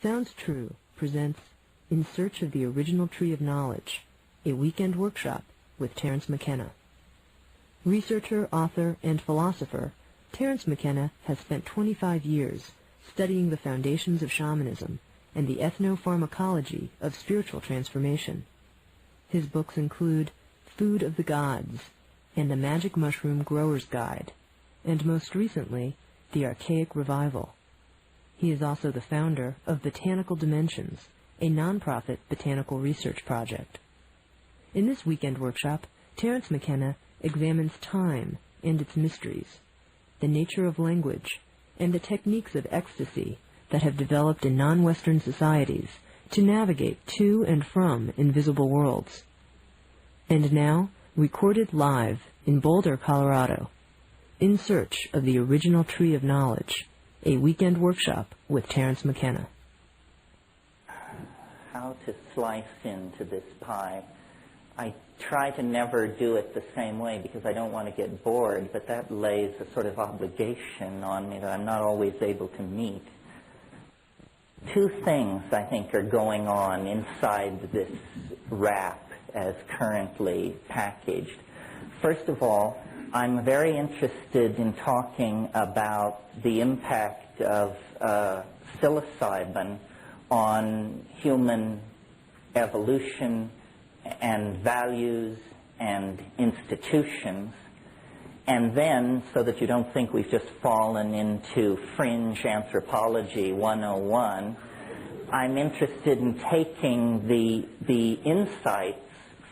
Sounds True presents In Search of the Original Tree of Knowledge, a weekend workshop with Terence Mckenna. Researcher, author, and philosopher, Terence Mckenna has spent 25 years studying the foundations of shamanism and the ethnopharmacology of spiritual transformation. His books include Food of the Gods and The Magic Mushroom Grower's Guide, and most recently, The Archaic Revival. He is also the founder of Botanical Dimensions, a nonprofit botanical research project. In this weekend workshop, Terence Mckenna examines time and its mysteries, the nature of language, and the techniques of ecstasy that have developed in non-Western societies to navigate to and from invisible worlds. And now, recorded live in Boulder, Colorado, In Search of the Original Tree of Knowledge, a weekend workshop with Terence Mckenna. How to slice into this pie. I try to never do it the same way because I don't want to get bored, but that lays a sort of obligation on me that I'm not always able to meet. Two things, I think, are going on inside this wrap as currently packaged. First of all, I'm very interested in talking about the impact of psilocybin on human evolution and values and institutions. And then, so that you don't think we've just fallen into fringe anthropology 101, I'm interested in taking the insights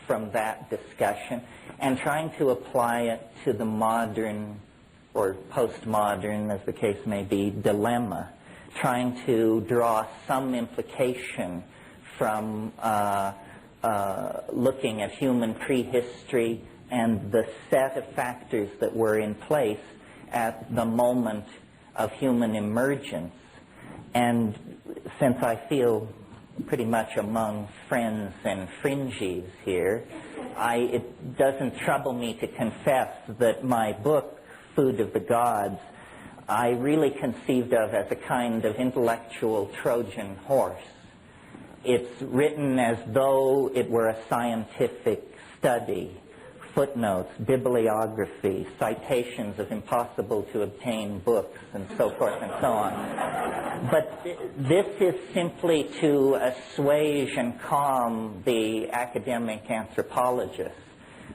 from that discussion and trying to apply it to the modern or postmodern, as the case may be, dilemma, trying to draw some implication from looking at human prehistory and the set of factors that were in place at the moment of human emergence. And since I feel pretty much among friends and fringies here, it doesn't trouble me to confess that my book, Food of the Gods, I really conceived of as a kind of intellectual Trojan horse. It's written as though it were a scientific study, footnotes, bibliography, citations of impossible-to-obtain books, and so forth and so on. But this is simply to assuage and calm the academic anthropologists.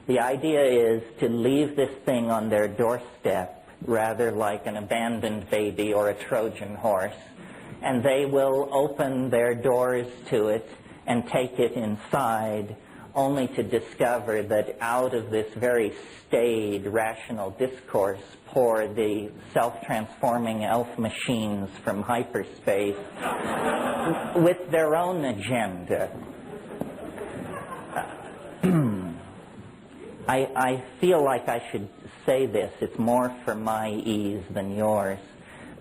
The idea is to leave this thing on their doorstep, rather like an abandoned baby or a Trojan horse, and they will open their doors to it and take it inside, only to discover that out of this very staid, rational discourse pour the self-transforming elf machines from hyperspace with their own agenda. I feel like I should say this, it's more for my ease than yours,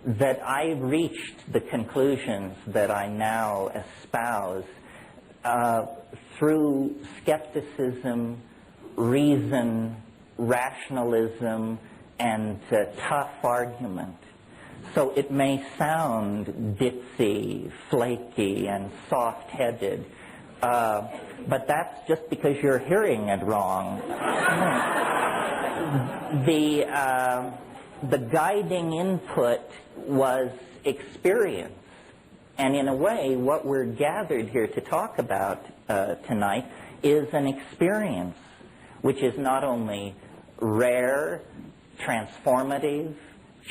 that I reached the conclusions that I now espouse through skepticism, reason, rationalism, and tough argument. So it may sound ditzy, flaky, and soft-headed, but that's just because you're hearing it wrong. The guiding input was experience. And in a way, what we're gathered here to talk about tonight is an experience which is not only rare, transformative,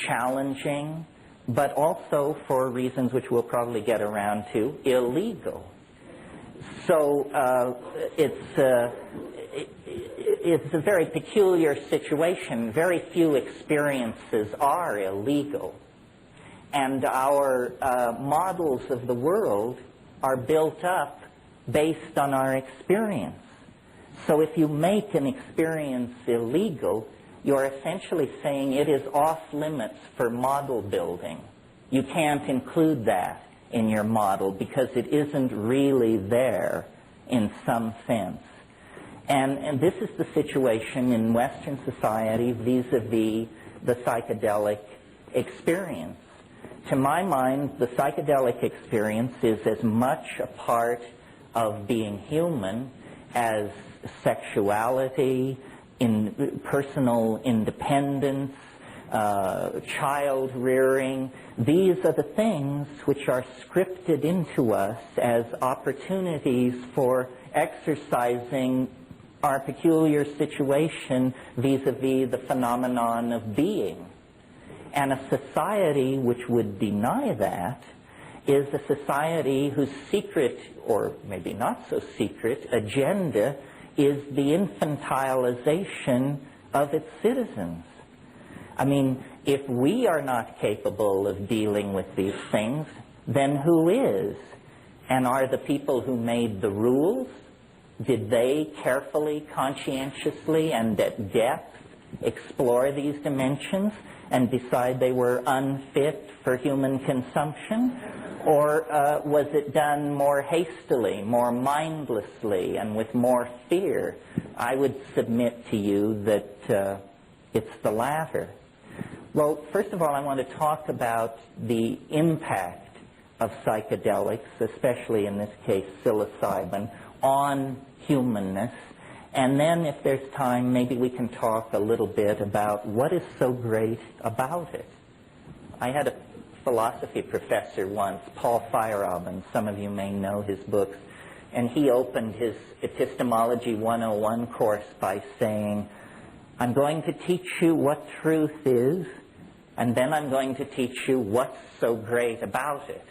challenging, but also, for reasons which we'll probably get around to, illegal. So it's a very peculiar situation. Very few experiences are illegal. And our models of the world are built up based on our experience. So if you make an experience illegal, you're essentially saying it is off limits for model building. You can't include that in your model because it isn't really there in some sense. And this is the situation in Western society vis-a-vis the psychedelic experience. to my mind, the psychedelic experience is as much a part of being human as sexuality, personal independence, child rearing. These are the things which are scripted into us as opportunities for exercising our peculiar situation vis-a-vis the phenomenon of being. And a society which would deny that is a society whose secret, or maybe not so secret, agenda is the infantilization of its citizens. I mean, if we are not capable of dealing with these things, then who is? And are the people who made the rules, did they carefully, conscientiously, and at depth explore these dimensions and decide they were unfit for human consumption? Or was it done more hastily, more mindlessly, and with more fear? I would submit to you that it's the latter. Well, first of all, I want to talk about the impact of psychedelics, especially in this case psilocybin, on humanness. And then, if there's time, maybe we can talk a little bit about what is so great about it. I had a philosophy professor once, Paul Feyerabend, some of you may know his books, and he opened his Epistemology 101 course by saying, I'm going to teach you what truth is, and then I'm going to teach you what's so great about it.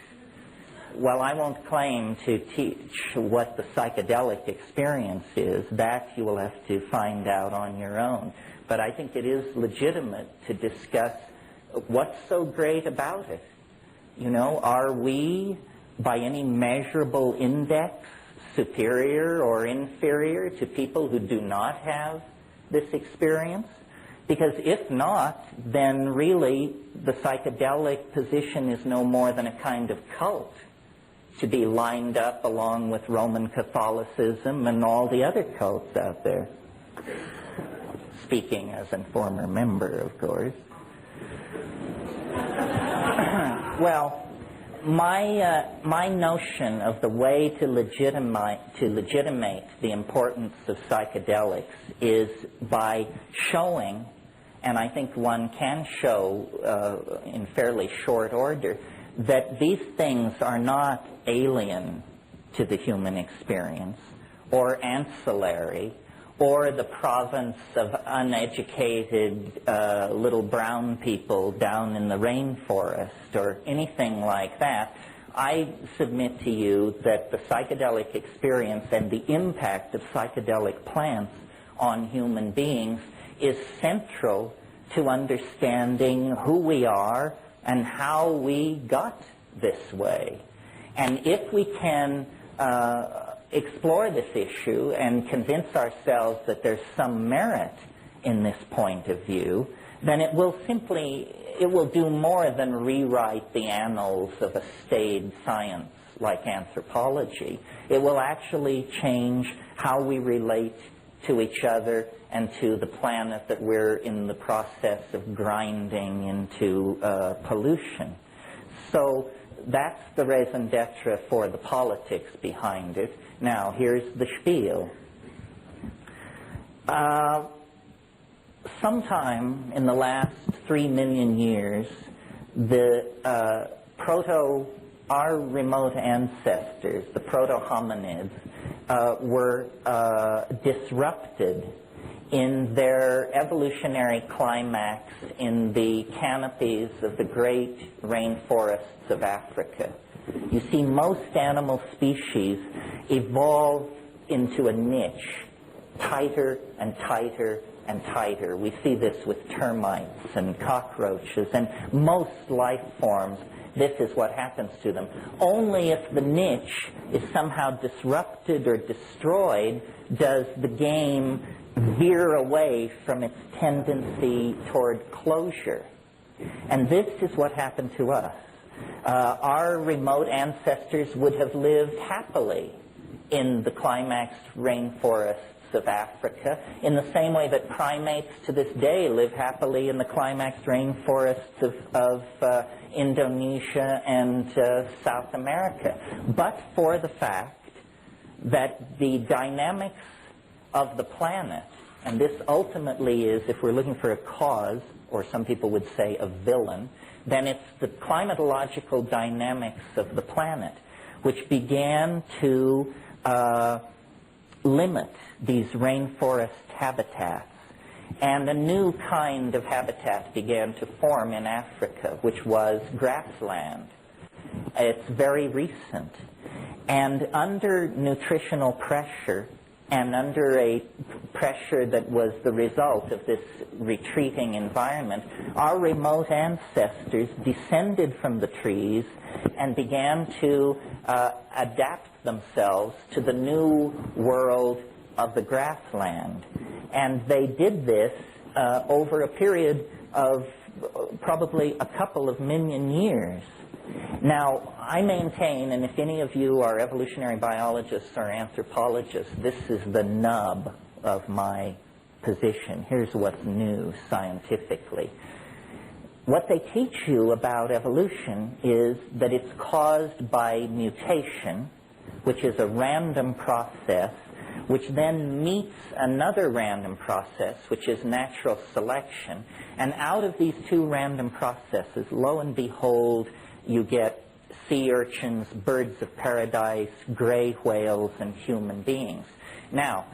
Well, I won't claim to teach what the psychedelic experience is. That you will have to find out on your own. But I think it is legitimate to discuss what's so great about it. You know, are we, by any measurable index, superior or inferior to people who do not have this experience? Because if not, then really the psychedelic position is no more than a kind of cult to be lined up along with Roman Catholicism and all the other cults out there. Speaking as a former member, of course. Well, my notion of the way to legitimate the importance of psychedelics is by showing, and I think one can show in fairly short order, that these things are not alien to the human experience or ancillary or the province of uneducated little brown people down in the rainforest or anything like that. I submit to you that the psychedelic experience and the impact of psychedelic plants on human beings is central to understanding who we are and how we got this way. And if we can explore this issue and convince ourselves that there's some merit in this point of view, then it will do more than rewrite the annals of a staid science like anthropology. It will actually change how we relate to each other and to the planet that we're in the process of grinding into pollution. So that's the raison d'etre for the politics behind it. Now, here's the spiel. Sometime in the last 3 million years, our remote ancestors, the proto-hominids, were disrupted in their evolutionary climax in the canopies of the great rainforests of Africa. You see, most animal species evolve into a niche, tighter and tighter and tighter. We see this with termites and cockroaches and most life forms. This is what happens to them. Only if the niche is somehow disrupted or destroyed does the game veer away from its tendency toward closure. And this is what happened to us. Our remote ancestors would have lived happily in the climaxed rainforests of Africa, in the same way that primates to this day live happily in the climax rainforests of Indonesia and South America, but for the fact that the dynamics of the planet, and this ultimately is, if we're looking for a cause, or some people would say a villain, then it's the climatological dynamics of the planet which began to limit these rainforest habitats. And a new kind of habitat began to form in Africa, which was grassland. It's very recent. And under nutritional pressure, and under a pressure that was the result of this retreating environment, our remote ancestors descended from the trees and began to adapt themselves to the new world of the grassland. And they did this over a period of probably a couple of million years. Now, I maintain, and if any of you are evolutionary biologists or anthropologists, this is the nub of my position. Here's what's new scientifically. What they teach you about evolution is that it's caused by mutation, which is a random process, which then meets another random process, which is natural selection. And out of these two random processes, lo and behold, you get sea urchins, birds of paradise, gray whales, and human beings. Now,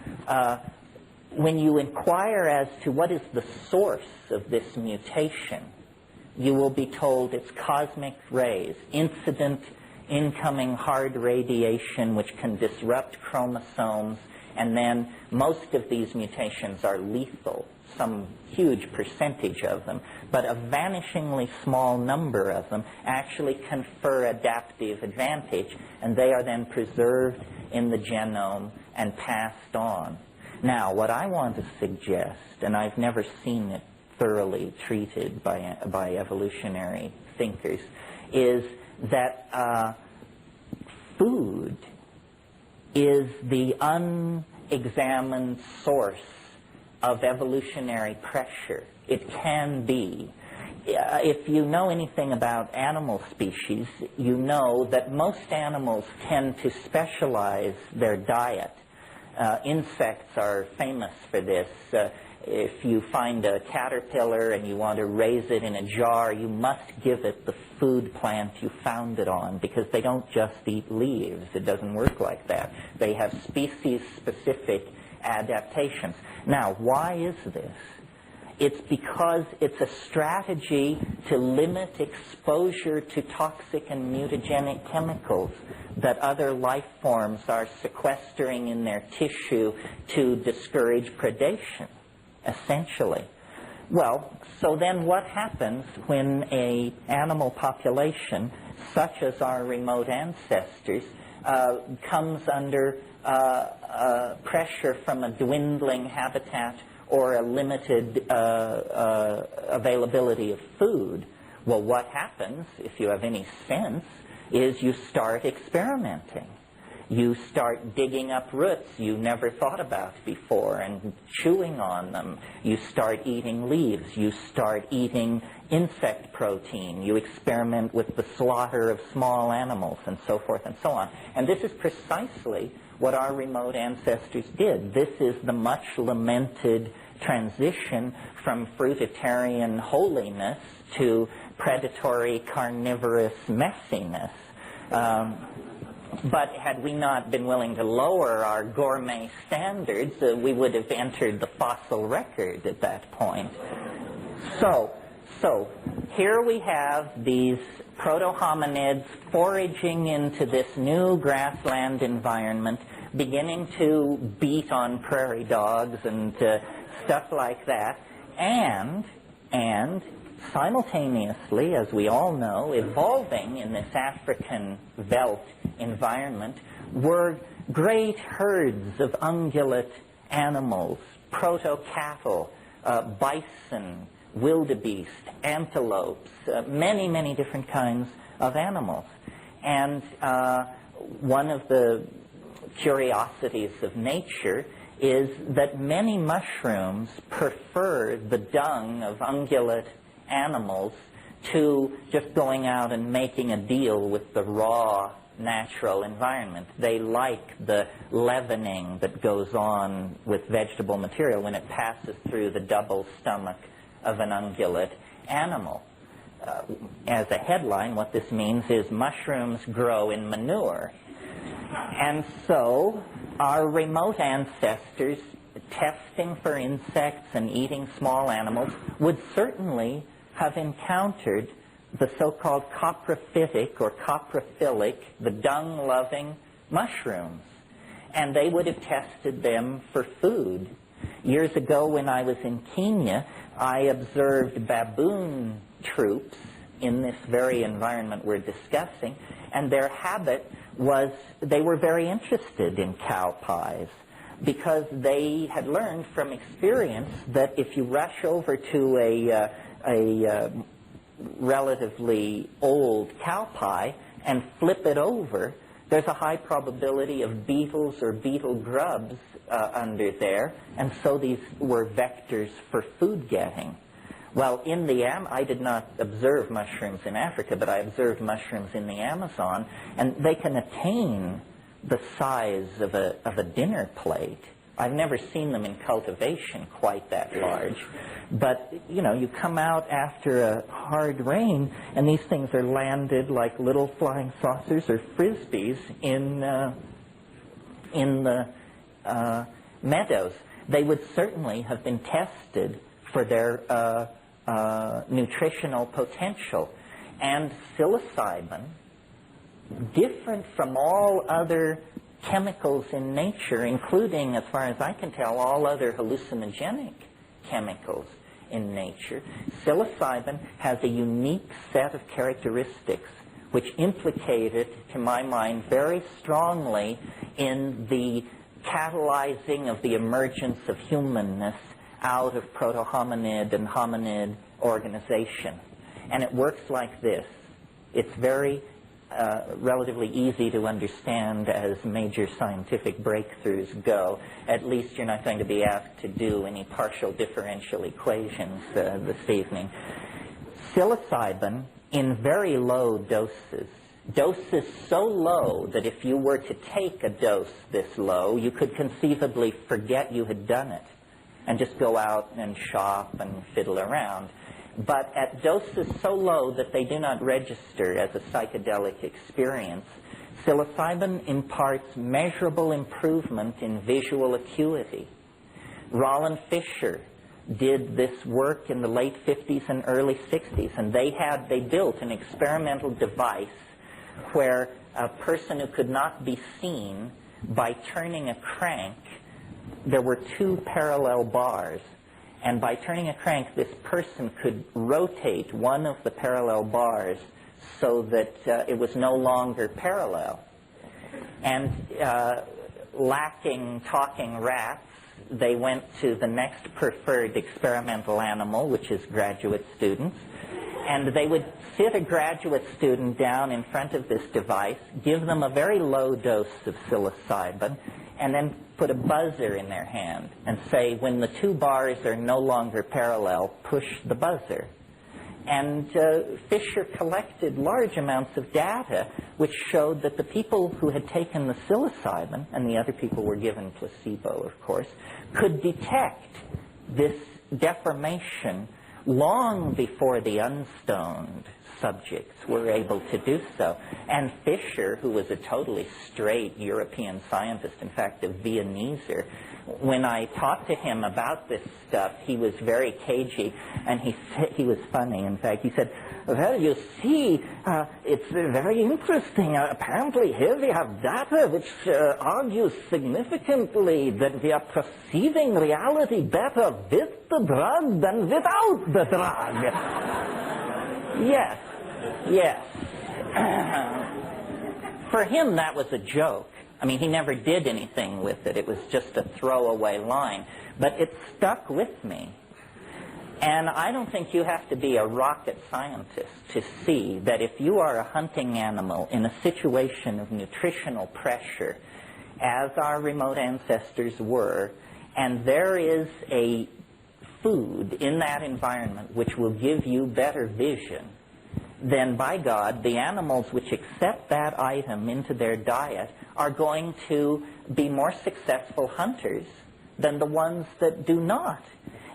when you inquire as to what is the source of this mutation, you will be told it's cosmic rays, incident incoming hard radiation which can disrupt chromosomes, and then most of these mutations are lethal, some huge percentage of them, but a vanishingly small number of them actually confer adaptive advantage, and they are then preserved in the genome and passed on. Now, what I want to suggest, and I've never seen it thoroughly treated by evolutionary thinkers, is that food is the unexamined source of evolutionary pressure. It can be. If you know anything about animal species, you know that most animals tend to specialize their diet. Insects are famous for this. If you find a caterpillar and you want to raise it in a jar, you must give it the food plant you found it on, because they don't just eat leaves. It doesn't work like that. They have species-specific adaptations. Now, why is this? It's because it's a strategy to limit exposure to toxic and mutagenic chemicals that other life forms are sequestering in their tissue to discourage predation, essentially. Well, so then what happens when an animal population, such as our remote ancestors, comes under pressure from a dwindling habitat or a limited availability of food? Well, what happens, if you have any sense, is you start experimenting. You start digging up roots you never thought about before and chewing on them. You start eating leaves. You start eating insect protein. You experiment with the slaughter of small animals and so forth and so on. And this is precisely what our remote ancestors did. This is the much lamented transition from fruitarian holiness to predatory carnivorous messiness. But had we not been willing to lower our gourmet standards, we would have entered the fossil record at that point. So here we have these proto-hominids foraging into this new grassland environment, beginning to beat on prairie dogs and stuff like that, and simultaneously, as we all know, evolving in this African veldt environment were great herds of ungulate animals, proto-cattle, bison, wildebeest, antelopes, many, many different kinds of animals. And one of the curiosities of nature is that many mushrooms prefer the dung of ungulate animals to just going out and making a deal with the raw natural environment. They like the leavening that goes on with vegetable material when it passes through the double stomach of an ungulate animal. As a headline, what this means is mushrooms grow in manure. And so our remote ancestors, testing for insects and eating small animals, would certainly have encountered the so-called coprophytic or coprophilic, the dung-loving mushrooms. And they would have tested them for food. Years ago when I was in Kenya, I observed baboon troops in this very environment we're discussing, and their habit was they were very interested in cow pies because they had learned from experience that if you rush over to a relatively old cow pie and flip it over, there's a high probability of beetles or beetle grubs under there, and so these were vectors for food getting. Well, in the I did not observe mushrooms in Africa, but I observed mushrooms in the Amazon, and they can attain the size of a dinner plate. I've never seen them in cultivation quite that large. But, you know, you come out after a hard rain, and these things are landed like little flying saucers or frisbees in the meadows. They would certainly have been tested for their nutritional potential. And psilocybin, different from all other chemicals in nature, including, as far as I can tell, all other hallucinogenic chemicals in nature, psilocybin has a unique set of characteristics which implicate it, to my mind, very strongly in the catalyzing of the emergence of humanness out of proto-hominid and hominid organization. And it works like this. It's very relatively easy to understand as major scientific breakthroughs go. At least you're not going to be asked to do any partial differential equations this evening. Psilocybin in very low doses, doses so low that if you were to take a dose this low, you could conceivably forget you had done it and just go out and shop and fiddle around. But at doses so low that they do not register as a psychedelic experience, psilocybin imparts measurable improvement in visual acuity. Roland Fisher did this work in the late 50s and early 60s, and they built an experimental device where a person who could not be seen, by turning a crank, there were two parallel bars. And by turning a crank, this person could rotate one of the parallel bars so that it was no longer parallel. And lacking talking rats, they went to the next preferred experimental animal, which is graduate students. And they would sit a graduate student down in front of this device, give them a very low dose of psilocybin, and then put a buzzer in their hand and say, when the two bars are no longer parallel, push the buzzer. And Fisher collected large amounts of data which showed that the people who had taken the psilocybin, and the other people were given placebo, of course, could detect this deformation long before the unstoned subjects were able to do so. And Fisher, who was a totally straight European scientist, in fact a Viennese, when I talked to him about this stuff, he was very cagey, and he was funny. In fact, he said, well, you see, it's very interesting. Apparently here we have data which argues significantly that we are perceiving reality better with the drug than without the drug. Yes, yes. For him, that was a joke. I mean, he never did anything with it. It was just a throwaway line. But it stuck with me. And I don't think you have to be a rocket scientist to see that if you are a hunting animal in a situation of nutritional pressure, as our remote ancestors were, and there is a food in that environment which will give you better vision, then by God, the animals which accept that item into their diet are going to be more successful hunters than the ones that do not.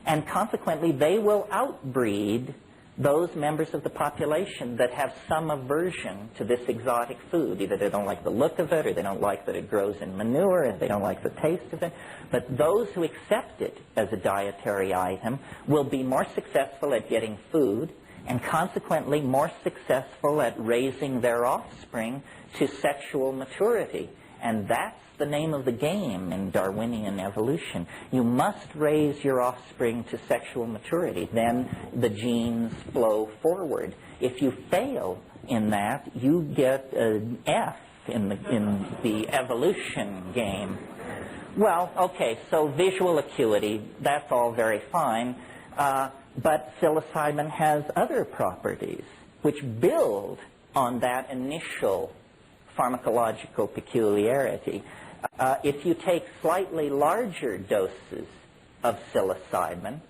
And consequently, they will outbreed those members of the population that have some aversion to this exotic food. Either they don't like the look of it, or they don't like that it grows in manure, or they don't like the taste of it. But those who accept it as a dietary item will be more successful at getting food, and consequently more successful at raising their offspring to sexual maturity. And that's the name of the game in Darwinian evolution. You must raise your offspring to sexual maturity. Then the genes flow forward. If you fail in that, you get an F in the evolution game. Well, okay, so visual acuity, that's all very fine. But psilocybin has other properties which build on that initial pharmacological peculiarity. If you take slightly larger doses of psilocybin,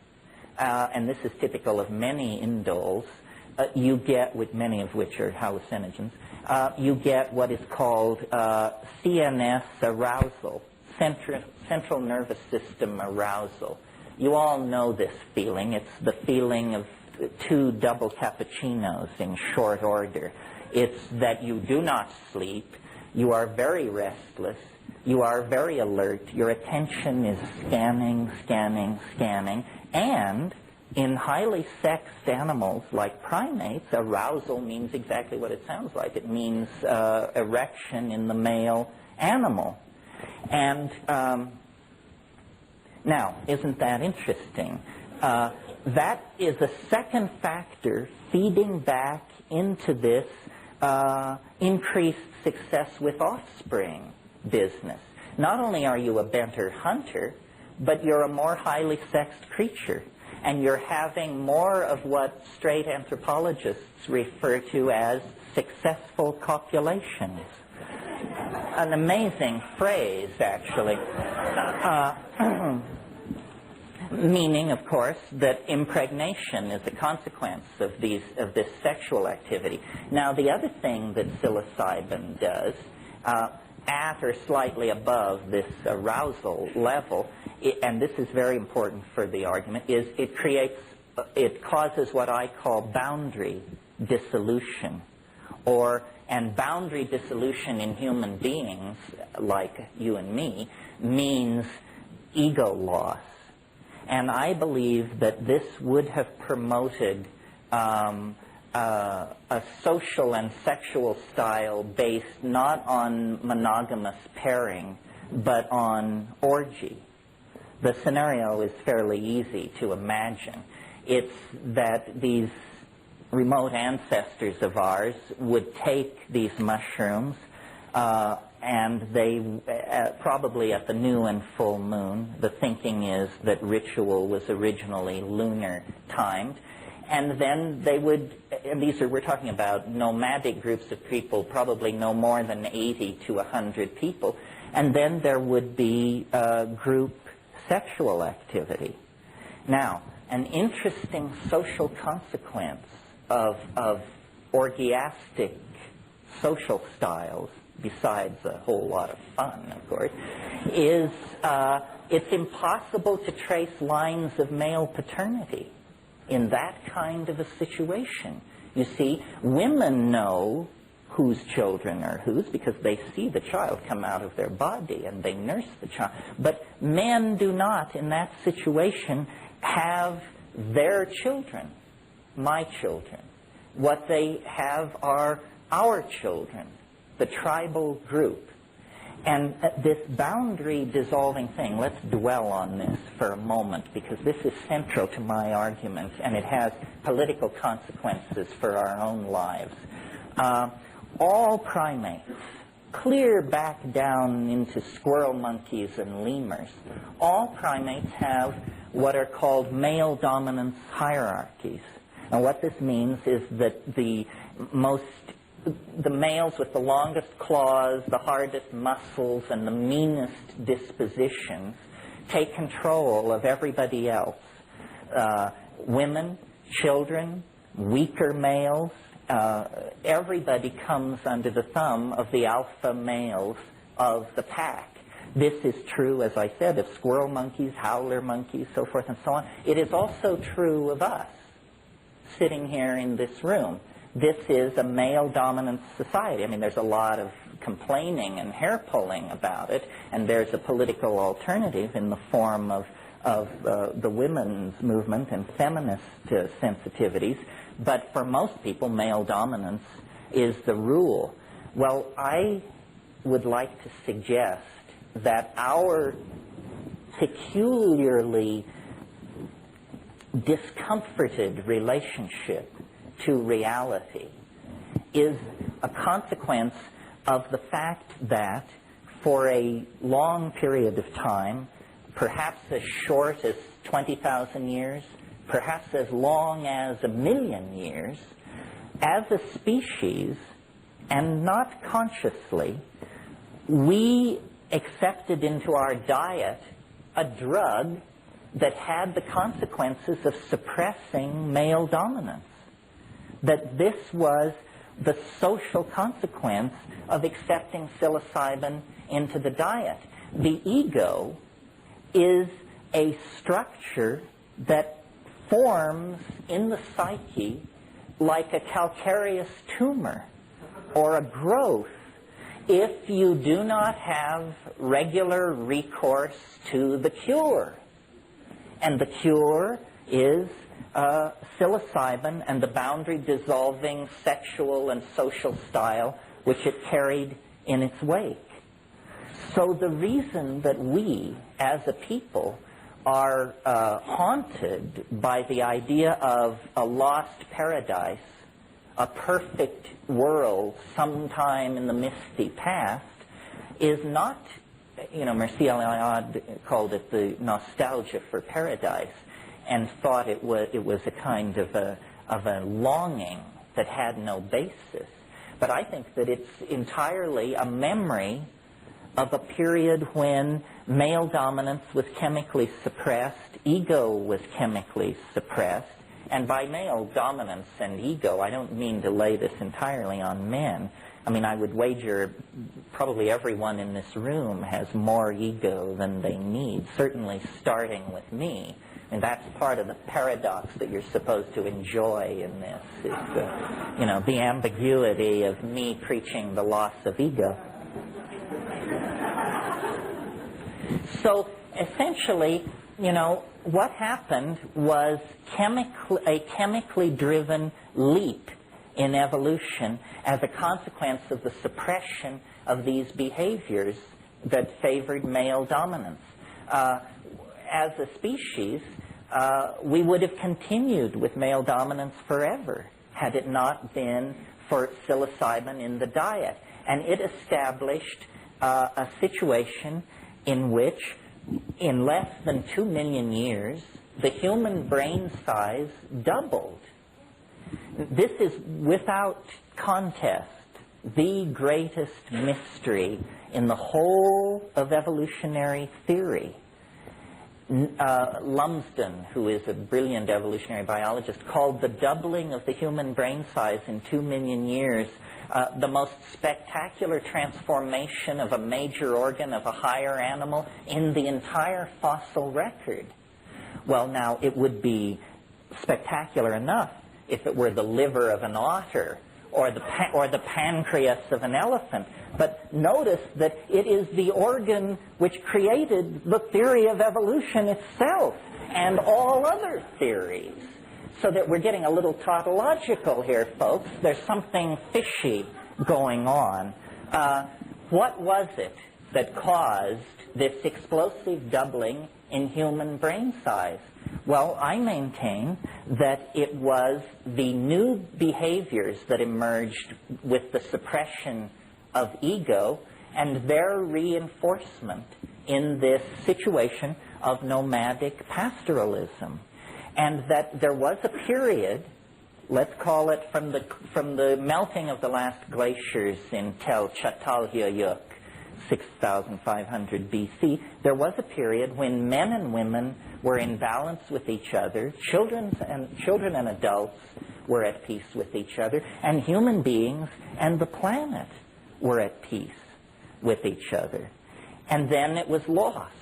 and this is typical of many indoles, you get, with many of which are hallucinogens, you get what is called CNS arousal, central nervous system arousal. You all know this feeling. It's the feeling of 2 double cappuccinos in short order. It's that you do not sleep, you are very restless, you are very alert, your attention is scanning, scanning, scanning, and in highly sexed animals like primates, arousal means exactly what it sounds like. It means erection in the male animal. And now, isn't that interesting? That is a second factor feeding back into this increased success with offspring business. Not only are you a better hunter, but you're a more highly sexed creature. And you're having more of what straight anthropologists refer to as successful copulations. An amazing phrase, actually. Meaning, of course, that impregnation is a consequence of this sexual activity. Now, the other thing that psilocybin does, at or slightly above this arousal level, and this is very important for the argument, is it causes what I call boundary dissolution, and boundary dissolution in human beings, like you and me, means ego loss. And I believe that this would have promoted a social and sexual style based not on monogamous pairing, but on orgy. The scenario is fairly easy to imagine. It's that these remote ancestors of ours would take these mushrooms and they, probably at the new and full moon, the thinking is that ritual was originally lunar timed, and then they would, and we're talking about nomadic groups of people, probably no more than 80 to 100 people, and then there would be group sexual activity. Now, an interesting social consequence of orgiastic social styles, besides a whole lot of fun, of course, is it's impossible to trace lines of male paternity in that kind of a situation. You see, women know whose children are whose because they see the child come out of their body and they nurse the child. But men do not, in that situation, have their children, my children. What they have are our children, the tribal group. And this boundary dissolving thing, let's dwell on this for a moment, because this is central to my argument, and it has political consequences for our own lives. All primates, clear back down into squirrel monkeys and lemurs, all primates have what are called male dominance hierarchies. And what this means is that the males with the longest claws, the hardest muscles, and the meanest dispositions take control of everybody else. Women, children, weaker males, everybody comes under the thumb of the alpha males of the pack. This is true, as I said, of squirrel monkeys, howler monkeys, so forth and so on. It is also true of us, sitting here in this room. This is a male-dominant society. I mean, there's a lot of complaining and hair-pulling about it, and there's a political alternative in the form of the women's movement and feminist sensitivities. But for most people, male dominance is the rule. Well, I would like to suggest that our peculiarly discomforted relationship to reality is a consequence of the fact that for a long period of time, perhaps as short as 20,000 years, perhaps as long as 1,000,000 years, as a species, and not consciously, we accepted into our diet a drug that had the consequences of suppressing male dominance. That this was the social consequence of accepting psilocybin into the diet. The ego is a structure that forms in the psyche like a calcareous tumor or a growth if you do not have regular recourse to the cure. And the cure is psilocybin and the boundary-dissolving sexual and social style which it carried in its wake. So the reason that we, as a people, are haunted by the idea of a lost paradise, a perfect world sometime in the misty past, is not, Mircea Eliade called it the nostalgia for paradise, and thought it was a kind of a longing that had no basis. But I think that it's entirely a memory of a period when male dominance was chemically suppressed, ego was chemically suppressed, and by male dominance and ego, I don't mean to lay this entirely on men. I mean, I would wager probably everyone in this room has more ego than they need, certainly starting with me. And that's part of the paradox that you're supposed to enjoy in this, is the ambiguity of me preaching the loss of ego. So essentially, what happened was a chemically driven leap in evolution as a consequence of the suppression of these behaviors that favored male dominance. As a species, we would have continued with male dominance forever had it not been for psilocybin in the diet. And it established a situation in which, in less than 2 million years, the human brain size doubled. This is, without contest, the greatest mystery in the whole of evolutionary theory. Lumsden, who is a brilliant evolutionary biologist, called the doubling of the human brain size in 2 million years the most spectacular transformation of a major organ of a higher animal in the entire fossil record. Well, now, it would be spectacular enough if it were the liver of an otter or the pancreas of an elephant. But notice that it is the organ which created the theory of evolution itself and all other theories. So that we're getting a little tautological here, folks. There's something fishy going on. What was it that caused this explosive doubling in human brain size? Well, I maintain that it was the new behaviors that emerged with the suppression of ego and their reinforcement in this situation of nomadic pastoralism. And that there was a period, let's call it from the melting of the last glaciers in Tel Çatalhöyük, 6,500 BC, there was a period when men and women were in balance with each other, children and adults were at peace with each other, and human beings and the planet were at peace with each other. And then it was lost,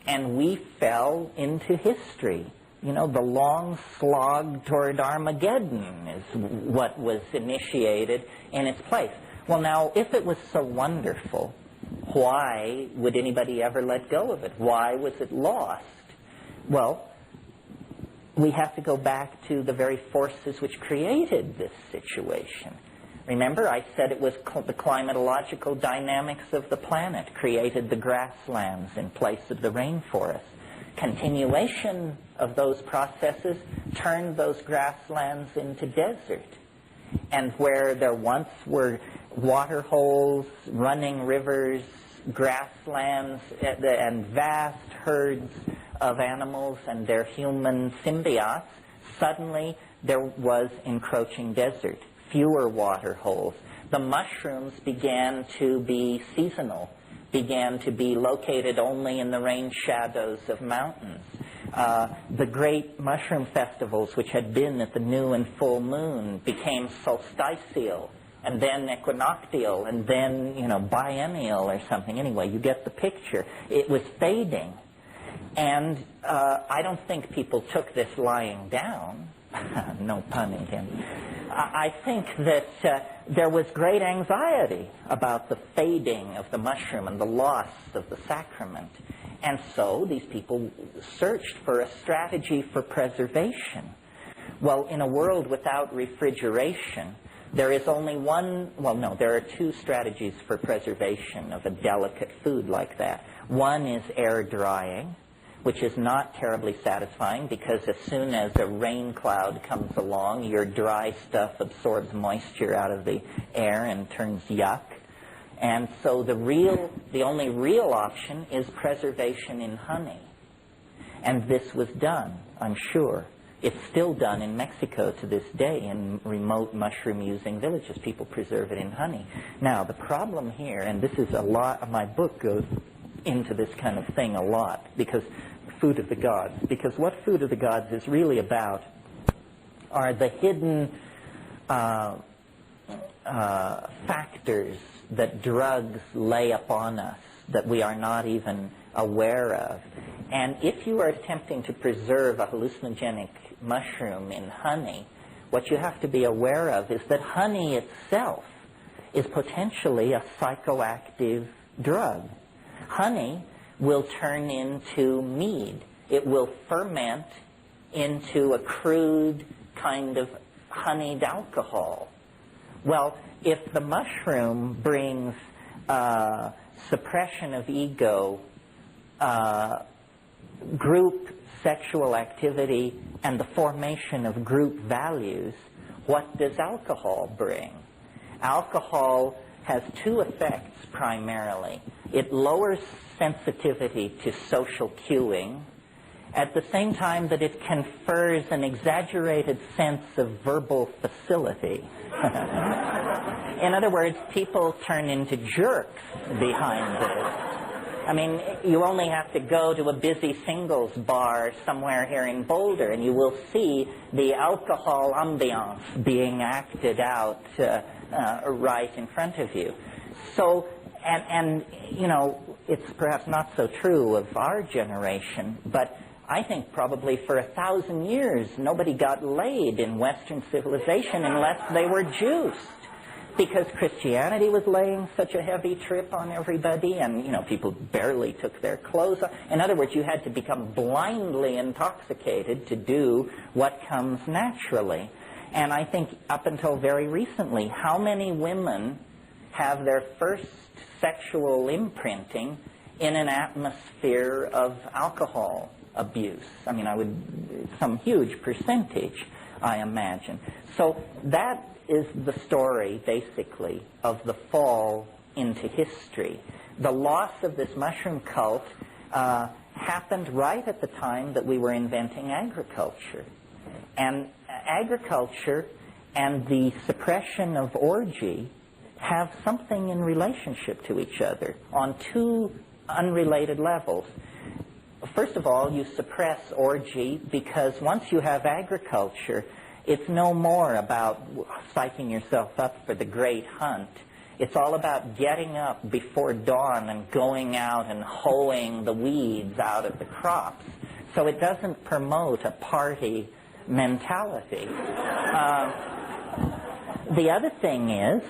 and we fell into history. You know, the long slog toward Armageddon is what was initiated in its place. Well, now, if it was so wonderful, why would anybody ever let go of it? Why was it lost? Well, we have to go back to the very forces which created this situation. Remember, I said it was the climatological dynamics of the planet created the grasslands in place of the rainforest. Continuation of those processes turned those grasslands into desert. And where there once were water holes, running rivers, grasslands, and vast herds of animals and their human symbiotes, suddenly there was encroaching desert, fewer water holes. The mushrooms began to be seasonal, began to be located only in the rain shadows of mountains. The great mushroom festivals, which had been at the new and full moon, became solstitial, and then equinoctial, and then, biennial or something. Anyway, you get the picture. It was fading. And I don't think people took this lying down. No pun intended. I think that there was great anxiety about the fading of the mushroom and the loss of the sacrament. And so these people searched for a strategy for preservation. Well, in a world without refrigeration, there is only one, there are two strategies for preservation of a delicate food like that. One is air drying, which is not terribly satisfying because as soon as a rain cloud comes along, your dry stuff absorbs moisture out of the air and turns yuck. And so the only real option is preservation in honey. And this was done, I'm sure. It's still done in Mexico to this day in remote mushroom-using villages. People preserve it in honey. Now, the problem here, and this is a lot of my book goes into this kind of thing a lot, because food of the gods. Because what food of the gods is really about are the hidden factors that drugs lay upon us that we are not even aware of. And if you are attempting to preserve a hallucinogenic mushroom in honey, what you have to be aware of is that honey itself is potentially a psychoactive drug. Honey will turn into mead. It will ferment into a crude kind of honeyed alcohol. Well, if the mushroom brings suppression of ego, group sexual activity, and the formation of group values, what does alcohol bring? Alcohol has two effects primarily. It lowers sensitivity to social cueing at the same time that it confers an exaggerated sense of verbal facility. In other words, people turn into jerks behind this. I mean, you only have to go to a busy singles bar somewhere here in Boulder and you will see the alcohol ambiance being acted out right in front of you. So, and it's perhaps not so true of our generation, but I think probably for 1,000 years nobody got laid in Western civilization unless they were juiced, because Christianity was laying such a heavy trip on everybody, and people barely took their clothes off. In other words, you had to become blindly intoxicated to do what comes naturally. And I think up until very recently, how many women have their first sexual imprinting in an atmosphere of alcohol abuse? I mean, some huge percentage, I imagine. So that is the story, basically, of the fall into history. The loss of this mushroom cult happened right at the time that we were inventing agriculture. And agriculture and the suppression of orgy have something in relationship to each other on two unrelated levels. First of all, you suppress orgy because once you have agriculture, it's no more about psyching yourself up for the great hunt. It's all about getting up before dawn and going out and hoeing the weeds out of the crops. So it doesn't promote a party mentality. The other thing is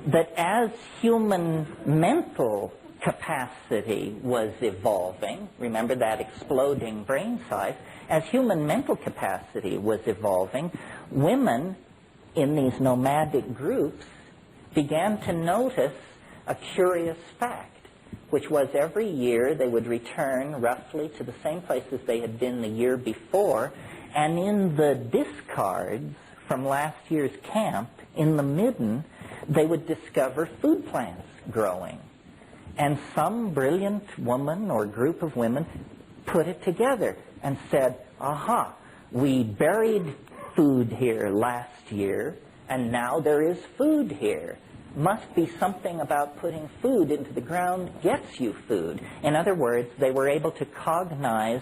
that as human mental capacity was evolving, remember that exploding brain size, as human mental capacity was evolving, women in these nomadic groups began to notice a curious fact, which was every year they would return roughly to the same places they had been the year before, and in the discards from last year's camp, in the midden, they would discover food plants growing. And some brilliant woman or group of women put it together and said, aha, we buried food here last year, and now there is food here. Must be something about putting food into the ground gets you food. In other words, they were able to cognize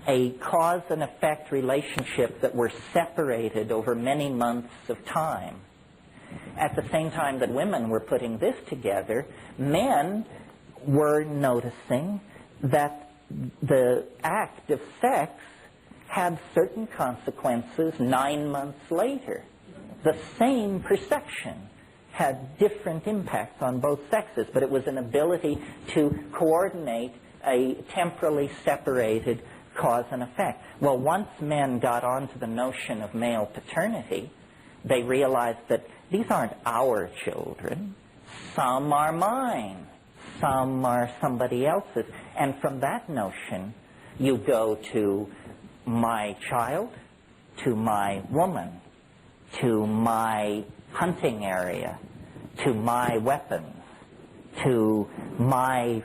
a cause and effect relationship that were separated over many months of time. At the same time that women were putting this together, men were noticing that the act of sex had certain consequences 9 months later. The same perception had different impacts on both sexes, but it was an ability to coordinate a temporally separated cause and effect. Well, once men got onto the notion of male paternity, they realized that these aren't our children. Some are mine. Some are somebody else's. And from that notion, you go to my child, to my woman, to my hunting area, to my weapons, to my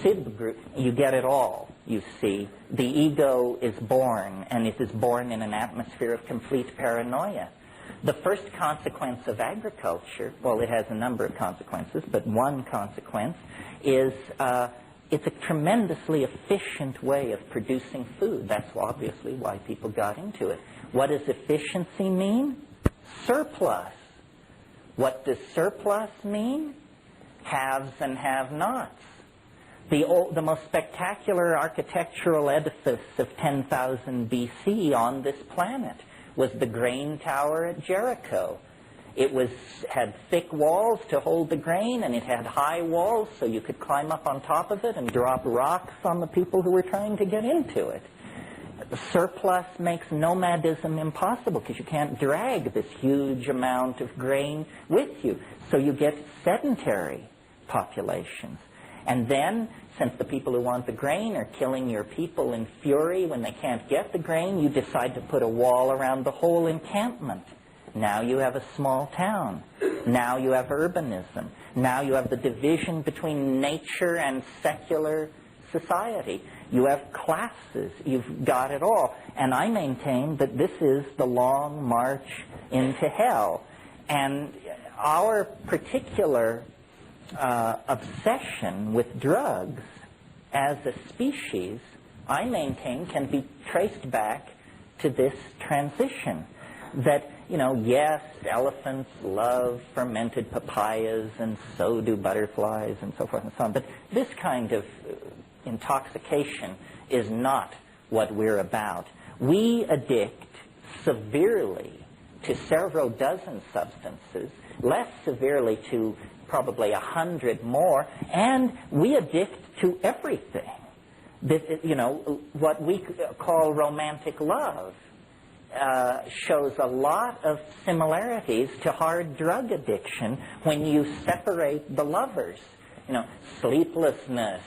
SIB group. You get it all, you see. The ego is born, and it is born in an atmosphere of complete paranoia. The first consequence of agriculture, well, it has a number of consequences, but one consequence is it's a tremendously efficient way of producing food. That's obviously why people got into it. What does efficiency mean? Surplus. What does surplus mean? Haves and have-nots. The most spectacular architectural edifice of 10,000 BC on this planet was the grain tower at Jericho. It had thick walls to hold the grain, and it had high walls so you could climb up on top of it and drop rocks on the people who were trying to get into it. Surplus makes nomadism impossible because you can't drag this huge amount of grain with you. So you get sedentary populations. And then, since the people who want the grain are killing your people in fury when they can't get the grain, you decide to put a wall around the whole encampment. Now you have a small town. Now you have urbanism. Now you have the division between nature and secular society. You have classes. You've got it all. And I maintain that this is the long march into hell. And our particular obsession with drugs as a species, I maintain, can be traced back to this transition. That, yes, elephants love fermented papayas, and so do butterflies, and so forth and so on. But this kind of intoxication is not what we're about. We addict severely to several dozen substances, less severely to probably 100 more, and we addict to everything. What we call romantic love shows a lot of similarities to hard drug addiction when you separate the lovers. Sleeplessness,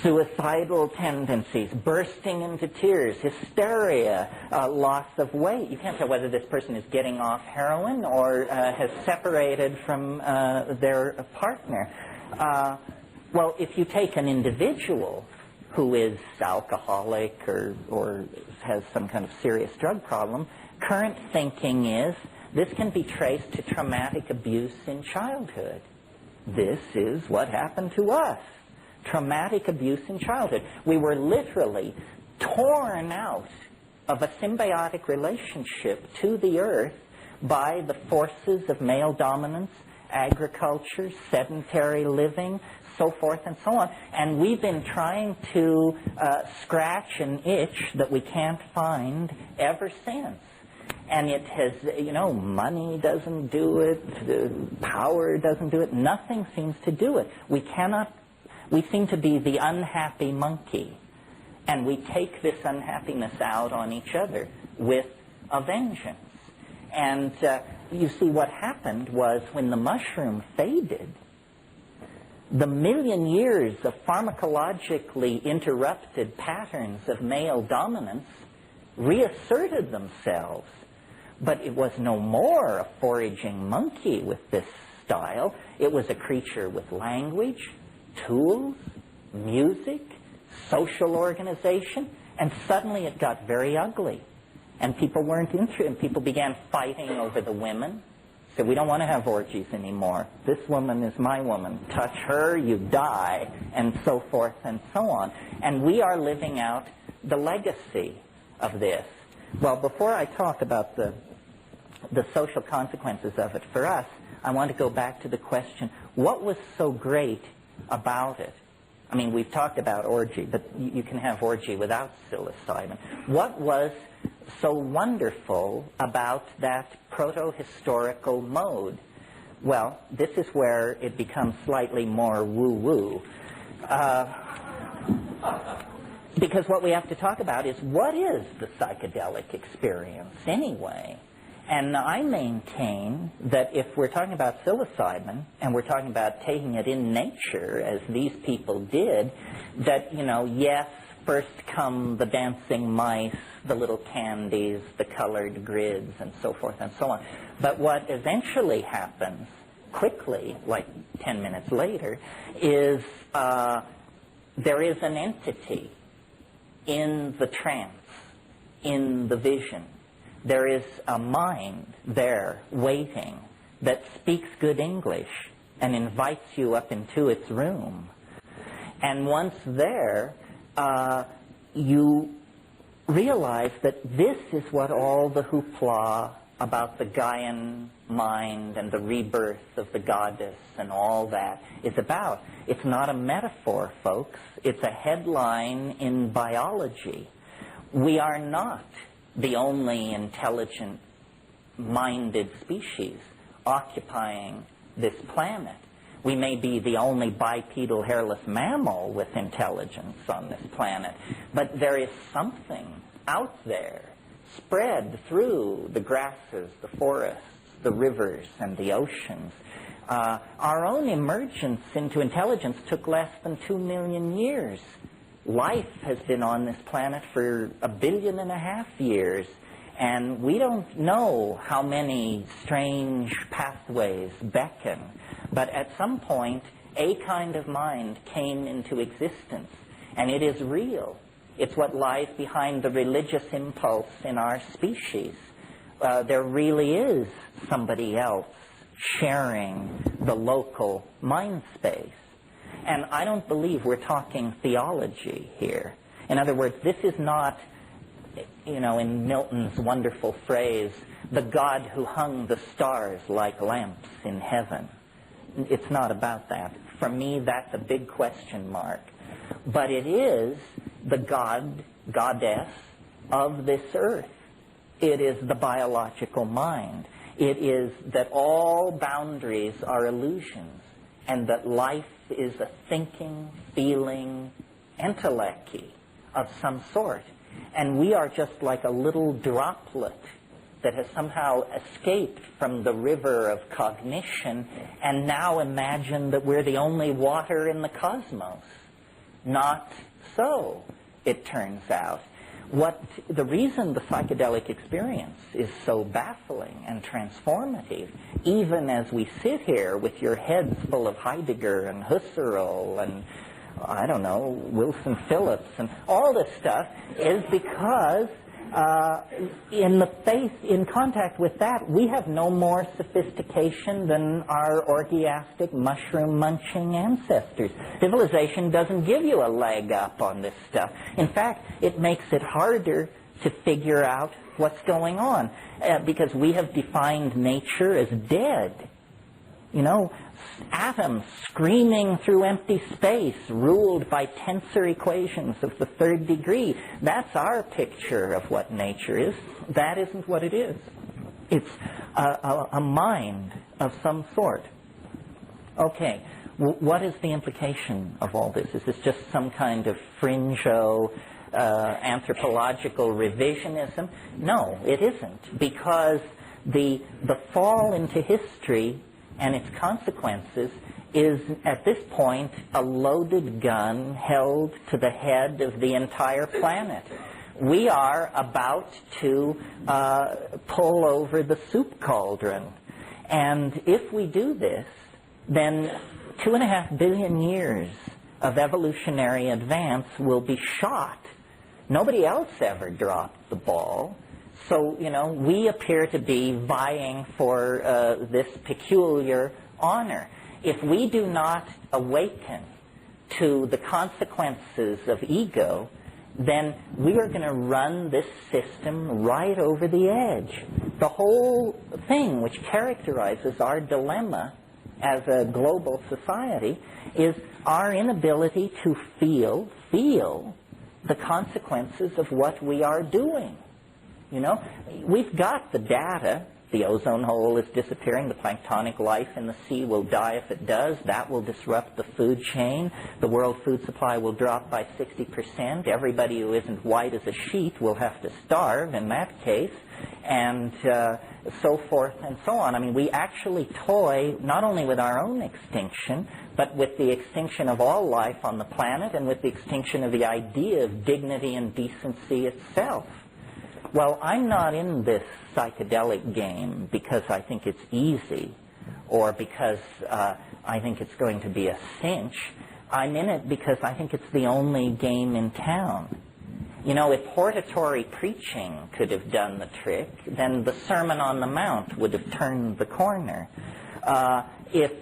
suicidal tendencies, bursting into tears, hysteria, loss of weight. You can't tell whether this person is getting off heroin or has separated from their partner. Well, if you take an individual who is alcoholic or has some kind of serious drug problem, current thinking is This can be traced to traumatic abuse in childhood. This is what happened to us. Traumatic abuse in childhood. We were literally torn out of a symbiotic relationship to the earth by the forces of male dominance, agriculture, sedentary living, so forth and so on. And we've been trying to scratch an itch that we can't find ever since. And it has, money doesn't do it, power doesn't do it, nothing seems to do it. We seem to be the unhappy monkey. And we take this unhappiness out on each other with a vengeance. And you see, what happened was when the mushroom faded, the million years of pharmacologically interrupted patterns of male dominance reasserted themselves. But it was no more a foraging monkey with this style. It was a creature with language, tools, music, social organization, and suddenly it got very ugly. And people weren't interested, and people began fighting over the women. So we don't want to have orgies anymore. This woman is my woman. Touch her, you die, and so forth and so on. And we are living out the legacy of this. Well, before I talk about the social consequences of it for us, I want to go back to the question, what was so great about it? I mean, we've talked about orgy, but you can have orgy without psilocybin. What was so wonderful about that proto-historical mode? Well, this is where it becomes slightly more woo-woo. Because what we have to talk about is, what is the psychedelic experience anyway? And I maintain that if we're talking about psilocybin, and we're talking about taking it in nature, as these people did, that, yes, first come the dancing mice, the little candies, the colored grids, and so forth and so on. But what eventually happens, quickly, like 10 minutes later, is there is an entity in the trance, in the vision. There is a mind there waiting that speaks good English and invites you up into its room. And once there, you realize that this is what all the hoopla about the Gaian mind and the rebirth of the goddess and all that is about. It's not a metaphor, folks. It's a headline in biology. We are not the only intelligent-minded species occupying this planet. We may be the only bipedal hairless mammal with intelligence on this planet, but there is something out there spread through the grasses, the forests, the rivers, and the oceans. Our own emergence into intelligence took less than 2 million years. Life has been on this planet for 1.5 billion years, and we don't know how many strange pathways beckon. But at some point, a kind of mind came into existence, and it is real. It's what lies behind the religious impulse in our species. There really is somebody else sharing the local mind space. And I don't believe we're talking theology here. In other words, this is not, in Milton's wonderful phrase, the God who hung the stars like lamps in heaven. It's not about that. For me, that's a big question mark. But it is the goddess of this earth. It is the biological mind. It is that all boundaries are illusions, and that life is a thinking, feeling entelecky of some sort. And we are just like a little droplet that has somehow escaped from the river of cognition and now imagine that we're the only water in the cosmos. Not so, it turns out. The reason the psychedelic experience is so baffling and transformative, even as we sit here with your heads full of Heidegger and Husserl and, I don't know, Wilson Phillips and all this stuff, is because in contact with that, we have no more sophistication than our orgiastic, mushroom-munching ancestors. Civilization doesn't give you a leg up on this stuff. In fact, it makes it harder to figure out what's going on, because we have defined nature as dead. You know, atoms screaming through empty space, ruled by tensor equations of the third degree. That's our picture of what nature is. That isn't what it is. It's a mind of some sort. Okay, what is the implication of all this? Is this just some kind of fringo anthropological revisionism? No, it isn't, because the fall into history and its consequences is, at this point, a loaded gun held to the head of the entire planet. We are about to pull over the soup cauldron. And if we do this, then 2.5 billion years of evolutionary advance will be shot. Nobody else ever dropped the ball. So, you know, we appear to be vying for this peculiar honor. If we do not awaken to the consequences of ego, then we are going to run this system right over the edge. The whole thing which characterizes our dilemma as a global society is our inability to feel the consequences of what we are doing. You know, we've got the data. The ozone hole is disappearing. The planktonic life in the sea will die if it does. That will disrupt the food chain. The world food supply will drop by 60%. Everybody who isn't white as a sheet will have to starve in that case, and so forth and so on. I mean, we actually toy not only with our own extinction, but with the extinction of all life on the planet and with the extinction of the idea of dignity and decency itself. Well, I'm not in this psychedelic game because I think it's easy or because I think it's going to be a cinch. I'm in it because I think it's the only game in town. You know, if hortatory preaching could have done the trick, then the Sermon on the Mount would have turned the corner. If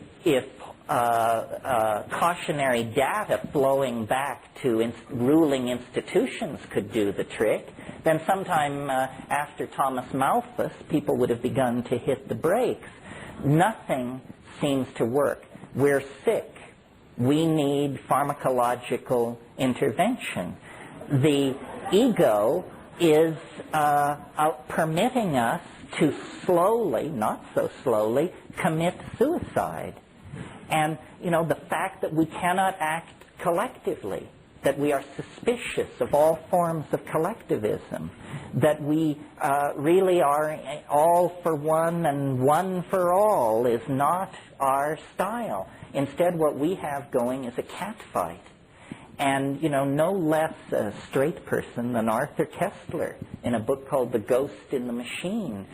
cautionary data flowing back to ruling institutions could do the trick, then sometime after Thomas Malthus, people would have begun to hit the brakes. Nothing seems to work. We're sick. We need pharmacological intervention. The ego is permitting us to slowly, not so slowly, commit suicide. And, you know, the fact that we cannot act collectively, that we are suspicious of all forms of collectivism, that we really are all for one and one for all is not our style. Instead, what we have going is a catfight. And, you know, no less a straight person than Arthur Koestler, in a book called The Ghost in the Machine,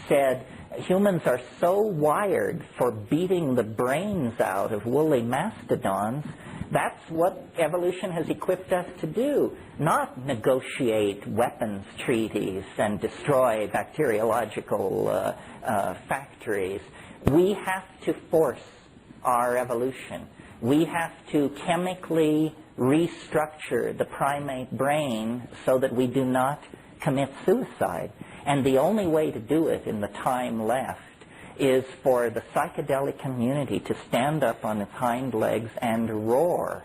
said humans are so wired for beating the brains out of woolly mastodons. That's what evolution has equipped us to do, not negotiate weapons treaties and destroy bacteriological factories. We have to force our evolution. We have to chemically restructure the primate brain so that we do not commit suicide. And the only way to do it in the time left is for the psychedelic community to stand up on its hind legs and roar.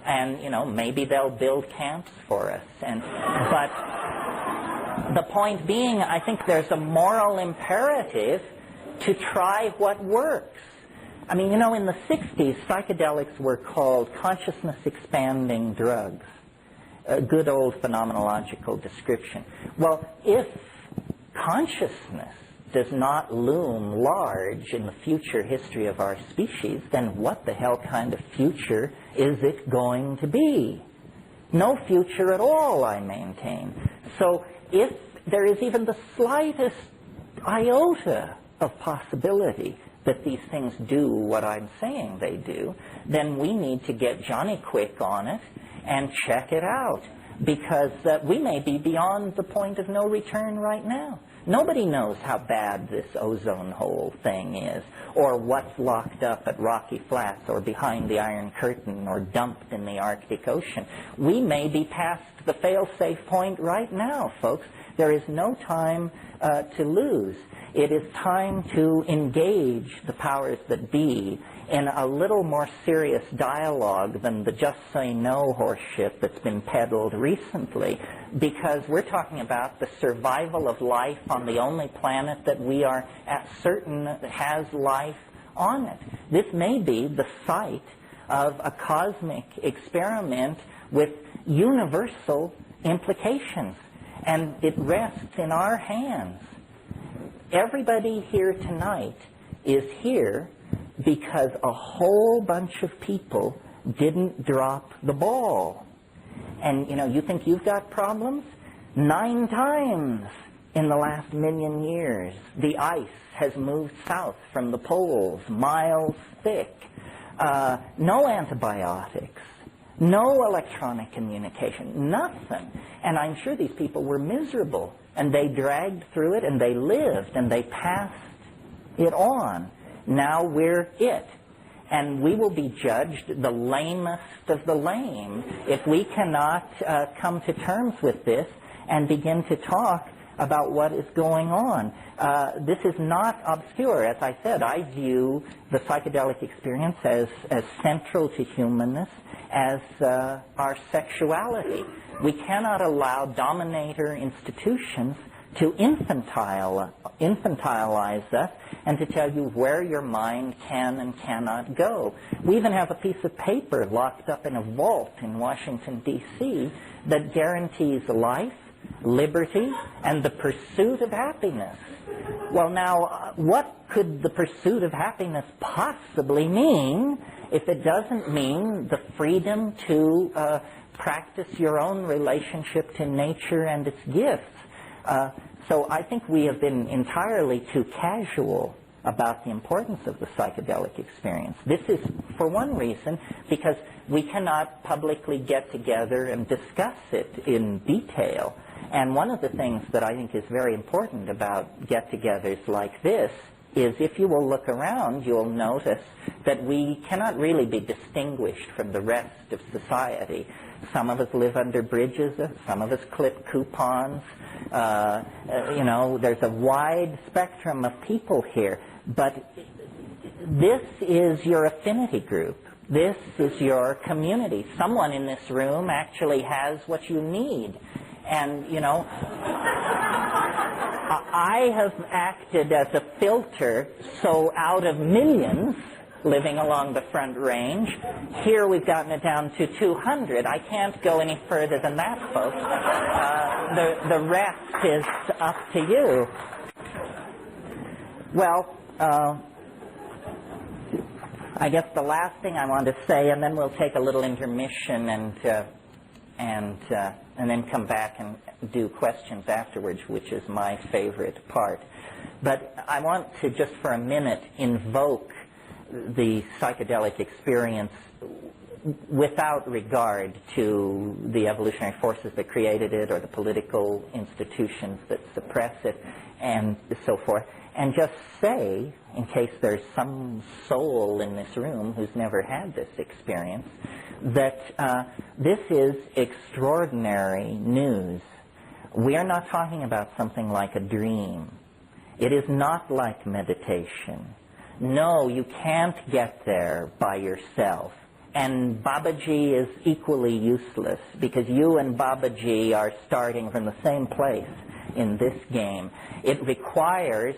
And, you know, maybe they'll build camps for us. But the point being, I think there's a moral imperative to try what works. I mean, you know, in the 60s, psychedelics were called consciousness-expanding drugs. A good old phenomenological description. Well, if consciousness does not loom large in the future history of our species, then what the hell kind of future is it going to be? No future at all, I maintain. So if there is even the slightest iota of possibility that these things do what I'm saying they do, then we need to get Johnny Quick on it and check it out. because we may be beyond the point of no return right now. Nobody knows how bad this ozone hole thing is, or what's locked up at Rocky Flats or behind the Iron Curtain or dumped in the Arctic Ocean. We may be past the fail-safe point right now, folks. There is no time to lose. It is time to engage the powers that be in a little more serious dialogue than the just say no horseshit that's been peddled recently, because we're talking about the survival of life on the only planet that we are certain has life on it. This may be the site of a cosmic experiment with universal implications, and it rests in our hands. Everybody here tonight is here because a whole bunch of people didn't drop the ball. And, you know, you think you've got problems? 9 times in the last 1,000,000 years, the ice has moved south from the poles, miles thick. No antibiotics, no electronic communication, nothing. And I'm sure these people were miserable, and they dragged through it, and they lived, and they passed it on. Now we're it. And we will be judged the lamest of the lame if we cannot come to terms with this and begin to talk about what is going on. This is not obscure. As I said, I view the psychedelic experience as central to humanness as our sexuality. We cannot allow dominator institutions to infantilize us and to tell you where your mind can and cannot go. We even have a piece of paper locked up in a vault in Washington, D.C. that guarantees life, liberty, and the pursuit of happiness. Well, now, what could the pursuit of happiness possibly mean if it doesn't mean the freedom to practice your own relationship to nature and its gifts? So I think we have been entirely too casual about the importance of the psychedelic experience. This is, for one reason, because we cannot publicly get together and discuss it in detail. And one of the things that I think is very important about get-togethers like this is if you will look around, you'll notice that we cannot really be distinguished from the rest of society. Some of us live under bridges, some of us clip coupons. You know, there's a wide spectrum of people here. But this is your affinity group. This is your community. Someone in this room actually has what you need. And, you know, I have acted as a filter, so out of millions living along the Front Range, here we've gotten it down to 200. I can't go any further than that, folks. The rest is up to you. Well, I guess the last thing I want to say, and then we'll take a little intermission and then come back and do questions afterwards, which is my favorite part. But I want to just for a minute invoke the psychedelic experience without regard to the evolutionary forces that created it or the political institutions that suppress it and so forth, and just say, in case there's some soul in this room who's never had this experience, that this is extraordinary news. We are not talking about something like a dream. It is not like meditation. No, you can't get there by yourself. And Babaji is equally useless because you and Babaji are starting from the same place in this game. It requires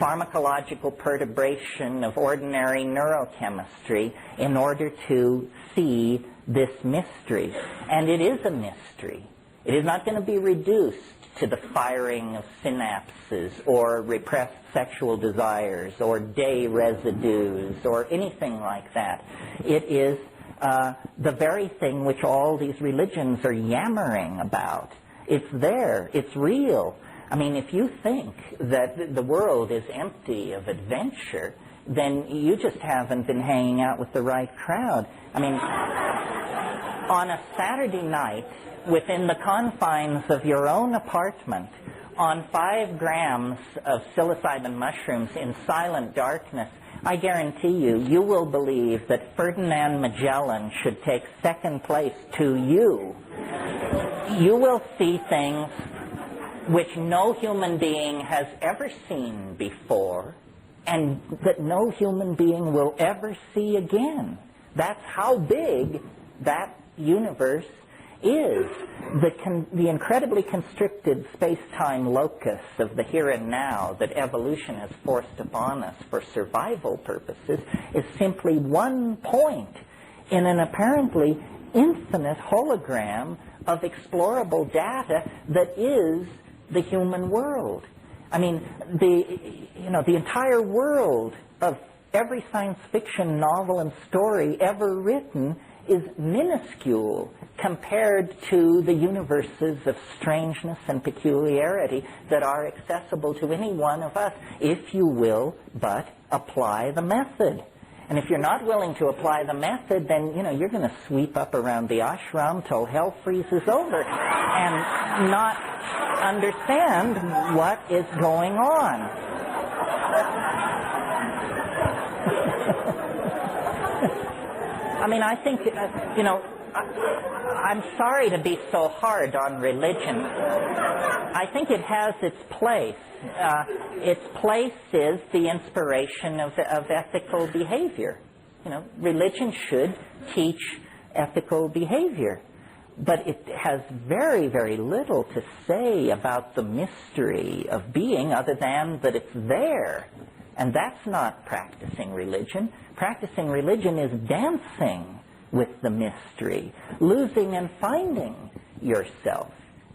pharmacological perturbation of ordinary neurochemistry in order to see this mystery. And it is a mystery. It is not going to be reduced to the firing of synapses or repressed sexual desires or day residues or anything like that. It is the very thing which all these religions are yammering about. It's there. It's real. I mean, if you think that the world is empty of adventure then you just haven't been hanging out with the right crowd. I mean, on a Saturday night, within the confines of your own apartment, on 5 grams of psilocybin mushrooms in silent darkness, I guarantee you, you will believe that Ferdinand Magellan should take second place to you. You will see things which no human being has ever seen before, and that no human being will ever see again. That's how big that universe is. The incredibly constricted space-time locus of the here and now that evolution has forced upon us for survival purposes is simply one point in an apparently infinite hologram of explorable data that is the human world. I mean, the entire world of every science fiction novel and story ever written is minuscule compared to the universes of strangeness and peculiarity that are accessible to any one of us, if you will but apply the method. And if you're not willing to apply the method, then, you're going to sweep up around the ashram till hell freezes over and not understand what is going on. I mean, I think, I'm sorry to be so hard on religion. I think it has its place. Its place is the inspiration of ethical behavior. Religion should teach ethical behavior. But it has very, very little to say about the mystery of being other than that it's there. And that's not practicing religion. Practicing religion is dancing with the mystery, losing and finding yourself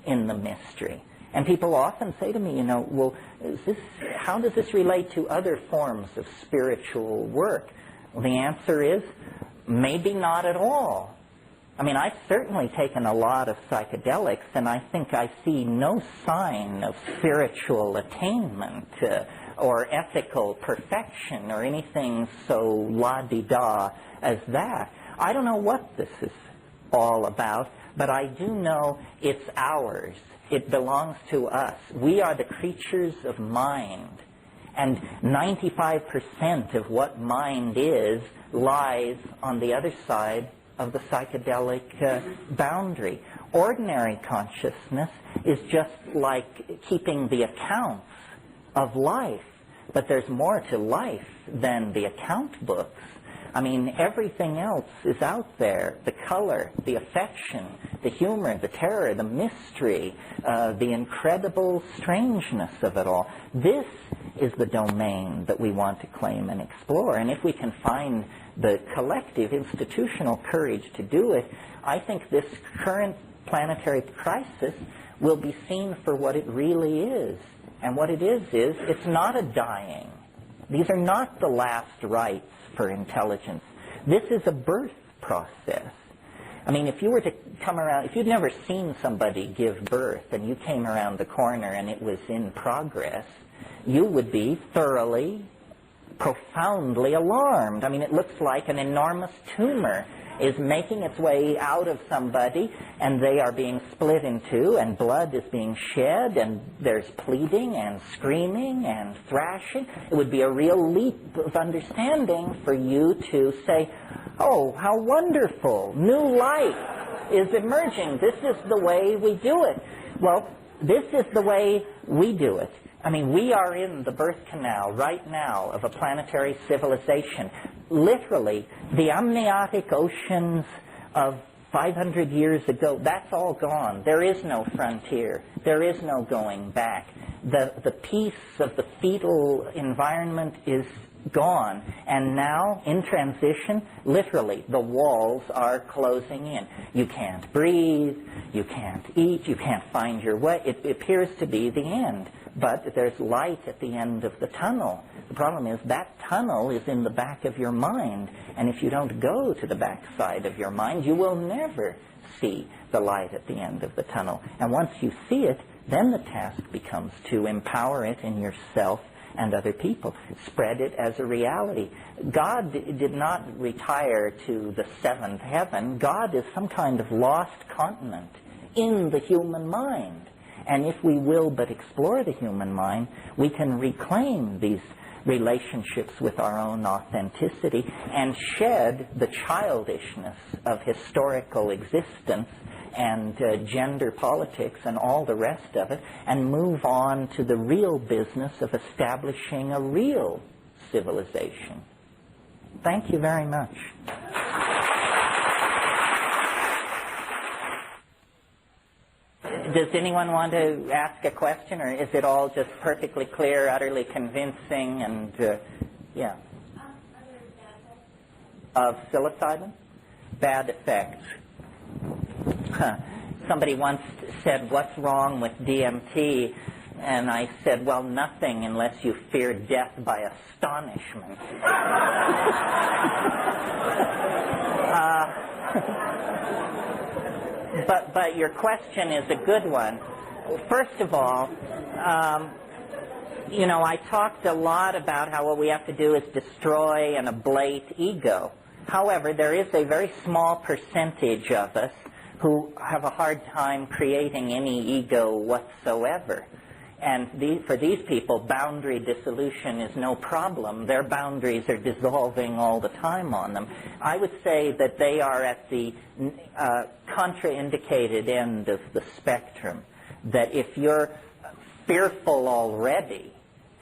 in the mystery. And people often say to me, well, how does this relate to other forms of spiritual work? Well, the answer is maybe not at all. I mean, I've certainly taken a lot of psychedelics, and I think I see no sign of spiritual attainment or ethical perfection or anything so la-di-da as that. I don't know what this is all about, but I do know it's ours. It belongs to us. We are the creatures of mind. And 95% of what mind is lies on the other side of the psychedelic boundary. Ordinary consciousness is just like keeping the accounts of life. But there's more to life than the account books. I mean, everything else is out there. The color, the affection, the humor, the terror, the mystery, the incredible strangeness of it all. This is the domain that we want to claim and explore. And if we can find the collective institutional courage to do it, I think this current planetary crisis will be seen for what it really is. And what it is it's not a dying. These are not the last rites for intelligence. This is a birth process. I mean, if you were to come around, if you'd never seen somebody give birth and you came around the corner and it was in progress, you would be thoroughly, profoundly alarmed. I mean, it looks like an enormous tumor is making its way out of somebody, and they are being split in two, and blood is being shed, and there's pleading and screaming and thrashing. It would be a real leap of understanding for you to say, oh, how wonderful, new life is emerging. This is the way we do it. Well, this is the way we do it. I mean, we are in the birth canal right now of a planetary civilization. Literally, the amniotic oceans of 500 years ago, that's all gone. There is no frontier. There is no going back. The peace of the fetal environment is gone. And now, in transition, literally, the walls are closing in. You can't breathe. You can't eat. You can't find your way. It appears to be the end. But there's light at the end of the tunnel. The problem is that tunnel is in the back of your mind. And if you don't go to the back side of your mind, you will never see the light at the end of the tunnel. And once you see it, then the task becomes to empower it in yourself and other people. Spread it as a reality. God did not retire to the seventh heaven. God is some kind of lost continent in the human mind. And if we will but explore the human mind, we can reclaim these relationships with our own authenticity and shed the childishness of historical existence and gender politics and all the rest of it, and move on to the real business of establishing a real civilization. Thank you very much. Does anyone want to ask a question, or is it all just perfectly clear, utterly convincing, and, yeah? Of psilocybin? Bad effects. Somebody once said, what's wrong with DMT? And I said, well, nothing unless you fear death by astonishment. But your question is a good one. First of all, you know, I talked a lot about how what we have to do is destroy and ablate ego. However, there is a very small percentage of us who have a hard time creating any ego whatsoever. And for these people, boundary dissolution is no problem. Their boundaries are dissolving all the time on them. I would say that they are at the contraindicated end of the spectrum. That if you're fearful already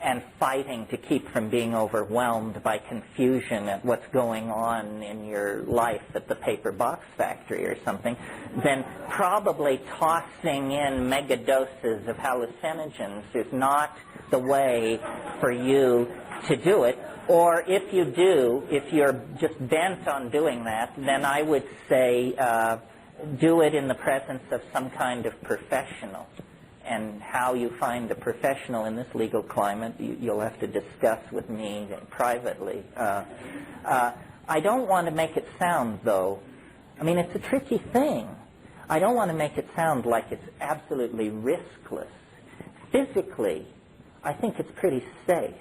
and fighting to keep from being overwhelmed by confusion at what's going on in your life at the paper box factory or something, then probably tossing in mega doses of hallucinogens is not the way for you to do it. Or if you do, if you're just bent on doing that, then I would say do it in the presence of some kind of professional. And how you find a professional in this legal climate, you'll have to discuss with me privately. I don't want to make it sound, though, I mean, it's a tricky thing. I don't want to make it sound like it's absolutely riskless. Physically, I think it's pretty safe,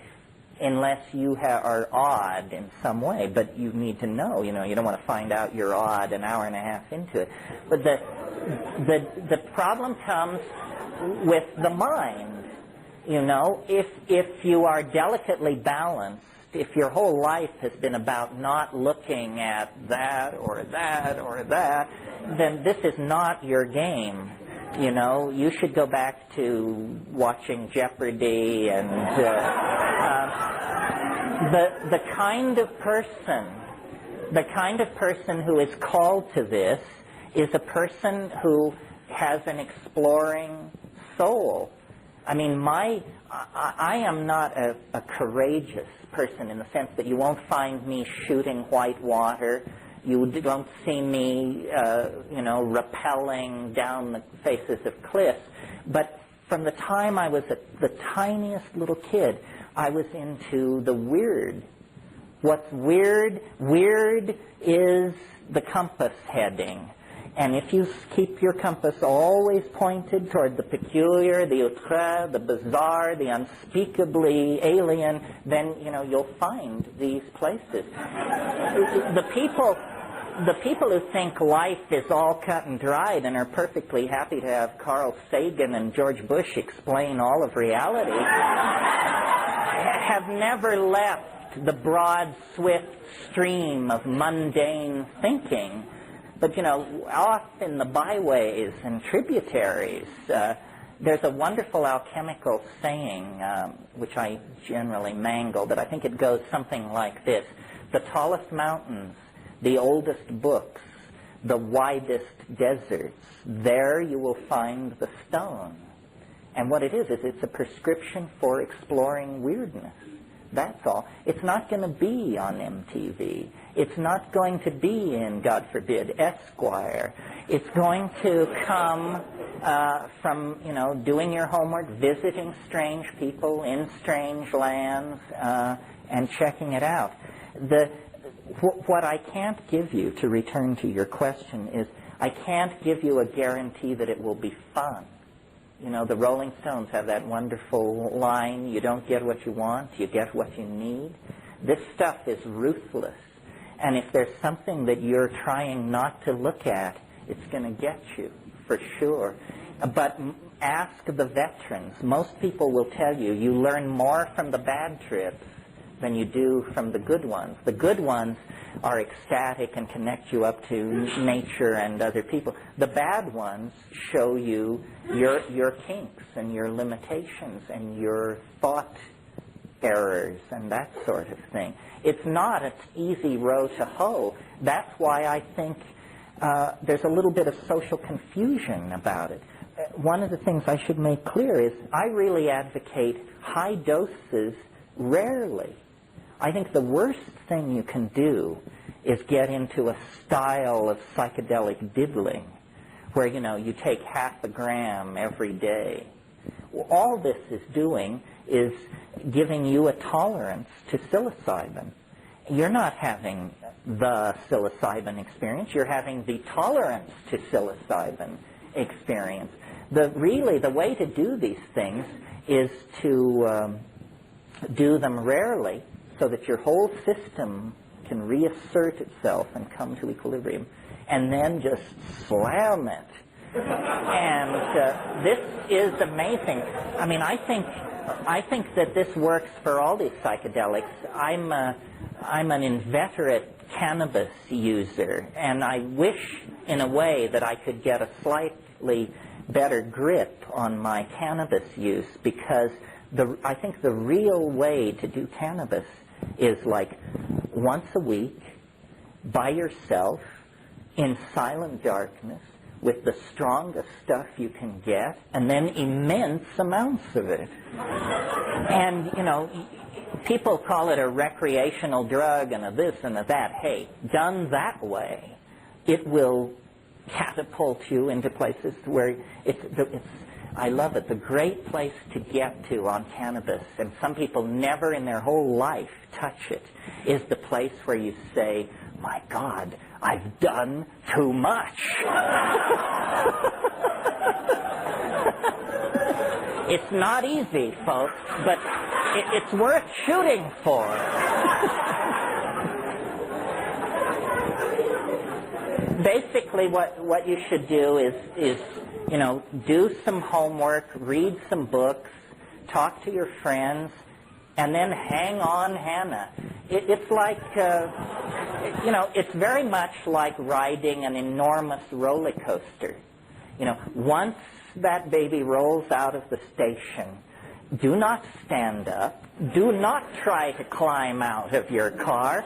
unless you are odd in some way. But you need to know, you don't want to find out you're odd an hour and a half into it. But the problem comes with the mind. If you are delicately balanced, if your whole life has been about not looking at that or that or that, then this is not your game. You should go back to watching Jeopardy and the kind of person who is called to this is a person who has an exploring soul. I mean, I am not a courageous person in the sense that you won't find me shooting white water. You don't see me, rappelling down the faces of cliffs. But from the time I was the tiniest little kid, I was into the weird. What's weird? Weird is the compass heading. And if you keep your compass always pointed toward the peculiar, the outre, the bizarre, the unspeakably alien, then, you'll find these places. The people who think life is all cut and dried and are perfectly happy to have Carl Sagan and George Bush explain all of reality have never left the broad, swift stream of mundane thinking. But, off in the byways and tributaries, there's a wonderful alchemical saying, which I generally mangle, but I think it goes something like this. The tallest mountains, the oldest books, the widest deserts, there you will find the stone. And what it is it's a prescription for exploring weirdness. That's all. It's not going to be on MTV. It's not going to be in, God forbid, Esquire. It's going to come from, doing your homework, visiting strange people in strange lands, and checking it out. What I can't give you, to return to your question, is I can't give you a guarantee that it will be fun. You know, the Rolling Stones have that wonderful line, you don't get what you want, you get what you need. This stuff is ruthless. And if there's something that you're trying not to look at, it's going to get you, for sure. But ask the veterans. Most people will tell you, you learn more from the bad trips than you do from the good ones. The good ones are ecstatic and connect you up to nature and other people. The bad ones show you your kinks and your limitations and your thought errors and that sort of thing. It's not an easy row to hoe. That's why I think there's a little bit of social confusion about it. One of the things I should make clear is I really advocate high doses rarely. I think the worst thing you can do is get into a style of psychedelic diddling where, you know, you take half a gram every day. All this is doing is giving you a tolerance to psilocybin. You're not having the psilocybin experience. You're having the tolerance to psilocybin experience. Really, the way to do these things is to do them rarely so that your whole system can reassert itself and come to equilibrium, and then just slam it. And this is amazing. I mean, I think that this works for all these psychedelics. I'm an inveterate cannabis user, and I wish, in a way, that I could get a slightly better grip on my cannabis use, because I think the real way to do cannabis is like once a week, by yourself, in silent darkness, with the strongest stuff you can get, and then immense amounts of it. And, you know, people call it a recreational drug and a this and a that. Hey, done that way, it will catapult you into places where I love it. The great place to get to on cannabis, and some people never in their whole life touch it, is the place where you say, my God, I've done too much. It's not easy, folks, but it's worth shooting for. Basically, what you should do is, you know, do some homework, read some books, talk to your friends, and then hang on, Hannah. It's like, you know, it's very much like riding an enormous roller coaster. You know, once that baby rolls out of the station, do not stand up. Do not try to climb out of your car.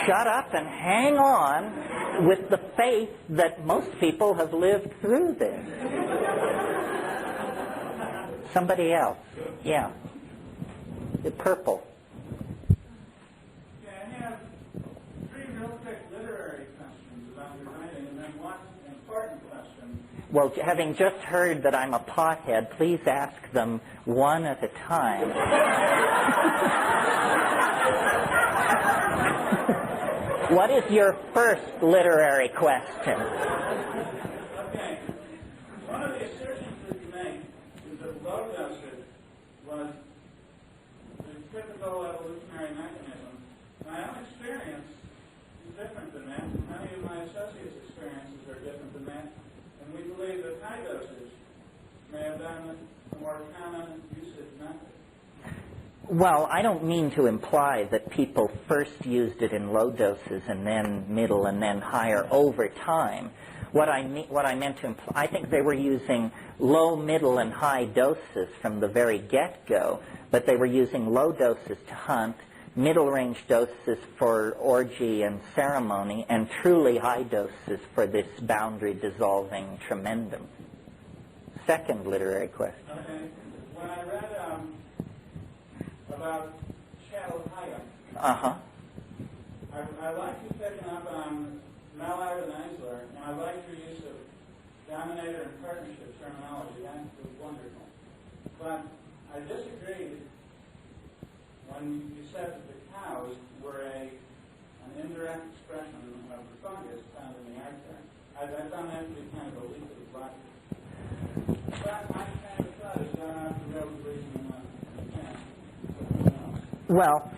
Shut up and hang on with the faith that most people have lived through this. Somebody else. Yeah. The purple. Yeah, I have three real quick literary questions about your writing, and then one important question. Well, having just heard that I'm a pothead, please ask them one at a time. What is your first literary question? Okay. One of the assertions that you make is that low dosage was the typical evolutionary mechanism. My own experience is different than that. Many of my associates' experiences are different than that. And we believe that high dosage may have been a more common usage method. Well, I don't mean to imply that people first used it in low doses and then middle and then higher over time. What I meant to imply, I think they were using low, middle, and high doses from the very get-go, but they were using low doses to hunt, middle-range doses for orgy and ceremony, and truly high doses for this boundary-dissolving tremendum. Second literary question. Okay. When I read about Shell Hayek, I like you picking up on Mallard and Eisler, and I like your use of dominator and partnership terminology. That was wonderful. But I disagreed when you said that the cows were an indirect expression of the fungus found in the arctic. I found that to be kind of a leap of logic. But I'm kind of Well,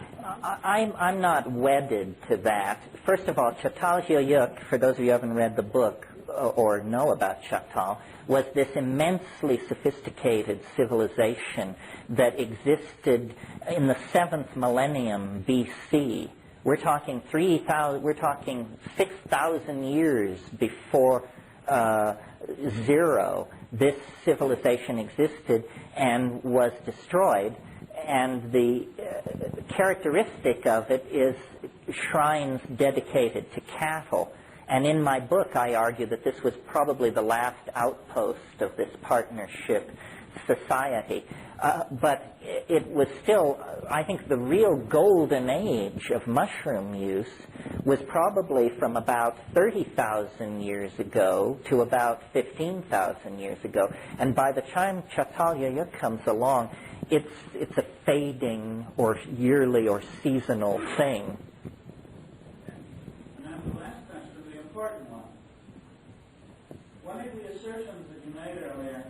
I'm not wedded to that. First of all, Çatalhöyük, for those of you who haven't read the book or know about Çatal, was this immensely sophisticated civilization that existed in the 7th millennium BC. We're talking 6,000 years before zero. This civilization existed and was destroyed. And the characteristic of it is shrines dedicated to cattle. And in my book, I argue that this was probably the last outpost of this partnership society. But it was still, I think the real golden age of mushroom use was probably from about 30,000 years ago to about 15,000 years ago. And by the time Çatalhöyük comes along, it's a fading or yearly or seasonal thing. And that's the last question, the important one. One of the assertions that you made earlier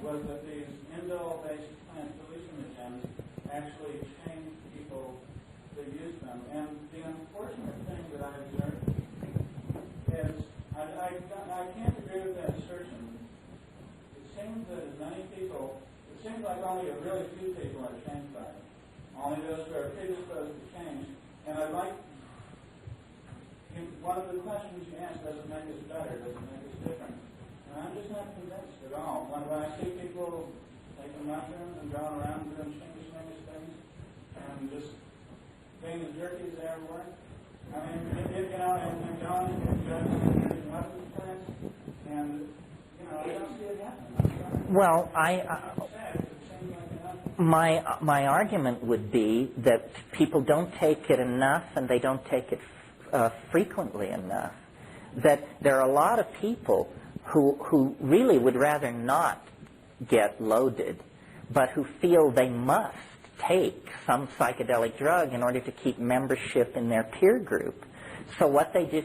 was that these indole-based plant hallucinogens actually change people that use them. And the unfortunate thing that I observed is I can't agree with that assertion. It seems that as many people, it seems like only a really few people are changed by it. Only those who are predisposed to change. And I'd like, one of the questions you asked, does it make us better? Does it make us different? And I'm just not convinced at all. When I see people taking mushrooms and going around and doing shingus things and just being as jerky as they ever were, I mean, and going and using weapons plants, and, I don't see it happening. Well, my argument would be that people don't take it enough and they don't take it frequently enough. That there are a lot of people who really would rather not get loaded, but who feel they must take some psychedelic drug in order to keep membership in their peer group. So what they do,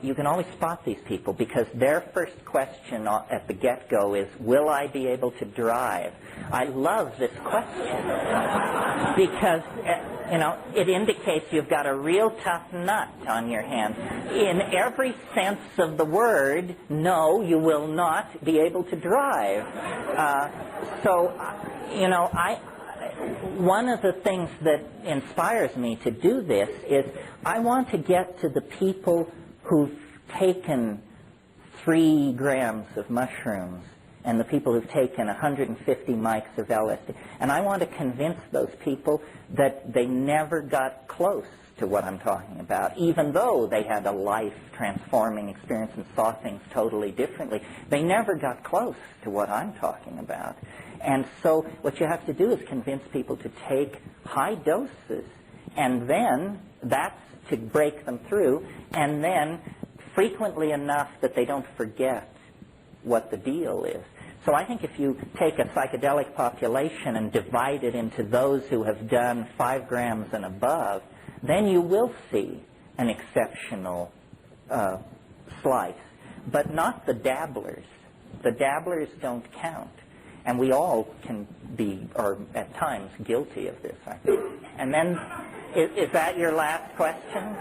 you can always spot these people because their first question at the get-go is, will I be able to drive? I love this question because, it indicates you've got a real tough nut on your hands. In every sense of the word, no, you will not be able to drive. One of the things that inspires me to do this is I want to get to the people who've taken 3 grams of mushrooms and the people who've taken 150 mics of LSD. And I want to convince those people that they never got close to what I'm talking about, even though they had a life-transforming experience and saw things totally differently. They never got close to what I'm talking about. And so what you have to do is convince people to take high doses, and then that's to break them through, and then frequently enough that they don't forget what the deal is. So I think if you take a psychedelic population and divide it into those who have done 5 grams and above, then you will see an exceptional slice, but not the dabblers. The dabblers don't count. And we all can be, or at times, guilty of this, I think. And then, is that your last question?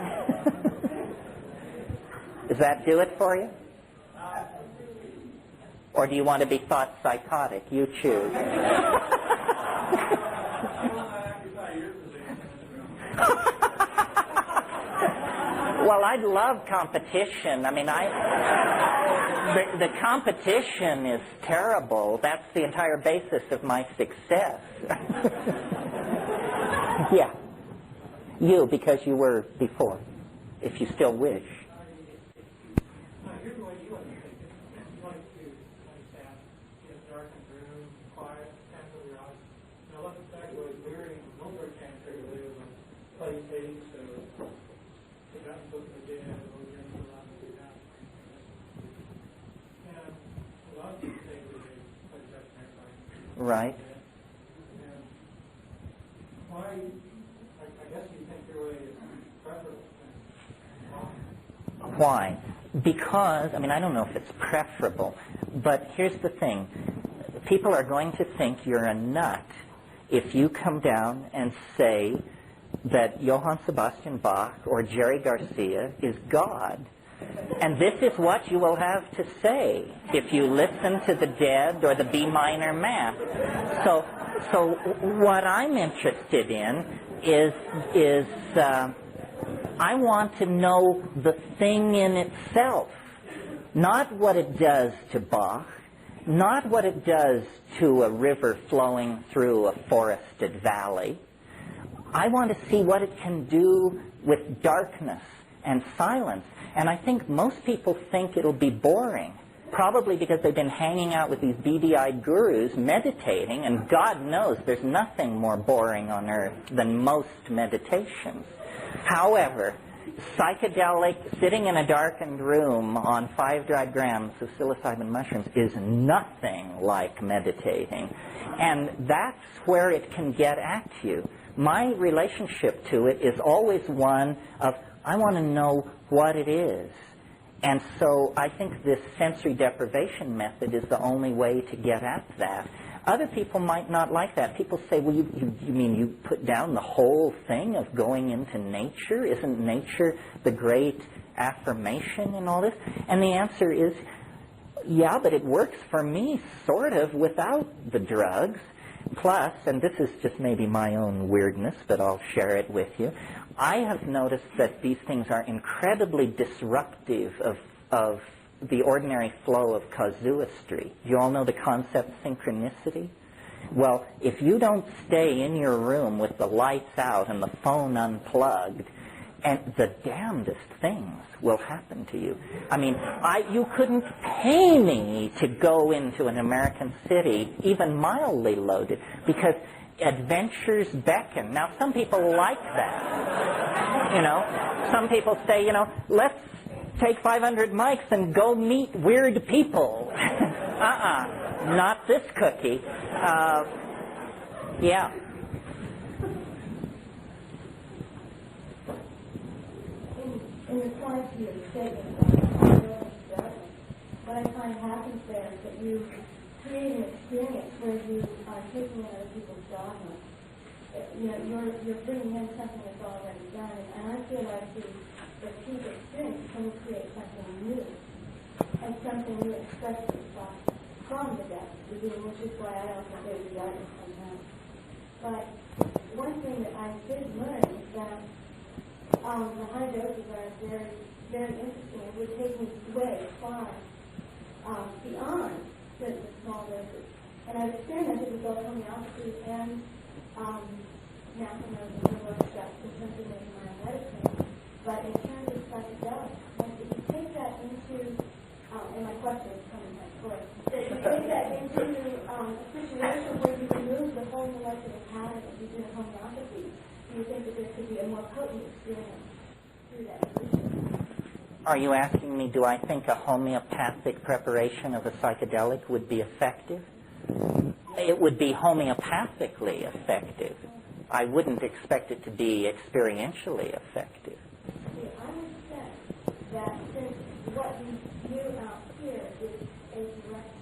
Does that do it for you? Or do you want to be thought psychotic? You choose. Well, I'd love competition. I mean, the competition is terrible. That's the entire basis of my success. Yeah. You, because you were before, if you still wish. Right. Why, I guess you think your way is preferable. Why? Because, I don't know if it's preferable, but here's the thing. People are going to think you're a nut if you come down and say that Johann Sebastian Bach or Jerry Garcia is God. And this is what you will have to say if you listen to the Dead or the B minor Mass. So what I'm interested in is I want to know the thing in itself, not what it does to Bach, not what it does to a river flowing through a forested valley. I want to see what it can do with darkness and silence. And I think most people think it'll be boring, probably because they've been hanging out with these beady-eyed gurus meditating, and God knows there's nothing more boring on earth than most meditations. However, psychedelic, sitting in a darkened room on 5 dried grams of psilocybin mushrooms is nothing like meditating. And that's where it can get at you. My relationship to it is always one of, I want to know what it is. And so I think this sensory deprivation method is the only way to get at that. Other people might not like that. People say, well, you mean you put down the whole thing of going into nature? Isn't nature the great affirmation in all this? And the answer is, yeah, but it works for me sort of without the drugs. Plus, and this is just maybe my own weirdness, but I'll share it with you, I have noticed that these things are incredibly disruptive of the ordinary flow of casuistry. You all know the concept synchronicity? Well, if you don't stay in your room with the lights out and the phone unplugged, and the damnedest things will happen to you. I mean, you couldn't pay me to go into an American city, even mildly loaded, because adventures beckon. Now, some people like that. You know, some people say, you know, let's take 500 mics and go meet weird people. Not this cookie. Yeah. In response to your statement about what I find happens there is that you create an experience where you are taking in other people's dogma. You know, you're bringing in something that's already done, and I feel like the peak experience can create something new, and something new expressly from the depths of the being, which is why I also say the artist sometimes. But one thing that I did learn is that the high doses are very, very interesting. It would take me way far beyond the small doses. And I've experimented with both homeopathy and natural workshops in terms of making my medicine. But in terms of psychedelics, if you take that into, and my question is coming back forward, if you take that into a situation where you remove the whole molecular pattern that you do in homeopathy, do you think that there could be a more potent experience through that solution? Are you asking me, do I think a homeopathic preparation of a psychedelic would be effective? It would be homeopathically effective. I wouldn't expect it to be experientially effective. See, I would say that since what you do out here is a direct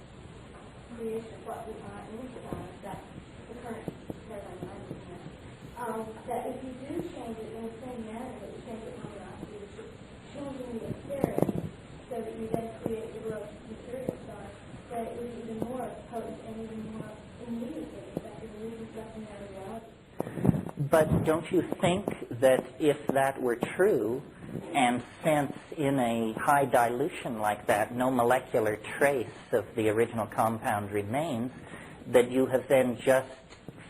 creation of what we are inside, that's the current paradigm I'm looking at, that if you do change it in the same manner that you change it in homeopathy, which is changing the experience so that you then create the real material side, that it would be even more potent and even more immediately effective in losing secondary reality. But don't you think that if that were true, and since in a high dilution like that no molecular trace of the original compound remains, that you have then just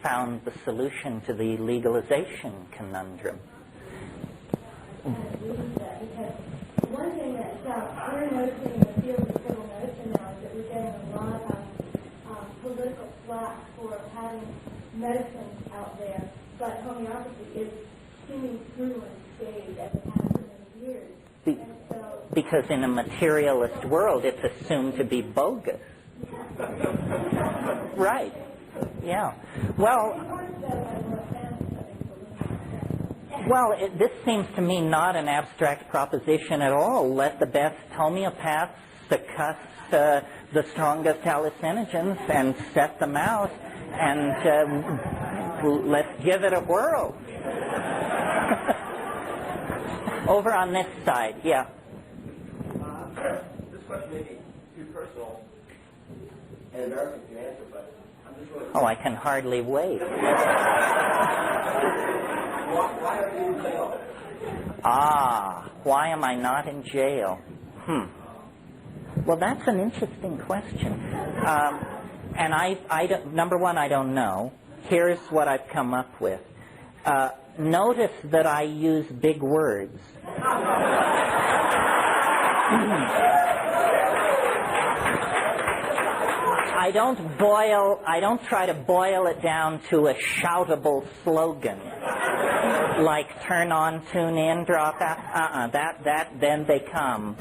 found the solution to the legalization conundrum? Because one thing that we're noticing in the field of civil medicine now is that we're getting a lot of political flack for having medicines out there, but homeopathy is seeming through unscathed as it has for many years. Because in a materialist world, it's assumed to be bogus. Right. Yeah. Well, this seems to me not an abstract proposition at all. Let the best homeopaths succuss the strongest hallucinogens and set them out, and let's give it a whirl. Over on this side, yeah. This question may be too personal and embarrassing to answer, but I'm just really... Oh, I can hardly wait. Why are you in jail? Why am I not in jail? Well, that's an interesting question. And number one, I don't know. Here's what I've come up with. Notice that I use big words. I don't try to boil it down to a shoutable slogan like turn on, tune in, drop out. Then they come.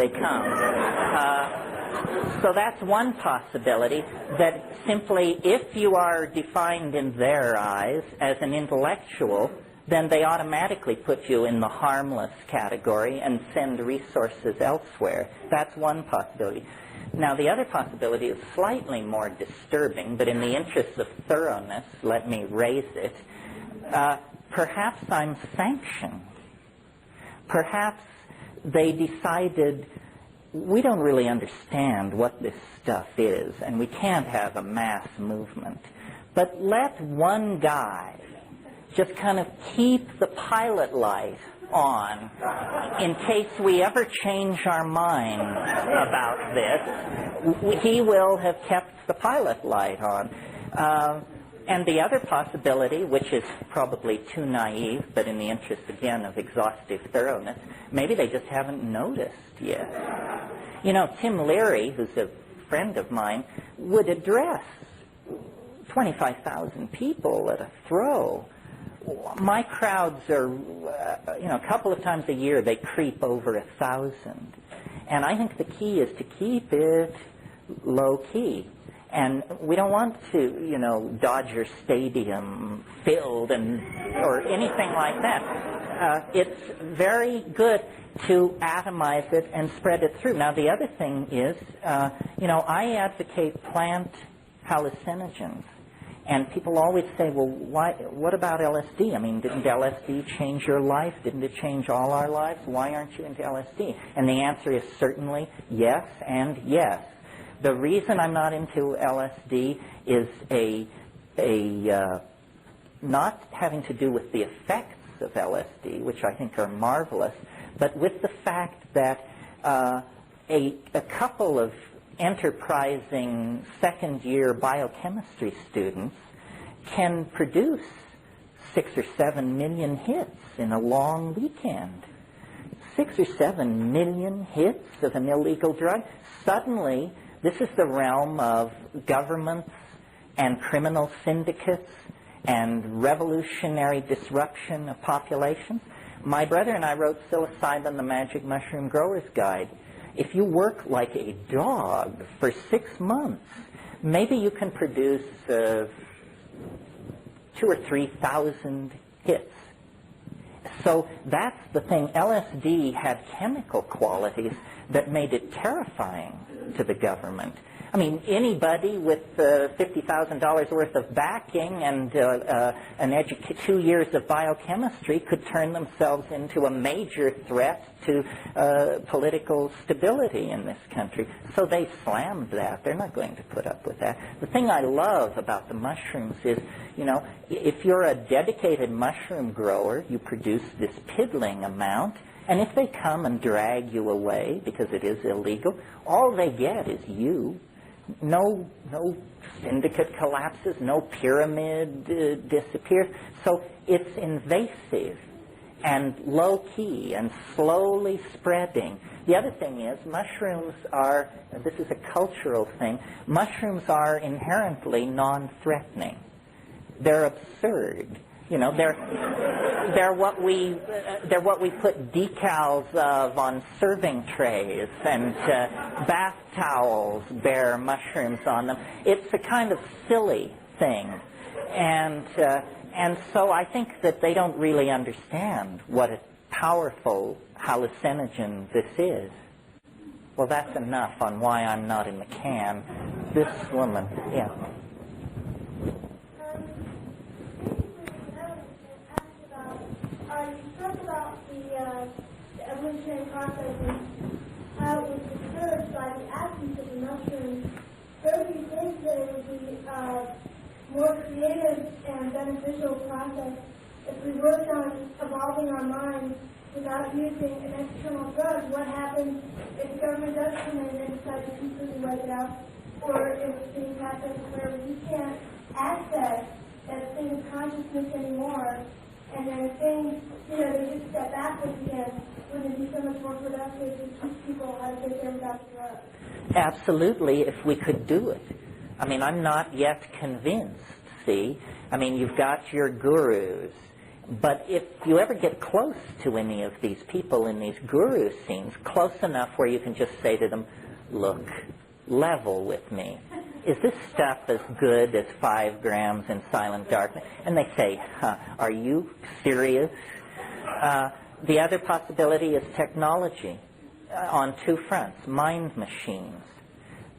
So that's one possibility, that simply if you are defined in their eyes as an intellectual, then they automatically put you in the harmless category and send resources elsewhere. That's one possibility. Now, the other possibility is slightly more disturbing, but in the interest of thoroughness, let me raise it. Perhaps I'm sanctioned. Perhaps they decided, we don't really understand what this stuff is, and we can't have a mass movement. But let one guy just kind of keep the pilot light on in case we ever change our mind about this. He will have kept the pilot light on. And the other possibility, which is probably too naive, but in the interest, again, of exhaustive thoroughness, maybe they just haven't noticed yet. You know, Tim Leary, who's a friend of mine, would address 25,000 people at a throw. My crowds are, a couple of times a year they creep over 1,000. And I think the key is to keep it low-key. And we don't want to, Dodger Stadium filled or anything like that. It's very good to atomize it and spread it through. Now, the other thing is, I advocate plant hallucinogens. And people always say, well, what about LSD? I mean, didn't LSD change your life? Didn't it change all our lives? Why aren't you into LSD? And the answer is certainly yes and yes. The reason I'm not into LSD is not having to do with the effects of LSD, which I think are marvelous, but with the fact that a couple of enterprising second-year biochemistry students can produce 6 or 7 million hits in a long weekend. 6 or 7 million hits of an illegal drug. Suddenly, this is the realm of governments and criminal syndicates and revolutionary disruption of populations. My brother and I wrote Psilocybin, the Magic Mushroom Grower's Guide. If you work like a dog for 6 months, maybe you can produce 2,000 or 3,000 hits. So that's the thing. LSD had chemical qualities that made it terrifying to the government. I mean, anybody with $50,000 worth of backing and 2 years of biochemistry could turn themselves into a major threat to political stability in this country. So they slammed that. They're not going to put up with that. The thing I love about the mushrooms is, if you're a dedicated mushroom grower, you produce this piddling amount. And if they come and drag you away because it is illegal, all they get is you. No syndicate collapses, no pyramid disappears. So it's invasive and low-key and slowly spreading. The other thing is mushrooms are, this is a cultural thing, mushrooms are inherently non-threatening. They're absurd. They're what we put decals of on serving trays, and bath towels bear mushrooms on them. It's a kind of silly thing, and so I think that they don't really understand what a powerful hallucinogen this is. Well, that's enough on why I'm not in the can. This woman, yeah. evolutionary process, and how it was disturbed by the absence of the mushrooms, don't you think that it would be a more creative and beneficial process if we worked on evolving our minds without using an external drug? What happens if the government does come in and decide to completely wipe it out, or if things happen where we can't access that same consciousness anymore, and then things, they just step backwards again? Wouldn't it be so much more productive to teach people how to get there without the drugs? Absolutely, if we could do it. I mean, I'm not yet convinced, see? I mean, you've got your gurus, but if you ever get close to any of these people in these guru scenes, close enough where you can just say to them, look, level with me. Is this stuff as good as 5 grams in silent darkness? And they say, are you serious? The other possibility is technology on 2 fronts, mind machines.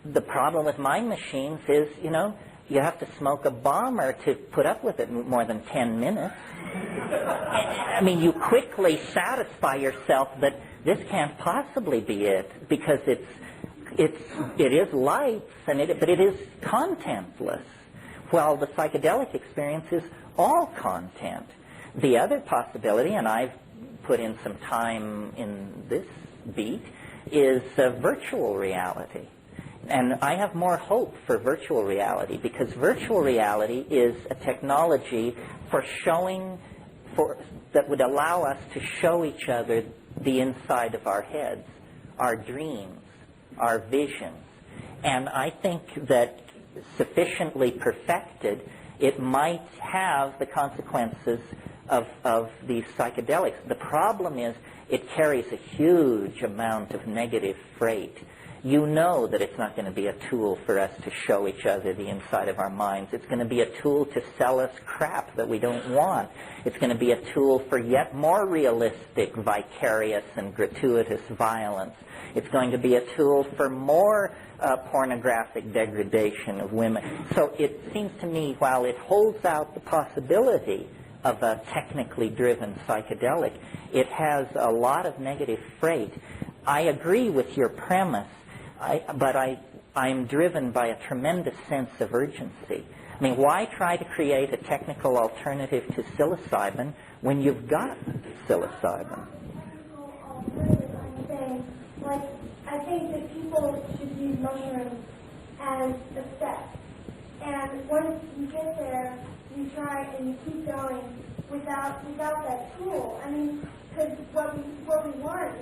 The problem with mind machines is, you have to smoke a bomber to put up with it more than 10 minutes. I mean, you quickly satisfy yourself that this can't possibly be it, because it is lights, but it is contentless, while the psychedelic experience is all content. The other possibility, and I've put in some time in this beat, is virtual reality. And I have more hope for virtual reality, because virtual reality is a technology for that would allow us to show each other the inside of our heads, our dreams, our visions. And I think that sufficiently perfected, it might have the consequences of these psychedelics. The problem is it carries a huge amount of negative freight. You know that it's not going to be a tool for us to show each other the inside of our minds. It's going to be a tool to sell us crap that we don't want. It's going to be a tool for yet more realistic, vicarious, and gratuitous violence. It's going to be a tool for more pornographic degradation of women. So it seems to me, while it holds out the possibility of a technically driven psychedelic, it has a lot of negative freight. I agree with your premise, but I'm driven by a tremendous sense of urgency. I mean, why try to create a technical alternative to psilocybin when you've got psilocybin? I'm saying, I think that people should use mushrooms as a step. And once you get there, you try and you keep going without that tool. I mean, because what we want,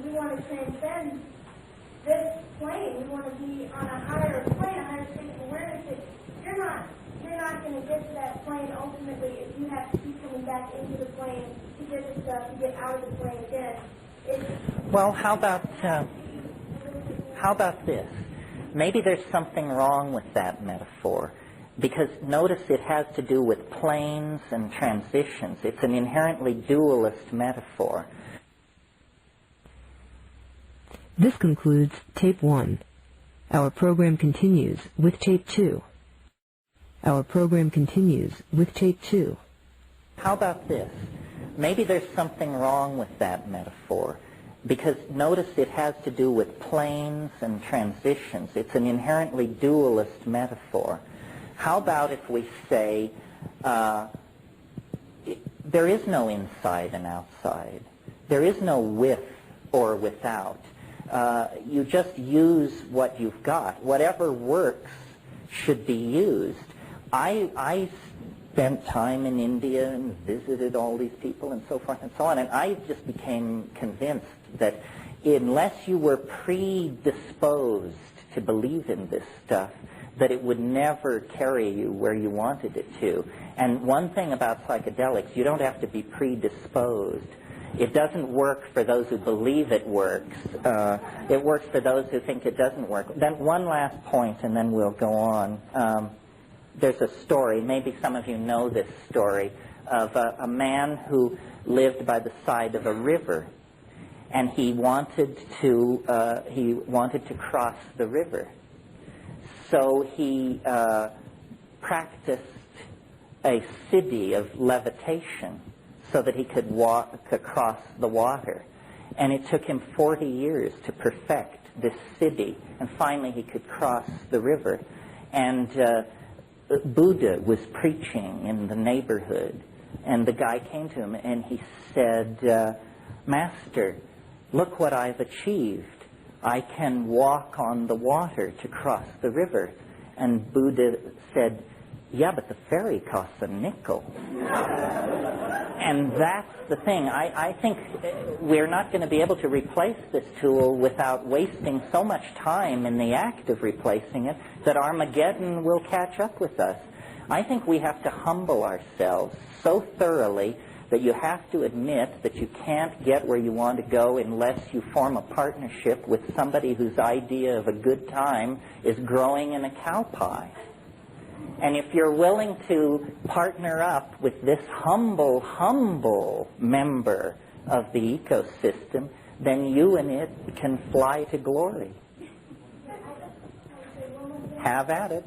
we want to transcend this plane. We want to be on a higher plane, a higher state of awareness. You're not going to get to that plane ultimately if you have to keep coming back into the plane to get the stuff, to get out of the plane again. Well, how about this? Maybe there's something wrong with that metaphor, because notice it has to do with planes and transitions. It's an inherently dualist metaphor. This concludes Tape 1. Our program continues with Tape 2. Our program continues with Tape 2. How about this? Maybe there's something wrong with that metaphor, because notice it has to do with planes and transitions. It's an inherently dualist metaphor. How about if we say there is no inside and outside. There is no with or without. You just use what you've got. Whatever works should be used. I spent time in India and visited all these people and so forth and so on, and I just became convinced that unless you were predisposed to believe in this stuff, that it would never carry you where you wanted it to. And one thing about psychedelics, you don't have to be predisposed. It doesn't work for those who believe it works. It works for those who think it doesn't work. Then one last point, and then we'll go on. There's a story, maybe some of you know this story, of a man who lived by the side of a river, and he wanted to cross the river. So he practiced a siddhi of levitation so that he could walk across the water. And it took him 40 years to perfect this siddhi, and finally he could cross the river. And Buddha was preaching in the neighborhood, and the guy came to him and he said, Master, look what I've achieved. I can walk on the water to cross the river. And Buddha said, yeah, but the ferry costs a nickel. And that's the thing. I think we're not going to be able to replace this tool without wasting so much time in the act of replacing it that Armageddon will catch up with us. I think we have to humble ourselves so thoroughly that you have to admit that you can't get where you want to go unless you form a partnership with somebody whose idea of a good time is growing in a cow pie. And if you're willing to partner up with this humble member of the ecosystem, then you and it can fly to glory. Have at it.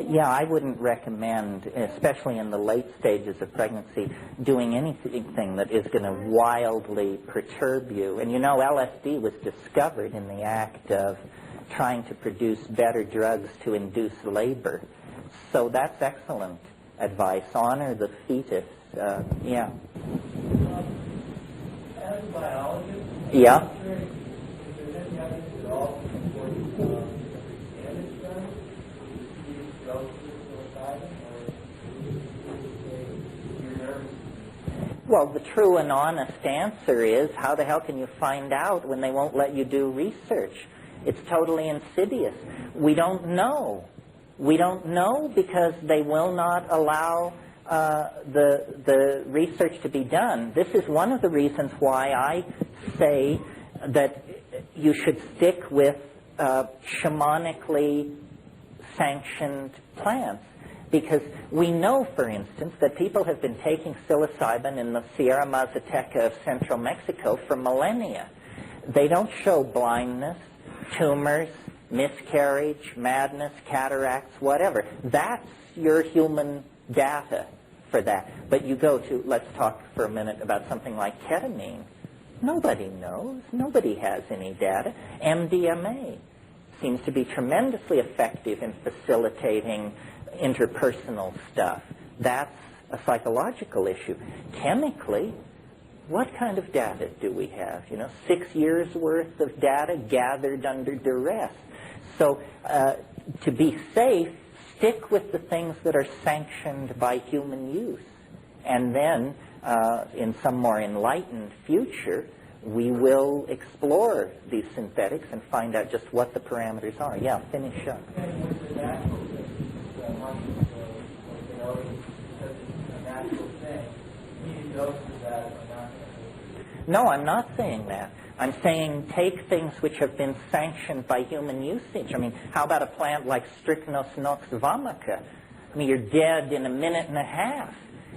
Yeah, I wouldn't recommend, especially in the late stages of pregnancy, doing anything that is going to wildly perturb you. And you know, LSD was discovered in the act of trying to produce better drugs to induce labor. So that's excellent advice. Honor the fetus. Yeah. As a biologist, Yeah. I'm curious if there's any evidence at all for damage done with these drugs psilocybin, or your nervous. Well, the true and honest answer is, how the hell can you find out when they won't let you do research? It's totally insidious. We don't know. We don't know because they will not allow the research to be done. This is one of the reasons why I say that you should stick with shamanically sanctioned plants. Because we know, for instance, that people have been taking psilocybin in the Sierra Mazateca of central Mexico for millennia. They don't show blindness, tumors, miscarriage, madness, cataracts, whatever. That's your human data for that. But you go to, let's talk for a minute about something like ketamine. Nobody knows. Nobody has any data. MDMA seems to be tremendously effective in facilitating interpersonal stuff. That's a psychological issue. Chemically, what kind of data do we have? 6 years worth of data gathered under duress. So to be safe, stick with the things that are sanctioned by human use. And then, in some more enlightened future, we will explore these synthetics and find out just what the parameters are. Yeah, finish up. And with the natural thing, mushrooms, such a natural thing, needing doses of that are not going to. No, I'm not saying that. I'm saying take things which have been sanctioned by human usage. I mean, how about a plant like Strychnos nox vomica? I mean, you're dead in a minute and a half.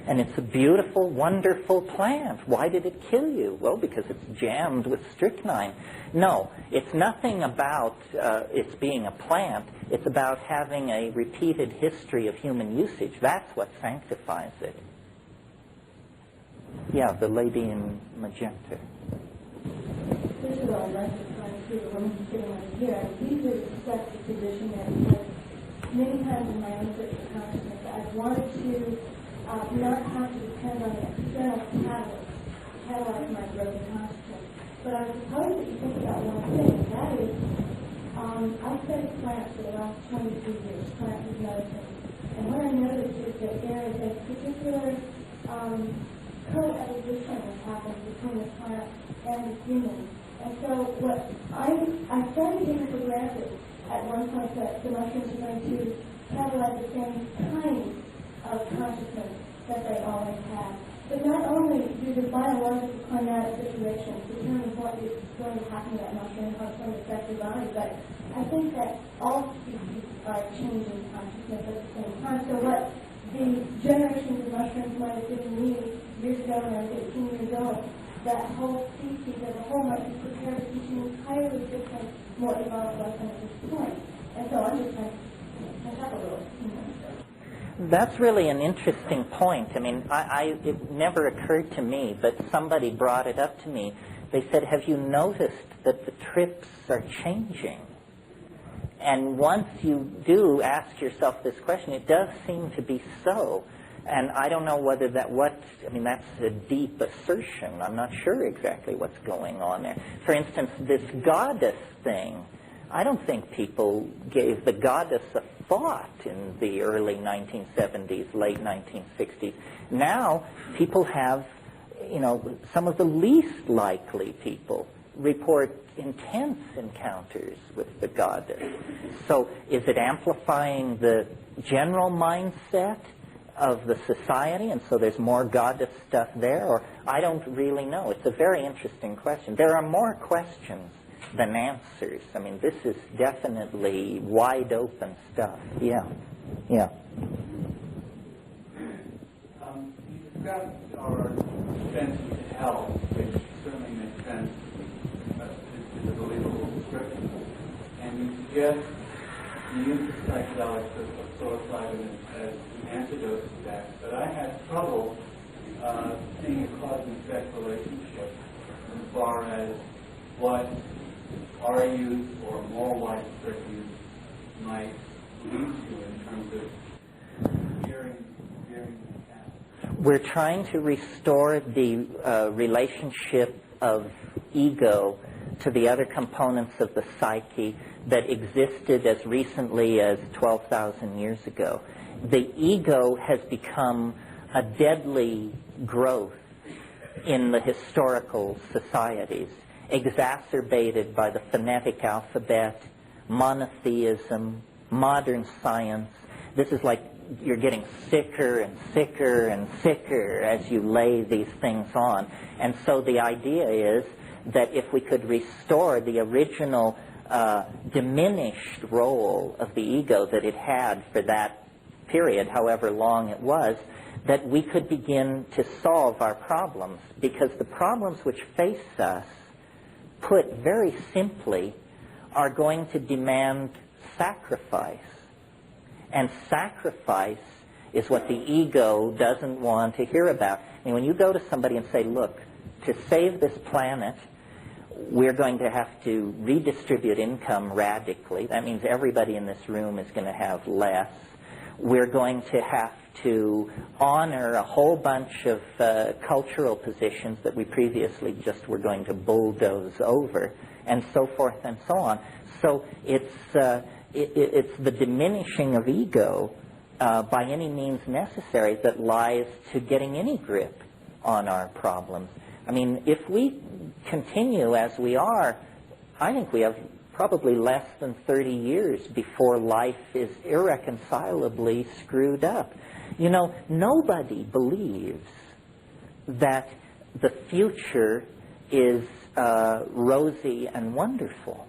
And it's a beautiful, wonderful plant. Why did it kill you? Well, because it's jammed with strychnine. No, it's nothing about its being a plant. It's about having a repeated history of human usage. That's what sanctifies it. Yeah, the lady in magenta. First of all, I'd like to try to see the woman who's sitting over here. I deeply respect the position that because many times in my own search for consciousness, I've wanted to not have to depend on the external catalyst to catalyze my growth in consciousness. But I suppose that you think about one thing, and that is, I've studied plants for the last 22 years, plants as medicine. And what I noticed is that there is a particular co-evolution that happens between the plant and the human. And so what I started taking for granted at one point that the mushrooms are going to catalyze the same kind of consciousness that they always have. But not only do the biological climatic situations determine what is going to happen to that mushroom, how it's going to affect your body, but I think that all species are changing consciousness at the same time. So what the generations of mushrooms might have given me years ago when I was 18 years old, that whole species as a whole might be prepared to teach an entirely different more evolved lesson at this point. And so I'm just trying to catch up a little. That's really an interesting point. I mean, it never occurred to me, but somebody brought it up to me. They said, have you noticed that the trips are changing? And once you do ask yourself this question, it does seem to be so. And I don't know whether that's a deep assertion. I'm not sure exactly what's going on there. For instance, this goddess thing, I don't think people gave the goddess a thought in the early 1970s, late 1960s. Now, people have, some of the least likely people report intense encounters with the goddess. So is it amplifying the general mindset of the society, and so there's more goddess stuff there? Or I don't really know. It's a very interesting question. There are more questions than answers. I mean, this is definitely wide open stuff. Yeah. You discussed our sense of health, which certainly makes sense. Is a believable description. And you suggest the use of psychedelics of psilocybin as an antidote to that. But I had trouble seeing a cause and effect relationship as far as what our use or more widespread use might lead to in terms of hearing the We're trying to restore the relationship of ego to the other components of the psyche that existed as recently as 12,000 years ago. The ego has become a deadly growth in the historical societies, exacerbated by the phonetic alphabet, monotheism, modern science. This is like you're getting sicker and sicker and sicker as you lay these things on. And so the idea is that if we could restore the original diminished role of the ego that it had for that period, however long it was, that we could begin to solve our problems. Because the problems which face us, put very simply, are going to demand sacrifice. And sacrifice is what the ego doesn't want to hear about. I mean, when you go to somebody and say, look, to save this planet, we're going to have to redistribute income radically. That means everybody in this room is going to have less. We're going to have to honor a whole bunch of cultural positions that we previously just were going to bulldoze over, and so forth and so on. So it's the diminishing of ego by any means necessary that lies to getting any grip on our problems. I mean, if we continue as we are, I think we have probably less than 30 years before life is irreconcilably screwed up. You know, nobody believes that the future is rosy and wonderful.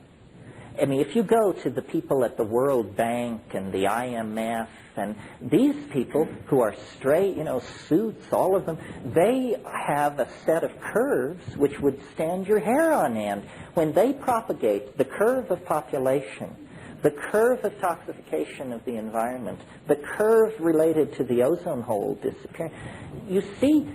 I mean, if you go to the people at the World Bank and the IMF and these people who are straight, suits, all of them, they have a set of curves which would stand your hair on end. When they propagate the curve of population, the curve of toxification of the environment, the curve related to the ozone hole disappearing, you see,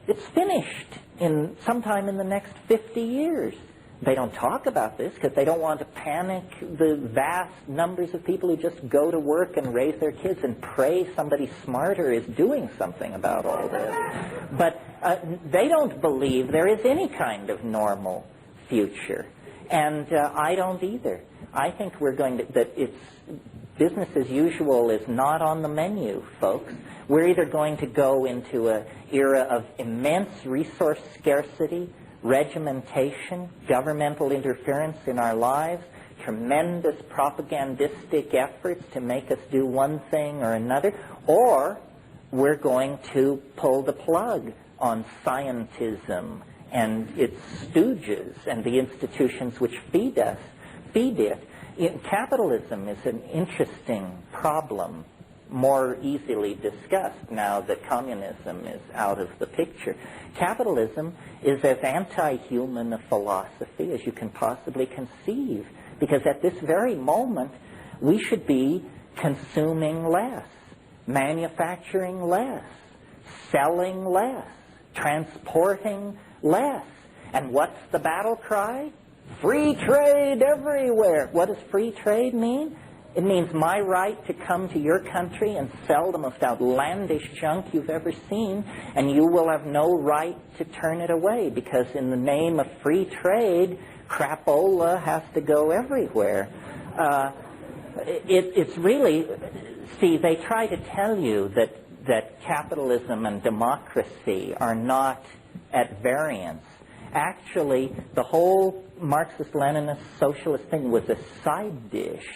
it's finished in sometime in the next 50 years. They don't talk about this because they don't want to panic the vast numbers of people who just go to work and raise their kids and pray somebody smarter is doing something about all this. But they don't believe there is any kind of normal future. And I don't either. I think we're going to, that it's business as usual is not on the menu, folks. We're either going to go into an era of immense resource scarcity, regimentation, governmental interference in our lives, tremendous propagandistic efforts to make us do one thing or another, or we're going to pull the plug on scientism and its stooges and the institutions which feed it. Capitalism is an interesting problem more easily discussed now that communism is out of the picture. Capitalism is as anti-human a philosophy as you can possibly conceive, because at this very moment we should be consuming less, manufacturing less, selling less, transporting less. And what's the battle cry? Free trade everywhere. What does free trade mean? It means my right to come to your country and sell the most outlandish junk you've ever seen, and you will have no right to turn it away, because in the name of free trade, crapola has to go everywhere. It's really, see, they try to tell you that capitalism and democracy are not at variance. Actually, the whole Marxist-Leninist socialist thing was a side dish.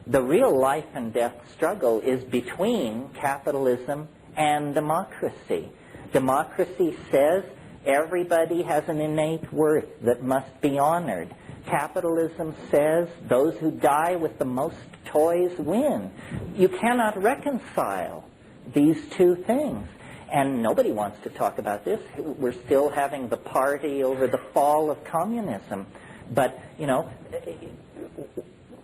The real life and death struggle is between capitalism and democracy. Democracy says everybody has an innate worth that must be honored. Capitalism says those who die with the most toys win. You cannot reconcile these two things. And nobody wants to talk about this. We're still having the party over the fall of communism. But, you know,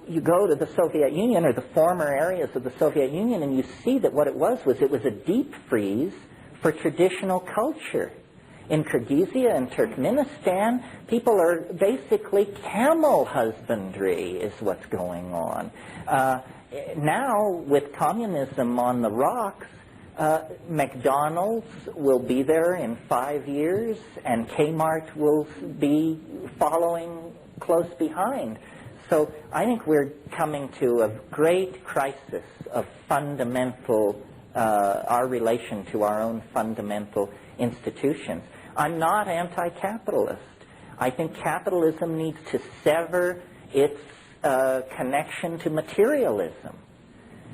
you go to the Soviet Union or the former areas of the Soviet Union and you see that what it was a deep freeze for traditional culture. In Kyrgyzia and Turkmenistan, people are basically camel husbandry is what's going on. Now, with communism on the rocks, McDonald's will be there in 5 years, and Kmart will be following close behind. So I think we're coming to a great crisis of fundamental, our relation to our own fundamental institutions. I'm not anti-capitalist. I think capitalism needs to sever its connection to materialism.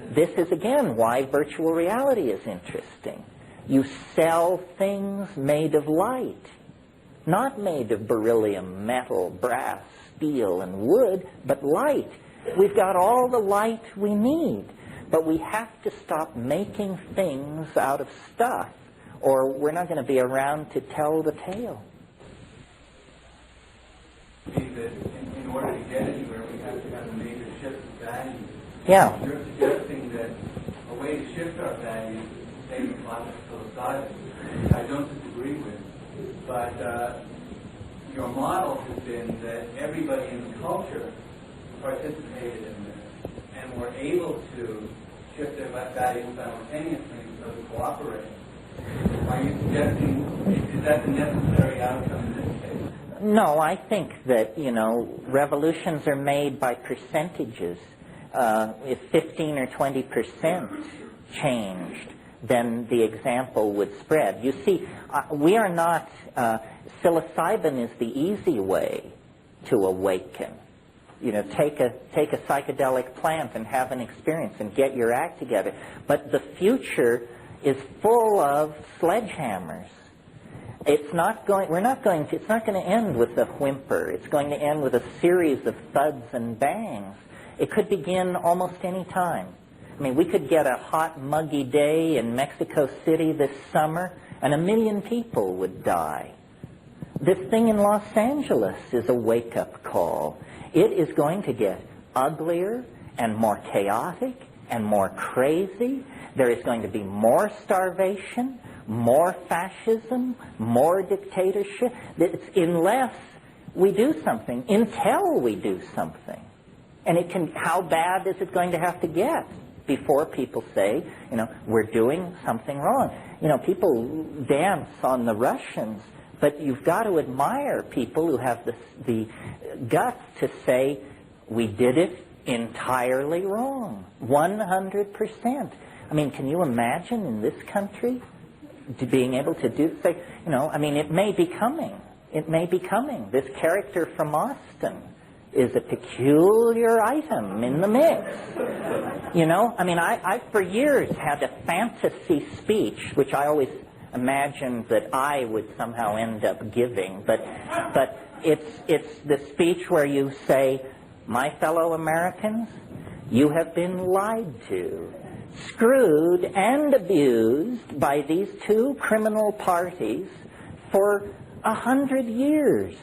This is, again, why virtual reality is interesting. You sell things made of light, not made of beryllium, metal, brass, steel, and wood, but light. We've got all the light we need, but we have to stop making things out of stuff, or we're not going to be around to tell the tale. In order to get anywhere, we have to have a major shift of values. Yeah. You're suggesting that a way to shift our values is the same as logic philosophically. I don't disagree with it. But your model has been that everybody in the culture participated in this and were able to shift their values simultaneously because of cooperating. Are you suggesting, is that the necessary outcome in this case? No, I think that, you know, revolutions are made by percentages. If 15 or 20% changed, then the example would spread. You see, we are not, psilocybin is the easy way to awaken. You know, take a psychedelic plant and have an experience and get your act together. But the future is full of sledgehammers. It's not going to end with a whimper. It's going to end with a series of thuds and bangs. It could begin almost any time. I mean, we could get a hot, muggy day in Mexico City this summer, and 1 million people would die. This thing in Los Angeles is a wake-up call. It is going to get uglier and more chaotic and more crazy. There is going to be more starvation, more fascism, more dictatorship. Unless we do something, until we do something. And how bad is it going to have to get before people say, you know, we're doing something wrong? You know, people dance on the Russians, but you've got to admire people who have the guts to say, we did it entirely wrong, 100%. I mean, can you imagine in this country being able to say, you know, I mean, it may be coming. It may be coming. This character from Austin is a peculiar item in the mix. You know, I mean, I for years had a fantasy speech, which I always imagined that I would somehow end up giving, but it's the speech where you say, my fellow Americans, you have been lied to. screwed and abused by these two criminal parties for 100 years.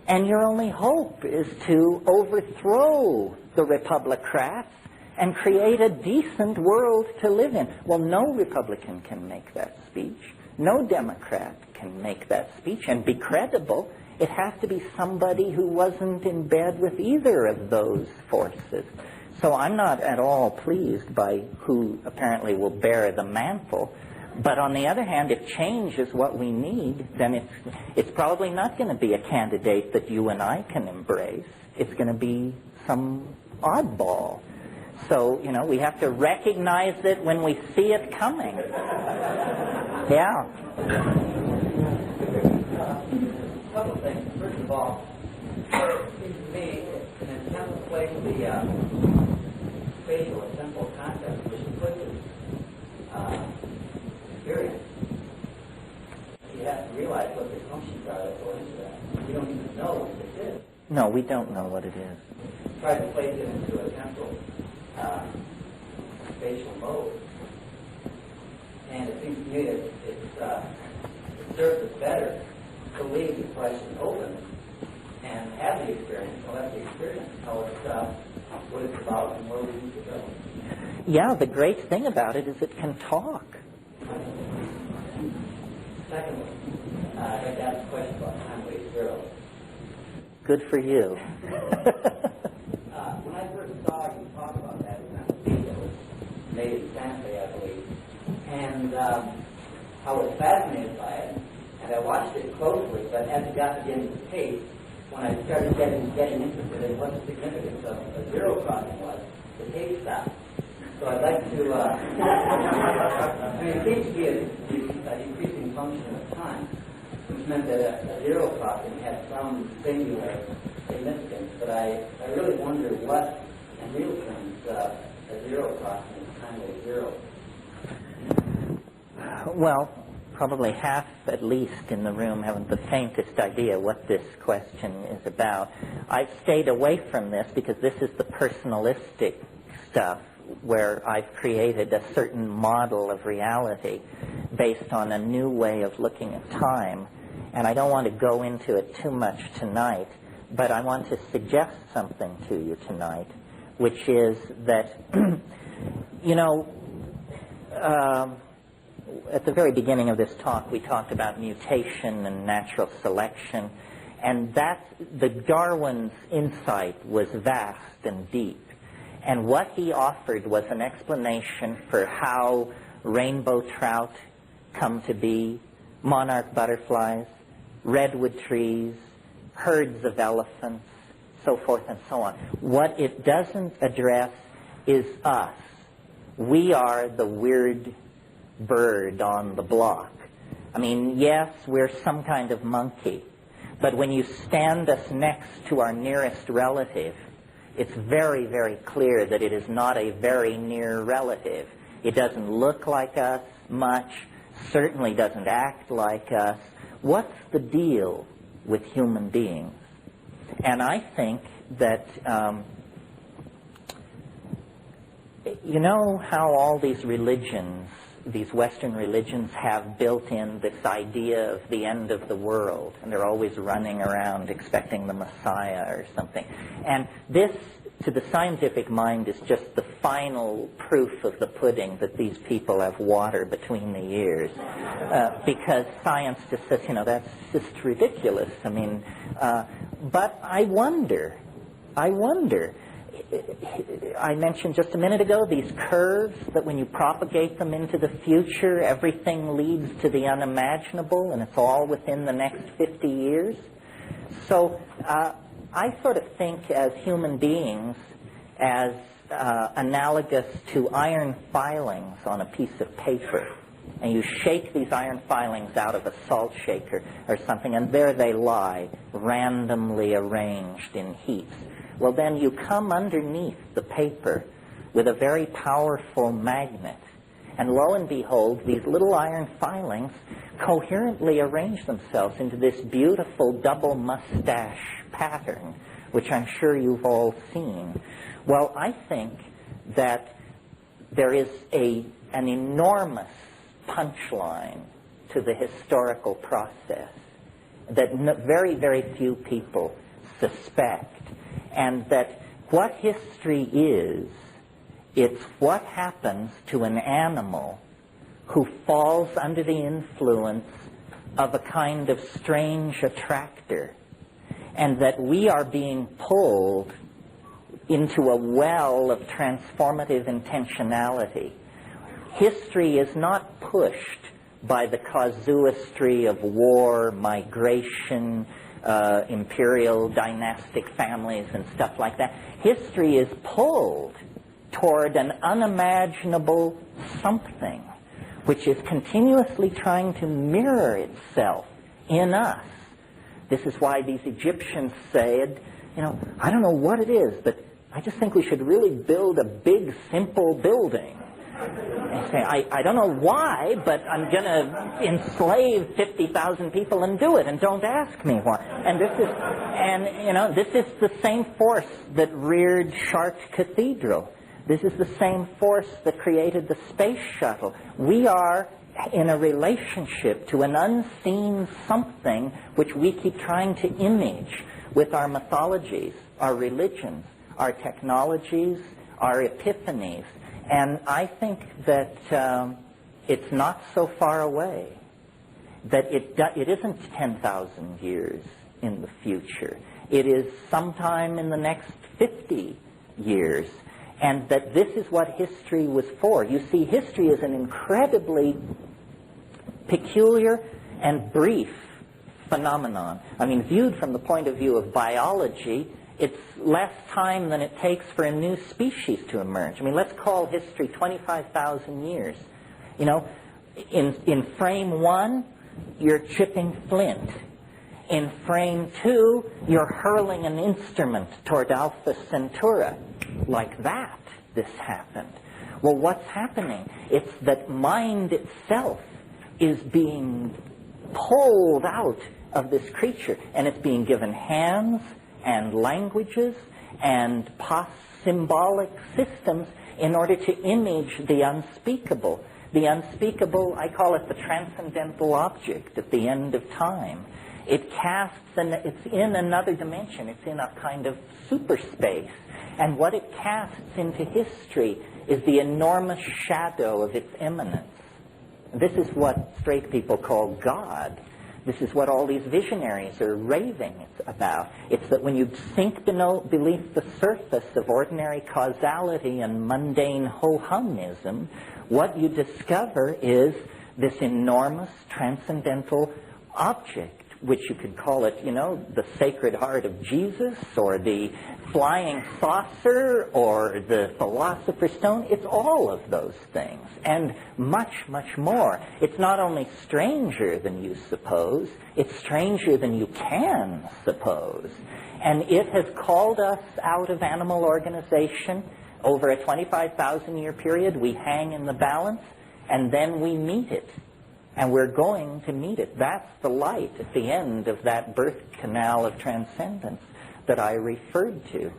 And your only hope is to overthrow the Republicrats and create a decent world to live in. Well, no Republican can make that speech. No Democrat can make that speech and be credible. It has to be somebody who wasn't in bed with either of those forces. So I'm not at all pleased by who apparently will bear the mantle. But on the other hand, if change is what we need, then it's probably not going to be a candidate that you and I can embrace. It's going to be some oddball. So, we have to recognize it when we see it coming. Yeah. A couple things. First of all, it seems to me an attempt to place the spatial, a simple concept, which pushes experience. You have to realize what the functions are that go into that. You don't even know what this is. No, we don't know what it is. Try to place it into a temporal spatial mode. And it seems to me that it serves us better to leave the question open and have the experience, or let the experience tell us what it's about and where we need to go. Yeah, the great thing about it is it can talk. Secondly, I'd like to ask a question about time wave zero. Good for you. When I first saw you talk about that, it was on a video, it was made in Santa Fe, I believe, and I was fascinated by it, and I watched it closely, but as it got to the end of the tape, when I started getting interested in what the significance of a zero crossing was, the tape stopped. So I'd like to, I mean, it seems to be a decreasing function of time, which meant that a zero crossing had some singular significance, but I really wonder what, in real terms, a zero crossing is time wave zero. Well, probably half, at least, in the room haven't the faintest idea what this question is about. I've stayed away from this because this is the personalistic stuff where I've created a certain model of reality based on a new way of looking at time. And I don't want to go into it too much tonight, but I want to suggest something to you tonight, which is that, at the very beginning of this talk, we talked about mutation and natural selection, and the Darwin's insight was vast and deep. And what he offered was an explanation for how rainbow trout come to be, monarch butterflies, redwood trees, herds of elephants, so forth and so on. What it doesn't address is us. We are the weird bird on the block. I mean, yes, we're some kind of monkey, but when you stand us next to our nearest relative, it's very, very clear that it is not a very near relative. It doesn't look like us much, certainly doesn't act like us. What's the deal with human beings? And I think that, you know how all these religions, these Western religions, have built in this idea of the end of the world, and they're always running around expecting the Messiah or something. And this, to the scientific mind, is just the final proof of the pudding that these people have water between the ears. Because science just says, that's just ridiculous. I mean, but I wonder, I mentioned just a minute ago these curves that when you propagate them into the future, everything leads to the unimaginable, and it's all within the next 50 years. So I sort of think as human beings as analogous to iron filings on a piece of paper. And you shake these iron filings out of a salt shaker or something, and there they lie, randomly arranged in heaps. Well, then you come underneath the paper with a very powerful magnet, and lo and behold, these little iron filings coherently arrange themselves into this beautiful double mustache pattern, which I'm sure you've all seen. Well, I think that there is an enormous punchline to the historical process that very, very few people suspect, and that what history is, it's what happens to an animal who falls under the influence of a kind of strange attractor, and that we are being pulled into a well of transformative intentionality. History is not pushed by the casuistry of war, migration, imperial dynastic families and stuff like that. History is pulled toward an unimaginable something which is continuously trying to mirror itself in us. This is why these Egyptians said, I don't know what it is, but I just think we should really build a big, simple building. They say, I don't know why, but I'm going to enslave 50,000 people and do it, and don't ask me why. And this is the same force that reared Chartres Cathedral. This is the same force that created the space shuttle. We are in a relationship to an unseen something which we keep trying to image with our mythologies, our religions, our technologies, our epiphanies. And I think that it's not so far away, that it isn't 10,000 years in the future. It is sometime in the next 50 years. And that this is what history was for. You see, history is an incredibly peculiar and brief phenomenon. I mean, viewed from the point of view of biology, it's less time than it takes for a new species to emerge. I mean, let's call history 25,000 years. In frame 1, you're chipping flint. In frame 2, you're hurling an instrument toward Alpha Centauri. Like that, this happened. Well, what's happening? It's that mind itself is being pulled out of this creature, and it's being given hands and languages and symbolic systems in order to image the unspeakable. The unspeakable, I call it the transcendental object at the end of time. It casts, it's in another dimension. It's in a kind of superspace. And what it casts into history is the enormous shadow of its immanence. This is what straight people call God. This is what all these visionaries are raving about. It's that when you sink beneath the surface of ordinary causality and mundane ho-humism, what you discover is this enormous transcendental object, which you could call it, the Sacred Heart of Jesus, or the flying saucer, or the Philosopher's Stone. It's all of those things, and much, much more. It's not only stranger than you suppose, it's stranger than you can suppose. And it has called us out of animal organization over a 25,000-year period. We hang in the balance, and then we meet it. And we're going to meet it. That's the light at the end of that birth canal of transcendence that I referred to.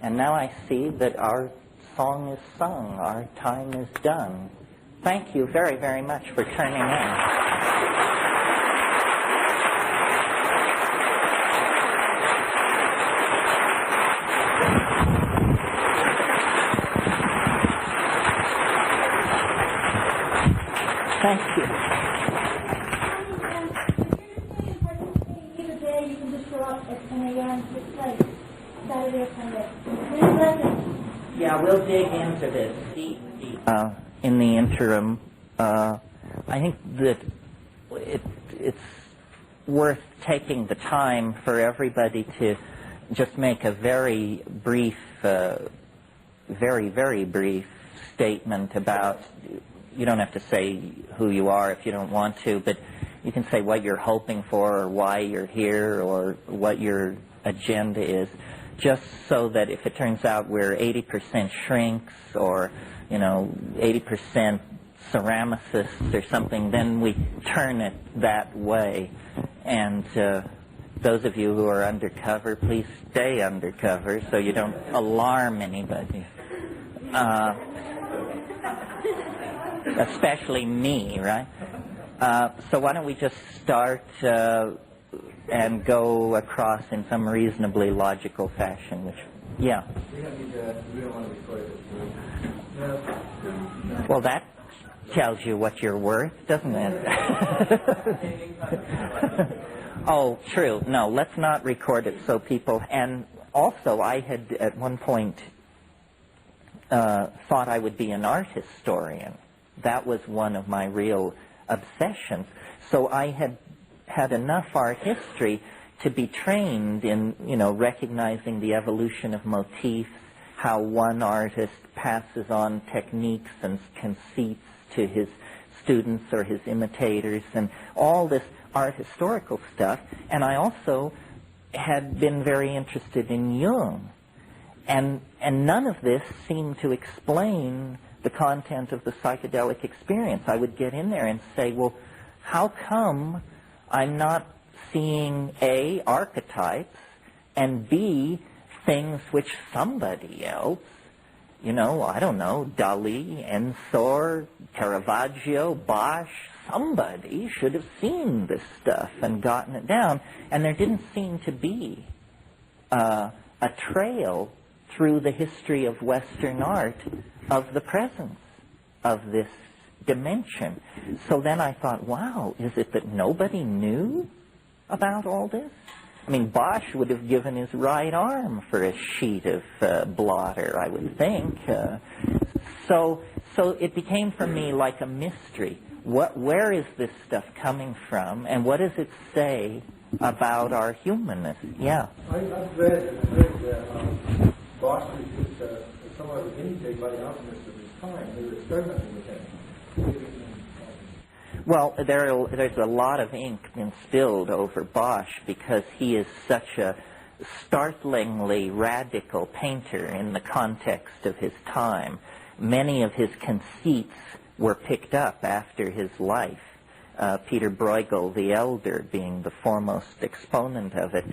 And now I see that our song is sung. Our time is done. Thank you very, very much for turning in. Thank you. Either day you can just show up at 10 a.m. to this place, Saturday or Sunday. Yeah, we'll dig into this in the interim. I think that it's worth taking the time for everybody to just make a very brief, very, very brief statement about. You don't have to say who you are if you don't want to, but you can say what you're hoping for, or why you're here, or what your agenda is, just so that if it turns out we're 80% shrinks, or 80% ceramicists or something, then we turn it that way. And those of you who are undercover, please stay undercover so you don't alarm anybody. especially me, right? So why don't we just start and go across in some reasonably logical fashion, which, yeah. We don't want to record this. No. Well, that tells you what you're worth, doesn't it? Oh, true. No, let's not record it so people... And also, I had at one point thought I would be an art historian. That was one of my real obsessions. So I had enough art history to be trained in, recognizing the evolution of motifs, how one artist passes on techniques and conceits to his students or his imitators, and all this art historical stuff. And I also had been very interested in Jung. And none of this seemed to explain the content of the psychedelic experience. I would get in there and say, well, how come I'm not seeing A, archetypes, and B, things which somebody else, I don't know, Dali, Ensor, Caravaggio, Bosch, somebody should have seen this stuff and gotten it down. And there didn't seem to be a trail through the history of Western art of the presence of this dimension. So then I thought, wow, is it that nobody knew about all this? I mean, Bosch would have given his right arm for a sheet of blotter, I would think. So it became for me like a mystery. Where is this stuff coming from, and what does it say about our humanness? Yeah. I've read that Bosch was somewhat of an intake by the alchemists of his time. They were experimenting with him. Well, there's a lot of ink been spilled over Bosch because he is such a startlingly radical painter in the context of his time. Many of his conceits were picked up after his life, Peter Bruegel the Elder being the foremost exponent of it.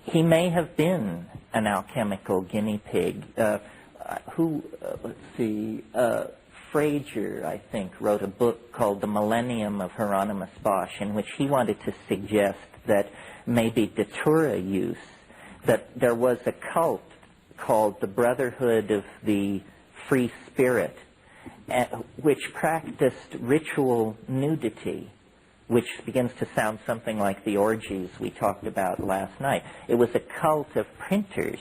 He may have been an alchemical guinea pig. Fraser, I think, wrote a book called The Millennium of Hieronymus Bosch, in which he wanted to suggest that maybe Datura use, that there was a cult called the Brotherhood of the Free Spirit, which practiced ritual nudity, which begins to sound something like the orgies we talked about last night. It was a cult of printers,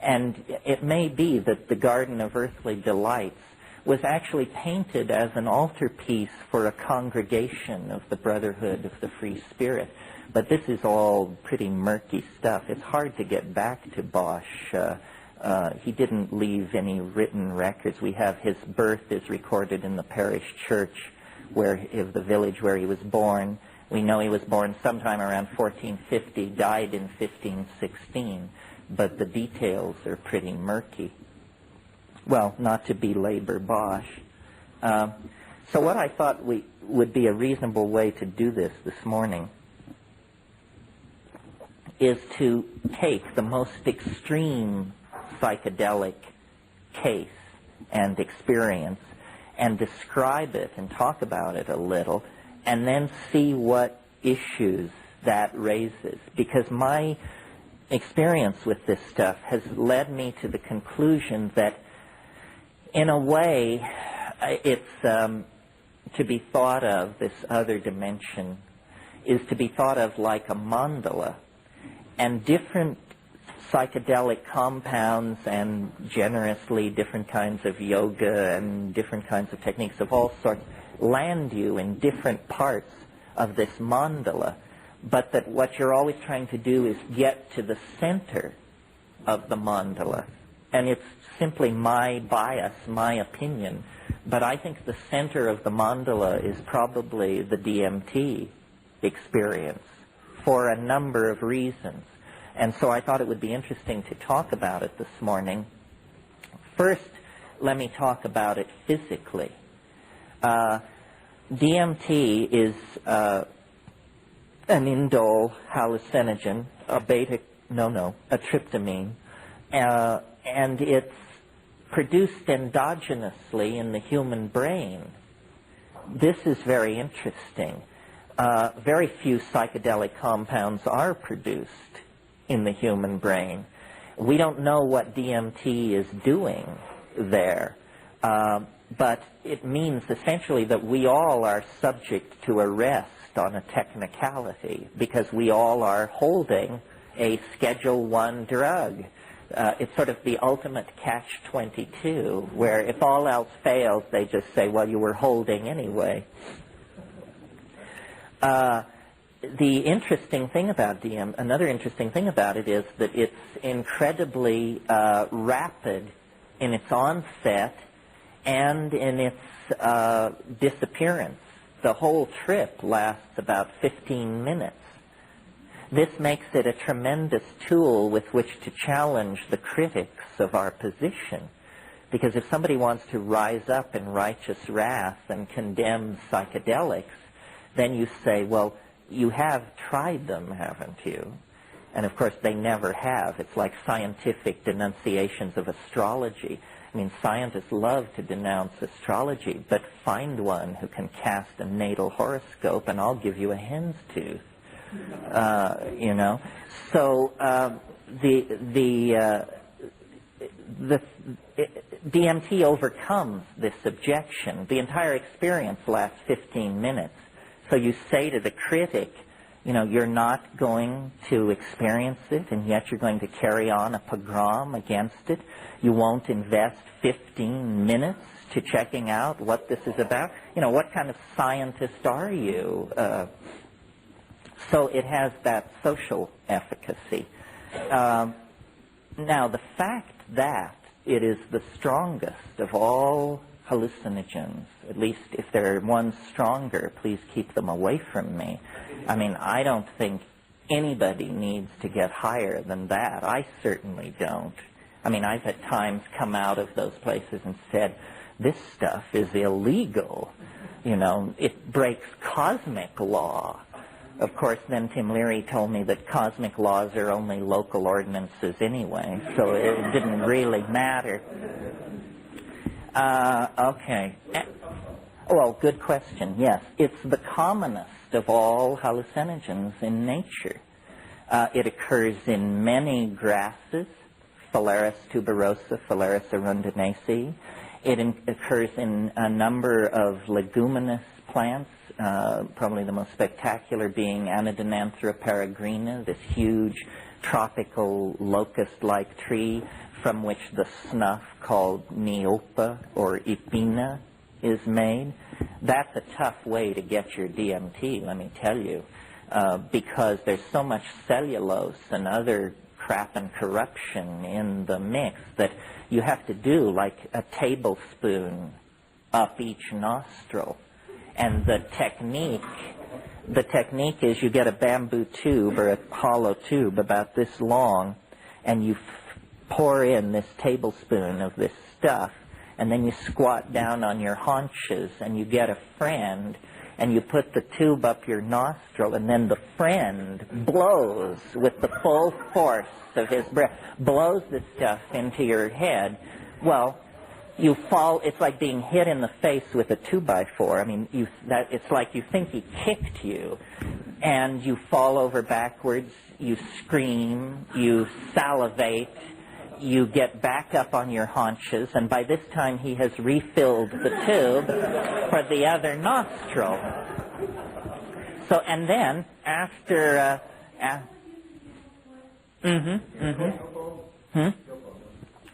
and it may be that the Garden of Earthly Delights was actually painted as an altarpiece for a congregation of the Brotherhood of the Free Spirit. But this is all pretty murky stuff. It's hard to get back to Bosch. He didn't leave any written records. We have his birth is recorded in the parish church of the village where he was born. We know he was born sometime around 1450, died in 1516, but the details are pretty murky. Well, not to belabor Bosch. So what I thought would be a reasonable way to do this morning is to take the most extreme psychedelic case and experience and describe it and talk about it a little, and then see what issues that raises. Because my experience with this stuff has led me to the conclusion that in a way, it's to be thought of, this other dimension, is to be thought of like a mandala. And different psychedelic compounds and generously different kinds of yoga and different kinds of techniques of all sorts land you in different parts of this mandala. But that what you're always trying to do is get to the center of the mandala. And it's simply my bias, my opinion, but I think the center of the mandala is probably the DMT experience for a number of reasons. And so I thought it would be interesting to talk about it this morning. First, let me talk about it physically. DMT is an indole hallucinogen, a tryptamine, and it's produced endogenously in the human brain. This is very interesting. Very few psychedelic compounds are produced in the human brain. We don't know what DMT is doing there, but it means essentially that we all are subject to arrest on a technicality because we all are holding a Schedule I drug. It's sort of the ultimate catch-22, where if all else fails, they just say, well, you were holding anyway. The interesting thing about another interesting thing about it is that it's incredibly rapid in its onset and in its disappearance. The whole trip lasts about 15 minutes. This makes it a tremendous tool with which to challenge the critics of our position. Because if somebody wants to rise up in righteous wrath and condemn psychedelics, then you say, well, you have tried them, haven't you? And of course, they never have. It's like scientific denunciations of astrology. I mean, scientists love to denounce astrology, but find one who can cast a natal horoscope and I'll give you a hen's tooth. You know, so DMT overcomes this objection. The entire experience lasts 15 minutes. So you say to the critic, you know, you're not going to experience it, and yet you're going to carry on a pogrom against it. You won't invest 15 minutes to checking out what this is about. You know, what kind of scientist are you? So it has that social efficacy. Now, the fact that it is the strongest of all hallucinogens, at least if there are ones stronger, please keep them away from me. I mean, I don't think anybody needs to get higher than that. I certainly don't. I mean, I've at times come out of those places and said, this stuff is illegal. You know, it breaks cosmic law. Of course, then Tim Leary told me that cosmic laws are only local ordinances anyway, so it didn't really matter. Okay. Well, good question. Yes, it's the commonest of all hallucinogens in nature. It occurs in many grasses, Phalaris tuberosa, Phalaris arundinacea. It occurs in a number of leguminous plants, probably the most spectacular being Anodonanthera peregrina, this huge tropical locust-like tree from which the snuff called niopa or ipina is made. That's a tough way to get your DMT, let me tell you, because there's so much cellulose and other crap and corruption in the mix that you have to do like a tablespoon up each nostril. And the technique is you get a bamboo tube or a hollow tube about this long, and you pour in this tablespoon of this stuff, and then you squat down on your haunches, and you get a friend, and you put the tube up your nostril, and then the friend blows with the full force of his breath, blows the stuff into your head. Well, you fall, it's like being hit in the face with a 2x4. I mean, it's like you think he kicked you, and you fall over backwards, you scream, you salivate, you get back up on your haunches, and by this time he has refilled the tube for the other nostril. So, and then, after,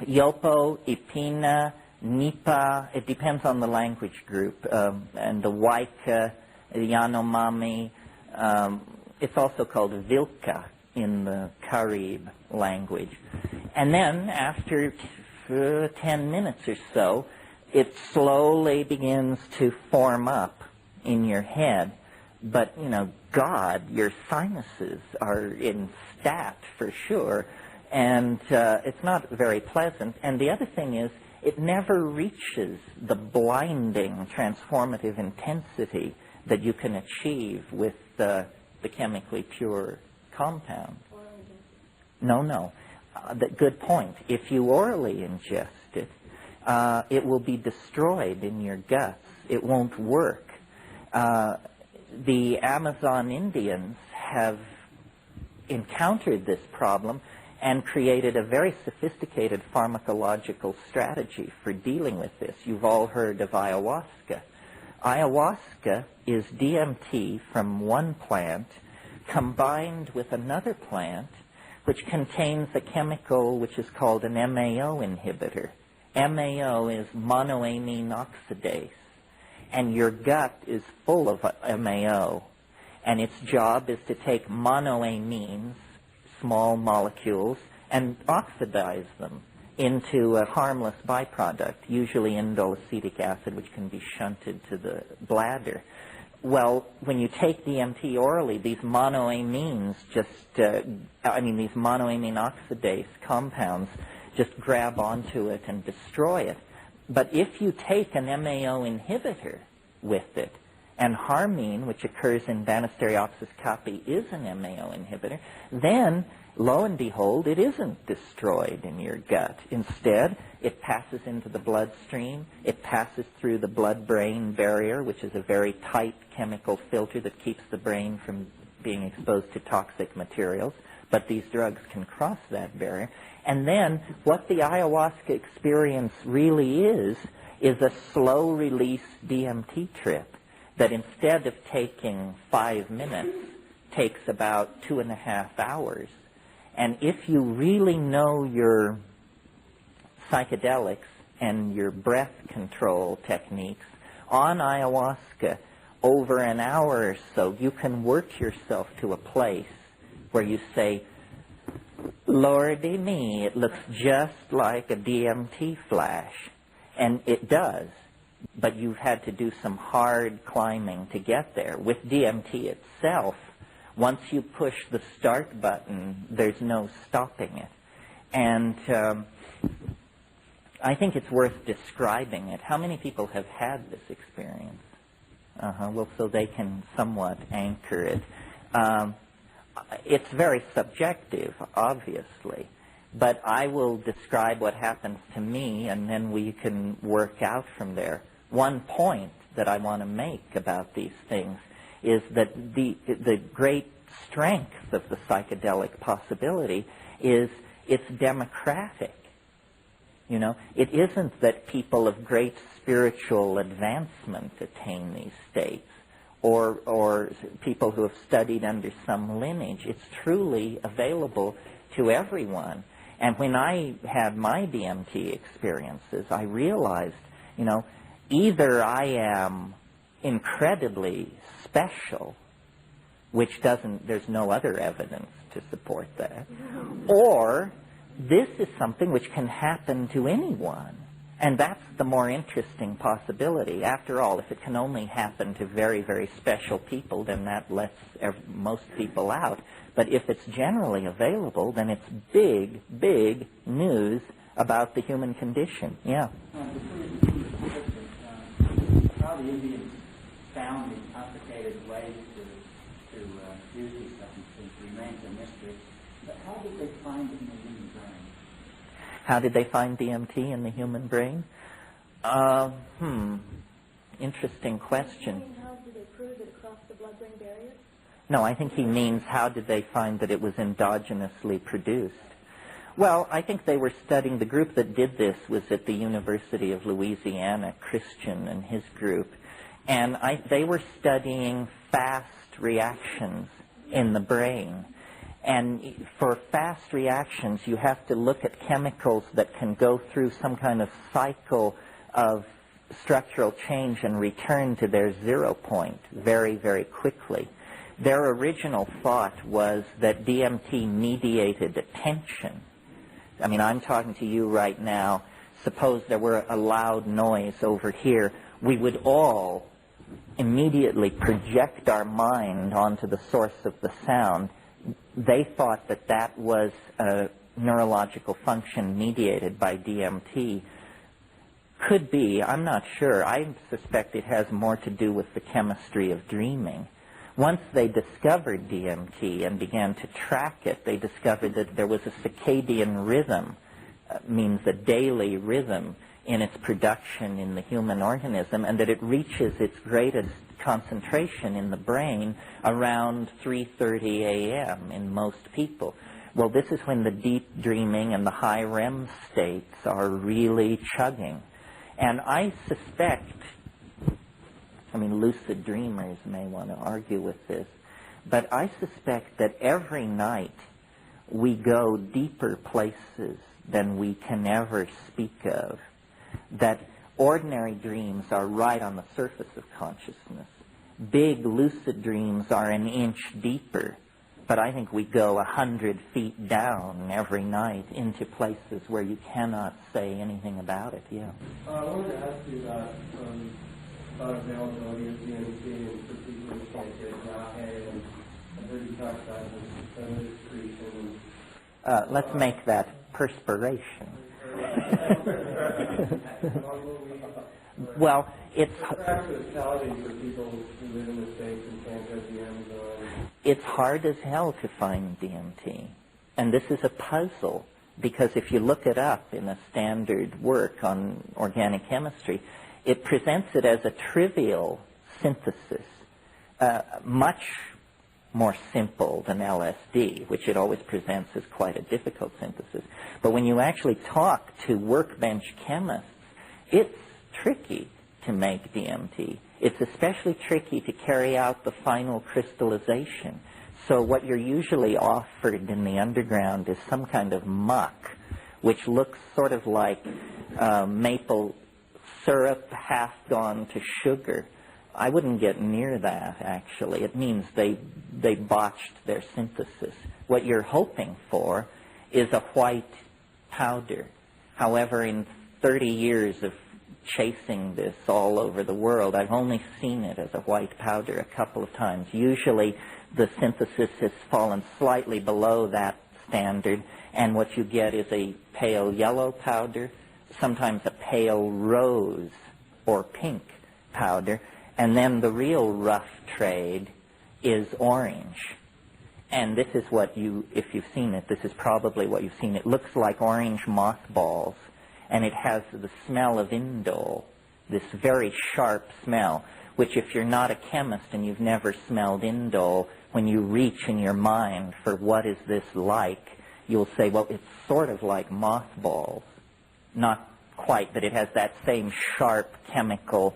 Yopo, Ipina, Nipa, it depends on the language group, and the Waika, Yanomami, it's also called Vilka in the Carib language. And then after 10 minutes or so, it slowly begins to form up in your head. But, you know, God, your sinuses are in stat for sure, and it's not very pleasant. And the other thing is, it never reaches the blinding, transformative intensity that you can achieve with the chemically pure compound. No. Good point. If you orally ingest it, it will be destroyed in your guts. It won't work. The Amazon Indians have encountered this problem and created a very sophisticated pharmacological strategy for dealing with this. You've all heard of ayahuasca. Ayahuasca is DMT from one plant combined with another plant which contains a chemical which is called an MAO inhibitor. MAO is monoamine oxidase, and your gut is full of MAO, and its job is to take monoamines, small molecules, and oxidize them into a harmless byproduct, usually indole acetic acid, which can be shunted to the bladder. Well, when you take DMT orally, these monoamines these monoamine oxidase compounds just grab onto it and destroy it. But if you take an MAO inhibitor with it, and harmine, which occurs in Banisteriopsis caapi, is an MAO inhibitor, then, lo and behold, it isn't destroyed in your gut. Instead, it passes into the bloodstream. It passes through the blood-brain barrier, which is a very tight chemical filter that keeps the brain from being exposed to toxic materials. But these drugs can cross that barrier. And then, what the ayahuasca experience really is a slow-release DMT trip that instead of taking 5 minutes, takes about 2.5 hours. And if you really know your psychedelics and your breath control techniques on ayahuasca, over an hour or so, you can work yourself to a place where you say, Lordy me, it looks just like a DMT flash. And it does. But you've had to do some hard climbing to get there. With DMT itself, once you push the start button, there's no stopping it. And I think it's worth describing it. How many people have had this experience? Well, so they can somewhat anchor it. It's very subjective, obviously. But I will describe what happens to me, and then we can work out from there. One point that I want to make about these things is that the great strength of the psychedelic possibility is it's democratic. You know, it isn't that people of great spiritual advancement attain these states, or people who have studied under some lineage. It's truly available to everyone. And when I had my DMT experiences, I realized, you know, either I am incredibly special, which there's no other evidence to support that, or this is something which can happen to anyone. And that's the more interesting possibility. After all, if it can only happen to very, very special people, then that lets most people out. But if it's generally available, then it's big, big news about the human condition. Yeah. How the Indians found these complicated ways to use these substances remains a mystery. But how did they find it in the human brain? How did they find DMT in the human brain? Interesting question. How did they prove that it crossed the blood-brain barrier? No, I think he means how did they find that it was endogenously produced? Well, I think they were studying, the group that did this was at the University of Louisiana, Christian and his group, and they were studying fast reactions in the brain. And for fast reactions, you have to look at chemicals that can go through some kind of cycle of structural change and return to their 0 point very, very quickly. Their original thought was that DMT mediated attention. I mean, I'm talking to you right now. Suppose there were a loud noise over here. We would all immediately project our mind onto the source of the sound. They thought that that was a neurological function mediated by DMT. Could be, I'm not sure. I suspect it has more to do with the chemistry of dreaming. Once they discovered DMT and began to track it, they discovered that there was a circadian rhythm, means a daily rhythm in its production in the human organism, and that it reaches its greatest concentration in the brain around 3:30 a.m. in most people. Well, this is when the deep dreaming and the high REM states are really chugging. And I suspect, lucid dreamers may want to argue with this, but I suspect that every night we go deeper places than we can ever speak of, that ordinary dreams are right on the surface of consciousness. Big lucid dreams are an inch deeper, but I think we go 100 feet down every night into places where you cannot say anything about it. Yeah. I wanted to ask you about availability of DMT and for people who can't get Nahe, and I heard you talk about the excretion. Let's make that perspiration. Well, it's hard as hell to find DMT. And this is a puzzle, because if you look it up in a standard work on organic chemistry, it presents it as a trivial synthesis, much more simple than LSD, which it always presents as quite a difficult synthesis. But when you actually talk to workbench chemists, it's tricky to make DMT. It's especially tricky to carry out the final crystallization. So what you're usually offered in the underground is some kind of muck, which looks sort of like maple syrup half gone to sugar. I wouldn't get near that, actually. It means they botched their synthesis. What you're hoping for is a white powder. However, in 30 years of chasing this all over the world, I've only seen it as a white powder a couple of times. Usually the synthesis has fallen slightly below that standard, and what you get is a pale yellow powder, sometimes a pale rose or pink powder, and then the real rough trade is orange. And this is what if you've seen it, this is probably what you've seen. It looks like orange mothballs, and it has the smell of indole, this very sharp smell, which if you're not a chemist and you've never smelled indole, when you reach in your mind for what is this like, you'll say, well, it's sort of like mothballs. Not quite, but it has that same sharp chemical,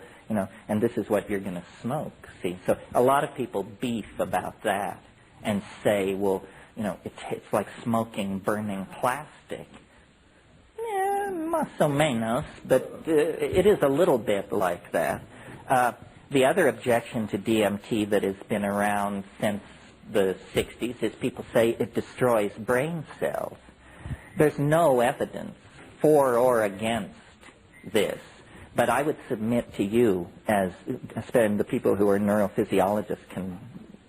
and this is what you're going to smoke, see. So a lot of people beef about that and say, well, it's like smoking burning plastic. Yeah, más o menos, but it is a little bit like that. The other objection to DMT that has been around since the 60s is people say it destroys brain cells. There's no evidence for or against this, but I would submit to you, and the people who are neurophysiologists can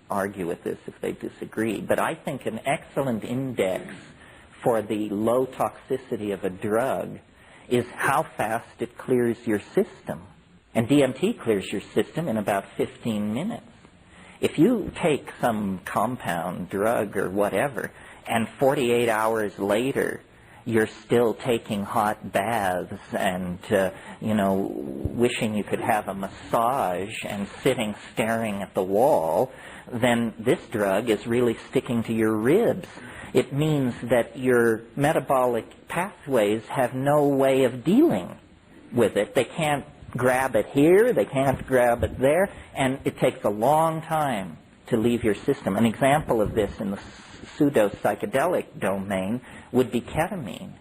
argue with this if they disagree, but I think an excellent index for the low toxicity of a drug is how fast it clears your system. And DMT clears your system in about 15 minutes. If you take some compound drug or whatever, and 48 hours later you're still taking hot baths and, wishing you could have a massage and sitting staring at the wall, then this drug is really sticking to your ribs. It means that your metabolic pathways have no way of dealing with it. They can't grab it here, they can't grab it there, and it takes a long time to leave your system. An example of this in the pseudo-psychedelic domain would be ketamine.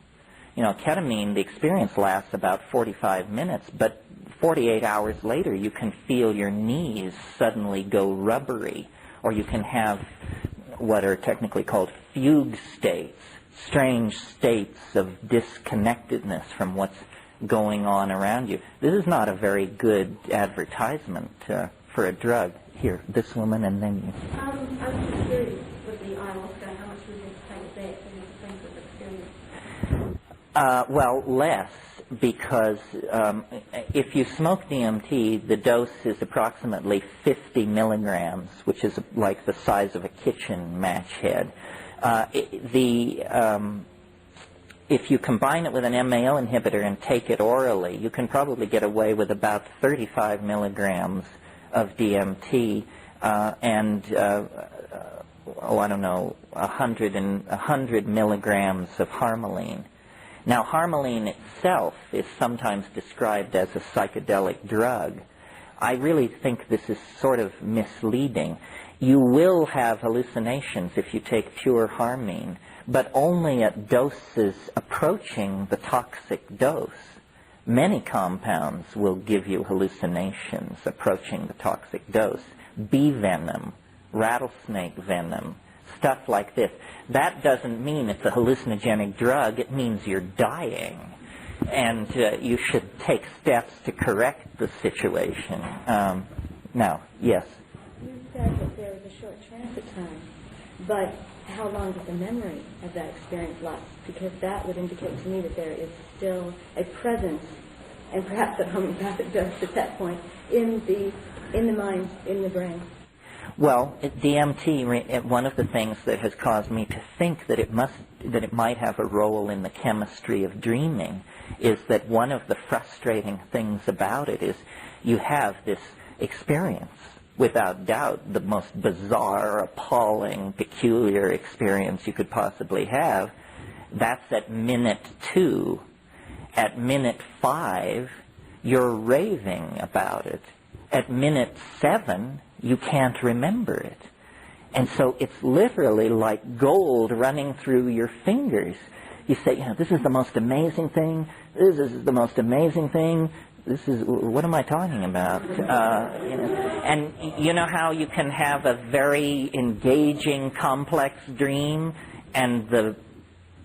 Ketamine, the experience lasts about 45 minutes, but 48 hours later you can feel your knees suddenly go rubbery, or you can have what are technically called fugue states, strange states of disconnectedness from what's going on around you. This is not a very good advertisement for a drug. Here, this woman, and then you. I'm just curious with the ayahuasca, how much would you take that in the sense of experience? Well, less, because if you smoke DMT, the dose is approximately 50 milligrams, which is like the size of a kitchen match head. if you combine it with an MAO inhibitor and take it orally, you can probably get away with about 35 milligrams of DMT I don't know, 100 milligrams of harmaline. Now, harmaline itself is sometimes described as a psychedelic drug. I really think this is sort of misleading. You will have hallucinations if you take pure harmine, but only at doses approaching the toxic dose. Many compounds will give you hallucinations approaching the toxic dose. Bee venom, rattlesnake venom, stuff like this. That doesn't mean it's a hallucinogenic drug. It means you're dying. And you should take steps to correct the situation. Now, yes? You said that there was a short transit time, but how long did the memory of that experience last? Because that would indicate to me that there is still a presence, and perhaps a homeopathic dose at that point, in the mind, in the brain. Well, DMT, one of the things that has caused me to think that it might have a role in the chemistry of dreaming is that one of the frustrating things about it is you have this experience, without doubt the most bizarre, appalling, peculiar experience you could possibly have. That's at minute 2. At minute 5, you're raving about it. At minute 7, you can't remember it. And so it's literally like gold running through your fingers. You say, this is the most amazing thing. This is the most amazing thing. This is, what am I talking about? And you know how you can have a very engaging, complex dream, and the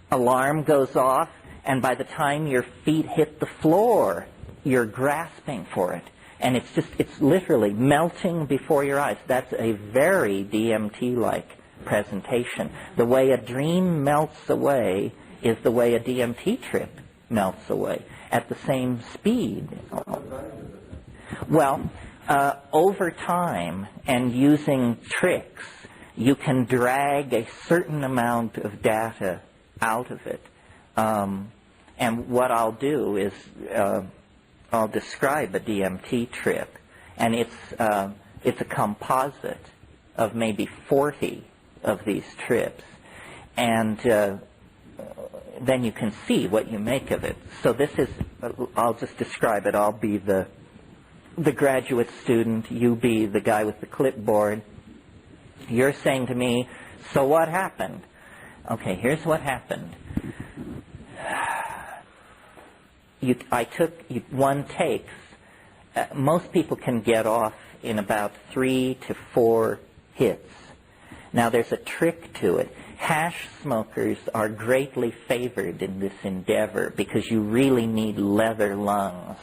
alarm goes off, and by the time your feet hit the floor, you're grasping for it. And it's literally melting before your eyes. That's a very DMT-like presentation. The way a dream melts away is the way a DMT trip melts away, at the same speed. Well, over time and using tricks, you can drag a certain amount of data out of it. And what I'll do is I'll describe a DMT trip, and it's a composite of maybe 40 of these trips, and then you can see what you make of it. So this is, I'll just describe it. I'll be the graduate student, you be the guy with the clipboard. You're saying to me, so what happened? Okay, here's what happened. I took one takes. Most people can get off in about 3 to 4 hits. Now, there's a trick to it. Hash smokers are greatly favored in this endeavor because you really need leather lungs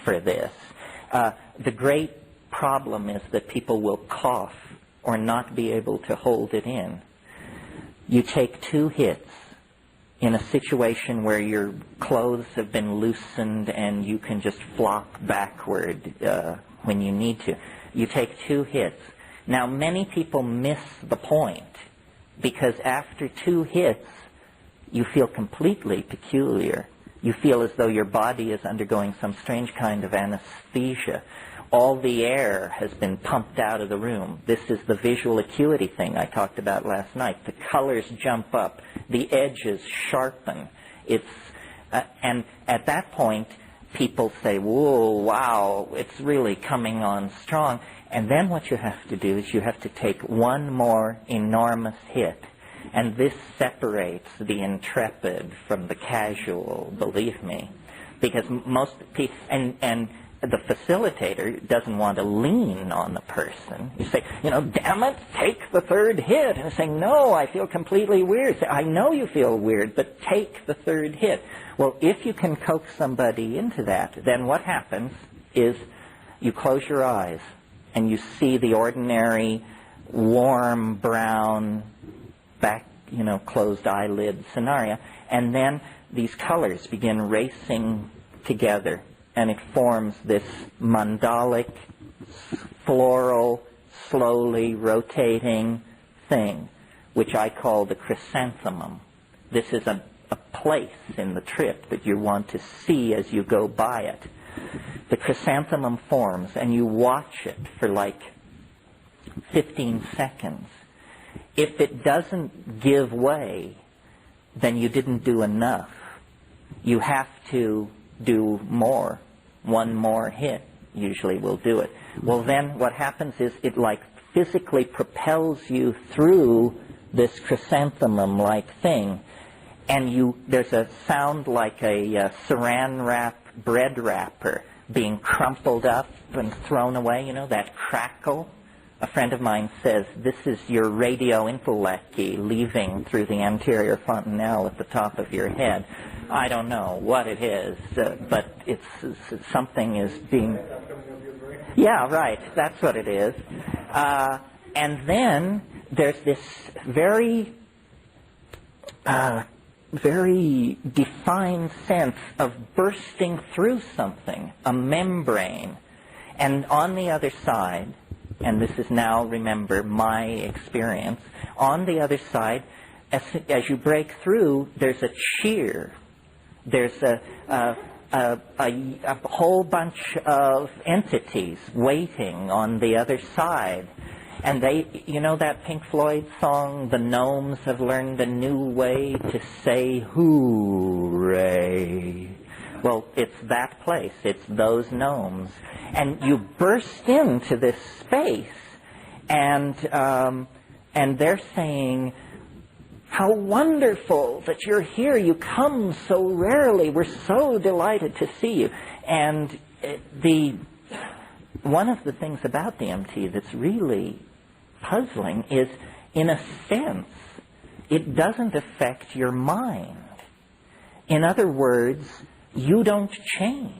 for this. The great problem is that people will cough or not be able to hold it in. You take 2 hits in a situation where your clothes have been loosened and you can just flop backward when you need to. You take 2 hits. Now, many people miss the point because after 2 hits, you feel completely peculiar. You feel as though your body is undergoing some strange kind of anesthesia. All the air has been pumped out of the room. This is the visual acuity thing I talked about last night. The colors jump up. The edges sharpen. And at that point, people say, whoa, wow, it's really coming on strong. And then what you have to do is you have to take one more enormous hit. And this separates the intrepid from the casual, believe me. Because most people, and the facilitator doesn't want to lean on the person. You say, damn it, take the 3rd hit. And saying, no, I feel completely weird. Say, I know you feel weird, but take the 3rd hit. Well, if you can coax somebody into that, then what happens is you close your eyes and you see the ordinary warm brown back, closed eyelid scenario. And then these colors begin racing together. And it forms this mandalic, floral, slowly rotating thing, which I call the chrysanthemum. This is a place in the trip that you want to see as you go by it. The chrysanthemum forms, and you watch it for like 15 seconds. If it doesn't give way, then you didn't do enough. You have to do more. One more hit usually will do it. Well, then what happens is it like physically propels you through this chrysanthemum-like thing, and there's a sound like a saran wrap bread wrapper being crumpled up and thrown away, that crackle. A friend of mine says, this is your radio intellecty leaving through the anterior fontanelle at the top of your head. I don't know what it is, but it's something is being... Yeah, right, that's what it is. And then there's this very defined sense of bursting through something, a membrane. And on the other side, and this is now, remember, my experience, on the other side, as you break through, there's a cheer. There's a whole bunch of entities waiting on the other side. And they, that Pink Floyd song, the gnomes have learned a new way to say hooray. Well, it's that place. It's those gnomes. And you burst into this space, and they're saying, how wonderful that you're here. You come so rarely. We're so delighted to see you. And one of the things about the MT that's really puzzling is, in a sense, it doesn't affect your mind. In other words, you don't change.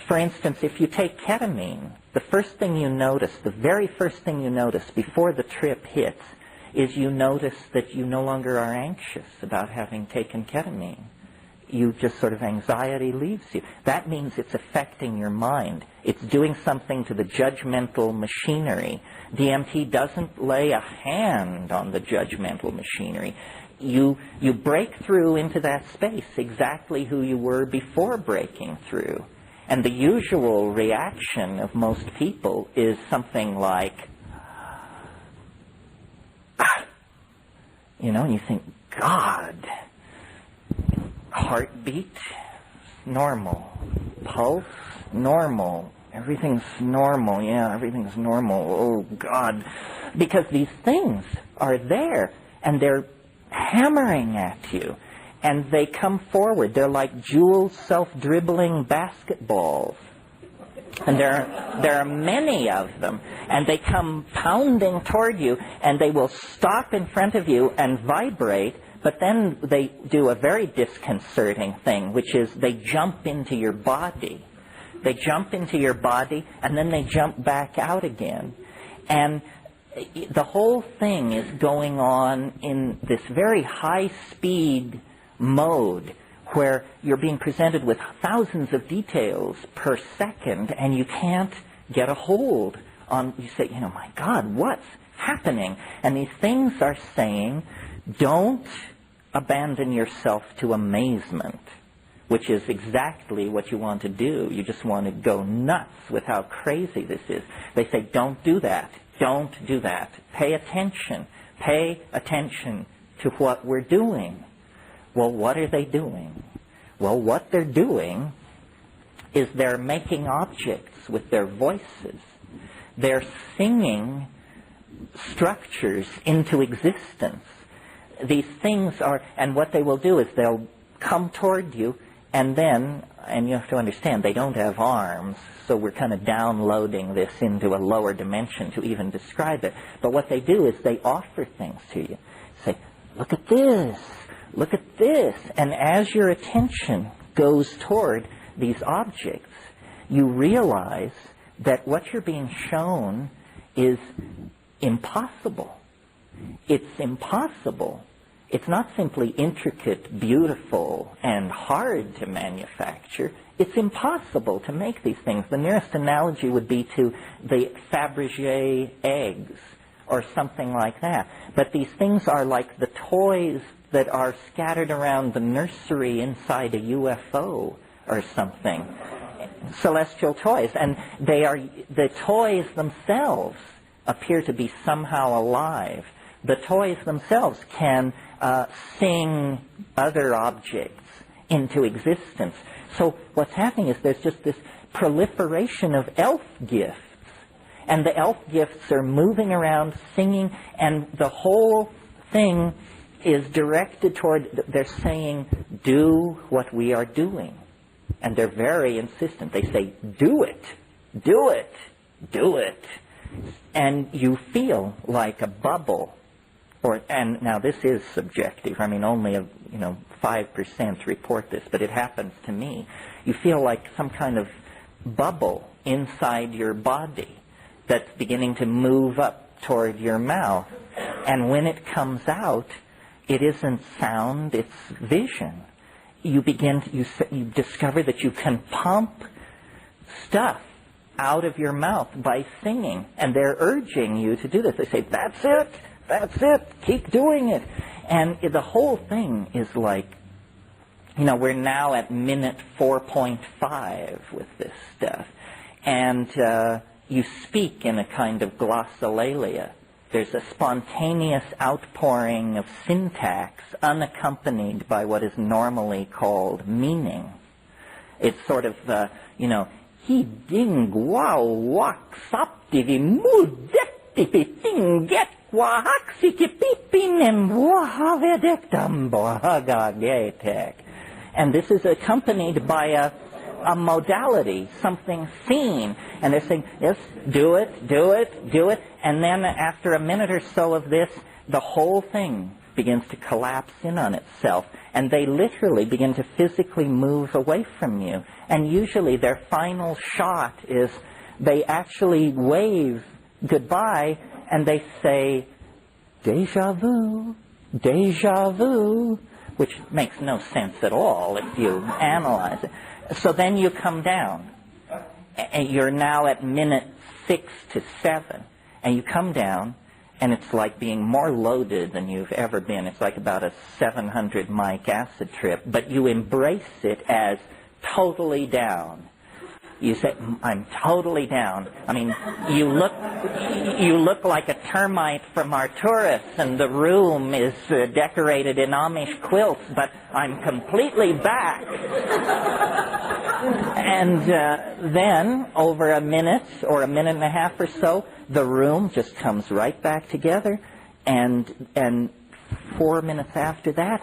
For instance, if you take ketamine, the first thing you notice, the very first thing you notice before the trip hits, is you notice that you no longer are anxious about having taken ketamine. You just sort of, anxiety leaves you. That means it's affecting your mind. It's doing something to the judgmental machinery. DMT doesn't lay a hand on the judgmental machinery. You break through into that space exactly who you were before breaking through. And the usual reaction of most people is something like, and you think, God, heartbeat, normal. Pulse, normal. Everything's normal. Yeah, everything's normal. Oh, God. Because these things are there, and they're hammering at you. And they come forward. They're like jeweled, self-dribbling basketballs. And there are many of them. And they come pounding toward you, and they will stop in front of you and vibrate. But then they do a very disconcerting thing, which is they jump into your body. They jump into your body, and then they jump back out again. And the whole thing is going on in this very high-speed mode where you're being presented with thousands of details per second, and you can't get a hold on, you say, my God, what's happening? And these things are saying, don't abandon yourself to amazement, which is exactly what you want to do. You just want to go nuts with how crazy this is. They say, don't do that. Don't do that. Pay attention. Pay attention to what we're doing. Well, what are they doing? Well, what they're doing is they're making objects with their voices. They're singing structures into existence. These things are, and what they will do is they'll come toward you, and then, and you have to understand, they don't have arms, so we're kind of downloading this into a lower dimension to even describe it. But what they do is they offer things to you. Say, look at this, look at this. And as your attention goes toward these objects, you realize that what you're being shown is impossible. It's impossible. It's not simply intricate, beautiful, and hard to manufacture. It's impossible to make these things. The nearest analogy would be to the Fabergé eggs, or something like that. But these things are like the toys that are scattered around the nursery inside a UFO or something. Celestial toys. And the toys themselves appear to be somehow alive. The toys themselves can sing other objects into existence. So what's happening is there's just this proliferation of elf gifts. And the elf gifts are moving around, singing, and the whole thing is directed toward, they're saying, do what we are doing. And they're very insistent. They say, do it, do it, do it. And you feel like a bubble. And now this is subjective. I mean, only 5% report this, but it happens to me. You feel like some kind of bubble inside your body that's beginning to move up toward your mouth. And when it comes out, it isn't sound, it's vision. You discover that you can pump stuff out of your mouth by singing. And they're urging you to do this. They say, that's it, keep doing it. And the whole thing is like, we're now at minute 4.5 with this stuff. And you speak in a kind of glossolalia. There's a spontaneous outpouring of syntax unaccompanied by what is normally called meaning. It's sort of, he ding wow wak saptivi mudektipi tinget wahaxikipipinem wahavedektam bohagagetek. And this is accompanied by a modality, something seen. And they're saying, yes, do it, do it, do it. And then after a minute or so of this, the whole thing begins to collapse in on itself. And they literally begin to physically move away from you. And usually their final shot is they actually wave goodbye and they say, déjà vu, déjà vu, which makes no sense at all if you analyze it. So then you come down, and you're now at minute 6 to 7, and you come down, and it's like being more loaded than you've ever been. It's like about a 700 mic acid trip, but you embrace it as totally down. You say, I'm totally down. I mean, you look like a termite from Arcturus, and the room is decorated in Amish quilts, but I'm completely back. And then, over a minute or a minute and a half or so, the room just comes right back together, and 4 minutes after that,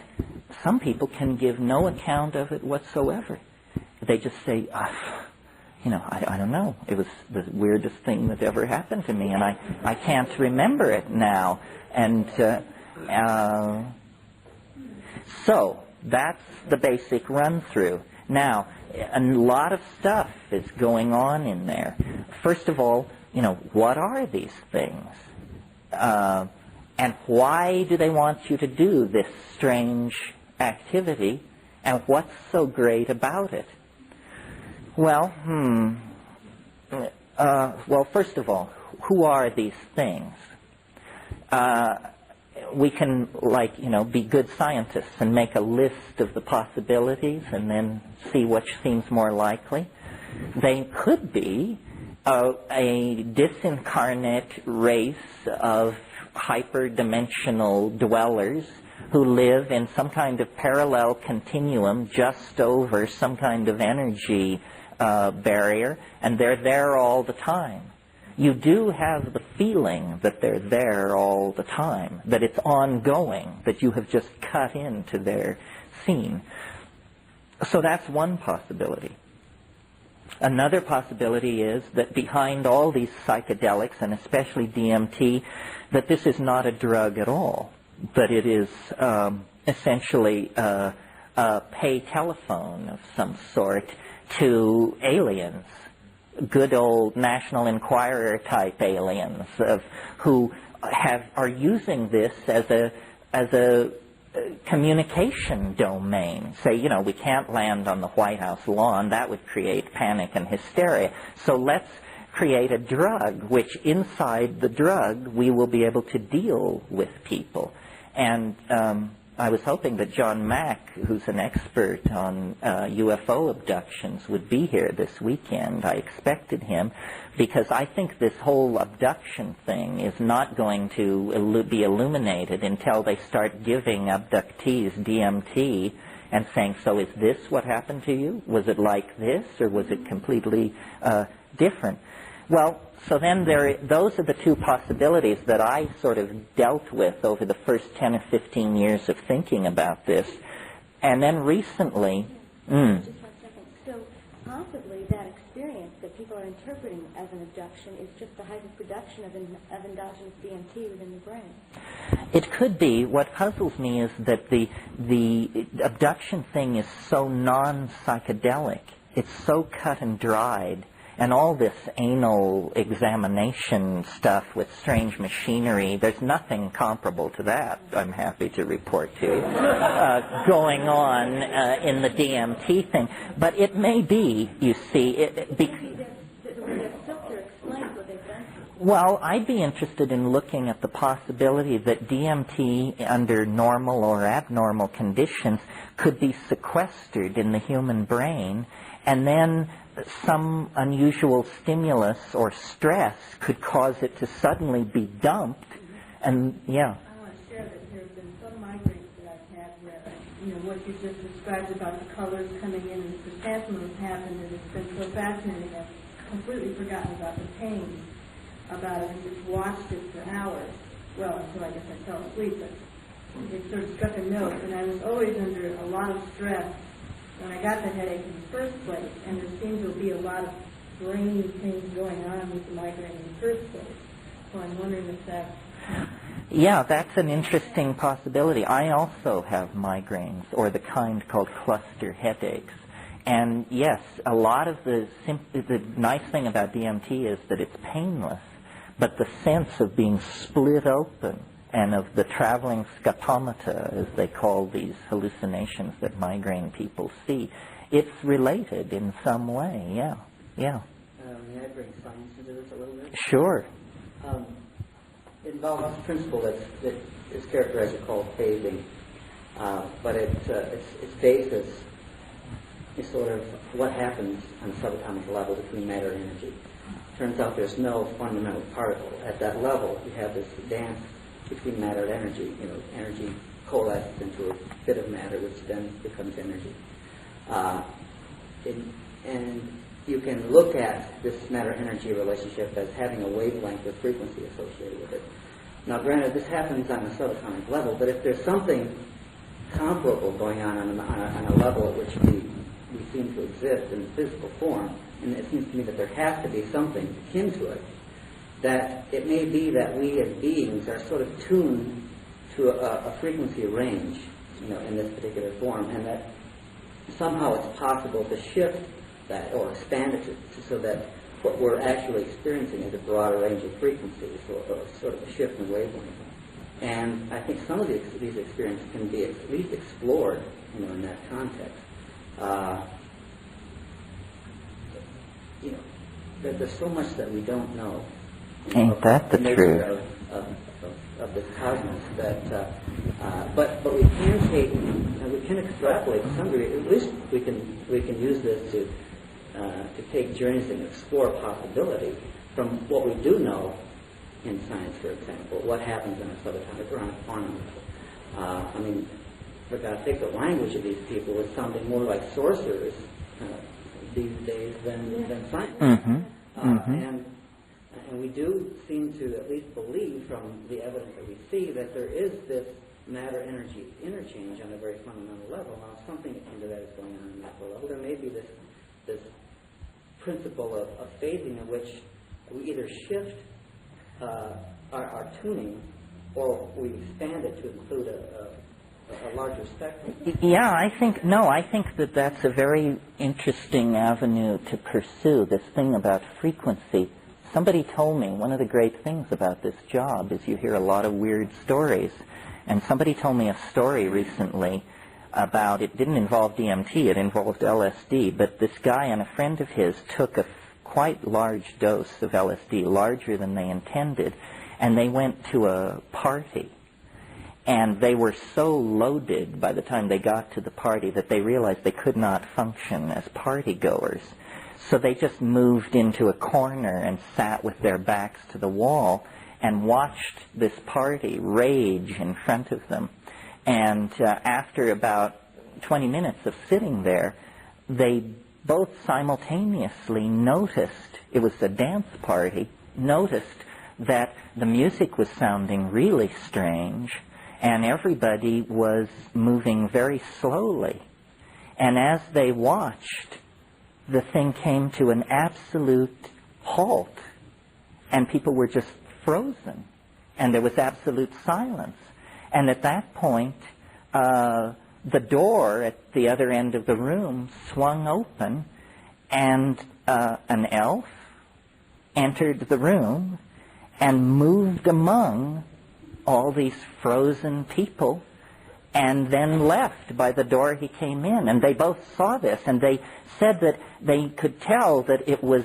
some people can give no account of it whatsoever. They just say, I don't know. It was the weirdest thing that ever happened to me, and I can't remember it now. And so that's the basic run-through. Now, a lot of stuff is going on in there. First of all, what are these things? And why do they want you to do this strange activity? And what's so great about it? Well, first of all, who are these things? We can, be good scientists and make a list of the possibilities and then see which seems more likely. They could be a disincarnate race of hyperdimensional dwellers who live in some kind of parallel continuum just over some kind of energy barrier, and they're there all the time. You do have the feeling that they're there all the time, that it's ongoing, that you have just cut into their scene. So that's one possibility. Another possibility is that behind all these psychedelics, and especially DMT, that this is not a drug at all, but it is essentially a pay telephone of some sort to aliens, good old National Enquirer type aliens who are using this as a communication domain. Say, we can't land on the White House lawn. That would create panic and hysteria. So let's create a drug, which inside the drug we will be able to deal with people. And I was hoping that John Mack, who's an expert on UFO abductions, would be here this weekend. I expected him because I think this whole abduction thing is not going to be illuminated until they start giving abductees DMT and saying, so is this what happened to you? Was it like this, or was it completely different? Well, so then those are the two possibilities that I sort of dealt with over the first 10 or 15 years of thinking about this. And then recently... Just 1 second. So possibly that experience that people are interpreting as an abduction is just the hyperproduction of endogenous DMT within the brain. It could be. What puzzles me is that the abduction thing is so non-psychedelic. It's so cut and dried. And all this anal examination stuff with strange machinery, there's nothing comparable to that, I'm happy to report to you, going on in the DMT thing. But it may be, you see, well, I'd be interested in looking at the possibility that DMT under normal or abnormal conditions could be sequestered in the human brain, and then some unusual stimulus or stress could cause it to suddenly be dumped. And yeah. I want to share that there have been some migraines that I've had where, what you just described about the colors coming in and the chrysanthemums happened, and it's been so fascinating. I've completely forgotten about the pain about it and just watched it for hours. Well, until I guess I fell asleep, but it sort of struck a note, and I was always under a lot of stress when I got the headache in the first place, and there seemed to be a lot of brainy things going on with the migraine in the first place. So I'm wondering if that... Yeah, that's an interesting possibility. I also have migraines, or the kind called cluster headaches. And yes, a lot of the nice thing about DMT is that it's painless, but the sense of being split open and of the traveling scotomata, as they call these hallucinations that migraine people see, it's related in some way, yeah. May I bring science into this a little bit? Sure. It involves a principle that is characterized as called phasing, but its basis is sort of what happens on the subatomic level between matter and energy. Turns out there's no fundamental particle. At that level, you have this dance between matter and energy. Energy coalesces into a bit of matter, which then becomes energy. And you can look at this matter-energy relationship as having a wavelength or frequency associated with it. Now, granted, this happens on a subatomic level, but if there's something comparable going on a level at which we seem to exist in physical form, and it seems to me that there has to be something akin to it, that it may be that we as beings are sort of tuned to a frequency range, in this particular form, and that somehow it's possible to shift that or expand it so that what we're actually experiencing is a broader range of frequencies, or sort of a shift in wavelength. And I think some of these experiences can be at least explored, in that context. There's so much that we don't know. Ain't that the truth? Of this cosmos but we can take, we can extrapolate to some degree. At least we can use this to take journeys and explore possibility from what we do know in science, for example, what happens in a subatomic or on a quantum level. For God's sake, the language of these people is sounding more like sorcerers these days than science. Mm-hmm. And we do seem to at least believe from the evidence that we see that there is this matter-energy interchange on a very fundamental level. Now, something akin to that is going on that level. There may be this principle of phasing in which we either shift our tuning or we expand it to include a larger spectrum. Yeah, I think that that's a very interesting avenue to pursue, this thing about frequency. Somebody told me one of the great things about this job is you hear a lot of weird stories. And somebody told me a story recently about, it didn't involve DMT, it involved LSD, but this guy and a friend of his took a quite large dose of LSD, larger than they intended, and they went to a party. And they were so loaded by the time they got to the party that they realized they could not function as partygoers. So they just moved into a corner and sat with their backs to the wall and watched this party rage in front of them. And after about 20 minutes of sitting there, they both simultaneously noticed, it was a dance party, noticed that the music was sounding really strange and everybody was moving very slowly. And as they watched, the thing came to an absolute halt, and people were just frozen, and there was absolute silence. And at that point, the door at the other end of the room swung open, and an elf entered the room and moved among all these frozen people and then left by the door he came in. And they both saw this, and they said that they could tell that it was,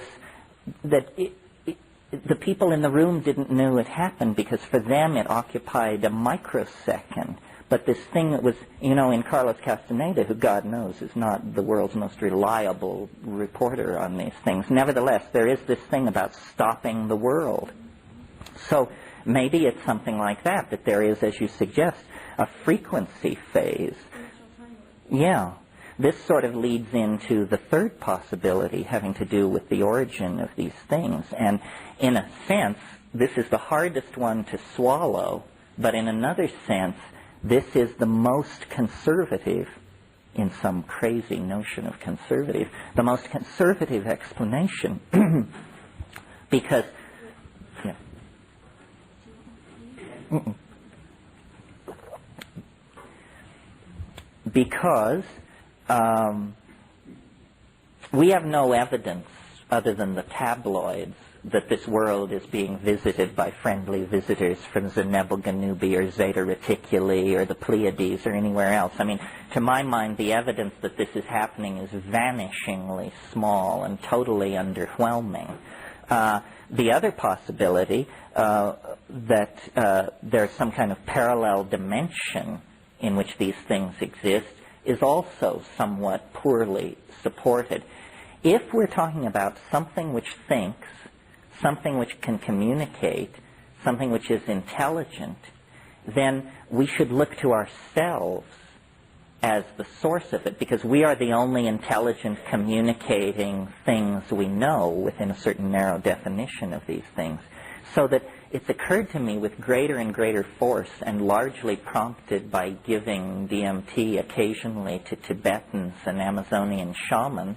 that the people in the room didn't know it happened, because for them it occupied a microsecond. But this thing that was, you know, in Carlos Castaneda, who God knows is not the world's most reliable reporter on these things, nevertheless, there is this thing about stopping the world. So maybe it's something like that, that there is, as you suggest, a frequency phase. Yeah. This sort of leads into the third possibility having to do with the origin of these things. And in a sense, this is the hardest one to swallow, but in another sense, this is the most conservative, in some crazy notion of conservative, the most conservative explanation. Because, yeah. Because we have no evidence other than the tabloids that this world is being visited by friendly visitors from Zenebel-Ganubi or Zeta Reticuli or the Pleiades or anywhere else. I mean, to my mind, the evidence that this is happening is vanishingly small and totally underwhelming. The other possibility that there's some kind of parallel dimension in which these things exist is also somewhat poorly supported. If we're talking about something which thinks, something which can communicate, something which is intelligent, then we should look to ourselves as the source of it, because we are the only intelligent communicating things we know within a certain narrow definition of these things. So that it's occurred to me with greater and greater force, and largely prompted by giving DMT occasionally to Tibetans and Amazonian shamans.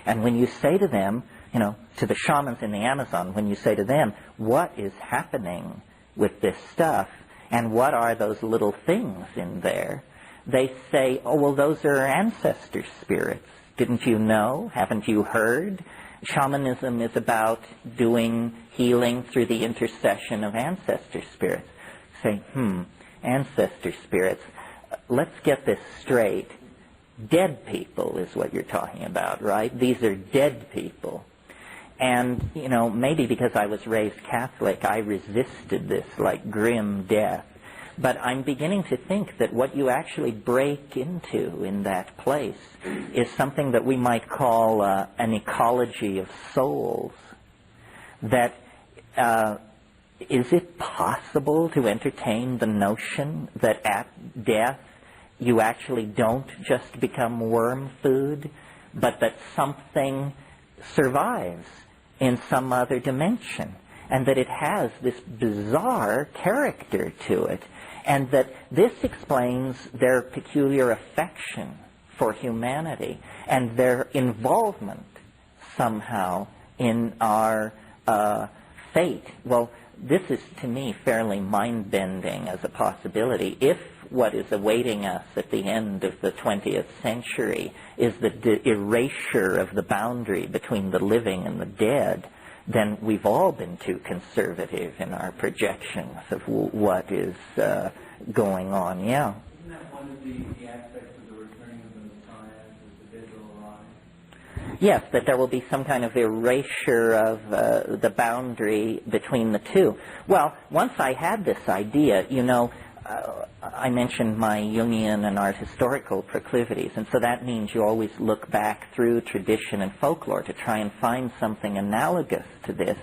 And when you say to them, you know, to the shamans in the Amazon, when you say to them, what is happening with this stuff, and what are those little things in there, they say, oh, well, those are ancestor spirits. Didn't you know? Haven't you heard? Shamanism is about doing healing through the intercession of ancestor spirits. Say, ancestor spirits. Let's get this straight. Dead people is what you're talking about, right? These are dead people. And, you know, maybe because I was raised Catholic, I resisted this like grim death. But I'm beginning to think that what you actually break into in that place is something that we might call an ecology of souls. That is it possible to entertain the notion that at death you actually don't just become worm food, but that something survives in some other dimension, and that it has this bizarre character to it, and that this explains their peculiar affection for humanity and their involvement somehow in our fate. Well, this is, to me, fairly mind-bending as a possibility. If what is awaiting us at the end of the 20th century is the erasure of the boundary between the living and the dead, then we've all been too conservative in our projections of what is going on. Yeah. Isn't that one of the aspects of the returning of the Messiah, is the digital eye? Yes, that there will be some kind of erasure of the boundary between the two. Well, once I had this idea, I mentioned my Jungian and art historical proclivities, and so that means you always look back through tradition and folklore to try and find something analogous to this.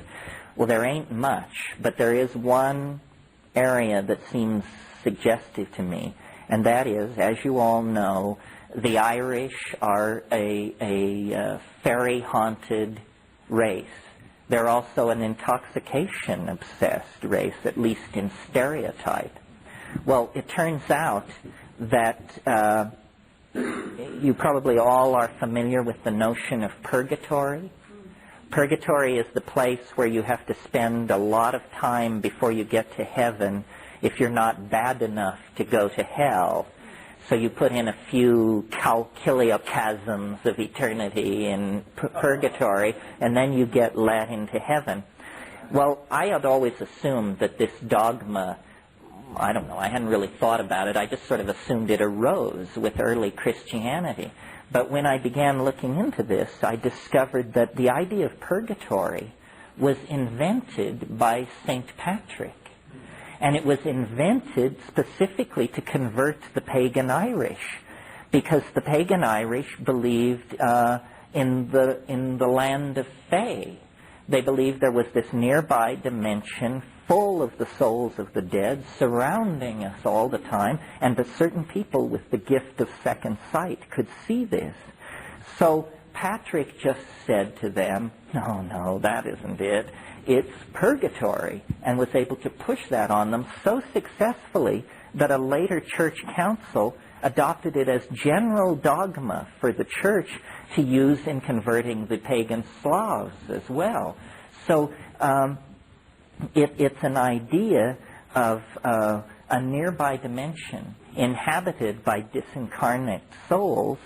Well, there ain't much, but there is one area that seems suggestive to me, and that is, as you all know, the Irish are a fairy-haunted race. They're also an intoxication-obsessed race, at least in stereotype. Well, it turns out that you probably all are familiar with the notion of purgatory. Purgatory is the place where you have to spend a lot of time before you get to heaven if you're not bad enough to go to hell. So you put in a few calculiochasms of eternity in purgatory, and then you get let into heaven. Well, I had always assumed that this dogma, I don't know, I hadn't really thought about it. I just sort of assumed it arose with early Christianity. But when I began looking into this, I discovered that the idea of purgatory was invented by St. Patrick. And it was invented specifically to convert the pagan Irish, because the pagan Irish believed in the land of Fae. They believed there was this nearby dimension full of the souls of the dead surrounding us all the time, and that certain people with the gift of second sight could see this. So Patrick just said to them, no, that isn't it. It's purgatory, and was able to push that on them so successfully that a later church council adopted it as general dogma for the church to use in converting the pagan Slavs as well. So it's an idea of a nearby dimension inhabited by disincarnate souls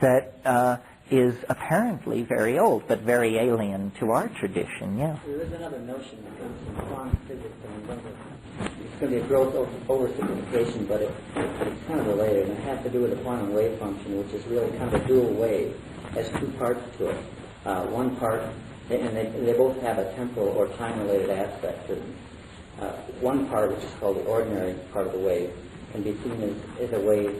that is apparently very old, but very alien to our tradition, yeah. There is another notion that comes from quantum physics, and it's going to be a gross oversimplification, but it's kind of related, and it has to do with the quantum wave function, which is really kind of a dual wave. It has two parts to it. One part, and they both have a temporal or time-related aspect to them. One part, which is called the ordinary part of the wave, can be seen as a wave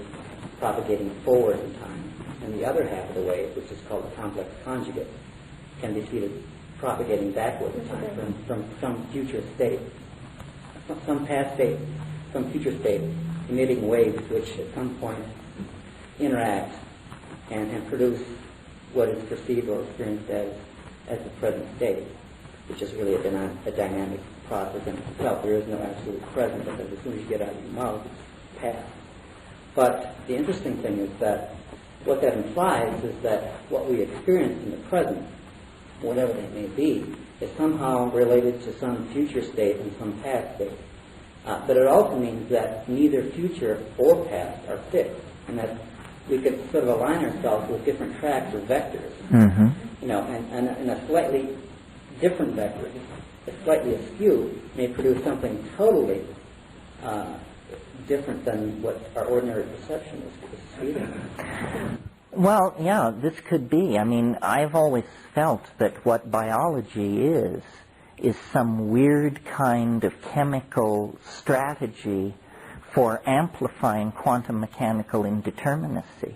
propagating forward in time. And the other half of the wave, which is called the complex conjugate, can be seen as propagating backward in time from some future state, some past state, some future state, emitting waves which at some point interact and produce what is perceived or experienced as the present state, which is really a dynamic process in itself. There is no absolute present, because as soon as you get out of your mouth, it's past. But the interesting thing is that what that implies is that what we experience in the present, whatever that may be, is somehow related to some future state and some past state. But it also means that neither future or past are fixed, and that we could sort of align ourselves with different tracks or vectors, and a slightly different vector, slightly askew, may produce something totally different than what our ordinary perception is feeding. Well, yeah, this could be. I mean, I've always felt that what biology is some weird kind of chemical strategy for amplifying quantum mechanical indeterminacy.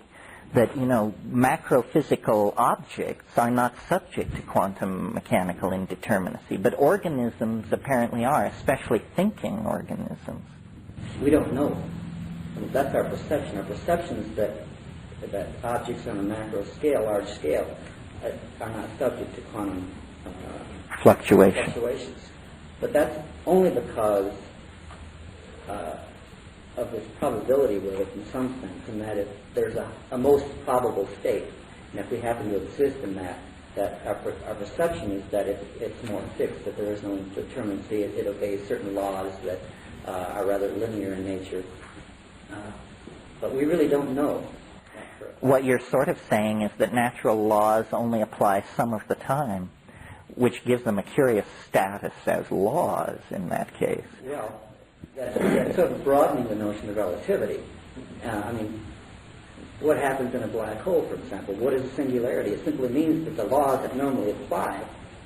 That, macrophysical objects are not subject to quantum mechanical indeterminacy, but organisms apparently are, especially thinking organisms. We don't know. I mean, that's our perception. Our perception is that objects on a macro scale, large scale, are not subject to quantum fluctuations. But that's only because of this probability wave in some sense, and that if there's a most probable state, and if we happen to exist in that our perception is that it's more fixed, that there is no determinacy, it obeys certain laws that are rather linear in nature. But we really don't know. What you're sort of saying is that natural laws only apply some of the time, which gives them a curious status as laws in that case. Well, that's sort of broadening the notion of relativity. I mean, what happens in a black hole, for example? What is singularity? It simply means that the laws that normally apply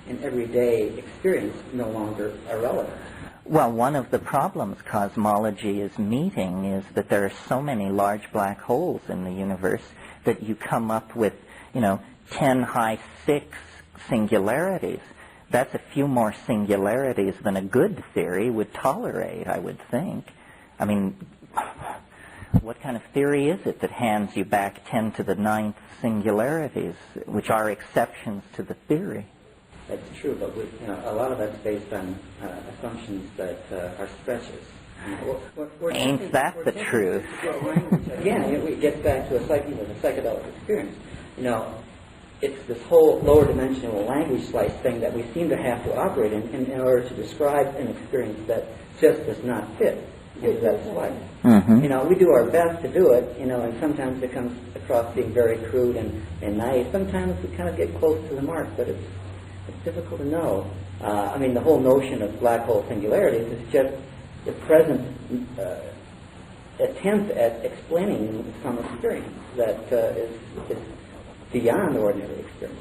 in everyday experience no longer are relevant. Well, one of the problems cosmology is meeting is that there are so many large black holes in the universe that you come up with, 10 high 6 singularities. That's a few more singularities than a good theory would tolerate, I would think. I mean, what kind of theory is it that hands you back 10 to the 9th singularities, which are exceptions to the theory? That's true, but a lot of that's based on assumptions that are stretches. Ain't that the truth? Again, it gets back to a psychedelic experience. It's this whole lower dimensional language slice thing that we seem to have to operate in order to describe an experience that just does not fit into that slice. Mm-hmm. We do our best to do it, and sometimes it comes across being very crude and naive. Sometimes we kind of get close to the mark, but it's difficult to know. The whole notion of black hole singularities is just the present attempt at explaining some experience that is beyond ordinary experience.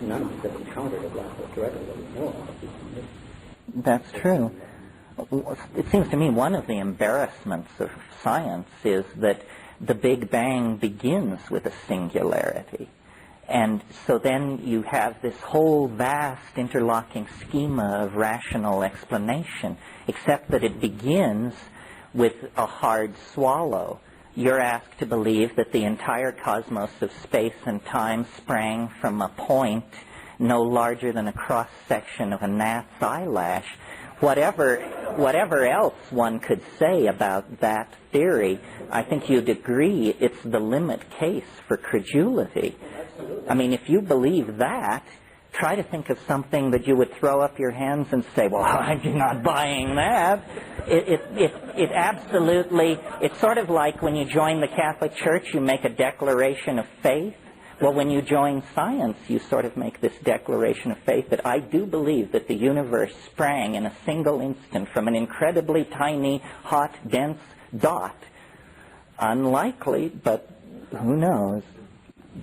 None of us have encountered a black hole directly that we know of. That's true. It seems to me one of the embarrassments of science is that the Big Bang begins with a singularity. And so then you have this whole vast interlocking schema of rational explanation, except that it begins with a hard swallow. You're asked to believe that the entire cosmos of space and time sprang from a point no larger than a cross-section of a gnat's eyelash. Whatever else one could say about that theory, I think you'd agree it's the limit case for credulity. If you believe that, try to think of something that you would throw up your hands and say, well, I'm not buying that. It absolutely, it's sort of like when you join the Catholic Church, you make a declaration of faith. Well, when you join science, you sort of make this declaration of faith that I do believe that the universe sprang in a single instant from an incredibly tiny, hot, dense dot. Unlikely, but who knows?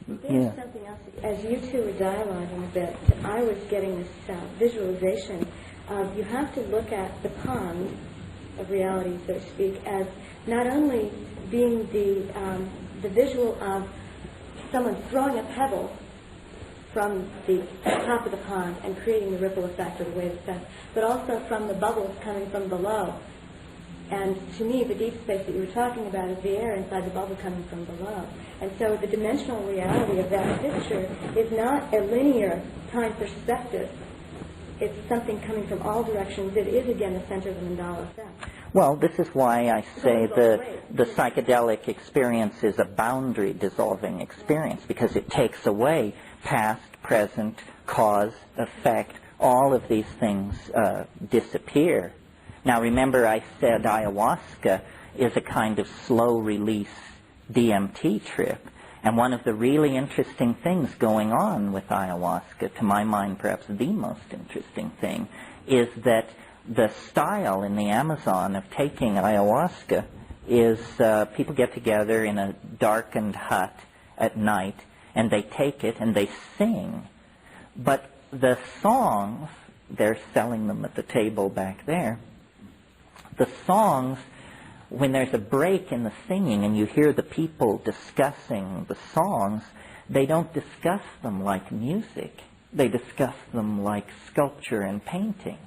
There's something else. As you two were dialoguing a bit, I was getting this visualization of you have to look at the pond of reality, so to speak, as not only being the visual of someone throwing a pebble from the top of the pond and creating the ripple effect or the wave effect, but also from the bubbles coming from below. And to me, the deep space that you were talking about is the air inside the bubble coming from below. And so the dimensional reality of that picture is not a linear time perspective. It's something coming from all directions. It is, again, the center of the mandala effect. Well, this is why I say the psychedelic experience is a boundary-dissolving experience, because it takes away past, present, cause, effect. All of these things disappear. Now, remember I said ayahuasca is a kind of slow-release DMT trip. And one of the really interesting things going on with ayahuasca, to my mind perhaps the most interesting thing, is that the style in the Amazon of taking ayahuasca is people get together in a darkened hut at night, and they take it and they sing. But the songs, they're selling them at the table back there, the songs, when there's a break in the singing and you hear the people discussing the songs, they don't discuss them like music. They discuss them like sculpture and painting.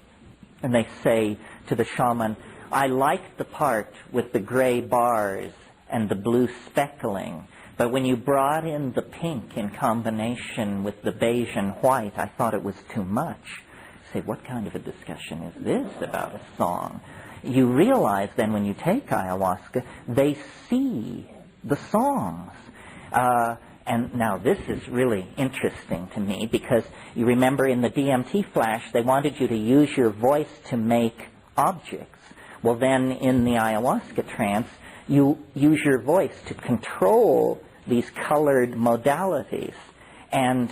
And they say to the shaman, I liked the part with the gray bars and the blue speckling, but when you brought in the pink in combination with the beige and white, I thought it was too much. Say, what kind of a discussion is this about a song? You realize then when you take ayahuasca, they see the songs. And now this is really interesting to me, because you remember in the DMT flash, they wanted you to use your voice to make objects. Well, then in the ayahuasca trance, you use your voice to control these colored modalities. And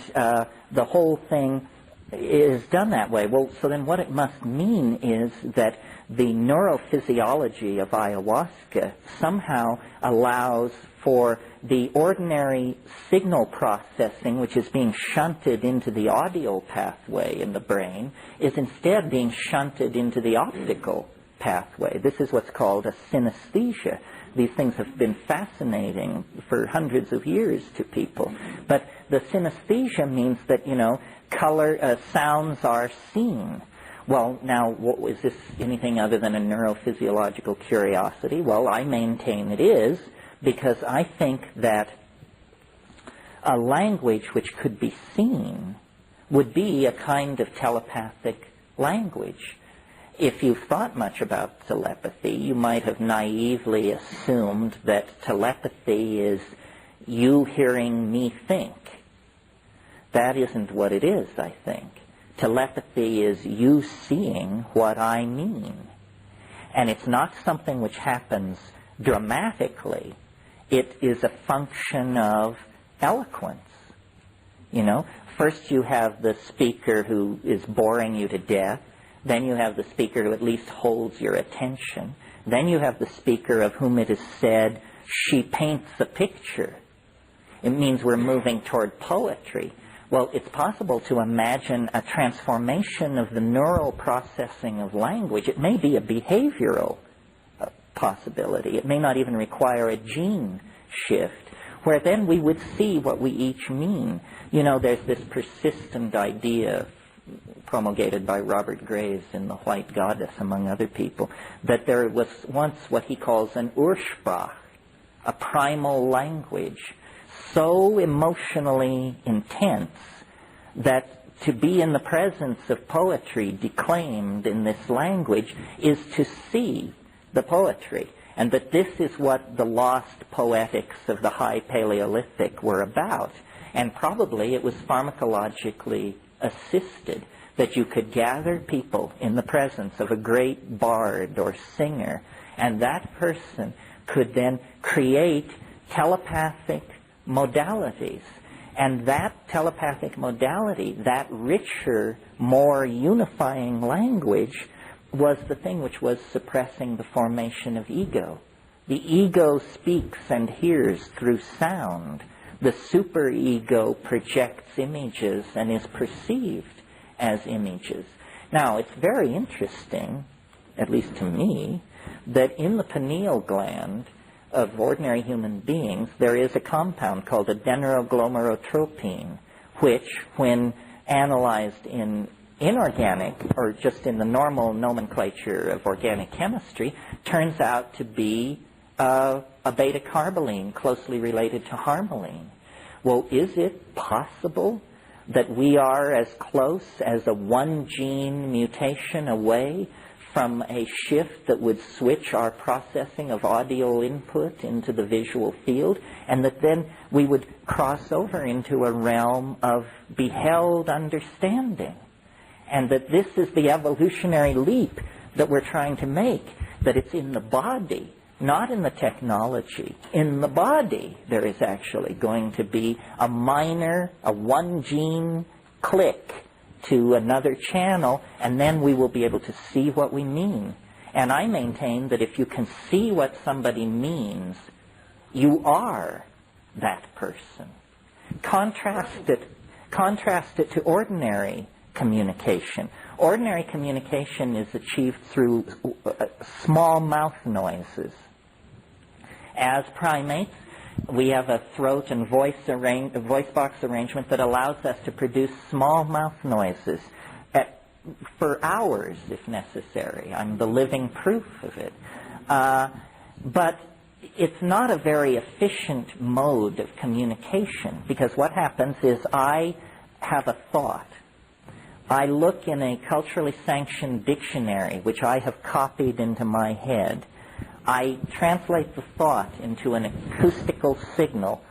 the whole thing is done that way. Well, so then what it must mean is that the neurophysiology of ayahuasca somehow allows for the ordinary signal processing, which is being shunted into the audio pathway in the brain, is instead being shunted into the optical pathway. This is what's called a synesthesia. These things have been fascinating for hundreds of years to people. But the synesthesia means that, color, sounds are seen. Well, now, is this anything other than a neurophysiological curiosity? Well, I maintain it is, because I think that a language which could be seen would be a kind of telepathic language. If you've thought much about telepathy, you might have naively assumed that telepathy is you hearing me think. That isn't what it is, I think. Telepathy is you seeing what I mean. And it's not something which happens dramatically. It is a function of eloquence. First you have the speaker who is boring you to death. Then you have the speaker who at least holds your attention. Then you have the speaker of whom it is said, she paints a picture. It means we're moving toward poetry. Well, it's possible to imagine a transformation of the neural processing of language. It may be a behavioral possibility. It may not even require a gene shift, where then we would see what we each mean. There's this persistent idea promulgated by Robert Graves in The White Goddess, among other people, that there was once what he calls an Ursprach, a primal language, so emotionally intense that to be in the presence of poetry declaimed in this language is to see the poetry, and that this is what the lost poetics of the High Paleolithic were about. And probably it was pharmacologically assisted, that you could gather people in the presence of a great bard or singer, and that person could then create telepathic modalities. And that telepathic modality, that richer, more unifying language, was the thing which was suppressing the formation of ego. The ego speaks and hears through sound. The superego projects images and is perceived as images. Now, it's very interesting, at least to me, that in the pineal gland of ordinary human beings, there is a compound called adenoglomerotropine, which, when analyzed in inorganic, or just in the normal nomenclature of organic chemistry, turns out to be a beta-carboline closely related to harmaline. Well, is it possible that we are as close as a one-gene mutation away from a shift that would switch our processing of audio input into the visual field, and that then we would cross over into a realm of beheld understanding? And that this is the evolutionary leap that we're trying to make, that it's in the body, not in the technology. In the body, there is actually going to be a one-gene click to another channel, and then we will be able to see what we mean. And I maintain that if you can see what somebody means, you are that person. Contrast it to ordinary communication. Ordinary communication is achieved through small mouth noises. As primates, we have a throat and voice box arrangement that allows us to produce small mouth noises for hours, if necessary. I'm the living proof of it. But it's not a very efficient mode of communication, because what happens is I have a thought. I look in a culturally sanctioned dictionary, which I have copied into my head. I translate the thought into an acoustical signal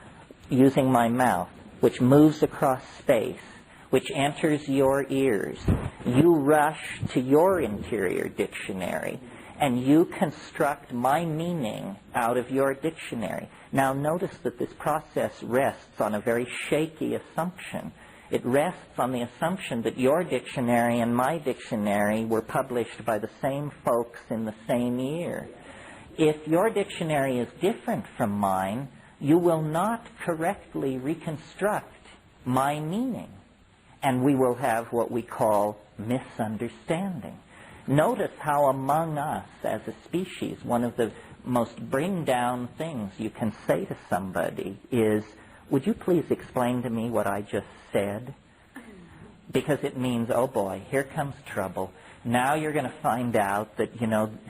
using my mouth, which moves across space, which enters your ears. You rush to your interior dictionary, and you construct my meaning out of your dictionary. Now notice that this process rests on a very shaky assumption. It rests on the assumption that your dictionary and my dictionary were published by the same folks in the same year. If your dictionary is different from mine, you will not correctly reconstruct my meaning, and we will have what we call misunderstanding. Notice how among us as a species, one of the most bring-down things you can say to somebody is, would you please explain to me what I just said? Because it means, oh boy, here comes trouble. Now you're going to find out that,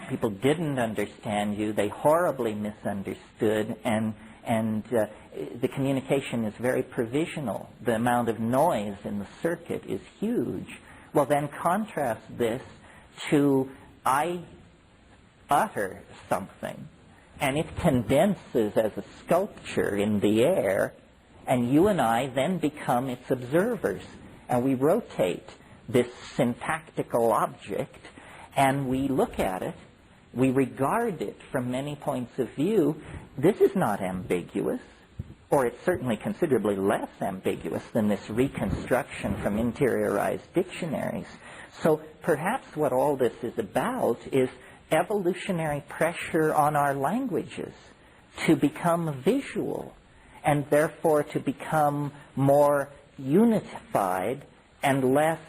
people didn't understand you, they horribly misunderstood, and the communication is very provisional. The amount of noise in the circuit is huge. Well, then contrast this to I utter something, and it condenses as a sculpture in the air, and you and I then become its observers, and we rotate this syntactical object, and we look at it, we regard it from many points of view. This is not ambiguous, or it's certainly considerably less ambiguous than this reconstruction from interiorized dictionaries. So perhaps what all this is about is evolutionary pressure on our languages to become visual, and therefore to become more unified and less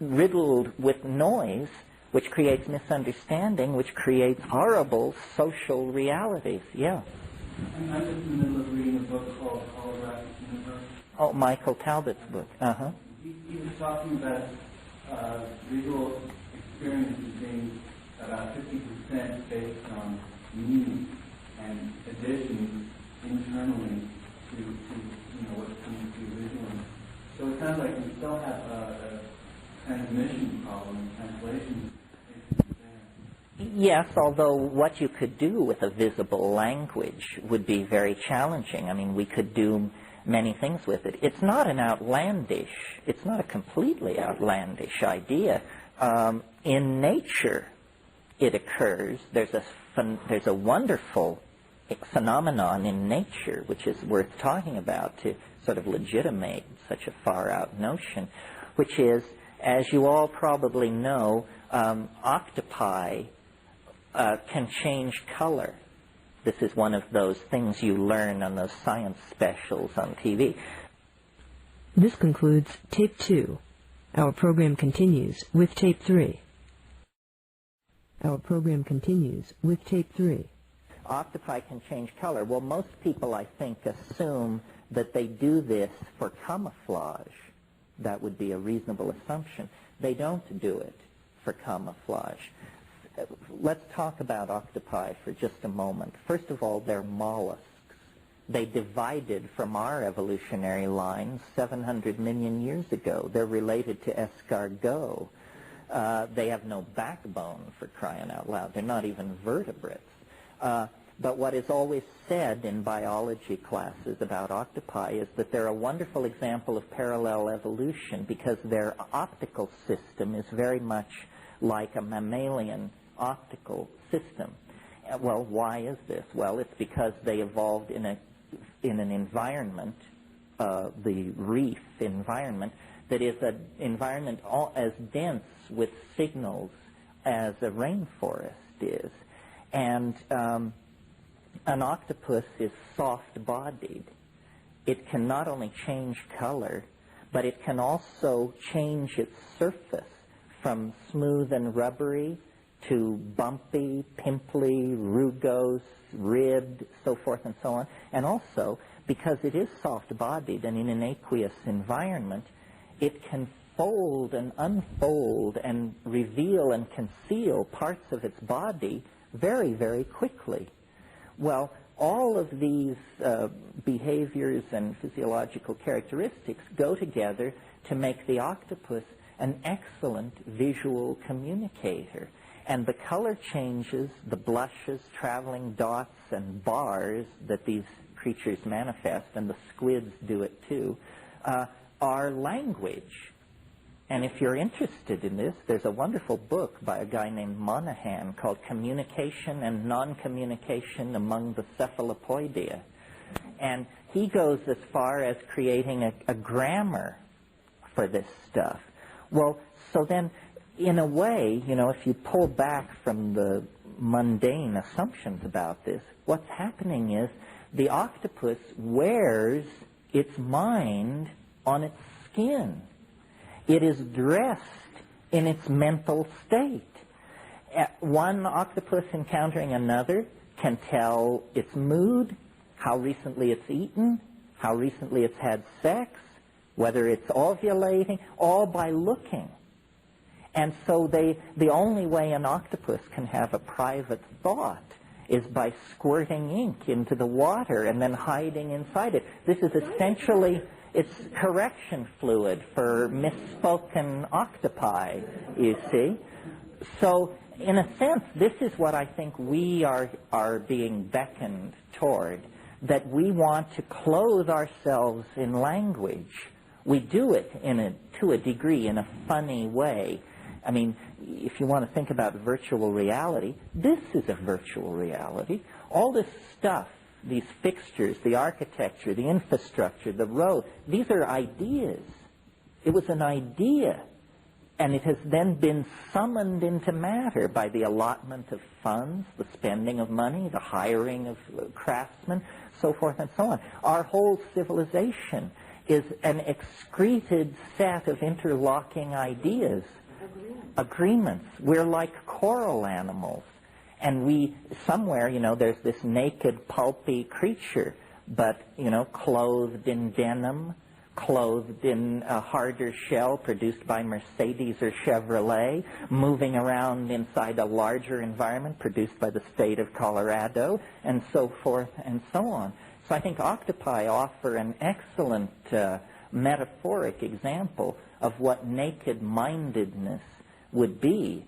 riddled with noise, which creates misunderstanding, which creates horrible social realities. Yeah. I'm just in the middle of reading a book called Holographic Universe. Oh, Michael Talbot's book. Uh-huh. He was talking about visual experiences being about 50% based on meaning and additions internally to what's coming through visually. So it sounds like we still have a transmission problem, translation issue there. Yes, although what you could do with a visible language would be very challenging. I mean, we could do many things with it. It's not it's not a completely outlandish idea. In nature, it occurs. There's a wonderful phenomenon in nature which is worth talking about to sort of legitimate such a far-out notion, which is, as you all probably know, octopi can change color. This is one of those things you learn on those science specials on TV. This concludes Tape 2. Our program continues with Tape 3. Our program continues with Tape 3. Octopi can change color. Well, most people, I think, assume that they do this for camouflage. That would be a reasonable assumption. They don't do it for camouflage. Let's talk about octopi for just a moment. First of all, they're mollusks. They divided from our evolutionary line 700 million years ago. They're related to escargot. They have no backbone, for crying out loud. They're not even vertebrates. But what is always said in biology classes about octopi is that they're a wonderful example of parallel evolution because their optical system is very much like a mammalian optical system. Well, why is this? Well, it's because they evolved in an environment, the reef environment, that is an environment as dense with signals as a rainforest is. And an octopus is soft-bodied. It can not only change color, but it can also change its surface from smooth and rubbery to bumpy, pimply, rugose, ribbed, so forth and so on. And also, because it is soft-bodied and in an aqueous environment, it can fold and unfold and reveal and conceal parts of its body very, very quickly. Well, all of these behaviors and physiological characteristics go together to make the octopus an excellent visual communicator. And the color changes, the blushes, traveling dots, and bars that these creatures manifest, and the squids do it too, are language. And if you're interested in this, there's a wonderful book by a guy named Monahan called Communication and Non-Communication Among the Cephalopoidea. And he goes as far as creating a grammar for this stuff. Well, so then, in a way, if you pull back from the mundane assumptions about this, what's happening is the octopus wears its mind on its skin. It is dressed in its mental state. One octopus encountering another can tell its mood, how recently it's eaten, how recently it's had sex, whether it's ovulating, all by looking. And so the only way an octopus can have a private thought is by squirting ink into the water and then hiding inside it. This is essentially, it's correction fluid for misspoken octopi, you see. So, in a sense, this is what I think we are being beckoned toward, that we want to clothe ourselves in language. We do it to a degree in a funny way. I mean, if you want to think about virtual reality, this is a virtual reality. All this stuff, these fixtures, the architecture, the infrastructure, the road, these are ideas. It was an idea, and it has then been summoned into matter by the allotment of funds, the spending of money, the hiring of craftsmen, so forth and so on. Our whole civilization is an excreted set of interlocking ideas. Agreements. We're like coral animals. And we, somewhere, there's this naked, pulpy creature, but, clothed in denim, clothed in a harder shell produced by Mercedes or Chevrolet, moving around inside a larger environment produced by the state of Colorado, and so forth and so on. So I think octopi offer an excellent metaphoric example of what naked-mindedness would be.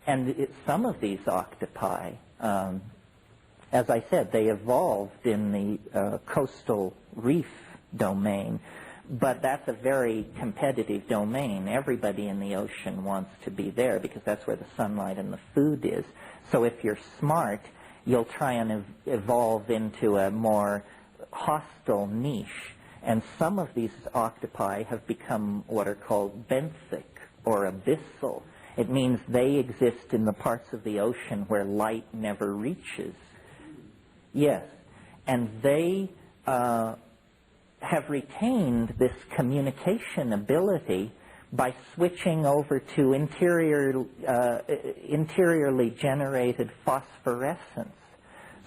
And some of these octopi, as I said, they evolved in the coastal reef domain, but that's a very competitive domain. Everybody in the ocean wants to be there because that's where the sunlight and the food is. So if you're smart, you'll try and evolve into a more hostile niche. And some of these octopi have become what are called benthic or abyssal. It means they exist in the parts of the ocean where light never reaches. Yes, and they have retained this communication ability by switching over to interiorly generated phosphorescence.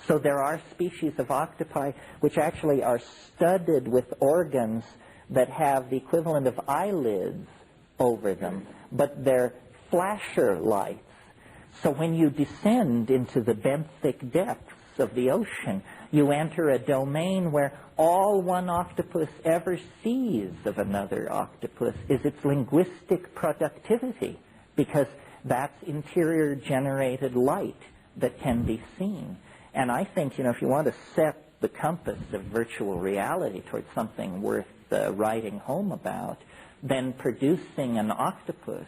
So there are species of octopi which actually are studded with organs that have the equivalent of eyelids over them, but they're flasher lights. So when you descend into the benthic depths of the ocean, you enter a domain where all one octopus ever sees of another octopus is its linguistic productivity, because that's interior generated light that can be seen. And I think, if you want to set the compass of virtual reality towards something worth writing home about, then producing an octopus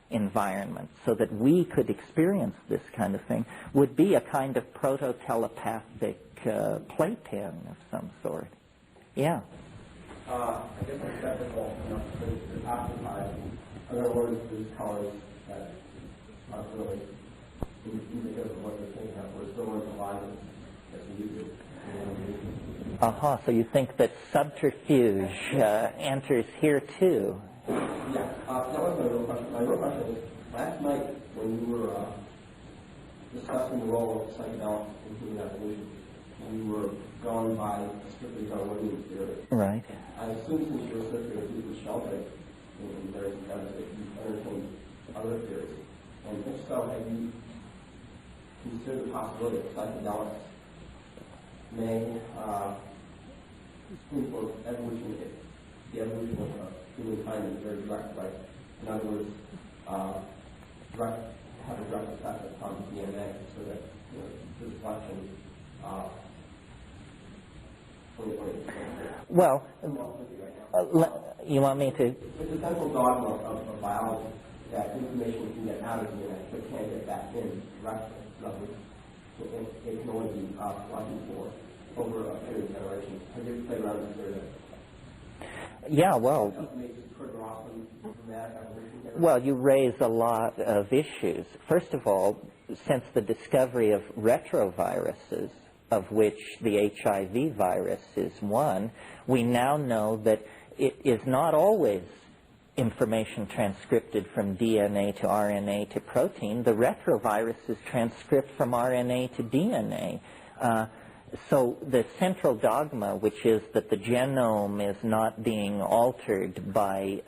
environment so that we could experience this kind of thing would be a kind of proto-telepathic playpen of some sort. Yeah. I guess I'm skeptical enough to occupy. In other words, these colors that are really, because of what they're thinking of, we're still in the line as we use it. So you think that subterfuge enters here too? Yeah, that was my real question. My real question is, last night when you were discussing the role of psychedelics in human evolution, we were going by strictly Darwinian theory. Right. I assume since you were associated with Sheldrake and various events that you entertained other theories. And if so, have you considered the possibility that psychedelics may influence evolution, the evolution of humankind in a very direct way? In other words, have a direct effect upon DNA so that the selection well, you want me to? It's a central dogma of biology that information can get out of DNA but can't get back in directly. It can only be selected for over a period of generations. Have you played around with theory? Yeah, well, Maybe just further off from that evolution. well, you raise a lot of issues. First of all, since the discovery of retroviruses, of which the HIV virus is one, we now know that it is not always information transcripted from DNA to RNA to protein. The retroviruses transcript from RNA to DNA. So the central dogma, which is that the genome is not being altered by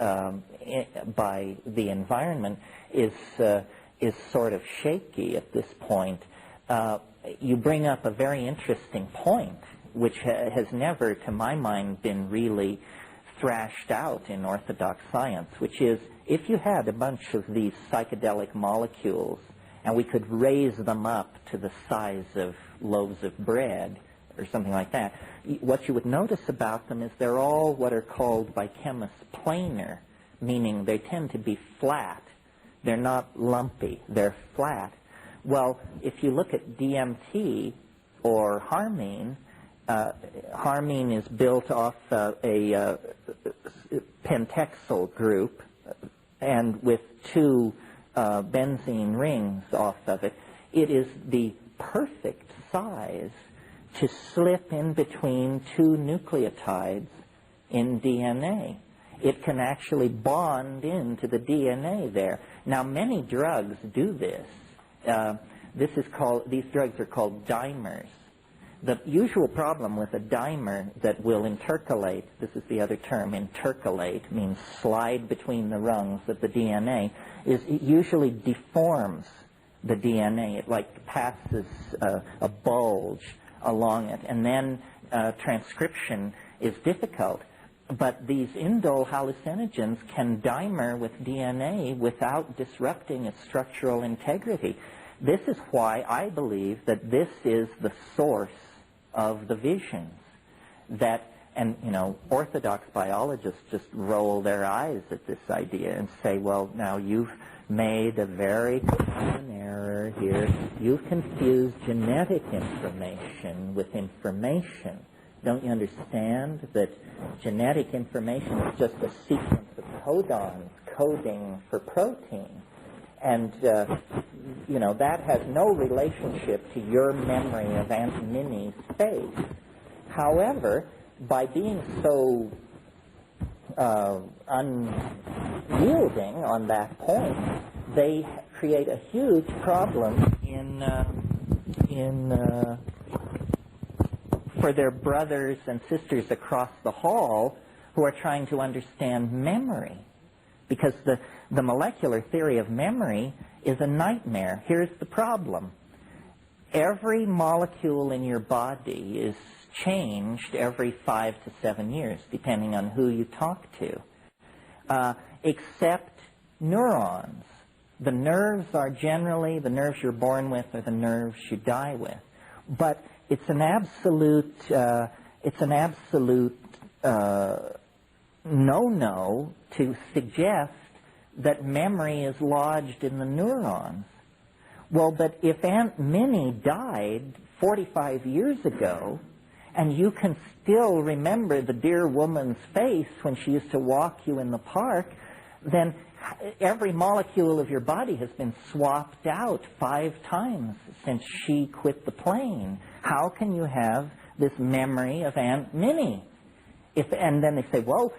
the environment, is sort of shaky at this point. You bring up a very interesting point, which has never, to my mind, been really thrashed out in orthodox science, which is if you had a bunch of these psychedelic molecules and we could raise them up to the size of loaves of bread or something like that, what you would notice about them is they're all what are called by chemists planar, meaning they tend to be flat. They're not lumpy, they're flat. Well, if you look at DMT or harmine, harmine is built off a pentexyl group and with two benzene rings off of it. It is the perfect size to slip in between two nucleotides in DNA. It can actually bond into the DNA there. Now, many drugs do this. These drugs are called dimers. The usual problem with a dimer that will intercalate, this is the other term, intercalate, means slide between the rungs of the DNA, is it usually deforms the DNA. It like passes a bulge along it, and then transcription is difficult. But these indole hallucinogens can dimer with DNA without disrupting its structural integrity. This is why I believe that this is the source of the visions. That, and you know, orthodox biologists just roll their eyes at this idea and say, well, now you've made a very common error here. You've confused genetic information with information. Don't you understand that genetic information is just a sequence of codons coding for protein? And, you know, that has no relationship to your memory of Aunt Minnie's face. However, by being so unyielding on that point, they create a huge problem for their brothers and sisters across the hall who are trying to understand memory. Because the molecular theory of memory is a nightmare. Here's the problem. Every molecule in your body is changed every 5 to 7 years, depending on who you talk to, except neurons. The nerves are generally the nerves you're born with or the nerves you die with. But it's an absolute no-no to suggest that memory is lodged in the neurons. Well, but if Aunt Minnie died 45 years ago, and you can still remember the dear woman's face when she used to walk you in the park, then every molecule of your body has been swapped out 5 times since she quit the plane. How can you have this memory of Aunt Minnie? And then they say, well,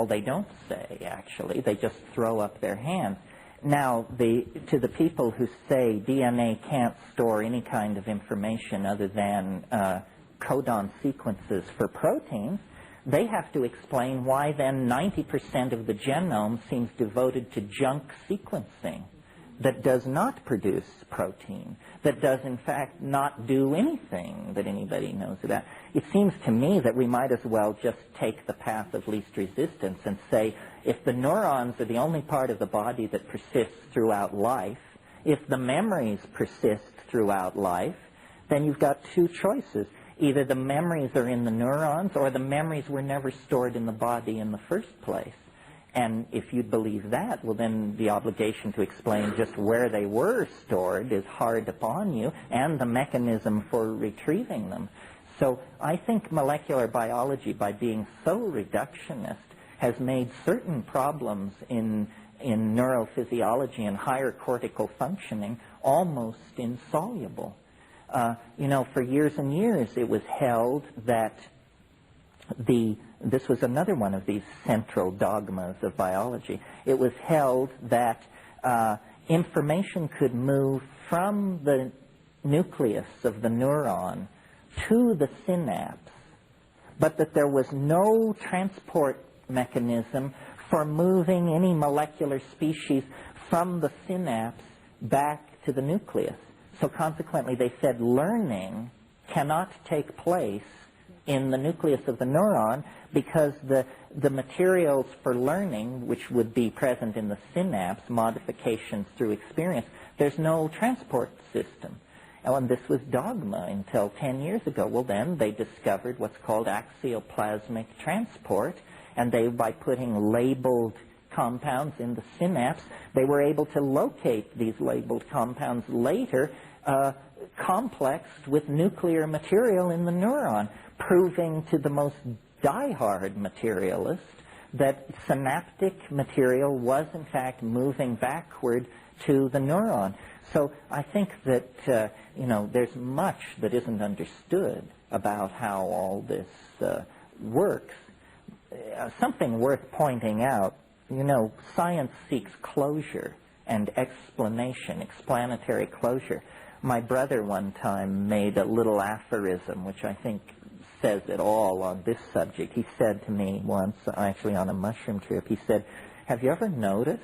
they don't say, actually. They just throw up their hands. Now, to the people who say DNA can't store any kind of information other than codon sequences for proteins, they have to explain why then 90% of the genome seems devoted to junk sequencing that does not produce protein, that does in fact not do anything that anybody knows about. It seems to me that we might as well just take the path of least resistance and say, if the neurons are the only part of the body that persists throughout life, if the memories persist throughout life, then you've got 2 choices. Either the memories are in the neurons or the memories were never stored in the body in the first place. And if you believe that, well, then the obligation to explain just where they were stored is hard upon you, and the mechanism for retrieving them. So I think molecular biology, by being so reductionist, has made certain problems in neurophysiology and higher cortical functioning almost insoluble. For years and years it was held that this was another one of these central dogmas of biology. It was held that information could move from the nucleus of the neuron to the synapse, but that there was no transport mechanism for moving any molecular species from the synapse back to the nucleus. So consequently, they said learning cannot take place in the nucleus of the neuron because the materials for learning, which would be present in the synapse, modifications through experience, there's no transport system. And this was dogma until 10 years ago. Well, then they discovered what's called axioplasmic transport, and by putting labeled compounds in the synapse, they were able to locate these labeled compounds later complexed with nuclear material in the neuron, proving to the most diehard materialist that synaptic material was in fact moving backward to the neuron. So I think that, there's much that isn't understood about how all this works. Something worth pointing out, science seeks closure and explanation, explanatory closure. My brother one time made a little aphorism, which I think says it all on this subject. He said to me once, actually on a mushroom trip, he said, "Have you ever noticed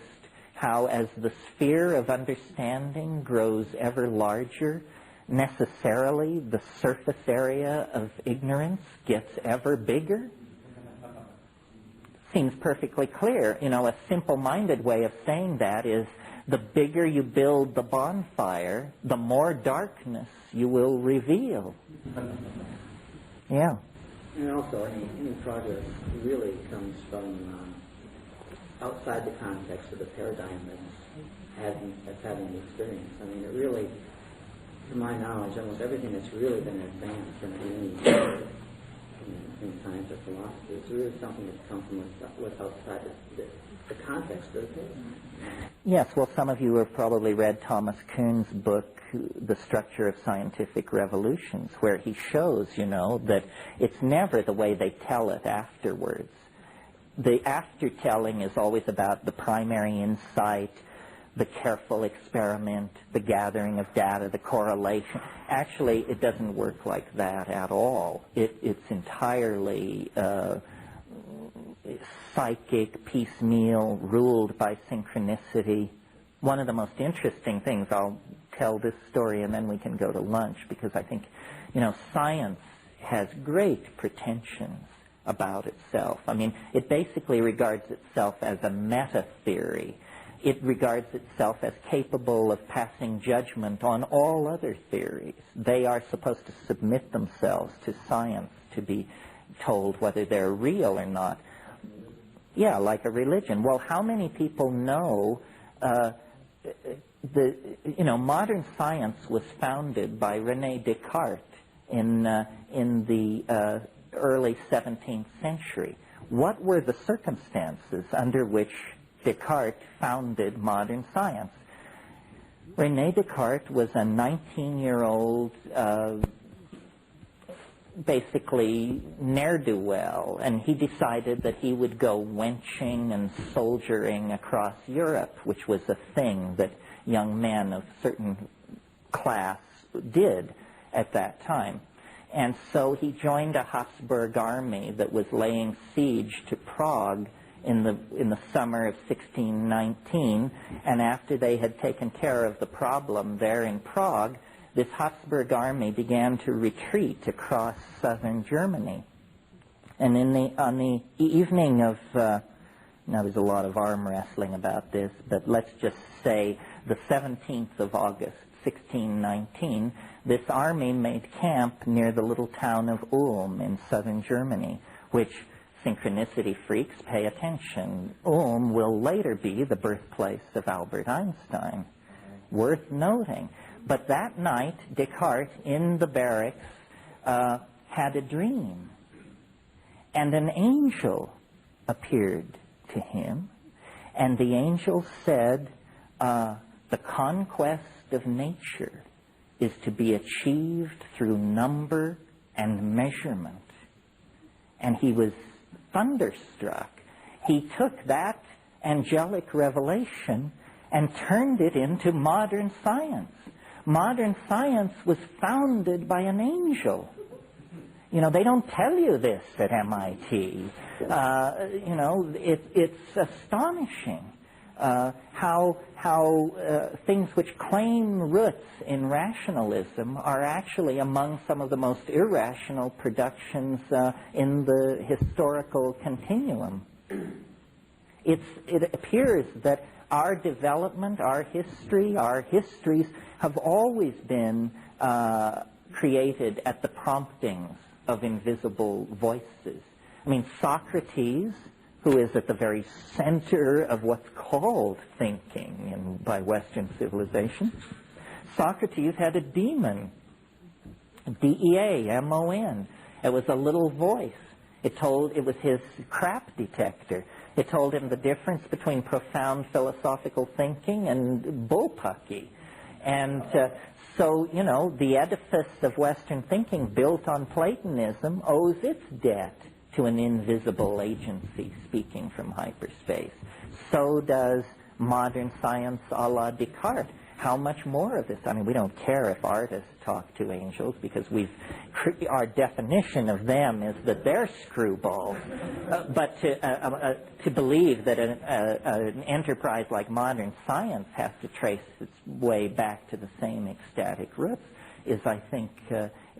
how as the sphere of understanding grows ever larger, necessarily the surface area of ignorance gets ever bigger?" Seems perfectly clear. A simple-minded way of saying that is the bigger you build the bonfire, the more darkness you will reveal. Yeah. And also, any progress really comes from outside the context of the paradigm that's having the experience. I mean, it really, to my knowledge, almost everything that's really been advanced in science or philosophy, it's really something that's come from what's outside the context of the paradigm. Yes, well, some of you have probably read Thomas Kuhn's book, The Structure of Scientific Revolutions, where he shows, that it's never the way they tell it afterwards. The after-telling is always about the primary insight, the careful experiment, the gathering of data, the correlation. Actually, it doesn't work like that at all. It's entirely psychic, piecemeal, ruled by synchronicity. One of the most interesting things, I'll tell this story and then we can go to lunch, because I think, science has great pretensions about itself. I mean, it basically regards itself as a meta-theory. It regards itself as capable of passing judgment on all other theories. They are supposed to submit themselves to science to be told whether they're real or not. Yeah, like a religion. Well, how many people know modern science was founded by René Descartes in the early 17th century. What were the circumstances under which Descartes founded modern science? René Descartes was a 19-year-old basically ne'er-do-well, and he decided that he would go wenching and soldiering across Europe, which was a thing that young men of certain class did at that time. And so he joined a Habsburg army that was laying siege to Prague in the summer of 1619, and after they had taken care of the problem there in Prague, this Habsburg army began to retreat across southern Germany. And on the evening of, now there's a lot of arm wrestling about this, but let's just say the 17th of August, 1619, this army made camp near the little town of Ulm in southern Germany, which, synchronicity freaks, pay attention, Ulm will later be the birthplace of Albert Einstein. Worth noting. But that night, Descartes, in the barracks, had a dream, and an angel appeared to him, and the angel said, the conquest of nature is to be achieved through number and measurement. And he was thunderstruck. He took that angelic revelation and turned it into modern science. Modern science was founded by an angel. You know, they don't tell you this at MIT. You know, it's astonishing how things which claim roots in rationalism are actually among some of the most irrational productions in the historical continuum. It appears that our development, our histories have always been created at the promptings of invisible voices. I mean, Socrates, who is at the very center of what's called thinking by Western civilization, Socrates had a demon, D-E-A-M-O-N. It was a little voice. It was his crap detector. It told him the difference between profound philosophical thinking and bullpucky. And so, you know, the edifice of Western thinking built on Platonism owes its debt to an invisible agency speaking from hyperspace. So does modern science a la Descartes. How much more of this? I mean, we don't care if artists talk to angels because our definition of them is that they're screwballs. But to believe that an enterprise like modern science has to trace its way back to the same ecstatic roots is, I think,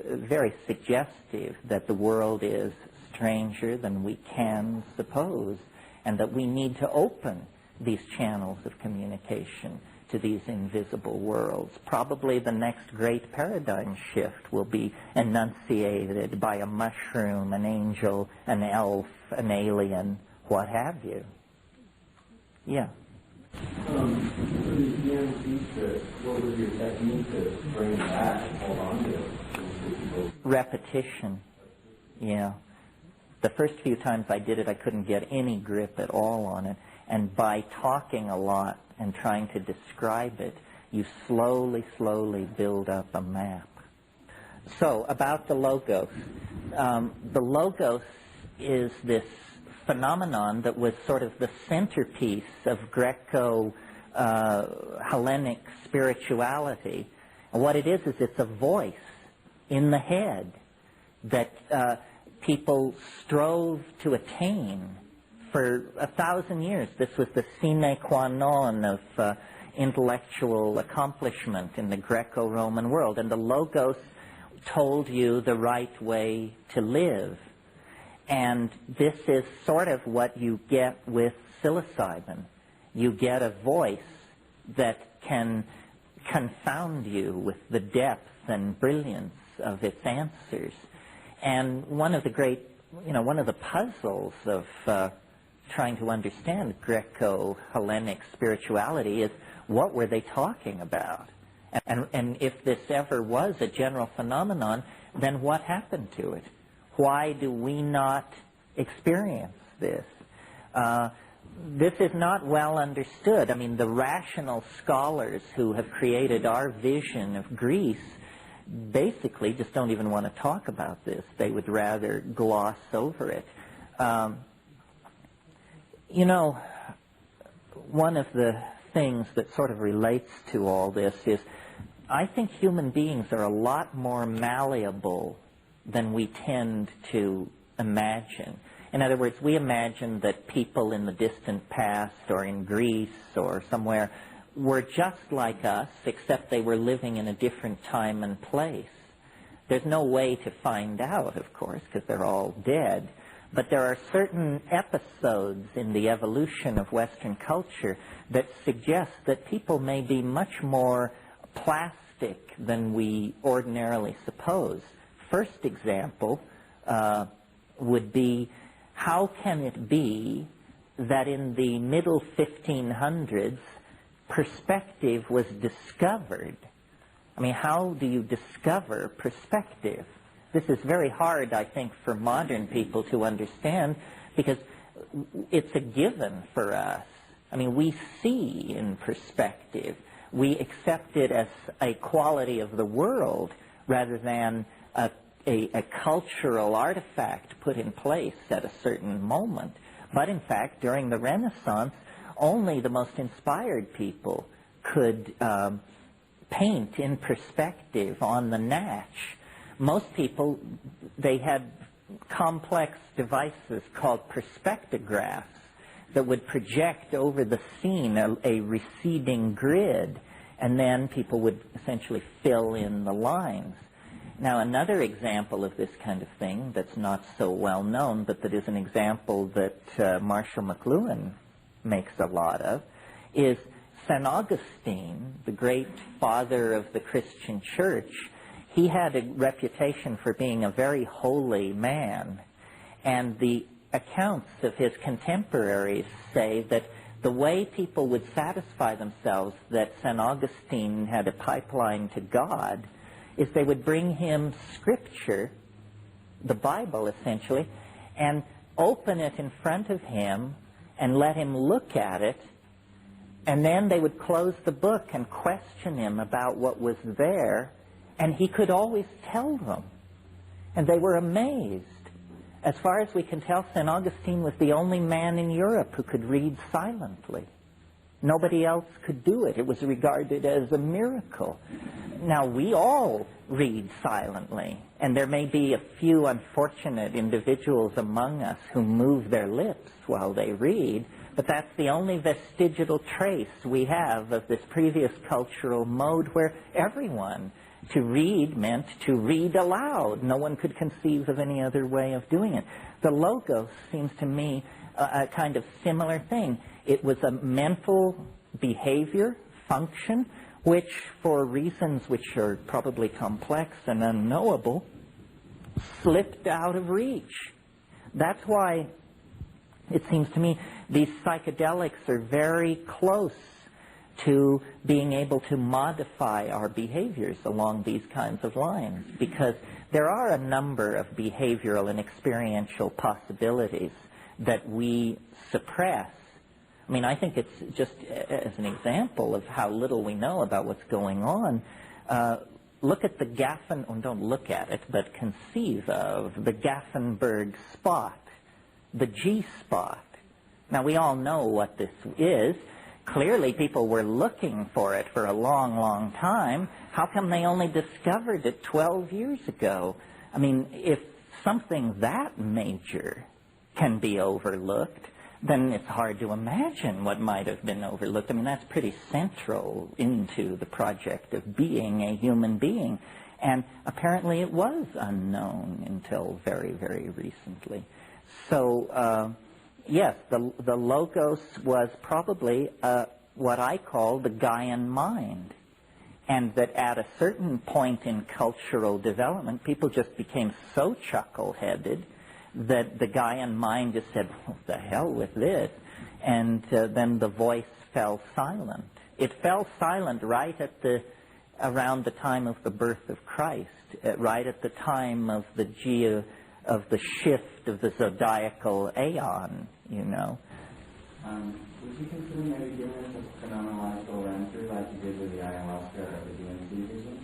very suggestive that the world is stranger than we can suppose, and that we need to open these channels of communication to these invisible worlds. Probably the next great paradigm shift will be enunciated by a mushroom, an angel, an elf, an alien, what have you. Yeah. So the anesthesia, what was your technique to bring it back and hold on to it? Repetition. Yeah. The first few times I did it, I couldn't get any grip at all on it. And by talking a lot and trying to describe it, you slowly build up a map. So, about the Logos. The Logos is this phenomenon that was sort of the centerpiece of Greco-Hellenic spirituality. And what it is it's a voice in the head that people strove to attain for 1,000 years. This was the sine qua non of intellectual accomplishment in the Greco-Roman world. And the Logos told you the right way to live. And this is sort of what you get with psilocybin. You get a voice that can confound you with the depth and brilliance of its answers. And one of the puzzles of trying to understand Greco-Hellenic spirituality is, what were they talking about? And if this ever was a general phenomenon, then what happened to it? Why do we not experience this? This is not well understood. I mean, the rational scholars who have created our vision of Greece basically just don't even want to talk about this. They would rather gloss over it. You know, one of the things that sort of relates to all this is I think human beings are a lot more malleable than we tend to imagine. In other words, we imagine that people in the distant past or in Greece or somewhere were just like us, except they were living in a different time and place. There's no way to find out, of course, because they're all dead. But there are certain episodes in the evolution of Western culture that suggest that people may be much more plastic than we ordinarily suppose. First example would be, how can it be that in the middle 1500s, perspective was discovered? I mean, how do you discover perspective? this is very hard, I think, for modern people to understand, because it's a given for us. I mean, we see in perspective. We accept it as a quality of the world rather than a cultural artifact put in place at a certain moment. But in fact, during the Renaissance, only the most inspired people could paint in perspective on the natch. Most people, they had complex devices called perspectographs that would project over the scene a receding grid, and then people would essentially fill in the lines. Now, another example of this kind of thing that's not so well known, but that is an example that Marshall McLuhan makes a lot of, is St. Augustine, the great father of the Christian church. He had a reputation for being a very holy man, and the accounts of his contemporaries say that the way people would satisfy themselves that St. Augustine had a pipeline to God is they would bring him scripture, the Bible essentially, and open it in front of him and let him look at it, and then they would close the book and question him about what was there, and he could always tell them. And they were amazed. As far as we can tell, St. Augustine was the only man in Europe who could read silently. Nobody else could do it. It was regarded as a miracle. Now, we all read silently, and there may be a few unfortunate individuals among us who move their lips while they read, but that's the only vestigial trace we have of this previous cultural mode where everyone, to read meant to read aloud. No one could conceive of any other way of doing it. The Logos seems to me a kind of similar thing. It was a mental behavior, function, which for reasons which are probably complex and unknowable, slipped out of reach. That's why it seems to me these psychedelics are very close to being able to modify our behaviors along these kinds of lines, because there are a number of behavioral and experiential possibilities that we suppress. I mean, I think it's just as an example of how little we know about what's going on. Look at the don't look at it, but conceive of the Gaffenberg spot, the G-spot. Now, we all know what this is. Clearly, people were looking for it for a long, long time. How come they only discovered it 12 years ago? I mean, if something that major can be overlooked, then it's hard to imagine what might have been overlooked. I mean, that's pretty central into the project of being a human being. And apparently it was unknown until very, very recently. So, yes, the Logos was probably what I call the Gaian mind. And that at a certain point in cultural development, people just became so chuckle-headed that the Gaian mind just said, what the hell with this? And then the voice fell silent. It fell silent right at around the time of the birth of Christ, right at the time of the shift of the zodiacal aeon, you know. Would you consider maybe giving us a phenomenological answer like you did with the ayahuasca or the DMT vision?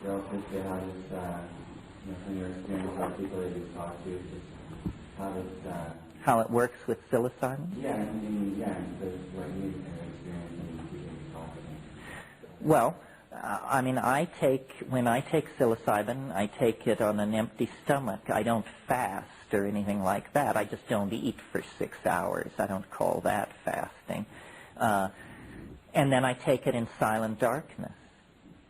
Relative to how this, from your experience, how people that you talk to, just how this... how it works with psilocybin? Yeah, so what you experience and people you talk to. Well, I mean, when I take psilocybin, I take it on an empty stomach. I don't fast or anything like that. I just don't eat for 6 hours. I don't call that fasting. And then I take it in silent darkness.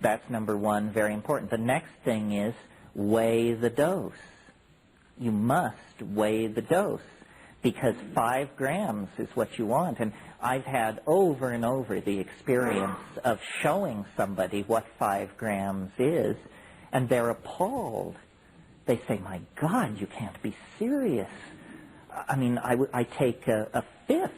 That's number one, very important. The next thing is weigh the dose. You must weigh the dose, because 5 grams is what you want. And I've had over and over the experience of showing somebody what 5 grams is, and they're appalled. They say, my God, you can't be serious. I mean, I take a fifth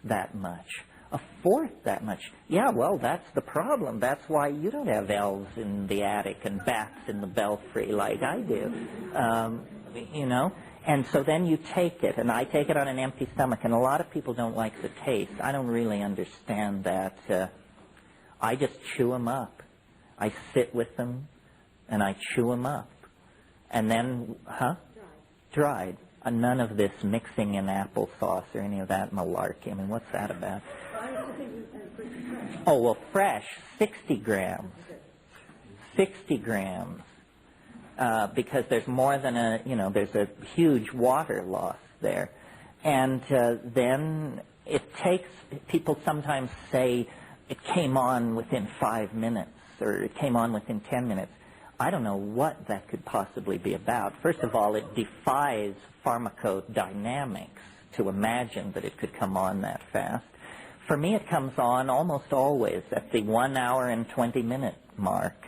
that much. A fourth that much. Yeah, well, that's the problem. That's why you don't have elves in the attic and bats in the belfry like I do. You know? And so then you take it, and I take it on an empty stomach, and a lot of people don't like the taste. I don't really understand that. I just chew them up. I sit with them, and I chew them up. And then, Dried. None of this mixing in applesauce or any of that malarkey. I mean, what's that about? Oh, well, fresh, 60 grams. 60 grams. Because there's more than there's a huge water loss there. And then it takes, people sometimes say it came on within 5 minutes or it came on within 10 minutes. I don't know what that could possibly be about. First of all, it defies pharmacodynamics to imagine that it could come on that fast. For me, it comes on almost always at the 1 hour and 20-minute mark.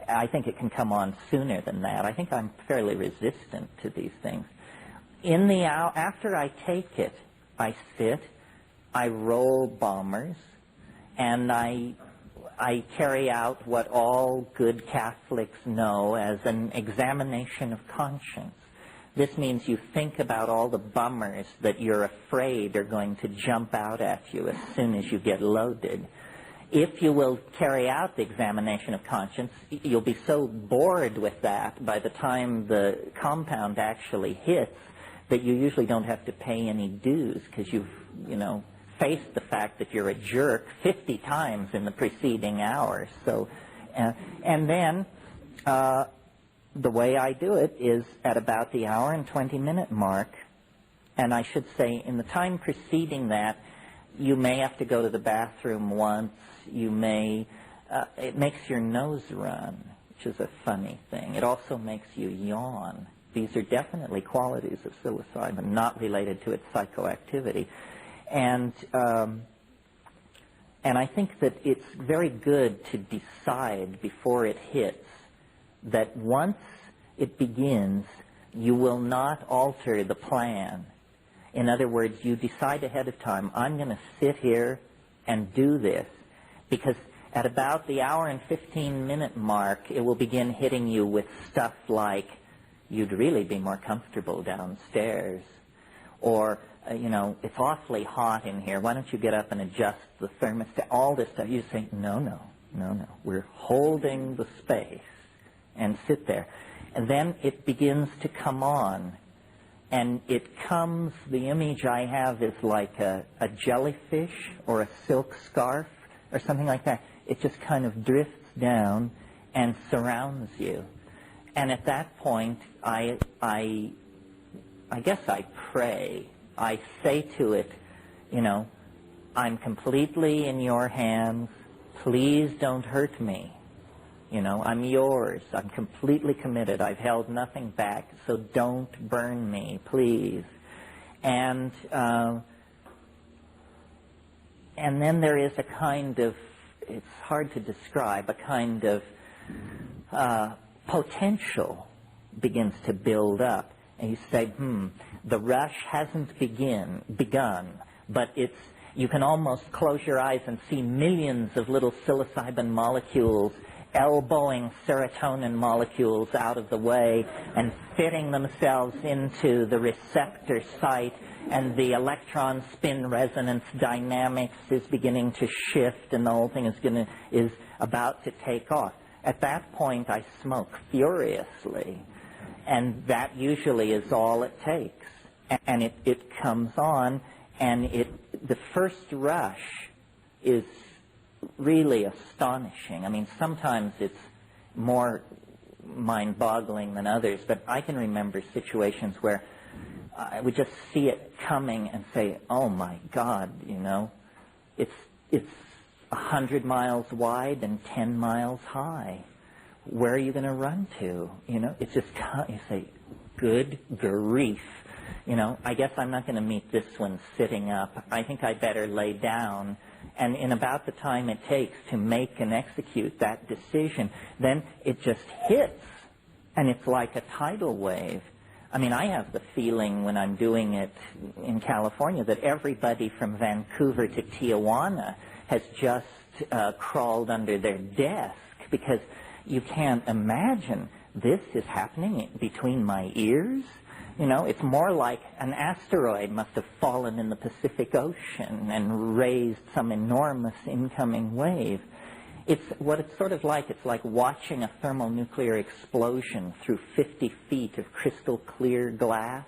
I think it can come on sooner than that. I think I'm fairly resistant to these things. In the hour, after I take it, I sit, I roll bombers, and I carry out what all good Catholics know as an examination of conscience. This means you think about all the bummers that you're afraid are going to jump out at you as soon as you get loaded. If you will carry out the examination of conscience, you'll be so bored with that by the time the compound actually hits that you usually don't have to pay any dues because you've, faced the fact that you're a jerk 50 times in the preceding hour. So, and then the way I do it is at about the hour and 20-minute mark, and I should say in the time preceding that, you may have to go to the bathroom once. You may, it makes your nose run, which is a funny thing. It also makes you yawn. These are definitely qualities of psilocybin, not related to its psychoactivity. And I think that it's very good to decide before it hits that once it begins, you will not alter the plan. In other words, you decide ahead of time, I'm going to sit here and do this, because at about the hour and 15-minute mark, it will begin hitting you with stuff like, you'd really be more comfortable downstairs, or, it's awfully hot in here. Why don't you get up and adjust the thermostat? All this stuff. You say, no. We're holding the space and sit there. And then it begins to come on. And it comes, the image I have is like a jellyfish or a silk scarf or something like that. It just kind of drifts down and surrounds you. And at that point, I guess I pray. I say to it, I'm completely in your hands. Please don't hurt me. I'm yours. I'm completely committed. I've held nothing back, so don't burn me, please. And then there is a kind of, it's hard to describe, a kind of potential begins to build up. And you say, the rush hasn't begun, but you can almost close your eyes and see millions of little psilocybin molecules elbowing serotonin molecules out of the way and fitting themselves into the receptor site, and the electron spin resonance dynamics is beginning to shift, and the whole thing is about to take off. At that point, I smoke furiously, and that usually is all it takes. And it comes on, and the first rush is really astonishing. I mean, sometimes it's more mind-boggling than others, but I can remember situations where I would just see it coming and say, oh my God, it's 100 miles wide and 10 miles high. Where are you going to run to? It's just, you say, good grief. I guess I'm not going to meet this one sitting up. I think I better lay down. And in about the time it takes to make and execute that decision, then it just hits. And it's like a tidal wave. I mean, I have the feeling when I'm doing it in California that everybody from Vancouver to Tijuana has just crawled under their desk, because you can't imagine this is happening between my ears. You know, it's more like an asteroid must have fallen in the Pacific Ocean and raised some enormous incoming wave. It's what it's sort of like. It's like watching a thermonuclear explosion through 50 feet of crystal clear glass.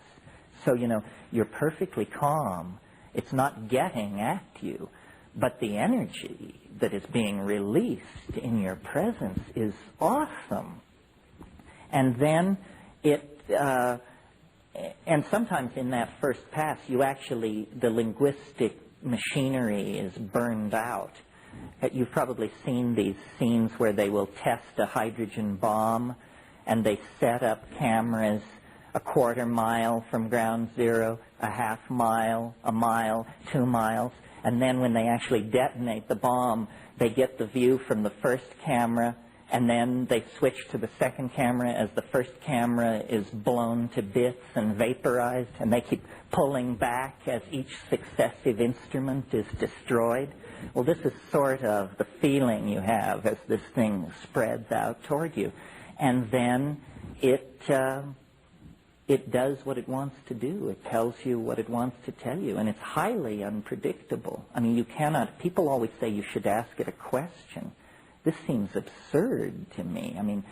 So, you know, you're perfectly calm. It's not getting at you. But the energy that is being released in your presence is awesome. And then and sometimes in that first pass, the linguistic machinery is burned out. You've probably seen these scenes where they will test a hydrogen bomb, and they set up cameras a quarter mile from ground zero, a half mile, a mile, 2 miles, and then when they actually detonate the bomb, they get the view from the first camera, and then they switch to the second camera as the first camera is blown to bits and vaporized, and they keep pulling back as each successive instrument is destroyed. Well, this is sort of the feeling you have as this thing spreads out toward you. And then it does what it wants to do. It tells you what it wants to tell you, and it's highly unpredictable. I mean, you cannot, people always say you should ask it a question. This seems absurd to me. I mean,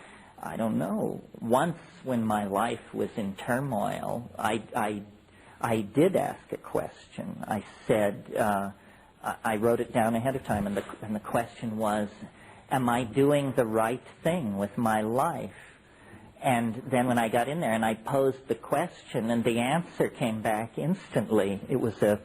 I don't know. Once when my life was in turmoil, I did ask a question. I said, I wrote it down ahead of time, and the question was, am I doing the right thing with my life? And then when I got in there and I posed the question, and the answer came back instantly. It was a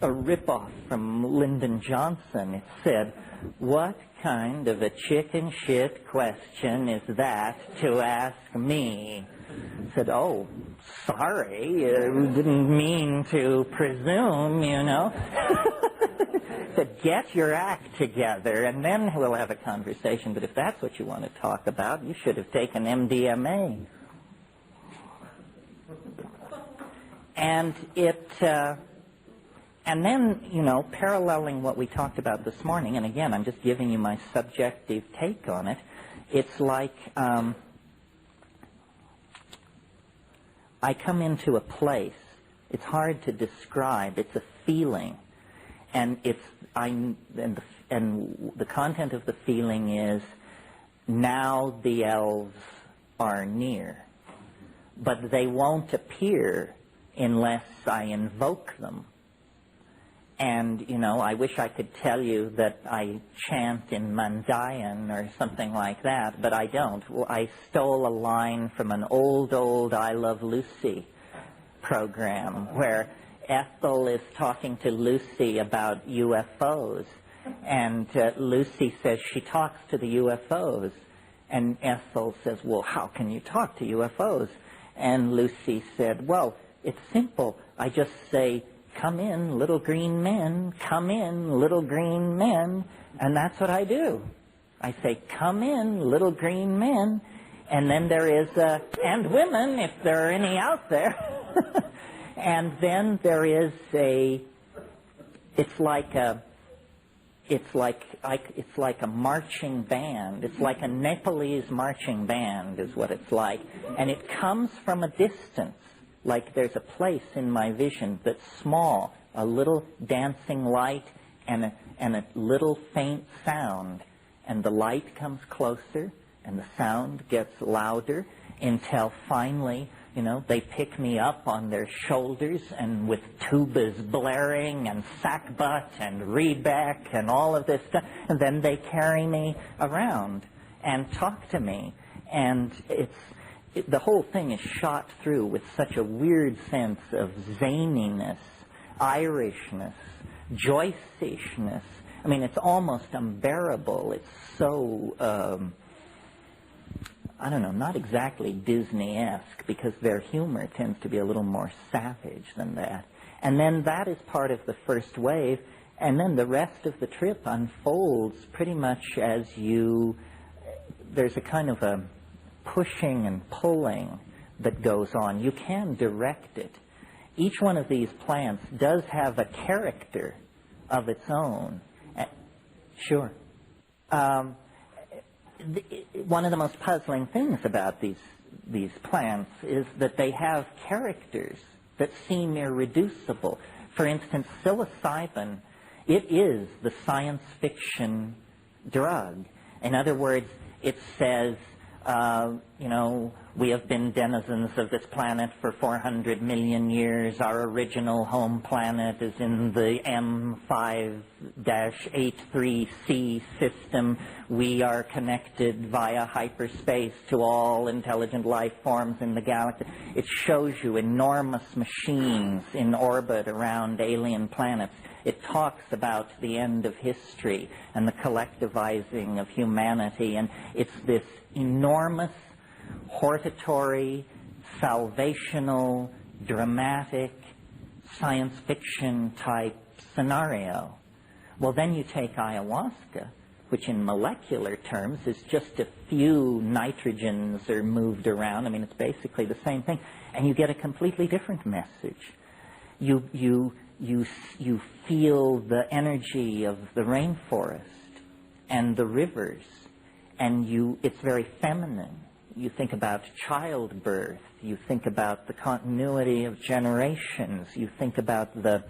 ripoff from Lyndon Johnson. It said, "What kind of a chicken shit question is that to ask me?" I said, "Oh, sorry, didn't mean to presume, you know." Said, "Get your act together, and then we'll have a conversation. But if that's what you want to talk about, you should have taken MDMA." And and then, you know, paralleling what we talked about this morning, and again, I'm just giving you my subjective take on it, it's like I come into a place. It's hard to describe. It's a feeling. And the content of the feeling is, now the elves are near. But they won't appear unless I invoke them. And, you know, I wish I could tell you that I chant in Mandayan or something like that, but I don't. Well, I stole a line from an old I Love Lucy program where Ethel is talking to Lucy about UFOs, and Lucy says she talks to the UFOs, and Ethel says, "Well, how can you talk to UFOs?" And Lucy said, "Well, it's simple. I just say, 'Come in, little green men, come in, little green men,' and that's what I do. I say, 'Come in, little green men,' and then there is and women, if there are any out there." And then there is it's like a marching band. It's like a Nepalese marching band is what it's like. And it comes from a distance. Like there's a place in my vision that's small, a little dancing light and a little faint sound. And the light comes closer and the sound gets louder until finally, you know, they pick me up on their shoulders, and with tubas blaring and sackbut and rebeck and all of this stuff, and then they carry me around and talk to me. And the whole thing is shot through with such a weird sense of zaniness, Irishness, joyceishness. I mean, it's almost unbearable. It's so I don't know, not exactly Disney-esque, because their humor tends to be a little more savage than that. And then that is part of the first wave, and then the rest of the trip unfolds pretty much as there's a kind of a pushing and pulling that goes on. You can direct it. Each one of these plants does have a character of its own. Sure. One of the most puzzling things about these plants is that they have characters that seem irreducible. For instance, psilocybin, it is the science fiction drug. In other words, it says, we have been denizens of this planet for 400 million years. Our original home planet is in the M5-83C system. We are connected via hyperspace to all intelligent life forms in the galaxy. It shows you enormous machines in orbit around alien planets. It talks about the end of history and the collectivizing of humanity, and it's this enormous hortatory, salvational, dramatic, science fiction type scenario. Well, then you take ayahuasca, which in molecular terms is just a few nitrogens are moved around. I mean, it's basically the same thing, and you get a completely different message. You feel the energy of the rainforest and the rivers, and it's very feminine. You think about childbirth. You think about the continuity of generations. You think about the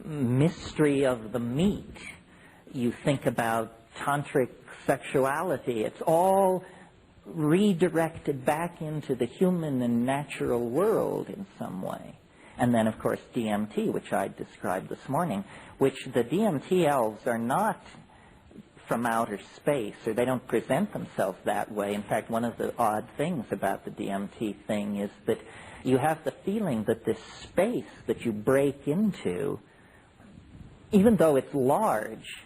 mystery of the meat. You think about tantric sexuality. It's all redirected back into the human and natural world in some way. And then, of course, DMT, which I described this morning, which the DMT elves are not from outer space, or they don't present themselves that way. In fact, one of the odd things about the DMT thing is that you have the feeling that this space that you break into, even though it's large,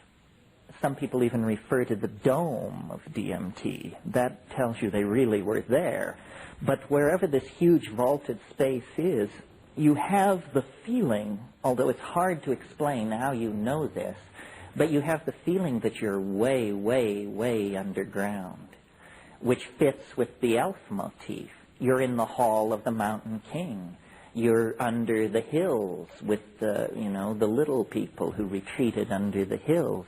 some people even refer to the dome of DMT. That tells you they really were there. But wherever this huge vaulted space is, you have the feeling, although it's hard to explain how you know this, but you have the feeling that you're way, way, way underground, which fits with the elf motif. You're in the hall of the Mountain King. You're under the hills with the little people who retreated under the hills.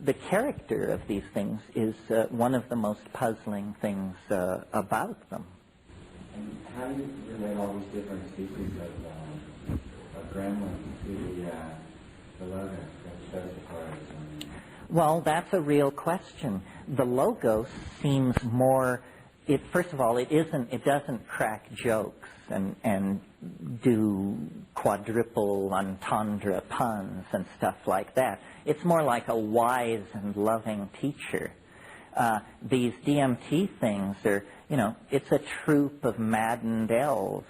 The character of these things is one of the most puzzling things about them. And how do you relate all these different species of gremlins to the logos that shows the cards? Well, that's a real question. The logos seems more. First of all, it doesn't crack jokes and do quadruple entendre puns and stuff like that. It's more like a wise and loving teacher. These DMT things are, it's a troupe of maddened elves,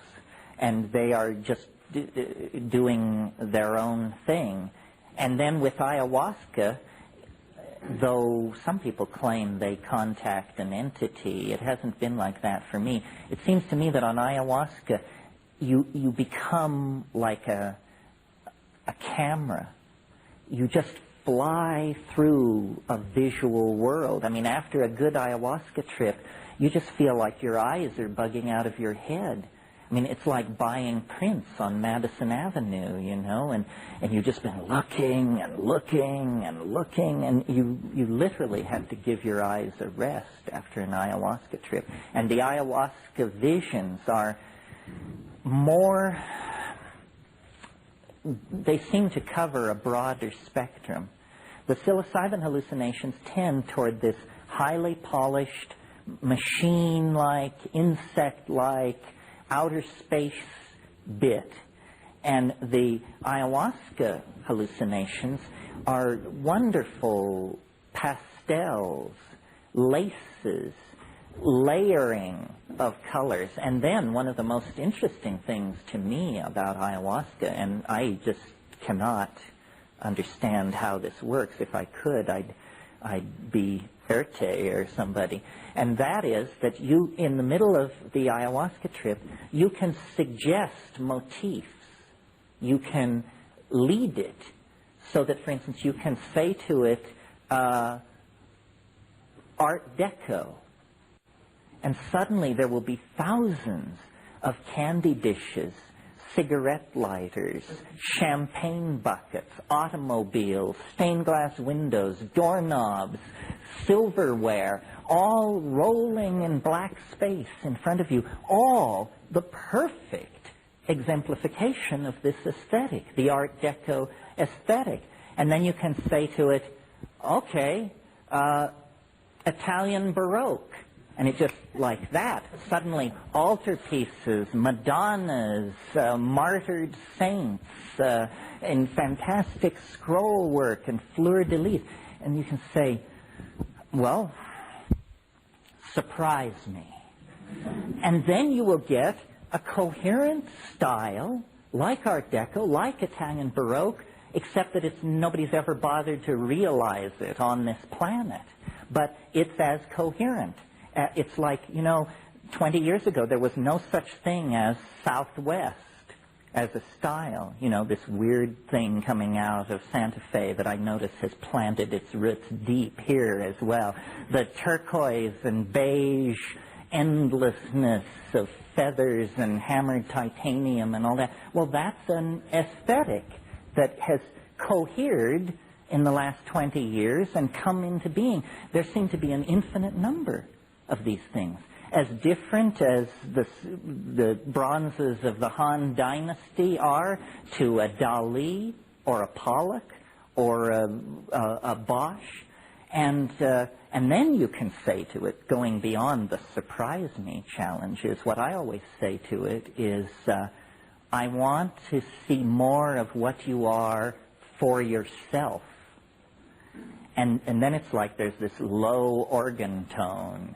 and they are just doing their own thing. And then with ayahuasca, though some people claim they contact an entity, it hasn't been like that for me. It seems to me that on ayahuasca, you become like a camera. You just fly through a visual world. I mean, after a good ayahuasca trip, you just feel like your eyes are bugging out of your head. I mean, it's like buying prints on Madison Avenue, and you've just been looking and looking and looking, and you literally have to give your eyes a rest after an ayahuasca trip. And the ayahuasca visions are more, they seem to cover a broader spectrum. The psilocybin hallucinations tend toward this highly polished, machine-like, insect-like, outer space bit. And the ayahuasca hallucinations are wonderful pastels, laces, layering of colors. And then one of the most interesting things to me about ayahuasca, and I just cannot understand how this works. If I could, I'd be Erte or somebody. And that is that you, in the middle of the ayahuasca trip, you can suggest motifs. You can lead it so that, for instance, you can say to it, Art Deco. and suddenly there will be thousands of candy dishes, cigarette lighters, champagne buckets, automobiles, stained glass windows, doorknobs, silverware, all rolling in black space in front of you, all the perfect exemplification of this aesthetic, the Art Deco aesthetic. And then you can say to it, okay, Italian Baroque. And it just, like that, suddenly altarpieces, Madonnas, martyred saints, and fantastic scroll work and fleur-de-lis. And you can say, well, surprise me. And then you will get a coherent style, like Art Deco, like Italian Baroque, except that nobody's ever bothered to realize it on this planet. But it's as coherent. It's like, 20 years ago there was no such thing as Southwest as a style. This weird thing coming out of Santa Fe that I notice has planted its roots deep here as well. The turquoise and beige endlessness of feathers and hammered titanium and all that. Well, that's an aesthetic that has cohered in the last 20 years and come into being. There seem to be an infinite number of these things, as different as the bronzes of the Han Dynasty are to a Dali or a Pollock or a Bosch. And then you can say to it, going beyond the surprise me challenge, is what I always say to it is, I want to see more of what you are for yourself. And then it's like there's this low organ tone,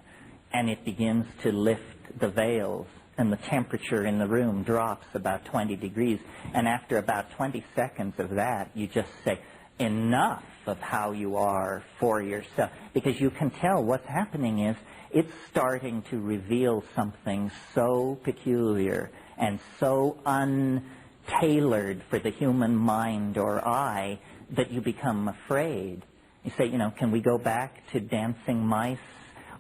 and it begins to lift the veils, and the temperature in the room drops about 20 degrees. And after about 20 seconds of that, you just say, enough of how you are for yourself. Because you can tell what's happening is it's starting to reveal something so peculiar and so untailored for the human mind or eye that you become afraid. You say, can we go back to dancing mice,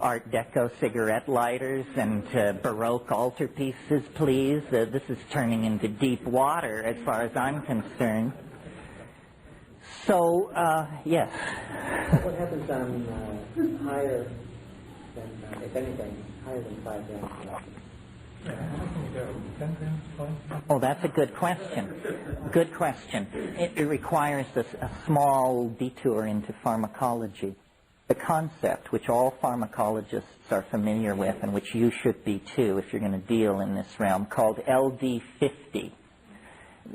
Art Deco cigarette lighters, and Baroque altarpieces, please? This is turning into deep water as far as I'm concerned. So, yes. What happens on higher than, if anything, higher than 5 grams per ounce? Oh, that's a good question. Good question. It requires a small detour into pharmacology. The concept, which all pharmacologists are familiar with, and which you should be too if you're going to deal in this realm, called LD50.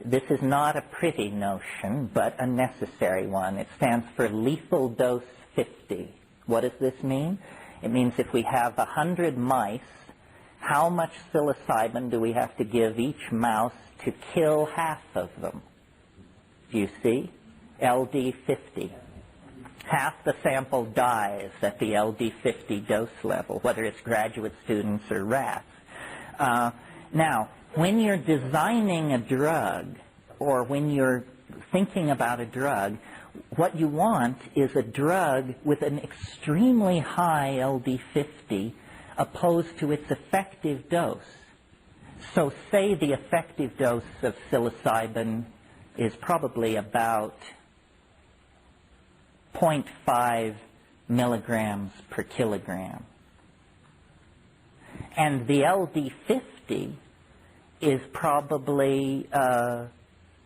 This is not a pretty notion, but a necessary one. It stands for lethal dose 50. What does this mean? It means if we have 100 mice, how much psilocybin do we have to give each mouse to kill half of them? Do you see? LD50. Half the sample dies at the LD50 dose level, whether it's graduate students or rats. Now, when you're designing a drug, or when you're thinking about a drug, what you want is a drug with an extremely high LD50 opposed to its effective dose. So say the effective dose of psilocybin is probably about 0.5 milligrams per kilogram. And the LD50 is probably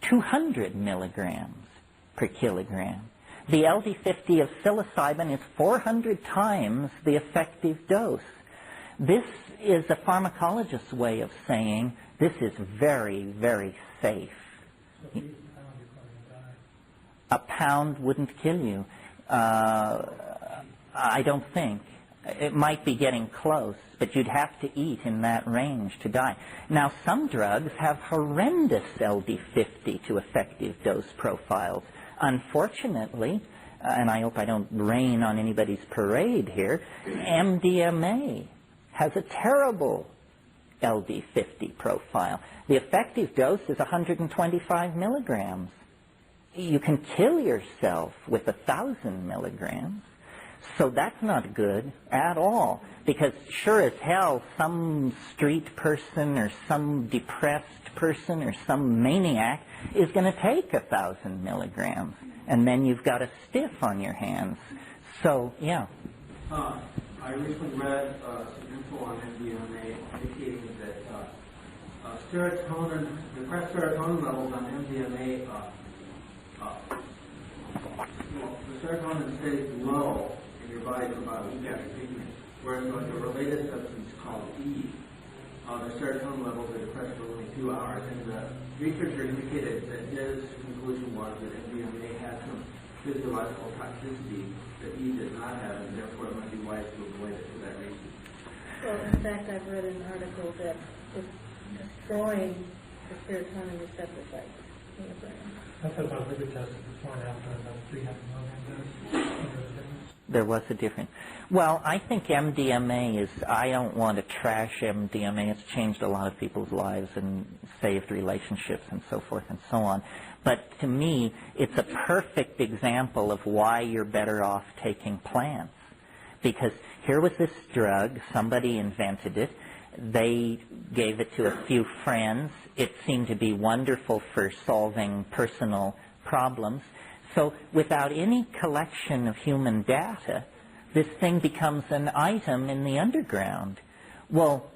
200 milligrams per kilogram. The LD50 of psilocybin is 400 times the effective dose. This is a pharmacologist's way of saying this is very, very safe. A pound wouldn't kill you. I don't think. It might be getting close, but you'd have to eat in that range to die. Now, some drugs have horrendous LD50 to effective dose profiles. Unfortunately, and I hope I don't rain on anybody's parade here, MDMA has a terrible LD50 profile. The effective dose is 125 milligrams. You can kill yourself with 1,000 milligrams. So that's not good at all, because sure as hell some street person or some depressed person or some maniac is going to take 1,000 milligrams, and then you've got a stiff on your hands. So, yeah. I recently read some info on MDMA indicating that serotonin, depressed serotonin levels on MDMA, the serotonin stays low in your body for about a week after treatment, whereas like a related substance called E, the serotonin levels are depressed for only 2 hours, and the researcher indicated that his conclusion was that MDMA had some physiological toxicity that E did not have, and therefore it might be wise to avoid it for that reason. Well, in fact, I've read an article that it's destroying the serotonin receptor sites in the brain. I thought about liver testing before and after about 300 milligrams dose. There was a difference. Well, I think MDMA is, I don't want to trash MDMA. It's changed a lot of people's lives and saved relationships and so forth and so on. But to me, it's a perfect example of why you're better off taking plants. Because here was this drug, somebody invented it, they gave it to a few friends, it seemed to be wonderful for solving personal problems. So without any collection of human data, this thing becomes an item in the underground. Well,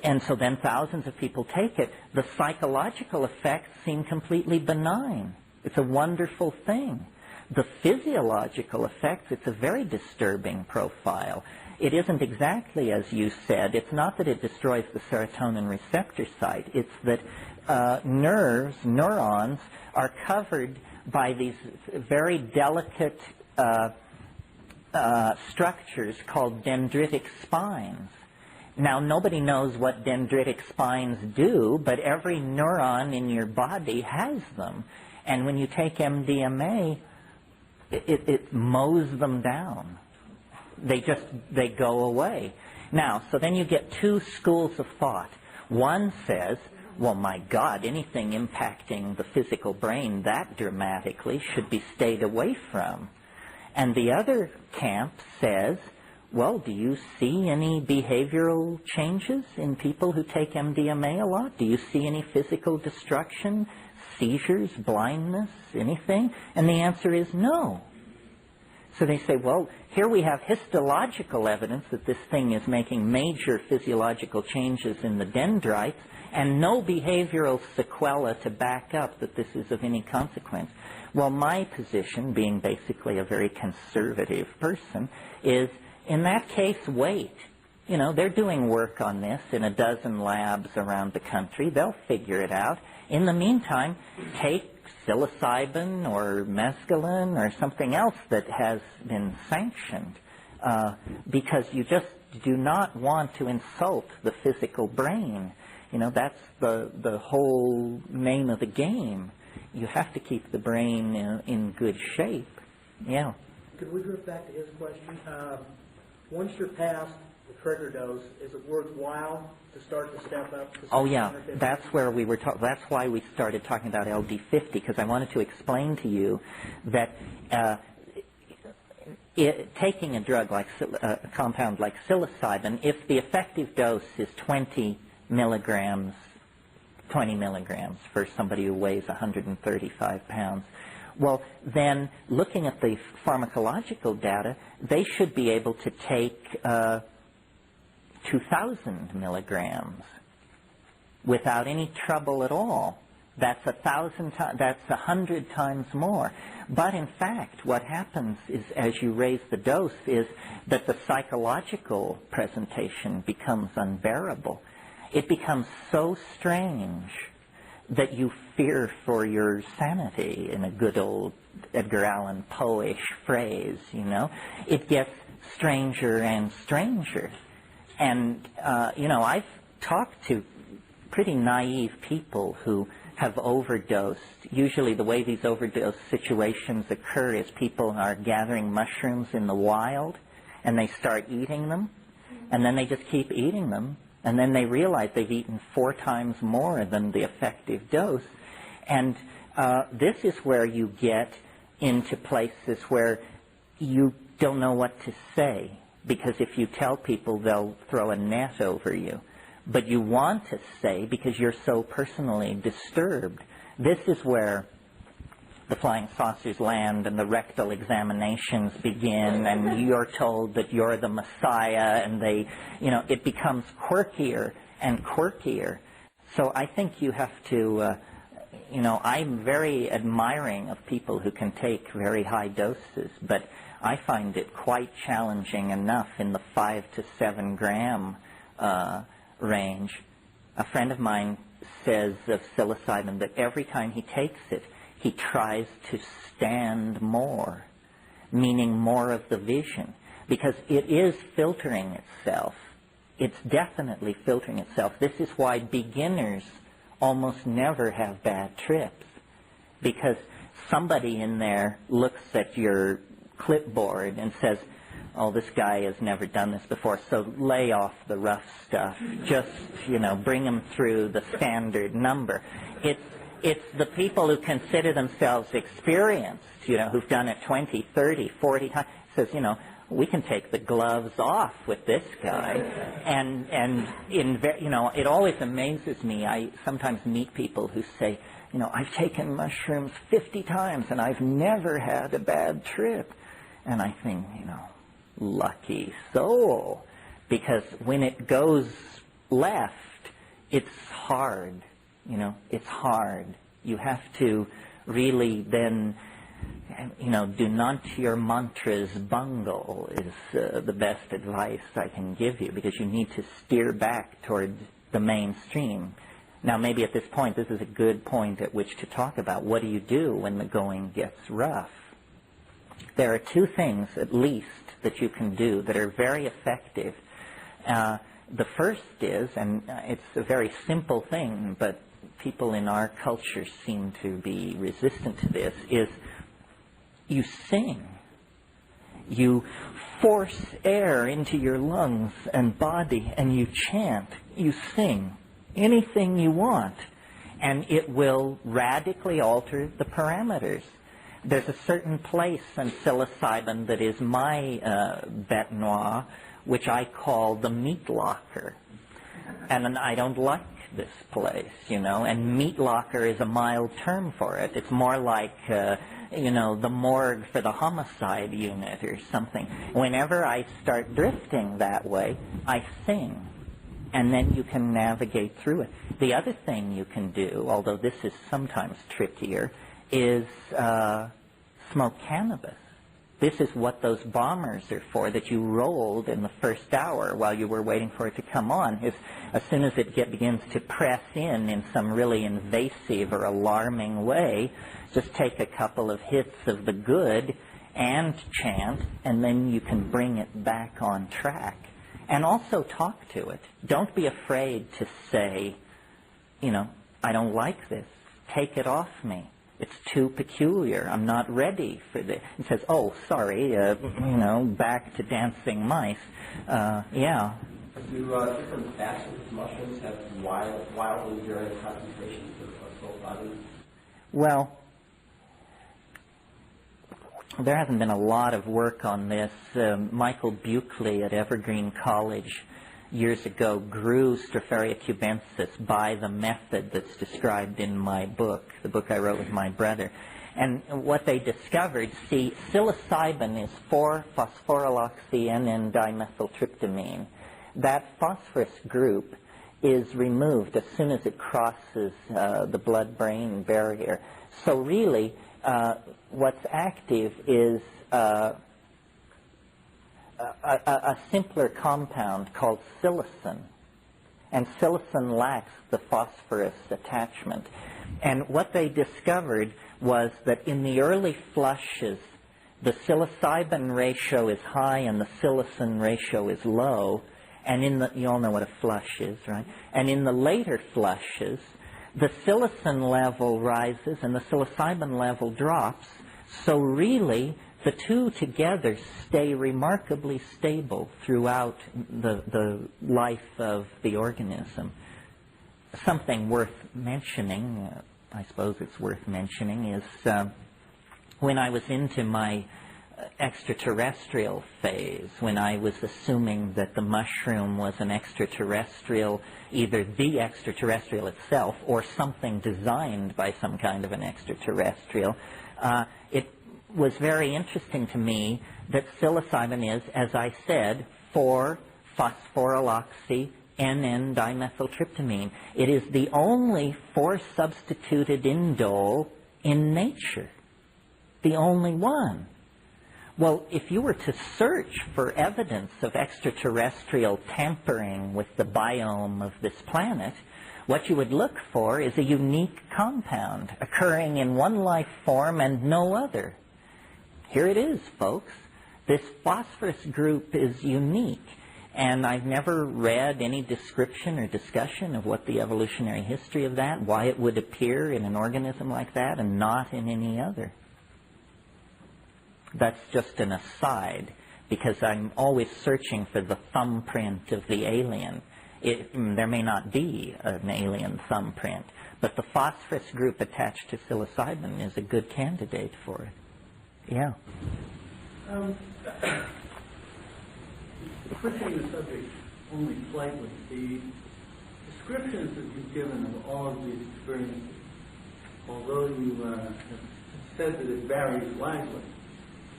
and so then thousands of people take it. The psychological effects seem completely benign. It's a wonderful thing. The physiological effects, it's a very disturbing profile. It isn't exactly as you said. It's not that it destroys the serotonin receptor site. It's that neurons, are covered by these very delicate structures called dendritic spines. Now, nobody knows what dendritic spines do, but every neuron in your body has them. And when you take MDMA, it mows them down. They go away. Now, so then you get two schools of thought. One says, well, my God, anything impacting the physical brain that dramatically should be stayed away from. And the other camp says, well, do you see any behavioral changes in people who take MDMA a lot? Do you see any physical destruction, seizures, blindness, anything? And the answer is no. So they say, well, here we have histological evidence that this thing is making major physiological changes in the dendrites, and no behavioral sequela to back up that this is of any consequence. Well, my position, being basically a very conservative person, is in that case, wait. You know, they're doing work on this in a dozen labs around the country. They'll figure it out. In the meantime, take psilocybin or mescaline or something else that has been sanctioned, because you just do not want to insult the physical brain. You know, that's the whole name of the game. You have to keep the brain in good shape. Yeah. Could we drift back to his question? Once you're past the trigger dose, is it worthwhile to start to step up? Oh yeah, that's where we were. That's why we started talking about LD50, because I wanted to explain to you that taking a drug like a compound like psilocybin, if the effective dose is 20 milligrams for somebody who weighs 135 pounds. Well, then, looking at the pharmacological data, they should be able to take 2,000 milligrams without any trouble at all. That's 100 times more. But in fact, what happens is, as you raise the dose, is that the psychological presentation becomes unbearable. It becomes so strange that you fear for your sanity, in a good old Edgar Allan Poe-ish phrase, you know. It gets stranger and stranger. And, you know, I've talked to pretty naive people who have overdosed. Usually the way these overdose situations occur is people are gathering mushrooms in the wild, and they start eating them, and then they just keep eating them. And then they realize they've eaten 4 times more than the effective dose. And this is where you get into places where you don't know what to say, because if you tell people, they'll throw a net over you. But you want to say because you're so personally disturbed. This is where the flying saucers land and the rectal examinations begin, and you're told that you're the Messiah, and it becomes quirkier and quirkier. So I think you have to, I'm very admiring of people who can take very high doses, but I find it quite challenging enough in the 5 to 7 gram range. A friend of mine says of psilocybin that every time he takes it, he tries to stand more, meaning more of the vision, because it is filtering itself. It's definitely filtering itself. This is why beginners almost never have bad trips, because somebody in there looks at your clipboard and says, oh, this guy has never done this before, so lay off the rough stuff. Just, bring him through the standard number. It's the people who consider themselves experienced, who've done it 20, 30, 40 times, says, we can take the gloves off with this guy. And it always amazes me. I sometimes meet people who say, I've taken mushrooms 50 times and I've never had a bad trip. And I think, lucky soul. Because when it goes left, it's hard. It's hard. You have to really then, do not your mantras bungle is the best advice I can give you, because you need to steer back toward the mainstream. Now, maybe at this point, this is a good point at which to talk about what do you do when the going gets rough. There are two things, at least, that you can do that are very effective. The first is, and it's a very simple thing, but people in our culture seem to be resistant to this, is you sing. You force air into your lungs and body, and you chant. You sing anything you want, and it will radically alter the parameters. There's a certain place in psilocybin that is my bête noire, which I call the meat locker. And I don't like this place, and meat locker is a mild term for it. It's more like, the morgue for the homicide unit or something. Whenever I start drifting that way, I sing, and then you can navigate through it. The other thing you can do, although this is sometimes trickier, is smoke cannabis. This is what those bombers are for that you rolled in the first hour while you were waiting for it to come on. As soon as it begins to press in some really invasive or alarming way, just take a couple of hits of the good and chant, and then you can bring it back on track. And also talk to it. Don't be afraid to say, I don't like this. Take it off me. It's too peculiar. I'm not ready for this. It says, oh, sorry, back to dancing mice. Yeah. Do different batches of mushrooms have wildly varying concentrations of psilocybin? Well, there hasn't been a lot of work on this. Michael Buckley at Evergreen College years ago grew Stropharia cubensis by the method that's described in my book, the book I wrote with my brother. And what they discovered, psilocybin is 4-phosphoryloxy-N,N-dimethyltryptamine. That phosphorus group is removed as soon as it crosses the blood-brain barrier. So really, what's active is a simpler compound called psilocin. And psilocin lacks the phosphorus attachment. And what they discovered was that in the early flushes, the psilocybin ratio is high and the psilocin ratio is low. And you all know what a flush is, right? And in the later flushes, the psilocin level rises and the psilocybin level drops. So really, the two together stay remarkably stable throughout the life of the organism. Something worth mentioning, I suppose it's worth mentioning, is when I was into my extraterrestrial phase, when I was assuming that the mushroom was an extraterrestrial, either the extraterrestrial itself or something designed by some kind of an extraterrestrial, it was very interesting to me that psilocybin is, as I said, 4-phosphoryloxy NN-dimethyltryptamine. It is the only 4-substituted indole in nature. The only one. Well, if you were to search for evidence of extraterrestrial tampering with the biome of this planet, what you would look for is a unique compound occurring in one life form and no other. Here it is, folks. This phosphorus group is unique, and I've never read any description or discussion of what the evolutionary history of that, why it would appear in an organism like that and not in any other. That's just an aside, because I'm always searching for the thumbprint of the alien. There may not be an alien thumbprint, but the phosphorus group attached to psilocybin is a good candidate for it. Yeah. Switching the subject only slightly, the descriptions that you've given of all of these experiences, although you have said that it varies widely,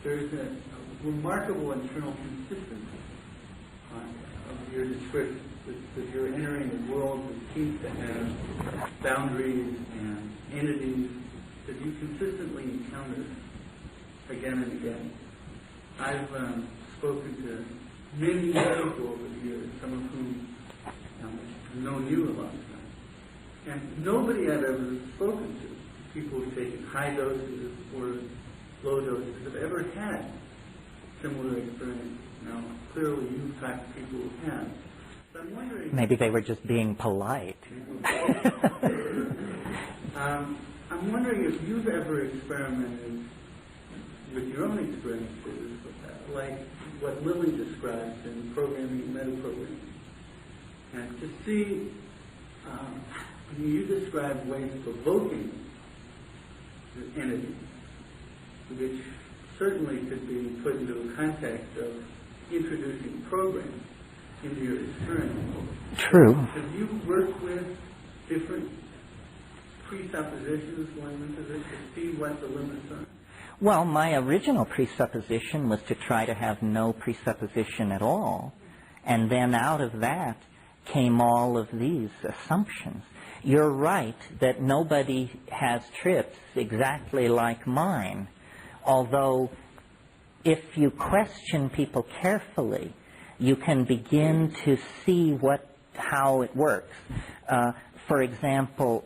there's a remarkable internal consistency of your descriptions, that you're entering a world that seems to have boundaries and entities that you consistently encounter again and again. I've spoken to many people over the years, some of whom have known you a long time. And nobody I've ever spoken to, people who've taken high doses or low doses, have ever had similar experience. Now, clearly you've talked to people who have. So I'm wondering... Maybe they were just being polite. I'm wondering if you've ever experimented with your own experiences, like what Lily describes in programming and metaprogramming. And to see, you describe ways of evoking the entity, which certainly could be put into a context of introducing programs into your experience. True. Have you worked with different presuppositions going into this to see what the limits are? Well, my original presupposition was to try to have no presupposition at all. And then out of that came all of these assumptions. You're right that nobody has trips exactly like mine. Although, if you question people carefully, you can begin to see how it works. For example,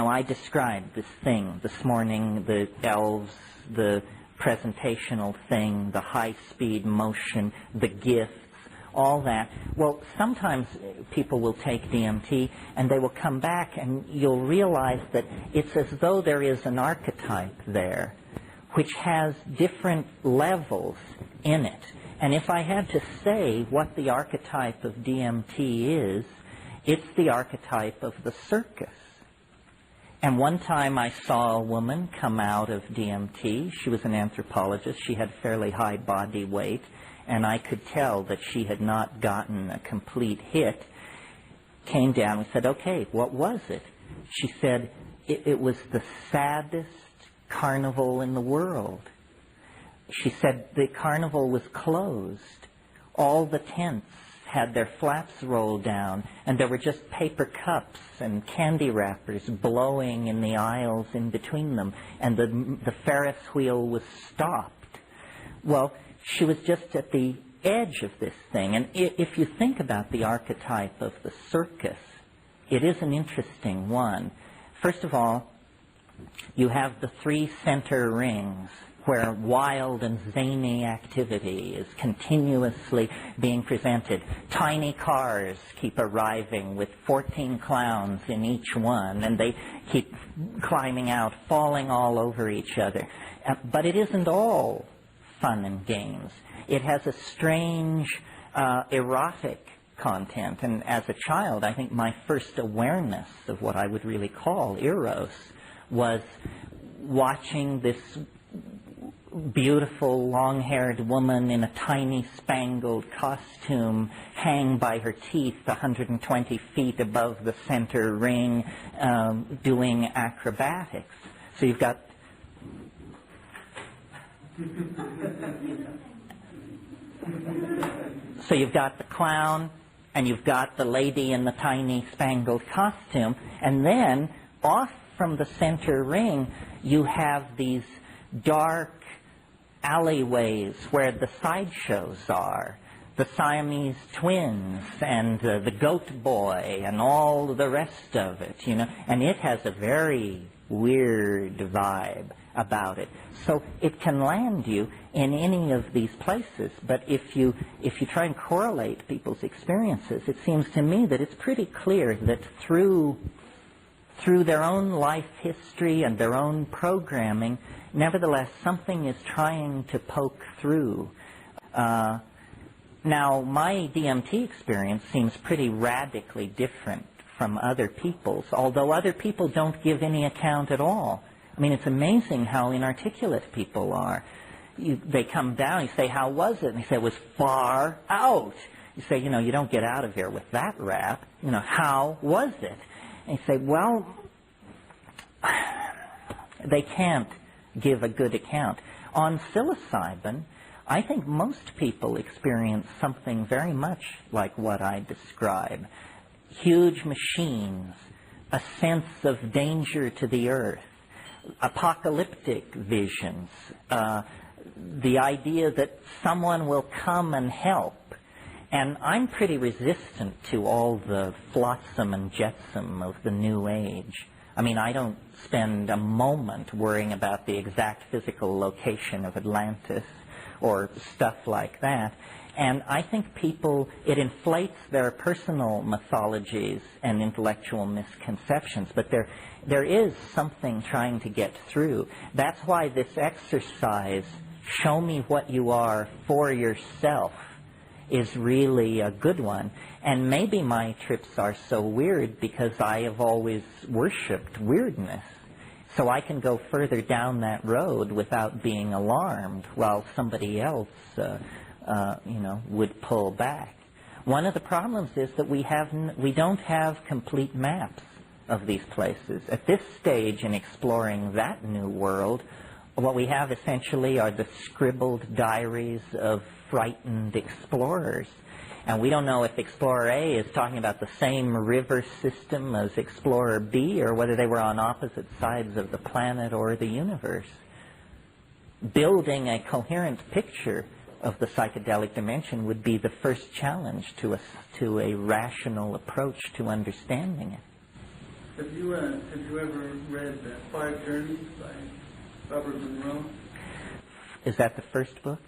I described this thing this morning, the elves, the presentational thing, the high-speed motion, the gifts, all that. Well, sometimes people will take DMT and they will come back and you'll realize that it's as though there is an archetype there which has different levels in it. And if I had to say what the archetype of DMT is, it's the archetype of the circus. And one time I saw a woman come out of DMT. She was an anthropologist. She had fairly high body weight, and I could tell that she had not gotten a complete hit. Came down and said, okay, what was it? She said, it was the saddest carnival in the world. She said the carnival was closed. All the tents had their flaps rolled down, and there were just paper cups and candy wrappers blowing in the aisles in between them, and the Ferris wheel was stopped. Well, she was just at the edge of this thing, and if you think about the archetype of the circus, it is an interesting one. First of all, you have the 3 center rings, where wild and zany activity is continuously being presented. Tiny cars keep arriving with 14 clowns in each one, and they keep climbing out, falling all over each other. But it isn't all fun and games. It has a strange erotic content, and as a child, I think my first awareness of what I would really call eros was watching this beautiful long-haired woman in a tiny spangled costume hang by her teeth 120 feet above the center ring doing acrobatics. So you've got the clown, and you've got the lady in the tiny spangled costume, and then off from the center ring you have these dark alleyways where the sideshows are, the Siamese twins and the goat boy and all the rest of it, you know, and it has a very weird vibe about it. So it can land you in any of these places, but if you try and correlate people's experiences, it seems to me that it's pretty clear that through their own life history and their own programming, nevertheless, something is trying to poke through. Now, my DMT experience seems pretty radically different from other people's, although other people don't give any account at all. I mean, it's amazing how inarticulate people are. They come down, you say, how was it? And they say, it was far out. You say, you know, you don't get out of here with that rap. You know, how was it? And you say, well, they can't give a good account. On psilocybin, I think most people experience something very much like what I describe. Huge machines, a sense of danger to the earth, apocalyptic visions, the idea that someone will come and help. And I'm pretty resistant to all the flotsam and jetsam of the New Age. I mean, I don't spend a moment worrying about the exact physical location of Atlantis or stuff like that. And I think people, it inflates their personal mythologies and intellectual misconceptions, but there is something trying to get through. That's why this exercise, show me what you are for yourself, is really a good one. And maybe my trips are so weird because I have always worshipped weirdness. So I can go further down that road without being alarmed while somebody else would pull back. One of the problems is that we don't have complete maps of these places. At this stage in exploring that new world, what we have essentially are the scribbled diaries of frightened explorers. And we don't know if Explorer A is talking about the same river system as Explorer B, or whether they were on opposite sides of the planet or the universe. Building a coherent picture of the psychedelic dimension would be the first challenge to a rational approach to understanding it. Have you ever read Five Journeys by Robert Monroe? Is that the first book?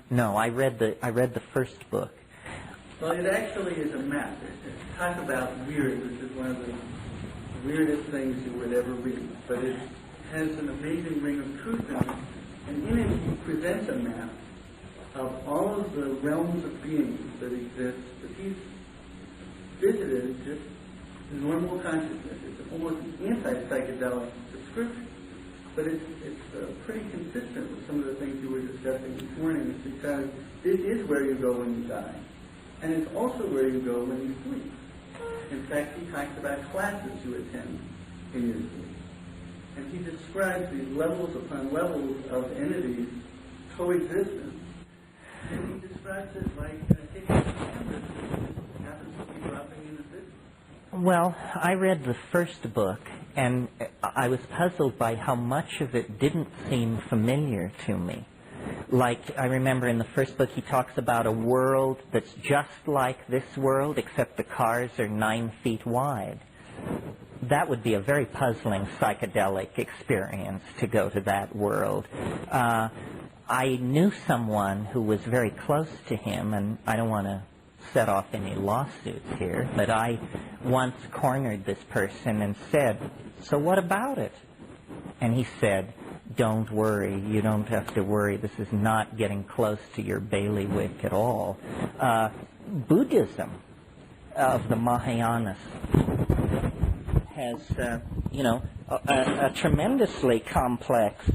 No, I read the first book. Well, it actually is a map. Talk about weird, which is one of the weirdest things you would ever read. But it has an amazing ring of truth in it. And in it, he presents a map of all of the realms of beings that exist that he's visited just normal consciousness. It's almost an anti-psychedelic description. But it's pretty consistent with some of the things you were discussing this morning. It's because it is where you go when you die. And it's also where you go when you sleep. In fact, he talks about classes you attend in your sleep. And he describes these levels upon levels of entities coexistence. And he describes it like taking a canvas that happens to be dropping in a vision. Well, I read the first book, and I was puzzled by how much of it didn't seem familiar to me. Like, I remember in the first book he talks about a world that's just like this world, except the cars are 9 feet wide. That would be a very puzzling psychedelic experience, to go to that world. I knew someone who was very close to him, and I don't want to set off any lawsuits here, but I once cornered this person and said, "So what about it?" And he said, "Don't worry, you don't have to worry, this is not getting close to your bailiwick at all." Buddhism of the Mahayanas has, a tremendously complex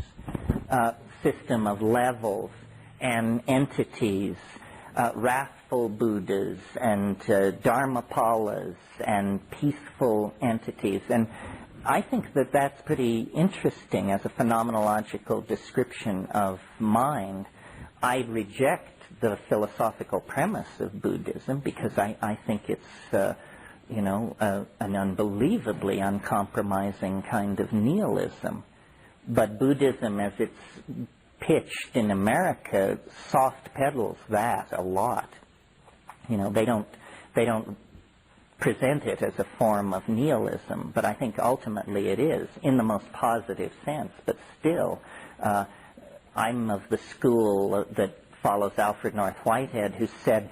system of levels and entities, wrathful Buddhas and Dharmapalas and peaceful entities. And I think that that's pretty interesting as a phenomenological description of mind. I reject the philosophical premise of Buddhism because I think it's, an unbelievably uncompromising kind of nihilism. But Buddhism, as it's pitched in America, soft pedals that a lot. They don't present it as a form of nihilism, but I think ultimately it is, in the most positive sense. But still, I'm of the school that follows Alfred North Whitehead, who said,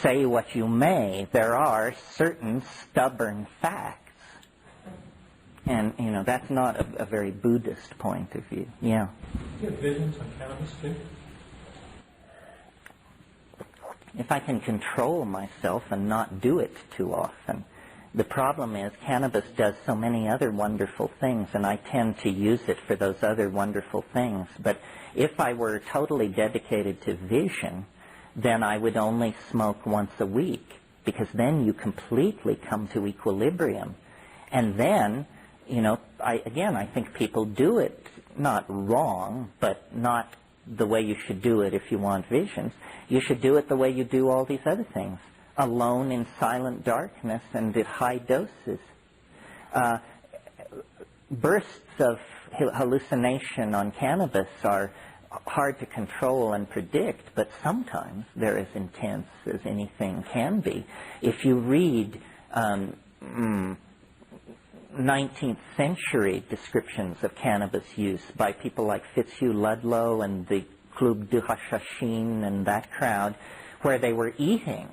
say what you may, there are certain stubborn facts. And, that's not a very Buddhist point of view. Yeah. Do you have visions on cannabis, too? If I can control myself and not do it too often. The problem is cannabis does so many other wonderful things, and I tend to use it for those other wonderful things. But if I were totally dedicated to vision, then I would only smoke once a week, because then you completely come to equilibrium. And then, I think people do it not wrong, but not the way you should do it if you want visions. You should do it the way you do all these other things, alone in silent darkness and at high doses. Bursts of hallucination on cannabis are hard to control and predict, but sometimes they're as intense as anything can be. If you read 19th century descriptions of cannabis use by people like Fitzhugh Ludlow and the Club du Hashashin and that crowd, where they were eating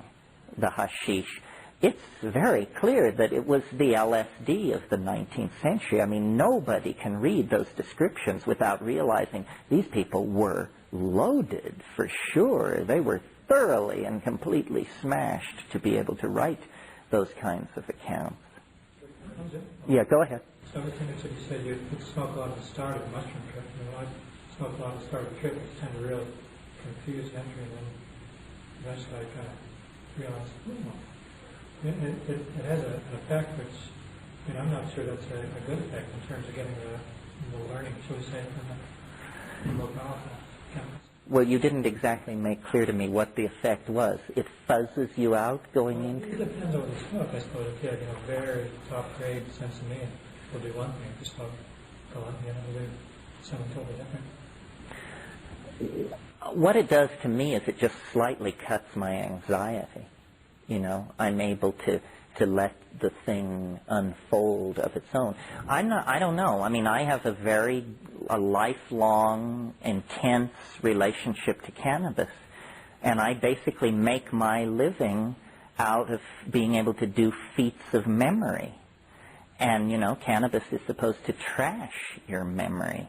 the hashish, it's very clear that it was the LSD of the 19th century. I mean, nobody can read those descriptions without realizing these people were loaded for sure. They were thoroughly and completely smashed to be able to write those kinds of accounts. Yeah, go ahead. So everything that you said, you smoke a lot at the start of the mushroom trip. I smoke a lot at the start of the trip. It's tend to really confuse entry, and then eventually I kind of realize, it has an effect which, I'm not sure that's a good effect in terms of getting the learning, shall we say, from the more powerful chemicals. Well, you didn't exactly make clear to me what the effect was. It fuzzes you out going into... It depends on what you smoke, I suppose. If you have, very top-grade sensimilla, will do one thing. If you smoke Colombia, it'll do something totally different. What it does to me is it just slightly cuts my anxiety. I'm able to let the thing unfold of its own. I don't know. I mean, I have a lifelong, intense relationship to cannabis. And I basically make my living out of being able to do feats of memory. And, cannabis is supposed to trash your memory.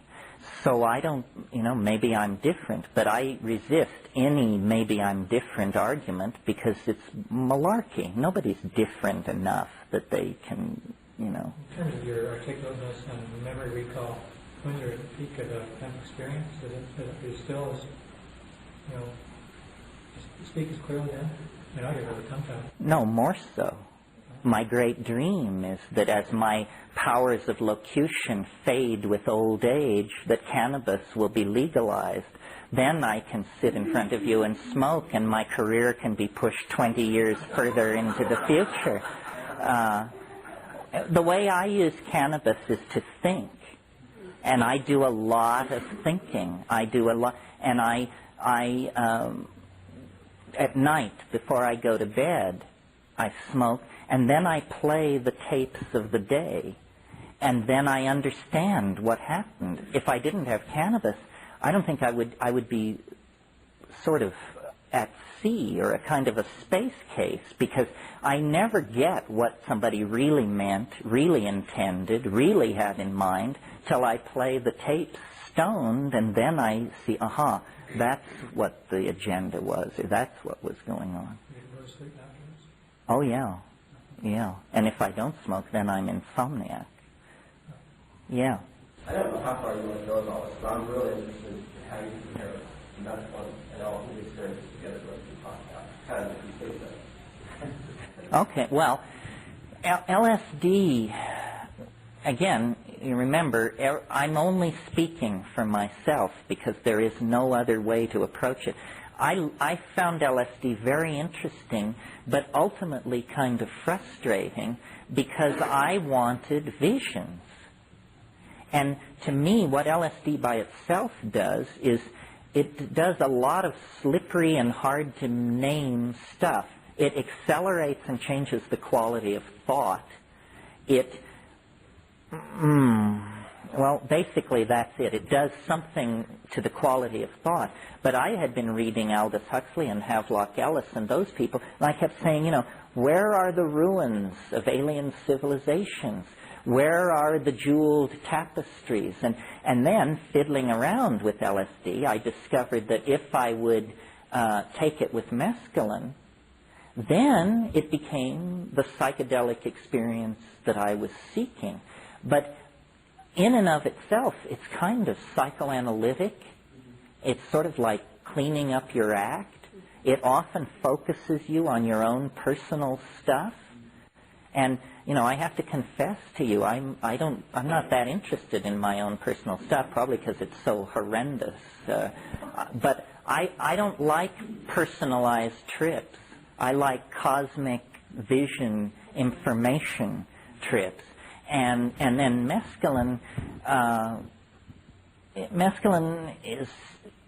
So I don't, maybe I'm different, but I resist any maybe I'm different argument because it's malarkey. Nobody's different enough that they can, In terms of your articulateness and memory recall, when you're at the peak of a kind of experience, is it still as, speak as clearly then? I get really tongue-tied. No, more so. My great dream is that as my powers of locution fade with old age, that cannabis will be legalized. Then I can sit in front of you and smoke, and my career can be pushed 20 years further into the future. The way I use cannabis is to think. And I do a lot of thinking. And at night, before I go to bed, I smoke, and then I play the tapes of the day, and then I understand what happened. If I didn't have cannabis, I don't think I would be sort of at sea or a kind of a space case, because I never get what somebody really meant, really intended, really had in mind, till I play the tapes stoned, and then I see, that's what the agenda was, or that's what was going on. You can go to sleep afterwards? Oh, yeah. Yeah. And if I don't smoke, then I'm insomniac. Yeah. I don't know how far you want to go with all this, but I'm really interested how you compare it. And that's what it all really serves together what you talk about. Kind of complete that. Okay, well, LSD, again, you remember, I'm only speaking for myself because there is no other way to approach it. I found LSD very interesting, but ultimately kind of frustrating because I wanted visions. And to me, what LSD by itself does is it does a lot of slippery and hard-to-name stuff. It accelerates and changes the quality of thought. Well, basically that's it. It does something to the quality of thought. But I had been reading Aldous Huxley and Havelock Ellis and those people, and I kept saying, where are the ruins of alien civilizations? Where are the jeweled tapestries? And then, fiddling around with LSD, I discovered that if I would take it with mescaline, then it became the psychedelic experience that I was seeking. But in and of itself, it's kind of psychoanalytic. It's sort of like cleaning up your act. It often focuses you on your own personal stuff. And, I have to confess to you, I'm not that interested in my own personal stuff, probably because it's so horrendous. But I don't like personalized trips. I like cosmic vision information trips. And then mescaline is,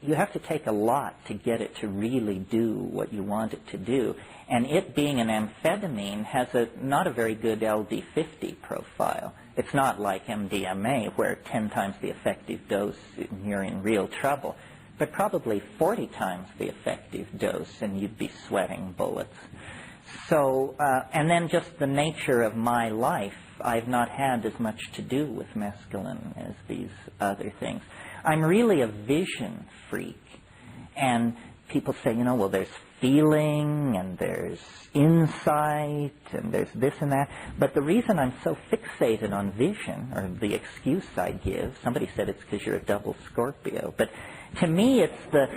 you have to take a lot to get it to really do what you want it to do. And it being an amphetamine has not a very good LD50 profile. It's not like MDMA where 10 times the effective dose and you're in real trouble, but probably 40 times the effective dose and you'd be sweating bullets. So, and then just the nature of my life, I've not had as much to do with mescaline as these other things. I'm really a vision freak. And people say, well, there's feeling and there's insight and there's this and that. But the reason I'm so fixated on vision, or the excuse I give, somebody said it's because you're a double Scorpio. But to me, it's the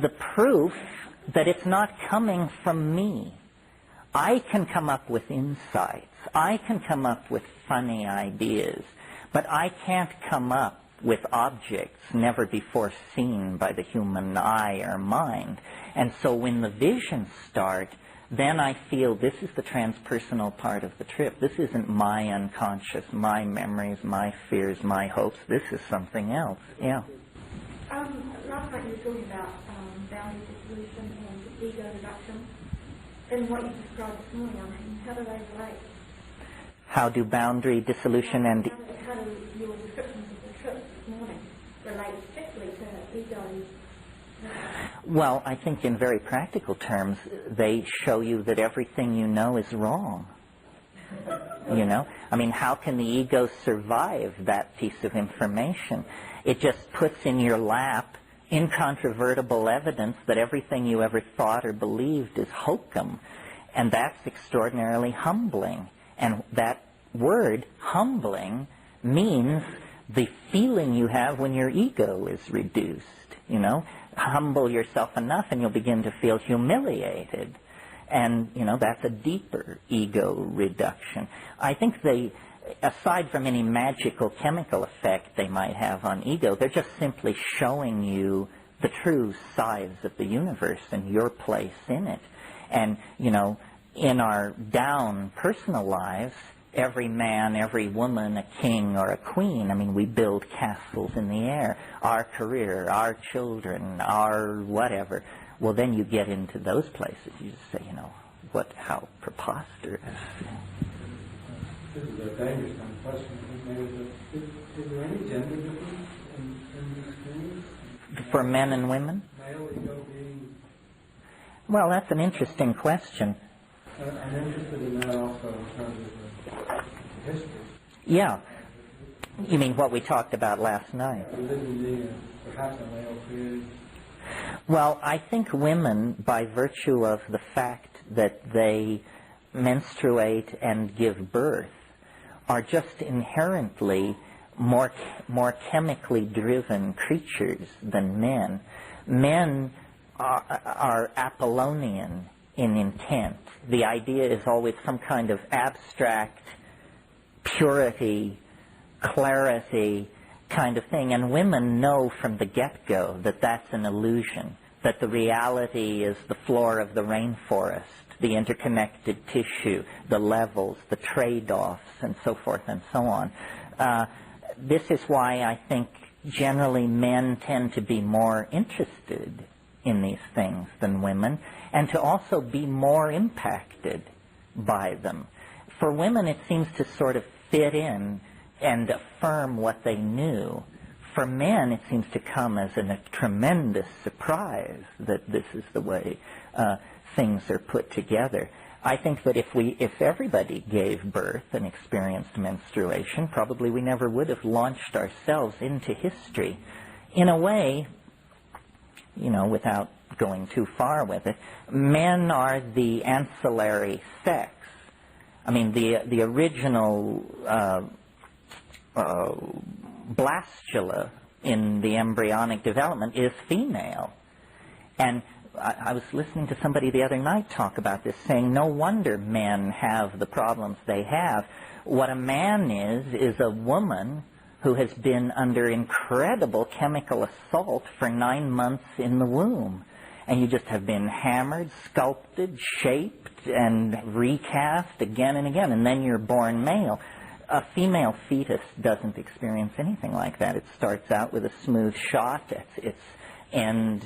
proof that it's not coming from me. I can come up with insights. I can come up with funny ideas. But I can't come up with objects never before seen by the human eye or mind. And so when the visions start, then I feel this is the transpersonal part of the trip. This isn't my unconscious, my memories, my fears, my hopes. This is something else. Yeah. Last night you were talking about boundary dissolution and ego reduction. And what you described this morning, how do they relate? How do boundary dissolution and... How do your descriptions of the trip this morning relate strictly to ego? Well, I think in very practical terms, they show you that everything you know is wrong. I mean, how can the ego survive that piece of information? It just puts in your lap incontrovertible evidence that everything you ever thought or believed is hokum. And that's extraordinarily humbling. And that word, humbling, means the feeling you have when your ego is reduced. Humble yourself enough and you'll begin to feel humiliated. And, that's a deeper ego reduction. I think aside from any magical chemical effect they might have on ego, they're just simply showing you the true size of the universe and your place in it. And, in our down personal lives, every man, every woman, a king or a queen, I mean, we build castles in the air. Our career, our children, our whatever. Well, then you get into those places. You just say, how preposterous. This is a dangerous kind of question. Is there any gender difference in the experience? For men and women? Male ego being... Well, that's an interesting question. I'm interested in that also in terms of the history. Yeah. You mean what we talked about last night? Religion being perhaps a male created. Well, I think women, by virtue of the fact that they menstruate and give birth, are just inherently more chemically driven creatures than men. Men are Apollonian in intent. The idea is always some kind of abstract purity, clarity kind of thing. And women know from the get-go that that's an illusion, that the reality is the floor of the rainforest, the interconnected tissue, the levels, the trade-offs, and so forth and so on. This is why I think generally men tend to be more interested in these things than women, and to also be more impacted by them. For women, it seems to sort of fit in and affirm what they knew. For men, it seems to come as a tremendous surprise that this is the way things are put together. I think that if everybody gave birth and experienced menstruation, probably we never would have launched ourselves into history. In a way, without going too far with it, men are the ancillary sex. I mean, the original blastula in the embryonic development is female. And I was listening to somebody the other night talk about this, saying no wonder men have the problems they have. What a man is a woman who has been under incredible chemical assault for 9 months in the womb. And you just have been hammered, sculpted, shaped, and recast again and again, and then you're born male. A female fetus doesn't experience anything like that. It starts out with a smooth shot, its end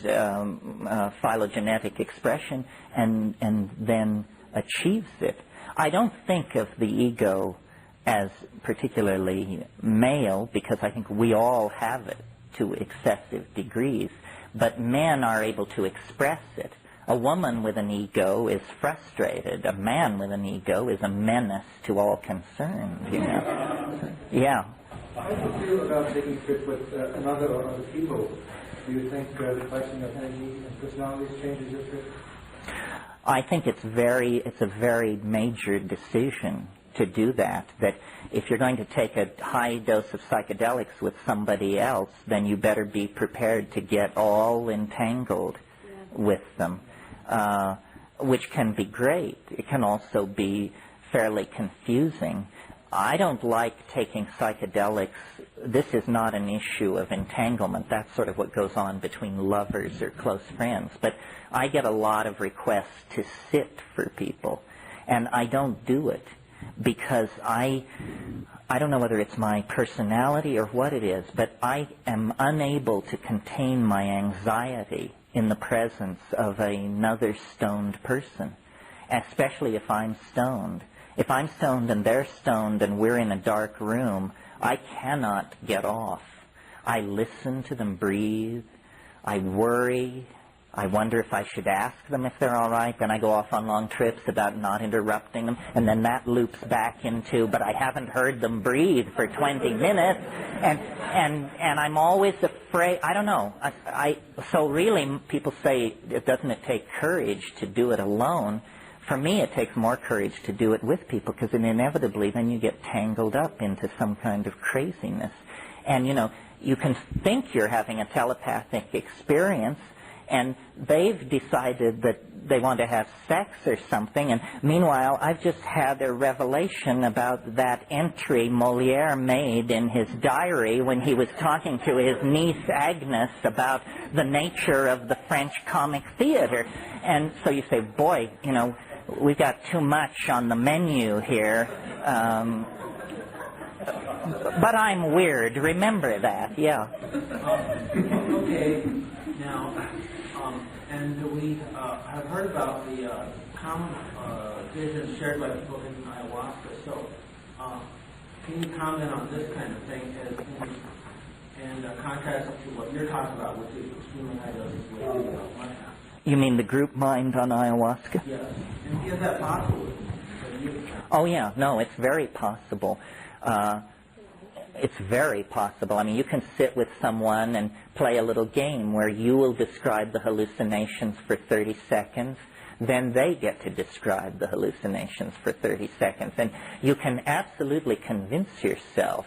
phylogenetic expression, and then achieves it. I don't think of the ego as particularly male, because I think we all have it to excessive degrees, but men are able to express it. A woman with an ego is frustrated. A man with an ego is a menace to all concerned, Yeah. How do you feel about taking trip with another or other people? Do you think the question of energy and personalities changes your trip? I think it's a very major decision to do that if you're going to take a high dose of psychedelics with somebody else, then you better be prepared to get all entangled with them, which can be great. It can also be fairly confusing. I don't like taking psychedelics. This is not an issue of entanglement. That's sort of what goes on between lovers or close friends. But I get a lot of requests to sit for people, and I don't do it because I don't know whether it's my personality or what it is, but I am unable to contain my anxiety in the presence of another stoned person, especially if I'm stoned. If I'm stoned and they're stoned and we're in a dark room, I cannot get off. I listen to them breathe. I worry. I wonder if I should ask them if they're all right. Then I go off on long trips about not interrupting them. And then that loops back into, but I haven't heard them breathe for 20 minutes. And I'm always afraid. I don't know. So really, people say, doesn't it take courage to do it alone? For me, it takes more courage to do it with people, because inevitably then you get tangled up into some kind of craziness. And, you can think you're having a telepathic experience, and they've decided that they want to have sex or something, and meanwhile, I've just had a revelation about that entry Molière made in his diary when he was talking to his niece Agnes about the nature of the French comic theater. And so you say, boy, we've got too much on the menu here. But I'm weird. Remember that, yeah. Okay, now, and we have heard about the common visions shared by people in ayahuasca. So, can you comment on this kind of thing and contrast it to what you're talking about, which is extremely high doses of one half? You mean the group mind on ayahuasca? Yes. And is that possible? Oh, yeah. No, it's very possible. It's very possible. I mean, you can sit with someone and play a little game where you will describe the hallucinations for 30 seconds, then they get to describe the hallucinations for 30 seconds. And you can absolutely convince yourself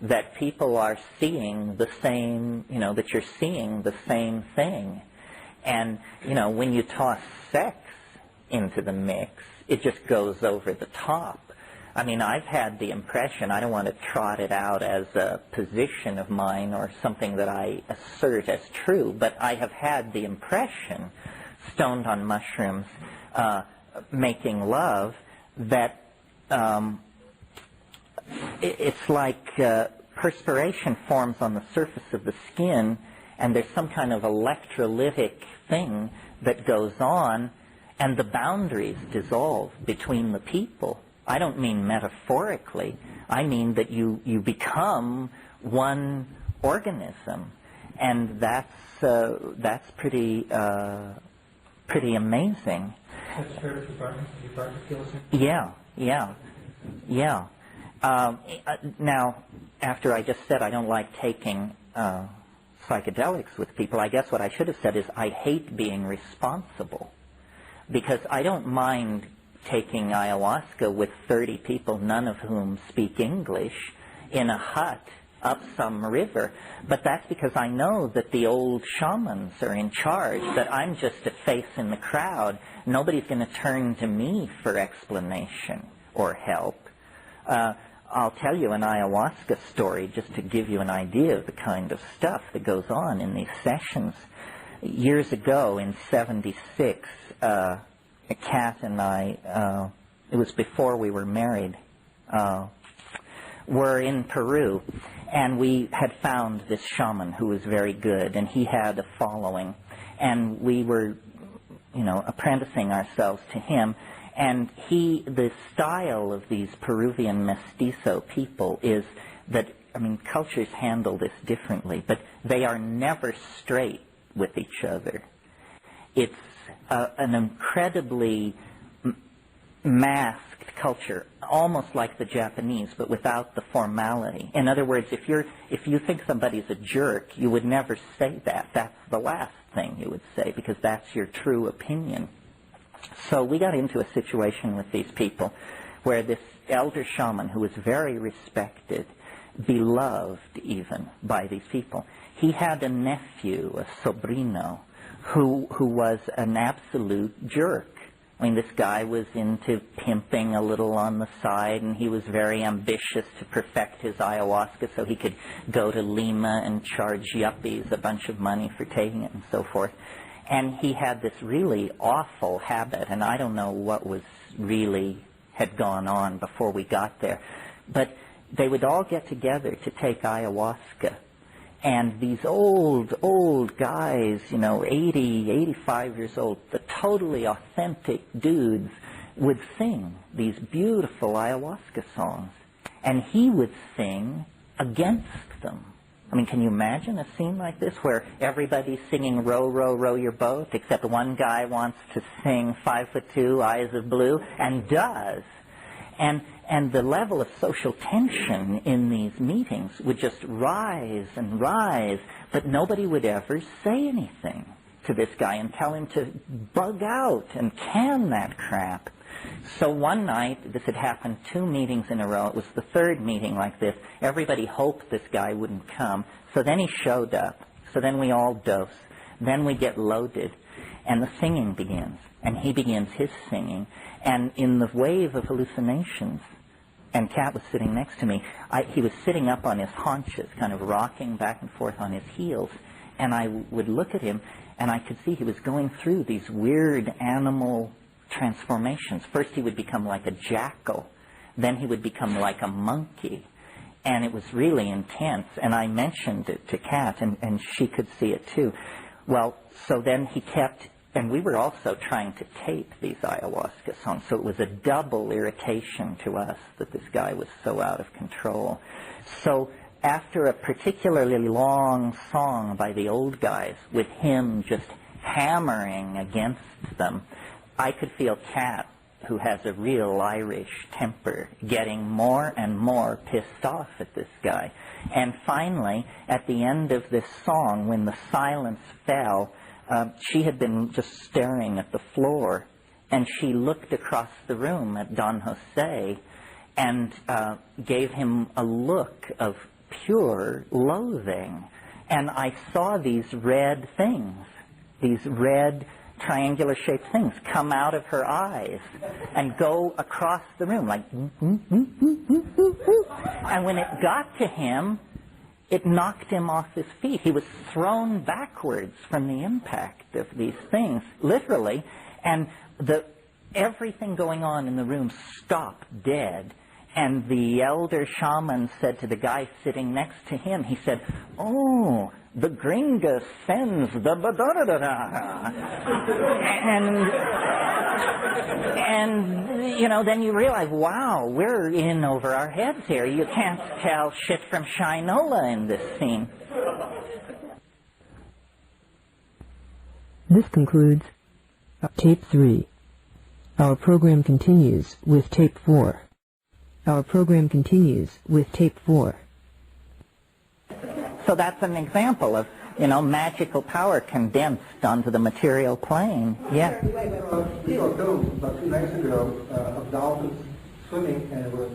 that people are seeing the same, that you're seeing the same thing. And, when you toss sex into the mix, it just goes over the top. I mean, I've had the impression, I don't want to trot it out as a position of mine or something that I assert as true, but I have had the impression, stoned on mushrooms, making love, that it's like perspiration forms on the surface of the skin, and there's some kind of electrolytic thing that goes on, and the boundaries dissolve between the people. I don't mean metaphorically. I mean that you become one organism, and that's pretty amazing. That's true. Yeah. Now, after I just said I don't like taking psychedelics with people, I guess what I should have said is I hate being responsible, because I don't mind taking ayahuasca with 30 people, none of whom speak English, in a hut up some river. But that's because I know that the old shamans are in charge, that I'm just a face in the crowd. Nobody's going to turn to me for explanation or help. I'll tell you an ayahuasca story just to give you an idea of the kind of stuff that goes on in these sessions. Years ago, in '76, Kat and I, it was before we were married, were in Peru, and we had found this shaman who was very good, and he had a following, and we were, apprenticing ourselves to him. And the style of these Peruvian mestizo people is that, cultures handle this differently, but they are never straight with each other. It's an incredibly masked culture, almost like the Japanese, but without the formality. In other words, if you think somebody's a jerk, you would never say that. That's the last thing you would say, because that's your true opinion. So we got into a situation with these people where this elder shaman, who was very respected, beloved even by these people, he had a nephew, a sobrino, who was an absolute jerk. This guy was into pimping a little on the side, and he was very ambitious to perfect his ayahuasca so he could go to Lima and charge yuppies a bunch of money for taking it and so forth. And he had this really awful habit, and I don't know what had gone on before we got there, but they would all get together to take ayahuasca. And these old guys, 80, 85 years old, the totally authentic dudes, would sing these beautiful ayahuasca songs. And he would sing against them. Can you imagine a scene like this where everybody's singing Row, Row, Row Your Boat, except one guy wants to sing 5'2", Eyes of Blue, and does. And the level of social tension in these meetings would just rise and rise, but nobody would ever say anything to this guy and tell him to bug out and can that crap. So one night, this had happened 2 meetings in a row. It was the 3rd meeting like this. Everybody hoped this guy wouldn't come. So then he showed up. So then we all dose. Then we get loaded. And the singing begins. And he begins his singing. And in the wave of hallucinations, and Kat was sitting next to me, he was sitting up on his haunches, kind of rocking back and forth on his heels. And I would look at him, and I could see he was going through these weird animal transformations. First he would become like a jackal. Then he would become like a monkey. And it was really intense. And I mentioned it to Kat, and she could see it too. Well, so then he kept, and we were also trying to tape these ayahuasca songs, so it was a double irritation to us that this guy was so out of control. So after a particularly long song by the old guys, with him just hammering against them, I could feel Kat, who has a real Irish temper, getting more and more pissed off at this guy. And finally, at the end of this song, when the silence fell, she had been just staring at the floor, and she looked across the room at Don Jose and gave him a look of pure loathing. And I saw these red things, these red triangular-shaped things come out of her eyes and go across the room like, and when it got to him, it knocked him off his feet. He was thrown backwards from the impact of these things, literally, and everything going on in the room stopped dead. And the elder shaman said to the guy sitting next to him, he said, "Oh, the gringa sends the ba-da-da-da-da." And, you know, then you realize, wow, we're in over our heads here. You can't tell shit from Shinola in this scene. This concludes Tape 3. Our program continues with Tape 4. Our program continues with Tape 4. So that's an example of, you know, magical power condensed onto the material plane. Yeah. We saw a film about 2 nights ago of dolphins swimming, and there were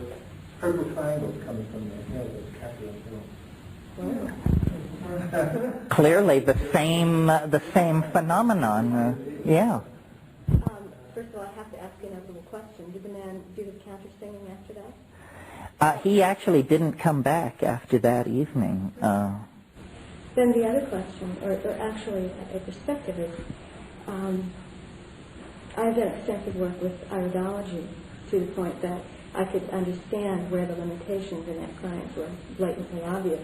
purple triangles coming from their head that was captured on film. Clearly the same phenomenon. Yeah. First of all, I have to ask you another little question. Did the man do the counter singing after that? He actually didn't come back after that evening. Then the other question, or actually a perspective is, I've done extensive work with iridology to the point that I could understand where the limitations in that science were blatantly obvious,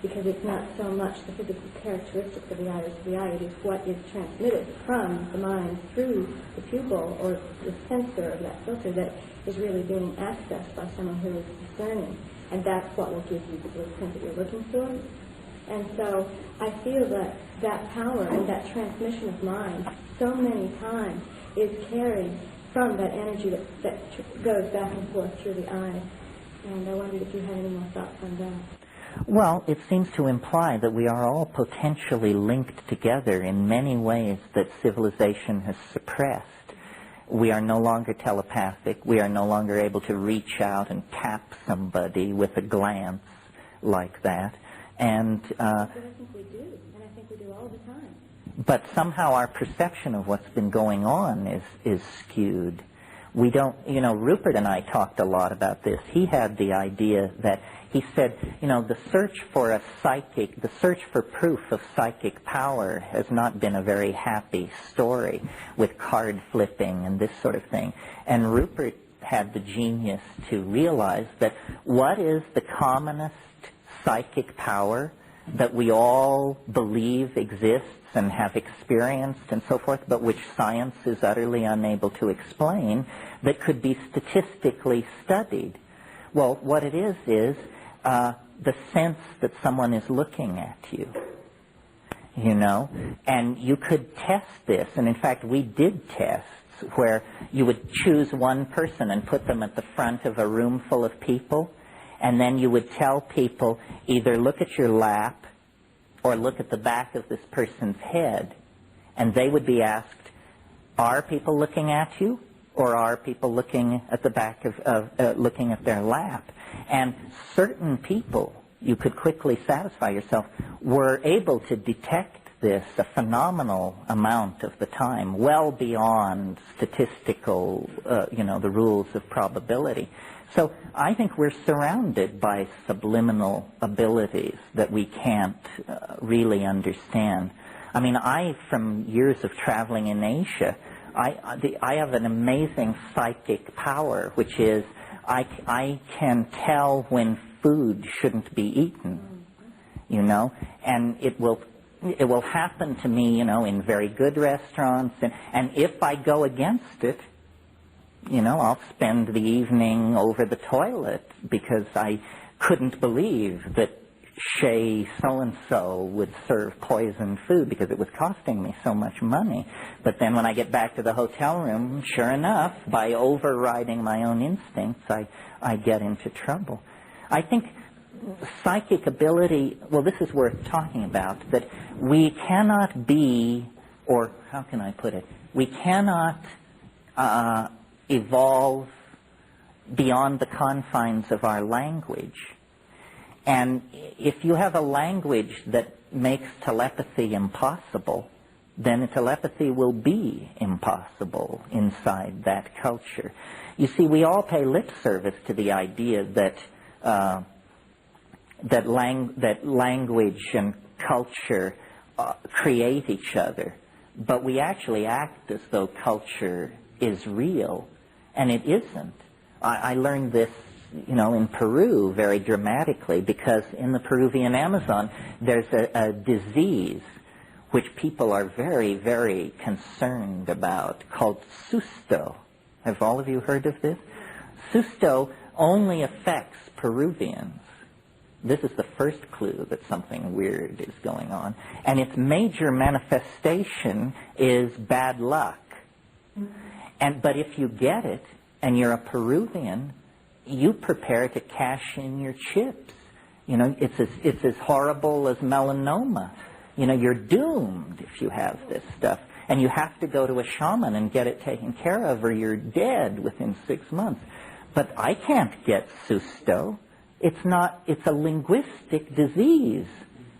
because it's not so much the physical characteristics of the iris of the eye, it is what is transmitted from the mind through the pupil or the sensor of that filter that is really being accessed by someone who is discerning. And that's what will give you the blueprint that you're looking for. And so I feel that that power and that transmission of mind so many times is carried from that energy that goes back and forth through the eye. And I wondered if you had any more thoughts on that. Well, it seems to imply that we are all potentially linked together in many ways that civilization has suppressed. We are no longer telepathic. We are no longer able to reach out and tap somebody with a glance like that. And But I think we do, and I think we do all the time. but somehow our perception of what's been going on is skewed. We don't, you know, Rupert and I talked a lot about this. He had the idea that, he said, you know, the search for proof of psychic power has not been a very happy story with card flipping and this sort of thing. And Rupert had the genius to realize that what is the commonest psychic power that we all believe exists and have experienced and so forth, but which science is utterly unable to explain, that could be statistically studied. Well, what it is the sense that someone is looking at you, you know, and you could test this, and in fact we did tests where you would choose one person and put them at the front of a room full of people, and then you would tell people either look at your lap or look at the back of this person's head, and they would be asked, are people looking at you, or are people looking at the back looking at their lap? And certain people, you could quickly satisfy yourself, were able to detect this a phenomenal amount of the time, well beyond statistical, the rules of probability. So I think we're surrounded by subliminal abilities that we can't really understand. I mean, from years of traveling in Asia, I have an amazing psychic power, which is I can tell when food shouldn't be eaten, you know, and it will happen to me, you know, in very good restaurants, and if I go against it, you know, I'll spend the evening over the toilet because I couldn't believe that Chez so-and-so would serve poisoned food because it was costing me so much money. But then when I get back to the hotel room, sure enough, by overriding my own instincts, I get into trouble. I think psychic ability, well, this is worth talking about, that we cannot be, or how can I put it, we cannot evolve beyond the confines of our language. And if you have a language that makes telepathy impossible, then telepathy will be impossible inside that culture. You see, we all pay lip service to the idea that that language and culture create each other, but we actually act as though culture is real, and it isn't. I learned this, in Peru very dramatically, because in the Peruvian Amazon there's a disease which people are very, very concerned about, called susto. Have all of you heard of this? Susto only affects Peruvians. This is the first clue that something weird is going on. And its major manifestation is bad luck. But if you get it, and you're a Peruvian, you prepare to cash in your chips. It's as horrible as melanoma. You're doomed if you have this stuff. And you have to go to a shaman and get it taken care of, or you're dead within 6 months. But I can't get susto. It's a linguistic disease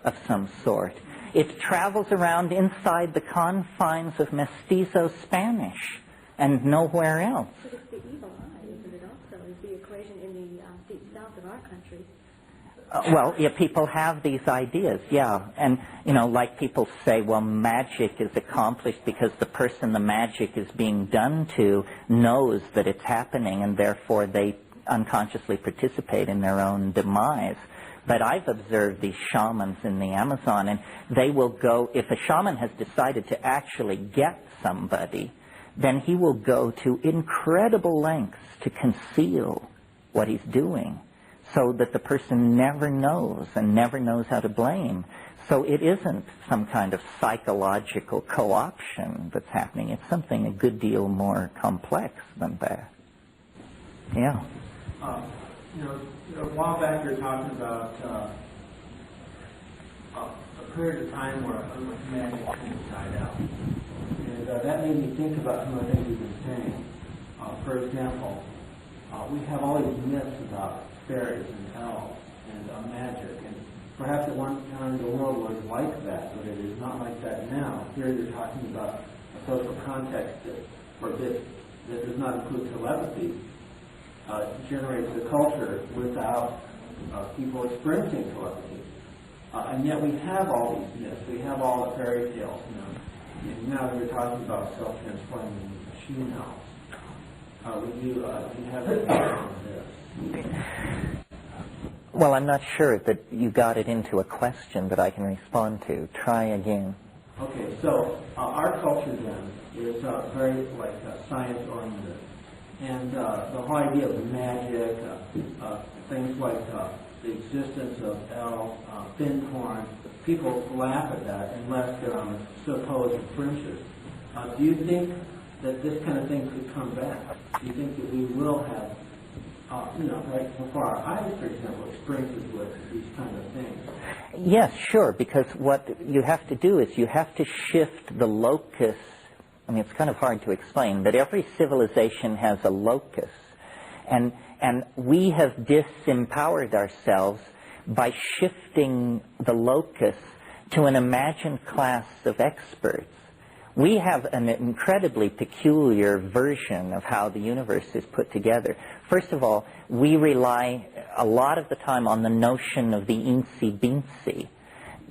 of some sort. It travels around inside the confines of mestizo Spanish and nowhere else. But it's the evil eye, isn't it also, is the equation in the deep south of our country. Well, yeah, people have these ideas, yeah. And, like people say, well, magic is accomplished because the person the magic is being done to knows that it's happening, and therefore they unconsciously participate in their own demise. But I've observed these shamans in the Amazon, and they will go, if a shaman has decided to actually get somebody, then he will go to incredible lengths to conceal what he's doing, so that the person never knows and never knows how to blame. So it isn't some kind of psychological co-option that's happening. It's something a good deal more complex than that. Yeah. A while back you were talking about a period of time where magic kind of died out. And that made me think about some of the things you've been saying. For example, we have all these myths about fairies and elves and magic, and perhaps at one time the world was like that, but it is not like that now. Here you're talking about a social context that does not include telepathy, generates a culture without people experiencing telepathy. And yet we have all these myths, we have all the fairy tales, And now you're talking about self-transforming machine elves. Would you have any thoughts on this? Well, I'm not sure that you got it into a question that I can respond to. Try again. Okay, so our culture then is very science-oriented. And the whole idea of magic, things like the existence of elves, thin corn, people laugh at that unless they're on supposed fringes. Do you think that this kind of thing could come back? Do you think that we will have, right before our eyes, for example, experiences with these kind of things? Yes, sure, because what you have to do is you have to shift the locus. I mean, it's kind of hard to explain, but every civilization has a locus. And we have disempowered ourselves by shifting the locus to an imagined class of experts. We have an incredibly peculiar version of how the universe is put together. First of all, we rely a lot of the time on the notion of the incy-bincy.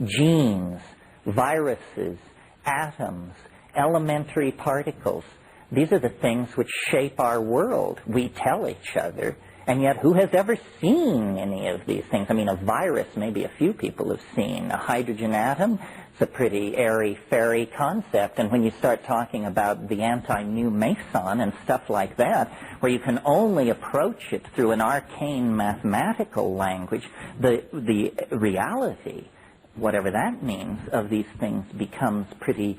Genes, viruses, atoms, elementary particles. These are the things which shape our world. We tell each other. And yet, who has ever seen any of these things? I mean, a virus, maybe a few people have seen. A hydrogen atom, it's a pretty airy-fairy concept. And when you start talking about the anti-mu meson and stuff like that, where you can only approach it through an arcane mathematical language, the reality, whatever that means, of these things becomes pretty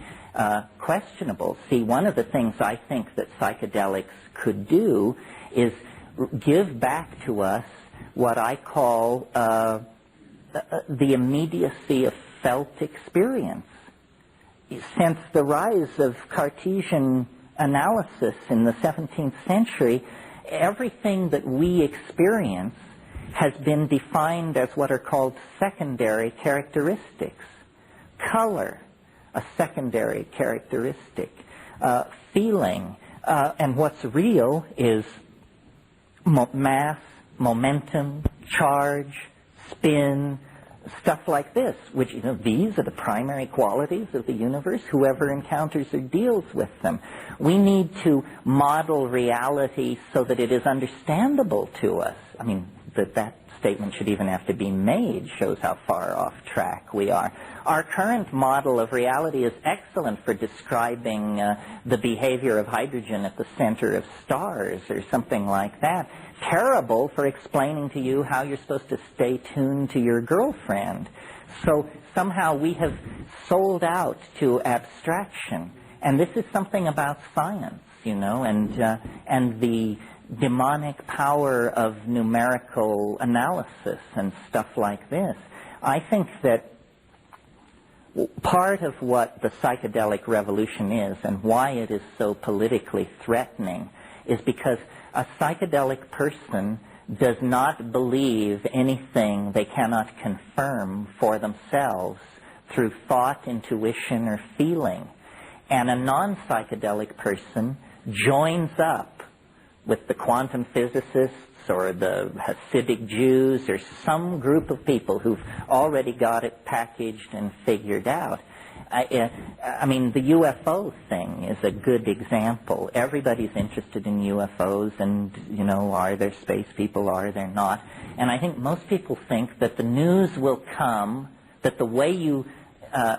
questionable. See, one of the things I think that psychedelics could do is give back to us what I call the immediacy of felt experience. Since the rise of Cartesian analysis in the 17th century, everything that we experience has been defined as what are called secondary characteristics. Color, a secondary characteristic. Feeling, and what's real is mass, momentum, charge, spin, stuff like this, which, these are the primary qualities of the universe. Whoever encounters or deals with them. We need to model reality so that it is understandable to us. I mean, that statement should even have to be made shows how far off track we are. Our current model of reality is excellent for describing the behavior of hydrogen at the center of stars or something like that. Terrible for explaining to you how you're supposed to stay tuned to your girlfriend. So somehow we have sold out to abstraction. And this is something about science, and the demonic power of numerical analysis and stuff like this. I think that part of what the psychedelic revolution is and why it is so politically threatening is because a psychedelic person does not believe anything they cannot confirm for themselves through thought, intuition, or feeling. And a non-psychedelic person joins up with the quantum physicists or the Hasidic Jews or some group of people who've already got it packaged and figured out. I mean, the UFO thing is a good example. Everybody's interested in UFOs and, are there space people, are there not? And I think most people think that the news will come, that the way you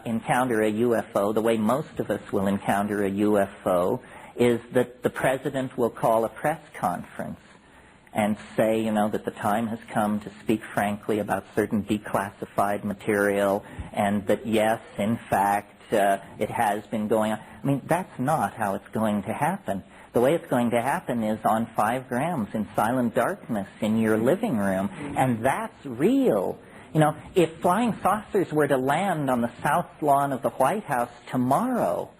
encounter a UFO, the way most of us will encounter a UFO, is that the president will call a press conference and say, that the time has come to speak frankly about certain declassified material and that, yes, in fact, it has been going on. I mean, that's not how it's going to happen. The way it's going to happen is on 5 grams in silent darkness in your living room, and that's real. If flying saucers were to land on the south lawn of the White House tomorrow,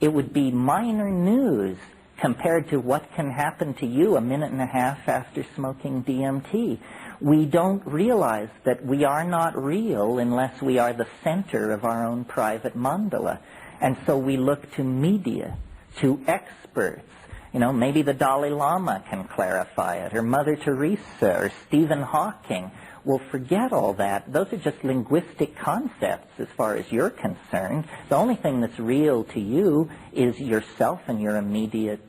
it would be minor news compared to what can happen to you a minute and a half after smoking DMT. We don't realize that we are not real unless we are the center of our own private mandala. And so we look to media, to experts. Maybe the Dalai Lama can clarify it, or Mother Teresa, or Stephen Hawking. Well, forget all that. Those are just linguistic concepts as far as you're concerned. The only thing that's real to you is yourself and your immediate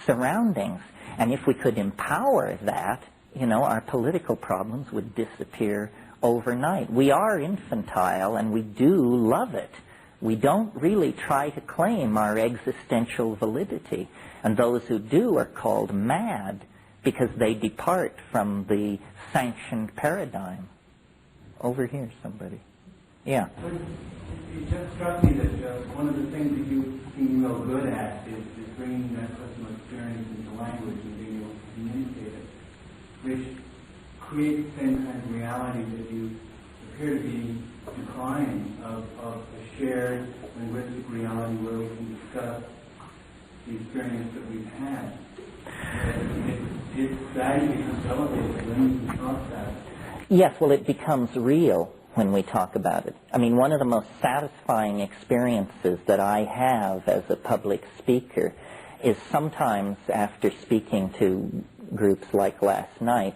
surroundings. And if we could empower that, our political problems would disappear overnight. We are infantile and we do love it. We don't really try to claim our existential validity. And those who do are called mad because they depart from the sanctioned paradigm. Over here, somebody. Yeah. But it just struck me that one of the things that you seem real good at is bringing that personal experience into language and being able to communicate it, which creates the same kind of reality that you appear to be declining of a shared linguistic reality where we can discuss the experience that we've had. Its value becomes elevated when we talk about it. Yes, well, it becomes real when we talk about it. I mean, one of the most satisfying experiences that I have as a public speaker is sometimes after speaking to groups like last night,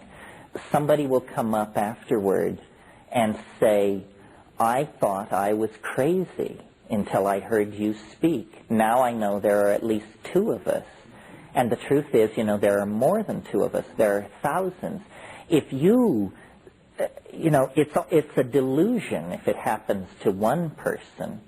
somebody will come up afterwards and say, I thought I was crazy until I heard you speak. Now I know there are at least 2 of us. And the truth is, there are more than 2 of us. There are thousands. If you, it's a delusion if it happens to one person.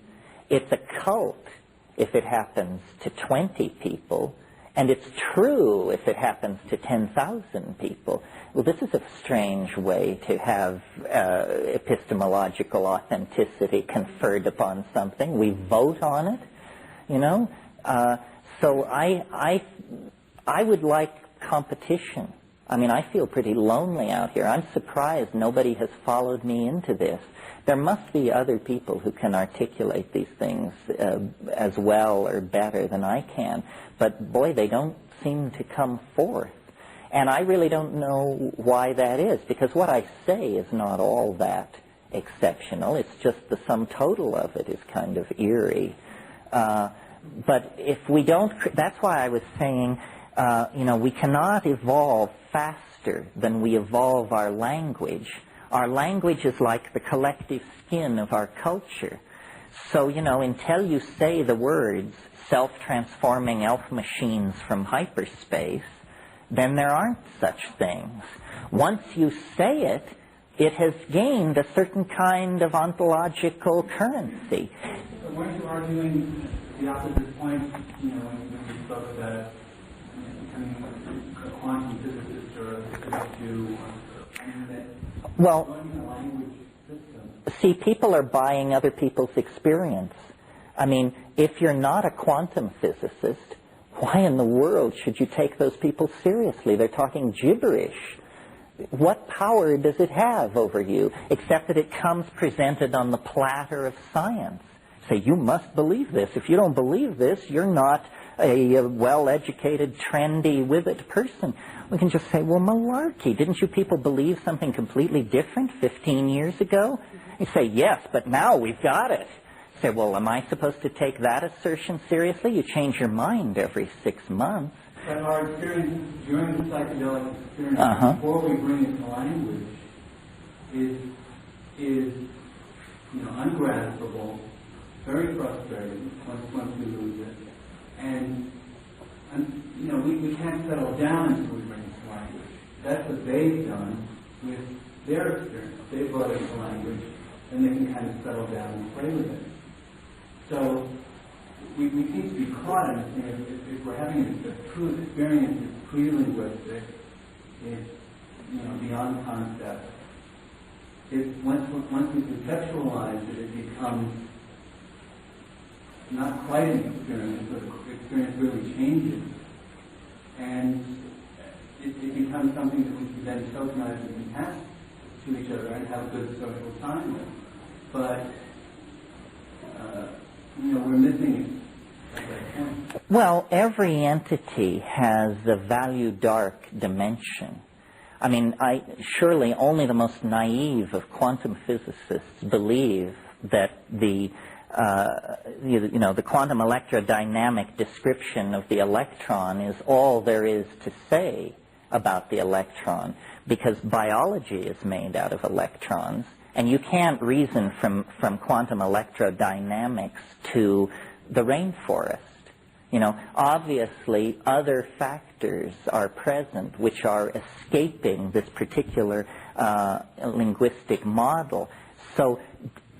It's a cult if it happens to 20 people. And it's true if it happens to 10,000 people. Well, this is a strange way to have epistemological authenticity conferred upon something. We vote on it, So I would like competition. I mean, I feel pretty lonely out here. I'm surprised nobody has followed me into this. There must be other people who can articulate these things as well or better than I can. But boy, they don't seem to come forth. And I really don't know why that is, because what I say is not all that exceptional. It's just the sum total of it is kind of eerie. But if we don't, that's why I was saying, we cannot evolve faster than we evolve our language. Our language is like the collective skin of our culture. So, until you say the words self-transforming elf machines from hyperspace, then there aren't such things. Once you say it, it has gained a certain kind of ontological currency. So weren't you arguing the opposite point, when you spoke about becoming a quantum physicist or a physics Jew? Well, language system. see, people are buying other people's experience. I mean, if you're not a quantum physicist, why in the world should you take those people seriously? They're talking gibberish. What power does it have over you, except that it comes presented on the platter of science? Say, you must believe this. If you don't believe this, you're not a well-educated, trendy, with it person. We can just say, well, malarkey. Didn't you people believe something completely different 15 years ago? You say, yes, but now we've got it. Say, well, am I supposed to take that assertion seriously? You change your mind every 6 months. But our experience during the psychedelic experience, before we bring it to language, is ungraspable, very frustrating once we lose it, and we can't settle down until we bring it to language. That's what they've done with their experience. They brought it to language, and they can kind of settle down and play with it. So we seem to be caught in this thing. If we're having a true experience that's pre-linguistic, it's beyond concept. Once we conceptualize it, it becomes not quite an experience, but the experience really changes. And it becomes something that we can then tokenize and pass to each other and have a good social time with. But we're missing it. Well, every entity has a value dark dimension. I mean, surely only the most naive of quantum physicists believe that the quantum electrodynamic description of the electron is all there is to say about the electron, because biology is made out of electrons. And you can't reason from quantum electrodynamics to the rainforest. Obviously other factors are present which are escaping this particular linguistic model. So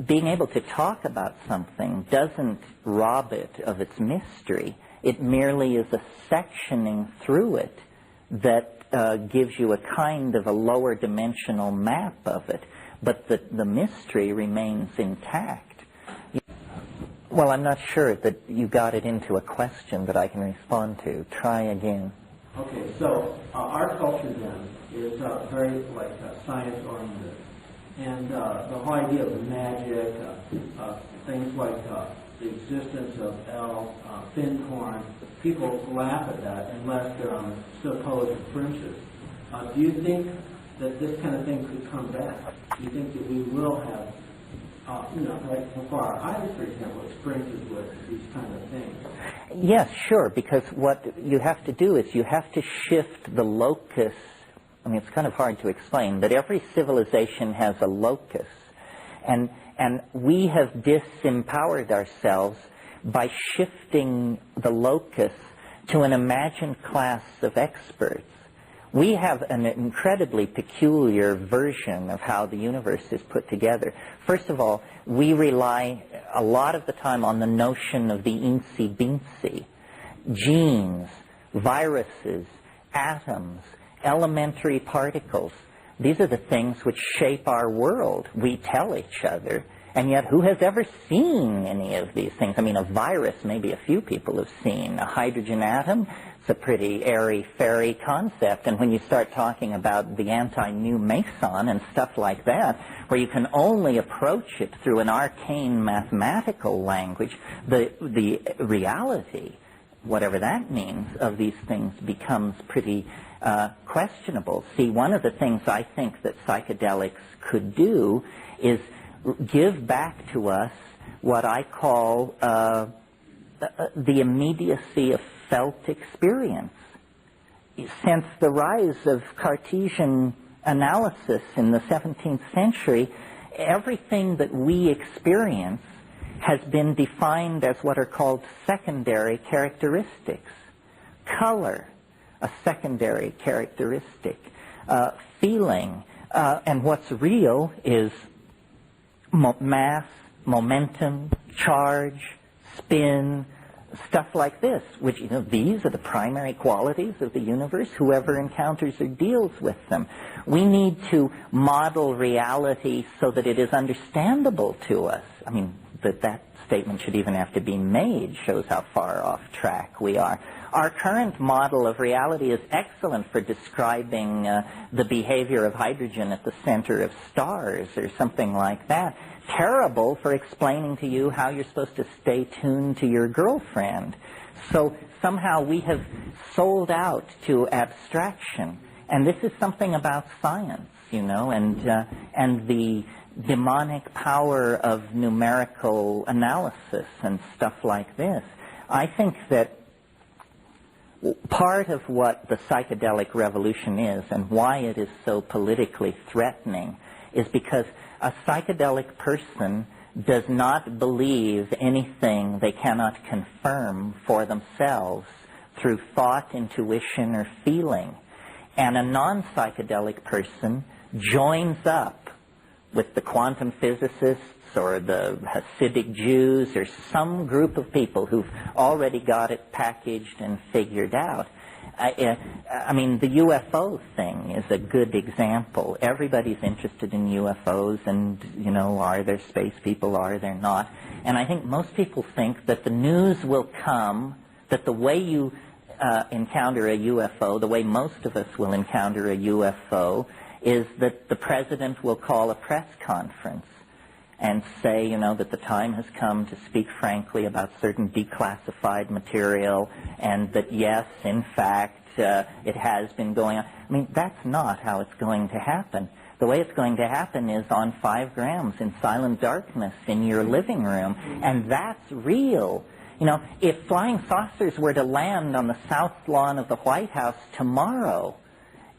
being able to talk about something doesn't rob it of its mystery. It merely is a sectioning through it that gives you a kind of a lower dimensional map of it. But the mystery remains intact. Well, I'm not sure that you got it into a question that I can respond to. Try again. Okay, so our culture then is very science-oriented. And the whole idea of magic, things like the existence of elf, thin corn, people laugh at that unless they're on supposed fringes. Do you think that this kind of thing could come back? Do you think that we will have, like for our eyes, for example, experiences with these kind of things? Yes, sure, because what you have to do is you have to shift the locus. I mean, it's kind of hard to explain, but every civilization has a locus. And we have disempowered ourselves by shifting the locus to an imagined class of experts. We have an incredibly peculiar version of how the universe is put together. First of all, we rely a lot of the time on the notion of the incy-bincy. Genes, viruses, atoms, elementary particles. These are the things which shape our world. We tell each other. And yet, who has ever seen any of these things? I mean, a virus, maybe a few people have seen. A hydrogen atom, it's a pretty airy-fairy concept. And when you start talking about the anti-new meson and stuff like that, where you can only approach it through an arcane mathematical language, the reality whatever that means, of these things becomes pretty questionable. See, one of the things I think that psychedelics could do is give back to us what I call the immediacy of felt experience. Since the rise of Cartesian analysis in the 17th century, everything that we experience has been defined as what are called secondary characteristics. Color, a secondary characteristic. Feeling, and what's real is mass, momentum, charge, spin, stuff like this, which, these are the primary qualities of the universe. Whoever encounters or deals with them. We need to model reality so that it is understandable to us. I mean, that statement should even have to be made shows how far off track we are. Our current model of reality is excellent for describing the behavior of hydrogen at the center of stars or something like that. Terrible for explaining to you how you're supposed to stay tuned to your girlfriend. So somehow we have sold out to abstraction. And this is something about science, and the demonic power of numerical analysis and stuff like this. I think that part of what the psychedelic revolution is and why it is so politically threatening is because a psychedelic person does not believe anything they cannot confirm for themselves through thought, intuition, or feeling. And a non-psychedelic person joins up with the quantum physicists or the Hasidic Jews or some group of people who've already got it packaged and figured out. I mean, the UFO thing is a good example. Everybody's interested in UFOs and, are there space people, are there not? And I think most people think that the news will come, that the way you encounter a UFO, the way most of us will encounter a UFO, is that the president will call a press conference and say, that the time has come to speak frankly about certain declassified material and that, yes, in fact, it has been going on. I mean, that's not how it's going to happen. The way it's going to happen is on 5 grams in silent darkness in your living room, and that's real. If flying saucers were to land on the south lawn of the White House tomorrow,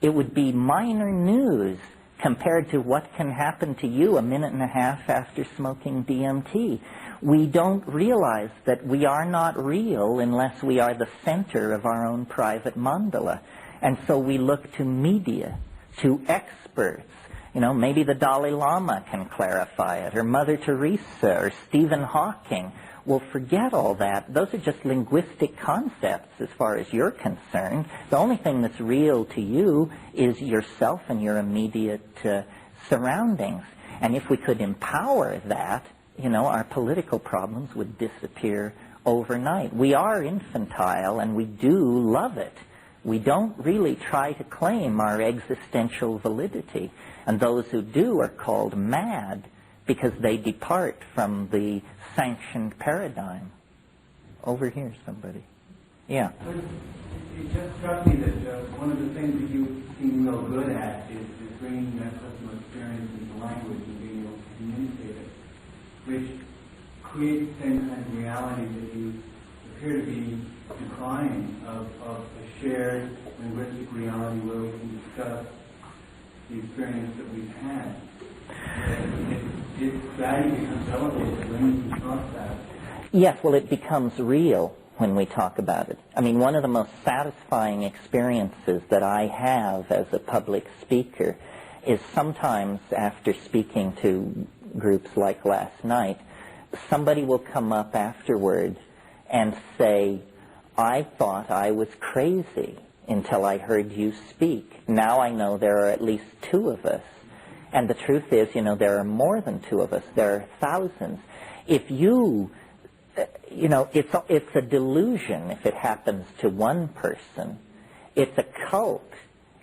it would be minor news compared to what can happen to you a minute and a half after smoking DMT. We don't realize that we are not real unless we are the center of our own private mandala. And so we look to media, to experts. Maybe the Dalai Lama can clarify it, or Mother Teresa, or Stephen Hawking. Well, forget all that. Those are just linguistic concepts as far as you're concerned. The only thing that's real to you is yourself and your immediate surroundings. And if we could empower that, our political problems would disappear overnight. We are infantile and we do love it. We don't really try to claim our existential validity. And those who do are called mad because they depart from the sanctioned paradigm. Over here, somebody. Yeah. It just struck me that one of the things that you seem real good at is bringing that personal experience into language and being able to communicate it, which creates the same kind of reality that you appear to be decrying of a shared linguistic reality where we can discuss the experience that we've had. Its value becomes elevated when you talk about it. Yes, well, it becomes real when we talk about it. I mean, one of the most satisfying experiences that I have as a public speaker is sometimes after speaking to groups like last night, somebody will come up afterwards and say, I thought I was crazy until I heard you speak. Now I know there are at least 2 of us. And the truth is, there are more than 2 of us. There are thousands. If you, it's a delusion if it happens to one person. It's a cult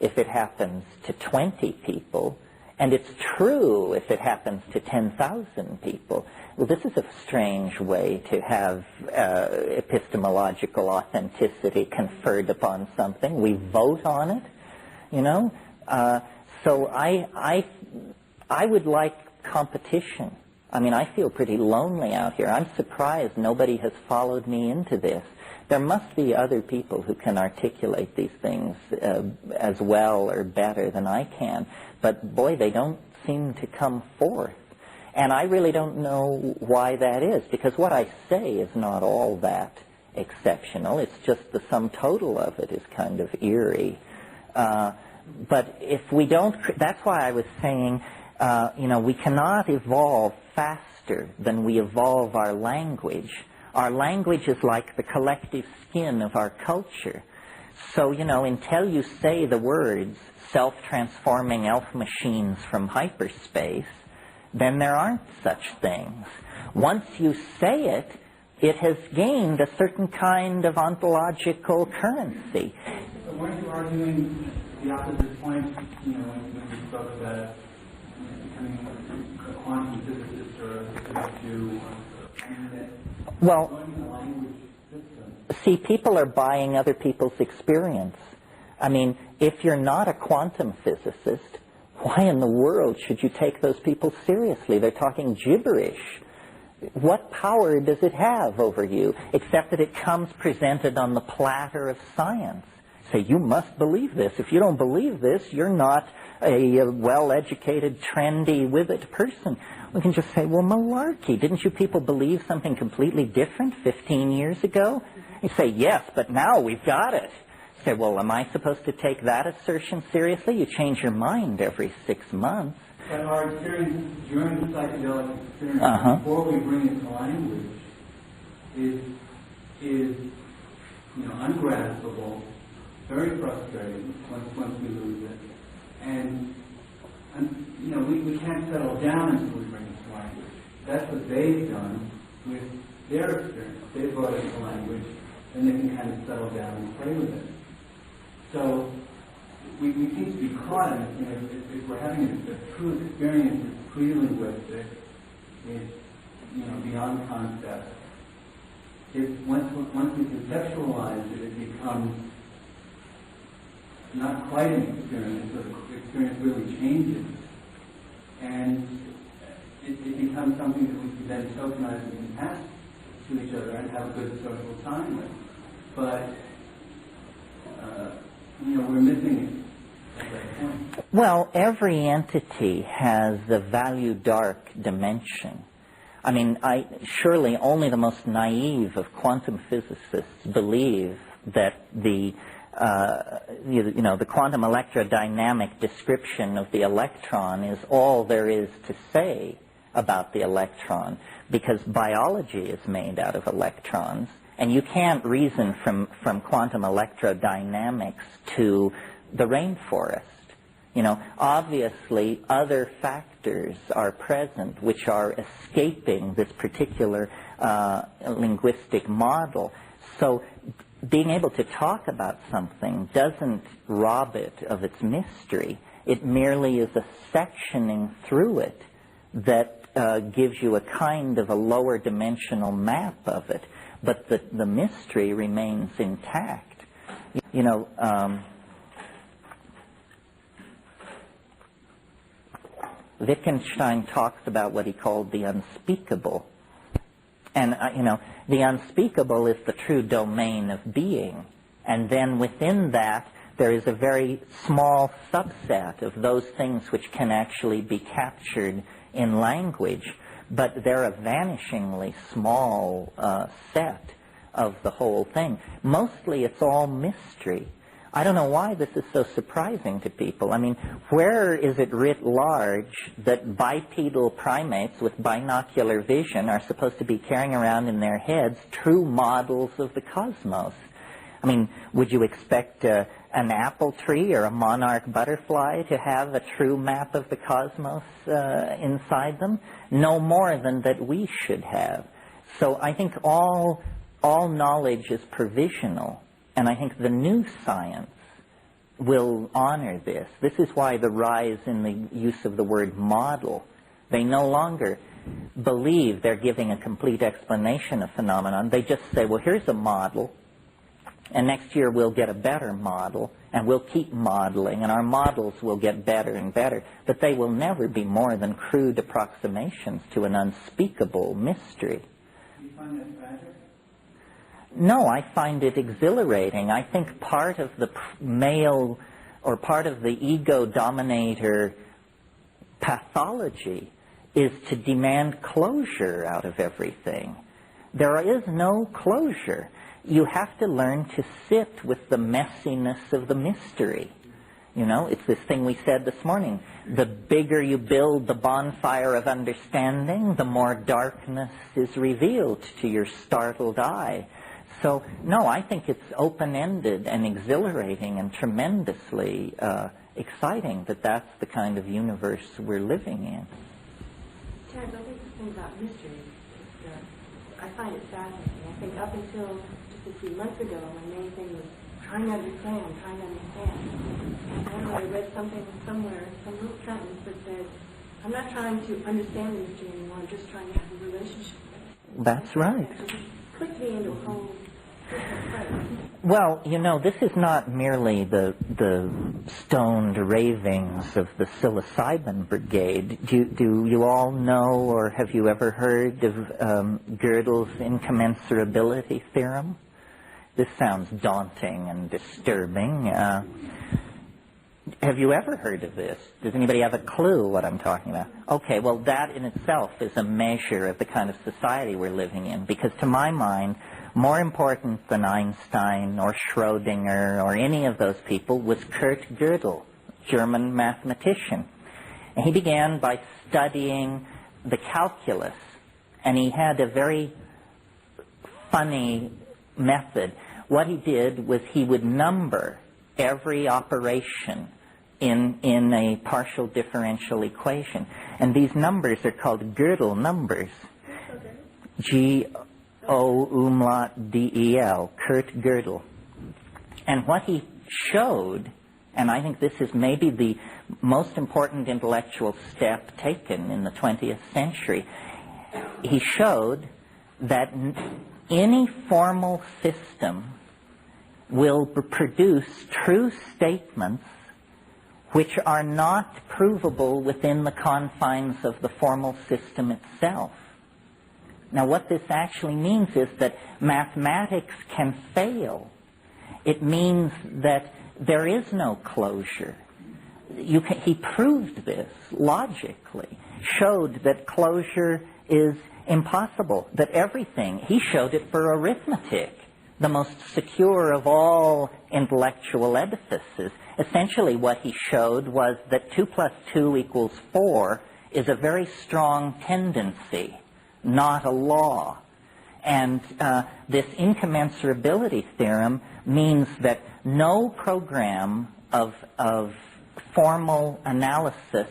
if it happens to 20 people. And it's true if it happens to 10,000 people. Well, this is a strange way to have epistemological authenticity conferred upon something. We vote on it, you know. So I would like competition. I mean, I feel pretty lonely out here. I'm surprised nobody has followed me into this. There must be other people who can articulate these things as well or better than I can. But boy, they don't seem to come forth. And I really don't know why that is, because what I say is not all that exceptional. It's just the sum total of it is kind of eerie. But if we don't, that's why I was saying, you know, we cannot evolve faster than we evolve our language. Our language is like the collective skin of our culture. So, you know, until you say the words self-transforming elf machines from hyperspace, then there aren't such things. Once you say it, it has gained a certain kind of ontological currency. So weren't you arguing the opposite point, you know, when you spoke about becoming a quantum physicist or a physics Jew? Well, see, people are buying other people's experience. I mean, if you're not a quantum physicist, why in the world should you take those people seriously? They're talking gibberish. What power does it have over you, except that it comes presented on the platter of science? Say, you must believe this. If you don't believe this, you're not a well-educated, trendy, with it person. We can just say, well, malarkey. Didn't you people believe something completely different 15 years ago? You say, yes, but now we've got it. You say, well, am I supposed to take that assertion seriously? You change your mind every 6 months. But our experience during the psychedelic experience, before we bring it to language, is you know, ungraspable, very frustrating once we lose it. And you know, we can't settle down until we bring it to language. That's what they've done with their experience. They brought it to language, and they can kind of settle down and play with it. So we seem to be caught in it. You know, if we're having a true experience of pre-linguistic, it's, you know, beyond concept. Once we conceptualize it, it becomes not quite an experience, so the experience really changes. And it becomes something that we can then tokenize and can pass to each other and have a good social time with. But, you know, we're missing it at that point. Well, every entity has a value-dark dimension. I mean, surely only the most naive of quantum physicists believe that the quantum electrodynamic description of the electron is all there is to say about the electron, because biology is made out of electrons, and you can't reason from quantum electrodynamics to the rainforest. You know, obviously other factors are present which are escaping this particular linguistic model. So being able to talk about something doesn't rob it of its mystery. It merely is a sectioning through it that gives you a kind of a lower dimensional map of it. But the mystery remains intact. You know, Wittgenstein talks about what he called the unspeakable. And, you know, the unspeakable is the true domain of being. And then within that, there is a very small subset of those things which can actually be captured in language. But they're a vanishingly small set of the whole thing. Mostly it's all mystery. I don't know why this is so surprising to people. I mean, where is it writ large that bipedal primates with binocular vision are supposed to be carrying around in their heads true models of the cosmos? I mean, would you expect an apple tree or a monarch butterfly to have a true map of the cosmos inside them? No more than that we should have. So I think all knowledge is provisional. And I think the new science will honor this. This is why the rise in the use of the word model. They no longer believe they're giving a complete explanation of phenomenon. They just say, well, here's a model, and next year we'll get a better model, and we'll keep modeling, and our models will get better and better. But they will never be more than crude approximations to an unspeakable mystery. Do you find that tragic? No, I find it exhilarating. I think part of the male, or part of the ego dominator pathology is to demand closure out of everything. There is no closure. You have to learn to sit with the messiness of the mystery. You know, it's this thing we said this morning. The bigger you build the bonfire of understanding, the more darkness is revealed to your startled eye. So, no, I think it's open-ended and exhilarating and tremendously exciting that that's the kind of universe we're living in. Terence, I think the thing about mystery is I find it fascinating. I think up until just a few months ago, my main thing was trying to understand. And then I read something somewhere, some little sentence that said, I'm not trying to understand the mystery anymore, I'm just trying to have a relationship with it. That's right. So it just clicked me into a whole different place. Well, you know, this is not merely the stoned ravings of the psilocybin brigade. Do you all know, or have you ever heard of Gödel's incommensurability theorem? This sounds daunting and disturbing. Have you ever heard of this? Does anybody have a clue what I'm talking about? Okay, well, that in itself is a measure of the kind of society we're living in, because to my mind, more important than Einstein or Schrödinger or any of those people was Kurt Gödel, German mathematician. And he began by studying the calculus, and he had a very funny method. What he did was he would number every operation in a partial differential equation. And these numbers are called Gödel numbers. G-O-umlaut-D-E-L, Kurt Gödel. And what he showed, and I think this is maybe the most important intellectual step taken in the 20th century, he showed that any formal system will produce true statements which are not provable within the confines of the formal system itself. Now, what this actually means is that mathematics can fail. It means that there is no closure. He proved this logically, showed that closure is impossible, that everything, he showed it for arithmetic, the most secure of all intellectual edifices. Essentially what he showed was that 2 plus 2 equals 4 is a very strong tendency, not a law. And this incommensurability theorem means that no program of formal analysis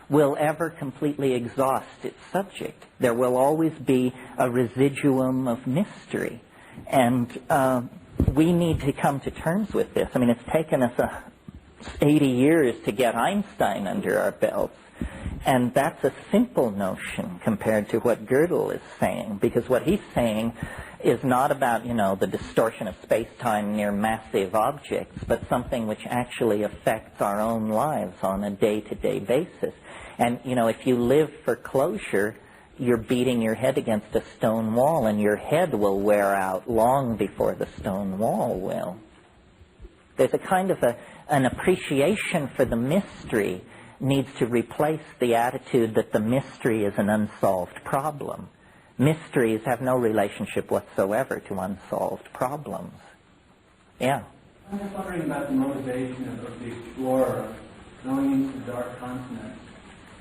will ever completely exhaust its subject. There will always be a residuum of mystery. And we need to come to terms with this. I mean, it's taken us 80 years to get Einstein under our belts. And that's a simple notion compared to what Gödel is saying, because what he's saying is not about, you know, the distortion of space-time near massive objects, but something which actually affects our own lives on a day-to-day basis. And, you know, if you live for closure, you're beating your head against a stone wall, and your head will wear out long before the stone wall will. There's a kind of an appreciation for the mystery needs to replace the attitude that the mystery is an unsolved problem. Mysteries have no relationship whatsoever to unsolved problems. Yeah? I'm just wondering about the motivation of the explorer going into the dark continent,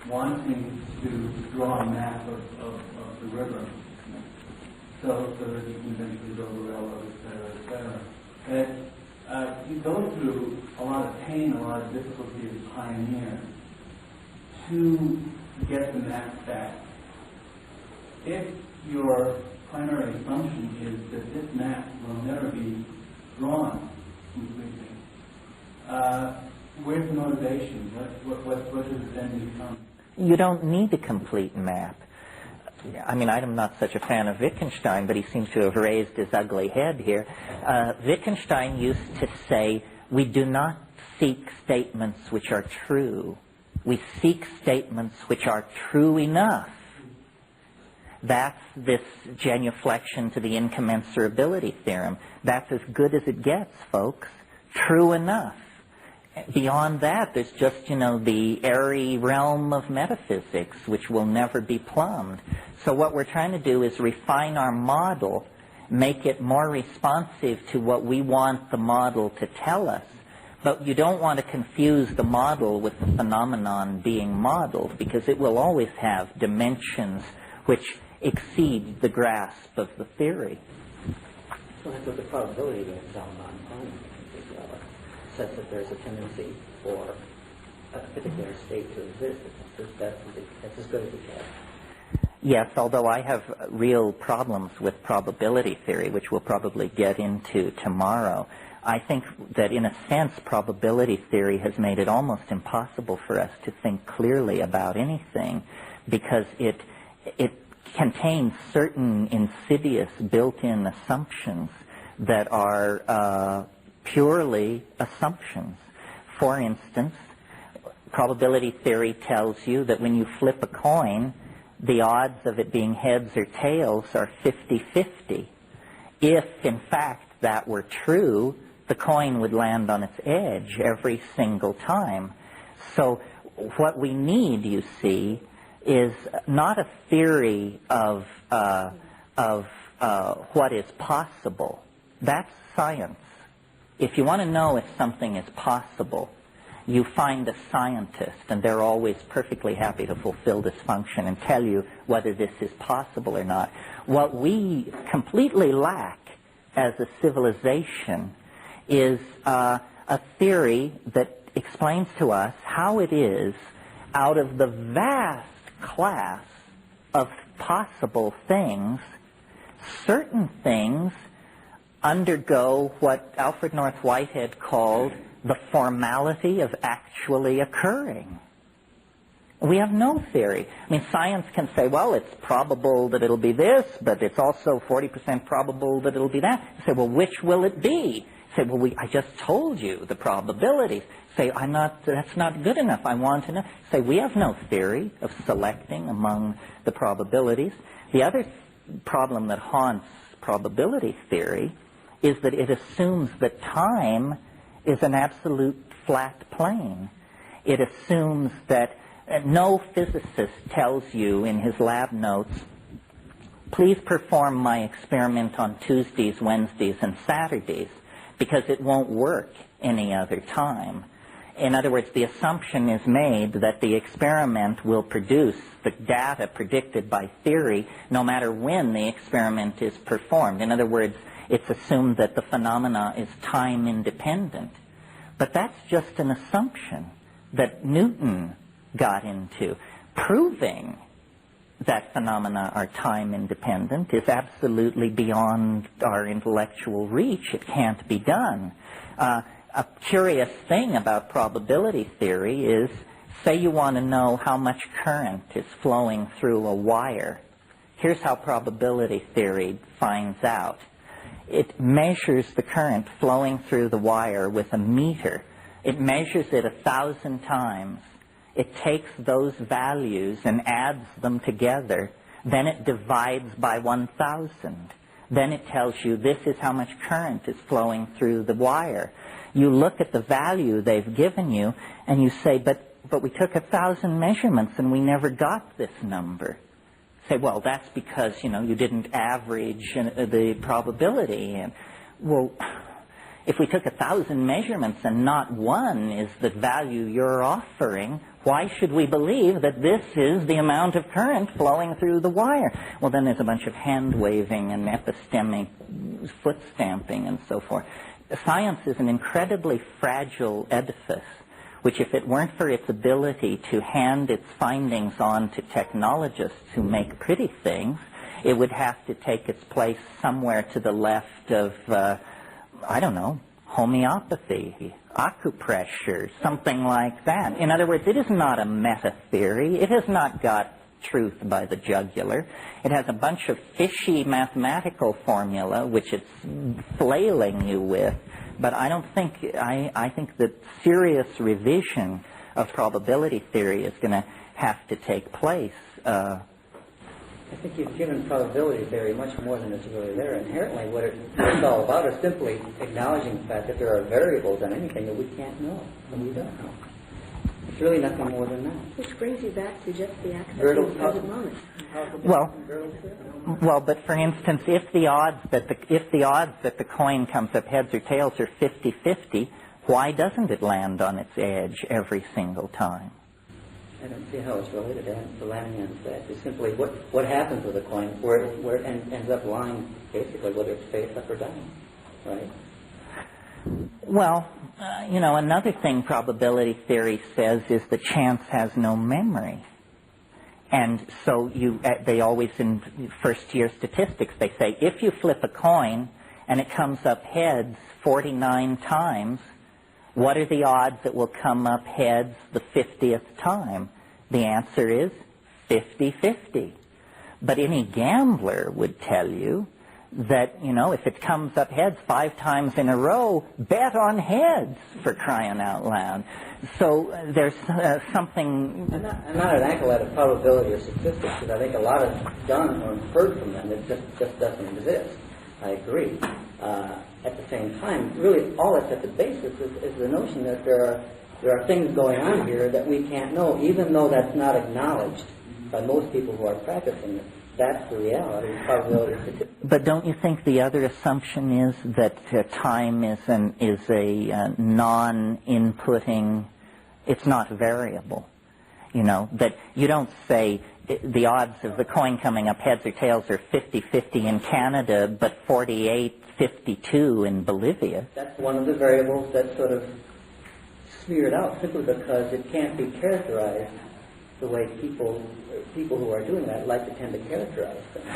wanting to draw a map of the river, so that you can eventually build a railroad, et cetera, et cetera. You go through a lot of pain, a lot of difficulty as a pioneer to get the map back. If your primary assumption is that this map will never be drawn completely, where's the motivation? What does it then become? You don't need a complete map. I mean, I'm not such a fan of Wittgenstein, but he seems to have raised his ugly head here. Wittgenstein used to say, we do not seek statements which are true. We seek statements which are true enough. That's this genuflection to the incommensurability theorem. That's as good as it gets, folks. True enough. Beyond that, there's just, the airy realm of metaphysics, which will never be plumbed. So what we're trying to do is refine our model, make it more responsive to what we want the model to tell us. But you don't want to confuse the model with the phenomenon being modeled, because it will always have dimensions which exceed the grasp of the theory. So that's what the probability of Salomon says, that there's a tendency for a particular state to exist. That's as good as it gets. Yes, although I have real problems with probability theory, which we'll probably get into tomorrow. I think that in a sense probability theory has made it almost impossible for us to think clearly about anything, because it contains certain insidious built-in assumptions that are purely assumptions. For instance, probability theory tells you that when you flip a coin, the odds of it being heads or tails are 50-50. If, in fact, that were true, the coin would land on its edge every single time. So what we need, you see, is not a theory of what is possible. That's science. If you want to know if something is possible, you find a scientist, and they're always perfectly happy to fulfill this function and tell you whether this is possible or not. What we completely lack as a civilization is a theory that explains to us how it is, out of the vast class of possible things, certain things undergo what Alfred North Whitehead called the formality of actually occurring. We have no theory. I mean, science can say, well, it's probable that it'll be this, but it's also 40% probable that it'll be that. You say, well, which will it be? You say, well, I just told you the probabilities. Say, that's not good enough. I want to know. Say, we have no theory of selecting among the probabilities. The other problem that haunts probability theory is that it assumes that time is an absolute flat plane. It assumes that no physicist tells you in his lab notes, please perform my experiment on Tuesdays, Wednesdays, and Saturdays, because it won't work any other time. In other words, the assumption is made that the experiment will produce the data predicted by theory no matter when the experiment is performed. In other words, it's assumed that the phenomena is time independent. But that's just an assumption that Newton got into. Proving that phenomena are time independent is absolutely beyond our intellectual reach. It can't be done. A curious thing about probability theory is, say you want to know how much current is flowing through a wire. Here's how probability theory finds out. It measures the current flowing through the wire with a meter. It measures it 1,000 times. It takes those values and adds them together. Then it divides by 1,000. Then it tells you this is how much current is flowing through the wire. You look at the value they've given you and you say, but we took 1,000 measurements and we never got this number. Say, well, that's because, you didn't average the probability. And, well, if we took 1,000 measurements and not one is the value you're offering, why should we believe that this is the amount of current flowing through the wire? Well, then there's a bunch of hand-waving and epistemic foot stamping and so forth. Science is an incredibly fragile edifice, which if it weren't for its ability to hand its findings on to technologists who make pretty things, it would have to take its place somewhere to the left of, homeopathy. acupressure, something like that. In other words, it is not a meta-theory. It has not got truth by the jugular. It has a bunch of fishy mathematical formula which it's flailing you with. But I don't think, I think that serious revision of probability theory is going to have to take place. I think you've given probability theory much more than is really there. Inherently, what it's all about is simply acknowledging the fact that there are variables in anything that we can't know, and we don't know. It's really nothing more than that. Which brings you back to just the access in the present moment. Well, but for instance, if the odds that the coin comes up heads or tails are 50-50, why doesn't it land on its edge every single time? I don't see how it's related to landing on its edge. It's simply what happens with a coin, where it ends up lying, basically, whether it's face up or down, right? Well, another thing probability theory says is that chance has no memory. And so they always, in first-year statistics, they say, if you flip a coin and it comes up heads 49 times, what are the odds it will come up heads the 50th time? The answer is 50-50. But any gambler would tell you that, if it comes up heads 5 times in a row, bet on heads, for crying out loud. So there's something... I'm not an acolyte of probability or statistics, because I think a lot is done or inferred from them that just doesn't exist. I agree. At the same time, really all that's at the basis is the notion that there are things going on here that we can't know, even though that's not acknowledged by most people who are practicing it. That's the reality, probability of statistics. But don't you think the other assumption is that time is a non-inputting, it's not variable? That you don't say the odds of the coin coming up heads or tails are 50-50 in Canada, but 48-52 in Bolivia. That's one of the variables that's sort of smeared out simply because it can't be characterized the way people who are doing that like to tend to characterize things.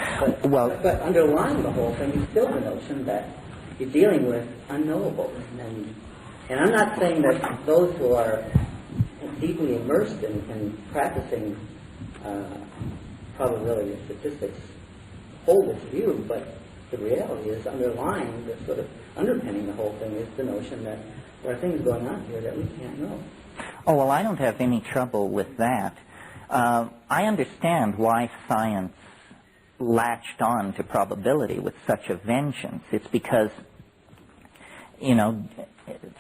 But underlying the whole thing is still the notion that you're dealing with unknowables. And I'm not saying that those who are deeply immersed in practicing probability and statistics hold this view, but the reality is underlying, the sort of underpinning the whole thing is the notion that there are things going on here that we can't know. Oh, well, I don't have any trouble with that. I understand why science latched on to probability with such a vengeance. It's because,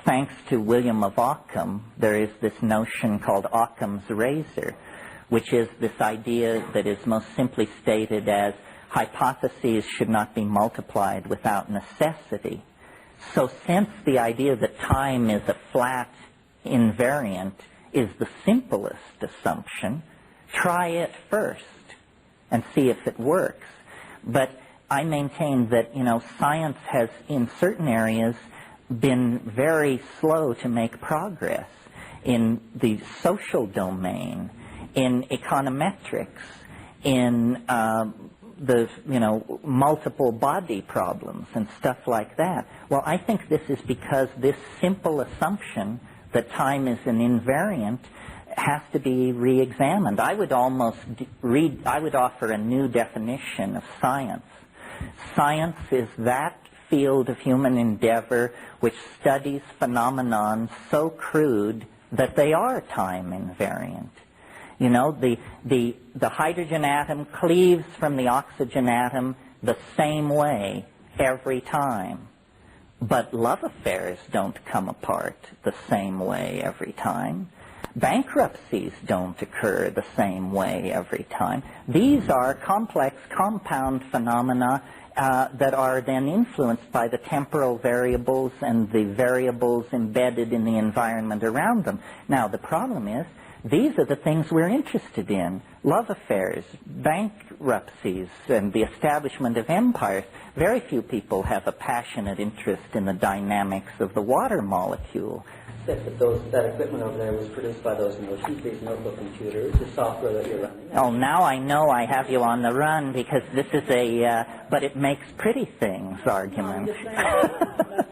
thanks to William of Ockham, there is this notion called Occam's razor, which is this idea that is most simply stated as hypotheses should not be multiplied without necessity. So since the idea that time is a flat invariant is the simplest assumption, try it first and see if it works. But I maintain that, science has, in certain areas, been very slow to make progress in the social domain, in econometrics, in the multiple body problems and stuff like that. Well, I think this is because this simple assumption that time is an invariant has to be re-examined. I would offer a new definition of science. Science is that field of human endeavor which studies phenomenon so crude that they are time invariant. The hydrogen atom cleaves from the oxygen atom the same way every time. But love affairs don't come apart the same way every time. Bankruptcies don't occur the same way every time. These are complex compound phenomena that are then influenced by the temporal variables and the variables embedded in the environment around them. Now, the problem is, these are the things we're interested in. Love affairs, bankruptcies, and the establishment of empires. Very few people have a passionate interest in the dynamics of the water molecule. That equipment over there was produced by those notions, these notebook computers, the software that you're running. Oh, now I know I have you on the run because this is a but it makes pretty things argument.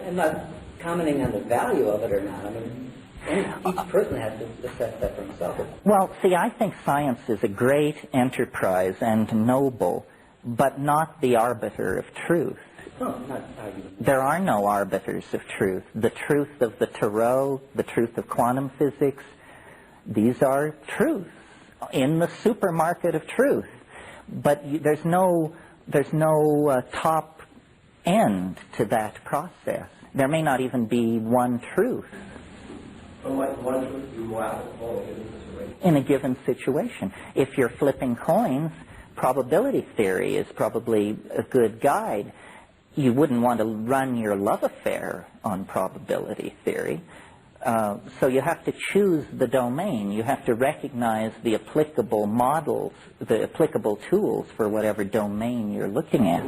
I'm not commenting on the value of it or not. I mean, each person has to assess that for himself. Well, see, I think science is a great enterprise and noble, but not the arbiter of truth. No, I'm not arguing. There are no arbiters of truth. The truth of the Tarot, the truth of quantum physics, these are truths in the supermarket of truth. But there's no top end to that process. There may not even be one truth. One truth you go out in a given situation. If you're flipping coins, probability theory is probably a good guide. You wouldn't want to run your love affair on probability theory. So you have to choose the domain. You have to recognize the applicable models, the applicable tools for whatever domain you're looking at.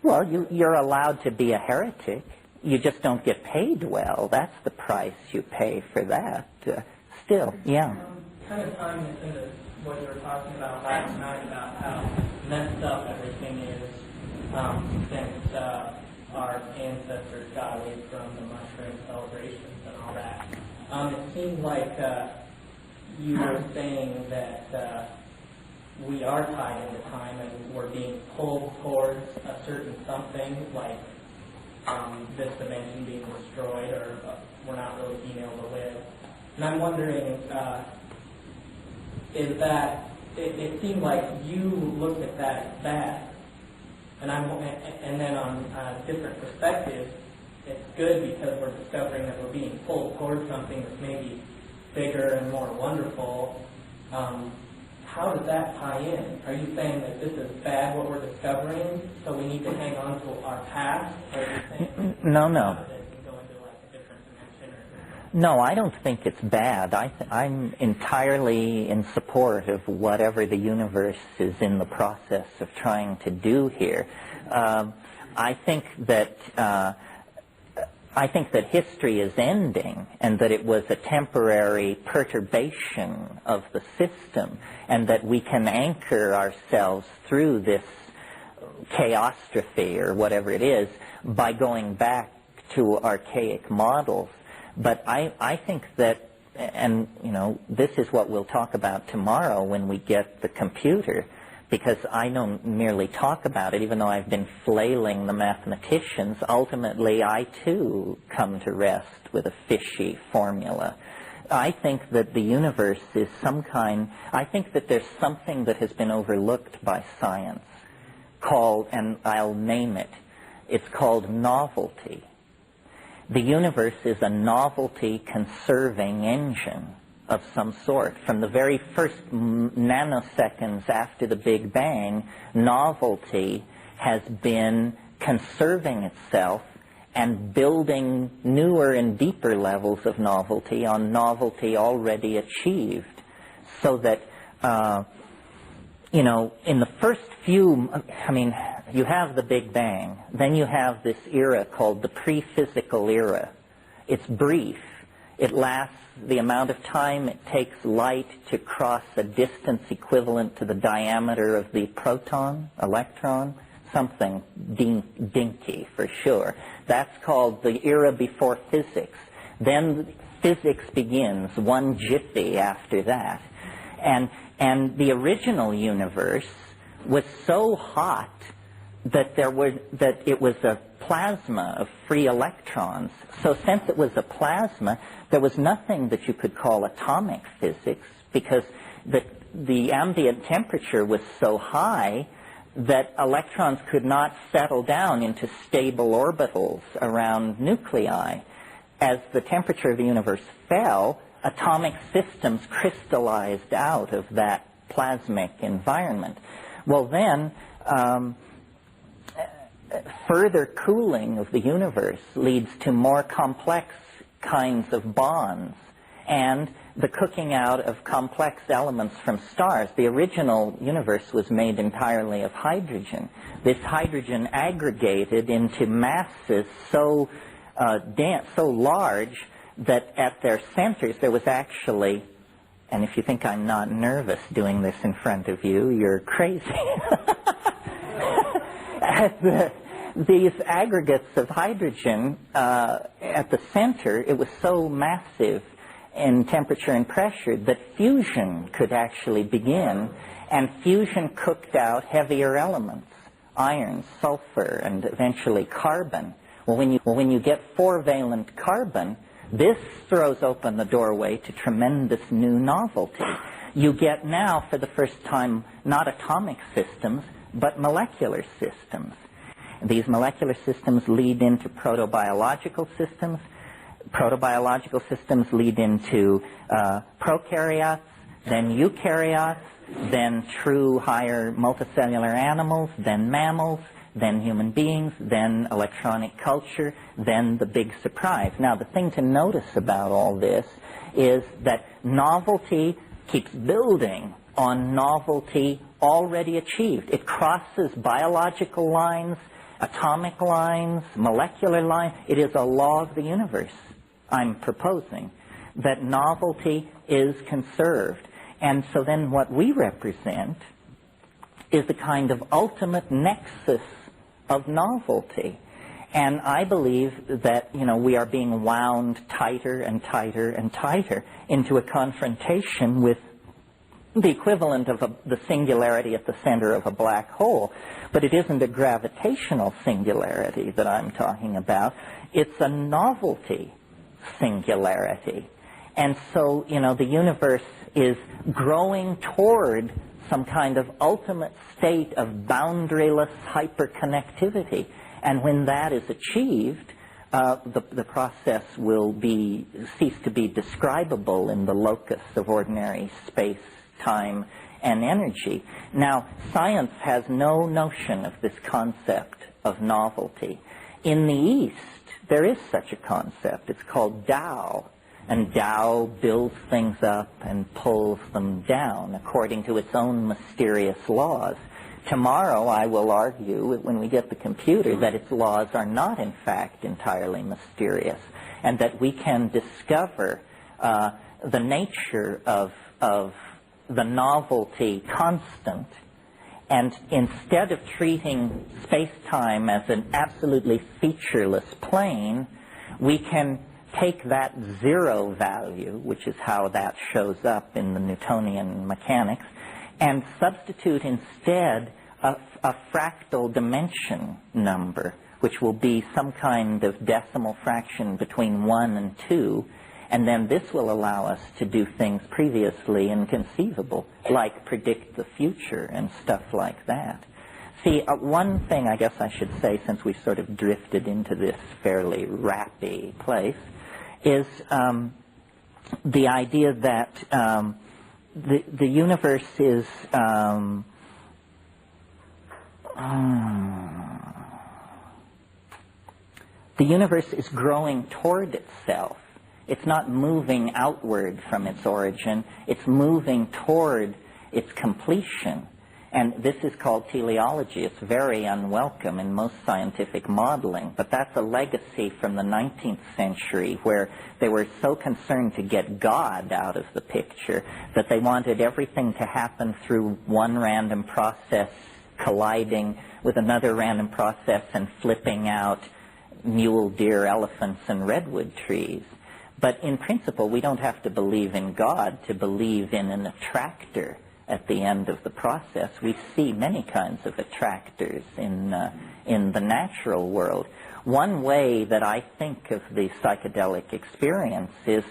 Well, you're allowed to be a heretic. You just don't get paid well. That's the price you pay for that. Still, yeah. Kind of tying into what you were talking about last night about how messed up everything is since our ancestors got away from the mushroom celebrations and all that. It seems like you were saying that we are tied into time and we're being pulled towards a certain something, like this dimension being destroyed, or we're not really being able to live. And I'm wondering, is that, it seemed like you looked at that as bad, and then on a different perspective, it's good because we're discovering that we're being pulled towards something that's maybe bigger and more wonderful. How does that tie in? Are you saying that this is bad, what we're discovering, so we need to hang on to our past? Or are you saying No. No, I don't think it's bad. I'm entirely in support of whatever the universe is in the process of trying to do here. I think that history is ending, and that it was a temporary perturbation of the system, and that we can anchor ourselves through this chaostrophe, or whatever it is, by going back to archaic models. But I think that, and this is what we'll talk about tomorrow when we get the computer, because I don't merely talk about it, even though I've been flailing the mathematicians. Ultimately, I too come to rest with a fishy formula. I think that the universe is I think that there's something that has been overlooked by science called, and I'll name it, it's called novelty. The universe is a novelty-conserving engine of some sort. From the very first nanoseconds after the Big Bang, novelty has been conserving itself and building newer and deeper levels of novelty on novelty already achieved. So that, in the first few, you have the Big Bang, then you have this era called the pre-physical era. It's brief. It lasts the amount of time it takes light to cross a distance equivalent to the diameter of the proton, electron, something dinky for sure. That's called the era before physics. Then physics begins, one jiffy after that. And the original universe was so hot that it was a plasma of free electrons. So since it was a plasma, there was nothing that you could call atomic physics, because the ambient temperature was so high that electrons could not settle down into stable orbitals around nuclei. As the temperature of the universe fell, atomic systems crystallized out of that plasmic environment. Well then, further cooling of the universe leads to more complex kinds of bonds, and the cooking out of complex elements from stars. The original universe was made entirely of hydrogen. This hydrogen aggregated into masses so dense, so large, that at their centers there was actually, and if you think I'm not nervous doing this in front of you, you're crazy. these aggregates of hydrogen at the center, it was so massive in temperature and pressure that fusion could actually begin, and fusion cooked out heavier elements, iron, sulfur, and eventually carbon. Well, when you get four-valent carbon, this throws open the doorway to tremendous new novelty. You get now, for the first time, not atomic systems, but molecular systems. These molecular systems lead into protobiological systems. Protobiological systems lead into prokaryotes, then eukaryotes, then true higher multicellular animals, then mammals, then human beings, then electronic culture, then the big surprise. Now, the thing to notice about all this is that novelty keeps building on novelty already achieved. It crosses biological lines, atomic lines, molecular lines. It is a law of the universe, I'm proposing, that novelty is conserved. And so then what we represent is the kind of ultimate nexus of novelty. And I believe that, we are being wound tighter and tighter and tighter into a confrontation with the equivalent of the singularity at the center of a black hole. But it isn't a gravitational singularity that I'm talking about. It's a novelty singularity. And so, the universe is growing toward some kind of ultimate state of boundaryless hyperconnectivity. And when that is achieved, the process will cease to be describable in the locus of ordinary space, time, and energy. Now, science has no notion of this concept of novelty. In the East, there is such a concept. It's called Tao. And Tao builds things up and pulls them down according to its own mysterious laws. Tomorrow I will argue, when we get the computer, that its laws are not, in fact, entirely mysterious, and that we can discover the nature of the novelty constant. And instead of treating space-time as an absolutely featureless plane, we can take that zero value, which is how that shows up in the Newtonian mechanics, and substitute instead a fractal dimension number, which will be some kind of decimal fraction between 1 and 2, and then this will allow us to do things previously inconceivable, like predict the future and stuff like that. See, one thing I guess I should say, since we sort of drifted into this fairly rappy place, is the idea that the universe is growing toward itself. It's not moving outward from its origin. It's moving toward its completion. And this is called teleology. It's very unwelcome in most scientific modeling, but that's a legacy from the 19th century, where they were so concerned to get God out of the picture that they wanted everything to happen through one random process colliding with another random process and flipping out mule deer, elephants, and redwood trees. But in principle, we don't have to believe in God to believe in an attractor at the end of the process. We see many kinds of attractors in the natural world. One way that I think of the psychedelic experience is,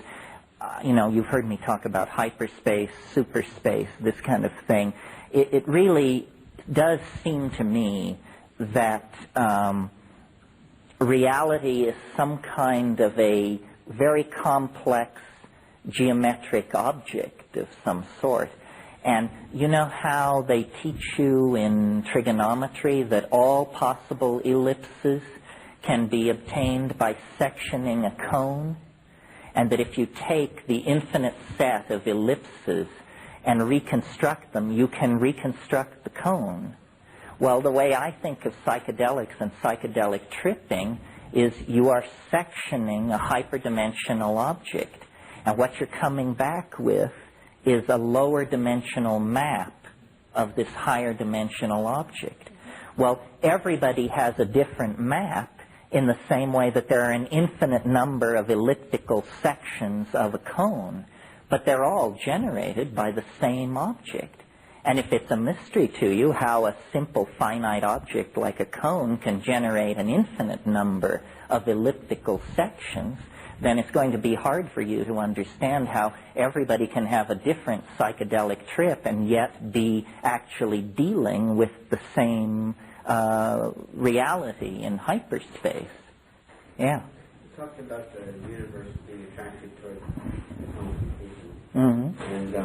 you've heard me talk about hyperspace, superspace, this kind of thing. It really does seem to me that reality is some kind of a very complex geometric object of some sort. And you know how they teach you in trigonometry that all possible ellipses can be obtained by sectioning a cone? And that if you take the infinite set of ellipses and reconstruct them, you can reconstruct the cone. Well, the way I think of psychedelics and psychedelic tripping is you are sectioning a hyperdimensional object. And what you're coming back with is a lower dimensional map of this higher dimensional object. Well, everybody has a different map in the same way that there are an infinite number of elliptical sections of a cone, but they're all generated by the same object. And if it's a mystery to you how a simple finite object like a cone can generate an infinite number of elliptical sections, then it's going to be hard for you to understand how everybody can have a different psychedelic trip and yet be actually dealing with the same reality in hyperspace. Yeah. You talked about the universe being attracted towards concentration. Mm-hmm. And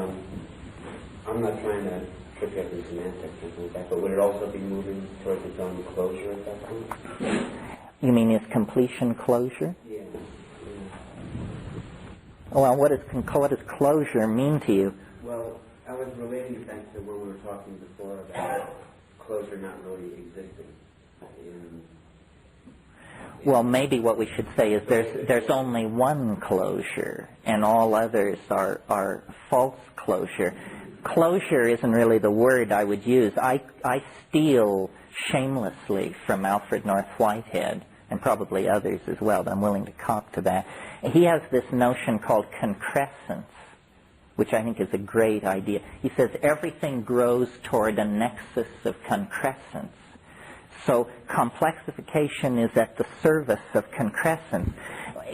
I'm not trying to trip you up in semantics or something like that, but would it also be moving towards its own closure at that point? You mean its completion closure? Yeah. Well, what does closure mean to you? Well, I was relating it back to when we were talking before about closure not really existing. Well, maybe what we should say is there's only one closure, and all others are false closure. Closure isn't really the word I would use. I steal shamelessly from Alfred North Whitehead, and probably others as well, but I'm willing to cop to that. He has this notion called concrescence, which I think is a great idea. He says everything grows toward a nexus of concrescence. So complexification is at the service of concrescence.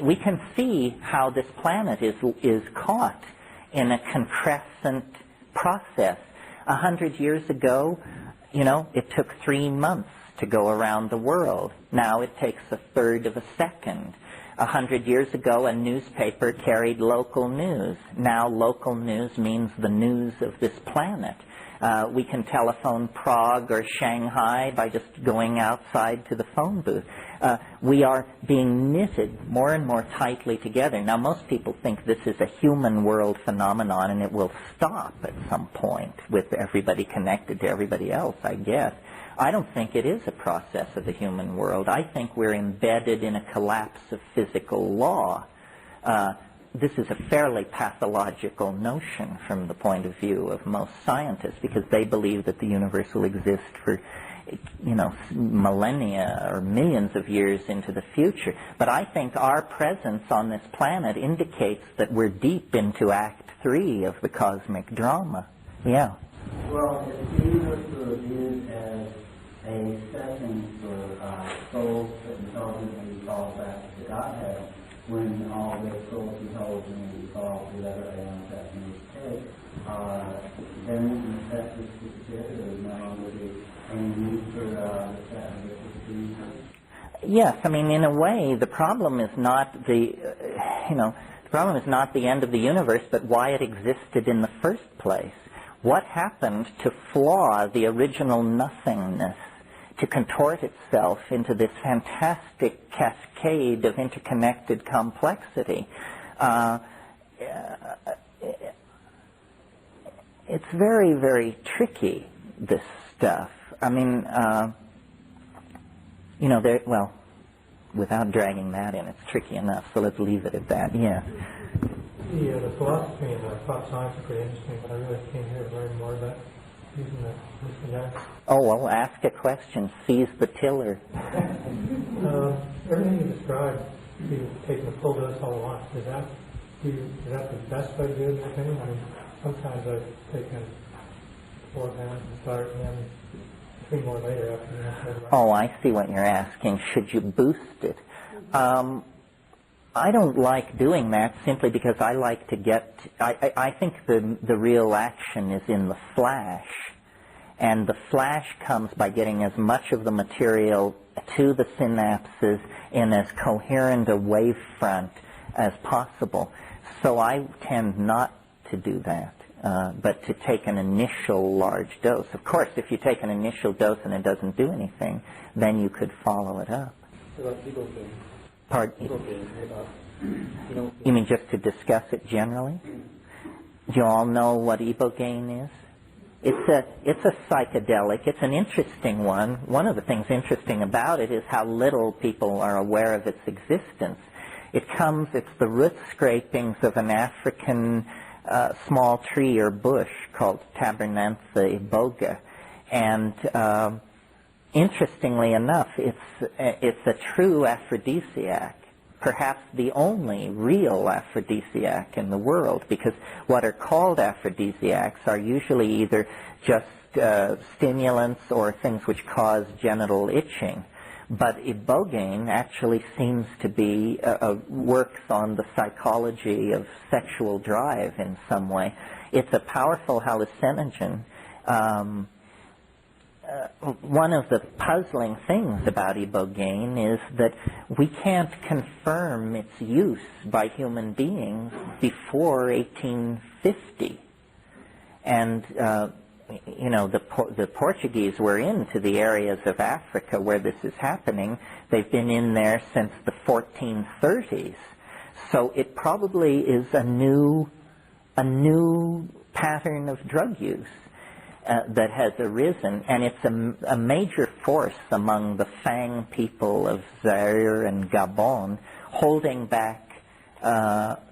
We can see how this planet is caught in a concrescent process. 100 years ago, it took 3 months to go around the world. Now it takes a third of a second. 100 years ago, a newspaper carried local news. Now local news means the news of this planet. We can telephone Prague or Shanghai by just going outside to the phone booth. We are being knitted more and more tightly together. Now, most people think this is a human world phenomenon and it will stop at some point with everybody connected to everybody else, I guess. I don't think it is a process of the human world. I think we're embedded in a collapse of physical law. This is a fairly pathological notion from the point of view of most scientists, because they believe that the universe will exist for, millennia or millions of years into the future. But I think our presence on this planet indicates that we're deep into Act 3 of the cosmic drama. Yeah. Well, if the universe were viewed as a setting for souls that intelligently evolve back to Godhead, when all the souls intelligently evolve whatever aeons that may take, then necessity disappears. There would no longer be any need for the set of the Yes, I mean, in a way, the problem is not the problem is not the end of the universe, but why it existed in the first place. What happened to flaw the original nothingness, to contort itself into this fantastic cascade of interconnected complexity? It's very, very tricky, this stuff. I mean, without dragging that in, it's tricky enough, so let's leave it at that. Yeah. The philosophy and the thought science are pretty interesting, but I really came here to learn more about using the gas. Oh, well, ask a question. Seize the tiller. Everything you described, you taking a full dose all at once. Is that the best way to do it, in your opinion? I mean, sometimes I've taken 4 grams to start and then 3 more later after you. Oh, I see what you're asking. Should you boost it? I don't like doing that simply because I like to get... I think the real action is in the flash. And the flash comes by getting as much of the material to the synapses in as coherent a wavefront as possible. So I tend not to do that, but to take an initial large dose. Of course, if you take an initial dose and it doesn't do anything, then you could follow it up. Pardon? You mean just to discuss it generally? Do you all know what ibogaine is? It's a psychedelic. It's an interesting one. One of the things interesting about it is how little people are aware of its existence. It's the root scrapings of an African small tree or bush called Tabernantha iboga. And interestingly enough, it's a true aphrodisiac, perhaps the only real aphrodisiac in the world, because what are called aphrodisiacs are usually either just stimulants or things which cause genital itching. But ibogaine actually seems to be, works on the psychology of sexual drive in some way. It's a powerful hallucinogen. One of the puzzling things about ibogaine is that we can't confirm its use by human beings before 1850. And you know, the Portuguese were into the areas of Africa where this is happening. They've been in there since the 1430s. So it probably is a new pattern of drug use that has arisen, and it's a major force among the Fang people of Zaire and Gabon, holding back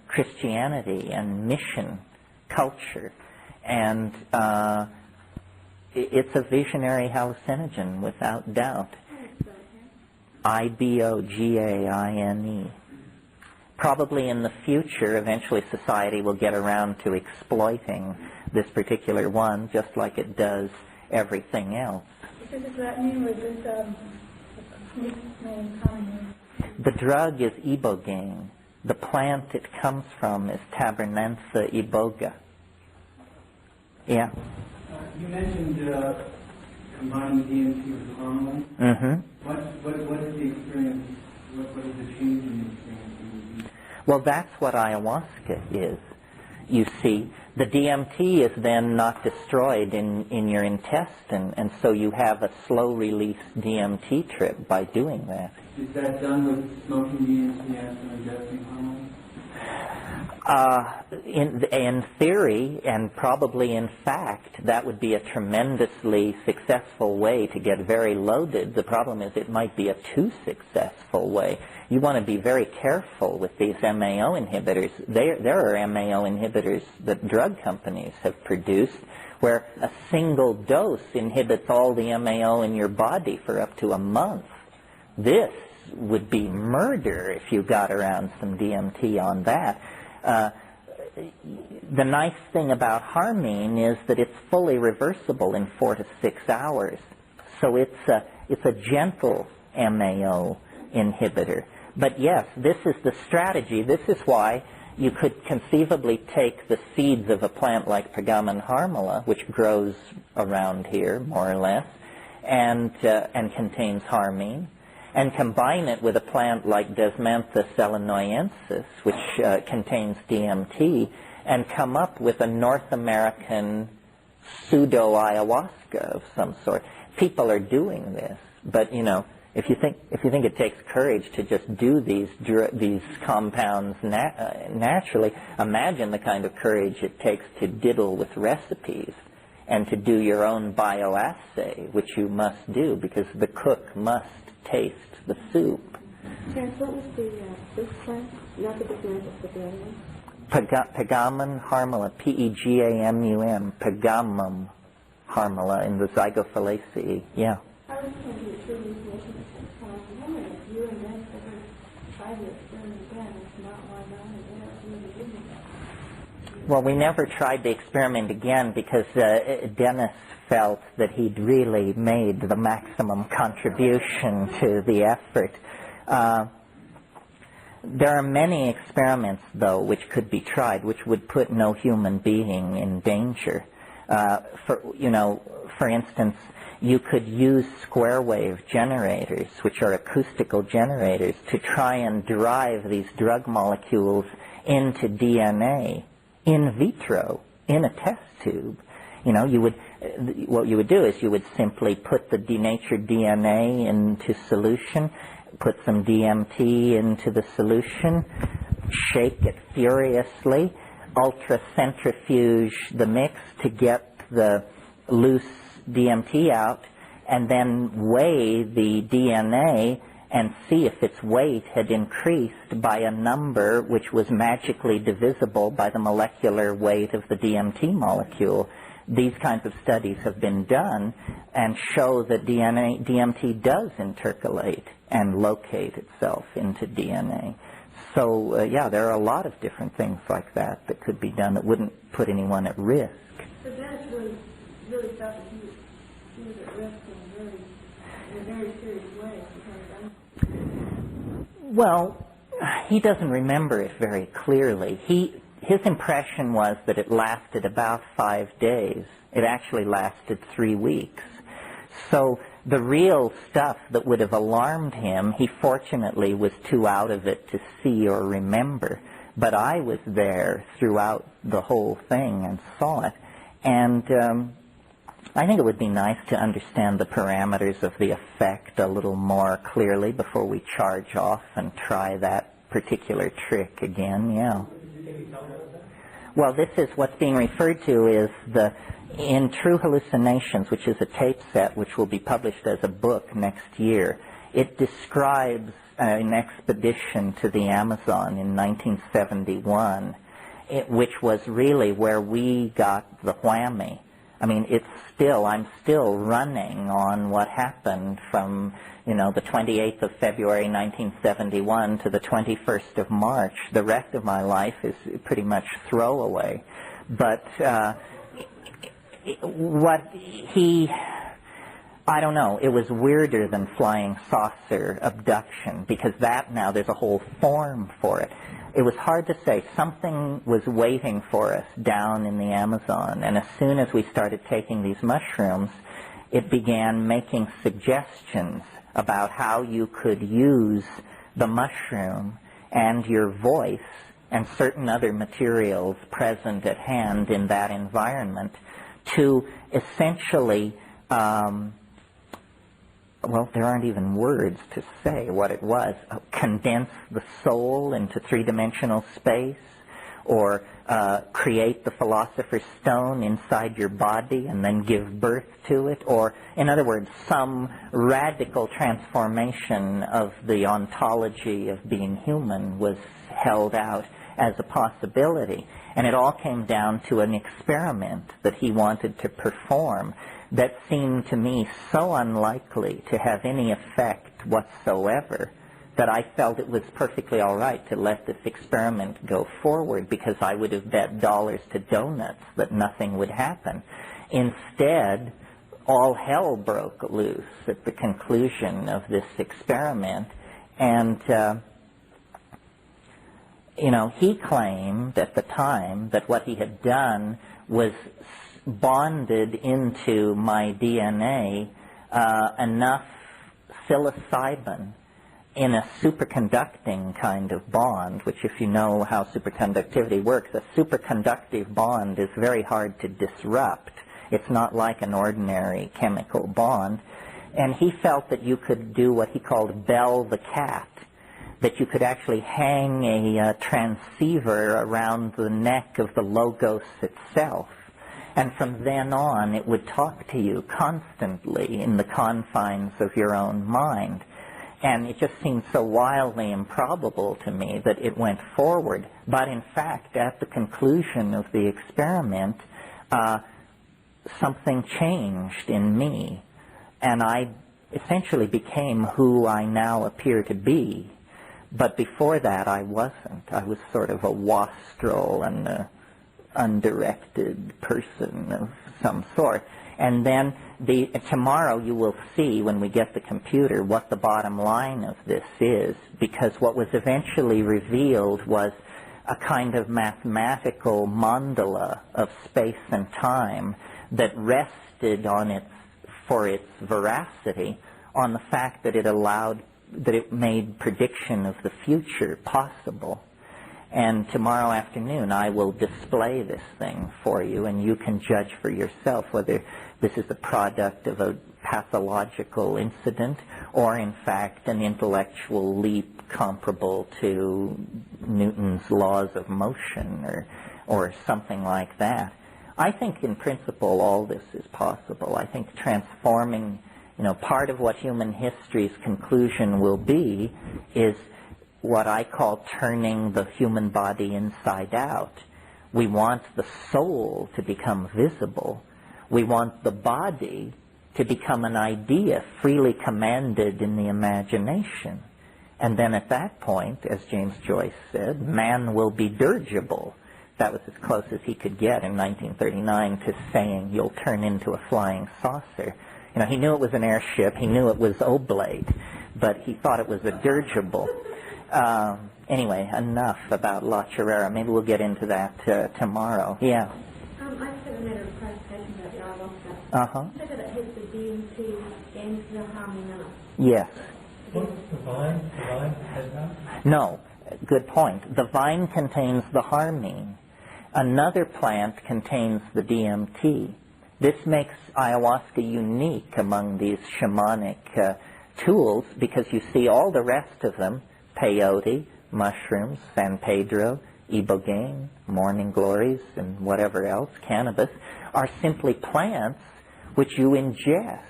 Christianity and mission culture. And it's a visionary hallucinogen, without doubt. ibogaine. Probably in the future, eventually society will get around to exploiting this particular one, just like it does everything else. Does that mean with this name common? The drug is ibogaine. The plant it comes from is Tabernantha iboga. Yeah. You mentioned combining DMT with hormone. Mm-hmm. What is the experience? What is the change in the experience? Well, that's what ayahuasca is. You see, the DMT is then not destroyed in your intestine, and so you have a slow-release DMT trip by doing that. Is that done with smoking DMT after ingesting hormone? In theory, and probably in fact, that would be a tremendously successful way to get very loaded. The problem is it might be a too successful way. You want to be very careful with these MAO inhibitors. There are MAO inhibitors that drug companies have produced where a single dose inhibits all the MAO in your body for up to a month. This would be murder if you got around some DMT on that. The nice thing about harmine is that it's fully reversible in 4 to 6 hours. So it's a gentle MAO inhibitor. But yes, this is the strategy. This is why you could conceivably take the seeds of a plant like Pergamon harmala, which grows around here, more or less, and contains harmine, and combine it with a plant like Desmantha selenoensis, which contains DMT, and come up with a North American pseudo-ayahuasca of some sort. People are doing this, but, you know, if you think it takes courage to just do these compounds naturally, imagine the kind of courage it takes to diddle with recipes and to do your own bioassay, which you must do because the cook must taste the soup. Terence, what was the first plant? Not the beginning, but the other one? Pergamon harmala, P-E-G-A-M-U-M, Pergamum harmala in the Zygophyllaceae. Yeah. I was trying to get through the information at the time. I'm wondering if you and then ever tried to experiment again. If not, why not? And what else would you do? Well, we never tried the experiment again because Dennis felt that he'd really made the maximum contribution to the effort. There are many experiments, though, which could be tried, which would put no human being in danger. For instance, you could use square wave generators, which are acoustical generators, to try and drive these drug molecules into DNA in vitro, in a test tube. You know, what you would do is you would simply put the denatured DNA into solution, put some DMT into the solution, shake it furiously, ultracentrifuge the mix to get the loose DMT out, and then weigh the DNA and see if its weight had increased by a number which was magically divisible by the molecular weight of the DMT molecule. these kinds of studies have been done and show that DMT does intercalate and locate itself into DNA. So, yeah, there are a lot of different things like that that could be done that wouldn't put anyone at risk. So Dennis really felt that he was at risk in a very serious way. Well, he doesn't remember it very clearly. His impression was that it lasted about 5 days. It actually lasted 3 weeks. So the real stuff that would have alarmed him, he fortunately was too out of it to see or remember. But I was there throughout the whole thing and saw it. And I think it would be nice to understand the parameters of the effect a little more clearly before we charge off and try that particular trick again, yeah. Well, this is what's being referred to is in True Hallucinations, which is a tape set which will be published as a book next year. It describes an expedition to the Amazon in 1971, which was really where we got the whammy. I mean, I'm still running on what happened from, the 28th of February 1971 to the 21st of March. The rest of my life is pretty much throwaway. But I don't know, it was weirder than flying saucer abduction, because now there's a whole form for it. It was hard to say. Something was waiting for us down in the Amazon, and as soon as we started taking these mushrooms, it began making suggestions about how you could use the mushroom and your voice and certain other materials present at hand in that environment to essentially, well, there aren't even words to say what it was, condense the soul into three-dimensional space, or create the Philosopher's Stone inside your body and then give birth to it, or, in other words, some radical transformation of the ontology of being human was held out as a possibility. And it all came down to an experiment that he wanted to perform that seemed to me so unlikely to have any effect whatsoever that I felt it was perfectly all right to let this experiment go forward, because I would have bet dollars to donuts that nothing would happen. Instead, all hell broke loose at the conclusion of this experiment, and he claimed at the time that what he had done was bonded into my DNA enough psilocybin in a superconducting kind of bond, which, if you know how superconductivity works, a superconductive bond is very hard to disrupt. It's not like an ordinary chemical bond. And he felt that you could do what he called bell the cat, that you could actually hang a transceiver around the neck of the Logos itself. And from then on, it would talk to you constantly in the confines of your own mind. And it just seemed so wildly improbable to me that it went forward. But in fact, at the conclusion of the experiment, something changed in me. And I essentially became who I now appear to be. But before that, I wasn't. I was sort of a wastrel and undirected person of some sort. And then tomorrow you will see, when we get the computer, what the bottom line of this is, because what was eventually revealed was a kind of mathematical mandala of space and time that rested on for its veracity on the fact that it made prediction of the future possible. And tomorrow afternoon I will display this thing for you, and you can judge for yourself whether this is the product of a pathological incident or, in fact, an intellectual leap comparable to Newton's laws of motion or something like that. I think, in principle, all this is possible. I think transforming, part of what human history's conclusion will be is what I call turning the human body inside out. We want the soul to become visible, We want the body to become an idea freely commanded in the imagination. And then at that point, as James Joyce said, man will be dirigible. That was as close as he could get in 1939 to saying you'll turn into a flying saucer. You know, he knew it was an airship, he knew it was oblate, but he thought it was a dirigible. Anyway, enough about La Chirera. Maybe we'll get into that tomorrow. Yeah. I just have a matter of clarification about the ayahuasca. Uh-huh. You said that it hits the DMT and the harmony. Yes. What's the vine? The vine has that? No. Good point. The vine contains the harmine. Another plant contains the DMT. This makes ayahuasca unique among these shamanic tools because you see all the rest of them, peyote, mushrooms, San Pedro, ibogaine, morning glories, and whatever else, cannabis, are simply plants which you ingest.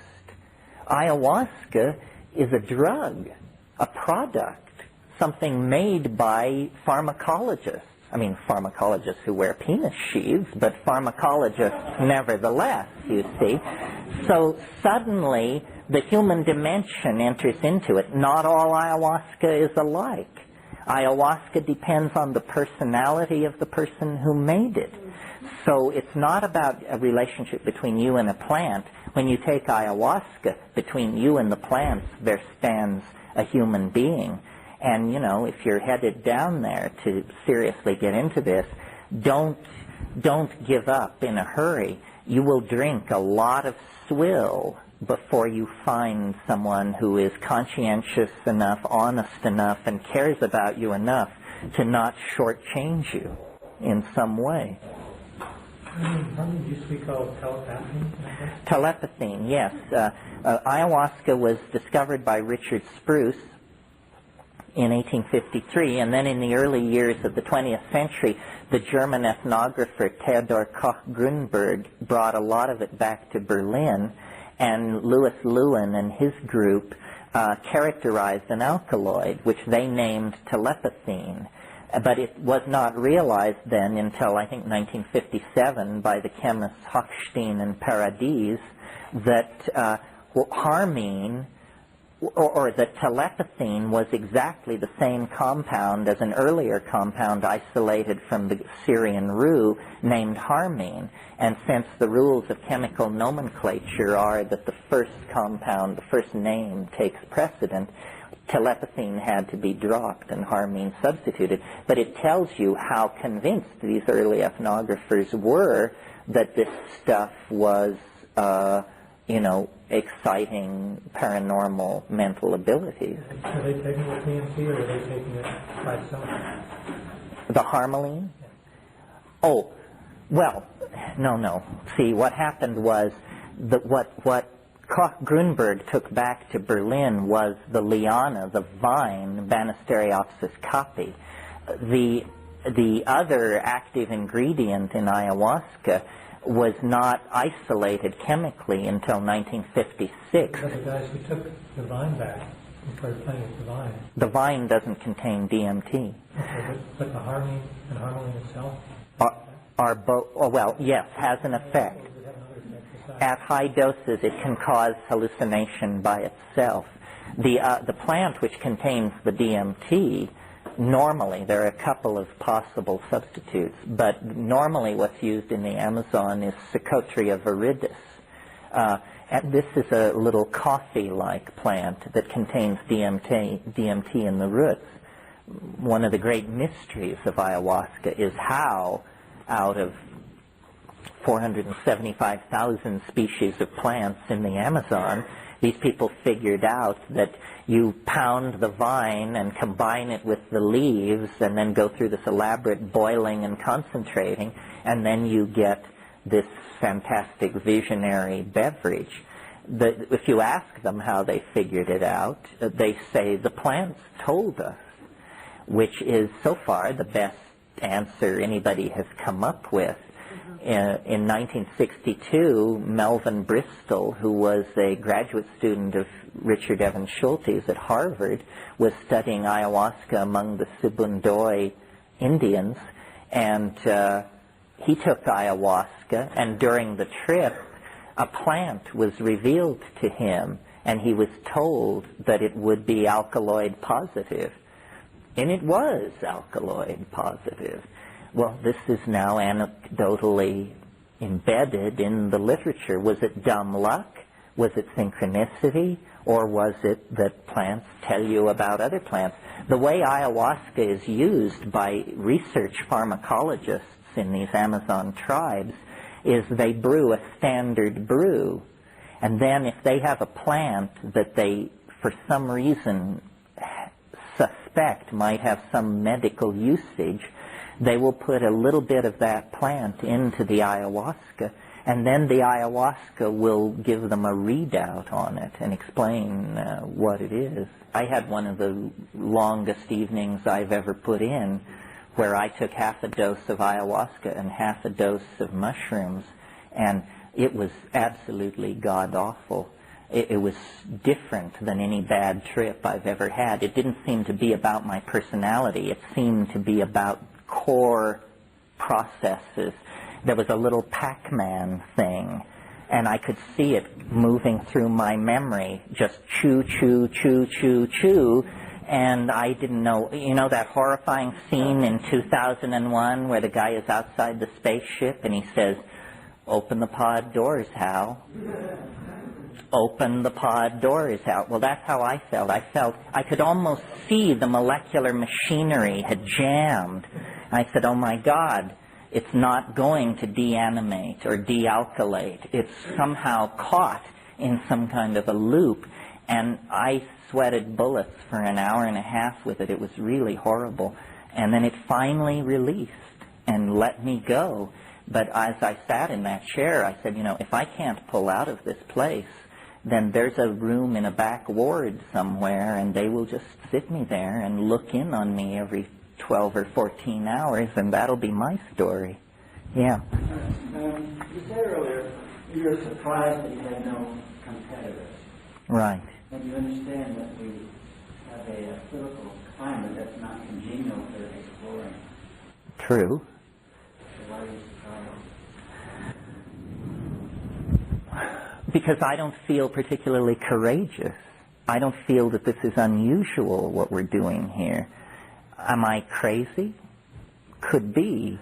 Ayahuasca is a drug, a product, something made by pharmacologists. I mean, pharmacologists who wear penis sheaths, but pharmacologists nevertheless, you see. So suddenly, the human dimension enters into it. Not all ayahuasca is alike. Ayahuasca depends on the personality of the person who made it. So it's not about a relationship between you and a plant. When you take ayahuasca, between you and the plants, there stands a human being. And, you know, if you're headed down there to seriously get into this, don't give up in a hurry. You will drink a lot of swill before you find someone who is conscientious enough, honest enough, and cares about you enough to not shortchange you in some way. Something used to be called telepathy? Telepathine, yes. Ayahuasca was discovered by Richard Spruce in 1853, and then in the early years of the 20th century, the German ethnographer Theodor Koch-Grünberg brought a lot of it back to Berlin, and Louis Lewin and his group characterized an alkaloid, which they named telepathine. But it was not realized then until, I think, 1957 by the chemists Hochstein and Paradis that harmine, or that telepathine was exactly the same compound as an earlier compound isolated from the Syrian rue named harmine. And since the rules of chemical nomenclature are that the first compound, the first name takes precedent, telepathine had to be dropped and harmine substituted. But it tells you how convinced these early ethnographers were that this stuff was, exciting paranormal mental abilities. Are they taking the DMT or are they taking it by itself? The harmaline? Oh, well, no. See, what happened was that what Koch-Grünberg took back to Berlin was the liana, the vine, Banisteriopsis caapi. The other active ingredient in ayahuasca was not isolated chemically until 1956. But the guys who took the vine back and started playing with the vine. The vine doesn't contain DMT. Okay, but the harmine and harmaline itself? Are both, yes, has an effect. At high doses, it can cause hallucination by itself. The plant which contains the DMT, normally, there are a couple of possible substitutes, but normally what's used in the Amazon is Psychotria viridis. And this is a little coffee-like plant that contains DMT in the roots. One of the great mysteries of ayahuasca is how, out of 475,000 species of plants in the Amazon, these people figured out that you pound the vine and combine it with the leaves and then go through this elaborate boiling and concentrating, and then you get this fantastic visionary beverage. If you ask them how they figured it out, they say the plants told us, which is so far the best answer anybody has come up with. In 1962, Melvin Bristol, who was a graduate student of Richard Evans Schultes at Harvard, was studying ayahuasca among the Sibundoy Indians, and he took ayahuasca, and during the trip, a plant was revealed to him, and he was told that it would be alkaloid positive. And it was alkaloid positive. Well, this is now anecdotally embedded in the literature. Was it dumb luck? Was it synchronicity? Or was it that plants tell you about other plants? The way ayahuasca is used by research pharmacologists in these Amazon tribes is they brew a standard brew. And then if they have a plant that they, for some reason, suspect might have some medical usage, they will put a little bit of that plant into the ayahuasca, and then the ayahuasca will give them a readout on it and explain what it is. I had one of the longest evenings I've ever put in, where I took half a dose of ayahuasca and half a dose of mushrooms, and it was absolutely god-awful. It was different than any bad trip I've ever had. It didn't seem to be about my personality. It seemed to be about core processes. There was a little Pac-Man thing, and I could see it moving through my memory, just chew, chew, chew, chew, chew, and I didn't know, you know that horrifying scene in 2001 where the guy is outside the spaceship and he says, "Open the pod doors, Hal." Open the pod doors, Hal. Well, that's how I felt. I felt I could almost see the molecular machinery had jammed. I said, oh my God, it's not going to deanimate or dealkylate. It's somehow caught in some kind of a loop. And I sweated bullets for an hour and a half with it. It was really horrible. And then it finally released and let me go. But as I sat in that chair, I said, you know, if I can't pull out of this place, then there's a room in a back ward somewhere, and they will just sit me there and look in on me every 12 or 14 hours, and that'll be my story. Yeah. You said earlier you were surprised that you had no competitors. Right. And you understand that we have a political climate that's not congenial to exploring. True. So why are you surprised? Because I don't feel particularly courageous. I don't feel that this is unusual, what we're doing here. Am I crazy? Could be.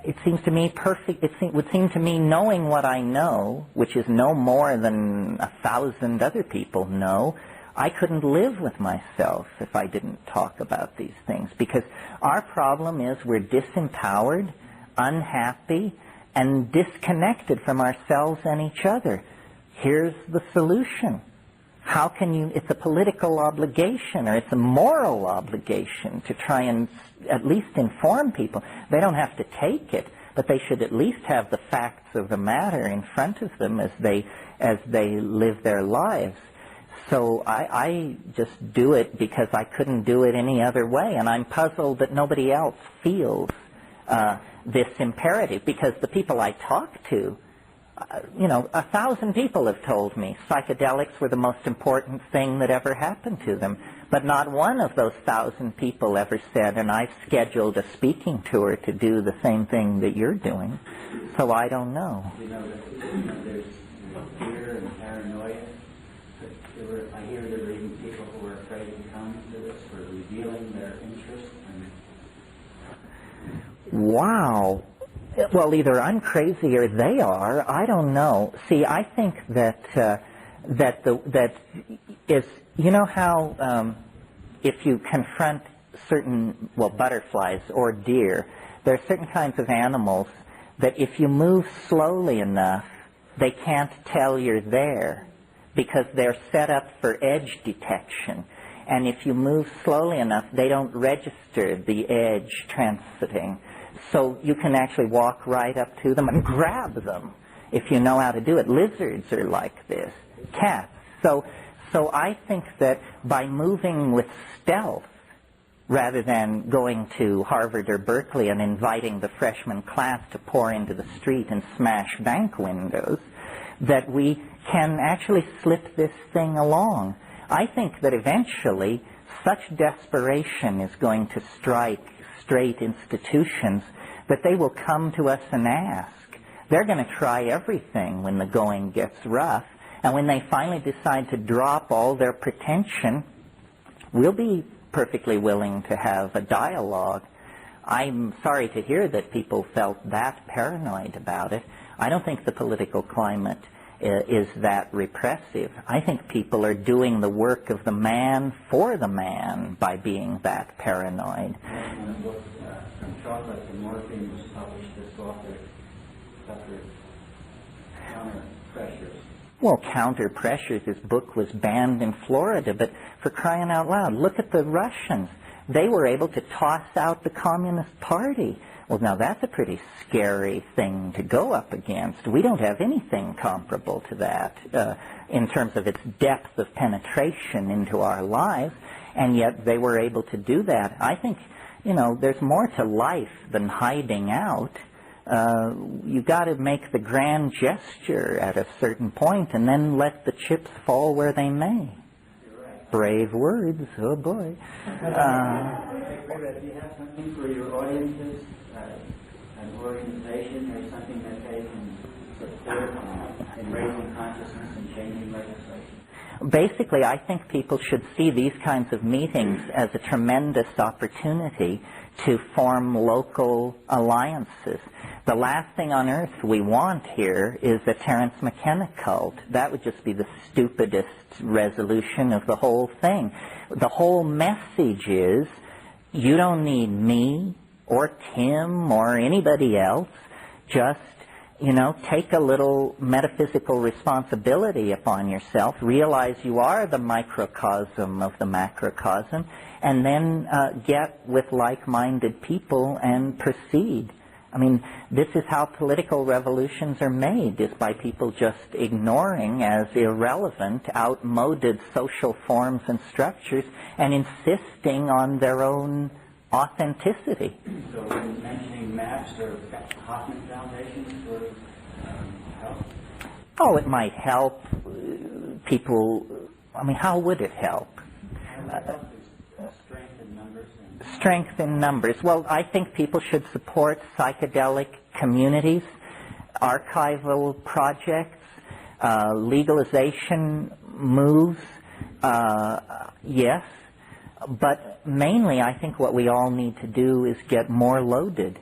It seems to me perfect. It would seem to me, knowing what I know, which is no more than 1,000 other people know, I couldn't live with myself if I didn't talk about these things. Because our problem is we're disempowered, unhappy, and disconnected from ourselves and each other. Here's the solution. How can you, it's a political obligation, or it's a moral obligation to try and at least inform people. They don't have to take it, but they should at least have the facts of the matter in front of them as they live their lives. So I just do it because I couldn't do it any other way, and I'm puzzled that nobody else feels this imperative, because the people I talk to, 1,000 people have told me psychedelics were the most important thing that ever happened to them. But not one of those 1,000 people ever said, and I've scheduled a speaking tour to do the same thing that you're doing. So I don't know. There's fear and paranoia. I hear there were even people who were afraid to come to this for revealing their interest. Wow. Well, either I'm crazy or they are. I don't know. See, I think that is, you know how if you confront certain, butterflies or deer, there are certain kinds of animals that if you move slowly enough, they can't tell you're there because they're set up for edge detection. And if you move slowly enough, they don't register the edge transiting. So you can actually walk right up to them and grab them if you know how to do it. Lizards are like this. Cats. So I think that by moving with stealth, rather than going to Harvard or Berkeley and inviting the freshman class to pour into the street and smash bank windows, that we can actually slip this thing along. I think that eventually such desperation is going to strike straight institutions that they will come to us and ask. They're going to try everything when the going gets rough. And when they finally decide to drop all their pretension, we'll be perfectly willing to have a dialogue. I'm sorry to hear that people felt that paranoid about it. I don't think the political climate is that repressive. I think people are doing the work of the man for the man by being that paranoid. When the book From Chocolate to Morphine was published, this author suffered counter pressures. Well, counter pressures. His book was banned in Florida, but for crying out loud, look at the Russians. They were able to toss out the Communist Party. Well, now that's a pretty scary thing to go up against. We don't have anything comparable to that in terms of its depth of penetration into our lives, and yet they were able to do that. I think, there's more to life than hiding out. You've got to make the grand gesture at a certain point and then let the chips fall where they may. Brave words, oh boy. Do you have something for your audiences, an organization or something that they can support in raising consciousness and changing legislation? Basically, I think people should see these kinds of meetings as a tremendous opportunity to form local alliances. The last thing on earth we want here is a Terence McKenna cult. That would just be the stupidest resolution of the whole thing. The whole message is, you don't need me or Tim or anybody else. Just, take a little metaphysical responsibility upon yourself. Realize you are the microcosm of the macrocosm, and then get with like-minded people and proceed. I mean, this is how political revolutions are made, is by people just ignoring as irrelevant, outmoded social forms and structures and insisting on their own authenticity. So when mentioning maps or Hoffman Foundations for help? Oh, it might help people. I mean, how would it help? Strength in numbers. Strength in numbers. Well, I think people should support psychedelic communities, archival projects, legalization moves, yes. But mainly, I think what we all need to do is get more loaded.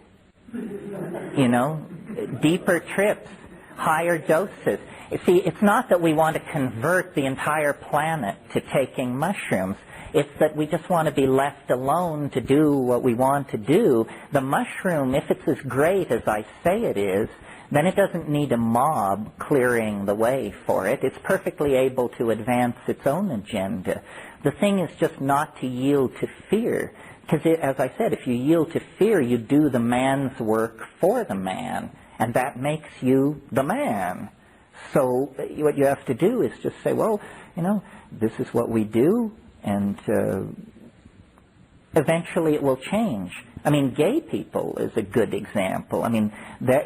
Deeper trips, higher doses. See, it's not that we want to convert the entire planet to taking mushrooms. It's that we just want to be left alone to do what we want to do. The mushroom, if it's as great as I say it is, then it doesn't need a mob clearing the way for it. It's perfectly able to advance its own agenda. The thing is just not to yield to fear. Because, as I said, if you yield to fear, you do the man's work for the man. And that makes you the man. So what you have to do is just say, well, this is what we do. And eventually it will change. I mean, gay people is a good example. I mean,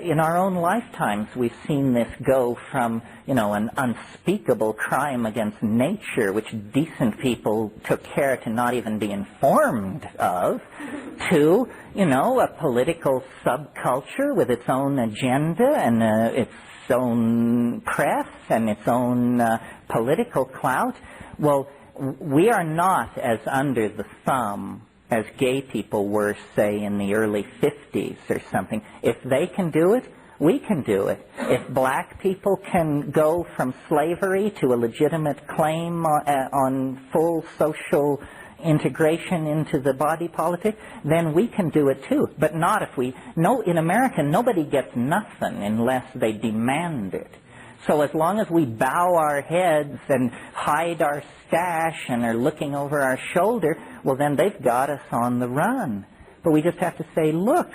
in our own lifetimes, we've seen this go from, an unspeakable crime against nature, which decent people took care to not even be informed of, to, a political subculture with its own agenda and its own press and its own political clout. Well, we are not as under the thumb as gay people were, say, in the early 50s or something. If they can do it, we can do it. If black people can go from slavery to a legitimate claim on full social integration into the body politic, then we can do it too. But not if we... No, in America, nobody gets nothing unless they demand it. So as long as we bow our heads and hide our stash and are looking over our shoulder, well, then they've got us on the run. But we just have to say, look,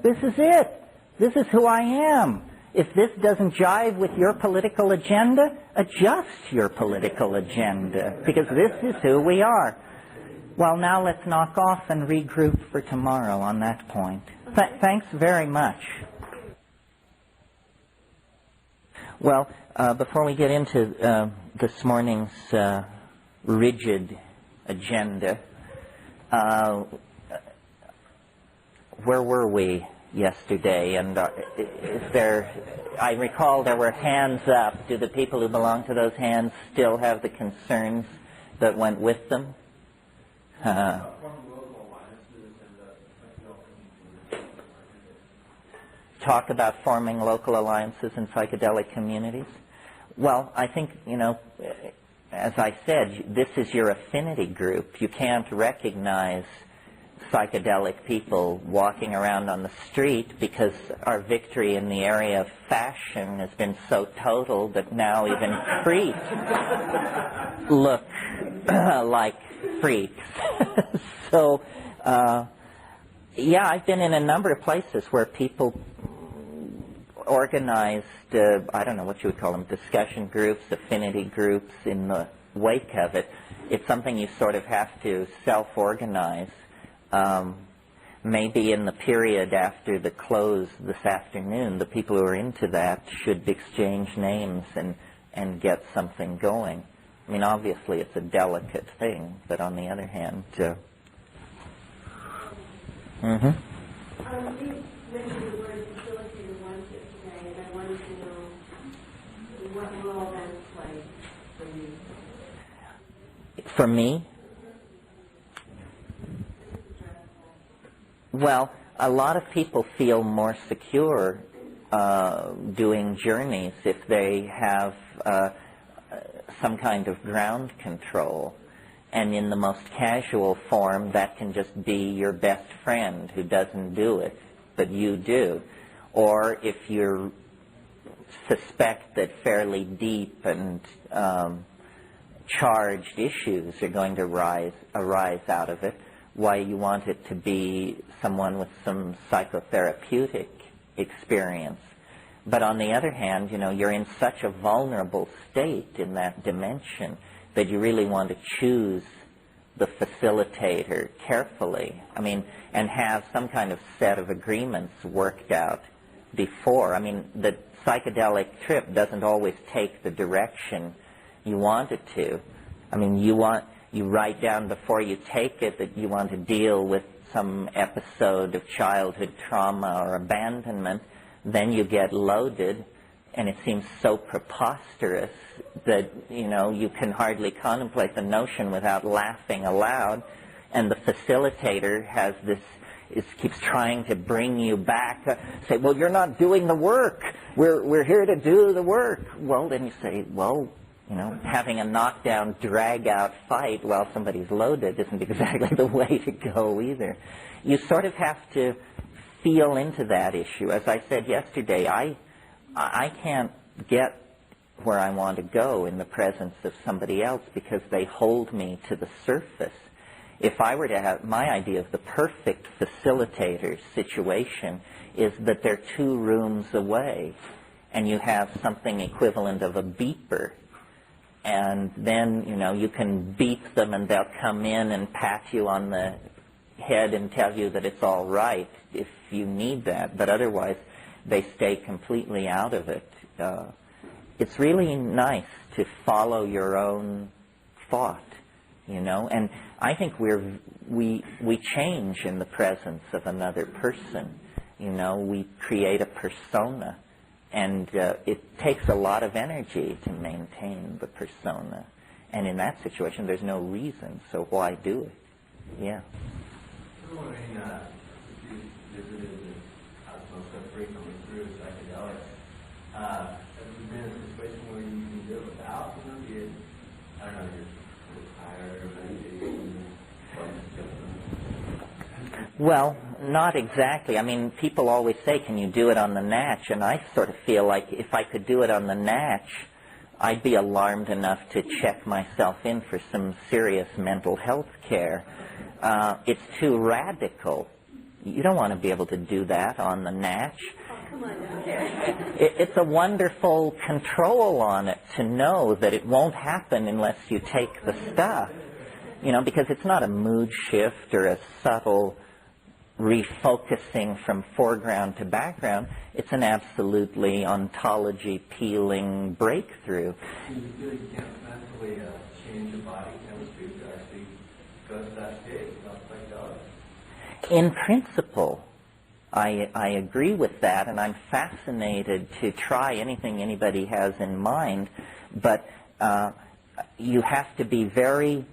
this is it. This is who I am. If this doesn't jive with your political agenda, adjust your political agenda, because this is who we are. Well, now let's knock off and regroup for tomorrow on that point. Thanks very much. Well, before we get into this morning's rigid agenda, where were we yesterday, and I recall there were hands up. Do the people who belong to those hands still have the concerns that went with them? Talk about forming local alliances in psychedelic communities? Well, I think, as I said, this is your affinity group. You can't recognize psychedelic people walking around on the street because our victory in the area of fashion has been so total that now even freaks look like freaks. So, yeah, I've been in a number of places where people organized, I don't know what you would call them, discussion groups, affinity groups in the wake of it. It's something you sort of have to self-organize. Maybe in the period after the close this afternoon, the people who are into that should exchange names and get something going. I mean, obviously it's a delicate thing, but on the other hand... You mentioned the word facilitator once yesterday, and I wanted to know what role that played for you. For me? Well, a lot of people feel more secure doing journeys if they have some kind of ground control. And in the most casual form, that can just be your best friend who doesn't do it, but you do. Or if you suspect that fairly deep and charged issues are going to arise out of it, why you want it to be someone with some psychotherapeutic experience. But on the other hand, you're in such a vulnerable state in that dimension that you really want to choose the facilitator carefully. I mean, and have some kind of set of agreements worked out before. I mean, the psychedelic trip doesn't always take the direction you want it to. I mean, you write down before you take it that you want to deal with some episode of childhood trauma or abandonment. Then you get loaded, and it seems so preposterous that, you can hardly contemplate the notion without laughing aloud. And the facilitator has keeps trying to bring you back, say, well, you're not doing the work. We're here to do the work. Well, then you say, well, having a knockdown, drag-out fight while somebody's loaded isn't exactly the way to go either. You sort of have to feel into that issue. As I said yesterday, I can't get where I want to go in the presence of somebody else because they hold me to the surface. If I were to have, my idea of the perfect facilitator situation is that they're 2 rooms away and you have something equivalent of a beeper. And then, you can beep them and they'll come in and pat you on the head and tell you that it's all right if you need that. But otherwise, they stay completely out of it. It's really nice to follow your own thought, And I think we change in the presence of another person. We create a persona. And it takes a lot of energy to maintain the persona. And in that situation, there's no reason, so why do it? Yeah. Similarly, if you visited so frequently through psychedelics, have you been in a situation where you can do it without them? I don't know, you're tired or meditation? Well, not exactly. I mean, people always say, can you do it on the natch? And I sort of feel like if I could do it on the natch, I'd be alarmed enough to check myself in for some serious mental health care. It's too radical. You don't want to be able to do that on the natch. It's a wonderful control on it to know that it won't happen unless you take the stuff. Because it's not a mood shift or a subtle refocusing from foreground to background. It's an absolutely ontology-peeling breakthrough. You can't mentally change your body chemistry to actually go to that state, not like that. In principle, I agree with that, and I'm fascinated to try anything anybody has in mind, but you have to be very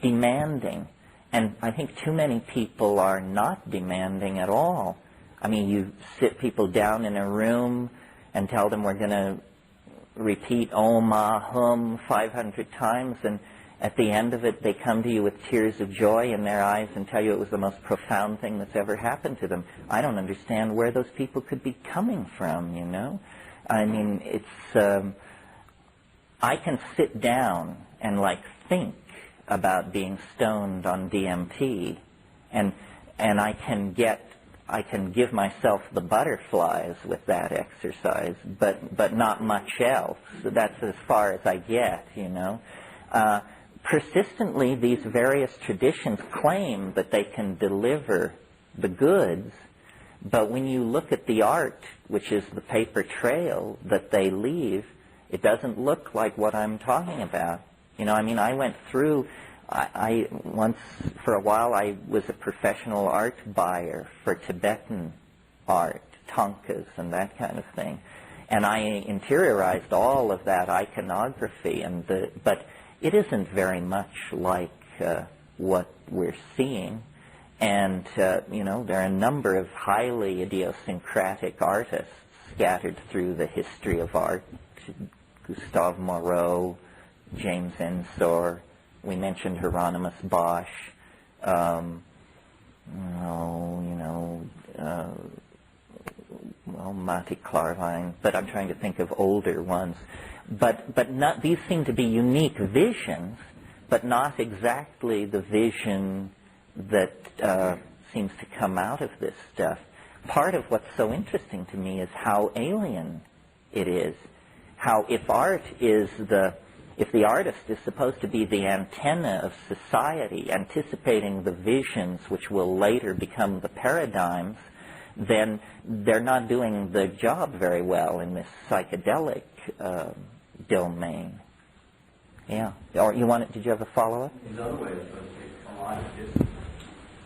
demanding, and I think too many people are not demanding at all. I mean, you sit people down in a room and tell them we're going to repeat Om, Ah, Hum 500 times, and at the end of it, they come to you with tears of joy in their eyes and tell you it was the most profound thing that's ever happened to them. I don't understand where those people could be coming from, you know? I mean, it's, I can sit down and, like, think about being stoned on DMT, and I can give myself the butterflies with that exercise, but not much else. So that's as far as I get, you know? Persistently, these various traditions claim that they can deliver the goods, but when you look at the art, which is the paper trail that they leave, it doesn't look like what I'm talking about. You know, I mean, I went through, I once, for a while, I was a professional art buyer for Tibetan art, thangkas and that kind of thing. And I interiorized all of that iconography, but it isn't very much like what we're seeing. And, you know, there are a number of highly idiosyncratic artists scattered through the history of art. Gustave Moreau, James Ensor, we mentioned Hieronymus Bosch, Mati Klarwein, but I'm trying to think of older ones. But not, these seem to be unique visions, but not exactly the vision that seems to come out of this stuff. Part of what's so interesting to me is how alien it is. How if the artist is supposed to be the antenna of society, anticipating the visions which will later become the paradigms, then they're not doing the job very well in this psychedelic domain. Yeah. Or did you have a follow-up? In other ways, so it takes a lot of distance.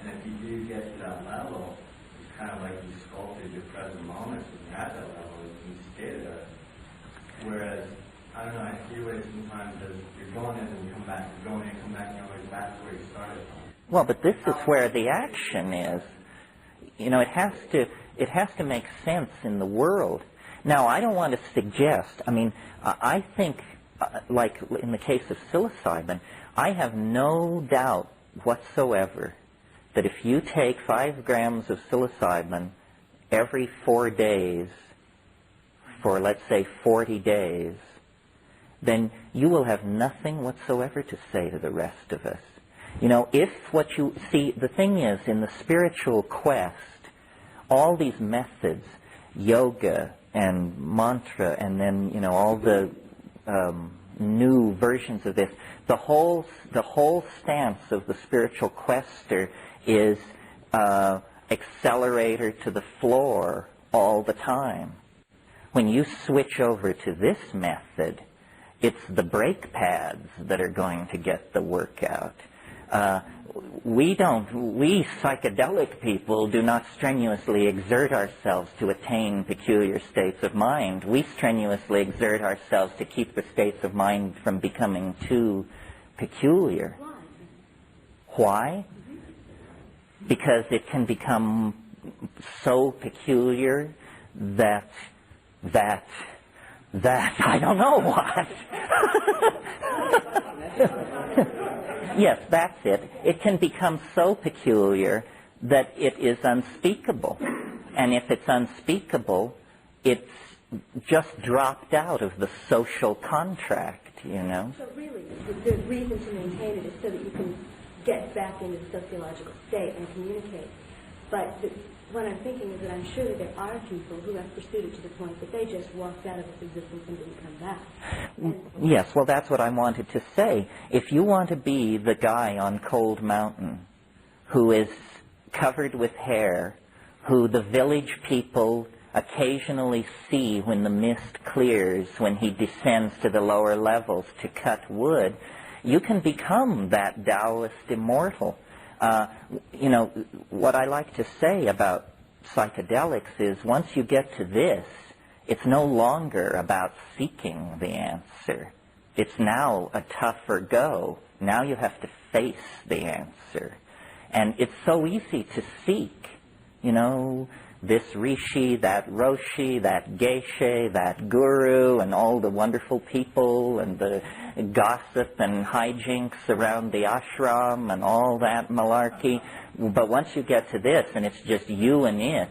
And if you do get to that level, it's kind of like you sculpted your present moments when you're at that level and you skated at it. Whereas, I don't know, I feel like sometimes as you're going in and you come back, you're going in, come back, you're always back to where you started from. Well, but this is where the action is. You know, it has to make sense in the world. Now, I don't want to suggest, I mean, I think, like in the case of psilocybin, I have no doubt whatsoever that if you take 5 grams of psilocybin every 4 days for, let's say, 40 days, then you will have nothing whatsoever to say to the rest of us. You know, if what you see, the thing is, in the spiritual quest, all these methods, yoga and mantra, and then, you know, all the new versions of this, the whole stance of the spiritual quester is accelerator to the floor all the time. When you switch over to this method, it's the brake pads that are going to get the work out. We psychedelic people do not strenuously exert ourselves to attain peculiar states of mind. We strenuously exert ourselves to keep the states of mind from becoming too peculiar. Why? Because it can become so peculiar that I don't know what. Yes, that's it. It can become so peculiar that it is unspeakable. And if it's unspeakable, it's just dropped out of the social contract, you know. So really, the reason to maintain it is so that you can get back into the sociological state and communicate. But what I'm thinking is that I'm sure that there are people who have pursued it to the point that they just walked out of its existence and didn't come back. Yes, well, that's what I wanted to say. If you want to be the guy on Cold Mountain who is covered with hair, who the village people occasionally see when the mist clears, when he descends to the lower levels to cut wood, you can become that Taoist immortal. You know, what I like to say about psychedelics is once you get to this, it's no longer about seeking the answer. It's now a tougher go. Now you have to face the answer. And it's so easy to seek, you know, this rishi, that roshi, that geshe, that guru, and all the wonderful people, and the gossip and hijinks around the ashram, and all that malarkey. But once you get to this, and it's just you and it,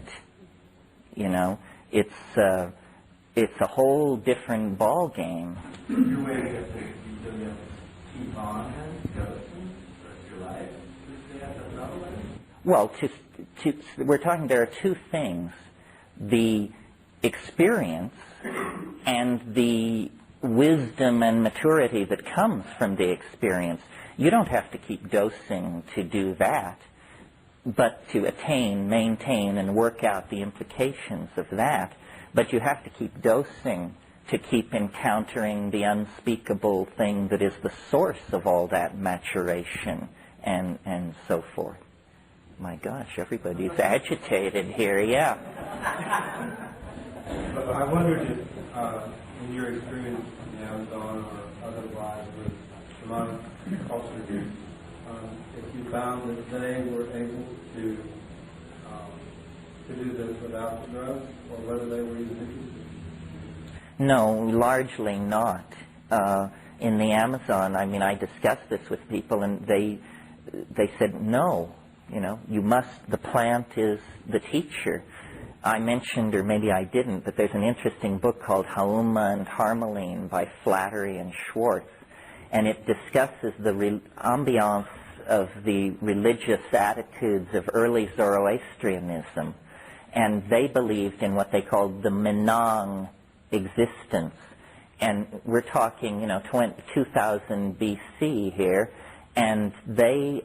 you know, it's a whole different ball game. Your way to get to keep on and go to your life. Well, we're talking, there are two things. The experience and the wisdom and maturity that comes from the experience. You don't have to keep dosing to do that, but to attain, maintain, and work out the implications of that. But you have to keep dosing to keep encountering the unspeakable thing that is the source of all that maturation and so forth. My gosh, everybody's agitated here, yeah. But I wondered if, in your experience in the Amazon or otherwise with shamanic culture, if you found that they were able to do this without the drugs, or whether they were even interested? No, largely not. In the Amazon, I mean, I discussed this with people, and they said, no, you know, you must, the plant is the teacher. I mentioned, or maybe I didn't, but there's an interesting book called Hauma and Harmaline by Flattery and Schwartz, and it discusses the ambiance of the religious attitudes of early Zoroastrianism, and they believed in what they called the Menang existence. And we're talking, you know, 2000 BC here, and they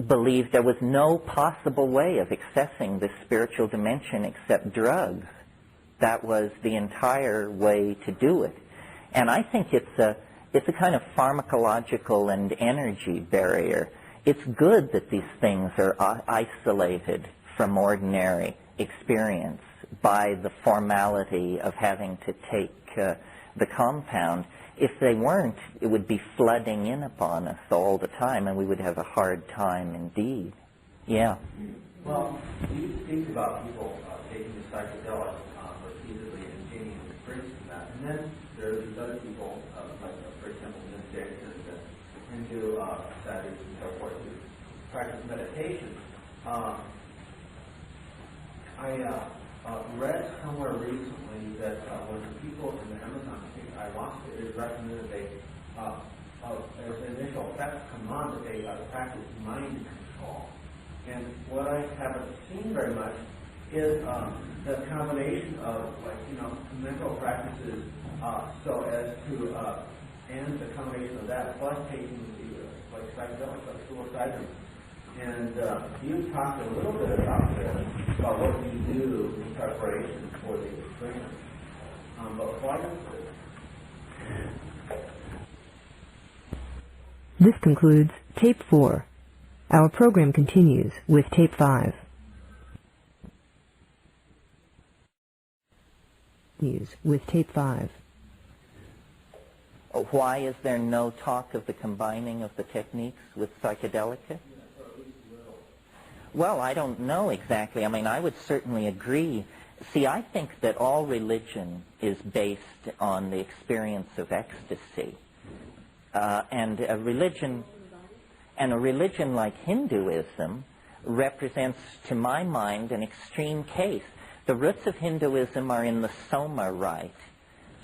believed there was no possible way of accessing this spiritual dimension except drugs. That was the entire way to do it. And I think it's a kind of pharmacological and energy barrier. It's good that these things are isolated from ordinary experience by the formality of having to take the compound. If they weren't, it would be flooding in upon us all the time, and we would have a hard time indeed. Yeah. Well, you speak about people taking the psychedelics repeatedly and gaining experience from that. And then there are these other people, like, for example, mystics and Hindu sadhus and so forth, who practice meditation. I read somewhere recently that when the people in the Amazon take ayahuasca, it is recommended they, as an initial effect come on, that they practice mind control. And what I haven't seen very much is the combination of, like, you know, mental practices so as to and the combination of that plus taking the like psychedelics, like psilocybin. And you talked a little bit about this, about what you do in preparation for the experience. But why don't you? This concludes Tape 4. Our program continues with Tape 5. With Tape 5. Why is there no talk of the combining of the techniques with psychedelica? Well, I don't know exactly. I mean, I would certainly agree. See, I think that all religion is based on the experience of ecstasy. And a religion like Hinduism represents, to my mind, an extreme case. The roots of Hinduism are in the Soma rite.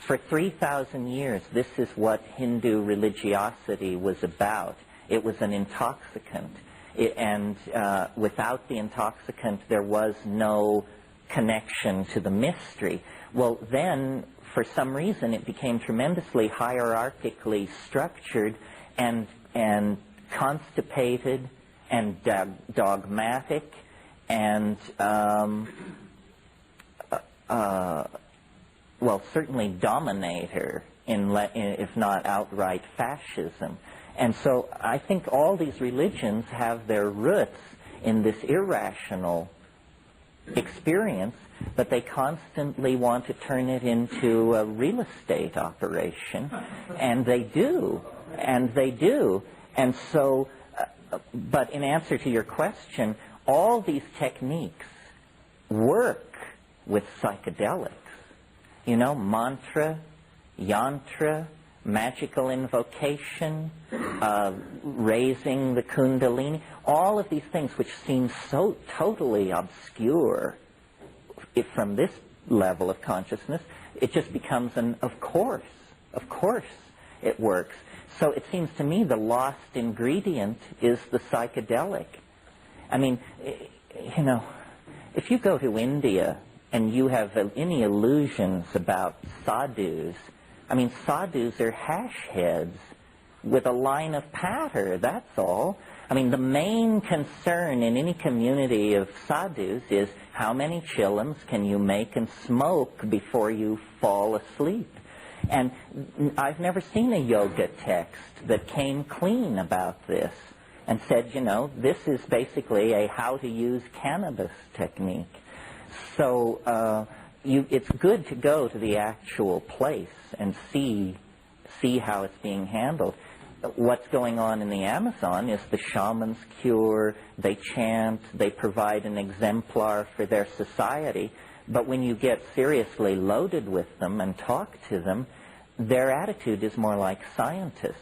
For 3,000 years, this is what Hindu religiosity was about. It was an intoxicant. And without the intoxicant, there was no connection to the mystery. Well, then, for some reason, it became tremendously hierarchically structured and constipated and dogmatic and, well, certainly dominator, if not outright fascism. And so I think all these religions have their roots in this irrational experience, but they constantly want to turn it into a real estate operation, and they do. And so, but in answer to your question, all these techniques work with psychedelics. You know, mantra, yantra, magical invocation, raising the kundalini, all of these things which seem so totally obscure from this level of consciousness, it just becomes of course it works. So it seems to me the lost ingredient is the psychedelic. I mean, you know, if you go to India and you have any illusions about sadhus, I mean, sadhus are hash heads with a line of patter, that's all. I mean, the main concern in any community of sadhus is how many chillums can you make and smoke before you fall asleep. And I've never seen a yoga text that came clean about this and said, you know, this is basically a how to use cannabis technique. So it's good to go to the actual place and see how it's being handled. What's going on in the Amazon is the shamans cure, they chant, they provide an exemplar for their society, but when you get seriously loaded with them and talk to them, their attitude is more like scientists.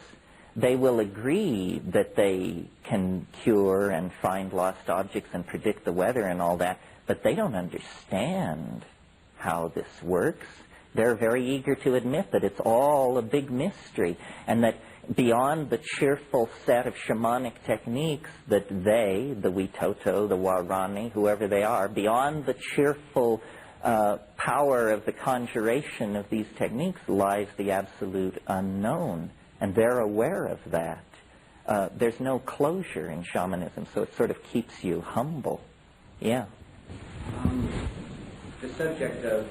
They will agree that they can cure and find lost objects and predict the weather and all that, but they don't understand how this works. They're very eager to admit that it's all a big mystery, and that beyond the cheerful set of shamanic techniques that they, the Witoto, the Warani, whoever they are, beyond the cheerful power of the conjuration of these techniques lies the absolute unknown, and they're aware of that. There's no closure in shamanism, so it sort of keeps you humble. Yeah. The subject of,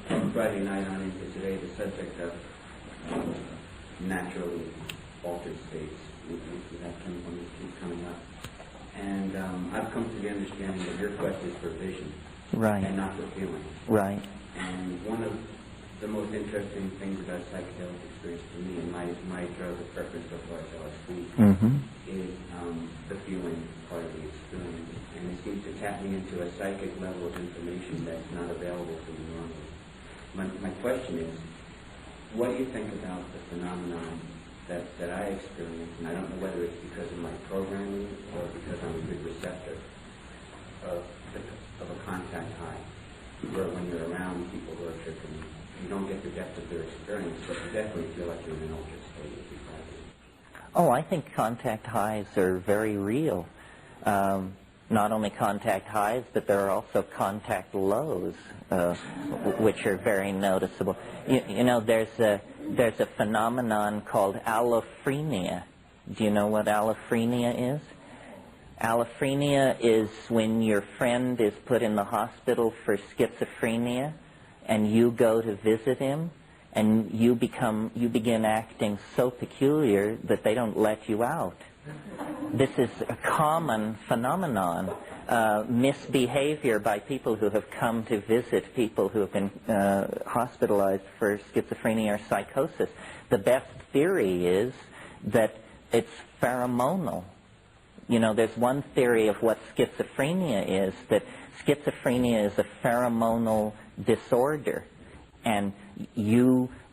from Friday night on into today, the subject of naturally altered states, that one keeps coming up. And I've come to the understanding that your quest is for vision, right, and not for feeling. Right. And one of the most interesting things about psychedelic experience for me, and my drug of preference so far is LSD, is the feeling part of the experience. And it seems to tap me into a psychic level of information that's not available to me normally. My question is, what do you think about the phenomenon that I experience, and I don't know whether it's because of my programming or because I'm a good receptor of a contact high, where when you're around people who are tripping, you don't get the depth of their experience, but you definitely feel like you're in an altered state if you practice. Oh, I think contact highs are very real. Not only contact highs, but there are also contact lows, which are very noticeable. You know, there's a phenomenon called allophrenia. Do you know what allophrenia is? Allophrenia is when your friend is put in the hospital for schizophrenia, and you go to visit him, and you begin acting so peculiar that they don't let you out. This is a common phenomenon, misbehavior by people who have come to visit people who have been hospitalized for schizophrenia or psychosis. The best theory is that it's pheromonal. You know, there's one theory of what schizophrenia is, that schizophrenia is a pheromonal disorder. And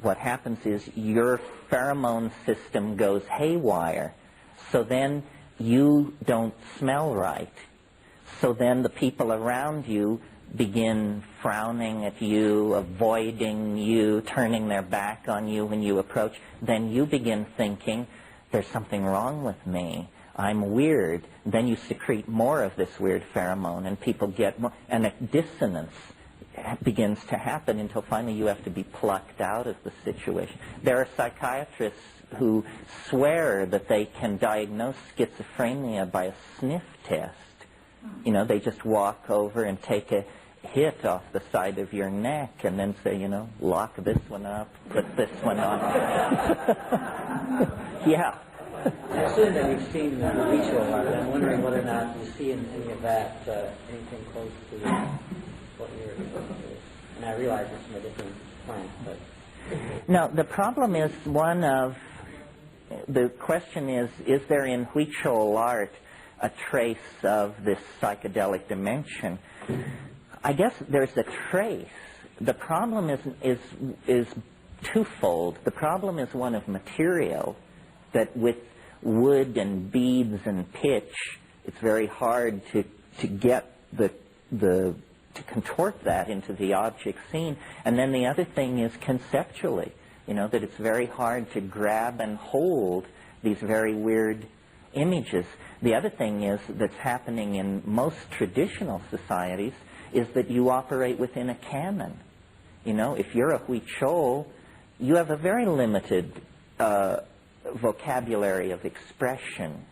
what happens is your pheromone system goes haywire. So then you don't smell right. So then the people around you begin frowning at you, avoiding you, turning their back on you when you approach. Then you begin thinking, there's something wrong with me. I'm weird. Then you secrete more of this weird pheromone, and people get more, and a dissonance begins to happen until finally you have to be plucked out of the situation. There are psychiatrists who swear that they can diagnose schizophrenia by a sniff test. You know, they just walk over and take a hit off the side of your neck and then say, you know, lock this one up, put this one on. Yeah. I assume that you've seen ritual art. I'm wondering whether or not you see in any of that anything close to what you're doing. And I realize it's from a different plant, but... No, the problem is one of, the question is there in Huichol art a trace of this psychedelic dimension? I guess there's a trace. The problem is twofold. The problem is one of material, that with wood and beads and pitch, it's very hard to get to contort that into the object seen. And then the other thing is conceptually, that it's very hard to grab and hold these very weird images. The other thing is that's happening in most traditional societies is that you operate within a canon. If you're a Huichol, you have a very limited vocabulary of expression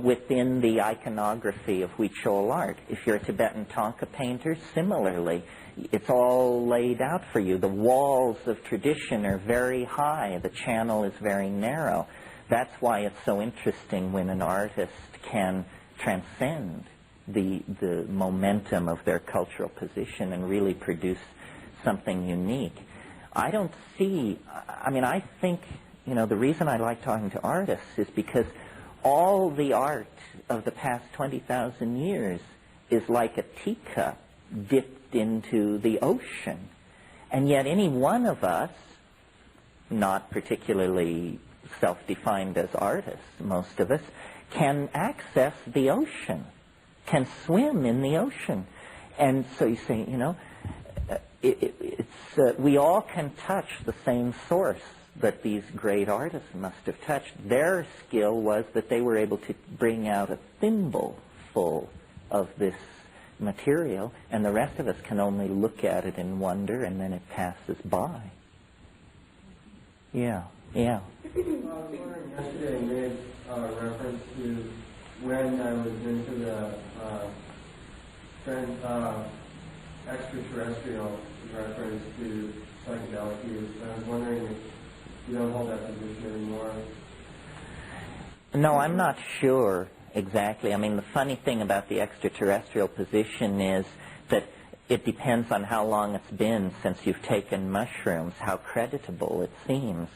within the iconography of Huichol art. If you're a Tibetan Thangka painter, similarly, it's all laid out for you. The walls of tradition are very high. The channel is very narrow. That's why it's so interesting when an artist can transcend the momentum of their cultural position and really produce something unique. I don't see, I think, the reason I like talking to artists is because all the art of the past 20,000 years is like a teacup dipped into the ocean. And yet any one of us, not particularly self-defined as artists, most of us, can access the ocean, can swim in the ocean. And so you say, we all can touch the same source that these great artists must have touched. Their skill was that they were able to bring out a thimble full of this material, and the rest of us can only look at it in wonder, and then it passes by. Yeah. I was wondering yesterday, you made reference to when I was into the extraterrestrial reference to psychedelic use. I was wondering if you don't hold that position anymore. No, I'm not sure exactly. The funny thing about the extraterrestrial position is that it depends on how long it's been since you've taken mushrooms, how creditable it seems.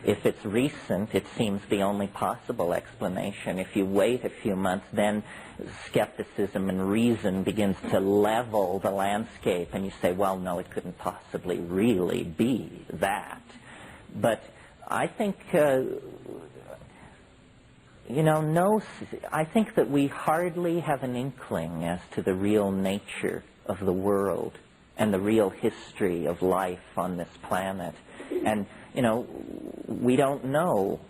If it's recent, it seems the only possible explanation. If you wait a few months, then skepticism and reason begins to level the landscape, and you say, well, no, it couldn't possibly really be that. But I think, I think that we hardly have an inkling as to the real nature of the world and the real history of life on this planet. And, we don't know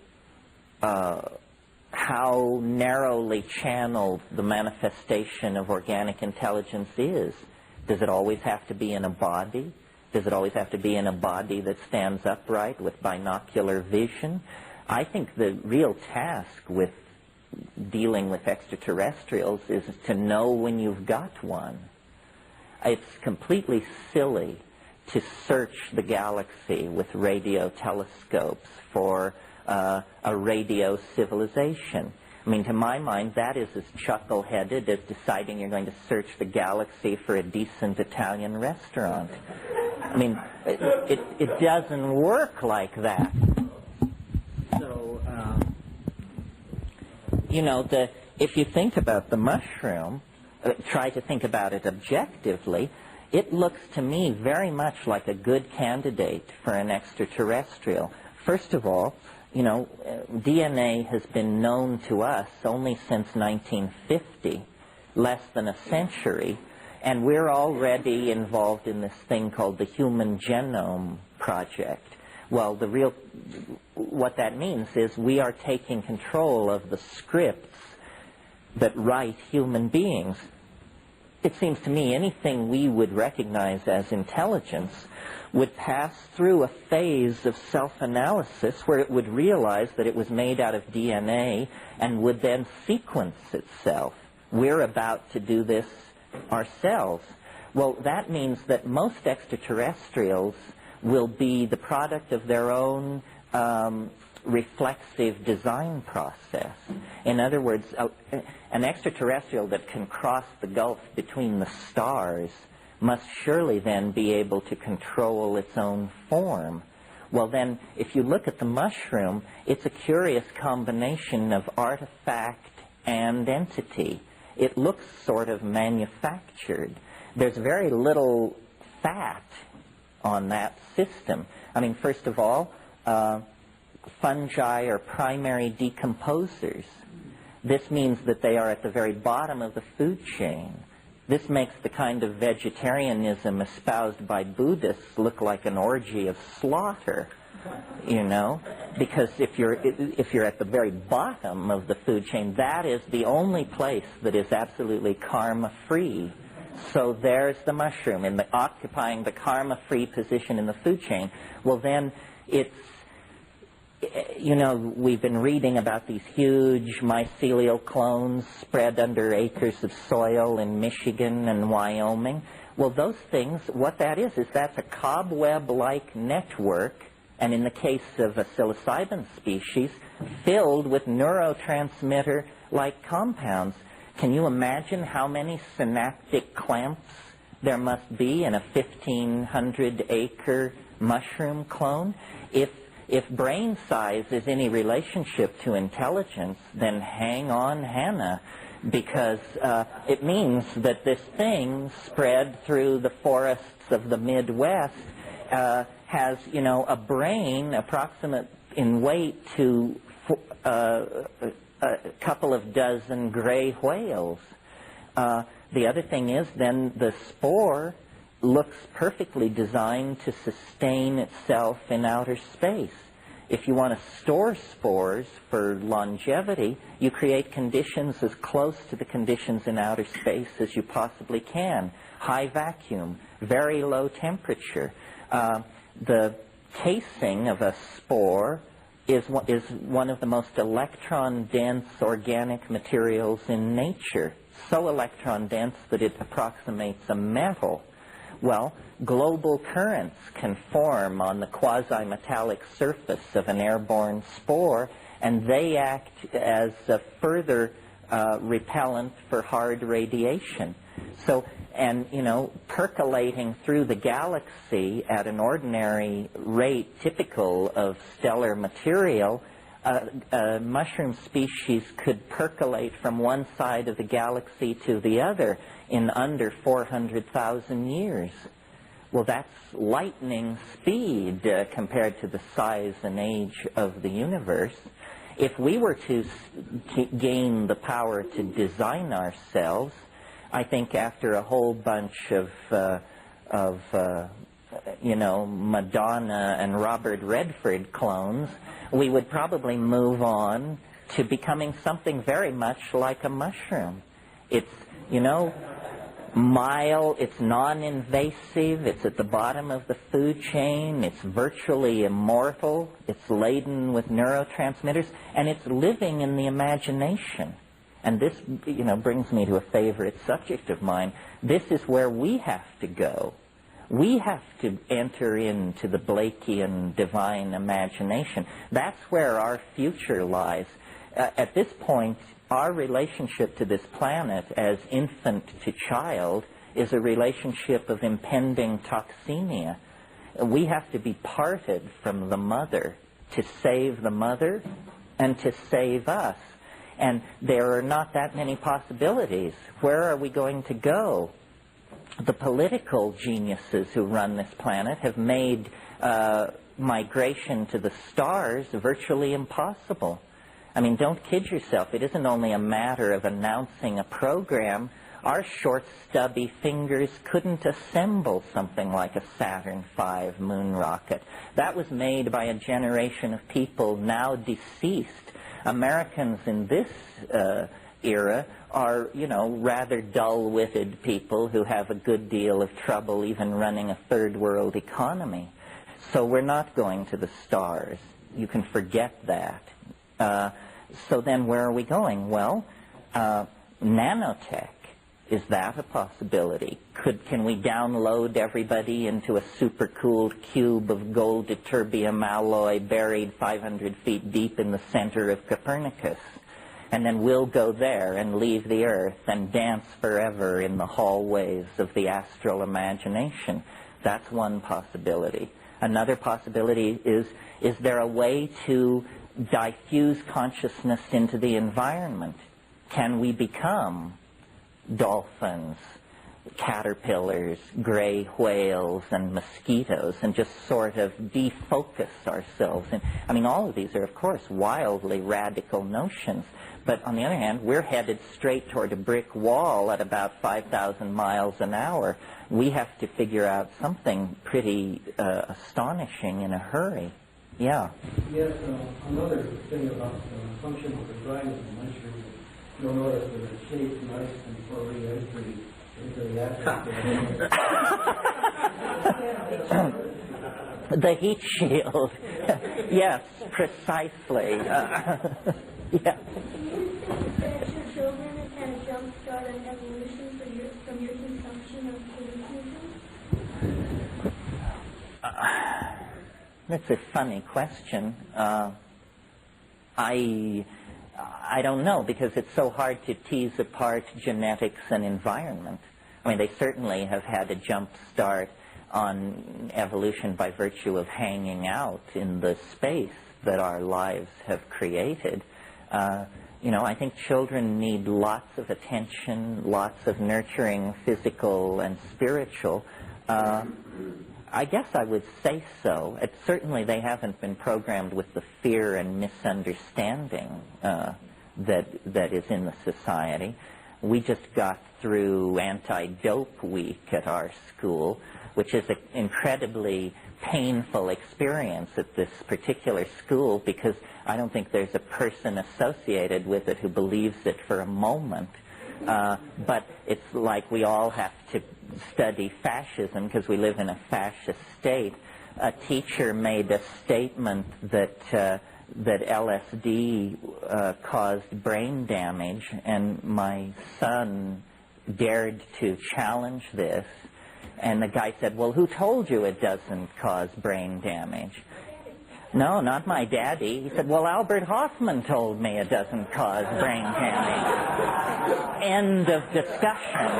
how narrowly channeled the manifestation of organic intelligence is. Does it always have to be in a body? Does it always have to be in a body that stands upright with binocular vision? I think the real task with dealing with extraterrestrials is to know when you've got one. It's completely silly to search the galaxy with radio telescopes for a radio civilization. To my mind, that is as chuckle-headed as deciding you're going to search the galaxy for a decent Italian restaurant. It doesn't work like that. So, if you think about the mushroom, try to think about it objectively, it looks to me very much like a good candidate for an extraterrestrial. First of all, DNA has been known to us only since 1950, less than a century, and we're already involved in this thing called the Human Genome Project. Well, what that means is we are taking control of the scripts that write human beings. It seems to me anything we would recognize as intelligence would pass through a phase of self-analysis where it would realize that it was made out of DNA and would then sequence itself. We're about to do this ourselves. Well, that means that most extraterrestrials will be the product of their own reflexive design process. In other words, an extraterrestrial that can cross the gulf between the stars must surely then be able to control its own form. Well then, if you look at the mushroom, it's a curious combination of artifact and entity. It looks sort of manufactured. There's very little fat on that system. I mean, first of all, fungi are primary decomposers. This means that they are at the very bottom of the food chain. This makes the kind of vegetarianism espoused by Buddhists look like an orgy of slaughter, you know, because if you're at the very bottom of the food chain, that is the only place that is absolutely karma-free. So there's the mushroom occupying the karma-free position in the food chain. Well, then it's, you know, we've been reading about these huge mycelial clones spread under acres of soil in Michigan and Wyoming. Well, those things, what that is that's a cobweb-like network, and in the case of a psilocybin species, filled with neurotransmitter-like compounds. Can you imagine how many synaptic clamps there must be in a 1,500-acre mushroom clone? If brain size is any relationship to intelligence, then hang on, Hannah, because it means that this thing spread through the forests of the Midwest has, you know, a brain approximate in weight to a couple of dozen gray whales. The other thing is then the spore looks perfectly designed to sustain itself in outer space. If you want to store spores for longevity, you create conditions as close to the conditions in outer space as you possibly can. High vacuum, very low temperature. The casing of a spore is one of the most electron-dense organic materials in nature. So electron-dense that it approximates a metal. Well, global currents can form on the quasi-metallic surface of an airborne spore, and they act as a further repellent for hard radiation. So, and, you know, percolating through the galaxy at an ordinary rate typical of stellar material, a mushroom species could percolate from one side of the galaxy to the other in under 400,000 years. Well, that's lightning speed compared to the size and age of the universe. If we were to gain the power to design ourselves, I think after a whole bunch of you know, Madonna and Robert Redford clones, we would probably move on to becoming something very much like a mushroom. It's, you know, mild, it's non-invasive, it's at the bottom of the food chain, it's virtually immortal, it's laden with neurotransmitters, and it's living in the imagination. And this, you know, brings me to a favorite subject of mine. This is where we have to go. We have to enter into the Blakean divine imagination. That's where our future lies. At this point, our relationship to this planet as infant to child is a relationship of impending toxemia. We have to be parted from the mother to save the mother and to save us. And there are not that many possibilities. Where are we going to go? The political geniuses who run this planet have made migration to the stars virtually impossible. I mean, don't kid yourself. It isn't only a matter of announcing a program. Our short, stubby fingers couldn't assemble something like a Saturn V moon rocket. That was made by a generation of people now deceased. Americans in this era are, you know, rather dull-witted people who have a good deal of trouble even running a third-world economy. So we're not going to the stars. You can forget that. So then where are we going? Well, nanotech Is that a possibility? Can we download everybody into a supercooled cube of gold ytterbium alloy buried 500 feet deep in the center of Copernicus? And then we'll go there and leave the Earth and dance forever in the hallways of the astral imagination. That's one possibility. Another possibility is there a way to diffuse consciousness into the environment? Can we become dolphins, caterpillars, gray whales, and mosquitoes, and just sort of defocus ourselves? And I mean, all of these are, of course, wildly radical notions. But on the other hand, we're headed straight toward a brick wall at about 5,000 miles an hour. We have to figure out something pretty astonishing in a hurry. Yeah. Yes, another thing about the function of the brain of the mushroom, you'll notice that it's shaped nice and for re-entry into the atmosphere. The heat shield. Yes, precisely. Yeah. That your children kind of jumpstart an evolution from your consumption of hallucinogens? That's a funny question. I don't know, because it's so hard to tease apart genetics and environment. I mean, they certainly have had a jump start on evolution by virtue of hanging out in the space that our lives have created. You know, I think children need lots of attention, lots of nurturing, physical and spiritual. I guess I would say so. Certainly they haven't been programmed with the fear and misunderstanding that is in the society. We just got through anti-dope week at our school, which is an incredibly painful experience at this particular school, because I don't think there's a person associated with it who believes it for a moment. But it's like we all have to study fascism because we live in a fascist state. A teacher made a statement that LSD caused brain damage, and my son dared to challenge this. And the guy said, "Well, who told you it doesn't cause brain damage?" "No, not my daddy." He said, "Well, Albert Hoffman told me it doesn't cause brain damage." End of discussion.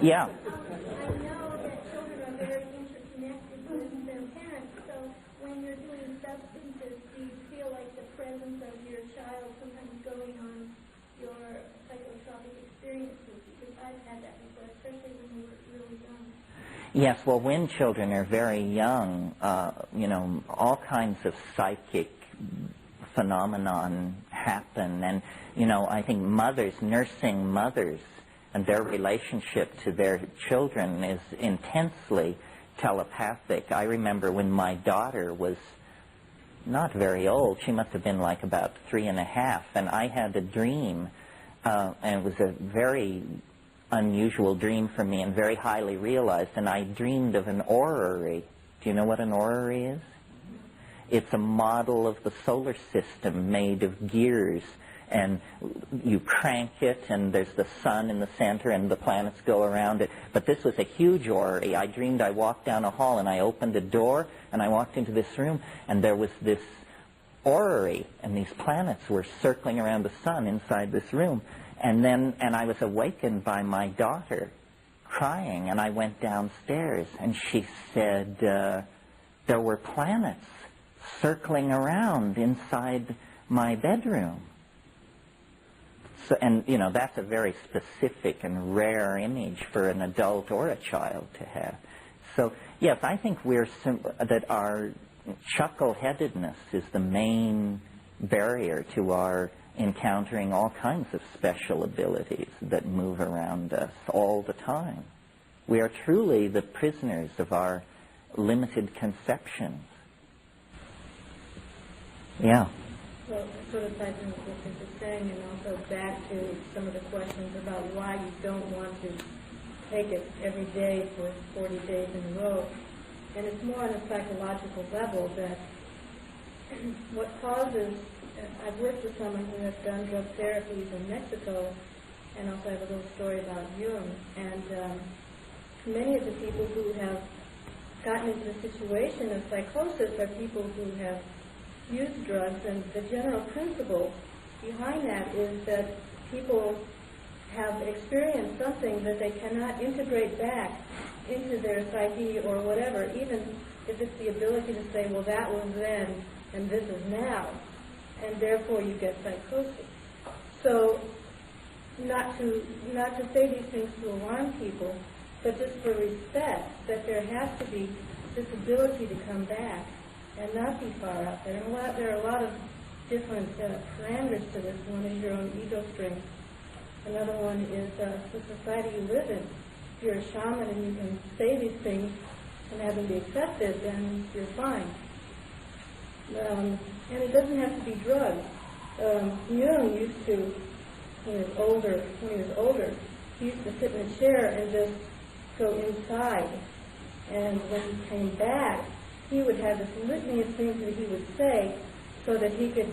Yeah. I know that children are very interconnected with their parents, so when you're doing substances, do you feel like the presence of your child sometimes going on your psychotropic experiences? Because I've had that before, especially when we were really young. Yes, well, when children are very young, you know, all kinds of psychic phenomenon happen. And, you know, I think nursing mothers, and their relationship to their children is intensely telepathic. I remember when my daughter was not very old, she must have been like about 3.5, and I had a dream, and it was a very unusual dream for me and very highly realized, and I dreamed of an orrery. Do you know what an orrery is? It's a model of the solar system made of gears, and you crank it, and there's the sun in the center, and the planets go around it. But this was a huge orrery. I dreamed I walked down a hall, and I opened a door, and I walked into this room, and there was this orrery, and these planets were circling around the sun inside this room. And I was awakened by my daughter crying, and I went downstairs, and she said there were planets circling around inside my bedroom. So, and, you know, that's a very specific and rare image for an adult or a child to have. So, yes, I think that our chuckle-headedness is the main barrier to our encountering all kinds of special abilities that move around us all the time. We are truly the prisoners of our limited conceptions. Yeah. Well, sort of ties into what you're just saying, and also back to some of the questions about why you don't want to take it every day for 40 days in a row. And it's more on a psychological level that what causes, I've worked with someone who has done drug therapies in Mexico, and also have a little story about Jung, and many of the people who have gotten into a situation of psychosis are people who have used drugs, and the general principle behind that is that people have experienced something that they cannot integrate back into their psyche or whatever, even if it's the ability to say, well, that was then and this is now, and therefore you get psychosis. So not to say these things to alarm people, but just for respect, that there has to be this ability to come back and not be far out there. And there are a lot of different parameters to this. One is your own ego strength. Another one is the society you live in. If you're a shaman and you can say these things and have them be accepted, then you're fine. And it doesn't have to be drugs. Jung used to, when he was older, he used to sit in a chair and just go inside. And when he came back, he would have this litany of things that he would say so that he could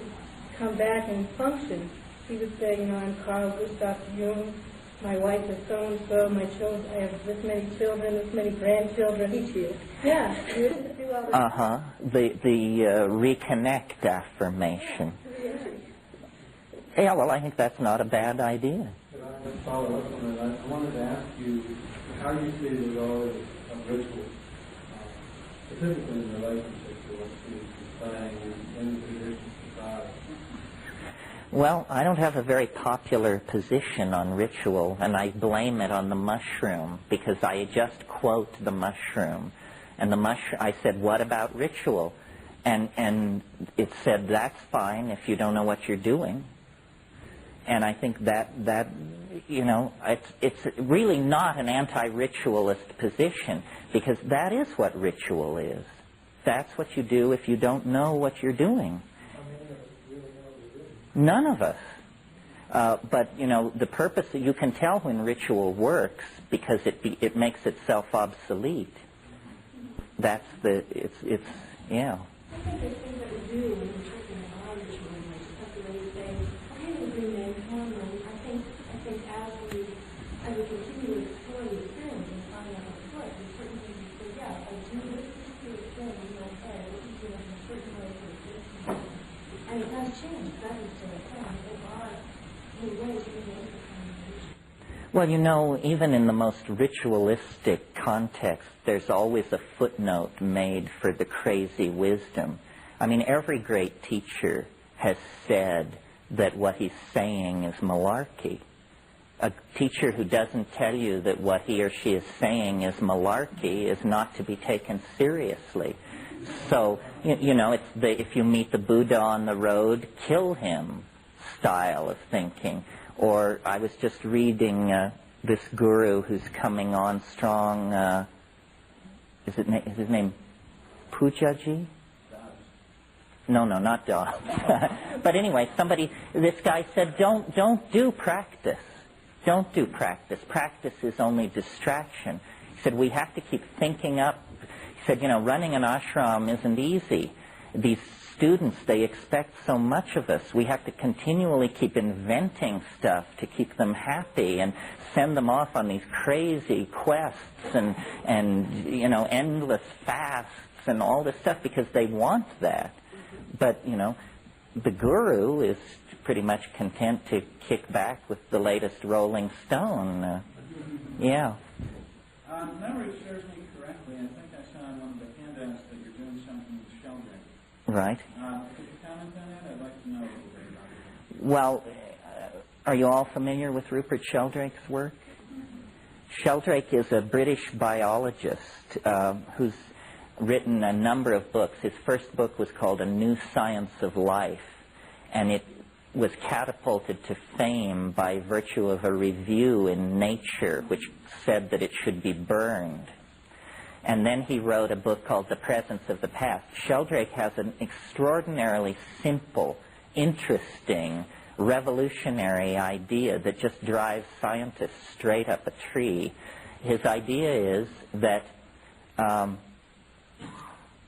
come back and function. He would say, I'm Carl Gustav Jung, my wife is so-and-so, my children, I have this many children, this many grandchildren. Each year. Yeah, he would do all this. The reconnect affirmation. Yeah, well, I think that's not a bad idea. Could I follow up on that? I wanted to ask you how you see the role of ritual, specifically in relationship to what she's saying in the tradition society. Well, I don't have a very popular position on ritual, and I blame it on the mushroom, because I just quote the mushroom. And I said, what about ritual? And it said, that's fine if you don't know what you're doing. And I think that it's really not an anti-ritualist position, because that is what ritual is. That's what you do if you don't know what you're doing. None of us. But, the purpose, that you can tell when ritual works because it makes itself obsolete. That's yeah. I think there's things that we do when we're talking about our ritual, like stuff that we say, okay, we'll bring that home, and I think as we continue to explore the experience and find out what works, there's certain things we say, yeah, I do this particular thing in my head, what you do in a certain way for this. And it does change, that is to the point. There are new ways to make it. Well, even in the most ritualistic context, there's always a footnote made for the crazy wisdom. I mean, every great teacher has said that what he's saying is malarkey. A teacher who doesn't tell you that what he or she is saying is malarkey is not to be taken seriously. So, it's if you meet the Buddha on the road, kill him style of thinking. Or I was just reading this guru who's coming on strong. Is his name Pujaji? No, not Dobbs. But anyway, this guy said, don't do practice. Don't do practice. Practice is only distraction. He said, we have to keep thinking up. He said, running an ashram isn't easy. These students, they expect so much of us. We have to continually keep inventing stuff to keep them happy and send them off on these crazy quests and endless fasts and all this stuff because they want that. But, the guru is pretty much content to kick back with the latest Rolling Stone. Yeah. Memory serves me correctly. I think I saw in one of the handouts that you're doing something with sheldrake. Right. Could you comment on that? I'd like to know a little bit about it. Well, are you all familiar with Rupert Sheldrake's work? Sheldrake is a British biologist who's written a number of books. His first book was called A New Science of Life, and it was catapulted to fame by virtue of a review in Nature, which said that it should be burned. And then he wrote a book called The Presence of the Past. Sheldrake has an extraordinarily simple, interesting, revolutionary idea that just drives scientists straight up a tree. His idea is that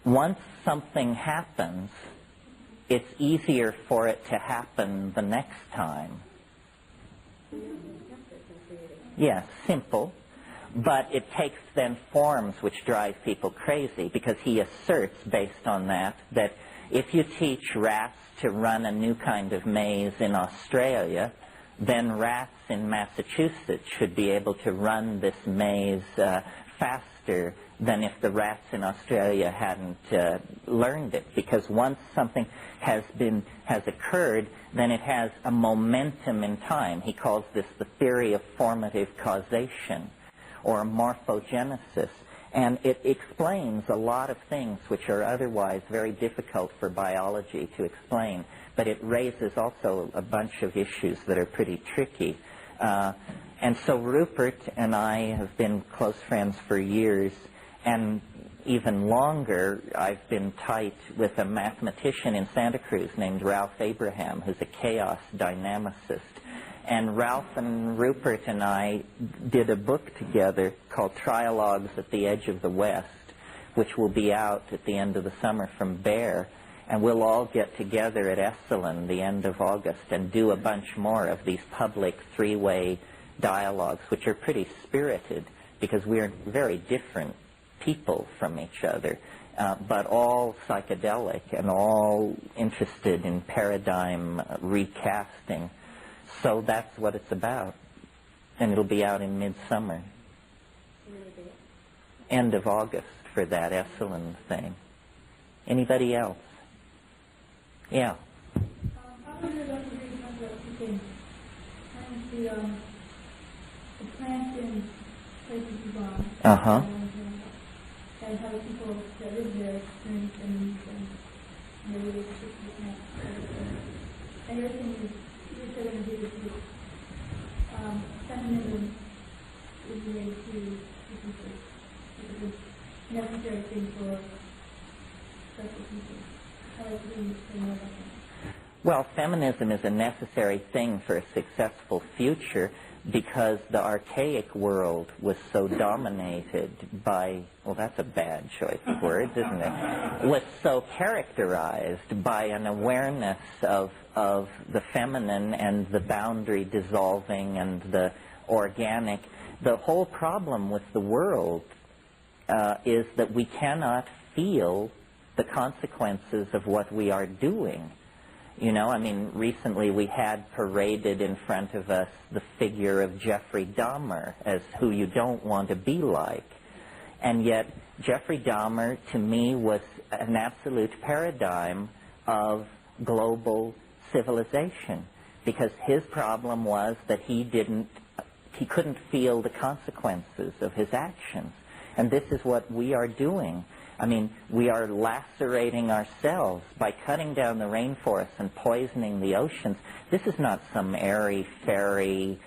once something happens, it's easier for it to happen the next time. Yes, simple. But it takes then forms which drive people crazy, because he asserts, based on that if you teach rats to run a new kind of maze in Australia, then rats in Massachusetts should be able to run this maze faster than if the rats in Australia hadn't learned it. Because once something has occurred, then it has a momentum in time. He calls this the theory of formative causation, or morphogenesis. And it explains a lot of things which are otherwise very difficult for biology to explain. But it raises also a bunch of issues that are pretty tricky. And so Rupert and I have been close friends for years, and even longer. I've been tight with a mathematician in Santa Cruz named Ralph Abraham, who's a chaos dynamicist. And Ralph and Rupert and I did a book together called Trialogues at the Edge of the West, which will be out at the end of the summer from Bear. And we'll all get together at Esalen the end of August and do a bunch more of these public three-way dialogues, which are pretty spirited, because we're very different people from each other, but all psychedelic and all interested in paradigm recasting. So that's what it's about. And it'll be out in midsummer. End of August for that Esalen thing. Anybody else? Yeah. I wonder about the reason of two things. And the plants in places you gone. Uh-huh. And how people that live there experience and their relationships with plants. And the other thing is, you're going to do this feminism is related to people. It's a necessary thing for special people. How do you know about that? Well, feminism is a necessary thing for a successful future, because the archaic world was so dominated by, well, that's a bad choice of words, isn't it? Was so characterized by an awareness of the feminine and the boundary dissolving and the organic. The whole problem with the world is that we cannot feel the consequences of what we are doing. You know, I mean, recently we had paraded in front of us the figure of Jeffrey Dahmer as who you don't want to be like. And yet, Jeffrey Dahmer, to me, was an absolute paradigm of global civilization, because his problem was that he couldn't feel the consequences of his actions. And this is what we are doing. I mean, we are lacerating ourselves by cutting down the rainforests and poisoning the oceans. This is not some airy-fairy,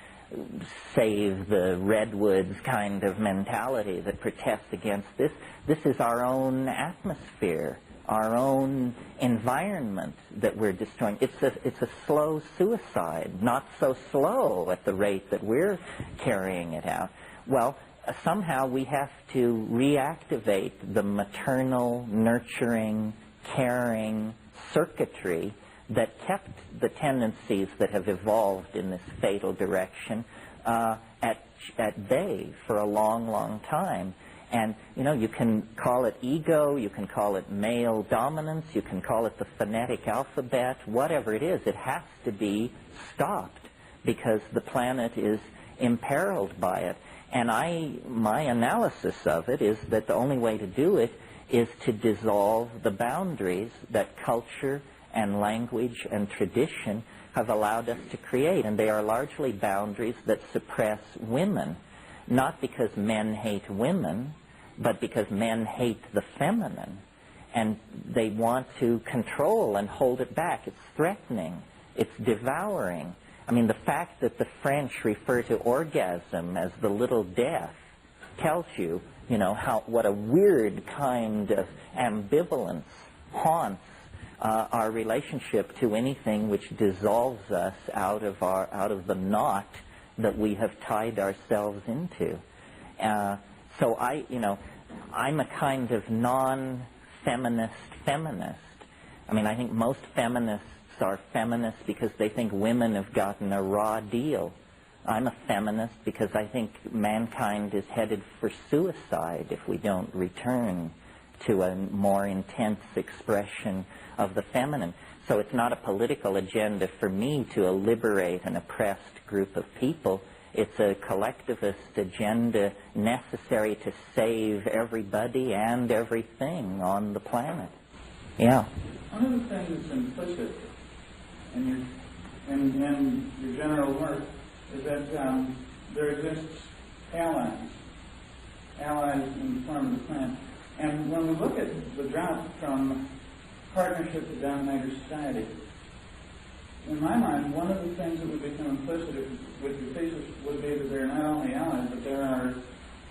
save the redwoods kind of mentality that protests against this. This is our own atmosphere, our own environment that we're destroying. It's a slow suicide, not so slow at the rate that we're carrying it out. Well, somehow we have to reactivate the maternal, nurturing, caring circuitry that kept the tendencies that have evolved in this fatal direction at bay for a long, long time. And, you know, you can call it ego, you can call it male dominance, you can call it the phonetic alphabet, whatever it is, it has to be stopped, because the planet is imperiled by it. And my analysis of it is that the only way to do it is to dissolve the boundaries that culture and language and tradition have allowed us to create. And they are largely boundaries that suppress women, not because men hate women, but because men hate the feminine. And they want to control and hold it back. It's threatening. It's devouring. I mean, the fact that the French refer to orgasm as the little death tells you, you know, what a weird kind of ambivalence haunts our relationship to anything which dissolves us out of the knot that we have tied ourselves into. So I'm a kind of non-feminist feminist. I mean, I think most feminists are feminists because they think women have gotten a raw deal. I'm a feminist because I think mankind is headed for suicide if we don't return to a more intense expression of the feminine. So it's not a political agenda for me to liberate an oppressed group of people. It's a collectivist agenda necessary to save everybody and everything on the planet. Yeah. One of the things that's implicit in your general work is that there exists allies in the form of the plant. And when we look at the drop from partnership to dominator society, in my mind, one of the things that would become implicit with your thesis would be that there are not only allies, but there are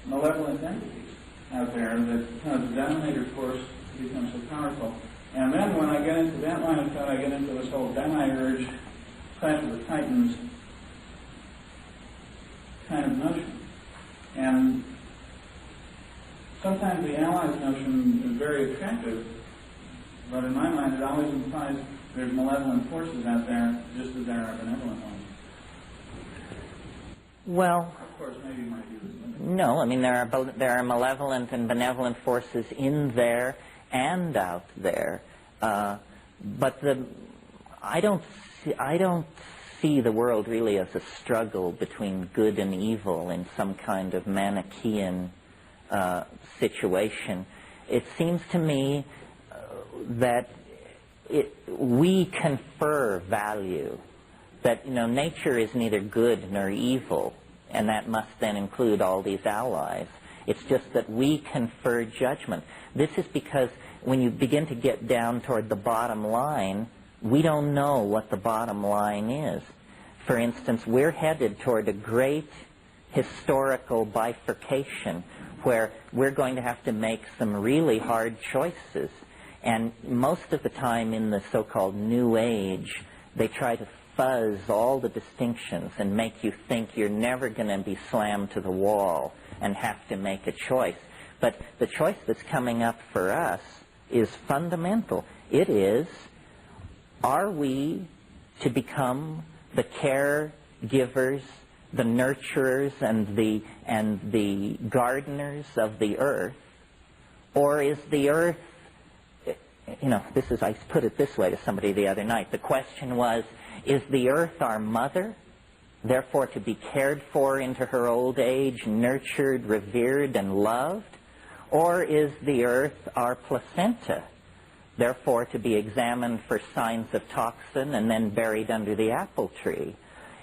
malevolent entities out there that the dominator force becomes so powerful. And then when I get into that line of thought, I get into this whole demiurge, clash of the titans kind of notion. And sometimes the allies notion is very attractive, but in my mind it always implies there's malevolent forces out there just as there are benevolent ones. Well, of course, maybe my view is limited. No, I mean there are malevolent and benevolent forces in there and out there, but I don't see the world really as a struggle between good and evil in some kind of Manichaean situation. It seems to me that we confer value, that nature is neither good nor evil, and that must then include all these allies. It's just that we confer judgment. This is because when you begin to get down toward the bottom line, we don't know what the bottom line is. For instance, we're headed toward a great historical bifurcation where we're going to have to make some really hard choices. And most of the time in the so-called New Age, they try to fuzz all the distinctions and make you think you're never going to be slammed to the wall and have to make a choice. But the choice that's coming up for us is fundamental. It is, are we to become the caregivers, the nurturers, and the gardeners of the earth, or is the earth, I put it this way to somebody the other night. The question was, is the earth our mother, therefore to be cared for into her old age, nurtured, revered, and loved? Or is the earth our placenta, therefore to be examined for signs of toxin and then buried under the apple tree?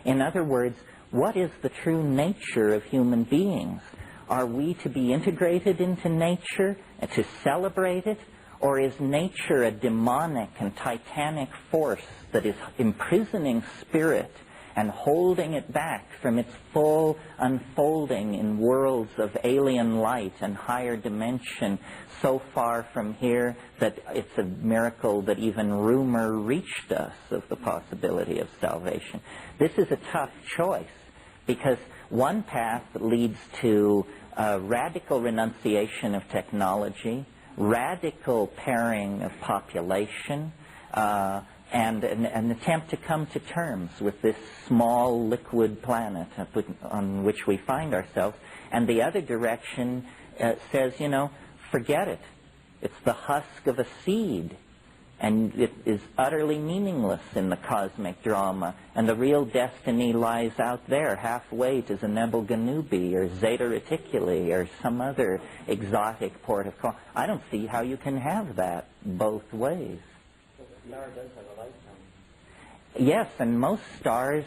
In other words, what is the true nature of human beings? Are we to be integrated into nature and to celebrate it? Or is nature a demonic and titanic force that is imprisoning spirit and holding it back from its full unfolding in worlds of alien light and higher dimension so far from here that it's a miracle that even rumor reached us of the possibility of salvation? This is a tough choice because one path leads to radical renunciation of technology, radical pairing of population, and an attempt to come to terms with this small liquid planet on which we find ourselves. And the other direction says, forget it. It's the husk of a seed, and it is utterly meaningless in the cosmic drama, and the real destiny lies out there, halfway to Zenebel Ganubi or Zeta Reticuli or some other exotic port of call. I don't see how you can have that both ways. The star does have a lifetime. Yes, and most stars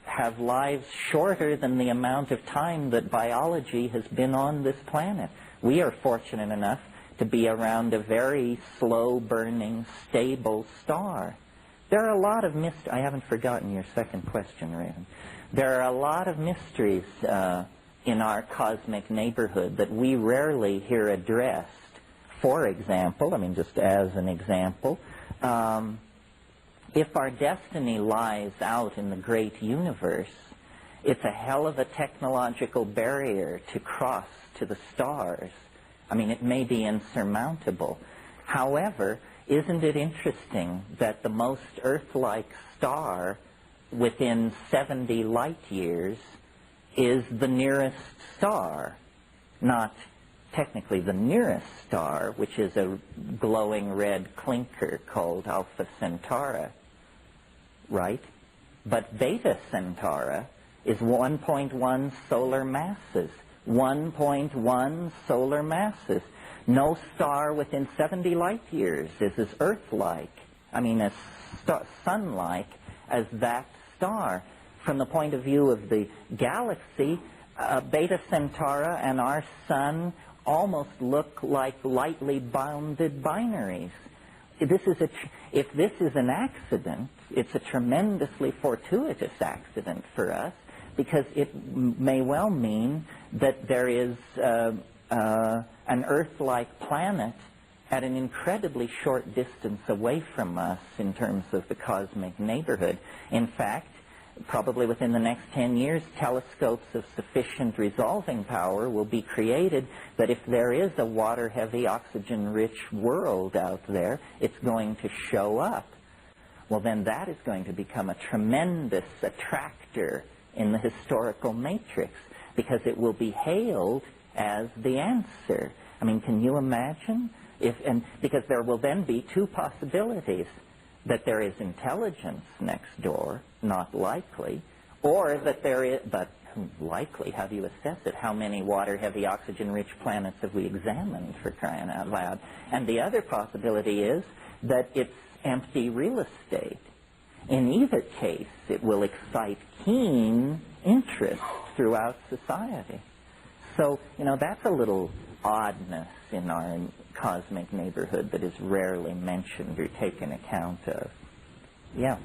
have lives shorter than the amount of time that biology has been on this planet. We are fortunate enough to be around a very slow-burning, stable star. There are a lot of I haven't forgotten your second question, Raven. There are a lot of mysteries in our cosmic neighborhood that we rarely hear addressed. For example, just as an example, if our destiny lies out in the great universe, it's a hell of a technological barrier to cross to the stars. It may be insurmountable. However, isn't it interesting that the most Earth-like star within 70 light years is the nearest star? Not technically the nearest star, which is a glowing red clinker called Alpha Centauri, right? But Beta Centauri is 1.1 solar masses. 1.1 solar masses. No star within 70 light years is as Earth-like, as sun-like as that star. From the point of view of the galaxy, Beta Centauri and our sun almost look like lightly bounded binaries. If this is an accident, it's a tremendously fortuitous accident for us, because it may well mean that there is an Earth-like planet at an incredibly short distance away from us in terms of the cosmic neighborhood. In fact, probably within the next 10 years, telescopes of sufficient resolving power will be created that if there is a water-heavy, oxygen-rich world out there, it's going to show up. Well, then that is going to become a tremendous attractor in the historical matrix, because it will be hailed as the answer. Can you imagine? Because there will then be two possibilities: that there is intelligence next door, not likely, or that there is, but likely, how do you assess it? How many water-heavy, oxygen-rich planets have we examined, for crying out loud? And the other possibility is that it's empty real estate. In either case, it will excite keen interest throughout society. So, that's a little oddness in our cosmic neighborhood that is rarely mentioned or taken account of. Yeah.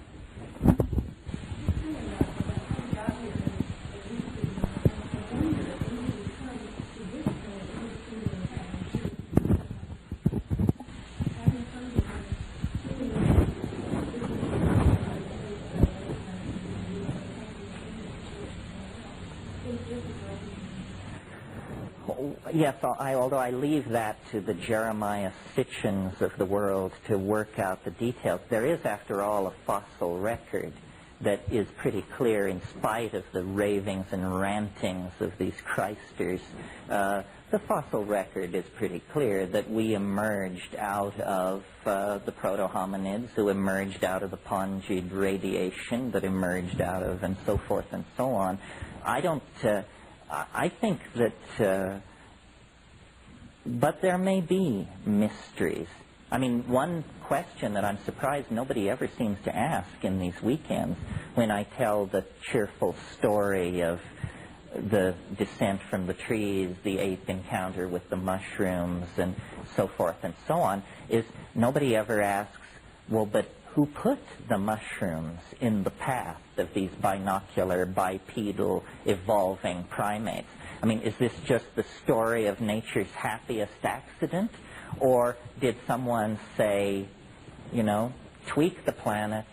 Yes, although I leave that to the Jeremiah Sitchins of the world to work out the details, there is, after all, a fossil record that is pretty clear, in spite of the ravings and rantings of these Christers. The fossil record is pretty clear that we emerged out of the proto-hominids, who emerged out of the Pongid radiation that emerged out of, and so forth and so on. I think that... But there may be mysteries. One question that I'm surprised nobody ever seems to ask in these weekends, when I tell the cheerful story of the descent from the trees, the ape encounter with the mushrooms, and so forth and so on, is nobody ever asks, well, but who put the mushrooms in the path of these binocular, bipedal, evolving primates? Is this just the story of nature's happiest accident? Or did someone say, tweak the planet,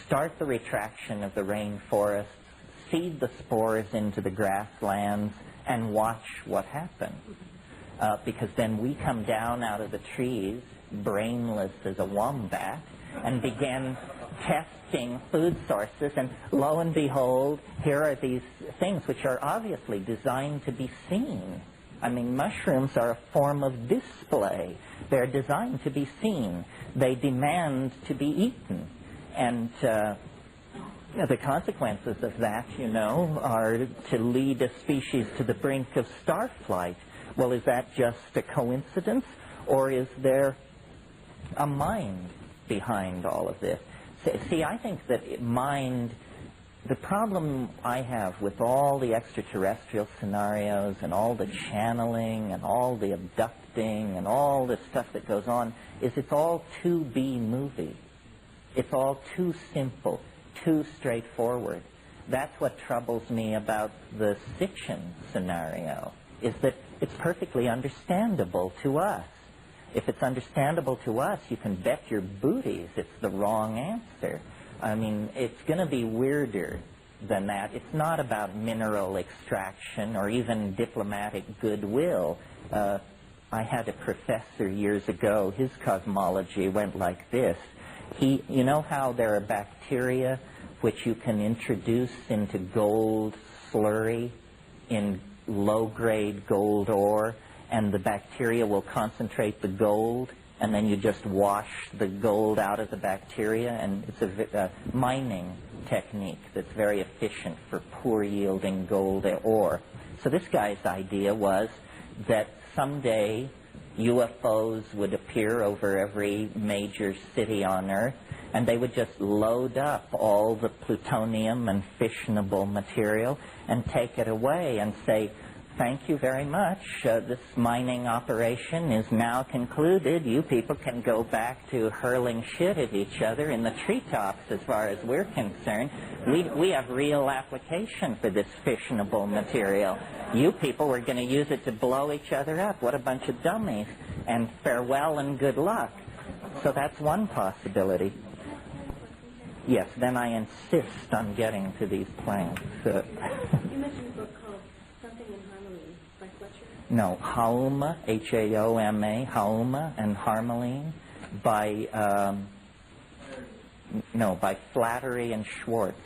start the retraction of the rainforests, seed the spores into the grasslands, and watch what happens? Because then we come down out of the trees, brainless as a wombat, and begin testing food sources, and lo and behold, here are these things which are obviously designed to be seen. Mushrooms are a form of display. They're designed to be seen. They demand to be eaten. And the consequences of that, are to lead a species to the brink of starflight. Well, is that just a coincidence, or is there a mind behind all of this? See, I think that the problem I have with all the extraterrestrial scenarios and all the channeling and all the abducting and all the stuff that goes on is it's all too B-movie. It's all too simple, too straightforward. That's what troubles me about the Sitchin scenario, is that it's perfectly understandable to us. If it's understandable to us, you can bet your booties it's the wrong answer. It's going to be weirder than that. It's not about mineral extraction or even diplomatic goodwill. I had a professor years ago, his cosmology went like this. You know how there are bacteria which you can introduce into gold slurry in low-grade gold ore, and the bacteria will concentrate the gold, and then you just wash the gold out of the bacteria, and it's a mining technique that's very efficient for poor-yielding gold ore. So this guy's idea was that someday UFOs would appear over every major city on Earth, and they would just load up all the plutonium and fissionable material and take it away and say, thank you very much. This mining operation is now concluded. You people can go back to hurling shit at each other in the treetops as far as we're concerned. We have real application for this fissionable material. You people were going to use it to blow each other up. What a bunch of dummies. And farewell and good luck. So that's one possibility. Yes, then I insist on getting to these plants. You mentioned a book called Something in Harmony by Fletcher? No, Haoma, H-A-O-M-A, Haoma and Harmeline by, by Flattery and Schwartz.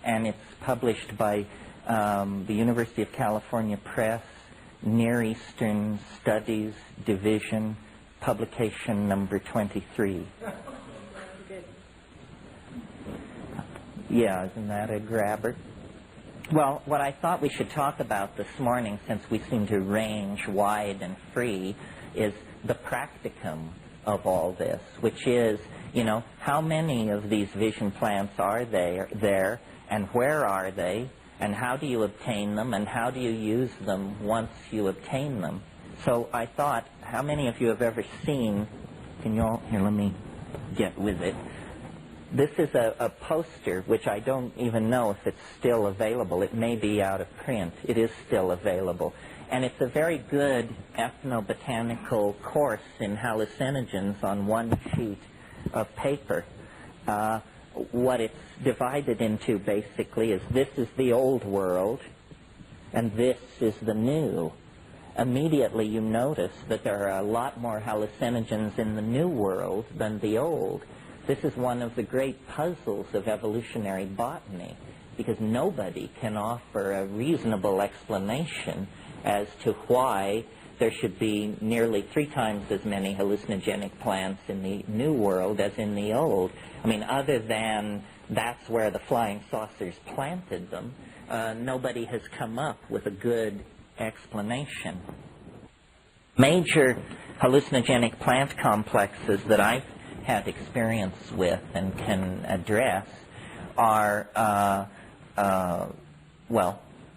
And it's published by the University of California Press, Near Eastern Studies Division, publication number 23. Yeah, isn't that a grabber? Well, what I thought we should talk about this morning, since we seem to range wide and free, is the practicum of all this, which is, how many of these vision plants are there, and where are they, and how do you obtain them, and how do you use them once you obtain them? So I thought, how many of you have ever seen, here, let me get with it. This is a poster, which I don't even know if it's still available. It may be out of print. It is still available. And it's a very good ethnobotanical course in hallucinogens on one sheet of paper. What it's divided into, basically, is this is the old world, and this is the new. Immediately you notice that there are a lot more hallucinogens in the new world than the old. This is one of the great puzzles of evolutionary botany, because nobody can offer a reasonable explanation as to why there should be nearly 3 times as many hallucinogenic plants in the new world as in the old. I mean, other than that's where the flying saucers planted them, nobody has come up with a good explanation. Major hallucinogenic plant complexes that I've had experience with and can address are,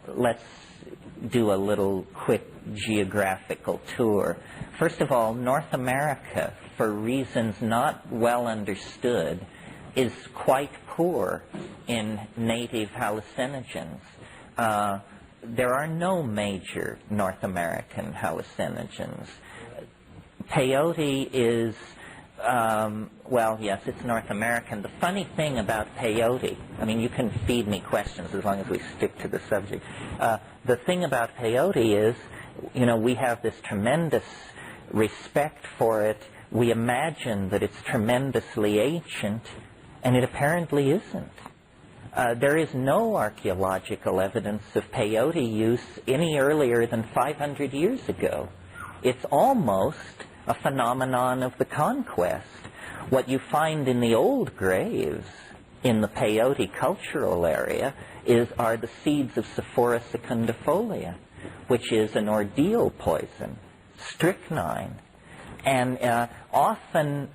let's do a little quick geographical tour. First of all, North America, for reasons not well understood, is quite poor in native hallucinogens. There are no major North American hallucinogens. Peyote is yes, it's North American. The funny thing about peyote, I mean, you can feed me questions as long as we stick to the subject. The thing about peyote is, we have this tremendous respect for it. We imagine that it's tremendously ancient, and it apparently isn't. There is no archaeological evidence of peyote use any earlier than 500 years ago. It's almost a phenomenon of the conquest. What you find in the old graves in the peyote cultural area are the seeds of Sephora secundifolia, which is an ordeal poison, strychnine. And often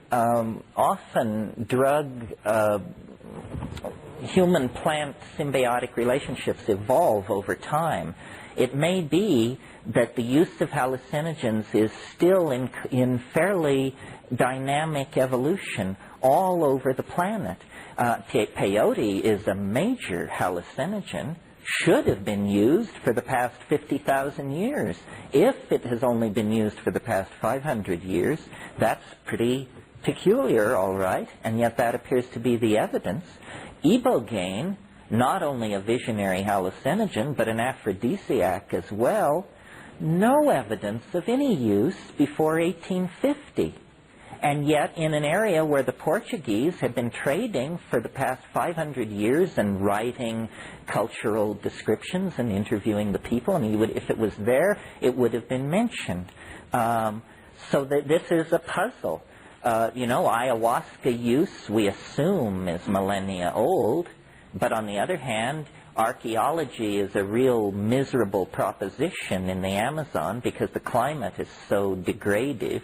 human-plant symbiotic relationships evolve over time. It may be that the use of hallucinogens is still in fairly dynamic evolution all over the planet. Peyote is a major hallucinogen, should have been used for the past 50,000 years. If it has only been used for the past 500 years, that's pretty peculiar, all right, and yet that appears to be the evidence. Ibogaine, not only a visionary hallucinogen, but an aphrodisiac as well, no evidence of any use before 1850. And yet, in an area where the Portuguese had been trading for the past 500 years and writing cultural descriptions and interviewing the people, I mean, if it was there, it would have been mentioned. So that this is a puzzle. Ayahuasca use, we assume, is millennia old, but on the other hand, archaeology is a real miserable proposition in the Amazon because the climate is so degradative.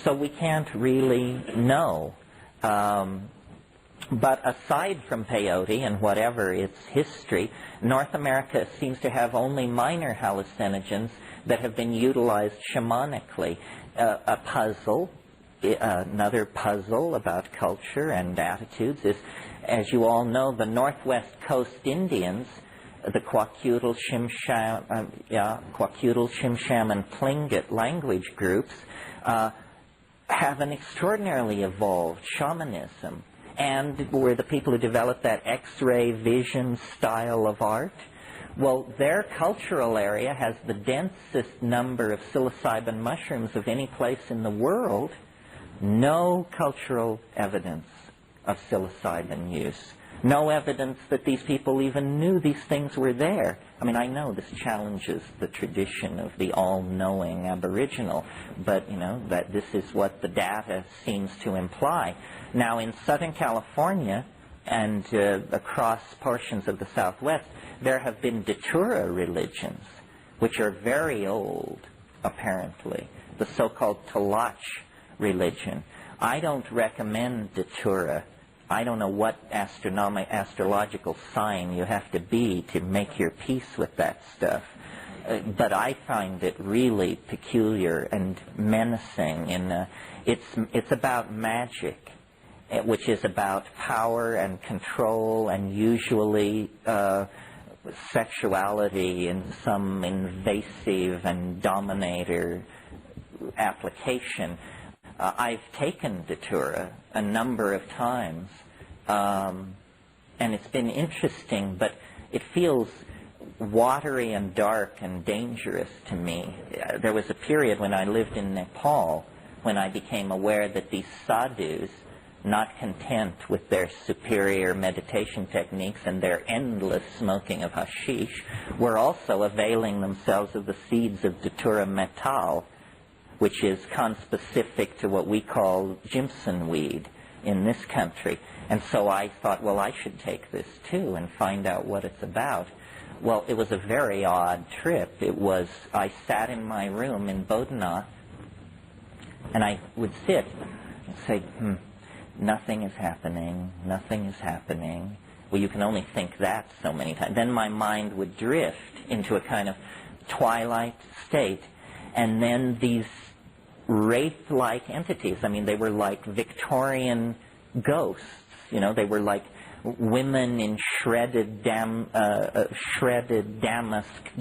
So we can't really know. But aside from peyote and whatever its history, North America seems to have only minor hallucinogens that have been utilized shamanically. Another puzzle about culture and attitudes is, as you all know, the Northwest Coast Indians, the Kwakiutl, Shimsham, and Tlingit language groups have an extraordinarily evolved shamanism, and were the people who developed that X-ray vision style of art. Well, their cultural area has the densest number of psilocybin mushrooms of any place in the world. No cultural evidence of psilocybin use. No evidence that these people even knew these things were there. I mean, I know this challenges the tradition of the all-knowing Aboriginal, but, that this is what the data seems to imply. Now, in Southern California and across portions of the Southwest, there have been Datura religions, which are very old, apparently. The so-called Talach religion. I don't recommend Datura. I don't know what astrological sign you have to be to make your peace with that stuff. But I find it really peculiar and menacing. It's about magic, which is about power and control and usually sexuality in some invasive and dominator application. I've taken Datura a number of times, and it's been interesting, but it feels watery and dark and dangerous to me. There was a period when I lived in Nepal when I became aware that these sadhus, not content with their superior meditation techniques and their endless smoking of hashish, were also availing themselves of the seeds of Datura metal, which is conspecific to what we call Jimson weed in this country. And so I thought, well, I should take this too and find out what it's about. Well, it was a very odd trip. I sat in my room in Bodhanath, and I would sit and say, nothing is happening, nothing is happening. Well, you can only think that so many times. Then my mind would drift into a kind of twilight state, and then these wraith-like entities, I mean, they were like Victorian ghosts, they were like women in shredded damask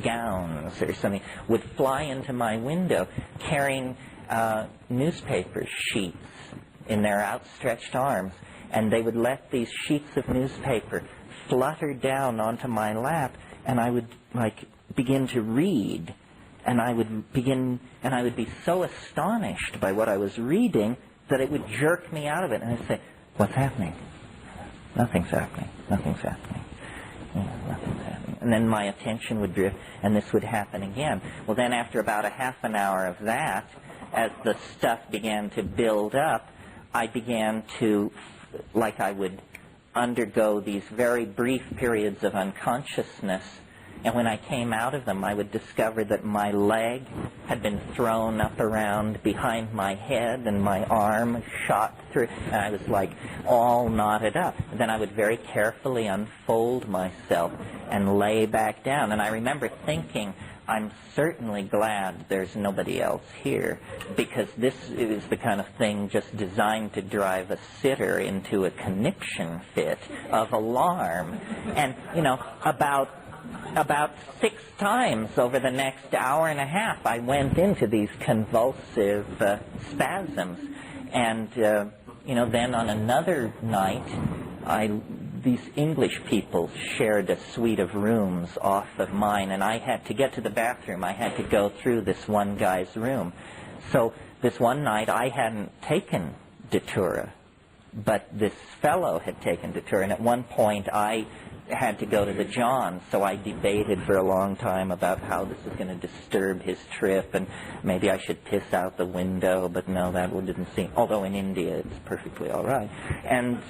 gowns or something, would fly into my window carrying newspaper sheets in their outstretched arms, and they would let these sheets of newspaper flutter down onto my lap, and I would begin to read. And I would be so astonished by what I was reading that it would jerk me out of it. And I'd say, what's happening? Nothing's happening. Nothing's happening. Nothing's happening. And then my attention would drift, and this would happen again. Well, then after about a half an hour of that, as the stuff began to build up, I began to, I would undergo these very brief periods of unconsciousness. And when I came out of them, I would discover that my leg had been thrown up around behind my head and my arm shot through, and I was all knotted up. And then I would very carefully unfold myself and lay back down. And I remember thinking, I'm certainly glad there's nobody else here, because this is the kind of thing just designed to drive a sitter into a conniption fit of alarm. And, about 6 times over the next hour and a half, I went into these convulsive spasms. And, then on another night, I these English people shared a suite of rooms off of mine, and I had to get to the bathroom. I had to go through this one guy's room. So this one night I hadn't taken Datura, but this fellow had taken Datura, and at one point I had to go to the John, so I debated for a long time about how this was going to disturb his trip, and maybe I should piss out the window, but no, that didn't seem, although in India it's perfectly all right. And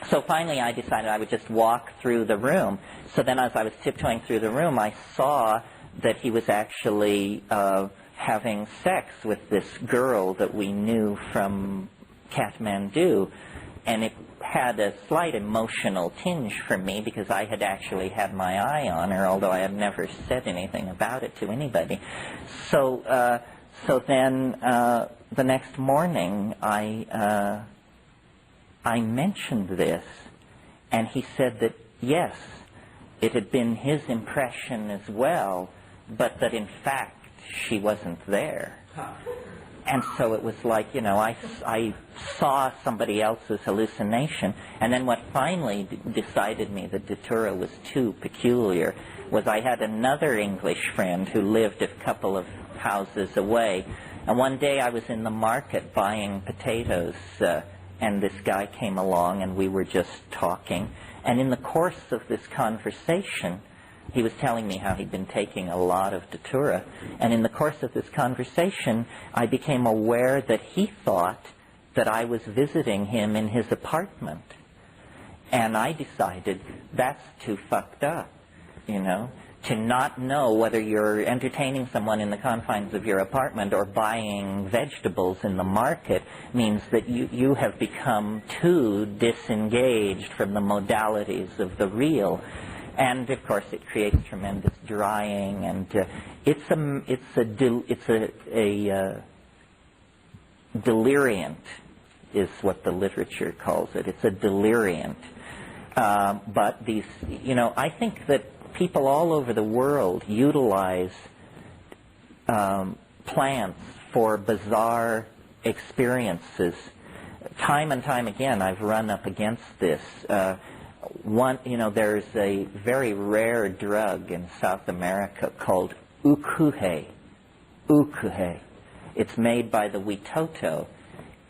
so finally I decided I would just walk through the room. So then as I was tiptoeing through the room, I saw that he was actually having sex with this girl that we knew from Kathmandu, and it had a slight emotional tinge for me because I had actually had my eye on her, although I had never said anything about it to anybody. So then the next morning I mentioned this, and he said that yes, it had been his impression as well, but that in fact she wasn't there. And so it was like, you know, I saw somebody else's hallucination. And then what finally decided me that Datura was too peculiar was I had another English friend who lived a couple of houses away. And one day I was in the market buying potatoes, and this guy came along, and we were just talking. And in the course of this conversation, he was telling me how he'd been taking a lot of Datura, and in the course of this conversation, I became aware that he thought that I was visiting him in his apartment. And I decided that's too fucked up, you know, to not know whether you're entertaining someone in the confines of your apartment or buying vegetables in the market means that you have become too disengaged from the modalities of the real. And of course, it creates tremendous drying, and it's a deliriant, is what the literature calls it. It's a deliriant. But these, you know, I think that people all over the world utilize plants for bizarre experiences. Time and time again, I've run up against this. There's a very rare drug in South America called ukuhe. Ukuhe. It's made by the Witoto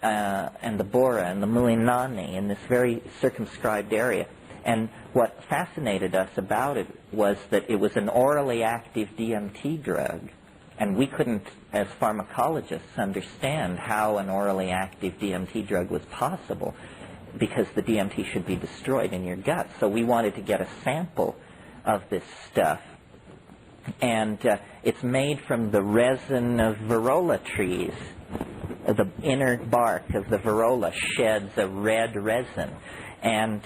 and the Bora and the Mulinani in this very circumscribed area. And what fascinated us about it was that it was an orally active DMT drug. And we couldn't, as pharmacologists, understand how an orally active DMT drug was possible, because the DMT should be destroyed in your gut. So we wanted to get a sample of this stuff. And it's made from the resin of Varrola trees. The inner bark of the Varrola sheds a red resin. And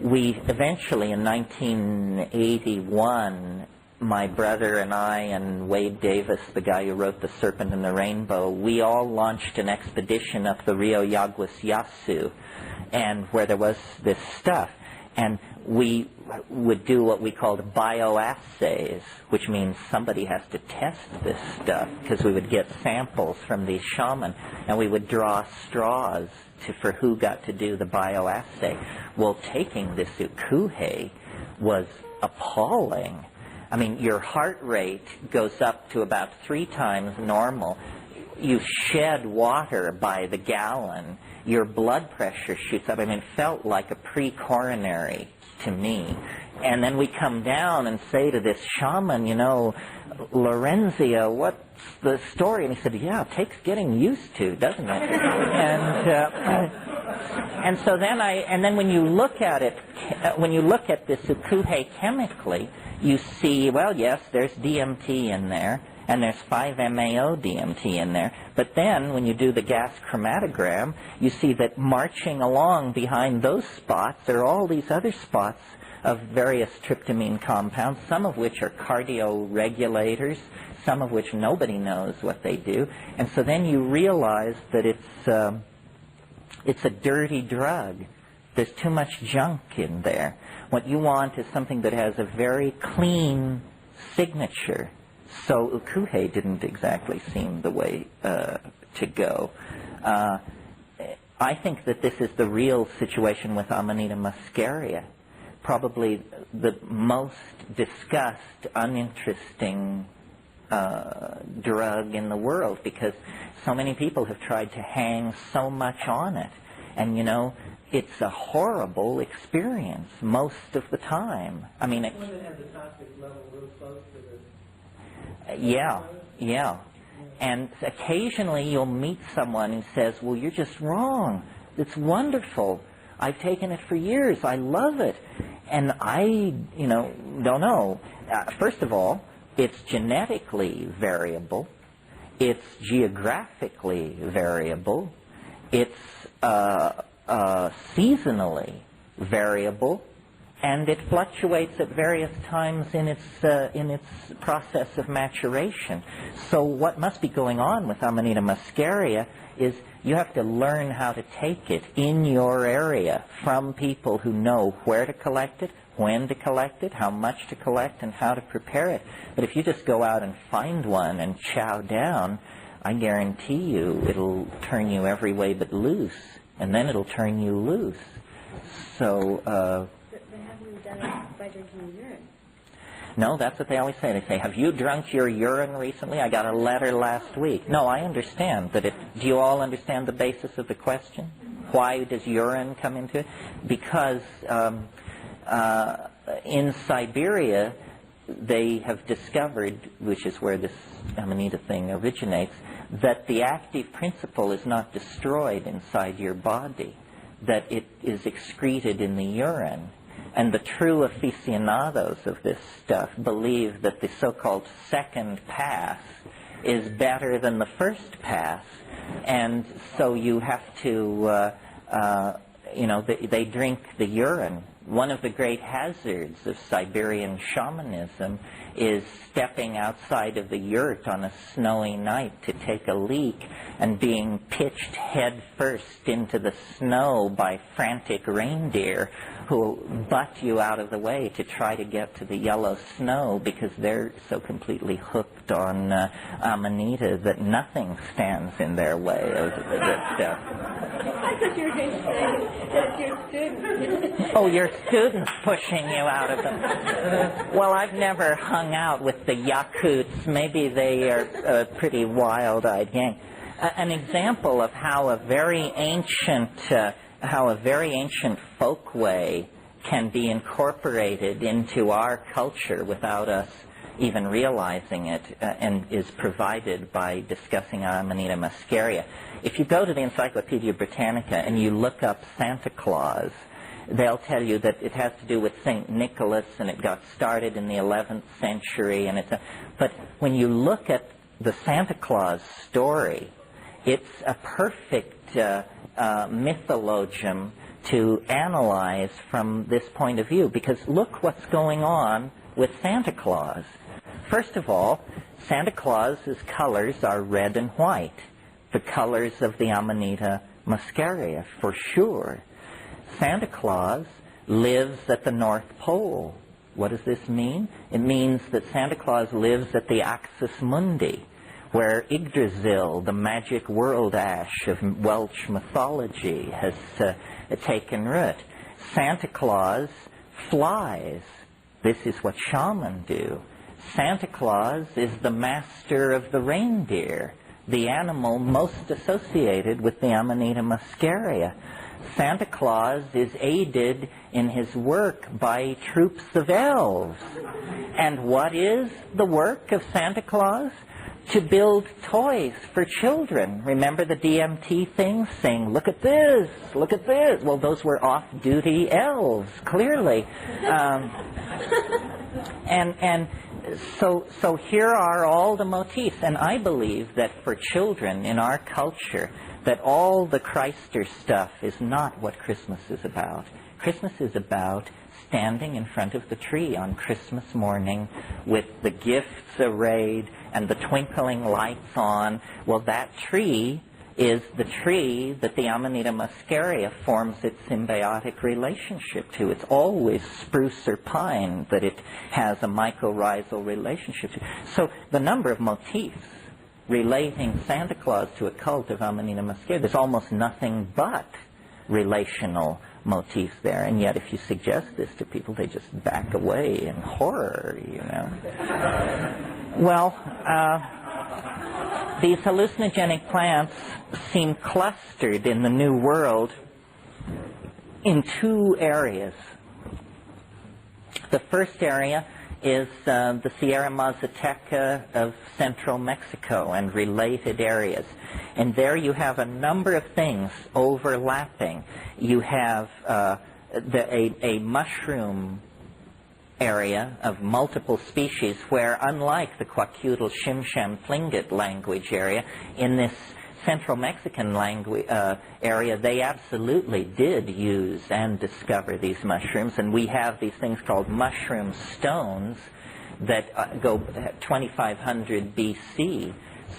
we eventually, in 1981, my brother and I and Wade Davis, the guy who wrote The Serpent and the Rainbow, we all launched an expedition up the Rio Yaguas Yasu, and where there was this stuff. And we would do what we called bioassays, which means somebody has to test this stuff, because we would get samples from these shaman, and we would draw straws for who got to do the bioassay. Well, taking this ukuhe was appalling. I mean, your heart rate goes up to about 3 times normal. You shed water by the gallon. Your blood pressure shoots up. I mean, it felt like a pre-coronary to me. And then we come down and say to this shaman, you know, Lorenzia, what's the story? And he said, yeah, it takes getting used to, doesn't it? And so then when you look at it, when you look at this ukuhe chemically, you see, well, yes, there's DMT in there, and there's 5-MAO DMT in there. But then, when you do the gas chromatogram, you see that marching along behind those spots are all these other spots of various tryptamine compounds, some of which are cardioregulators, some of which nobody knows what they do. And so then you realize that it's a dirty drug. There's too much junk in there. What you want is something that has a very clean signature. So ukuhe didn't exactly seem the way to go. I think that this is the real situation with Amanita muscaria, probably the most discussed, uninteresting drug in the world, because so many people have tried to hang so much on it. And, you know, it's a horrible experience most of the time. I mean, One that has the toxic level real close to the... Yeah. And occasionally you'll meet someone who says, well, you're just wrong. It's wonderful. I've taken it for years. I love it. And I, don't know. First of all, it's genetically variable. It's geographically variable. It's seasonally variable. And it fluctuates at various times in its process of maturation. So what must be going on with Amanita muscaria is you have to learn how to take it in your area from people who know where to collect it, when to collect it, how much to collect, and how to prepare it. But if you just go out and find one and chow down, I guarantee you it'll turn you every way but loose, and then it'll turn you loose. So... by drinking urine. No, that's what they always say. They say, have you drunk your urine recently? I got a letter last week. No, I understand that do you all understand the basis of the question? Why does urine come into it? Because in Siberia, they have discovered, which is where this Amanita thing originates, that the active principle is not destroyed inside your body, that it is excreted in the urine. And the true aficionados of this stuff believe that the so-called second pass is better than the first pass. And so you have to, they drink the urine. One of the great hazards of Siberian shamanism is stepping outside of the yurt on a snowy night to take a leak and being pitched head first into the snow by frantic reindeer who butt you out of the way to try to get to the yellow snow because they're so completely hooked on Amanita that nothing stands in their way of this stuff. I thought you were going to say that your students. Oh, your students pushing you out of them. Well, I've never hung out with the Yakuts. Maybe they are a pretty wild-eyed gang. An example of how a very ancient folkway can be incorporated into our culture without us even realizing it, and is provided by discussing Amanita muscaria. If you go to the Encyclopedia Britannica and you look up Santa Claus, they'll tell you that it has to do with St. Nicholas, and it got started in the 11th century. But when you look at the Santa Claus story, it's a perfect mythologium to analyze from this point of view, because look what's going on with Santa Claus. First of all, Santa Claus's colors are red and white, the colors of the Amanita muscaria, for sure. Santa Claus lives at the North Pole. What does this mean? It means that Santa Claus lives at the Axis Mundi, where Yggdrasil, the magic world ash of Welsh mythology, has taken root. Santa Claus flies. This is what shamans do. Santa Claus is the master of the reindeer, the animal most associated with the Amanita muscaria. Santa Claus is aided in his work by troops of elves. And what is the work of Santa Claus? To build toys for children. Remember the DMT thing, saying, look at this, look at this. Well, those were off-duty elves, clearly. So here are all the motifs. And I believe that for children in our culture, that all the Christer stuff is not what Christmas is about. Christmas is about standing in front of the tree on Christmas morning with the gifts arrayed and the twinkling lights on. Well, that tree is the tree that the Amanita muscaria forms its symbiotic relationship to. It's always spruce or pine that it has a mycorrhizal relationship to. So the number of motifs relating Santa Claus to a cult of Amanita muscaria. There's almost nothing but relational motifs there, and yet if you suggest this to people, they just back away in horror, you know. Well, these hallucinogenic plants seem clustered in the New World in two areas. The first area is the Sierra Mazateca of central Mexico and related areas. And there you have a number of things overlapping. You have a mushroom area of multiple species where, unlike the Kwakiutl Shimsham Tlingit language area, in this central Mexican language area, they absolutely did use and discover these mushrooms, and we have these things called mushroom stones that go 2500 BC.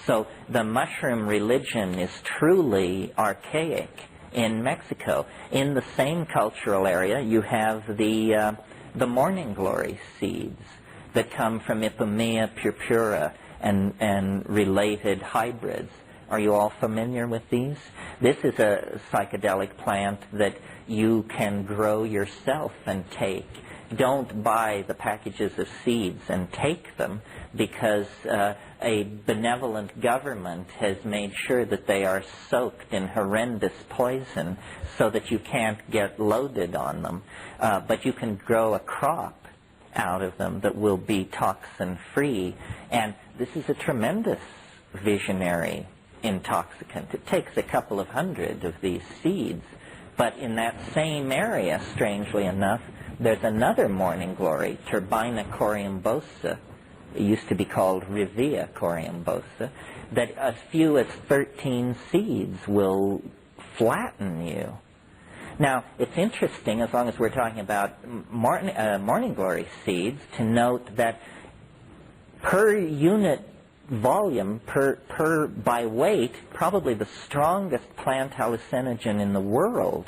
So the mushroom religion is truly archaic in Mexico. In the same cultural area, you have the morning glory seeds that come from Ipomoea purpura and related hybrids. Are you all familiar with these? This is a psychedelic plant that you can grow yourself and take. Don't buy the packages of seeds and take them, because a benevolent government has made sure that they are soaked in horrendous poison so that you can't get loaded on them. But you can grow a crop out of them that will be toxin-free. And this is a tremendous visionary intoxicant. It takes a couple of hundred of these seeds, but in that same area, strangely enough, there's another morning glory, Turbina coriambosa. It used to be called Rivia coriambosa, that as few as 13 seeds will flatten you. Now, it's interesting, as long as we're talking about morning glory seeds, to note that per unit volume, by weight, probably the strongest plant hallucinogen in the world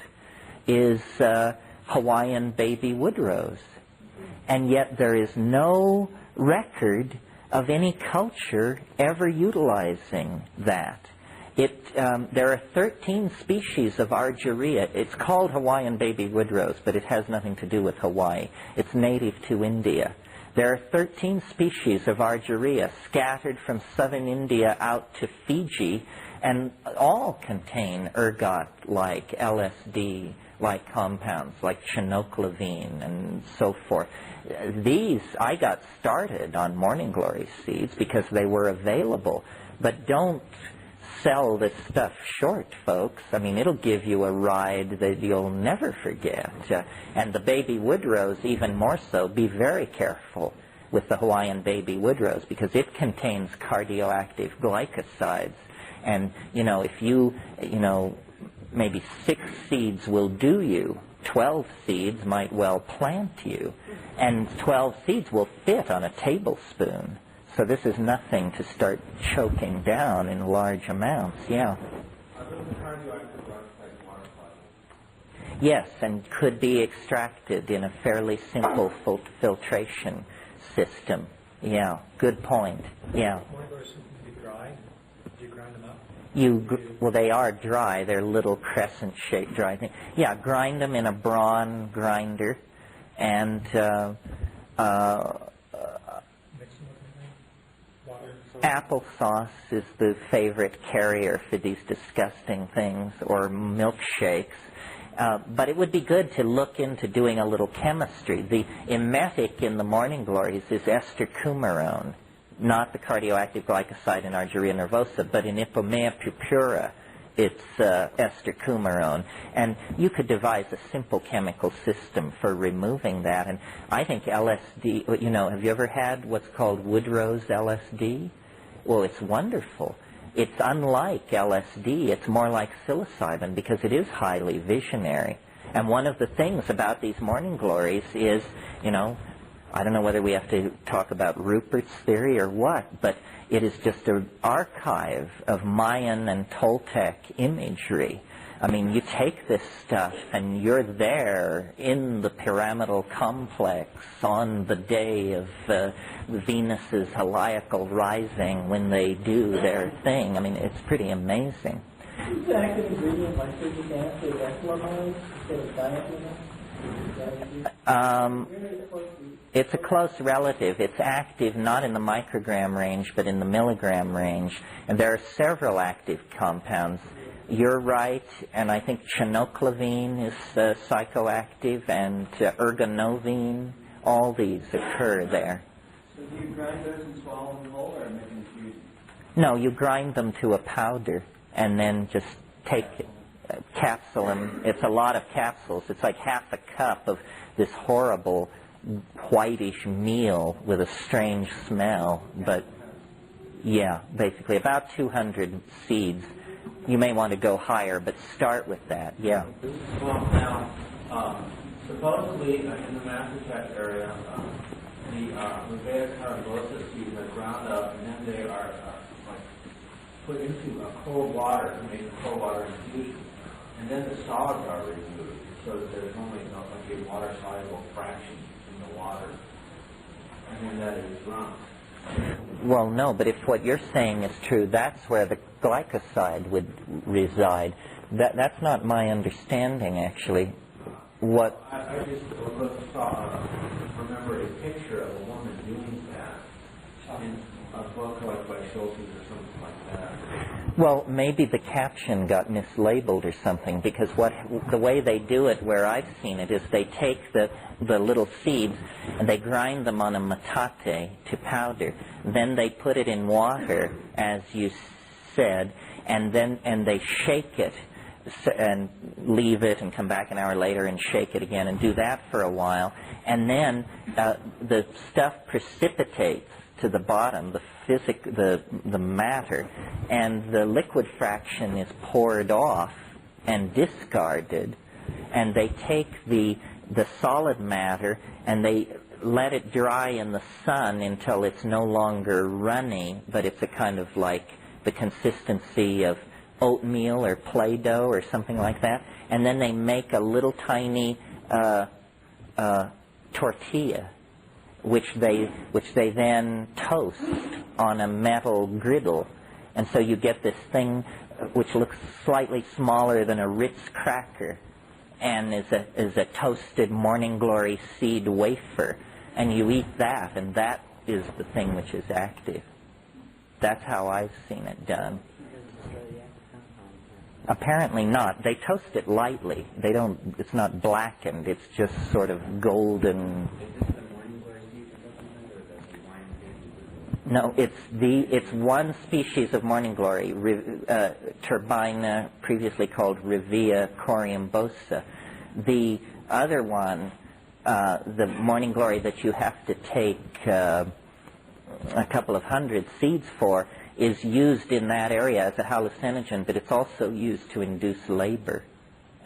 is Hawaiian baby woodrose. And yet there is no record of any culture ever utilizing that. There are 13 species of argyria. It's called Hawaiian baby woodrose, but it has nothing to do with Hawaii. It's native to India. There are 13 species of argyria scattered from southern India out to Fiji, and all contain ergot-like, LSD-like compounds, like chinoclavine and so forth. These, I got started on morning glory seeds because they were available, but don't sell this stuff short, folks. I mean, it'll give you a ride that you'll never forget. And the baby woodrose, even more so. Be very careful with the Hawaiian baby woodrose, because it contains cardioactive glycosides. And, if maybe 6 seeds will do you, 12 seeds might well plant you. And 12 seeds will fit on a tablespoon. So this is nothing to start choking down in large amounts. Yeah. Yes, and could be extracted in a fairly simple filtration system. Yeah, good point. Yeah. Dry? Do you grind them up? Well, they are dry. They're little crescent-shaped dry things. Yeah, grind them in a brawn grinder, and applesauce is the favorite carrier for these disgusting things, or milkshakes. But it would be good to look into doing a little chemistry. The emetic in the morning glories is ester coumarone, not the cardioactive glycoside in argyria nervosa, but in Ipomoea purpura, it's ester coumarone. And you could devise a simple chemical system for removing that. And I think LSD, have you ever had what's called woodrose LSD? Well, it's wonderful. It's unlike LSD. It's more like psilocybin because it is highly visionary. And one of the things about these morning glories is, I don't know whether we have to talk about Rupert's theory or what, but it is just an archive of Mayan and Toltec imagery I mean, you take this stuff and you're there in the pyramidal complex on the day of Venus's heliacal rising when they do their thing. I mean, it's pretty amazing. Is the active ingredient like citric acid echelonized instead of diethylene? It's a close relative. It's active not in the microgram range, but in the milligram range. And there are several active compounds. You're right, and I think chinoclavine is psychoactive, and ergonovine. All these occur there. So do you grind those and swallow them whole, or make them infused? No, you grind them to a powder, and then just take capsule them. It's a lot of capsules. It's like half a cup of this horrible whitish meal with a strange smell. But yeah, basically about 200 seeds. You may want to go higher, but start with that. Yeah. Well, now, supposedly in the Massachusetts area, the Revea carbosa seeds are ground up, and then they are like put into cold water to make a cold water infusion, and then the solids are removed, so that there's only like a water-soluble fraction in the water, and then that is drunk. Well, no, but if what you're saying is true, that's where the glycoside would reside. That's not my understanding, actually. What? I just remember a picture of a woman doing that in a book like by Schultes or something like that. Well, maybe the caption got mislabeled or something, because the way they do it where I've seen it is they take the little seeds and they grind them on a metate to powder. Then they put it in water, as you said, and they shake it and leave it and come back an hour later and shake it again and do that for a while. And then the stuff precipitates to the bottom, the matter, and the liquid fraction is poured off and discarded, and they take the solid matter and they let it dry in the sun until it's no longer runny, but it's a kind of like the consistency of oatmeal or Play-Doh or something like that, and then they make a little tiny tortilla, which they then toast on a metal griddle, and so you get this thing which looks slightly smaller than a Ritz cracker, and is a toasted Morning Glory seed wafer, and you eat that, and that is the thing which is active. That's how I've seen it done. Apparently not. They toast it lightly. They don't. It's not blackened. It's just sort of golden. No, it's one species of morning glory, Turbina, previously called Revea coriambosa. The other one, the morning glory that you have to take a couple of hundred seeds for, is used in that area as a hallucinogen, but it's also used to induce labor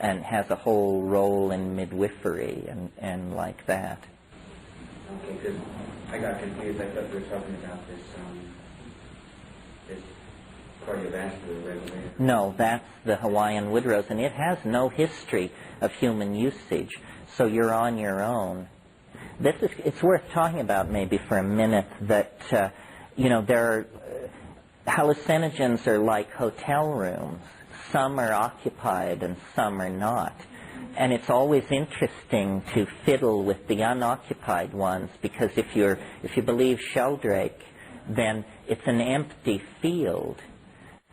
and has a whole role in midwifery and like that. Okay, because I got confused. I thought we were talking about this cardiovascular regulation. No, that's the Hawaiian wood rose, and it has no history of human usage, so you're on your own. It's worth talking about maybe for a minute that, there are hallucinogens are like hotel rooms. Some are occupied and some are not. And it's always interesting to fiddle with the unoccupied ones, because if you believe Sheldrake, then it's an empty field.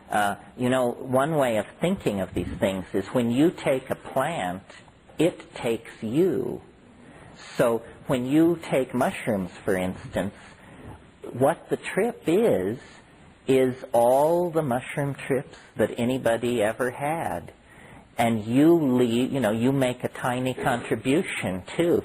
One way of thinking of these things is when you take a plant, it takes you. So when you take mushrooms, for instance, what the trip is all the mushroom trips that anybody ever had. And you leave, you make a tiny contribution too.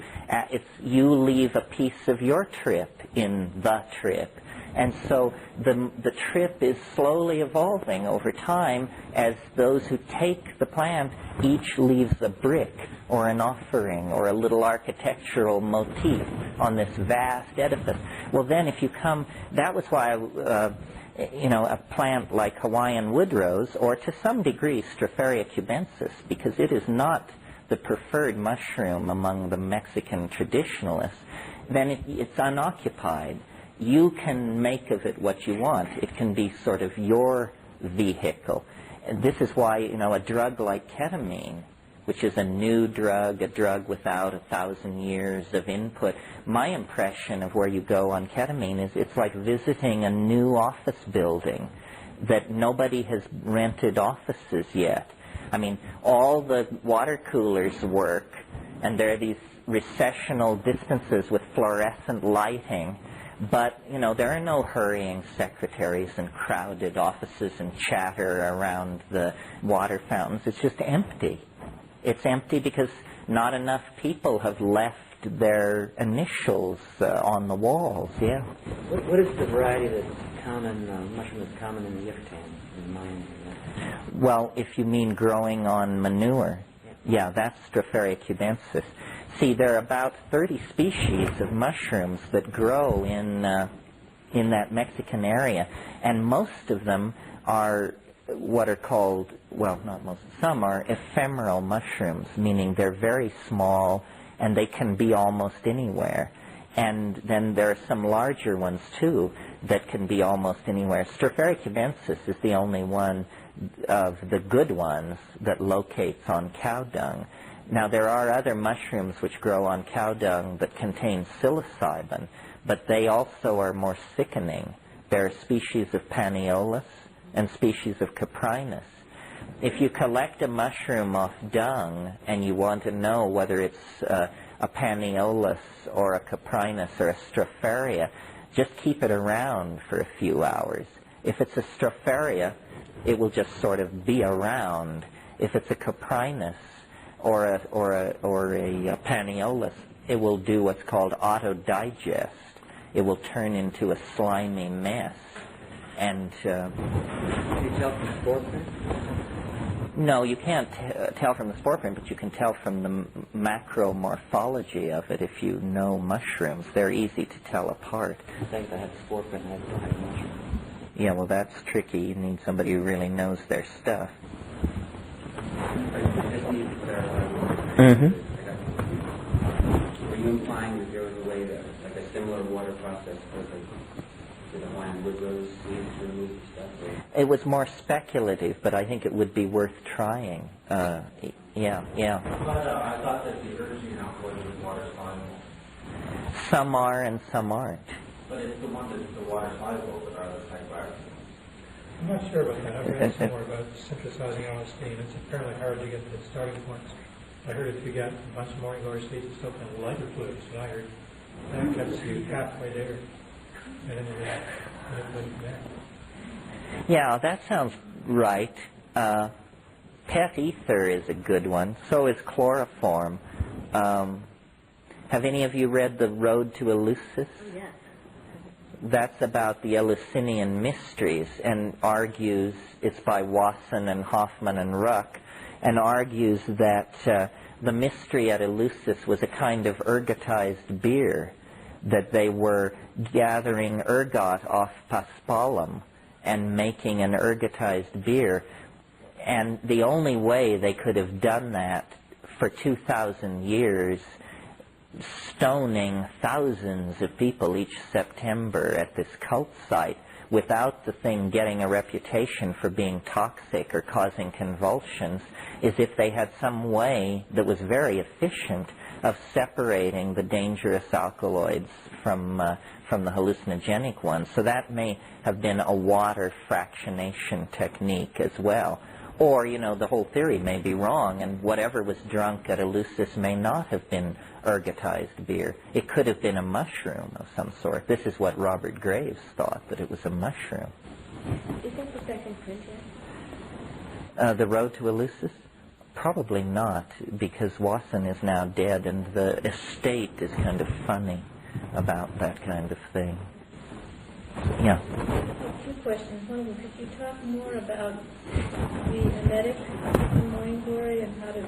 You leave a piece of your trip in the trip. And so the trip is slowly evolving over time as those who take the plant each leaves a brick or an offering or a little architectural motif on this vast edifice. Well, then if you come, that was why a plant like Hawaiian wood rose, or to some degree Stropharia cubensis, because it is not the preferred mushroom among the Mexican traditionalists, then it's unoccupied. You can make of it what you want. It can be sort of your vehicle. And this is why, a drug like ketamine, which is a new drug, a drug without 1,000 years of input, my impression of where you go on ketamine is it's like visiting a new office building that nobody has rented offices yet. I mean, all the water coolers work, and there are these recessional distances with fluorescent lighting, but, there are no hurrying secretaries and crowded offices and chatter around the water fountains. It's just empty. It's empty because not enough people have left their initials on the walls, yeah. What is the variety that's common, mushroom that's common in the Yucatan, in Mayan? Well, if you mean growing on manure, yeah, that's Stropharia cubensis. See, there are about 30 species of mushrooms that grow in that Mexican area, and most of them are what are called, well, not most, some are ephemeral mushrooms, meaning they're very small and they can be almost anywhere. And then there are some larger ones, too, that can be almost anywhere. Stropharia cubensis is the only one of the good ones that locates on cow dung. Now, there are other mushrooms which grow on cow dung that contain psilocybin, but they also are more sickening. There are species of Panaeolus and species of Caprinus. If you collect a mushroom off dung and you want to know whether it's a Panaeolus or a Caprinus or a Stropharia, just keep it around for a few hours. If it's a Stropharia, it will just sort of be around. If it's a Caprinus or a Panaeolus, it will do what's called autodigest. It will turn into a slimy mess. And can you tell from the spore print? No, you can't tell from the spore print, but you can tell from the macromorphology of it if you know mushrooms. They're easy to tell apart. I think I have the spore print and I don't have mushroom. Yeah, well, that's tricky. You need somebody who really knows their stuff. Mm-hmm. Are you implying that there was a way that, like a similar water process for the Hawaiian wood rose seeds to remove the stuff? Or? It was more speculative, but I think it would be worth trying. Yeah. But I thought that the urging alkaloids was water soluble. Some are and some aren't. But it's the one that's the water soluble that are the psychoactive. I'm not sure about that. I've read some more about synthesizing LSD, and it's apparently hard to get to the starting points. I heard if you get a bunch of morning glory seeds and stuff in lighter fluids, and I heard that gets you halfway there, and then you get there. Yeah, that sounds right. Pet ether is a good one. So is chloroform. Have any of you read The Road to Eleusis? Yes. That's about the Eleusinian mysteries and argues, it's by Wasson and Hoffman and Ruck, and argues that the mystery at Eleusis was a kind of ergotized beer, that they were gathering ergot off paspalum and making an ergotized beer. And the only way they could have done that for 2,000 years, stoning thousands of people each September at this cult site without the thing getting a reputation for being toxic or causing convulsions, is if they had some way that was very efficient of separating the dangerous alkaloids from the hallucinogenic ones. So that may have been a water fractionation technique as well. Or, the whole theory may be wrong, and whatever was drunk at Eleusis may not have been ergotized beer. It could have been a mushroom of some sort. This is what Robert Graves thought, that it was a mushroom. Is that the second print yet? The Road to Eleusis? Probably not, because Wasson is now dead, and the estate is kind of funny about that kind of thing. Yeah. Two questions. One of them, could you talk more about the emetic in morning glory and how to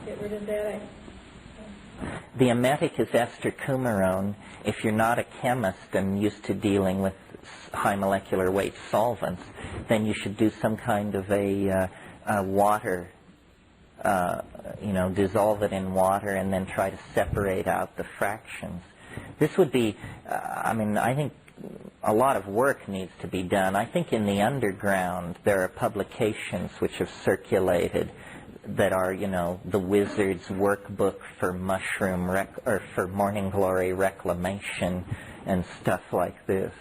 get rid of that? The emetic is ester coumarone. If you're not a chemist and used to dealing with high molecular weight solvents, then you should do some kind of a water, dissolve it in water and then try to separate out the fractions. This would be, I think a lot of work needs to be done. I think in the underground there are publications which have circulated that are, the wizard's workbook for mushroom or for morning glory reclamation and stuff like this.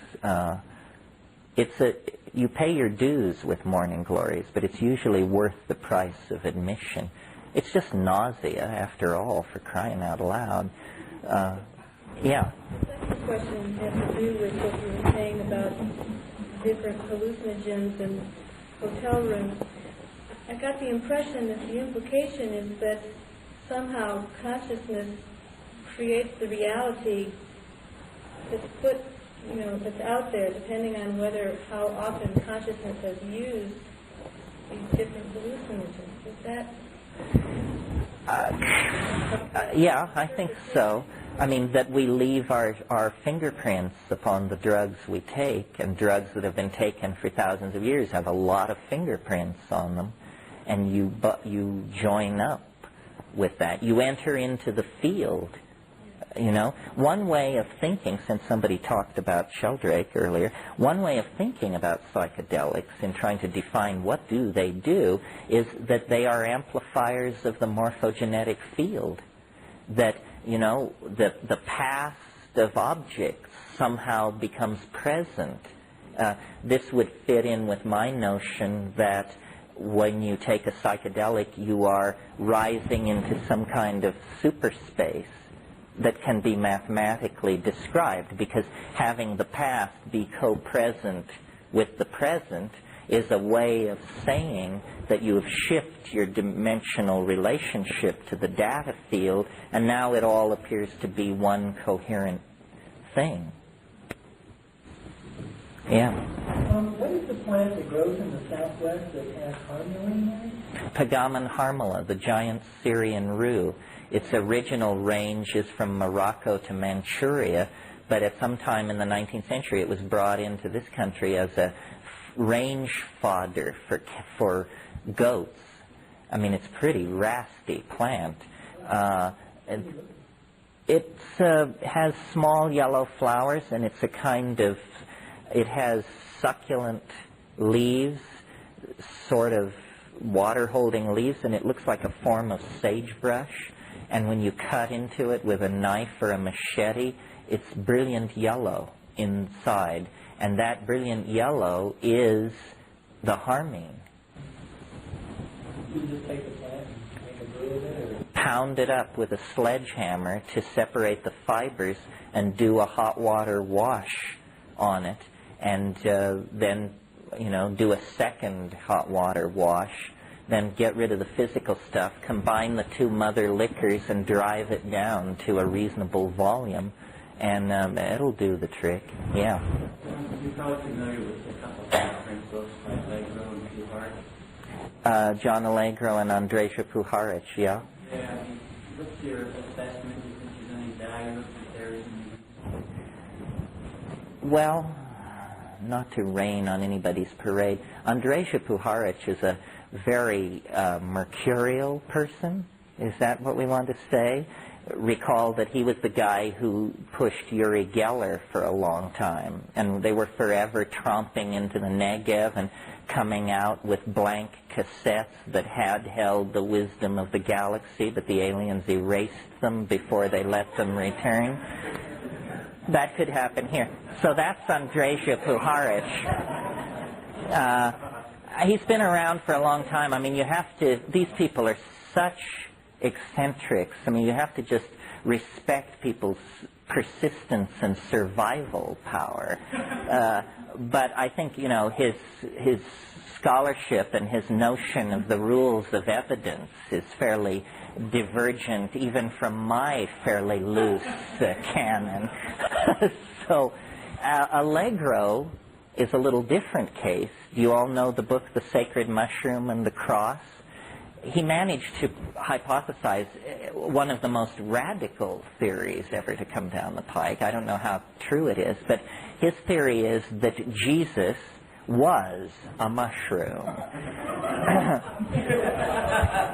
You pay your dues with morning glories, but it's usually worth the price of admission. It's just nausea, after all, for crying out loud. Yeah. The second question has to do with what you were saying about different hallucinogens in hotel rooms. I got the impression that the implication is that somehow consciousness creates the reality that's put, that's out there, depending on how often consciousness has used these different hallucinogens. Is that? Yeah, I think so. That we leave our fingerprints upon the drugs we take, and drugs that have been taken for thousands of years have a lot of fingerprints on them, and you join up with that. You enter into the field. One way of thinking, since somebody talked about Sheldrake earlier, one way of thinking about psychedelics in trying to define what do they do is that they are amplifiers of the morphogenetic field. That, the past of objects somehow becomes present. This would fit in with my notion that when you take a psychedelic, you are rising into some kind of superspace that can be mathematically described, because having the past be co-present with the present is a way of saying that you have shifted your dimensional relationship to the data field, and now it all appears to be one coherent thing. Yeah. What is the plant that grows in the southwest that has harmony in it? Pagamen harmala, the giant Syrian rue. Its original range is from Morocco to Manchuria, but at some time in the 19th century it was brought into this country as a range fodder for goats. It's a pretty rasty plant. It has small yellow flowers, and it's it has succulent leaves, sort of water-holding leaves, and it looks like a form of sagebrush. And when you cut into it with a knife or a machete, it's brilliant yellow inside. And that brilliant yellow is the harmine. You just take the plant and make a brew of it? Or? Pound it up with a sledgehammer to separate the fibers and do a hot water wash on it. And then, do a second hot water wash. Then get rid of the physical stuff, combine the two mother liquors and drive it down to a reasonable volume, and it'll do the trick. Yeah. You're probably familiar with a couple of reference books like Allegro and Puharich. John Allegro and Andrzej Puharich, yeah. Yeah. What's your assessment? Do you think there's any value if there is any? Well, not to rain on anybody's parade, Andrzej Puharich is a very mercurial person. Is that what we want to say? Recall that he was the guy who pushed Uri Geller for a long time, and they were forever tromping into the Negev and coming out with blank cassettes that had held the wisdom of the galaxy, but the aliens erased them before they let them return. That could happen here. So that's Andrzej Puharich. He's been around for a long time. These people are such eccentrics. You have to just respect people's persistence and survival power. But I think, his scholarship and his notion of the rules of evidence is fairly divergent even from my fairly loose canon. So Allegro is a little different case. Do you all know the book, The Sacred Mushroom and the Cross? He managed to hypothesize one of the most radical theories ever to come down the pike. I don't know how true it is, but his theory is that Jesus was a mushroom.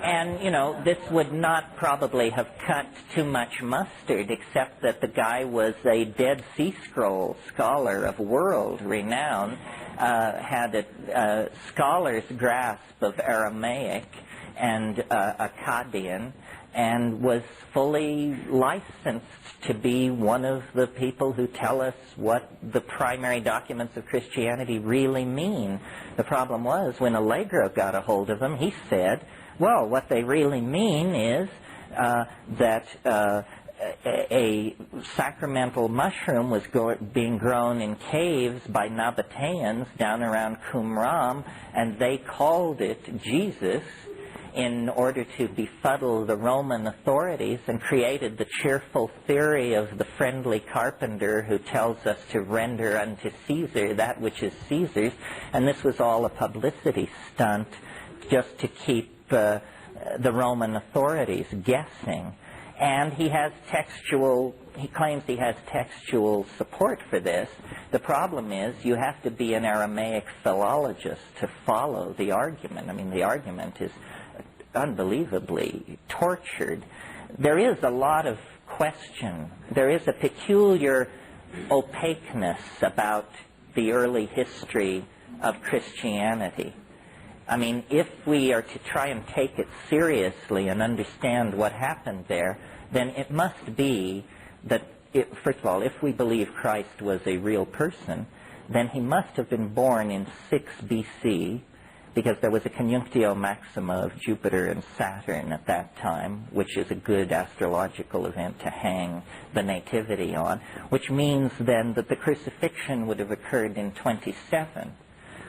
And, you know, this would not probably have cut too much mustard, except that the guy was a Dead Sea Scroll scholar of world renown, had a scholar's grasp of Aramaic and Akkadian, and was fully licensed to be one of the people who tell us what the primary documents of Christianity really mean. The problem was, when Allegro got a hold of them, he said, well, what they really mean is that a sacramental mushroom was being grown in caves by Nabateans down around Qumran, and they called it Jesus in order to befuddle the Roman authorities, and created the cheerful theory of the friendly carpenter who tells us to render unto Caesar that which is Caesar's. And this was all a publicity stunt just to keep the Roman authorities guessing. And he claims he has textual support for this. The problem is, you have to be an Aramaic philologist to follow the argument. I mean, the argument is unbelievably tortured. There is a lot of question. There is a peculiar opaqueness about the early history of Christianity. I mean, if we are to try and take it seriously and understand what happened there, then it must be that, first of all, if we believe Christ was a real person, then he must have been born in 6 BC, because there was a conjunctio maxima of Jupiter and Saturn at that time, which is a good astrological event to hang the nativity on, which means then that the crucifixion would have occurred in 27.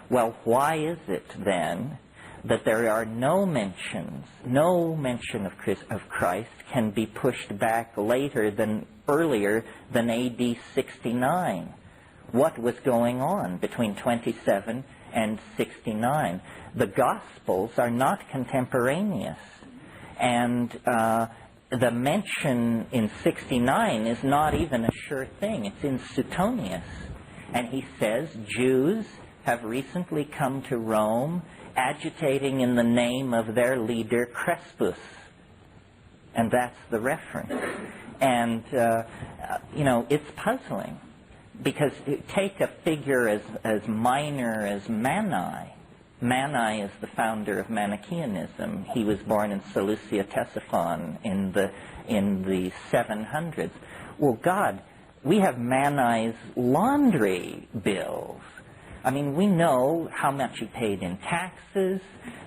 Well, why is it then that there are no mention of Christ can be pushed back earlier than AD 69? What was going on between 27 and 69? The Gospels are not contemporaneous, and the mention in 69 is not even a sure thing. It's in Suetonius, and he says Jews have recently come to Rome agitating in the name of their leader Crispus, and that's the reference. And you know, it's puzzling, because take a figure as minor as Mani. Mani is the founder of Manichaeanism. He was born in Seleucia Ctesiphon in the 700s. Well, God, we have Mani's laundry bills. I mean, we know how much he paid in taxes,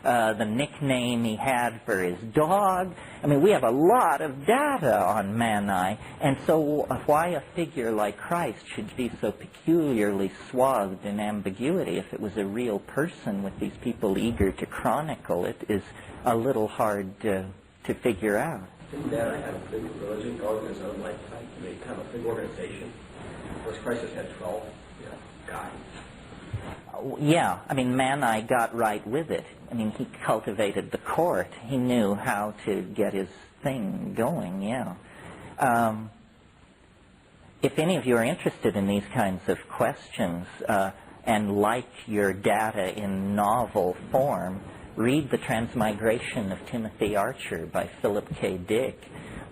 the nickname he had for his dog. I mean, we have a lot of data on Mani, and so why a figure like Christ should be so peculiarly swathed in ambiguity if it was a real person with these people eager to chronicle it is a little hard to figure out. Didn't Mani have a big religion going in his own lifetime? I mean, kind of a big organization. Whereas Christ just had 12 guys. Yeah, I mean, Mani got right with it. I mean, he cultivated the court. He knew how to get his thing going, yeah. If any of you are interested in these kinds of questions and like your data in novel form, read The Transmigration of Timothy Archer by Philip K. Dick,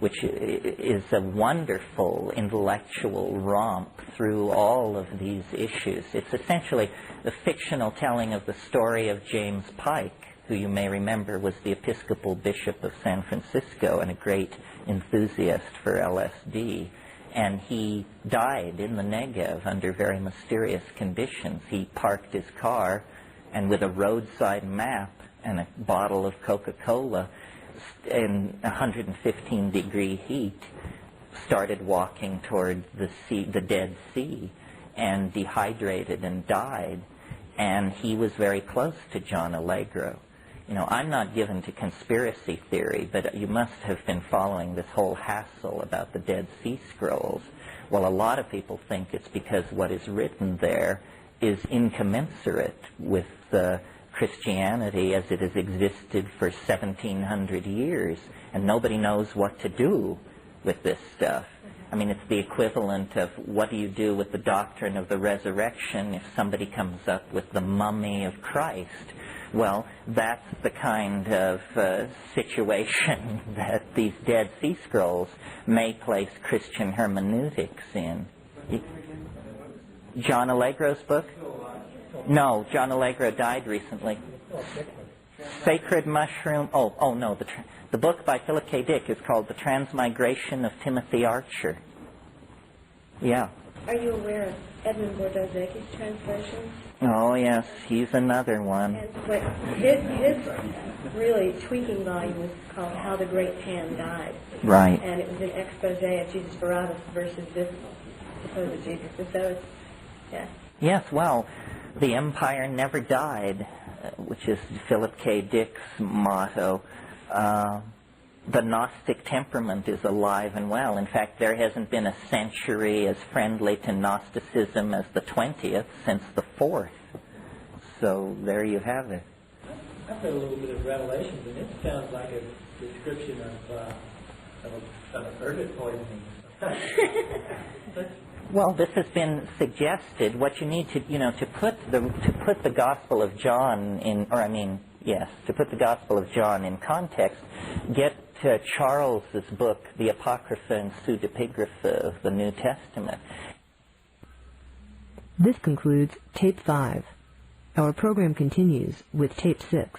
which is a wonderful intellectual romp through all of these issues. It's essentially the fictional telling of the story of James Pike, who you may remember was the Episcopal Bishop of San Francisco and a great enthusiast for LSD. And he died in the Negev under very mysterious conditions. He parked his car, and with a roadside map and a bottle of Coca-Cola, in 115-degree heat, started walking toward the Dead Sea, and dehydrated and died. And he was very close to John Allegro. I'm not given to conspiracy theory, but you must have been following this whole hassle about the Dead Sea Scrolls. Well, a lot of people think it's because what is written there is incommensurate with Christianity as it has existed for 1,700 years, and nobody knows what to do with this stuff. I mean, it's the equivalent of what do you do with the doctrine of the resurrection if somebody comes up with the mummy of Christ? Well, that's the kind of situation that these Dead Sea Scrolls may place Christian hermeneutics in. John Allegro's book? No, John Allegro died recently. Sacred Mushroom. Oh no, the book by Philip K. Dick is called The Transmigration of Timothy Archer. Yeah. Are you aware of Edmund Bordeaux-Zeke's translation? Oh yes, he's another one. But his really tweaking volume was called How the Great Pan Died. Right. And it was an expose of Jesus Barabbas versus this supposed Jesus. And so it's, yeah. Yes, well, the empire never died, which is Philip K. Dick's motto. The Gnostic temperament is alive and well. In fact, there hasn't been a century as friendly to Gnosticism as the 20th since the 4th. So there you have it. I've read a little bit of Revelations, and it sounds like a description of a purgatory poisoning. Well, this has been suggested. What you need to, to put the Gospel of John in, to put the Gospel of John in context, get Charles's book, the Apocrypha and Pseudepigrapha of the New Testament. This concludes Tape 5. Our program continues with Tape 6.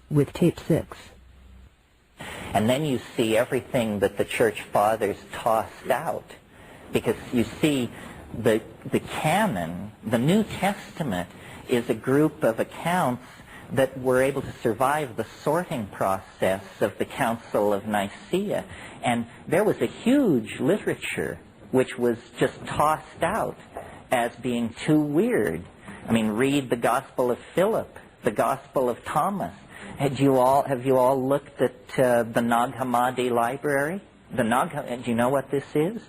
With Tape 6. And then you see everything that the Church Fathers tossed out. Because you see the canon, the New Testament, is a group of accounts that were able to survive the sorting process of the Council of Nicaea. And there was a huge literature which was just tossed out as being too weird. I mean, read the Gospel of Philip, the Gospel of Thomas. Have you all looked at the Nag Hammadi Library? Do you know what this is?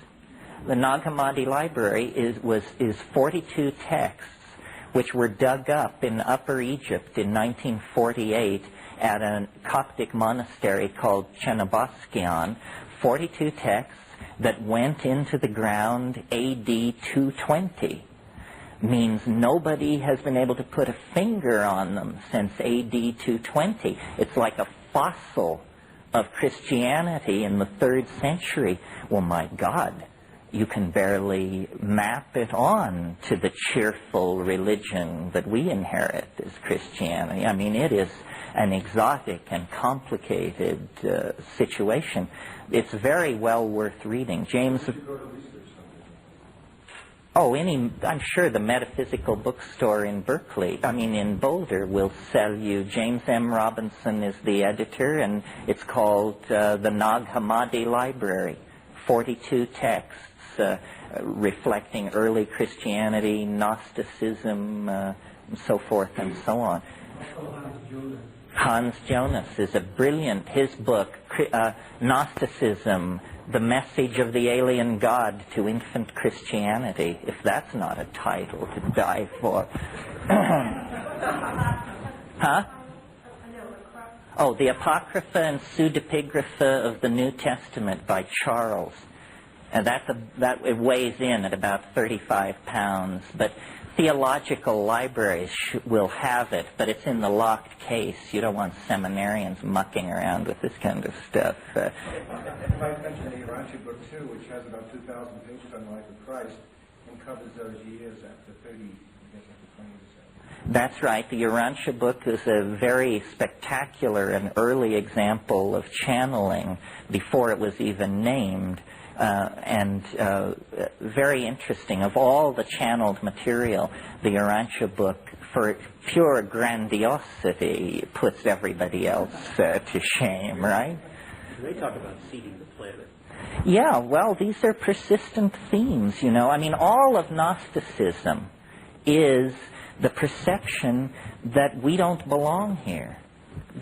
The Nag Hammadi Library is 42 texts which were dug up in Upper Egypt in 1948 at a Coptic monastery called Chenobaskion. 42 texts that went into the ground AD 220. Means nobody has been able to put a finger on them since AD 220. It's like a fossil of Christianity in the 3rd century. Well, my God, you can barely map it on to the cheerful religion that we inherit as Christianity. I mean, it is an exotic and complicated situation. It's very well worth reading. James... I'm sure the Metaphysical Bookstore in in Boulder will sell you. James M. Robinson is the editor, and it's called the Nag Hammadi Library. 42 texts reflecting early Christianity, Gnosticism, and so forth and so on. Hans Jonas is a brilliant, his book, Gnosticism, The Message of the Alien God to Infant Christianity, if that's not a title to die for. Huh? Oh, the Apocrypha and Pseudepigrapha of the New Testament by Charles. And it weighs in at about 35 pounds, but theological libraries will have it, but it's in the locked case. You don't want seminarians mucking around with this kind of stuff. I might mention the Urantia book, too, which has about 2,000 pages on the life of Christ and covers those years after 30, I guess after 20 years. That's right. The Urantia book is a very spectacular and early example of channeling before it was even named. Very interesting. Of all the channeled material, the Urantia book, for pure grandiosity, puts everybody else to shame, right? They talk about seeding the planet. Yeah, well, these are persistent themes, I mean, all of Gnosticism is the perception that we don't belong here,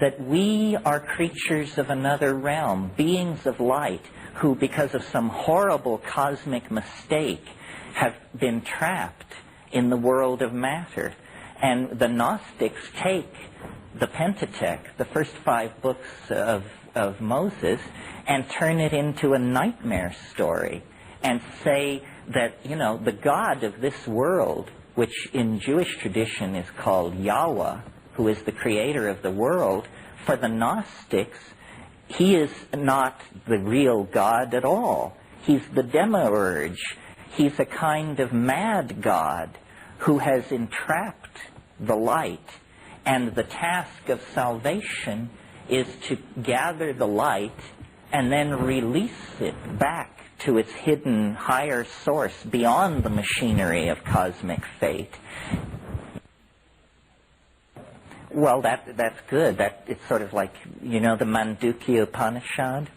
that we are creatures of another realm, beings of light, who, because of some horrible cosmic mistake, have been trapped in the world of matter. And the Gnostics take the Pentateuch, the first 5 books of Moses, and turn it into a nightmare story and say that, you know, the God of this world, which in Jewish tradition is called Yahweh, who is the creator of the world, for the Gnostics, he is not the real God at all. He's the demiurge. He's a kind of mad God who has entrapped the light. And the task of salvation is to gather the light and then release it back to its hidden higher source beyond the machinery of cosmic fate. Well, that's good. It's sort of like, you know, the Mandukya Upanishad?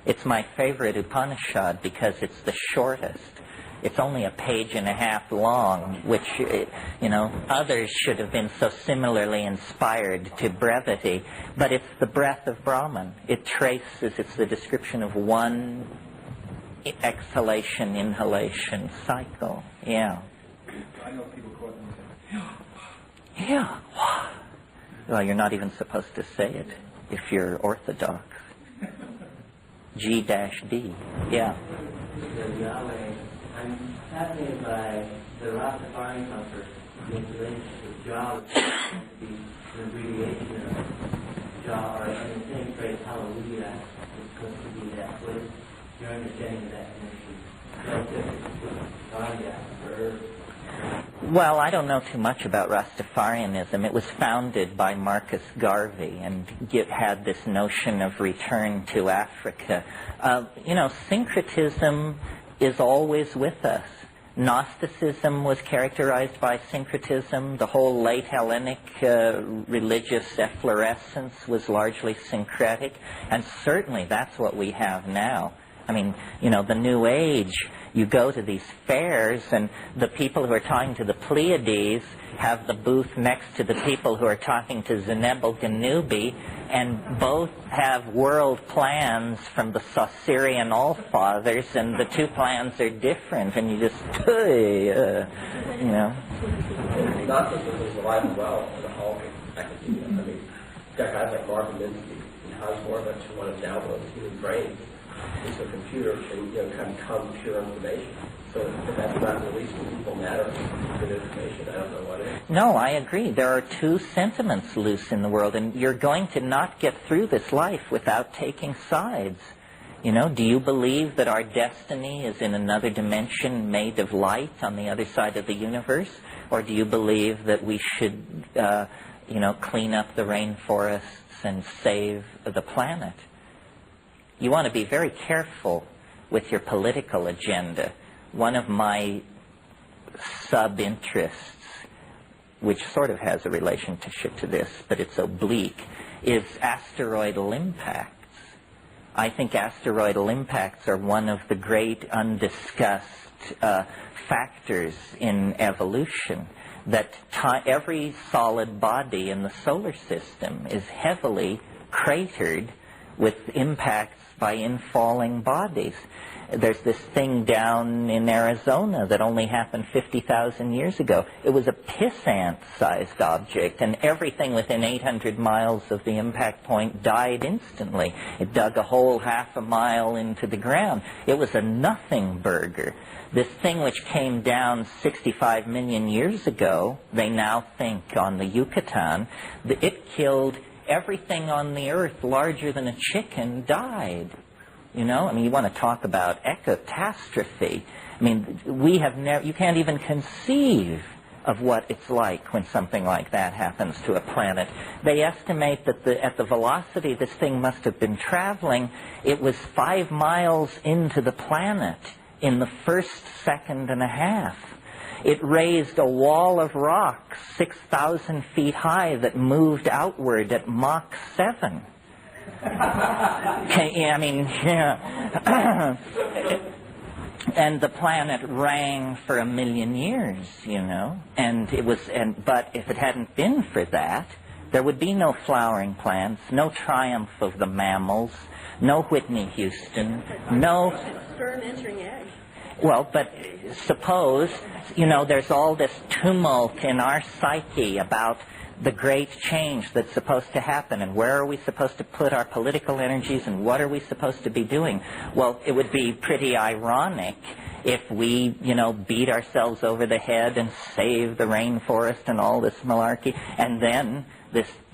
It's my favorite Upanishad because it's the shortest. It's only a page and a half long, which, you know, others should have been so similarly inspired to brevity. But it's the breath of Brahman. It traces, it's the description of one exhalation, inhalation cycle. Yeah. I know people quote them and say, yeah. Well, you're not even supposed to say it if you're Orthodox. G-D. Yeah. I'm fascinated by the Rastafarian concept, the relationship with Jah, the abbreviation of Jah, or in the same phrase, hallelujah, is supposed to be that. What is your understanding of that connection? Well, I don't know too much about Rastafarianism. It was founded by Marcus Garvey and had this notion of return to Africa. You know, syncretism is always with us. Gnosticism was characterized by syncretism. The whole late Hellenic religious efflorescence was largely syncretic, and certainly that's what we have now. I mean, you know, the New Age, you go to these fairs, and the people who are talking to the Pleiades have the booth next to the people who are talking to Zenebel-Ganubi, and both have world plans from the Saussurian Allfathers, and the two plans are different, and you just, you know. Gnosticism is alive and well in the whole academia. I mean, you've got guys like Marvin Minsky and Hans Horvath who want to download the human brain into a computer and, you know, kind of come pure information. So if that's not releasing people matter, good information, I don't know what is. No, I agree. There are two sentiments loose in the world, and you're going to not get through this life without taking sides. You know, do you believe that our destiny is in another dimension made of light on the other side of the universe? Or do you believe that we should, you know, clean up the rainforests and save the planet? You want to be very careful with your political agenda. One of my sub-interests, which sort of has a relationship to this, but it's oblique, is asteroidal impacts. I think asteroidal impacts are one of the great undiscussed factors in evolution, that every solid body in the solar system is heavily cratered with impacts by infalling bodies. There's this thing down in Arizona that only happened 50,000 years ago. It was a piss-ant-sized object, and everything within 800 miles of the impact point died instantly. It dug a hole half a mile into the ground. It was a nothing burger. This thing which came down 65 million years ago, they now think on the Yucatan, it killed everything on the earth larger than a chicken died. You know, I mean, you want to talk about ecotastrophe. I mean, we have never, you can't even conceive of what it's like when something like that happens to a planet. They estimate that at the velocity this thing must have been traveling, it was 5 miles into the planet in the first second and a half. It raised a wall of rock 6,000 feet high that moved outward at Mach 7. I mean, yeah. And the planet rang for 1 million years, you know, but if it hadn't been for that, there would be no flowering plants, no triumph of the mammals, no Whitney Houston, no... Sperm entering egg. Well, but suppose, you know, there's all this tumult in our psyche about the great change that's supposed to happen, and where are we supposed to put our political energies, and what are we supposed to be doing? Well, it would be pretty ironic if we, you know, beat ourselves over the head and save the rainforest and all this malarkey, and then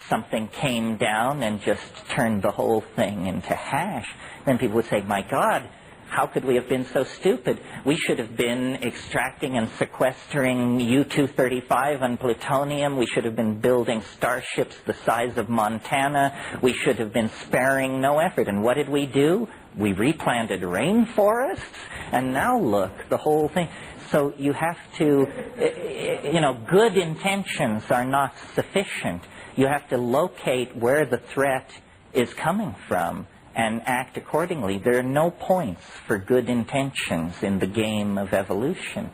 something came down and just turned the whole thing into hash. Then people would say, my God, how could we have been so stupid? We should have been extracting and sequestering U-235 and plutonium. We should have been building starships the size of Montana. We should have been sparing no effort. And what did we do? We replanted rainforests, and now look, the whole thing. So you have to, you know, good intentions are not sufficient. You have to locate where the threat is coming from and act accordingly. There are no points for good intentions in the game of evolution.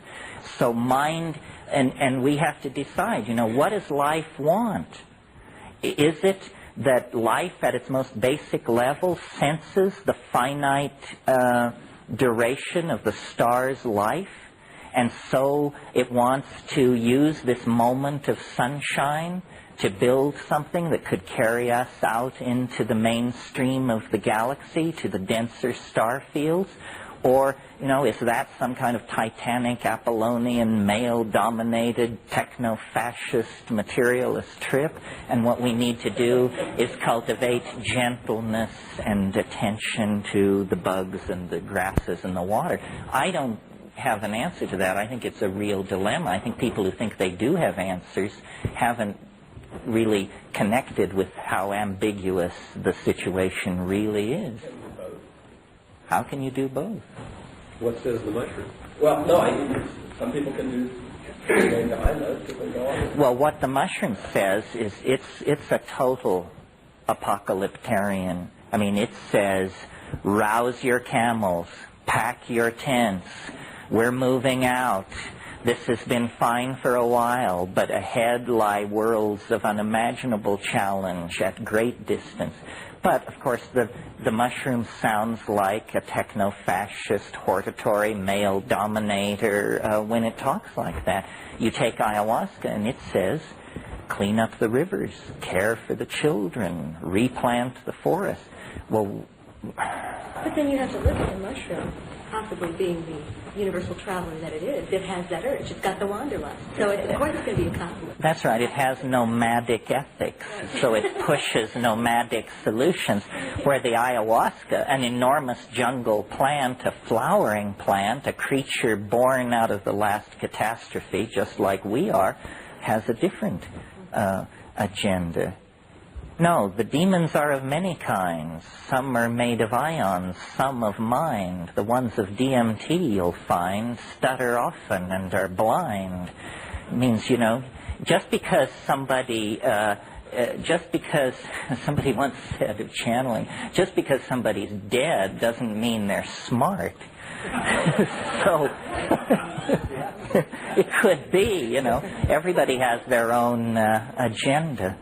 So mind, and we have to decide, you know, what does life want? Is it that life at its most basic level senses the finite duration of the star's life, and so it wants to use this moment of sunshine to build something that could carry us out into the mainstream of the galaxy, to the denser star fields? Or, you know, is that some kind of titanic, Apollonian, male-dominated, techno-fascist, materialist trip? And what we need to do is cultivate gentleness and attention to the bugs and the grasses and the water. I don't have an answer to that. I think it's a real dilemma. I think people who think they do have answers haven't really connected with how ambiguous the situation really is. How can you do both? What says the mushroom? Well, no, some people can do anything behind those. Well, what the mushroom says is it's a total apocalyptarian. I mean, it says, rouse your camels, pack your tents, we're moving out. This has been fine for a while, but ahead lie worlds of unimaginable challenge at great distance. But, of course, the mushroom sounds like a techno-fascist, hortatory male dominator when it talks like that. You take ayahuasca and it says, clean up the rivers, care for the children, replant the forest. Well, but then you have to look at the mushroom, possibly being the universal traveler that it is. It has that urge. It's got the wanderlust. So of course it's going to be a conflict. That's right. It has nomadic ethics. So it pushes nomadic solutions, where the ayahuasca, an enormous jungle plant, a flowering plant, a creature born out of the last catastrophe, just like we are, has a different agenda. No, the demons are of many kinds. Some are made of ions, some of mind. The ones of DMT, you'll find, stutter often and are blind. It means, you know, just because somebody once said of channeling, just because somebody's dead doesn't mean they're smart. So, it could be, you know, everybody has their own agenda.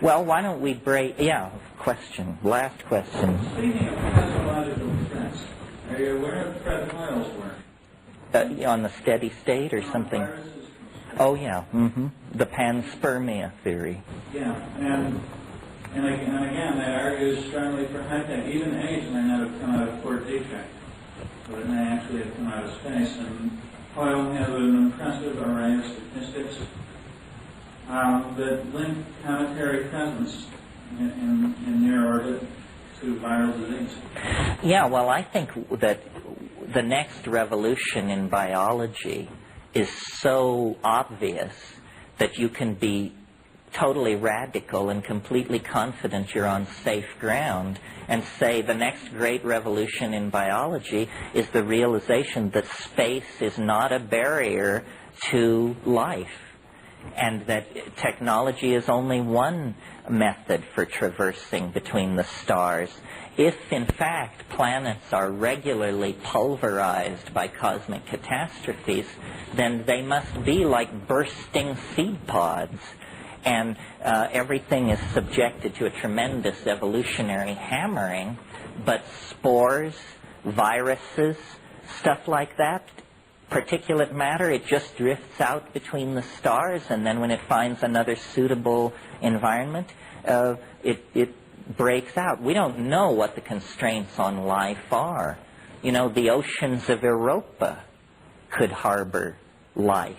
Well, why don't we break... Yeah, question. Last question. Speaking of pathological defense, are you aware of Fred Hoyle's work? On the steady state or something? Oh, yeah. Mm-hmm. The panspermia theory. Yeah, and again, they argue strongly for high-tech. Even AIDS may not have come out of poor defect, but it may actually have come out of space. And Hoyle has an impressive array of statistics that link cometary presence in near orbit to viral disease. Yeah, well, I think that the next revolution in biology is so obvious that you can be totally radical and completely confident you're on safe ground and say the next great revolution in biology is the realization that space is not a barrier to life. and that technology is only one method for traversing between the stars. If, in fact, planets are regularly pulverized by cosmic catastrophes, then they must be like bursting seed pods, and everything is subjected to a tremendous evolutionary hammering, but spores, viruses, stuff like that, particulate matter, it just drifts out between the stars, and then when it finds another suitable environment, it breaks out. We don't know what the constraints on life are. You know, the oceans of Europa could harbor life.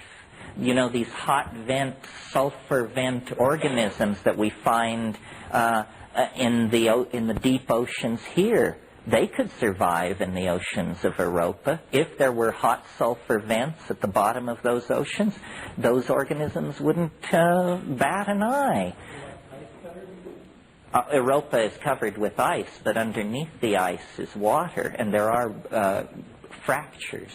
You know, these hot vent, sulfur vent organisms that we find in the deep oceans here, they could survive in the oceans of Europa. If there were hot sulfur vents at the bottom of those oceans, those organisms wouldn't bat an eye. Europa is covered with ice, but underneath the ice is water, and there are fractures.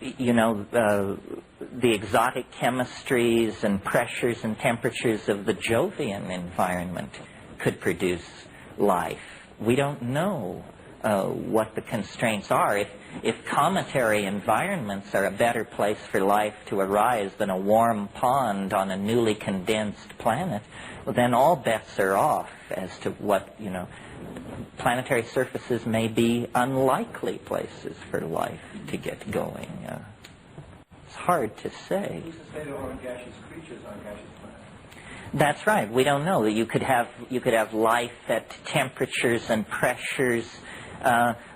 You know, the exotic chemistries and pressures and temperatures of the Jovian environment could produce life. We don't know what the constraints are. If cometary environments are a better place for life to arise than a warm pond on a newly condensed planet, well, then all bets are off as to what, you know, planetary surfaces may be unlikely places for life to get going. It's hard to say. Who's to say there aren't gaseous creatures on gaseous planets? That's right. We don't know. You could have life at temperatures and pressures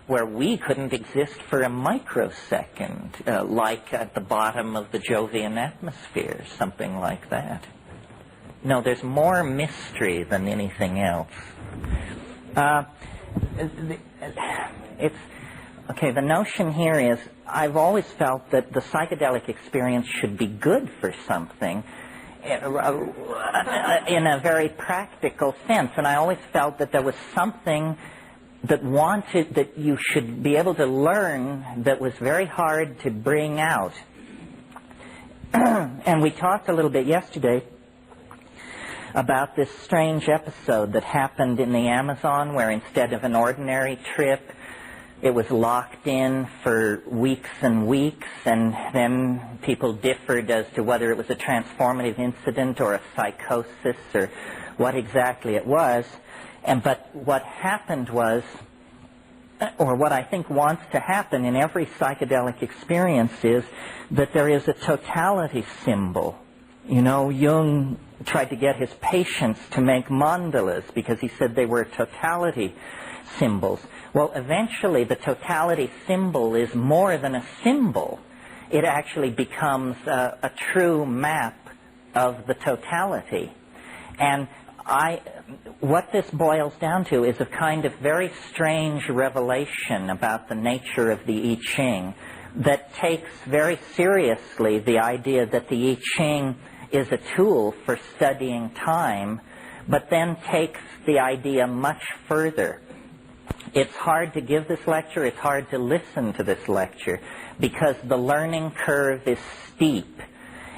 where we couldn't exist for a microsecond, like at the bottom of the Jovian atmosphere, something like that. No, there's more mystery than anything else. The notion here is, I've always felt that the psychedelic experience should be good for something in a very practical sense, and I always felt that there was something that you should be able to learn that was very hard to bring out. And we talked a little bit yesterday about this strange episode that happened in the Amazon, where instead of an ordinary trip, it was locked in for weeks and weeks, and then people differed as to whether it was a transformative incident or a psychosis or what exactly it was. But what happened was, or what I think wants to happen in every psychedelic experience, is that there is a totality symbol. You know, Jung tried to get his patients to make mandalas because he said they were totality symbols. Well, eventually the totality symbol is more than a symbol. It actually becomes a true map of the totality. And what this boils down to is a kind of very strange revelation about the nature of the I Ching that takes very seriously the idea that the I Ching is a tool for studying time, but then takes the idea much further. It's hard to give this lecture, it's hard to listen to this lecture, because the learning curve is steep,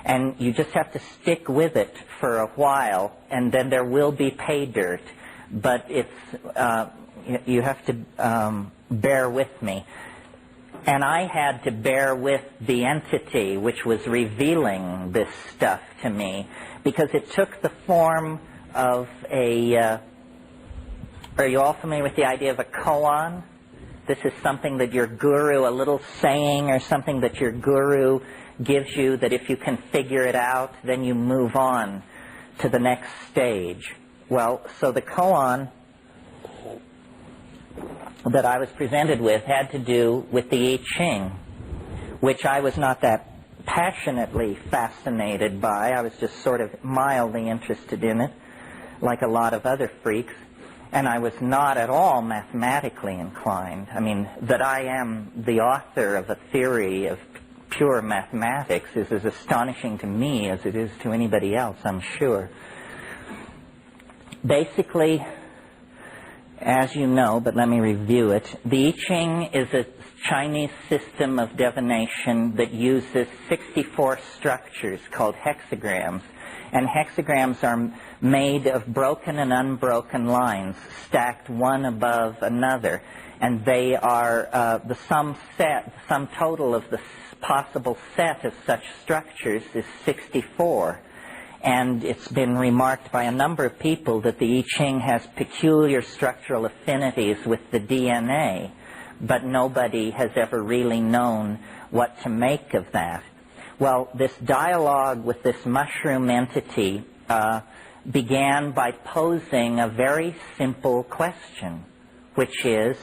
and you just have to stick with it for a while, and then there will be pay dirt, but you have to bear with me. And I had to bear with the entity which was revealing this stuff to me, because it took the form of a... are you all familiar with the idea of a koan? This is something that your guru, a little saying or something that your guru gives you, that if you can figure it out, then you move on to the next stage. Well, so the koan that I was presented with had to do with the I Ching, which I was not that passionately fascinated by. I was just sort of mildly interested in it, like a lot of other freaks. And I was not at all mathematically inclined. I mean, that I am the author of a theory of pure mathematics is as astonishing to me as it is to anybody else, I'm sure. Basically, as you know, but let me review it, the I Ching is a Chinese system of divination that uses 64 structures called hexagrams. And hexagrams are made of broken and unbroken lines, stacked one above another. And they are the sum total of the possible set of such structures is 64. And it's been remarked by a number of people that the I Ching has peculiar structural affinities with the DNA, but nobody has ever really known what to make of that. Well, this dialogue with this mushroom entity began by posing a very simple question, which is,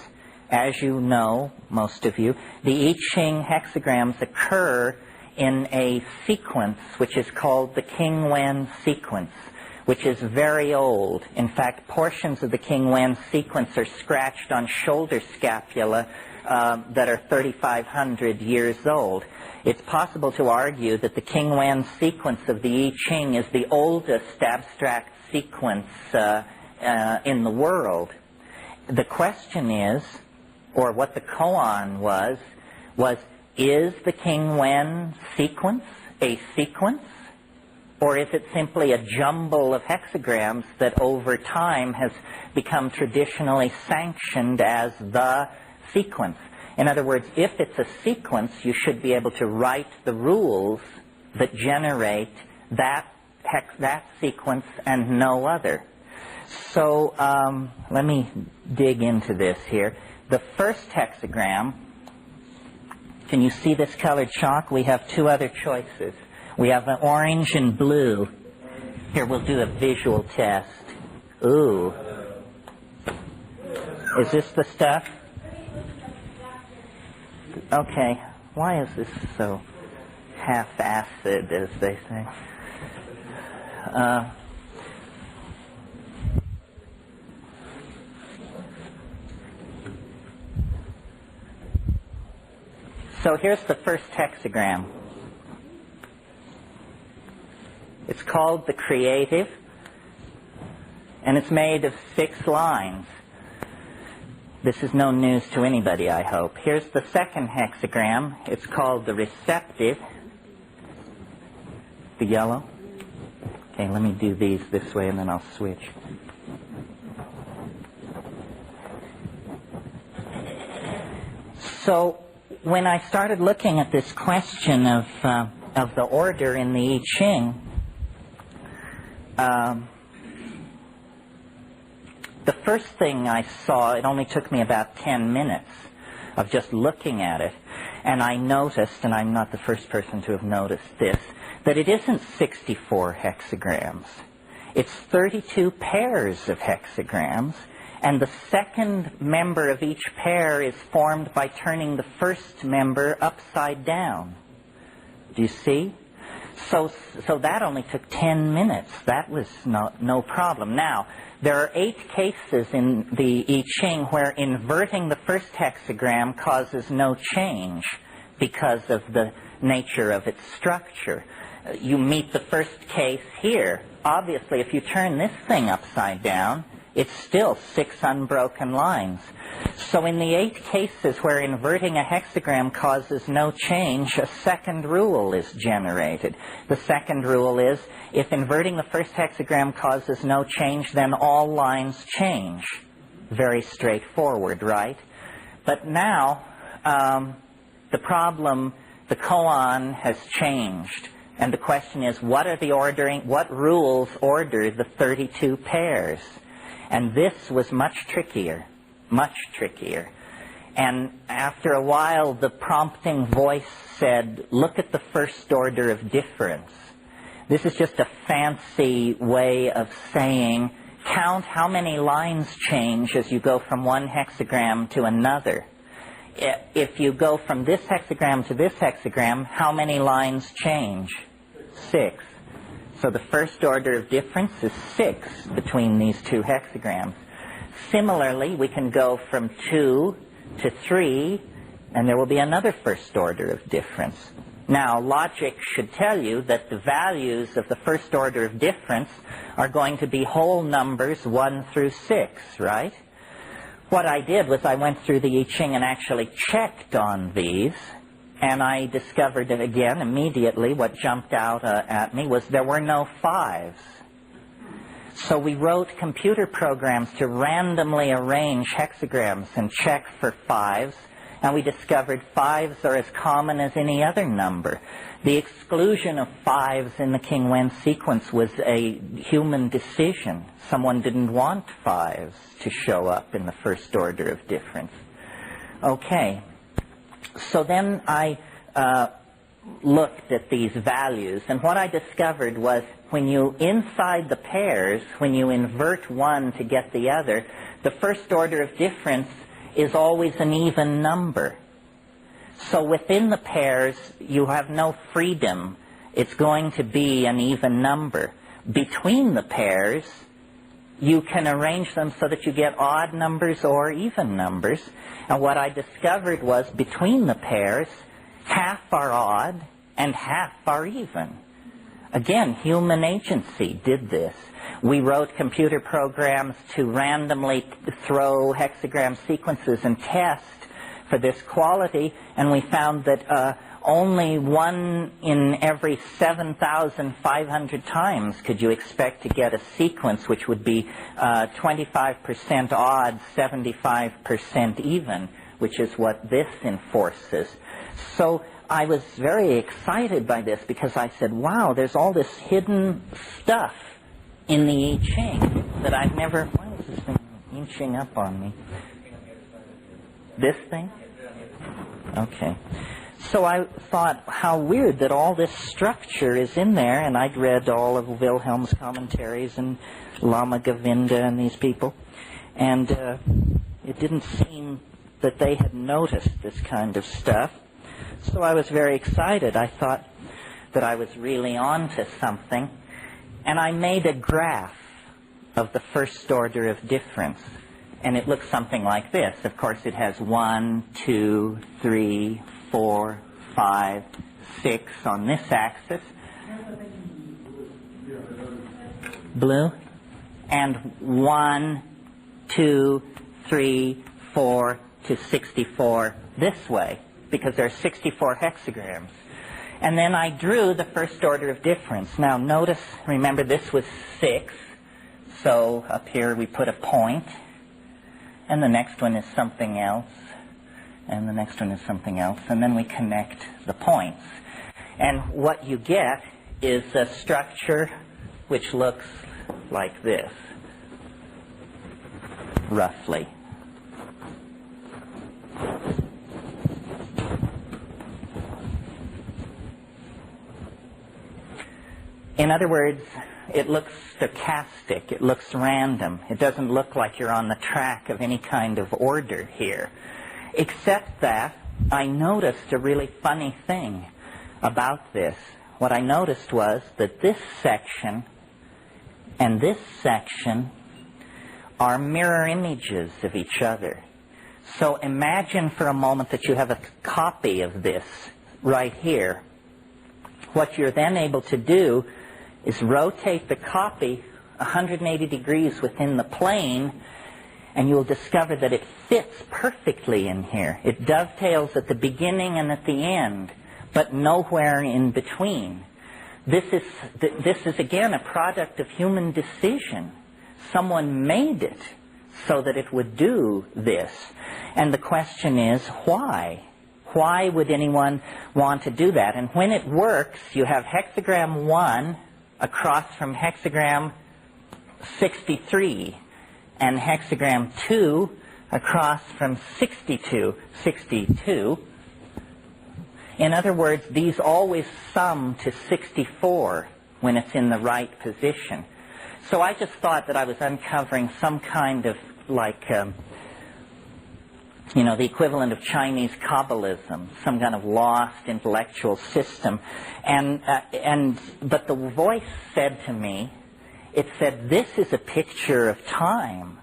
as you know, most of you, the I Ching hexagrams occur in a sequence which is called the King Wen sequence, which is very old. In fact, portions of the King Wen sequence are scratched on shoulder scapula that are 3,500 years old. It's possible to argue that the King Wen sequence of the I Ching is the oldest abstract sequence in the world. The question is, or what the koan was is the King Wen sequence a sequence? Or is it simply a jumble of hexagrams that over time has become traditionally sanctioned as the sequence? In other words, if it's a sequence, you should be able to write the rules that generate that sequence and no other. So let me dig into this here. The first hexagram, can you see this colored chalk? We have two other choices. We have an orange and blue. Here, we'll do a visual test. Ooh. Is this the stuff? Okay. Why is this so half-acid, as they say? So here's the first hexagram. It's called the creative, and it's made of 6 lines. This is no news to anybody, I hope. Here's the second hexagram. It's called the receptive, the yellow. Okay, let me do these this way, and then I'll switch. So when I started looking at this question of the order in the I Ching, the first thing I saw, it only took me about 10 minutes of just looking at it, and I noticed, and I'm not the first person to have noticed this, that it isn't 64 hexagrams. It's 32 pairs of hexagrams, and the second member of each pair is formed by turning the first member upside down. Do you see? So that only took 10 minutes. That was no problem. Now, there are 8 cases in the I Ching where inverting the first hexagram causes no change because of the nature of its structure. You meet the first case here. Obviously, if you turn this thing upside down, it's still 6 unbroken lines. So in the 8 cases where inverting a hexagram causes no change, a second rule is generated. The second rule is, if inverting the first hexagram causes no change, then all lines change. Very straightforward, right? But now, the problem, the koan has changed. And the question is, what rules order the 32 pairs? And this was much trickier. And after a while, the prompting voice said, look at the first order of difference. This is just a fancy way of saying, count how many lines change as you go from one hexagram to another. If you go from this hexagram to this hexagram, how many lines change? 6. So the first order of difference is 6 between these 2 hexagrams. Similarly, we can go from 2 to 3, and there will be another first order of difference. Now, logic should tell you that the values of the first order of difference are going to be whole numbers 1 through 6, right? what I did was I went through the I Ching and actually checked on these, and I discovered that again immediately what jumped out at me was there were no 5s. So we wrote computer programs to randomly arrange hexagrams and check for 5s, and we discovered 5s are as common as any other number. The exclusion of 5s in the King-Wen sequence was a human decision. Someone didn't want 5s to show up in the first order of difference. Okay, so then I looked at these values, and what I discovered was when you, inside the pairs, when you invert one to get the other, the first order of difference is always an even number. So within the pairs, you have no freedom. It's going to be an even number. Between the pairs, you can arrange them so that you get odd numbers or even numbers. And what I discovered was between the pairs, half are odd and half are even. Again, human agency did this. We wrote computer programs to randomly throw hexagram sequences and test for this quality, and we found that only 1 in every 7,500 times could you expect to get a sequence which would be 25% odd, 75% even, which is what this enforces. So I was very excited by this because I said, wow, there's all this hidden stuff in the I Ching that I've never... Why is this thing inching up on me? This thing? Okay. So I thought, how weird that all this structure is in there, and I'd read all of Wilhelm's commentaries and Lama Govinda and these people, and it didn't seem that they had noticed this kind of stuff. So I was very excited. I thought that I was really onto something, and I made a graph of the first order of difference. And it looks something like this. Of course, it has 1, 2, 3, 4, 5, 6 on this axis. Blue. And 1, 2, 3, 4 to 64 this way, because there are 64 hexagrams. And then I drew the first order of difference. Now notice, remember this was 6. So up here we put a point. And the next one is something else, and the next one is something else, and then we connect the points. And what you get is a structure which looks like this, roughly. In other words, it looks stochastic, it looks random. It doesn't look like you're on the track of any kind of order here. Except that I noticed a really funny thing about this. What I noticed was that this section and this section are mirror images of each other. So imagine for a moment that you have a copy of this right here. What you're then able to do is rotate the copy 180 degrees within the plane, and you'll discover that it fits perfectly in here. It dovetails at the beginning and at the end, but nowhere in between. This is again a product of human decision. Someone made it so that it would do this. And the question is, why? Why would anyone want to do that? And when it works, you have hexagram 1 across from hexagram 63, and hexagram 2 across from 62. In other words, these always sum to 64 when it's in the right position. So I just thought that I was uncovering some kind of, like, the equivalent of Chinese Kabbalism, some kind of lost intellectual system. But the voice said to me, it said, this is a picture of time.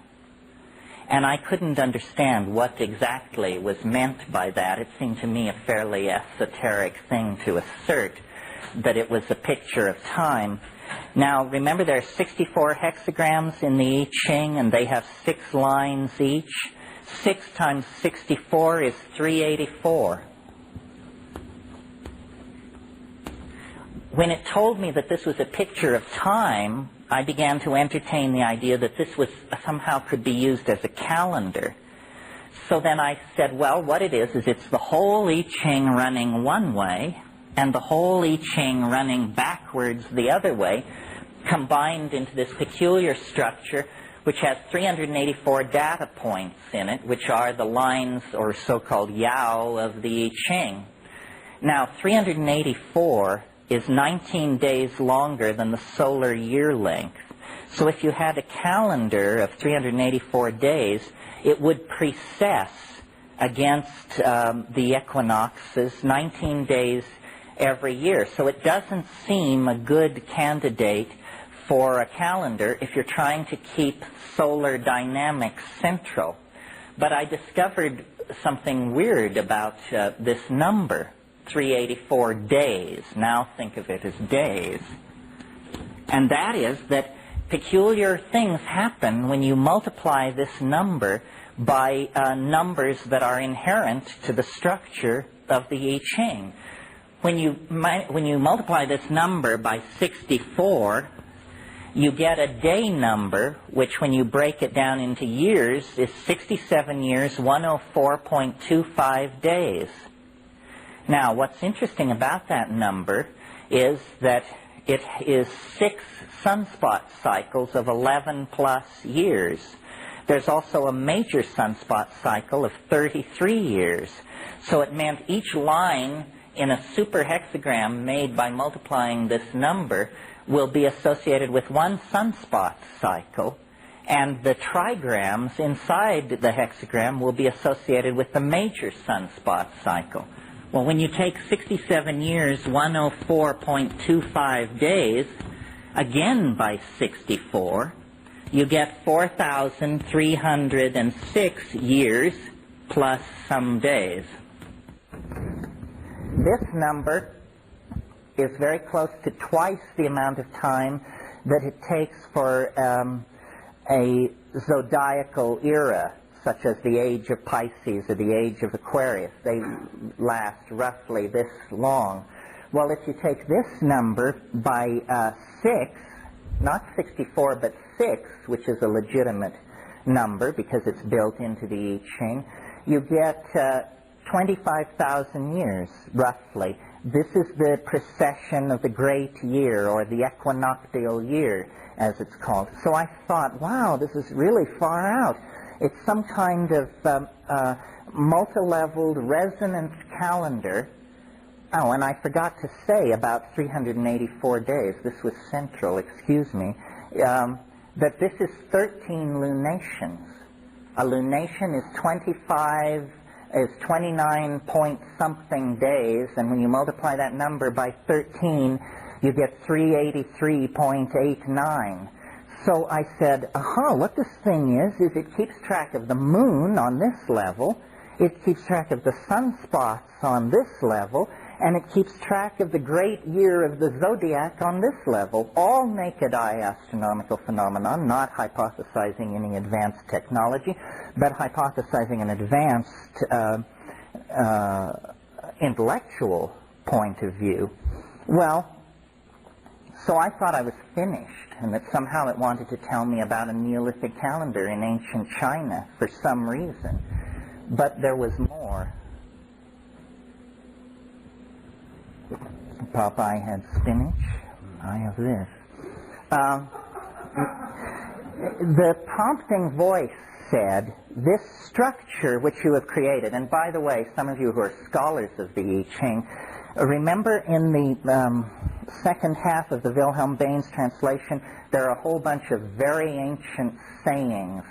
And I couldn't understand what exactly was meant by that. It seemed to me a fairly esoteric thing to assert that it was a picture of time. Now, remember there are 64 hexagrams in the I Ching, and they have 6 lines each. 6 times 64 is 384. When it told me that this was a picture of time, I began to entertain the idea that this was somehow could be used as a calendar. So then I said, well, what it is it's the whole I Ching running one way and the whole I Ching running backwards the other way, combined into this peculiar structure which has 384 data points in it, which are the lines or so-called yao of the I Ching. Now, 384 is 19 days longer than the solar year length. So if you had a calendar of 384 days, it would precess against the equinoxes 19 days every year. So it doesn't seem a good candidate for a calendar if you're trying to keep solar dynamics central. But I discovered something weird about this number, 384 days. Now think of it as days. And that is that peculiar things happen when you multiply this number by numbers that are inherent to the structure of the I Ching. When you multiply this number by 64, you get a day number, which when you break it down into years is 67 years, 104.25 days. Now, what's interesting about that number is that it is 6 sunspot cycles of 11 plus years. There's also a major sunspot cycle of 33 years. So it meant each line in a super hexagram made by multiplying this number will be associated with one sunspot cycle, and the trigrams inside the hexagram will be associated with the major sunspot cycle. Well, when you take 67 years, 104.25 days, again by 64, you get 4,306 years plus some days. This number is very close to twice the amount of time that it takes for a zodiacal era, such as the age of Pisces or the age of Aquarius. They last roughly this long. Well, if you take this number by 6, not 64, but 6, which is a legitimate number because it's built into the I Ching, you get 25,000 years, roughly. This is the precession of the great year, or the equinoctial year, as it's called. So I thought, wow, this is really far out. It's some kind of multi-leveled resonance calendar. Oh, and I forgot to say about 384 days, this was central, excuse me, that this is 13 lunations. A lunation is 29 point something days, and when you multiply that number by 13, you get 383.89. So I said, aha, what this thing is it keeps track of the moon on this level, it keeps track of the sunspots on this level, and it keeps track of the great year of the zodiac on this level, all naked eye astronomical phenomenon, not hypothesizing any advanced technology, but hypothesizing an advanced intellectual point of view. Well, so I thought I was finished, and that somehow it wanted to tell me about a Neolithic calendar in ancient China for some reason. But there was more. Popeye had spinach. I have this. The prompting voice said, this structure which you have created, and by the way, some of you who are scholars of the I Ching, remember in the second half of the Wilhelm Baines translation, there are a whole bunch of very ancient sayings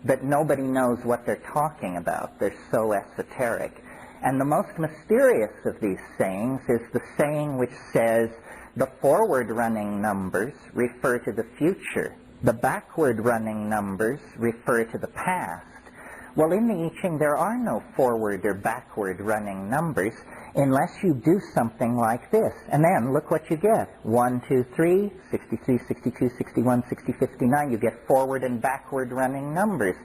that nobody knows what they're talking about. They're so esoteric. And the most mysterious of these sayings is the saying which says, the forward-running numbers refer to the future. The backward-running numbers refer to the past. Well, in the I Ching, there are no forward or backward-running numbers unless you do something like this. And then, look what you get. 1, 2, 3, 63, 62, 61, 60, 59. You get forward and backward-running numbers.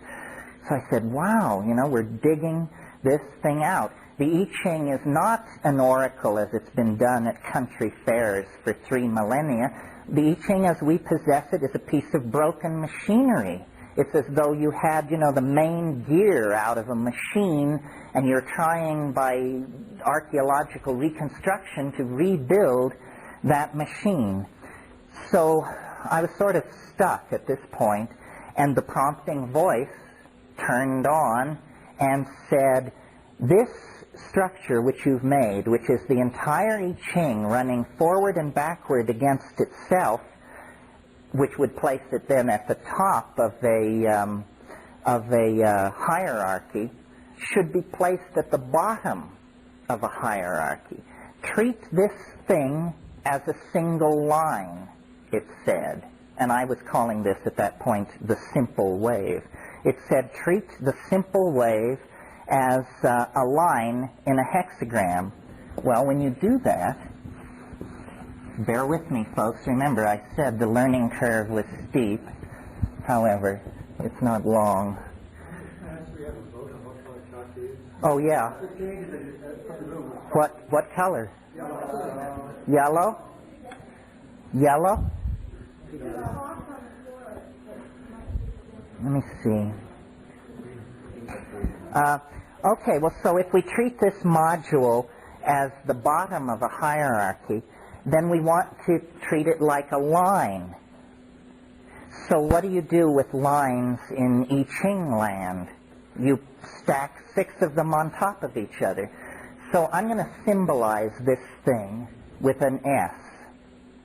So I said, wow, we're digging this thing out. The I Ching is not an oracle as it's been done at country fairs for 3 millennia. The I Ching as we possess it is a piece of broken machinery. It's as though you had, the main gear out of a machine, and you're trying by archaeological reconstruction to rebuild that machine. So I was sort of stuck at this point, and the prompting voice turned on and said, this structure which you've made, which is the entire I Ching running forward and backward against itself, which would place it then at the top of a hierarchy, should be placed at the bottom of a hierarchy. Treat this thing as a single line, it said. And I was calling this at that point the simple wave. It said, treat the simple wave as a line in a hexagram. Well, when you do that, bear with me, folks. Remember, I said the learning curve was steep. However, it's not long. Oh, yeah. What color? Yellow? Yellow? Let me see. Okay, well, so if we treat this module as the bottom of a hierarchy, then we want to treat it like a line. So what do you do with lines in I Ching land? You stack 6 of them on top of each other. So I'm going to symbolize this thing with an S.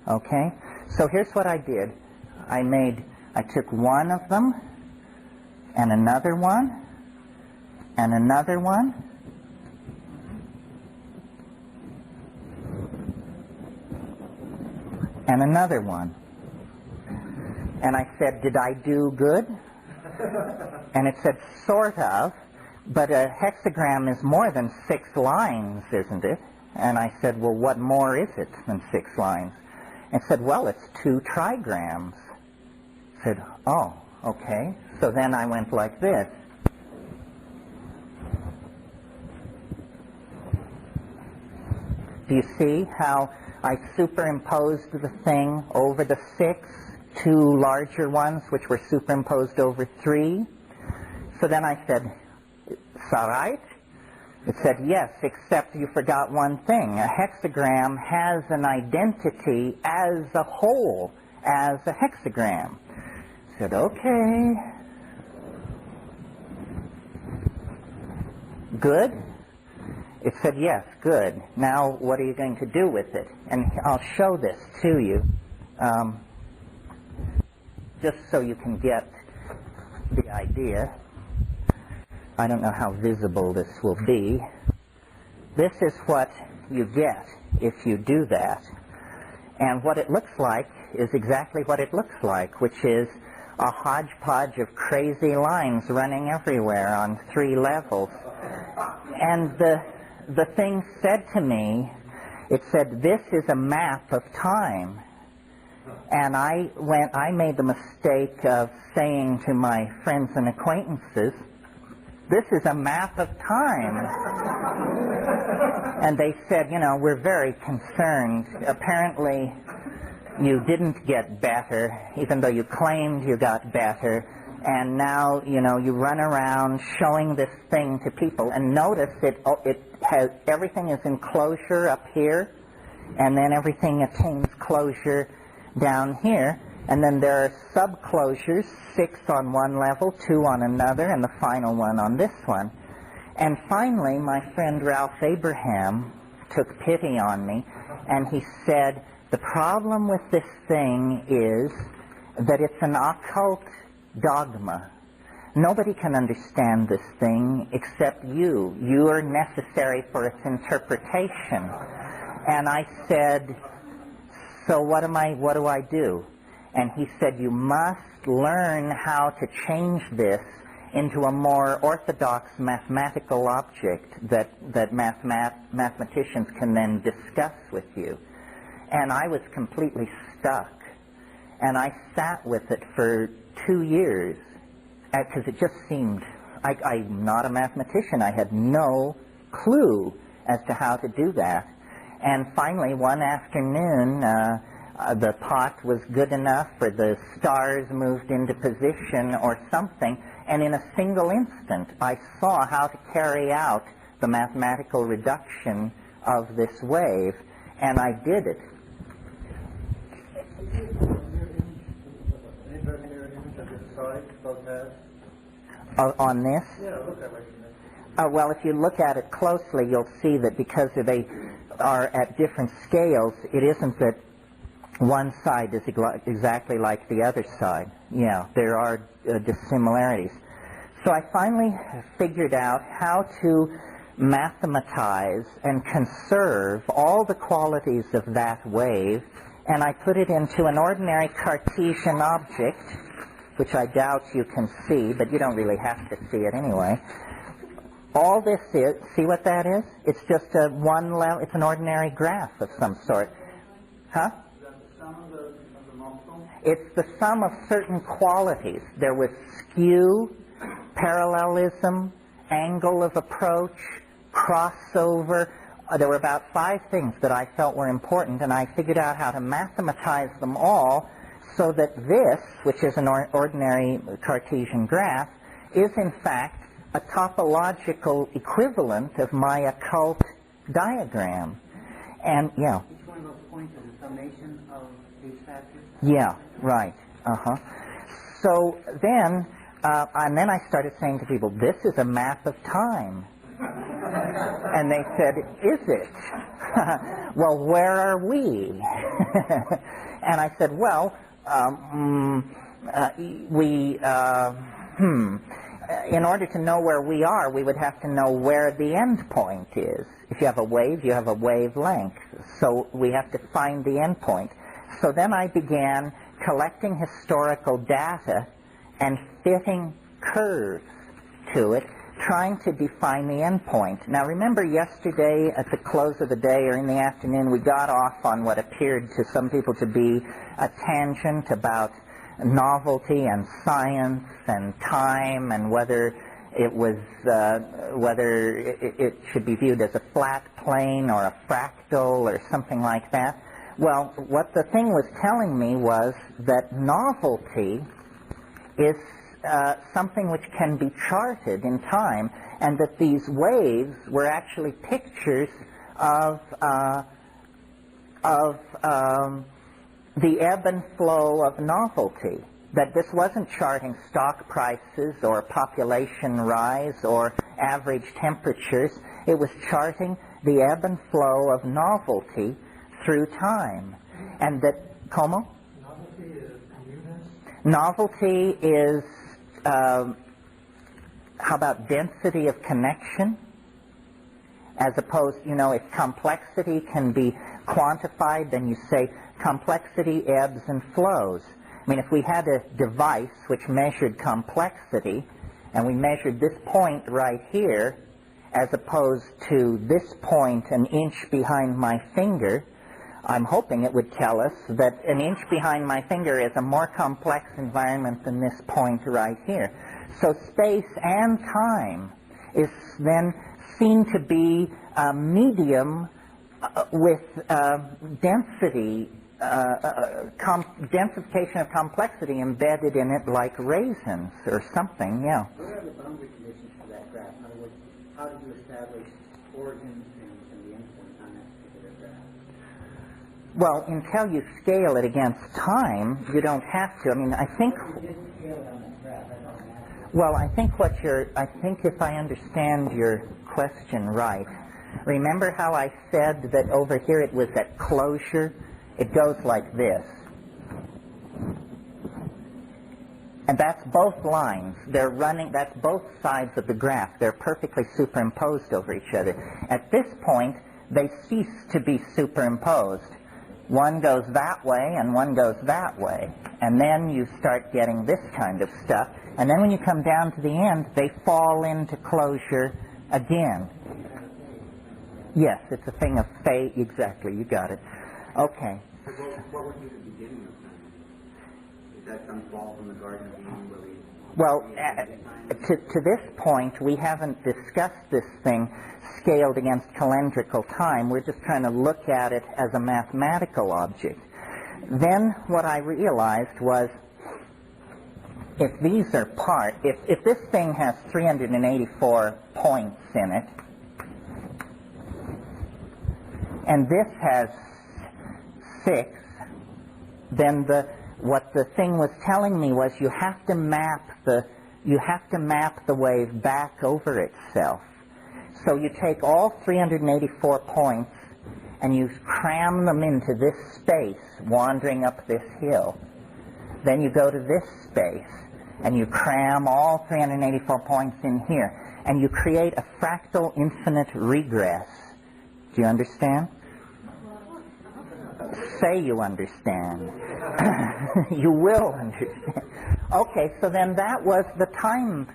Okay? So here's what I did. I took one of them, and another one, and another one, and another one. And I said, did I do good? And it said, sort of, but a hexagram is more than 6 lines, isn't it? And I said, well, what more is it than 6 lines? And it said, well, it's 2 trigrams. I said, oh, okay. So then I went like this. Do you see how I superimposed the thing over the 6, 2 larger ones, which were superimposed over 3? So then I said, it's all right? It said, yes, except you forgot one thing. A hexagram has an identity as a whole, as a hexagram. I said, okay. Good? It said, yes, good. Now, what are you going to do with it? And I'll show this to you, just so you can get the idea. I don't know how visible this will be. This is what you get if you do that. And what it looks like is exactly what it looks like, which is a hodgepodge of crazy lines running everywhere on 3 levels. And the thing said to me, it said, this is a map of time. And I made the mistake of saying to my friends and acquaintances, this is a map of time. And they said, we're very concerned. Apparently, you didn't get better, even though you claimed you got better. And now, you run around showing this thing to people. And notice it has, everything is in closure up here, and then everything attains closure down here. And then there are subclosures, 6 on one level, 2 on another, and the final one on this one. And finally, my friend Ralph Abraham took pity on me, and he said, the problem with this thing is that it's an occult dogma. Nobody can understand this thing except you. You are necessary for its interpretation. And I said, so what do I do? And he said, you must learn how to change this into a more orthodox mathematical object that mathematicians can then discuss with you. And I was completely stuck. And I sat with it for 2 years, because it just seemed I'm not a mathematician. I had no clue as to how to do that. And finally, one afternoon, the pot was good enough, or the stars moved into position or something, and in a single instant, I saw how to carry out the mathematical reduction of this wave, and I did it. On this? Yeah, look at it. Well, if you look at it closely, you'll see that because they are at different scales, it isn't that one side is exactly like the other side. Yeah, there are dissimilarities. So I finally figured out how to mathematize and conserve all the qualities of that wave, and I put it into an ordinary Cartesian object, which I doubt you can see, but you don't really have to see it anyway. All this is, see what that is? It's just a one level, it's an ordinary graph of some sort. Huh? Is that the sum of the multiple? It's the sum of certain qualities. There was skew, parallelism, angle of approach, crossover. There were about 5 things that I felt were important, and I figured out how to mathematize them all so that this, which is an ordinary Cartesian graph, is in fact a topological equivalent of my occult diagram. And, yeah. Each one of those points is a summation of these factors? Yeah, right. So then, and then I started saying to people, this is a map of time. And they said, is it? Well, where are we? And I said, well, in order to know where we are, we would have to know where the end point is. If you have a wave, you have a wavelength. So we have to find the end point. So then I began collecting historical data and fitting curves to it, trying to define the end point. Now remember yesterday at the close of the day or in the afternoon, we got off on what appeared to some people to be a tangent about novelty and science and time, and whether it was whether it should be viewed as a flat plane or a fractal or something like that. Well, what the thing was telling me was that novelty is something which can be charted in time, and that these waves were actually pictures of the ebb and flow of novelty, that this wasn't charting stock prices or population rise or average temperatures. It was charting the ebb and flow of novelty through time. And that, como? Novelty is newness? Novelty is, how about density of connection? As opposed, if complexity can be quantified, then you say complexity ebbs and flows. I mean, if we had a device which measured complexity, and we measured this point right here, as opposed to this point an inch behind my finger, I'm hoping it would tell us that an inch behind my finger is a more complex environment than this point right here. So space and time is then seen to be a medium with density, densification of complexity embedded in it like raisins or something, yeah. What are the boundary conditions for that graph? In other words, how did you establish origins and the endpoint on that particular graph? Well, until you scale it against time, you don't have to. I mean, I think... You didn't scale it on that graph. That's all I'm asking. Well, I think if I understand your question right, remember how I said that over here it was at closure? It goes like this. And that's both lines. They're running, that's both sides of the graph. They're perfectly superimposed over each other. At this point, they cease to be superimposed. One goes that way and one goes that way. And then you start getting this kind of stuff. And then when you come down to the end, they fall into closure again. Yes, it's a thing of fate. Exactly, you got it. Okay. What would be the beginning of time? Is that some fall from the Garden of Eden where we Well, to this point, we haven't discussed this thing scaled against calendrical time. We're just trying to look at it as a mathematical object. Then what I realized was, if these are if this thing has 384 points in it, and this has 6, then what the thing was telling me was you have to map the wave back over itself. So you take all 384 points and you cram them into this space wandering up this hill. Then you go to this space and you cram all 384 points in here, and you create a fractal infinite regress. Do you understand? Say you understand. You will understand. Okay, so then that was the time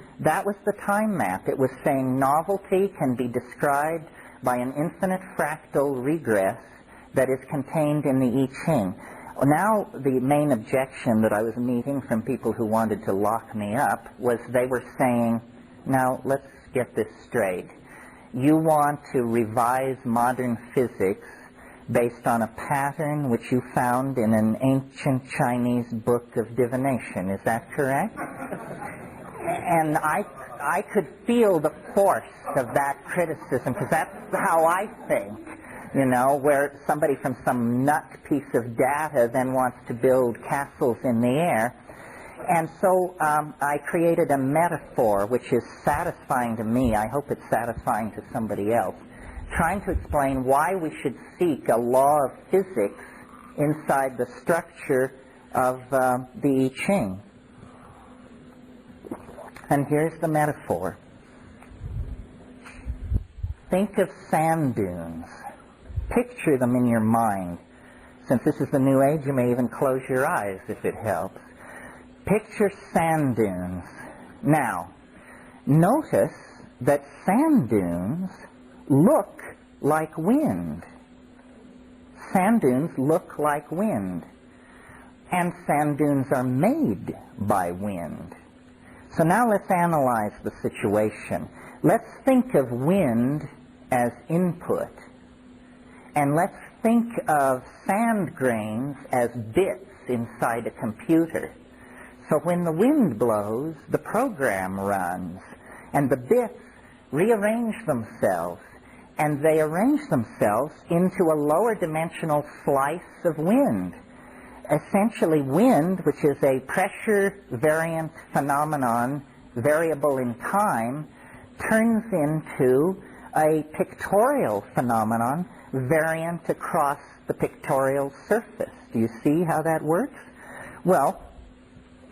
map. It was saying novelty can be described by an infinite fractal regress that is contained in the I Ching. Now, the main objection that I was meeting from people who wanted to lock me up was they were saying, now, let's get this straight. You want to revise modern physics based on a pattern which you found in an ancient Chinese book of divination. Is that correct? And I could feel the force of that criticism, because that's how I think, you know, where somebody from some nut piece of data then wants to build castles in the air. And so I created a metaphor which is satisfying to me. I hope it's satisfying to somebody else, trying to explain why we should seek a law of physics inside the structure of the I Ching. And here's the metaphor. Think of sand dunes. Picture them in your mind. Since this is the New Age, you may even close your eyes if it helps. Picture sand dunes. Now, notice that sand dunes look like wind. Sand dunes look like wind. And sand dunes are made by wind. So now let's analyze the situation. Let's think of wind as input. And let's think of sand grains as bits inside a computer. So when the wind blows, the program runs, and the bits rearrange themselves, and they arrange themselves into a lower dimensional slice of wind. Essentially, wind, which is a pressure variant phenomenon, variable in time, turns into a pictorial phenomenon, variant across the pictorial surface. Do you see how that works? Well,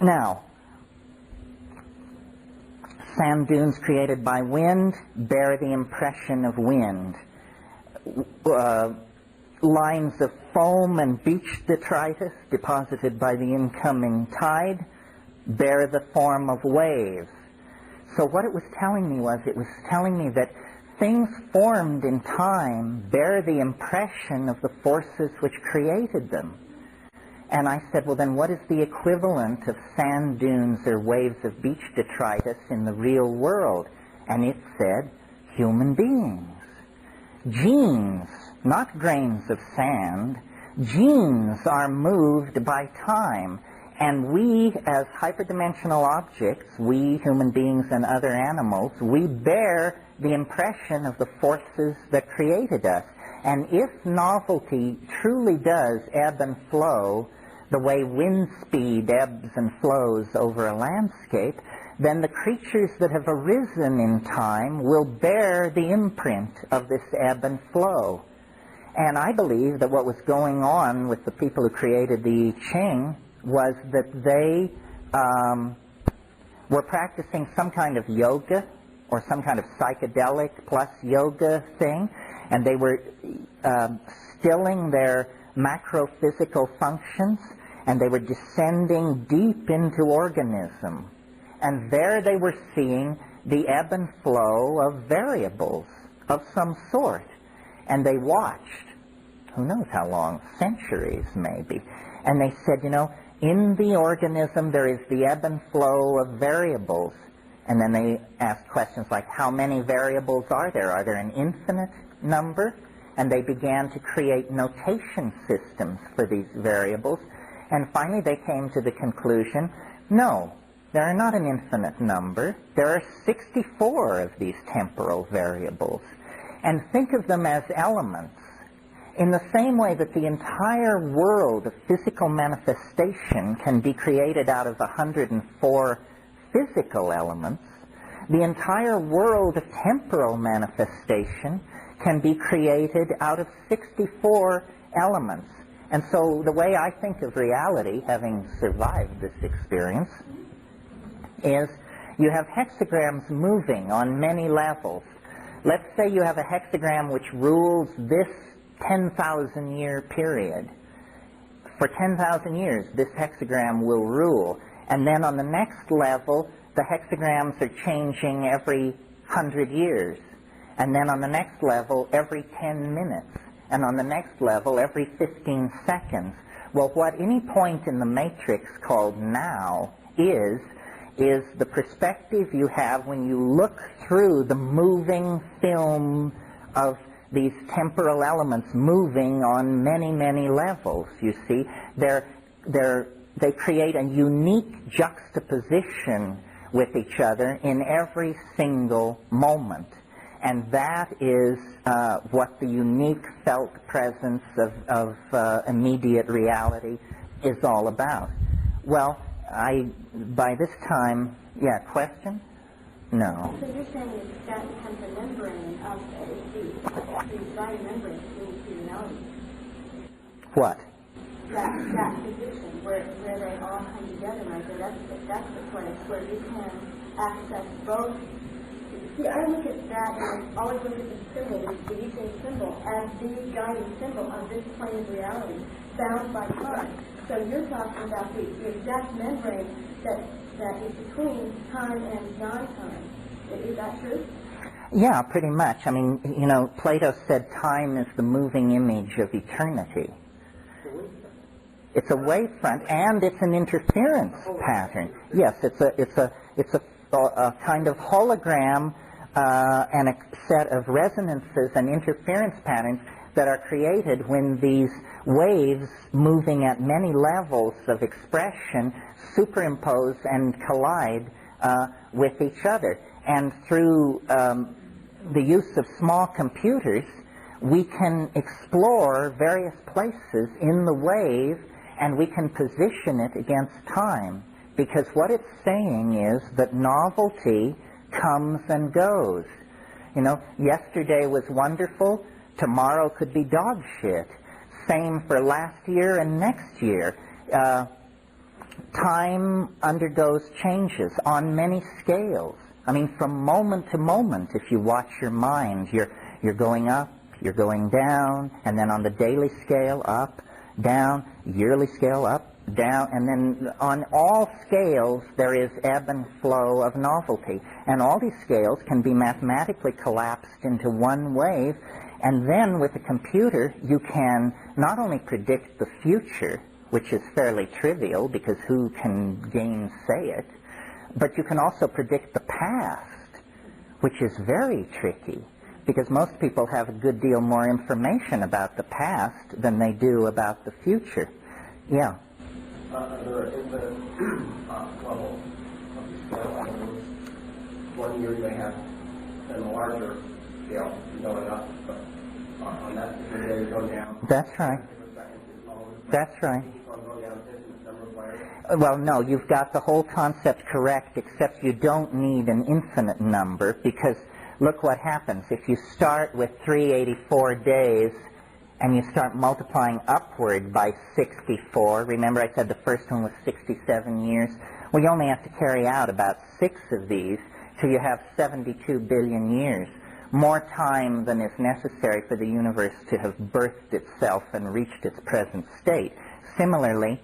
now, sand dunes created by wind bear the impression of wind. Lines of foam and beach detritus deposited by the incoming tide bear the form of waves. So what it was telling me was, it was telling me that things formed in time bear the impression of the forces which created them. And I said, well, then what is the equivalent of sand dunes or waves of beach detritus in the real world? And it said, human beings. Genes, not grains of sand. Genes are moved by time. And we, as hyperdimensional objects, we human beings and other animals, we bear the impression of the forces that created us. And if novelty truly does ebb and flow the way wind speed ebbs and flows over a landscape, then the creatures that have arisen in time will bear the imprint of this ebb and flow. And I believe that what was going on with the people who created the I Ching was that they were practicing some kind of yoga or some kind of psychedelic plus yoga thing, and they were stilling their macrophysical functions, and they were descending deep into organism. And there they were seeing the ebb and flow of variables of some sort. And they watched, who knows how long, centuries maybe. And they said, you know, in the organism there is the ebb and flow of variables. And then they asked questions like, how many variables are there? Are there an infinite number? And they began to create notation systems for these variables. And finally they came to the conclusion, no, there are not an infinite number. There are 64 of these temporal variables. And think of them as elements. In the same way that the entire world of physical manifestation can be created out of 104 physical elements, the entire world of temporal manifestation can be created out of 64 elements. And so the way I think of reality, having survived this experience, is you have hexagrams moving on many levels. Let's say you have a hexagram which rules this 10,000-year period. For 10,000 years, this hexagram will rule. And then on the next level, the hexagrams are changing every 100 years. And then on the next level, every 10 minutes. And on the next level, every 15 seconds. Well, what any point in the matrix called now is the perspective you have when you look through the moving film of these temporal elements moving on many, many levels, you see. They create a unique juxtaposition with each other in every single moment. And that is what the unique felt presence of immediate reality is all about. Well, by this time, yeah, question? No. So you're saying that becomes a membrane of the dry membrane between two reality. What? That position where they all come together right there, that's the place where you can access both. See, I look at that and I always look at the symbol, the Eastern symbol, as the guiding symbol of this plane of reality, bound by time. So you're talking about the exact membrane that is between time and non-time. Is that true? Yeah, pretty much. I mean, you know, Plato said time is the moving image of eternity. It's a wavefront, and it's an interference pattern. Yes, it's a kind of hologram and a set of resonances and interference patterns that are created when these waves moving at many levels of expression superimpose and collide with each other. And through the use of small computers, we can explore various places in the wave, and we can position it against time. Because what it's saying is that novelty comes and goes. You know, yesterday was wonderful, tomorrow could be dog shit. Same for last year and next year. Time undergoes changes on many scales. I mean, from moment to moment, if you watch your mind, you're going up, you're going down, and then on the daily scale, up, down, yearly scale, up, down, and then on all scales there is ebb and flow of novelty. And all these scales can be mathematically collapsed into one wave, and then with a computer you can not only predict the future, which is fairly trivial because who can gainsay it, but you can also predict the past, which is very tricky because most people have a good deal more information about the past than they do about the future. Yeah. There are infinite levels of the scale. One year you may have in a larger scale going up, but on that particular day you go down. That's right. That's right. Well, no, you've got the whole concept correct, except you don't need an infinite number, because look what happens. If you start with 384 days and you start multiplying upward by 64, remember I said the first one was 67 years? Well, you only have to carry out about 6 of these till you have 72 billion years. More time than is necessary for the universe to have birthed itself and reached its present state. Similarly,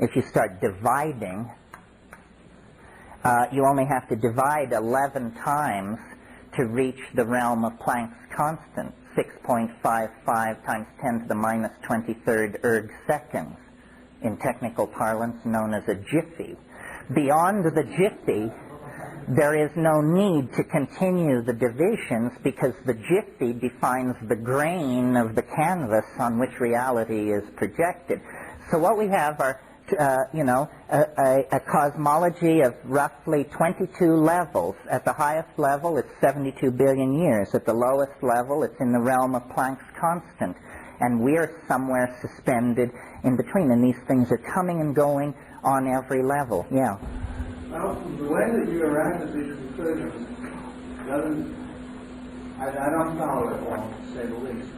if you start dividing, you only have to divide 11 times to reach the realm of Planck's constant, 6.55 times 10 to the minus 23rd erg seconds. in technical parlance known as a jiffy. Beyond the jiffy, there is no need to continue the divisions because the jiffy defines the grain of the canvas on which reality is projected. So what we have are, a cosmology of roughly 22 levels. At the highest level, it's 72 billion years. At the lowest level, it's in the realm of Planck's constant. And we're somewhere suspended in between. And these things are coming and going on every level. Yeah. Well, the way that you arrive at these conclusions doesn't, I don't follow it well, to say the least.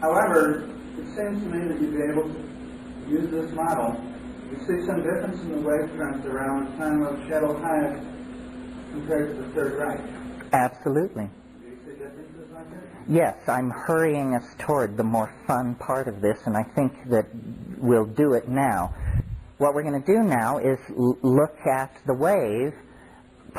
However, it seems to me that you'd be able to use this model. You see some difference in the wave trends around the time of Shadow Hive compared to the Third Reich. Absolutely. Do you see differences like that? Yes, I'm hurrying us toward the more fun part of this, and I think that we'll do it now. What we're going to do now is look at the wave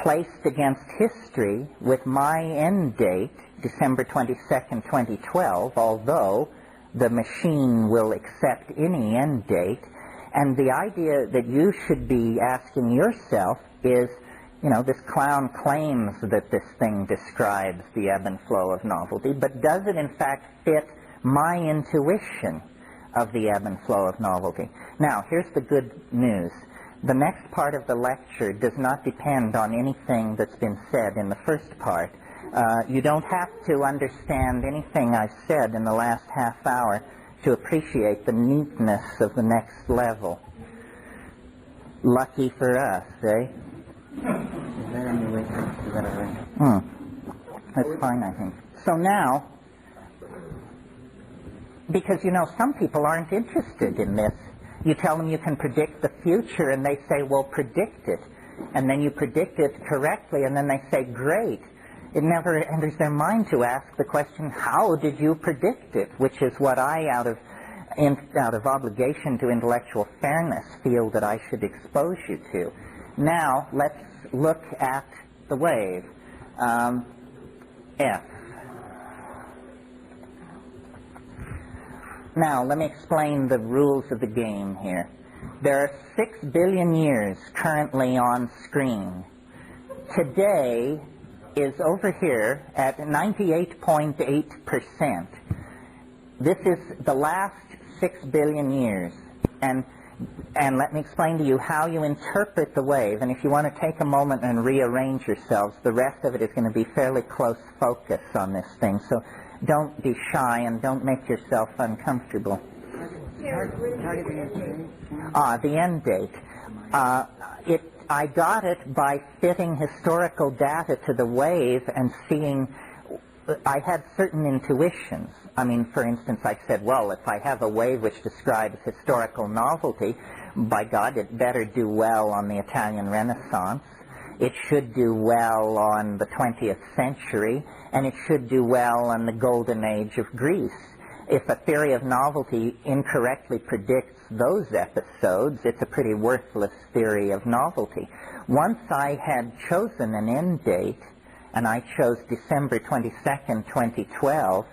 placed against history with my end date, December 22nd, 2012, although the machine will accept any end date. And the idea that you should be asking yourself is, this clown claims that this thing describes the ebb and flow of novelty, but does it in fact fit my intuition of the ebb and flow of novelty? Now, here's the good news. The next part of the lecture does not depend on anything that's been said in the first part. You don't have to understand anything I've said in the last half hour to appreciate the neatness of the next level. Lucky for us, eh? Is that any way to That's fine, I think. So now, because, some people aren't interested in this. You tell them you can predict the future, and they say, well, predict it. And then you predict it correctly, and then they say, great. It never enters their mind to ask the question, how did you predict it? Which is what I, out of obligation to intellectual fairness, feel that I should expose you to. Now, let's look at the wave. F. Now, let me explain the rules of the game here. There are 6 billion years currently on screen. Today is over here at 98.8%. This is the last 6 billion years. And let me explain to you how you interpret the wave. And if you want to take a moment and rearrange yourselves, the rest of it is going to be fairly close focus on this thing. So don't be shy and don't make yourself uncomfortable. The end date. I got it by fitting historical data to the wave and seeing. I had certain intuitions. I mean, for instance, I said, well, if I have a wave which describes historical novelty, by God, it better do well on the Italian Renaissance. It should do well on the 20th century, and it should do well on the golden age of Greece. If a theory of novelty incorrectly predicts those episodes, it's a pretty worthless theory of novelty. Once I had chosen an end date, and I chose December 22nd, 2012,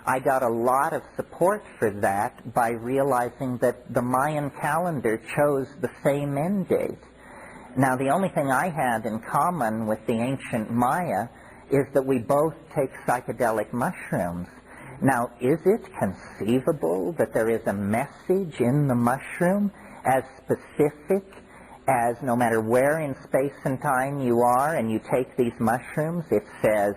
I got a lot of support for that by realizing that the Mayan calendar chose the same end date. Now, the only thing I had in common with the ancient Maya is that we both take psychedelic mushrooms. Now, is it conceivable that there is a message in the mushroom as specific as no matter where in space and time you are and you take these mushrooms, it says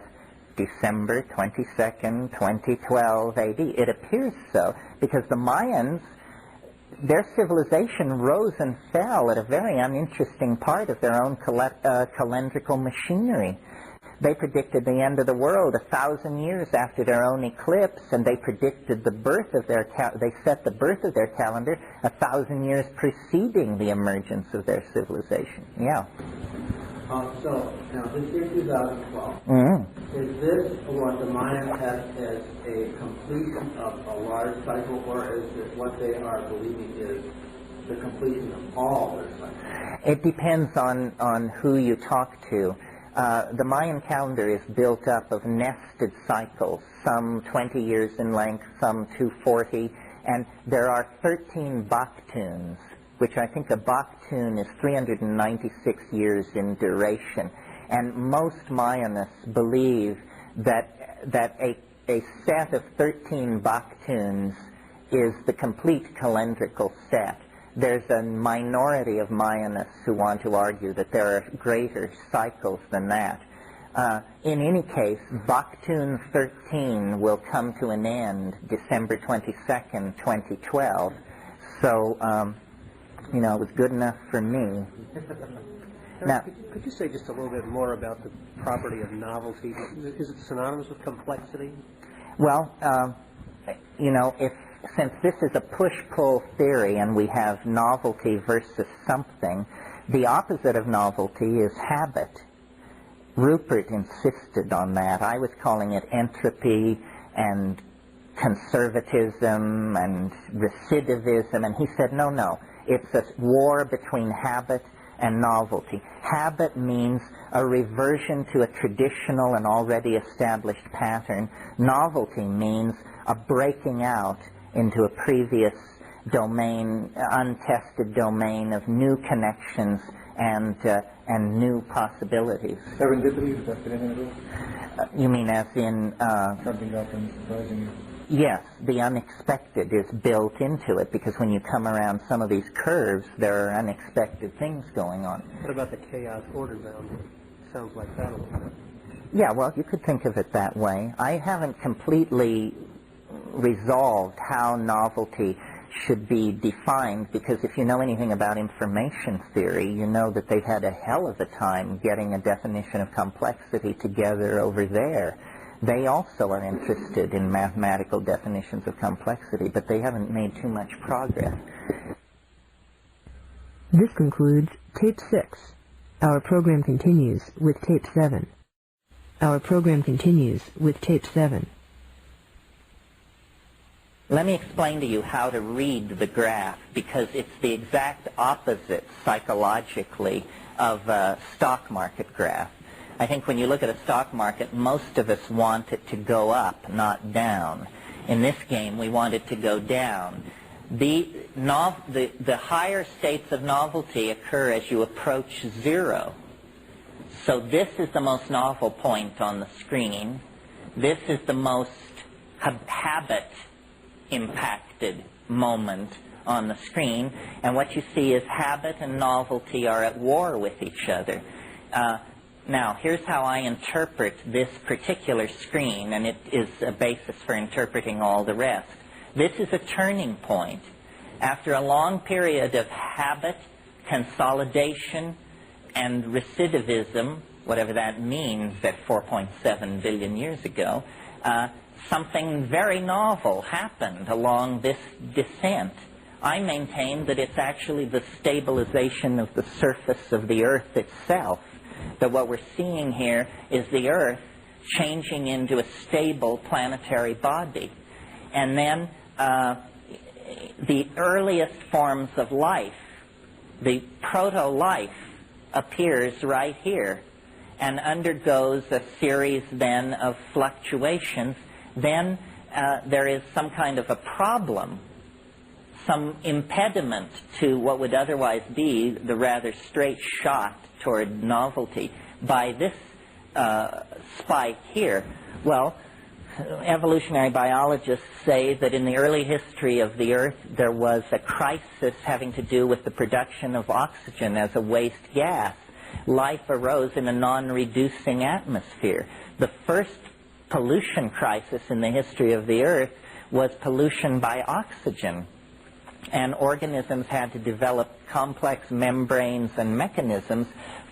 December 22nd, 2012 AD. It appears so because the Mayans, their civilization rose and fell at a very uninteresting part of their own calendrical machinery. They predicted the end of the world 1,000 years after their own eclipse, and they predicted the birth of their they set the birth of their calendar 1,000 years preceding the emergence of their civilization. Yeah. So now this year 2012. Is this what the Mayans have as a completion of a large cycle, or is it what they are believing is the completion of all their cycles? It depends on who you talk to. The Mayan calendar is built up of nested cycles, some 20 years in length, some 240, and there are 13 Baktuns which I think a Bach tune is 396 years in duration. And most Mayanists believe that a set of 13 Bach tunes is the complete calendrical set. There's a minority of Mayanists who want to argue that there are greater cycles than that. In any case, Bach Tune 13 will come to an end December 22nd, 2012. So, it was good enough for me. Now, could you say just a little bit more about the property of novelty? Is it synonymous with complexity? Well, since this is a push-pull theory and we have novelty versus something, the opposite of novelty is habit. Rupert insisted on that. I was calling it entropy and conservatism and recidivism, and he said, no, it's a war between habit and novelty. Habit means a reversion to a traditional and already established pattern. Novelty means a breaking out into a previous domain, untested domain of new connections and new possibilities. Serendipity, does that fit anything to do? You mean as in... Something up and surprising. Yes, the unexpected is built into it, because when you come around some of these curves, there are unexpected things going on. What about the chaos order boundary? Sounds like that a little bit. Yeah, well, you could think of it that way. I haven't completely resolved how novelty should be defined, because if you know anything about information theory, you know that they've had a hell of a time getting a definition of complexity together over there. They also are interested in mathematical definitions of complexity, but they haven't made too much progress. This concludes Tape 6. Our program continues with Tape 7. Our program continues with Tape 7. Let me explain to you how to read the graph, because it's the exact opposite psychologically of a stock market graph. I think when you look at a stock market, most of us want it to go up, not down. In this game, we want it to go down. The higher states of novelty occur as you approach zero. So this is the most novel point on the screen. This is the most habit-impacted moment on the screen. And what you see is habit and novelty are at war with each other. Now, here's how I interpret this particular screen, and it is a basis for interpreting all the rest. This is a turning point. After a long period of habit, consolidation, and recidivism, whatever that means at 4.7 billion years ago, something very novel happened along this descent. I maintain that it's actually the stabilization of the surface of the Earth itself. That what we're seeing here is the Earth changing into a stable planetary body. And then the earliest forms of life, the proto-life, appears right here and undergoes a series then of fluctuations. Then there is some kind of a problem, some impediment to what would otherwise be the rather straight shot toward novelty by this spike here. Well, evolutionary biologists say that in the early history of the Earth there was a crisis having to do with the production of oxygen as a waste gas. Life arose in a non-reducing atmosphere. The first pollution crisis in the history of the Earth was pollution by oxygen. And organisms had to develop complex membranes and mechanisms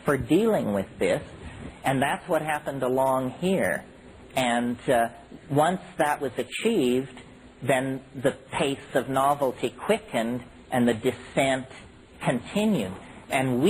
for dealing with this. And that's what happened along here. And once that was achieved, then the pace of novelty quickened and the descent continued. And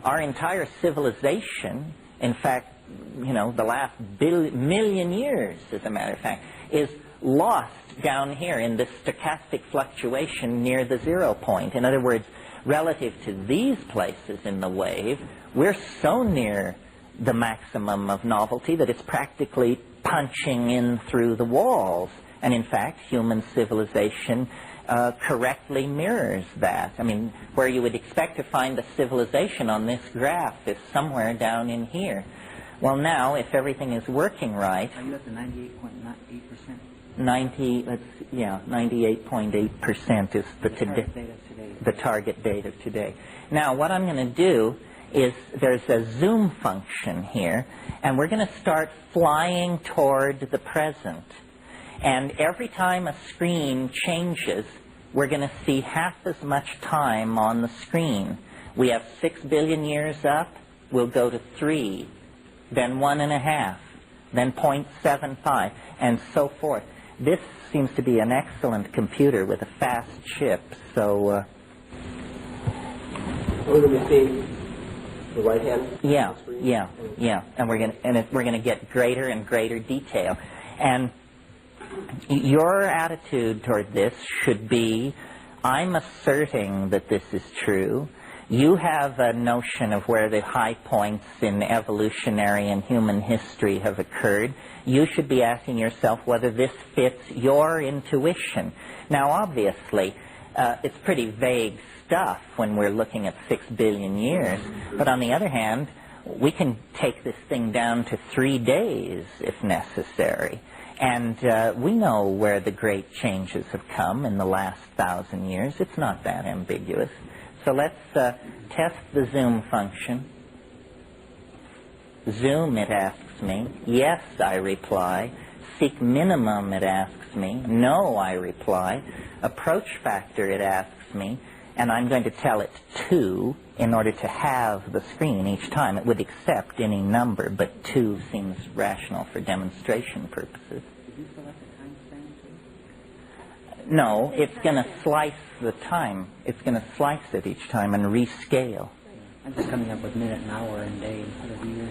our entire civilization, in fact, the last million years, as a matter of fact, is lost down here in this stochastic fluctuation near the 0 point. In other words, relative to these places in the wave, we're so near the maximum of novelty that it's practically punching in through the walls. And in fact, human civilization correctly mirrors that. I mean, where you would expect to find a civilization on this graph is somewhere down in here. Well, now, if everything is working right, Are you at the 98.8%? 98.8% is the target date of today. Now, what I'm going to do is there's a zoom function here, and we're going to start flying toward the present. And every time a screen changes, we're going to see half as much time on the screen. We have 6 billion years up, we'll go to 3, then 1.5, then 0.75, and so forth. This seems to be an excellent computer with a fast chip, so... We're going to be seeing the right hand? Yeah, and we're going to get greater and greater detail. And your attitude toward this should be, I'm asserting that this is true. You have a notion of where the high points in evolutionary and human history have occurred. You should be asking yourself whether this fits your intuition. Now, obviously, it's pretty vague stuff when we're looking at 6 billion years. But on the other hand, we can take this thing down to 3 days if necessary. And we know where the great changes have come in the last 1,000 years. It's not that ambiguous. So let's test the zoom function. Zoom, it asks me. Yes, I reply. Seek minimum, it asks me. No, I reply. Approach factor, it asks me. And I'm going to tell it 2 in order to have the screen each time. It would accept any number, but 2 seems rational for demonstration purposes. Did you select a time span too? No, it's going to slice the time. It's going to slice it each time and rescale. I'm just coming up with minute and hour and day instead of year.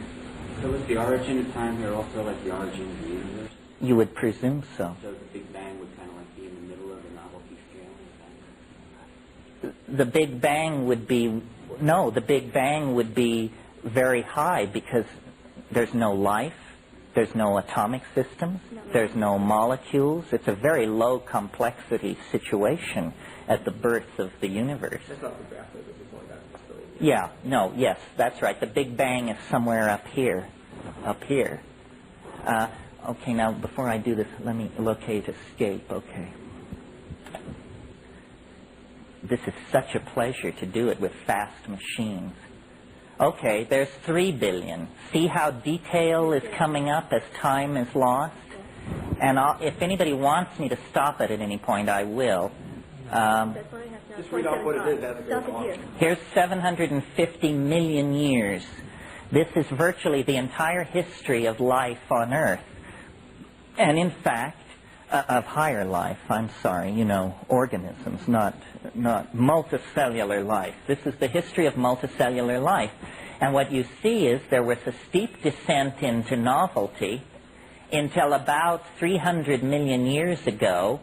So is the origin of time here also like the origin of the universe? You would presume so. So the Big Bang would kind of like be in the middle of the novelty scale? The Big Bang would be, no, the Big Bang would be very high because there's no life, there's no atomic systems, there's no molecules. It's a very low complexity situation at the birth of the universe. That's not the graph that before that. Yeah, no, yes, that's right. The Big Bang is somewhere up here. Okay, now before I do this, let me locate escape. Okay. This is such a pleasure to do it with fast machines. Okay, there's 3 billion. See how detail is coming up as time is lost? And if anybody wants me to stop it at any point, I will. Just read off what it is as it goes along. Here's 750 million years. This is virtually the entire history of life on Earth. And in fact, of higher life, I'm sorry, organisms, not multicellular life. This is the history of multicellular life. And what you see is there was a steep descent into novelty until about 300 million years ago,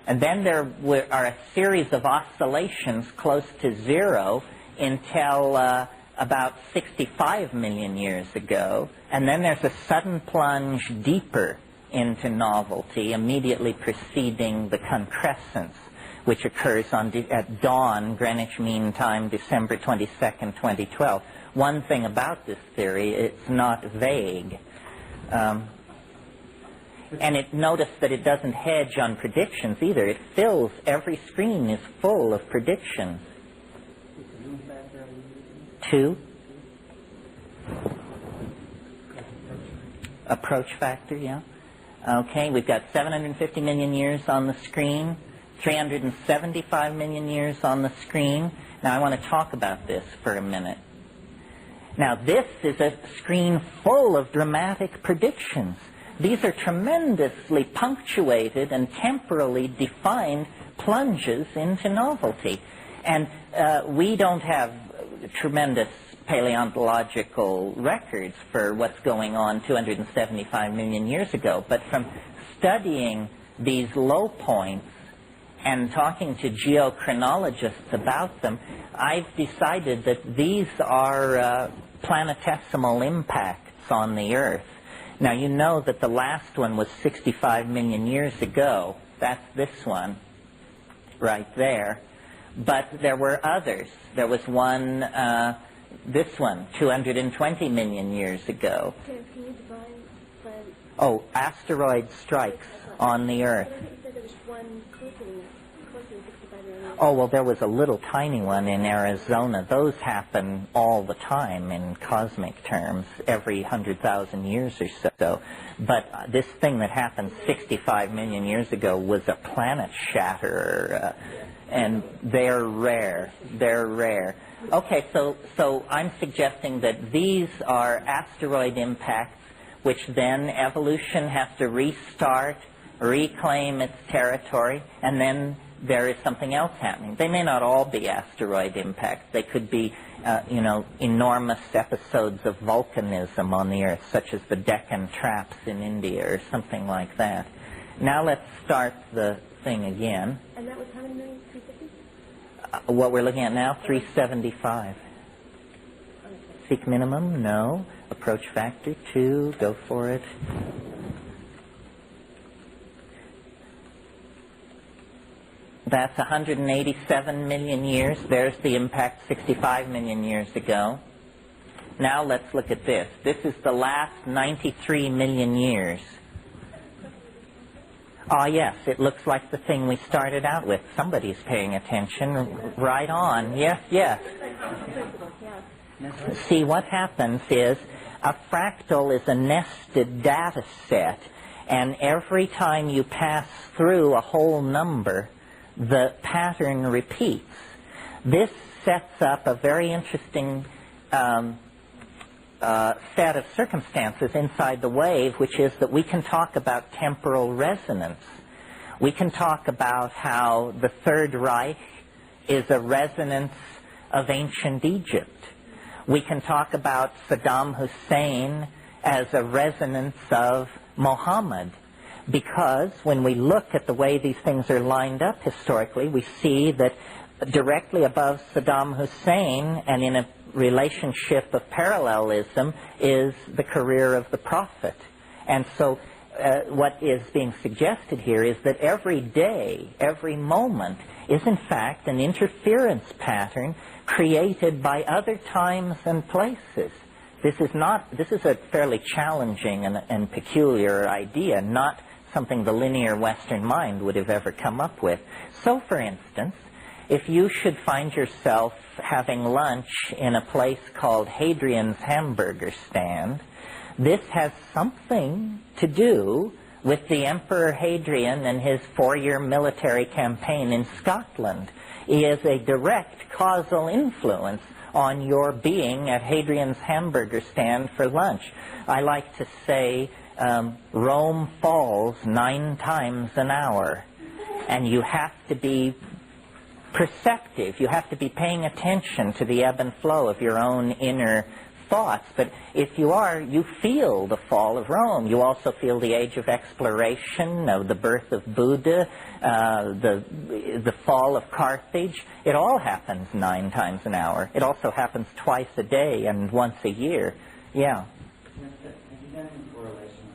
and then there are a series of oscillations close to zero until about 65 million years ago, and then there's a sudden plunge deeper into novelty immediately preceding the concrescence, which occurs at dawn, Greenwich Mean Time, December 22nd, 2012. One thing about this theory, it's not vague. And notice that it doesn't hedge on predictions either. It fills, every screen is full of predictions. 2. Approach factor, yeah. Okay, we've got 750 million years on the screen, 375 million years on the screen. Now I want to talk about this for a minute. Now this is a screen full of dramatic predictions. These are tremendously punctuated and temporally defined plunges into novelty. And we don't have tremendous paleontological records for what's going on 275 million years ago. But from studying these low points and talking to geochronologists about them, I've decided that these are planetesimal impacts on the Earth. Now, you know that the last one was 65 million years ago. That's this one. right there. But there were others. There was one, this one, 220 million years ago. Can you define when? Oh, asteroid strikes on the Earth. I think you said there was one closer to 65 million years. Oh, well, there was a little tiny one in Arizona. Those happen all the time in cosmic terms, every 100,000 years or so. But this thing that happened 65 million years ago was a planet shatterer, and they're rare. They're rare. Okay, so I'm suggesting that these are asteroid impacts, which then evolution has to restart, reclaim its territory, and then there is something else happening. They may not all be asteroid impacts. They could be, enormous episodes of volcanism on the Earth, such as the Deccan Traps in India or something like that. Now let's start the thing again. And that was how many million? 350? What we're looking at now, 375. Seek minimum? No. Approach factor 2. Go for it. That's 187 million years. There's the impact 65 million years ago. Now let's look at this. This is the last 93 million years. Ah, yes, it looks like the thing we started out with. Somebody's paying attention. Right on. Yes, yes. See, what happens is a fractal is a nested data set, and every time you pass through a whole number, the pattern repeats. This sets up a very interesting set of circumstances inside the wave, which is that we can talk about temporal resonance. We can talk about how the Third Reich is a resonance of ancient Egypt. We can talk about Saddam Hussein as a resonance of Mohammed, because when we look at the way these things are lined up historically, we see that directly above Saddam Hussein and in a relationship of parallelism is the career of the Prophet. And so what is being suggested here is that every day, every moment, is in fact an interference pattern created by other times and places. This is a fairly challenging and peculiar idea, not something the linear Western mind would have ever come up with. So, for instance, if you should find yourself having lunch in a place called Hadrian's Hamburger Stand, this has something to do with the Emperor Hadrian and his 4-year military campaign in Scotland. He is a direct causal influence on your being at Hadrian's Hamburger Stand for lunch. I like to say Rome falls 9 times an hour, and you have to be perceptive. You have to be paying attention to the ebb and flow of your own inner thoughts. But if you are, you feel the fall of Rome. You also feel the age of exploration, the birth of Buddha, the fall of Carthage. It all happens 9 times an hour. It also happens twice a day and once a year. Yeah. Have you got any correlation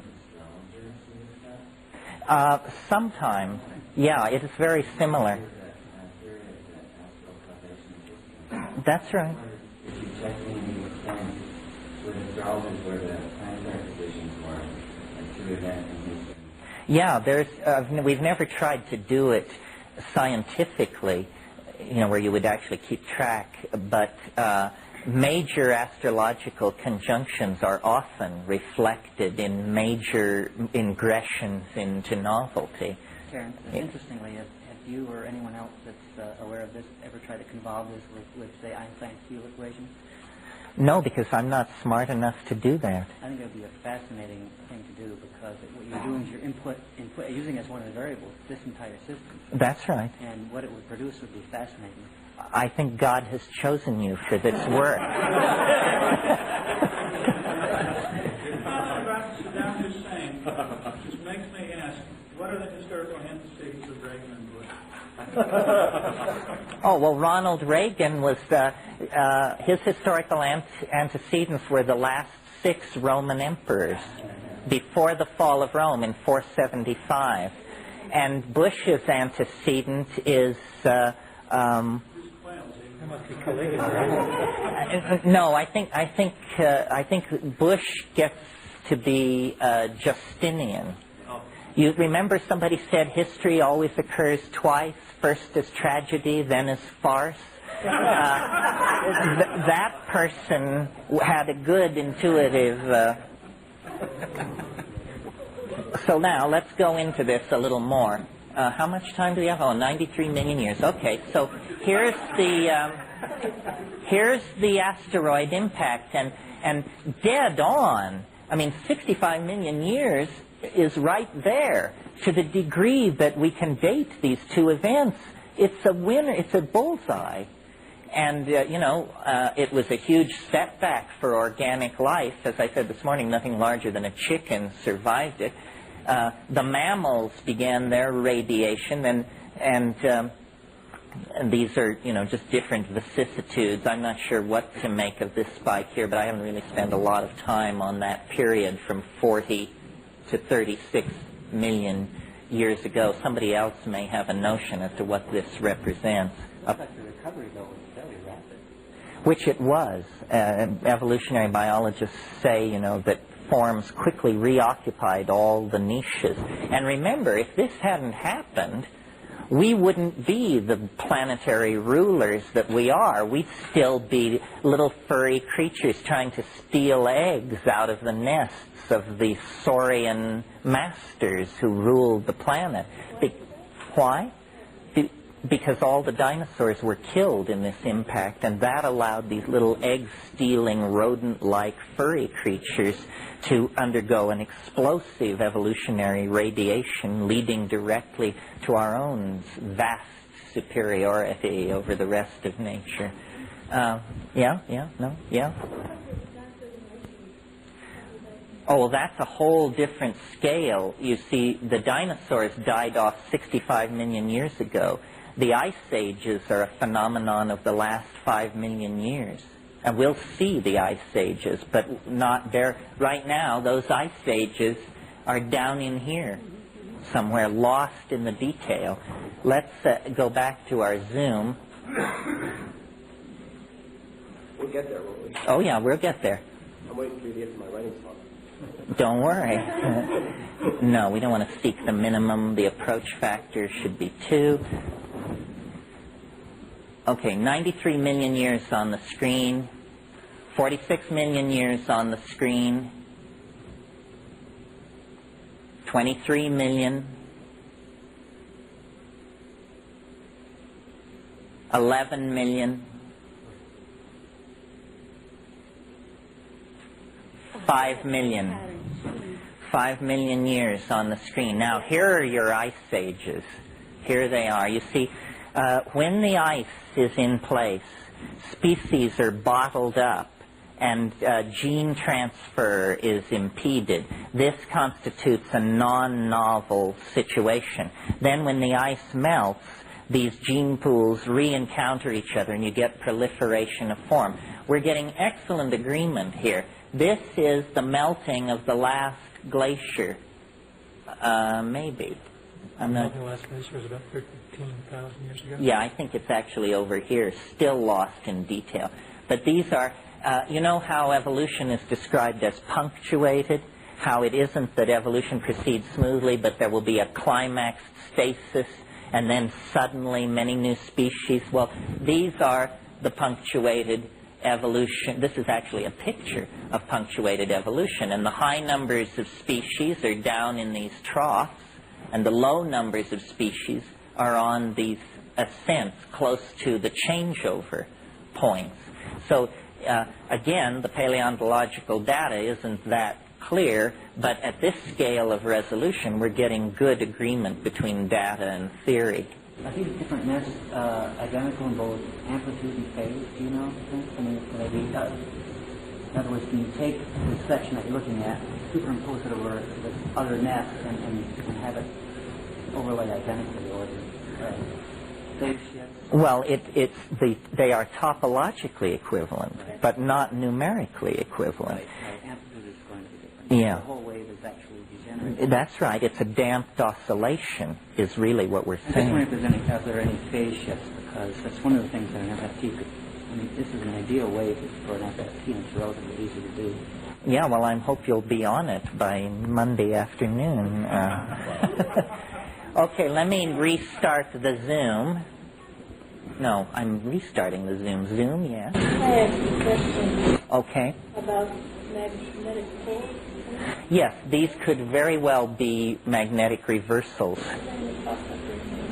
with astrology? Sometimes. Yeah, it is very similar. That's right. If you check in the extent with astrologers where the planetary positions were at 2 events in history. Yeah, we've never tried to do it scientifically, where you would actually keep track, but major astrological conjunctions are often reflected in major ingressions into novelty. Terence, interestingly, have you or anyone else that's aware of this ever tried to convolve this with say, Einstein's field equation? No, because I'm not smart enough to do that. I think it would be a fascinating thing to do, because what you're doing is you're input using as one of the variables this entire system. That's right. And what it would produce would be fascinating. I think God has chosen you for this work. About Saddam Hussein just makes me ask, what are the historical antecedents of Reagan and Bush? Oh, well, Ronald Reagan was, his historical antecedents were the last 6 Roman emperors before the fall of Rome in 475. And Bush's antecedent is no. I think Bush gets to be Justinian. You remember somebody said history always occurs twice, first as tragedy, then as farce? That person had a good intuitive... So now, let's go into this a little more. How much time do we have? Oh, 93 million years. Okay, so here's the asteroid impact, and dead on, I mean, 65 million years is right there. To the degree that we can date these two events, it's a winner, it's a bullseye. And, it was a huge setback for organic life. As I said this morning, nothing larger than a chicken survived it. The mammals began their radiation, and these are, just different vicissitudes. I'm not sure what to make of this spike here, but I haven't really spent a lot of time on that period from 40 to 36 million years ago. Somebody else may have a notion as to what this represents. The recovery, though, was fairly rapid. Which it was. Evolutionary biologists say, that forms quickly reoccupied all the niches. And remember, if this hadn't happened, we wouldn't be the planetary rulers that we are. We'd still be little furry creatures trying to steal eggs out of the nests of the saurian masters who ruled the planet. Why? Because all the dinosaurs were killed in this impact, and that allowed these little egg-stealing, rodent-like furry creatures to undergo an explosive evolutionary radiation, leading directly to our own vast superiority over the rest of nature. Oh, well, that's a whole different scale. You see, the dinosaurs died off 65 million years ago. The ice ages are a phenomenon of the last 5 million years. And we'll see the ice ages, but not there. Right now, those ice ages are down in here, somewhere lost in the detail. Let's go back to our zoom. We'll get there, won't we? Oh, yeah, we'll get there. I'm waiting for you to get to my writing spot. Don't worry. No, we don't want to seek the minimum. The approach factor should be 2. Okay, 93 million years on the screen, 46 million years on the screen, 23 million, 11 million, 5 million. 5 million years on the screen. Now, here are your ice ages. Here they are. You see, when the ice is in place, species are bottled up and gene transfer is impeded. This constitutes a non-novel situation. Then when the ice melts, these gene pools re-encounter each other and you get proliferation of form. We're getting excellent agreement here. This is the melting of the last glacier. Maybe. I'm not... The last glacier was about 13,000 years ago? Yeah, I think it's actually over here, still lost in detail. But these are, you know how evolution is described as punctuated? How it isn't that evolution proceeds smoothly, but there will be a climax stasis, and then suddenly many new species. Well, these are the punctuated evolution. This is actually a picture of punctuated evolution, and the high numbers of species are down in these troughs, and the low numbers of species are on these ascents close to the changeover points. So again, the paleontological data isn't that clear, but at this scale of resolution, we're getting good agreement between data and theory. Are these different nests identical in both amplitude and phase? Do you know? I mean, in other words, can you take the section that you're looking at, superimpose it over the other nests, and have it overlay identically, or phase shifts? Well, they are topologically equivalent, but not numerically equivalent. Right. Amplitude is going to be different. Yeah. The whole wave is actually degenerating. That's right. It's a damped oscillation is really what we're I just saying. wonder if are there any phase shifts, because that's one of the things that an FFT could, I mean, this is an ideal wave for an FFT, and it's relatively easy to do. Yeah, well, I hope you'll be on it by Monday afternoon. Okay, let me restart the Zoom. No, I'm restarting the Zoom. Zoom, yes. I have a question Okay. about magnetic poles. Yes, these could very well be magnetic reversals.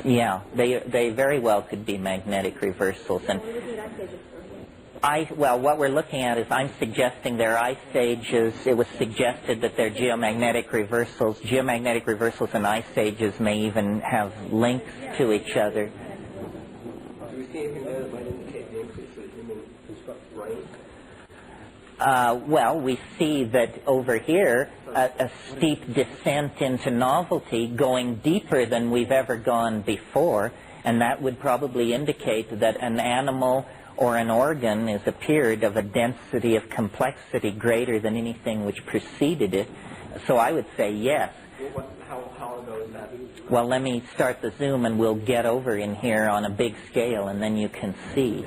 Yeah, they very well could be magnetic reversals. And what we're looking at is I'm suggesting they're ice ages. It was suggested that they're geomagnetic reversals. Geomagnetic reversals and ice ages may even have links to each other. Do we see anything there that might indicate the increase of human constructed rain? Well, we see that over here, a steep descent into novelty going deeper than we've ever gone before, and that would probably indicate that an animal or an organ has appeared of a density of complexity greater than anything which preceded it. So I would say yes. How ago is that? Well, let me start the Zoom and we'll get over in here on a big scale and then you can see.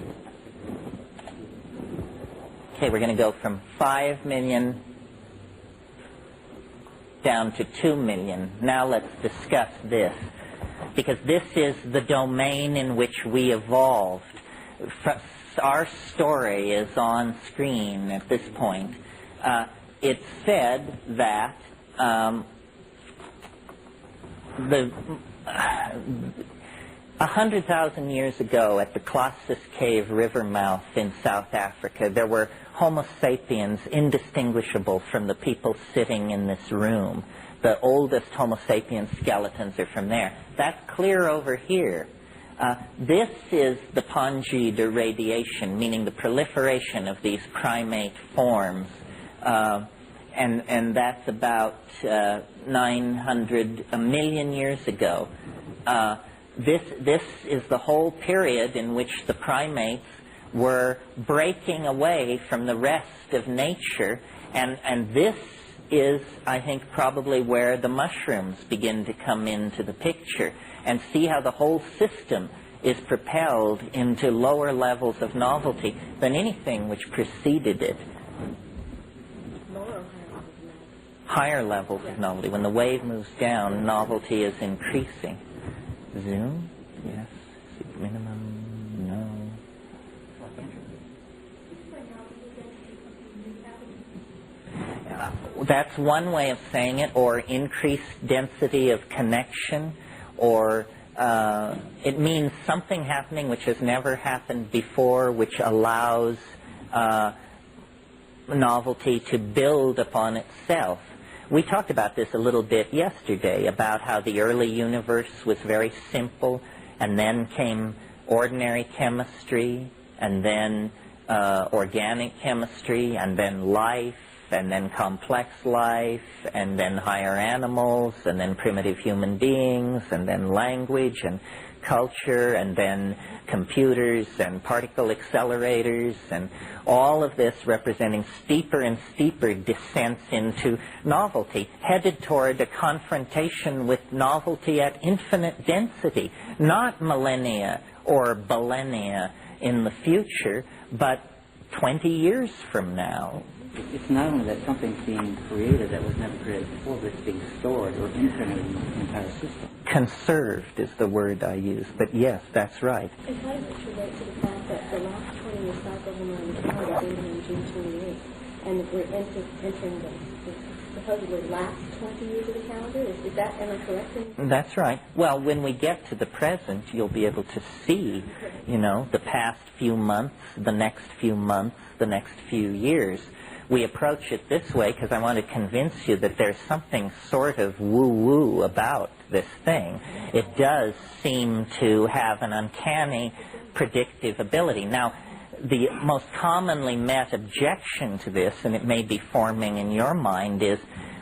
Okay, we're going to go from 5 million down to 2 million. Now let's discuss this, because this is the domain in which we evolved. Our story is on screen at this point. It's said that 100,000 years ago at the Colossus Cave river mouth in South Africa, there were Homo sapiens indistinguishable from the people sitting in this room. The oldest Homo sapiens skeletons are from there. That's clear over here. This is the Pongide radiation, meaning the proliferation of these primate forms. And that's about 900 million years ago. This is the whole period in which the primates were breaking away from the rest of nature, and this is, I think, probably where the mushrooms begin to come into the picture, and see how the whole system is propelled into lower levels of novelty than anything which preceded it. Higher levels of novelty. When the wave moves down, novelty is increasing. Zoom? Yes. Minimum? No. That's one way of saying it, or increased density of connection, or it means something happening which has never happened before, which allows novelty to build upon itself. We talked about this a little bit yesterday, about how the early universe was very simple, and then came ordinary chemistry, and then organic chemistry, and then life, and then complex life, and then higher animals, and then primitive human beings, and then language and culture, and then computers and particle accelerators, and all of this representing steeper and steeper descents into novelty, headed toward a confrontation with novelty at infinite density, not millennia or billennia in the future, but 20 years from now. It's not only that something's being created that was never created before, but it's being stored or infinite in the entire system. Conserved is the word I use, but yes, that's right. And how does this relate to the fact that the last 20-year cycle of the calendar ended on June 28th, and we're entering the supposedly last 20 years of the calendar? Is that, am I correct? That's right. Well, when we get to the present, you'll be able to see, you know, the past few months, the next few months, the next few years. We approach it this way because I want to convince you that there's something sort of woo-woo about this thing. It does seem to have an uncanny predictive ability. Now, the most commonly met objection to this, and it may be forming in your mind, is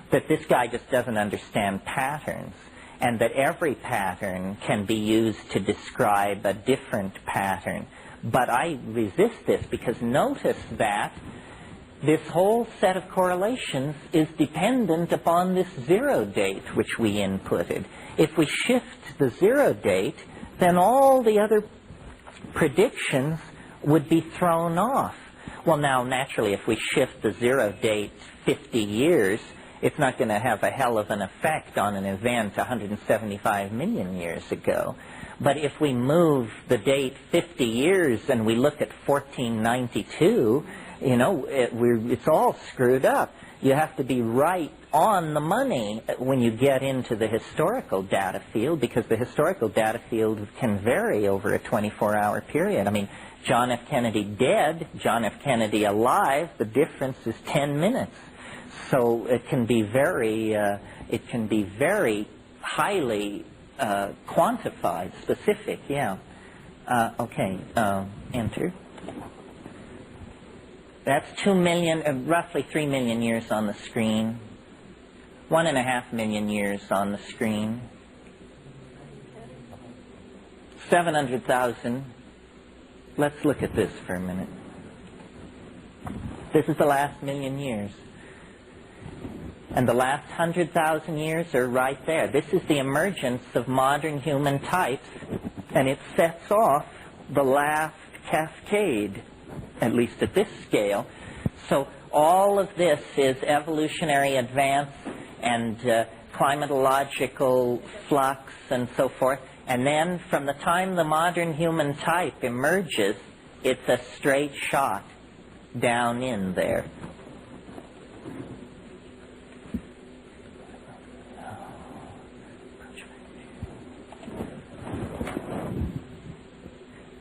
that this guy just doesn't understand patterns, and that every pattern can be used to describe a different pattern. But I resist this, because notice that this whole set of correlations is dependent upon this zero date which we inputted. If we shift the zero date, then all the other predictions would be thrown off. Well, now, naturally, if we shift the zero date 50 years, it's not going to have a hell of an effect on an event 175 million years ago. But if we move the date 50 years and we look at 1492, you know, it's all screwed up. You have to be right on the money when you get into the historical data field, because the historical data field can vary over a 24-hour period. I mean, John F. Kennedy dead, John F. Kennedy alive, the difference is 10 minutes. So it can be very highly quantified, specific, yeah. Okay, enter. That's 2 million, roughly 3 million years on the screen. 1.5 million years on the screen. 700,000. Let's look at this for a minute. This is the last million years. And the last 100,000 years are right there. This is the emergence of modern human types, and it sets off the last cascade, at least at this scale. So all of this is evolutionary advance and climatological flux and so forth. And then from the time the modern human type emerges, it's a straight shot down in there.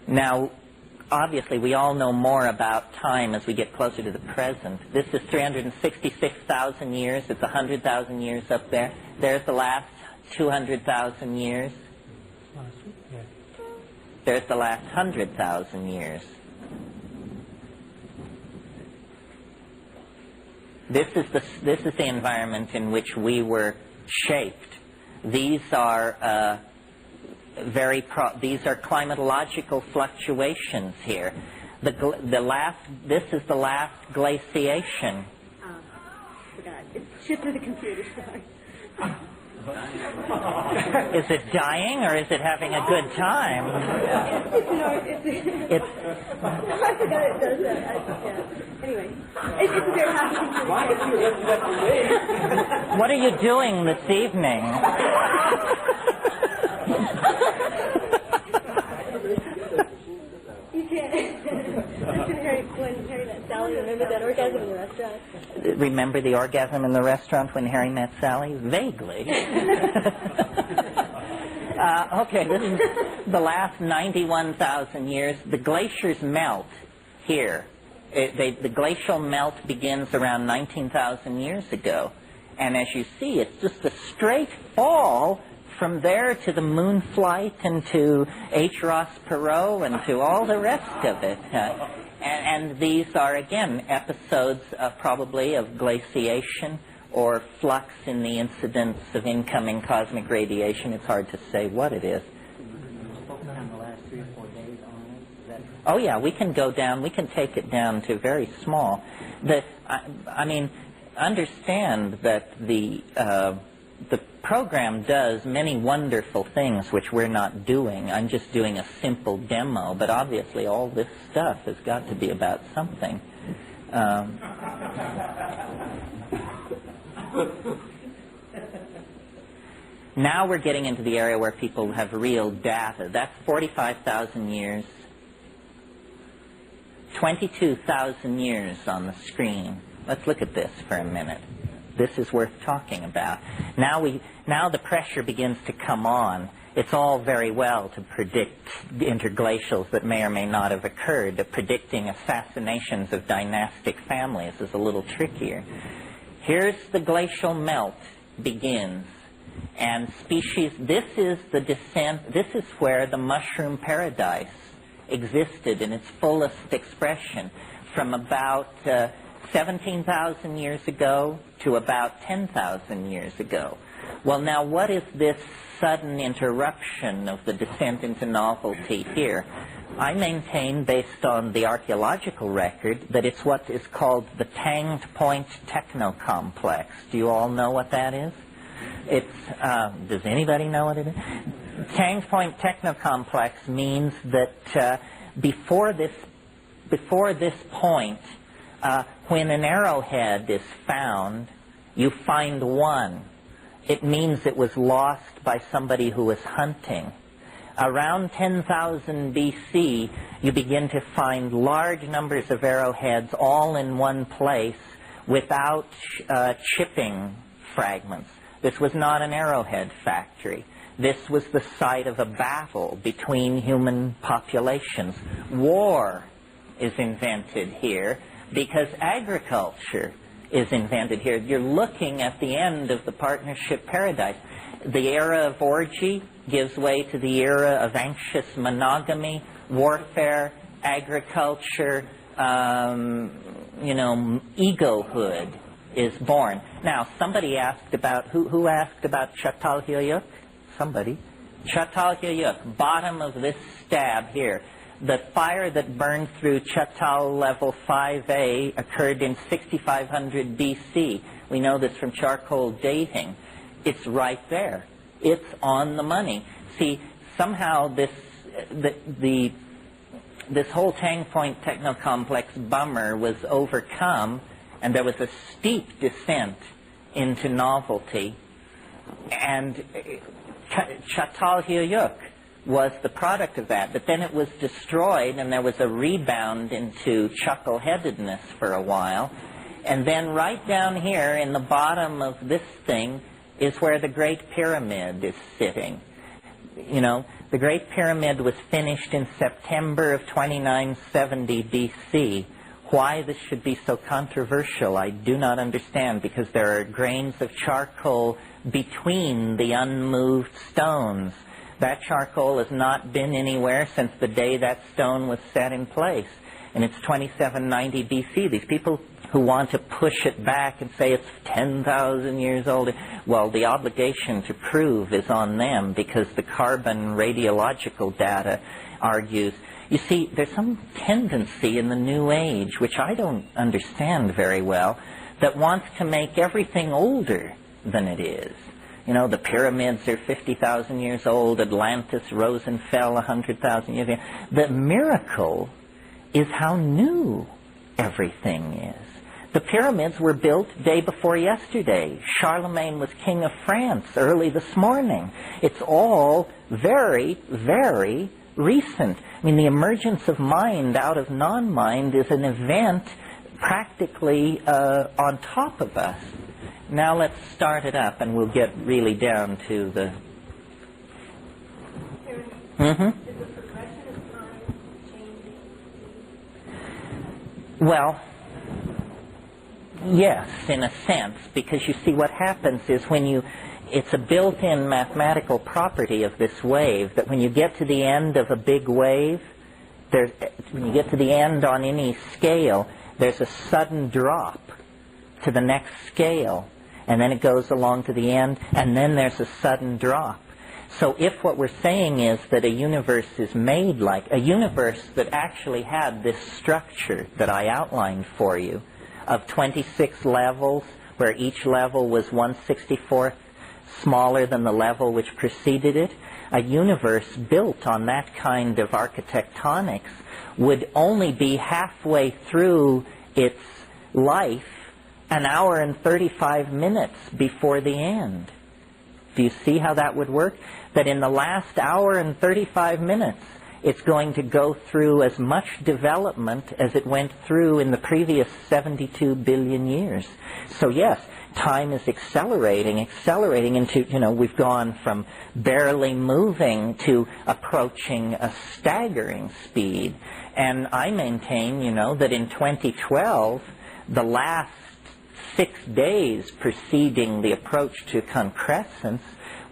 Now, obviously, we all know more about time as we get closer to the present. This is 366,000 years. It's 100,000 years up there. There's the last 200,000 years. There's the last 100,000 years. This is the environment in which we were shaped. These are these are climatological fluctuations here. This is the last glaciation. Forgot. It's shifted the computer. Sorry. Is it dying or is it having a good time? It's I forgot it does that. Anyway, it's a very happy. Why did you lift that for me? What are you doing this evening? You can't. When Harry met Sally, remember that orgasm in the restaurant? Remember the orgasm in the restaurant when Harry met Sally? Vaguely. Okay, this is the last 91,000 years. The glaciers melt here. The glacial melt begins around 19,000 years ago. And as you see, it's just a straight fall from there to the moon flight and to H. Ross Perot and to all the rest of it. And these are, again, episodes probably of glaciation or flux in the incidence of incoming cosmic radiation. It's hard to say what it is. Oh, yeah, we can go down. We can take it down to very small. I mean, understand that the program does many wonderful things which we're not doing. I'm just doing a simple demo, but obviously all this stuff has got to be about something. Now we're getting into the area where people have real data. That's 45,000 years. 22,000 years on the screen. Let's look at this for a minute. This is worth talking about. Now the pressure begins to come on. It's all very well to predict interglacials that may or may not have occurred. Predicting assassinations of dynastic families is a little trickier. Here's the glacial melt begins. And species, this is the descent, this is where the mushroom paradise existed in its fullest expression from about 17,000 years ago to about 10,000 years ago. Well, now what is this sudden interruption of the descent into novelty here? I maintain, based on the archaeological record, that it's what is called the Tanged Point Technocomplex. Do you all know what that is? It's, does anybody know what it is? Tanged Point Technocomplex means that before this point, when an arrowhead is found, you find one. It means it was lost by somebody who was hunting. Around 10,000 BC, you begin to find large numbers of arrowheads all in one place without chipping fragments. This was not an arrowhead factory. This was the site of a battle between human populations. War is invented here because agriculture is invented here. You're looking at the end of the partnership paradise. The era of orgy gives way to the era of anxious monogamy, warfare, agriculture, egohood is born. Now, somebody asked about, who asked about Çatalhöyük? Somebody. Çatalhöyük, bottom of this stab here. The fire that burned through Çatal level 5A occurred in 6500 BC. We know this from charcoal dating. It's right there. It's on the money. See, somehow this whole Tang Point Technocomplex bummer was overcome, and there was a steep descent into novelty. And Çatalhöyük was the product of that, but then it was destroyed, and there was a rebound into chuckle-headedness for a while. And then right down here in the bottom of this thing is where the Great Pyramid is sitting. You know, the Great Pyramid was finished in September of 2970 BC. Why this should be so controversial, I do not understand, because there are grains of charcoal between the unmoved stones. That charcoal has not been anywhere since the day that stone was set in place. And it's 2790 BC. These people who want to push it back and say it's 10,000 years old, well, the obligation to prove is on them, because the carbon radiological data argues. You see, there's some tendency in the New Age, which I don't understand very well, that wants to make everything older than it is. You know, the pyramids are 50,000 years old, Atlantis rose and fell 100,000 years ago. The miracle is how new everything is. The pyramids were built day before yesterday. Charlemagne was king of France early this morning. It's all very, very recent. I mean, the emergence of mind out of non-mind is an event practically on top of us. Now let's start it up, and we'll get really down to the... Well, yes, in a sense, because you see what happens is it's a built-in mathematical property of this wave that when you get to the end of a big wave, when you get to the end on any scale, there's a sudden drop to the next scale, and then it goes along to the end, and then there's a sudden drop. So if what we're saying is that a universe is made like a universe that actually had this structure that I outlined for you of 26 levels, where each level was 1/64th smaller than the level which preceded it, a universe built on that kind of architectonics would only be halfway through its life an hour and 35 minutes before the end. Do you see how that would work? That in the last hour and 35 minutes, it's going to go through as much development as it went through in the previous 72 billion years. So yes, time is accelerating into, we've gone from barely moving to approaching a staggering speed. And I maintain, that in 2012, the last 6 days preceding the approach to concrescence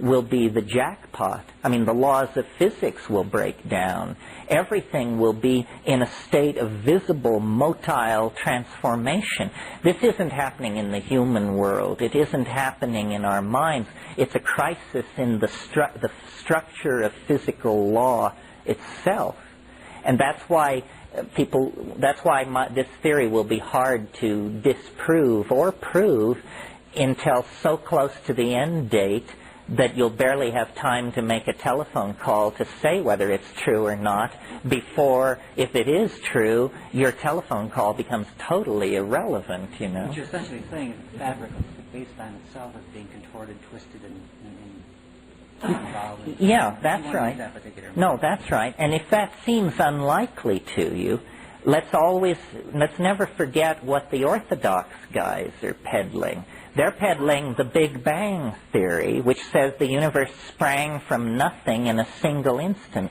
will be the jackpot. I mean, the laws of physics will break down. Everything will be in a state of visible motile transformation. This isn't happening in the human world. It isn't happening in our minds. It's a crisis in the structure of physical law itself. And that's why this theory will be hard to disprove or prove until so close to the end date that you'll barely have time to make a telephone call to say whether it's true or not before, if it is true, your telephone call becomes totally irrelevant, you know. What you're essentially saying is the fabric of the space-time itself is being contorted, twisted, and involved. Yeah, that's right. No, that's right. And if that seems unlikely to you, let's never forget what the Orthodox guys are peddling. They're peddling the Big Bang theory, which says the universe sprang from nothing in a single instant.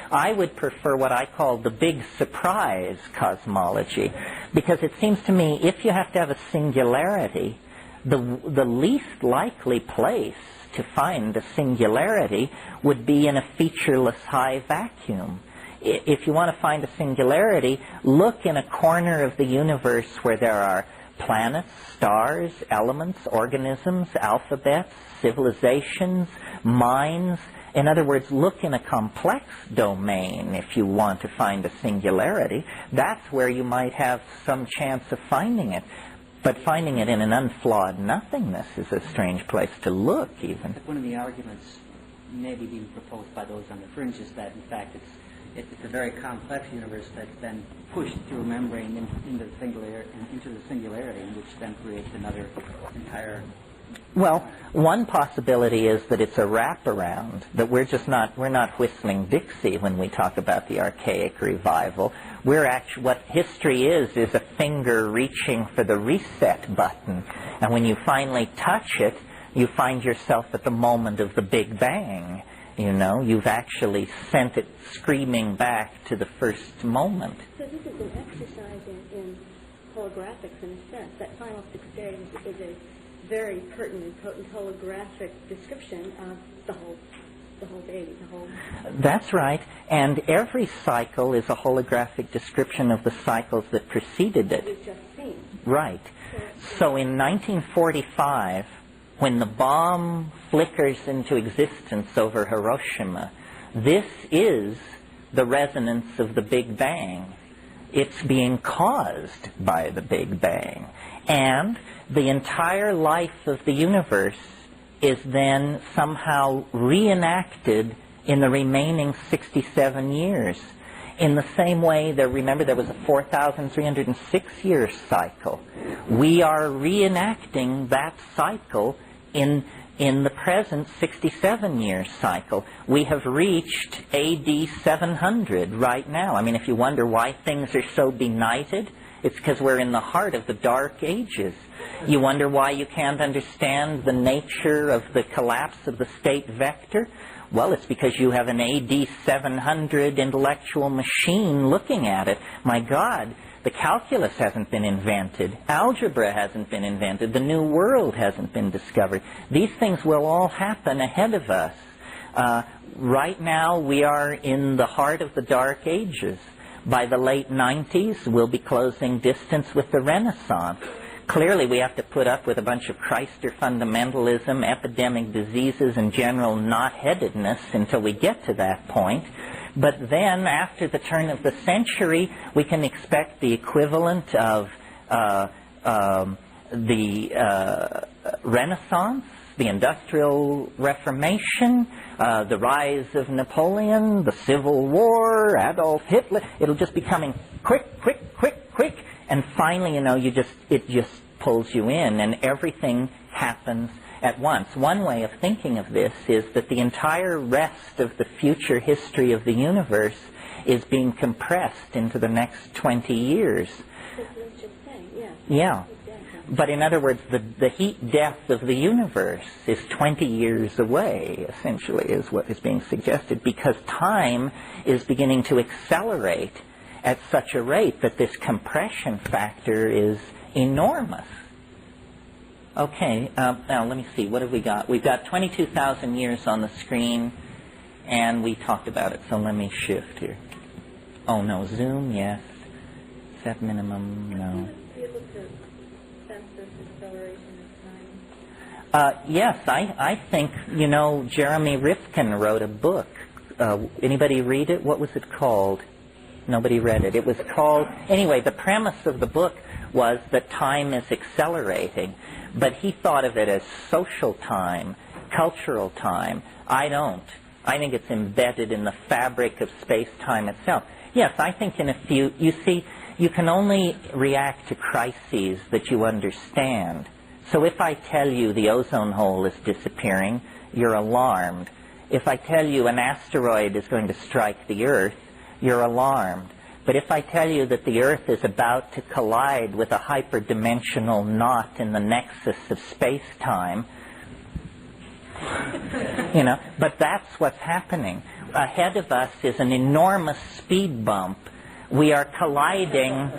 I would prefer what I call the big surprise cosmology, because it seems to me if you have to have a singularity, the least likely place to find a singularity would be in a featureless high vacuum. If you want to find a singularity, look in a corner of the universe where there are planets, stars, elements, organisms, alphabets, civilizations, minds. In other words, look in a complex domain if you want to find a singularity. That's where you might have some chance of finding it. But finding it in an unflawed nothingness is a strange place to look, even. One of the arguments maybe being proposed by those on the fringe is that, in fact, it's a very complex universe that's then pushed through a membrane into the singularity, which then creates another entire... Well, one possibility is that it's a wraparound, that we're not whistling Dixie when we talk about the archaic revival. What history is a finger reaching for the reset button. And when you finally touch it, you find yourself at the moment of the Big Bang. You know, you've actually sent it screaming back to the first moment. So this is an exercise in holographics in a sense. That final stage is a very pertinent, potent holographic description of the whole baby, the whole... That's right. And every cycle is a holographic description of the cycles that preceded it. We've just seen. Right. So in 1945, when the bomb flickers into existence over Hiroshima, this is the resonance of the Big Bang. It's being caused by the Big Bang. And the entire life of the universe is then somehow reenacted in the remaining 67 years. In the same way, remember there was a 4,306-year cycle. We are reenacting that cycle in the present 67-year cycle. We have reached AD 700 right now. I mean, if you wonder why things are so benighted, it's because we're in the heart of the Dark Ages. You wonder why you can't understand the nature of the collapse of the state vector? Well, it's because you have an AD 700 intellectual machine looking at it. My God, the calculus hasn't been invented. Algebra hasn't been invented. The New World hasn't been discovered. These things will all happen ahead of us. Right now, we are in the heart of the Dark Ages. By the late 90s, we'll be closing distance with the Renaissance. Clearly, we have to put up with a bunch of Christer fundamentalism, epidemic diseases, and general knot-headedness until we get to that point. But then, after the turn of the century, we can expect the equivalent of the Renaissance, the Industrial Reformation, the rise of Napoleon, the Civil War, Adolf Hitler. It'll just be coming quick, quick, quick, quick. And finally, you know, it just pulls you in, and everything happens at once. One way of thinking of this is that the entire rest of the future history of the universe is being compressed into the next 20 years. Yeah. But in other words, the heat death of the universe is 20 years away, essentially, is what is being suggested, because time is beginning to accelerate at such a rate that this compression factor is enormous. Okay, now let me see, what have we got? We've got 22,000 years on the screen, and we talked about it, so let me shift here. Oh, no, zoom, yes. Set minimum, no. Yes, I think, you know, Jeremy Rifkin wrote a book. Anybody read it? What was it called? Nobody read it. It was called, anyway, the premise of the book was that time is accelerating, but he thought of it as social time, cultural time. I don't. I think it's embedded in the fabric of space-time itself. Yes, I think in a few, you see, you can only react to crises that you understand. So if I tell you the ozone hole is disappearing, you're alarmed. If I tell you an asteroid is going to strike the Earth, you're alarmed. But if I tell you that the Earth is about to collide with a hyperdimensional knot in the nexus of space-time, you know, but that's what's happening. Ahead of us is an enormous speed bump. We are colliding,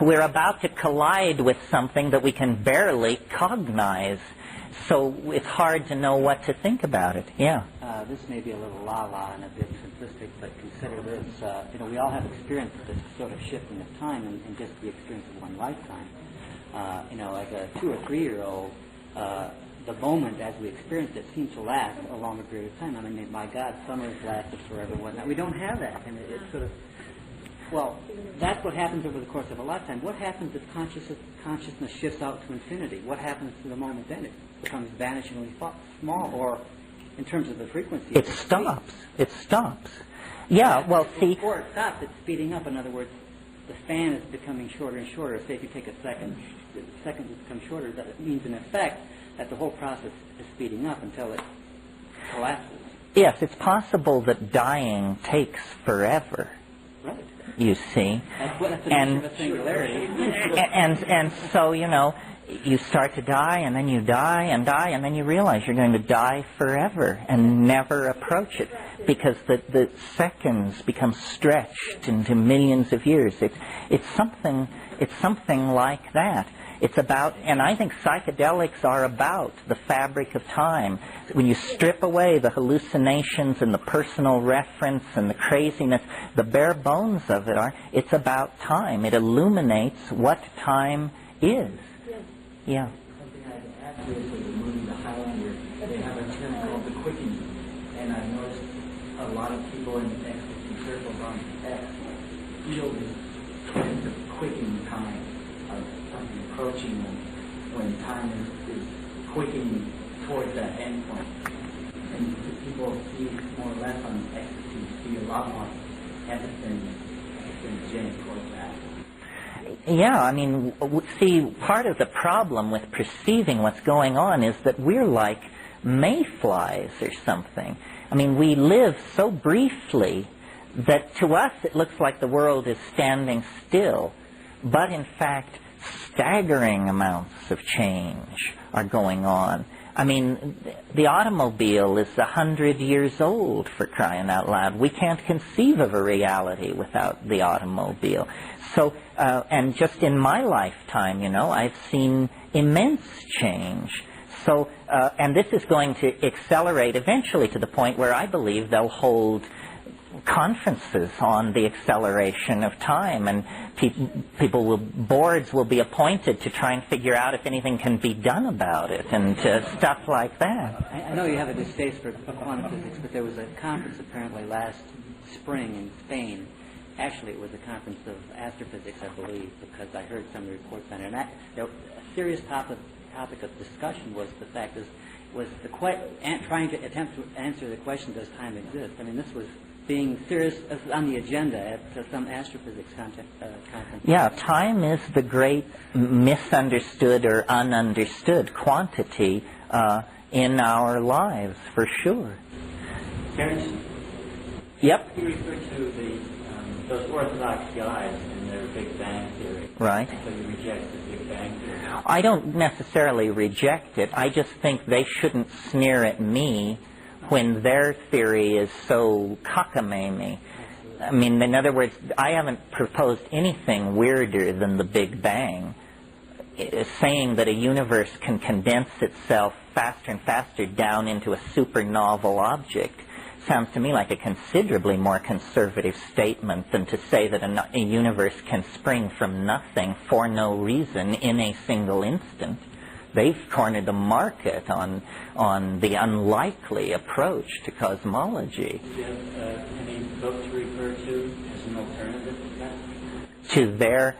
we're about to collide with something that we can barely cognize. So it's hard to know what to think about it. Yeah. This may be a little la-la and a bit simplistic, but consider this. We all have experienced this sort of shifting of time in just the experience of one lifetime. Like a 2 or 3-year-old, the moment as we experienced it seems to last a longer period of time. I mean, my God, summers lasted forever, whatnot. We don't have that. And it's sort of, well, that's what happens over the course of a lifetime. What happens if consciousness shifts out to infinity? What happens to the moment then? It becomes vanishingly small, or in terms of the frequency. It stops. It stops. Yeah, well, see. Before it stops, it's speeding up. In other words, the span is becoming shorter and shorter. Say if you take a second, the seconds become shorter. That means, in effect, that the whole process is speeding up until it collapses. Yes, it's possible that dying takes forever. Right. You see. That's a singularity. And so, you start to die, and then you die, and then you realize you're going to die forever and never approach it, because the seconds become stretched into millions of years. It's something like that. It's about, and I think psychedelics are about the fabric of time. When you strip away the hallucinations and the personal reference and the craziness, the bare bones of it it's about time. It illuminates what time is. Yeah. Something I'd add to is the movie The Highlander. They have a term called the quicking, and I've noticed a lot of people in ecstasy circles on X feel this sense of quicking time, of something approaching when time is quickening towards that end point. And people see more or less on ecstasy see a lot more hesitant towards that. Yeah, I mean, see, part of the problem with perceiving what's going on is that we're like mayflies or something. I mean, we live so briefly that to us it looks like the world is standing still, but in fact, staggering amounts of change are going on. I mean, the automobile is 100 years old, for crying out loud. We can't conceive of a reality without the automobile. So, and just in my lifetime, I've seen immense change. So, and this is going to accelerate eventually to the point where I believe they'll hold conferences on the acceleration of time, and boards will be appointed to try and figure out if anything can be done about it, and stuff like that. I know you have a distaste for quantum physics, but there was a conference apparently last spring in Spain. Actually, it was a conference of astrophysics, I believe, because I heard some reports on it. And a serious topic of discussion was the fact trying to attempt to answer the question, does time exist? I mean, this was being serious on the agenda at some astrophysics conference. Yeah, time is the great misunderstood or ununderstood quantity in our lives, for sure. Terence? Yep. You referred to those orthodox guys and their Big Bang theory. Right. So you reject the Big Bang theory. I don't necessarily reject it. I just think they shouldn't sneer at me when their theory is so cockamamie. I mean, in other words, I haven't proposed anything weirder than the Big Bang. Saying that a universe can condense itself faster and faster down into a supernovel object sounds to me like a considerably more conservative statement than to say that a universe can spring from nothing for no reason in a single instant. they've cornered the market on the unlikely approach to cosmology. Do you have any book to refer to as an alternative to that? To their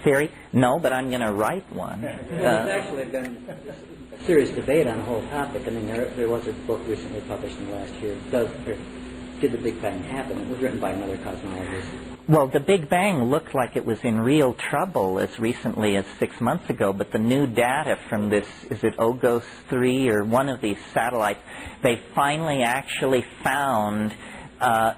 theory? No, but I'm going to write one. There's actually been a serious debate on the whole topic. I mean, there was a book recently published in the last year. Did the Big Bang happen? It was written by another cosmologist. Well, the Big Bang looked like it was in real trouble as recently as 6 months ago, but the new data from this, is it Ogos 3 or one of these satellites, they finally actually found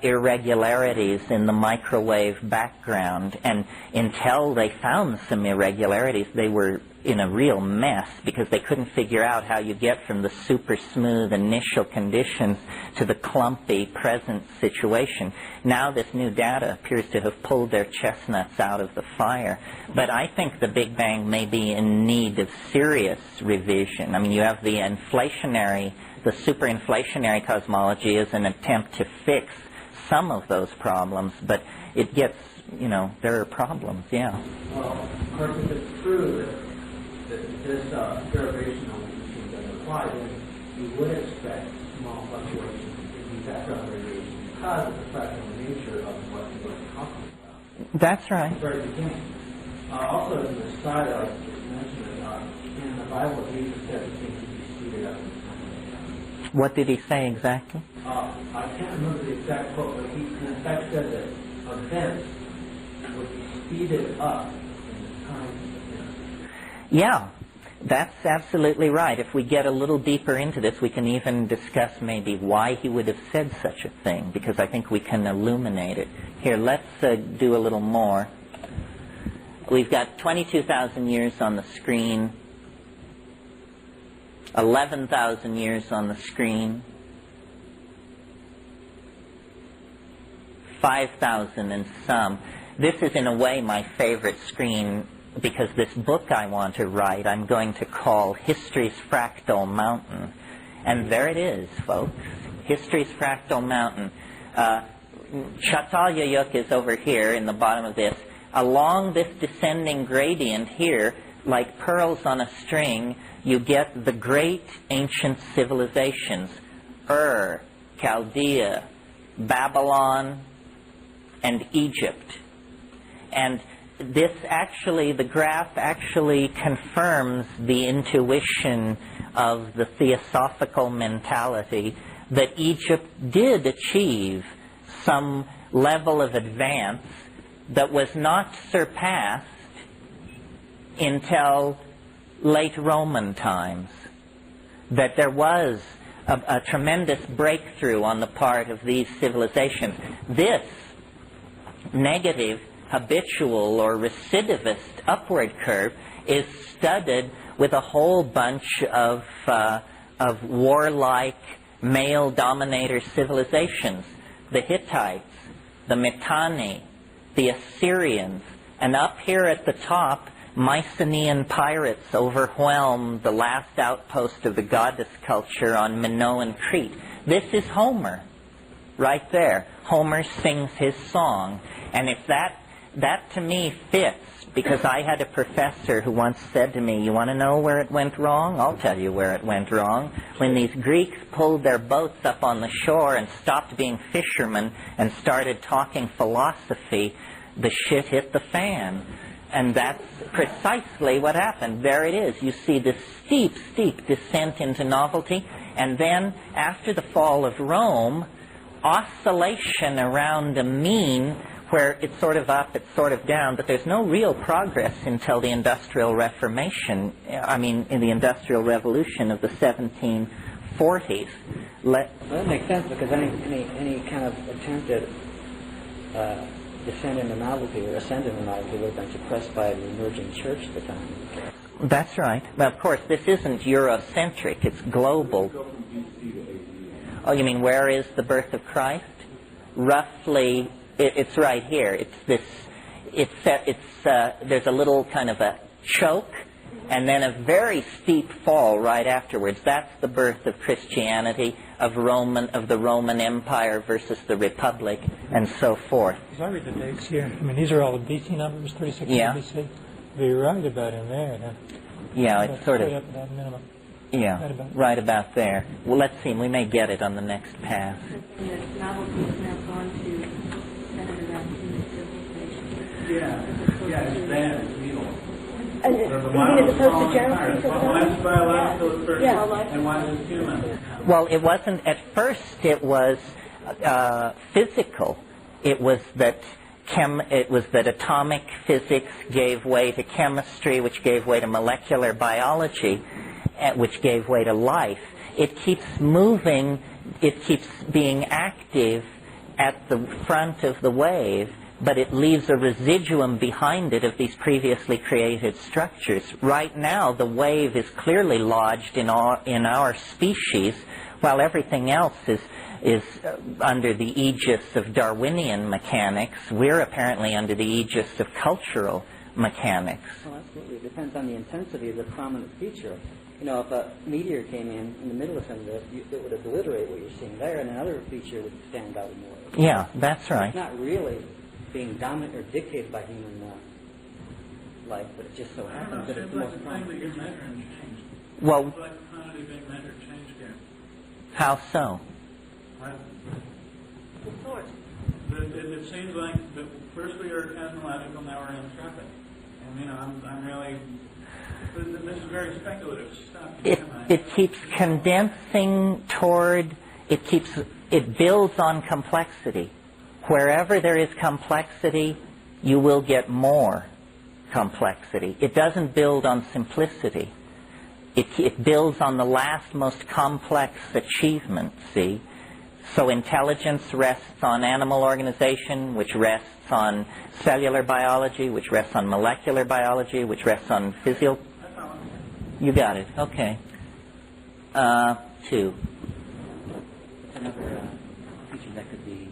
irregularities in the microwave background, and until they found some irregularities, they were in a real mess because they couldn't figure out how you get from the super smooth initial conditions to the clumpy present situation. Now this new data appears to have pulled their chestnuts out of the fire. But I think the Big Bang may be in need of serious revision. I mean, you have the superinflationary cosmology as an attempt to fix some of those problems, but it gets, there are problems, yeah. Well, of course, if it's true that this derivational machine doesn't apply, then you would expect small fluctuations in the background radiation because of the fractal nature of what you're talking about. That's right. At the very beginning. Also, as an aside, I just mentioned that in the Bible, Jesus said things to be speeded up. What did he say exactly? I can't remember the exact quote, but he in fact said that events would be speeded up in time. Yeah, that's absolutely right. If we get a little deeper into this, we can even discuss maybe why he would have said such a thing, because I think we can illuminate it. Here, let's do a little more. We've got 22,000 years on the screen, 11,000 years on the screen, 5,000 and some. This is in a way my favorite screen because this book I want to write I'm going to call History's Fractal Mountain. And there it is, folks. History's Fractal Mountain. Çatalhöyük is over here in the bottom of this. Along this descending gradient here, like pearls on a string, you get the great ancient civilizations. Chaldea, Babylon, and Egypt. And this actually, the graph actually confirms the intuition of the theosophical mentality that Egypt did achieve some level of advance that was not surpassed until late Roman times. That there was a tremendous breakthrough on the part of these civilizations. This negative, habitual, or recidivist upward curve is studded with a whole bunch of warlike, male-dominator civilizations. The Hittites, the Mitanni, the Assyrians, and up here at the top, Mycenaean pirates overwhelmed the last outpost of the goddess culture on Minoan Crete. This is Homer, right there. Homer sings his song. And if that to me fits, because I had a professor who once said to me, you want to know where it went wrong? I'll tell you where it went wrong. When these Greeks pulled their boats up on the shore and stopped being fishermen and started talking philosophy, the shit hit the fan. And that's precisely what happened. There it is. You see this steep, steep descent into novelty. And then, after the fall of Rome, oscillation around a mean where it's sort of up, it's sort of down, but there's no real progress until the Industrial Reformation, in the Industrial Revolution of the 1740s. Well, that makes sense, because any kind of attempt at descend into novelty or ascend into novelty would have been suppressed by the emerging church at the time. That's right. Well, of course, this isn't Eurocentric, it's global. Oh, you mean where is the birth of Christ? Roughly, it's right here. There's a little kind of a choke, and then a very steep fall right afterwards. That's the birth of Christianity, of the Roman Empire versus the Republic, and so forth. I read the dates here. These are all the BC numbers, 36 yeah. BC. You're right about in there. Yeah, it's sort of, Straight up at that minimum. yeah, right about there. Well, let's see, we may get it on the next pass. And the novelty is now gone to centered around human civilization. Yeah, it's bad, it's evil. And even as opposed to general speech of One's biological at first, Yeah. and one is human. Well, it wasn't, at first it was physical. It was that atomic physics gave way to chemistry, which gave way to molecular biology, which gave way to life. It keeps moving, it keeps being active at the front of the wave, but it leaves a residuum behind it of these previously created structures. Right now, the wave is clearly lodged in our species, while everything else is under the aegis of Darwinian mechanics. We're apparently under the aegis of cultural mechanics. Well, absolutely. It depends on the intensity of the prominent feature. You know, if a meteor came in the middle of some of this, it would obliterate what you're seeing there, and another feature would stand out more. Yeah, that's right. It's not really being dominant or dictated by human life, but it just so happens that it's the most prominent. That you're measuring changed. Well, It's like the quantity being measured changed here. how so? It seems like that first we were cosmological, now we're anthropic. And, you know, I'm really... This is very speculative stuff. It keeps condensing toward, it builds on complexity. Wherever there is complexity, you will get more complexity. It doesn't build on simplicity. It builds on the last most complex achievement, see? So intelligence rests on animal organization, which rests on cellular biology, which rests on molecular biology, which rests on physio... You got it. Okay. 2. It's another feature that could be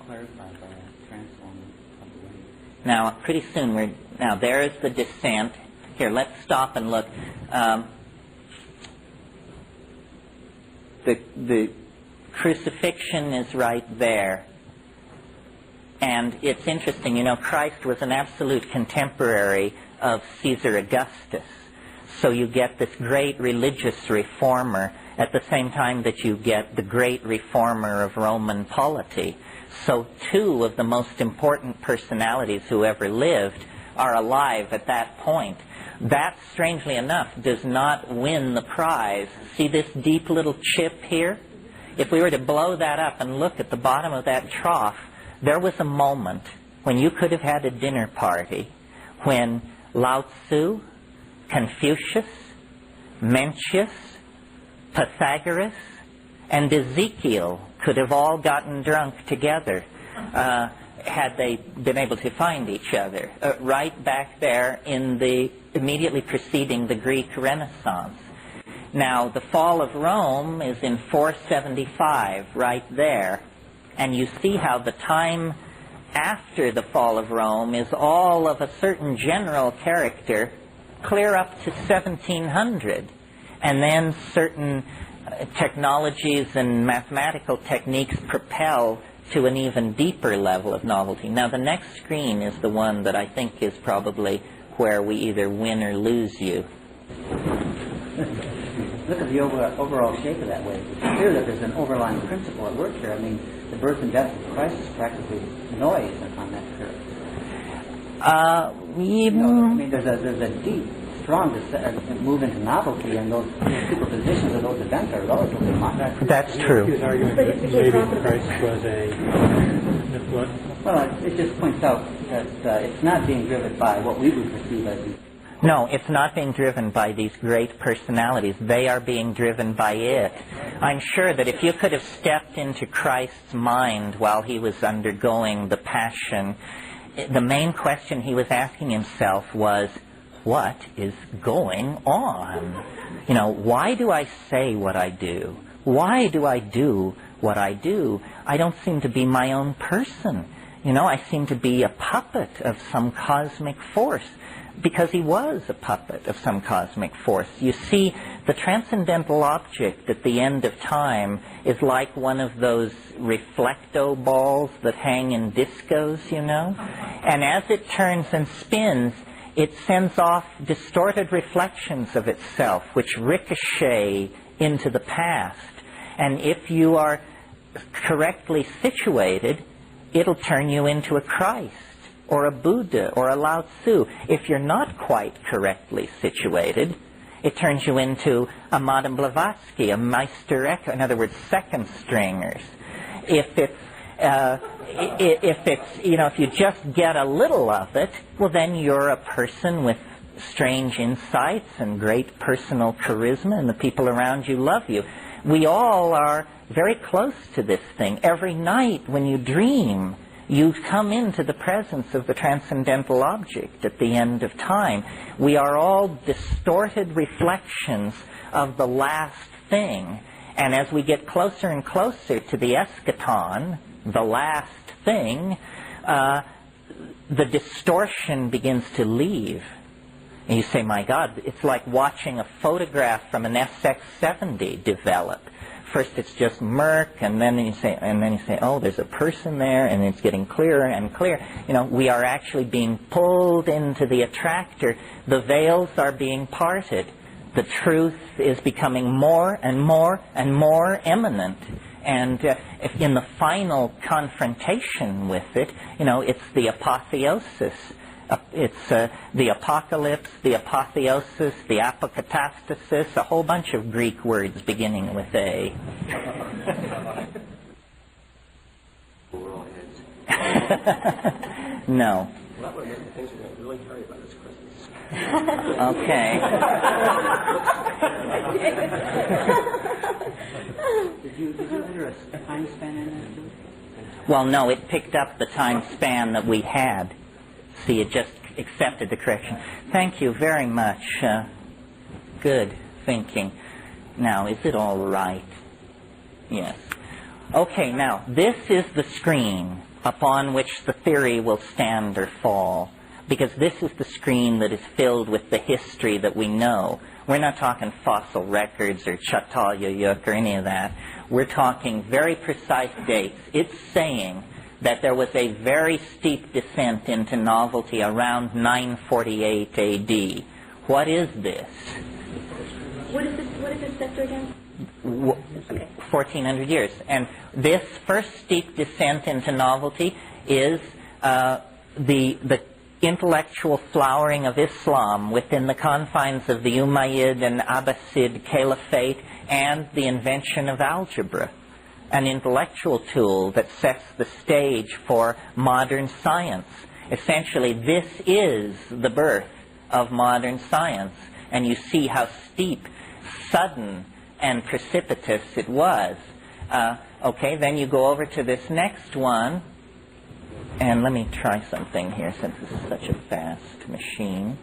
clarified by a transforming of the wave. Now, pretty soon now there's the descent. Here, let's stop and look. The crucifixion is right there. And it's interesting, you know, Christ was an absolute contemporary of Caesar Augustus. So you get this great religious reformer at the same time that you get the great reformer of Roman polity. So 2 of the most important personalities who ever lived are alive at that point. That, strangely enough, does not win the prize. See this deep little chip here? If we were to blow that up and look at the bottom of that trough, there was a moment when you could have had a dinner party when Lao Tzu, Confucius, Mencius, Pythagoras, and Ezekiel could have all gotten drunk together had they been able to find each other, right back there in the immediately preceding the Greek Renaissance. Now, the fall of Rome is in 475, right there, and you see how the time after the fall of Rome is all of a certain general character clear up to 1700, and then certain technologies and mathematical techniques propel to an even deeper level of novelty. Now, the next screen is the one that I think is probably where we either win or lose you. Look at the overall shape of that wave. It's clear that there's an overlying principle at work here. I mean, the birth and death of Christ is practically noise on that curve. I mean, there's a deep, strong move into novelty, and those superpositions of those events are relatively minor. That's true. His argument that maybe Christ was a myth. Well, it just points out that it's not being driven by what we would perceive as the... No, it's not being driven by these great personalities. They are being driven by it. I'm sure that if you could have stepped into Christ's mind while he was undergoing the Passion, the main question he was asking himself was, what is going on? You know, why do I say what I do? Why do I do what I do? I don't seem to be my own person. You know, I seem to be a puppet of some cosmic force. Because he was a puppet of some cosmic force. You see, the transcendental object at the end of time is like one of those reflecto balls that hang in discos, you know? And as it turns and spins, it sends off distorted reflections of itself, which ricochet into the past. And if you are correctly situated, it'll turn you into a Christ, or a Buddha, or a Lao Tzu. If you're not quite correctly situated, it turns you into a Madame Blavatsky, a Meister Eckhart, in other words, second stringers. If you just get a little of it, well, then you're a person with strange insights and great personal charisma, and the people around you love you. We all are very close to this thing. Every night when you dream, you come into the presence of the transcendental object at the end of time. We are all distorted reflections of the last thing. And as we get closer and closer to the eschaton, the last thing, the distortion begins to leave. And you say, my God, it's like watching a photograph from an SX70 develop. First it's just murk, and then you say, oh, there's a person there, and it's getting clearer and clearer. You know, we are actually being pulled into the attractor. The veils are being parted. The truth is becoming more and more and more eminent. And if in the final confrontation with it, you know, it's the apotheosis. It's the apocalypse, the apotheosis, the apokatastasis, a whole bunch of Greek words beginning with A. No. Well, that would make the things we're going to really carry about this Christmas. Okay. Did you enter a time span in there too? Well, no, it picked up the time span that we had. See, it just accepted the correction. Thank you very much. Good thinking. Now, is it all right? Yes. Okay, now, this is the screen upon which the theory will stand or fall, because this is the screen that is filled with the history that we know. We're not talking fossil records or Çatalhöyük or any of that. We're talking very precise dates. It's saying that there was a very steep descent into novelty around 948 A.D. What is this? What is this sector again? 1,400 years. And this first steep descent into novelty is the intellectual flowering of Islam within the confines of the Umayyad and Abbasid Caliphate and the invention of algebra, an intellectual tool that sets the stage for modern science. Essentially, this is the birth of modern science, and you see how steep, sudden, and precipitous it was. Okay, then you go over to this next one, and let me try something here since this is such a fast machine.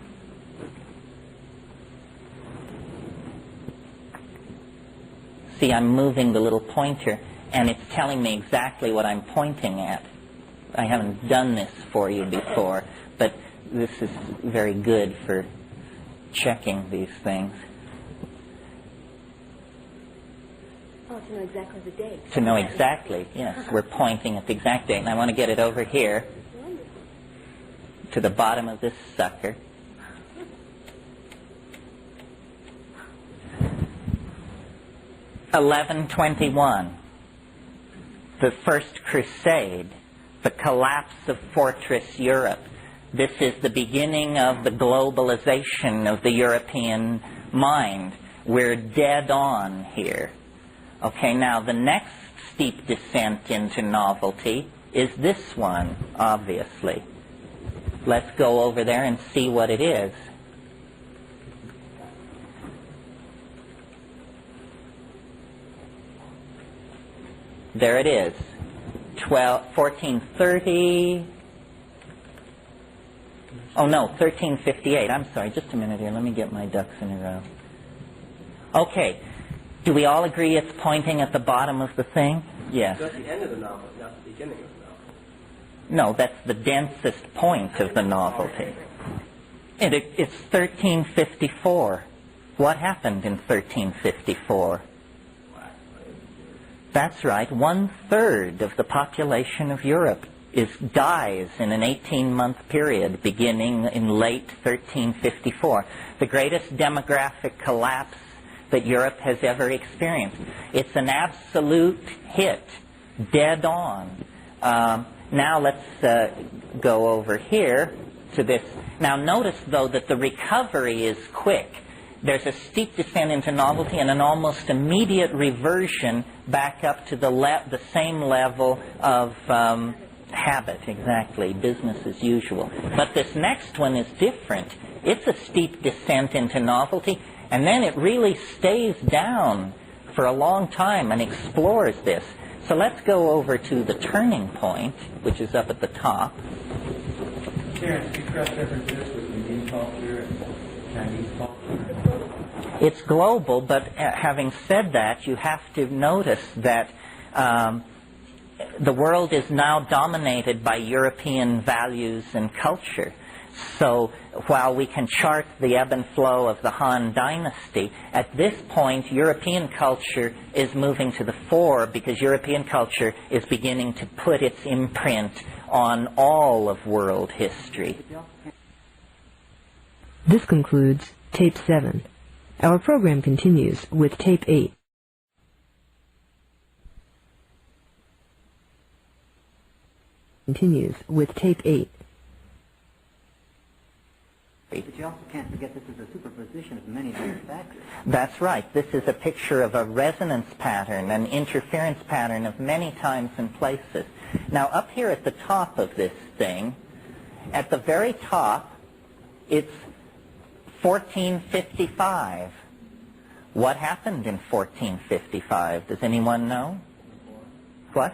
See, I'm moving the little pointer, and it's telling me exactly what I'm pointing at. I haven't done this for you before, but this is very good for checking these things. Oh, to know exactly the date. To know exactly, yes. We're pointing at the exact date, and I want to get it over here to the bottom of this sucker. (1121), the First Crusade, the collapse of Fortress Europe. This is the beginning of the globalization of the European mind. We're dead on here. Okay, now the next steep descent into novelty is this one, obviously. Let's go over there and see what it is. There it is. 1430. Oh no, 1358. I'm sorry, just a minute here. Let me get my ducks in a row. Okay. Do we all agree it's pointing at the bottom of the thing? Yes. That's the end of the novel, not the beginning of the novel. No, that's the densest point of the novelty. It's 1354. What happened in 1354? That's right, 1/3 of the population of Europe dies in an 18-month period beginning in late 1354. The greatest demographic collapse that Europe has ever experienced. It's an absolute hit, dead on. Now let's go over here to this. Now notice, though, that the recovery is quick. There's a steep descent into novelty and an almost immediate reversion back up to the same level of habit, exactly, business as usual. But this next one is different. It's a steep descent into novelty, and then it really stays down for a long time and explores this. So let's go over to the turning point, which is up at the top. Terence, you cross reference this with Indian culture and Chinese culture. It's global, but having said that, you have to notice that the world is now dominated by European values and culture. So while we can chart the ebb and flow of the Han Dynasty, at this point European culture is moving to the fore because European culture is beginning to put its imprint on all of world history. This concludes Tape 7. Our program continues with Tape 8. Continues with Tape 8. But you also can't forget this is a superposition of many different factors. That's right. This is a picture of a resonance pattern, an interference pattern of many times and places. Now, up here at the top of this thing, at the very top, it's 1455. What happened in 1455? Does anyone know? What?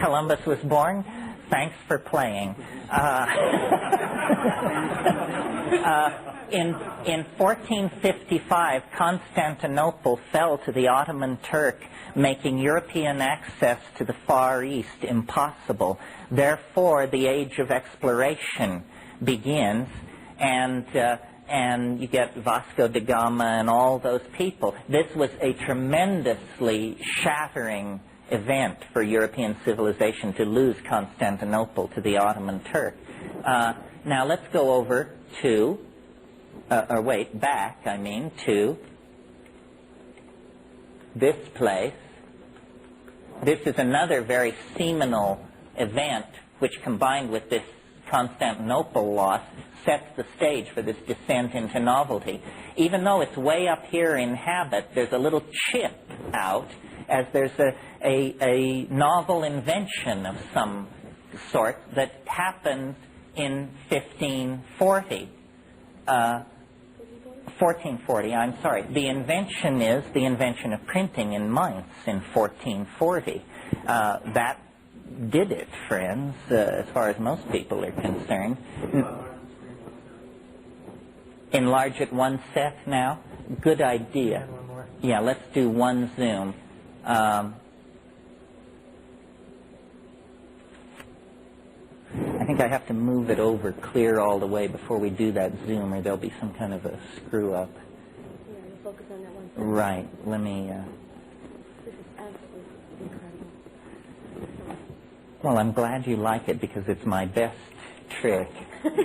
Columbus was born? Thanks for playing. In 1455, Constantinople fell to the Ottoman Turk, making European access to the Far East impossible. Therefore, the age of exploration begins, and you get Vasco da Gama and all those people. This was a tremendously shattering event for European civilization to lose Constantinople to the Ottoman Turk. Now let's go over to, to this place. This is another very seminal event which, combined with this Constantinople loss, sets the stage for this descent into novelty. Even though it's way up here in habit, there's a little chip out, as there's a novel invention of some sort that happens in 1440, I'm sorry. The invention is the invention of printing in Mainz in 1440. That did it, friends, as far as most people are concerned. Enlarge it one set now? Good idea. Yeah, let's do one zoom. I think I have to move it over clear all the way before we do that zoom, or there'll be some kind of a screw-up. Yeah, you focus on that one thing. Right. Let me... This is absolutely incredible. Well, I'm glad you like it because it's my best trick. Not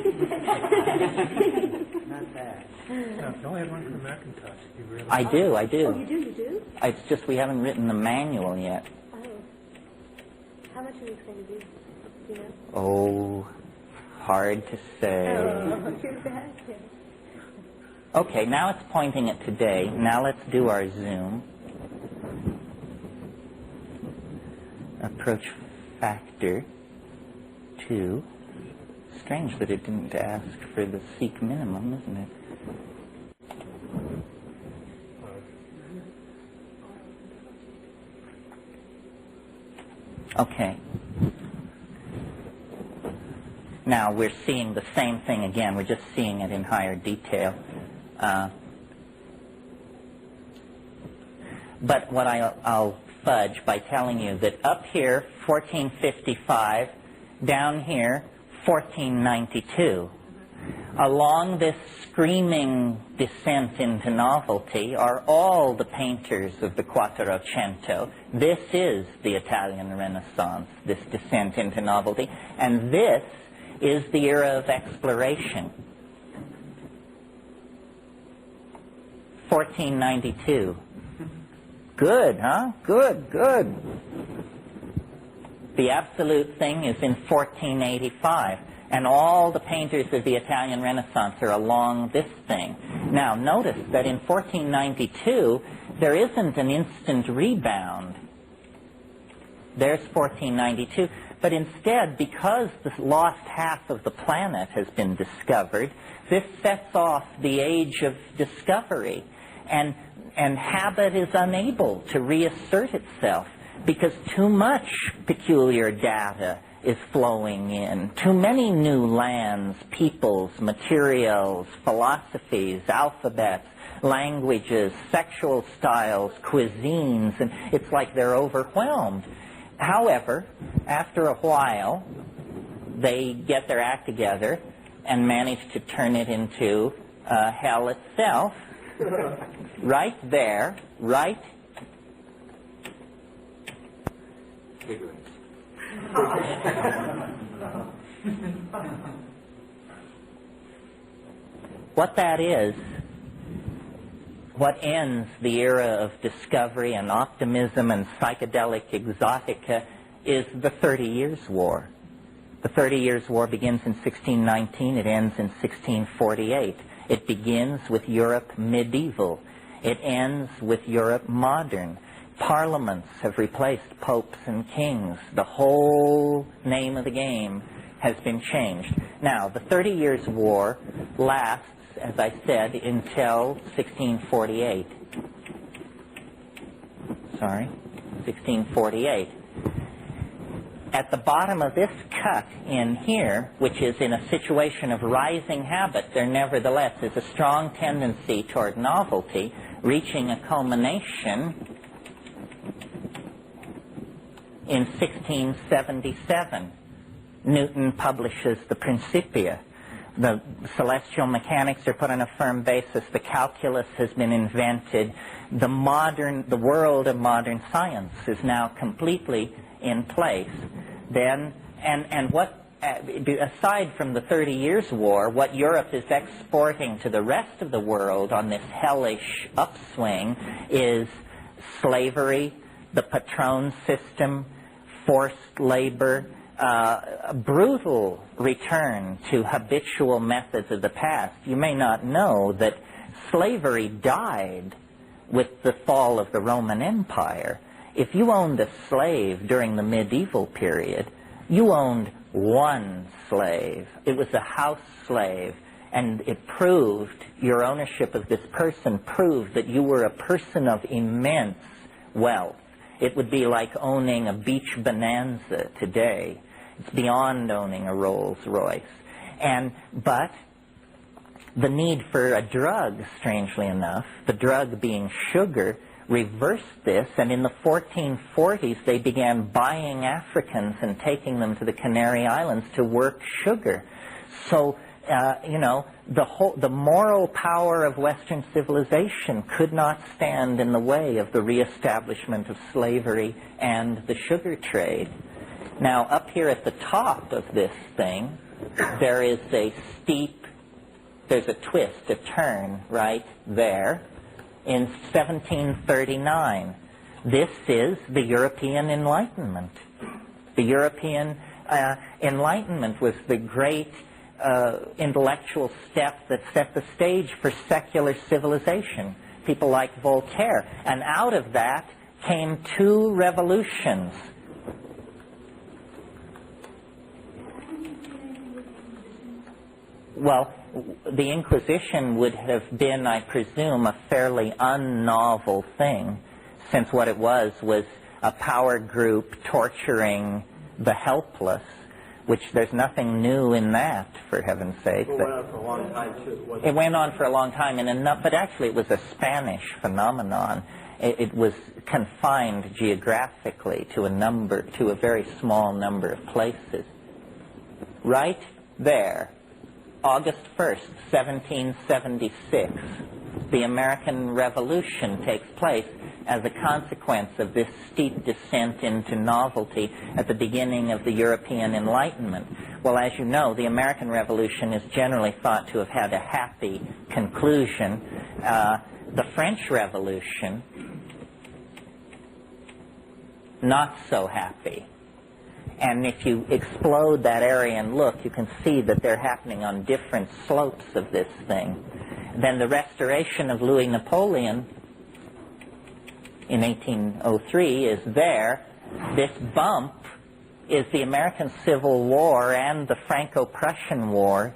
bad. Don't have one for Macintosh. You really? I do. Oh, you do? It's just we haven't written the manual yet. Oh. How much are you going to do? Do you know? Oh, hard to say. Oh, too bad. Okay, now it's pointing at today. Now let's do our zoom. Approach factor 2. Strange that it didn't ask for the seek minimum, isn't it? Okay. Now we're seeing the same thing again. We're just seeing it in higher detail. But what I'll fudge by telling you that up here, 1455, down here, 1492. Along this screaming descent into novelty are all the painters of the Quattrocento. This is the Italian Renaissance, this descent into novelty. And this is the era of exploration. 1492. Good, huh? Good, good. The absolute thing is in 1485. And all the painters of the Italian Renaissance are along this thing. Now, notice that in 1492, there isn't an instant rebound. There's 1492. But instead, because the lost half of the planet has been discovered, this sets off the age of discovery. And habit is unable to reassert itself because too much peculiar data is flowing in. Too many new lands, peoples, materials, philosophies, alphabets, languages, sexual styles, cuisines, and it's like they're overwhelmed. However, after a while, they get their act together and manage to turn it into hell itself. Right there, right. What that is, what ends the era of discovery and optimism and psychedelic exotica is the 30 Years' War. The 30 Years' War begins in 1619, it ends in 1648. It begins with Europe medieval. It ends with Europe modern. Parliaments have replaced popes and kings. The whole name of the game has been changed. Now, the 30 Years' War lasts, as I said, until 1648. 1648. At the bottom of this cut in here, which is in a situation of rising habit, there nevertheless is a strong tendency toward novelty, reaching a culmination in 1677. Newton publishes the Principia. The celestial mechanics are put on a firm basis. The calculus has been invented. The world of modern science is now completely in place. Then, and what, aside from the 30 Years' War, what Europe is exporting to the rest of the world on this hellish upswing is slavery, the patron system, forced labor, a brutal return to habitual methods of the past. You may not know that slavery died with the fall of the Roman Empire. If you owned a slave during the medieval period, you owned one slave. It was a house slave, and it proved, your ownership of this person proved that you were a person of immense wealth. It would be like owning a beach bonanza today. It's beyond owning a Rolls Royce. But the need for a drug, strangely enough, the drug being sugar, reversed this, and in the 1440s they began buying Africans and taking them to the Canary Islands to work sugar. So, the moral power of Western civilization could not stand in the way of the reestablishment of slavery and the sugar trade. Now, up here at the top of this thing, there is there's a twist, a turn right there. In 1739, this is the European Enlightenment. The European Enlightenment was the great intellectual step that set the stage for secular civilization. People like Voltaire. And out of that came two revolutions. Well, the Inquisition would have been, I presume, a fairly unnovel thing, since what it was a power group torturing the helpless, which there's nothing new in that, for heaven's sake. It went on for a long time, too. It went on for a long time, but actually it was a Spanish phenomenon. It was confined geographically to a very small number of places. Right there August 1st, 1776, the American Revolution takes place as a consequence of this steep descent into novelty at the beginning of the European Enlightenment. Well, as you know, the American Revolution is generally thought to have had a happy conclusion. The French Revolution, not so happy. And if you explode that area and look, you can see that they're happening on different slopes of this thing. Then the restoration of Louis Napoleon in 1803 is there. This bump is the American Civil War and the Franco-Prussian War,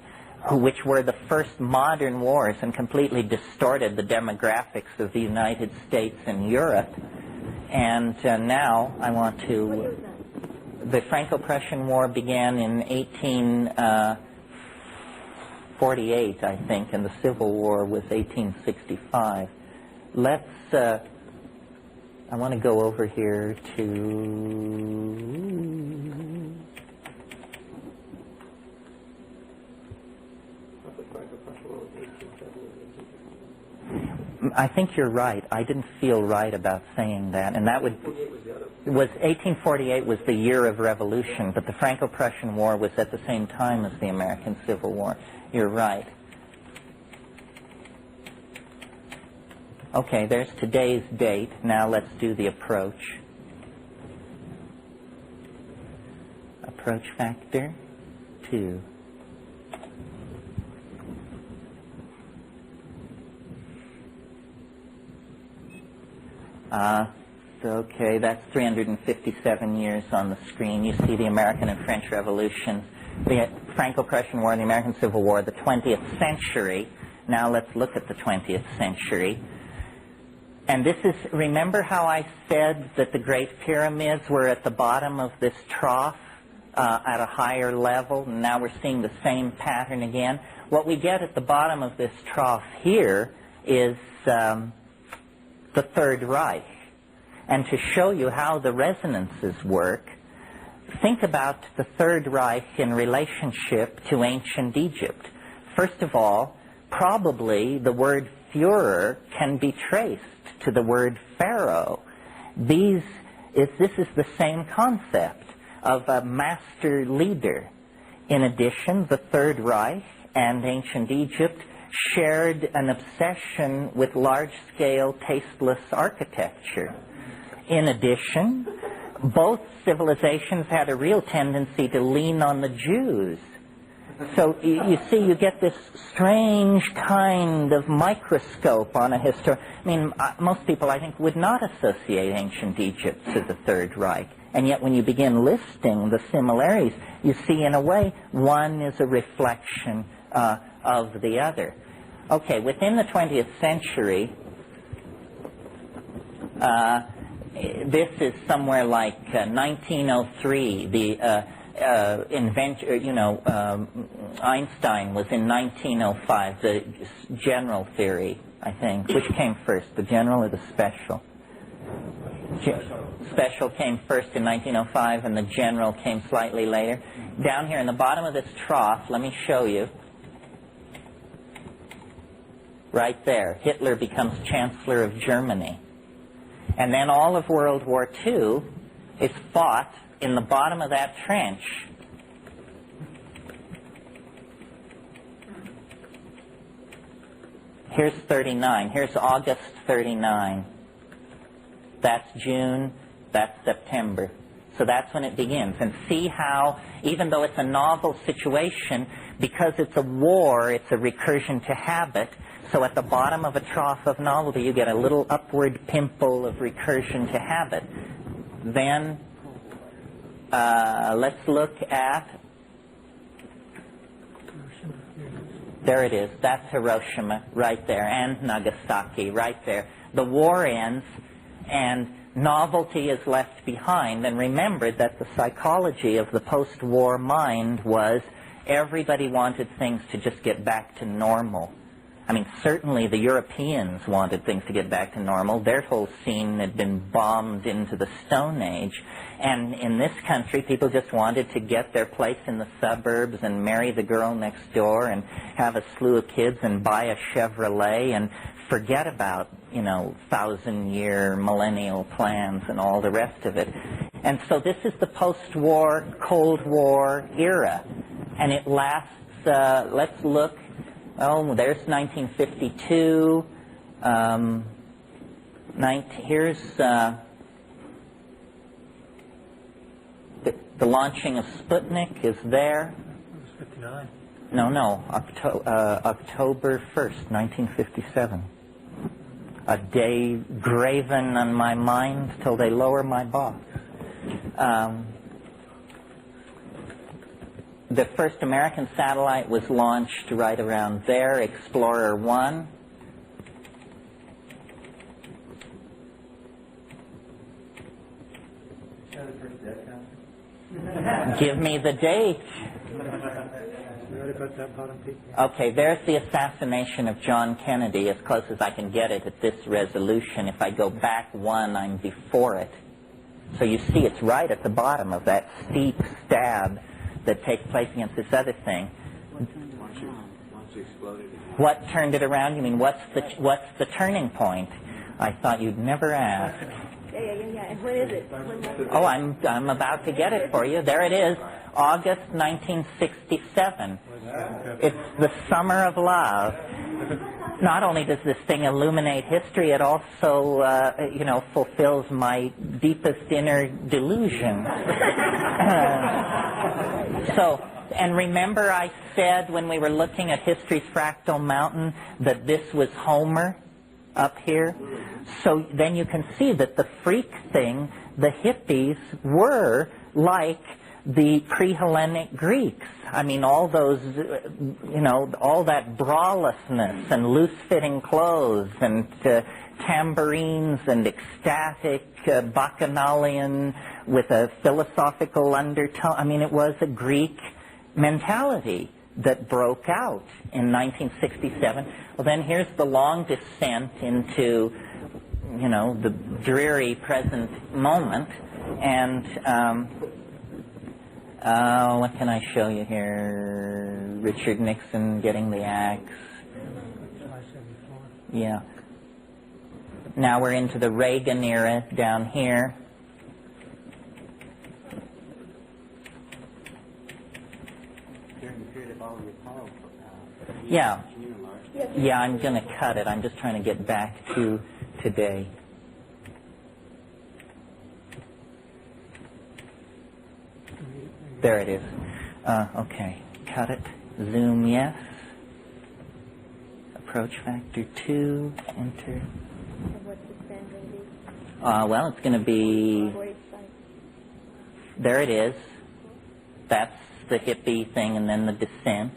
which were the first modern wars and completely distorted the demographics of the United States and Europe. And now I want to... The Franco-Prussian War began in 1848, I think, and the Civil War was 1865. Let's... I want to go over here to... I think you're right. I didn't feel right about saying that, and that would... Was 1848 was the year of revolution, but the Franco-Prussian War was at the same time as the American Civil War. You're right. Okay, there's today's date. Now let's do the approach. Approach factor 2. Okay, that's 357 years on the screen. You see the American and French Revolutions, the Franco-Prussian War, the American Civil War, the 20th century. Now let's look at the 20th century. And this is, remember how I said that the Great Pyramids were at the bottom of this trough at a higher level? And now we're seeing the same pattern again. What we get at the bottom of this trough here is the Third Reich. And to show you how the resonances work, think about the Third Reich in relationship to ancient Egypt. First of all, probably the word Führer can be traced to the word Pharaoh. This is the same concept of a master leader. In addition, the Third Reich and ancient Egypt shared an obsession with large-scale, tasteless architecture. In addition, both civilizations had a real tendency to lean on the Jews. So you see, you get this strange kind of microscope on a history. I mean, most people, I think, would not associate ancient Egypt to the Third Reich. And yet when you begin listing the similarities, you see, in a way, one is a reflection of the other. Okay, within the 20th century, this is somewhere like 1903. The inventor, Einstein was in 1905. The general theory, I think. Which came first, the general or the special? Special came first in 1905, and the general came slightly later. Down here in the bottom of this trough, let me show you. Right there, Hitler becomes Chancellor of Germany. And then all of World War II is fought in the bottom of that trench. Here's 39. Here's August 39. That's June. That's September. So that's when it begins. And see how, even though it's a novel situation, because it's a war, it's a recursion to habit. So at the bottom of a trough of novelty, you get a little upward pimple of recursion to habit. Then let's look at, there it is, that's Hiroshima right there, and Nagasaki right there. The war ends, and novelty is left behind. And remember that the psychology of the post-war mind was everybody wanted things to just get back to normal. I mean, certainly the Europeans wanted things to get back to normal. Their whole scene had been bombed into the Stone Age. And in this country, people just wanted to get their place in the suburbs and marry the girl next door and have a slew of kids and buy a Chevrolet and forget about, 1,000-year millennial plans and all the rest of it. And so this is the post-war, Cold War era. And it lasts, let's look. Oh, there's 1952. Here's the launching of Sputnik is there. 59. No, October 1st, 1957. A day graven on my mind till they lower my box. The first American satellite was launched right around there, Explorer 1. Give me the date. Okay, there's the assassination of John Kennedy, as close as I can get it at this resolution. If I go back one, I'm before it. So you see it's right at the bottom of that steep stab that takes place against this other thing. What turned it around? You mean what's the turning point? I thought you'd never ask. Yeah. And when is it? Oh, I'm about to get it for you. There it is, August 1967. It's the summer of love. Not only does this thing illuminate history, it also, fulfills my deepest inner delusion. And remember I said when we were looking at History's Fractal Mountain that this was Homer up here? So then you can see that the freak thing, the hippies, were like the pre-Hellenic Greeks. I mean, all those, all that bralessness and loose-fitting clothes and tambourines and ecstatic bacchanalian with a philosophical undertone. I mean, it was a Greek mentality that broke out in 1967. Well, then here's the long descent into, the dreary present moment. And what can I show you here? Richard Nixon getting the axe. Yeah. Now we're into the Reagan era down here. Yeah. Yeah, I'm going to cut it. I'm just trying to get back to today. There it is. Okay. Cut it. Zoom, yes. Approach factor 2. Enter. Well, it's going to be... There it is. That's the hippie thing, and then the descent.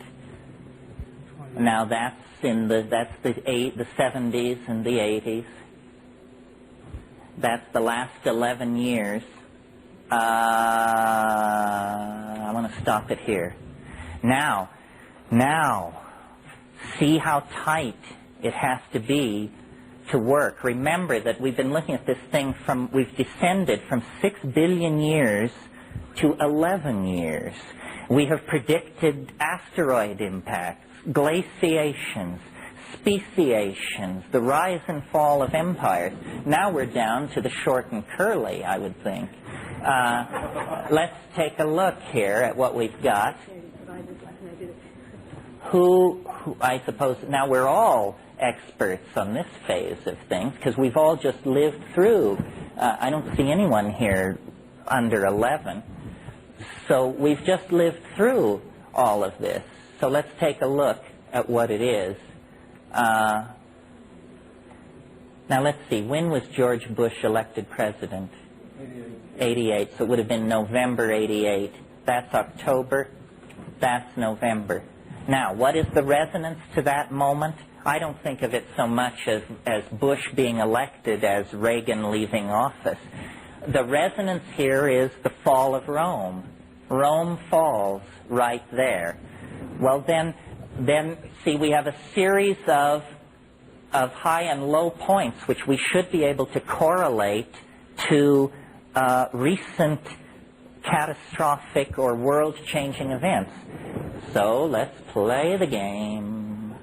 Now that's the 70s and the 80s. That's the last 11 years. I want to stop it here. Now, see how tight it has to be to work. Remember that we've been looking at this thing we've descended from 6 billion years to 11 years. We have predicted asteroid impacts, glaciations, speciations, the rise and fall of empires. Now we're down to the short and curly, I would think. Let's take a look here at what we've got. Who I suppose, now we're all experts on this phase of things because we've all just lived through. I don't see anyone here under 11. So we've just lived through all of this. So let's take a look at what it is. Now let's see, when was George Bush elected president? 88. So it would have been November 88. That's October. That's November. Now, what is the resonance to that moment? I don't think of it so much as Bush being elected as Reagan leaving office. The resonance here is the fall of Rome. Rome falls right there. Well then, then, see, we have a series of high and low points which we should be able to correlate to recent catastrophic or world-changing events. So let's play the game.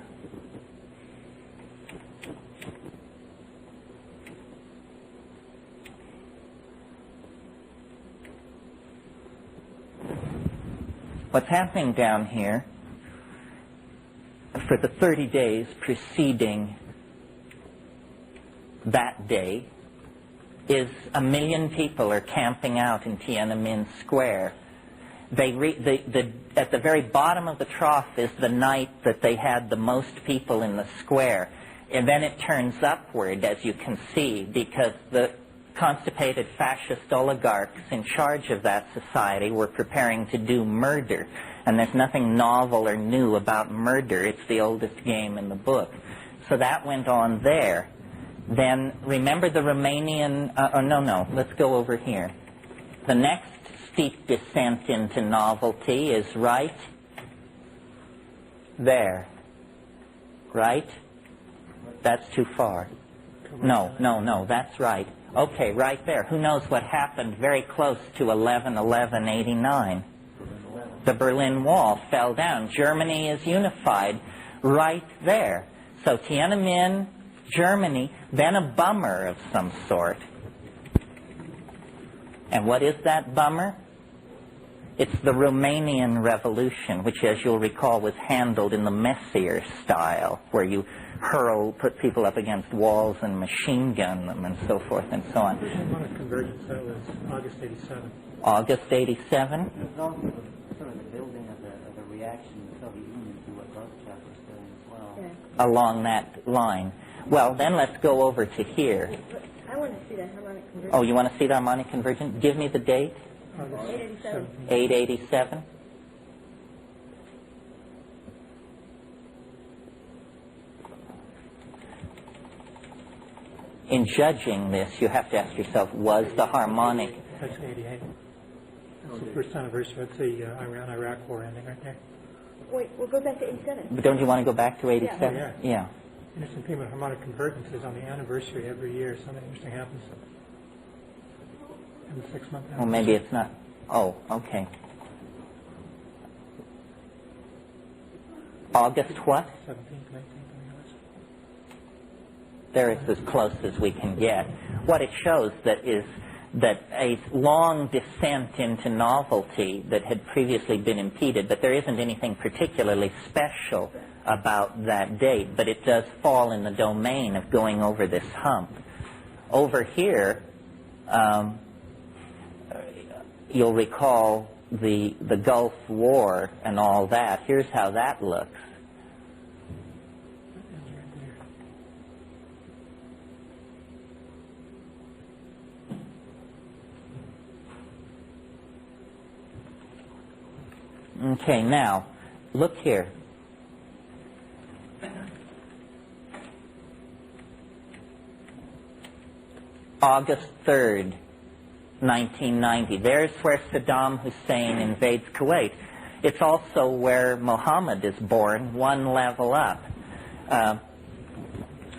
What's happening down here for the 30 days preceding that day is 1 million people are camping out in Tiananmen Square. At the very bottom of the trough is the night that they had the most people in the square. And then it turns upward, as you can see, because the constipated fascist oligarchs in charge of that society were preparing to do murder. And there's nothing novel or new about murder. It's the oldest game in the book. So that went on there. Then remember the Romanian, let's go over here. The next steep descent into novelty is right there. Right? That's too far. No, that's right. Okay, right there. Who knows what happened very close to 11/11/89? The Berlin Wall fell down. Germany is unified right there. So Tiananmen, Germany, then a bummer of some sort. And what is that bummer? It's the Romanian Revolution, which, as you'll recall, was handled in the Messier style, where you put people up against walls and machine gun them and so forth and so on. Harmonic convergence, that was August 87. August 87? It was also sort of the building of the reaction in the Soviet Union to what Gorbachev was doing as well. Yeah. Along that line. Well, then let's go over to here. I want to see that harmonic convergence. Oh, you want to see the harmonic convergence? Give me the date. 887. 887. In judging this, you have to ask yourself, was the harmonic... That's 88. That's the first anniversary. That's the Iran-Iraq war ending right there. Wait, we'll go back to 87. But don't you want to go back to 87? Yeah. Yeah. Interesting thing about harmonic convergence is on the anniversary every year something interesting happens. In the 6 month anniversary. Well, maybe it's not... Oh, okay. August what? 17th, 19th. There is as close as we can get. What it shows is that a long descent into novelty that had previously been impeded, but there isn't anything particularly special about that date, but it does fall in the domain of going over this hump. Over here, you'll recall the Gulf War and all that. Here's how that looks. Okay, now, look here. August 3rd, 1990. There's where Saddam Hussein invades Kuwait. It's also where Muhammad is born, one level up.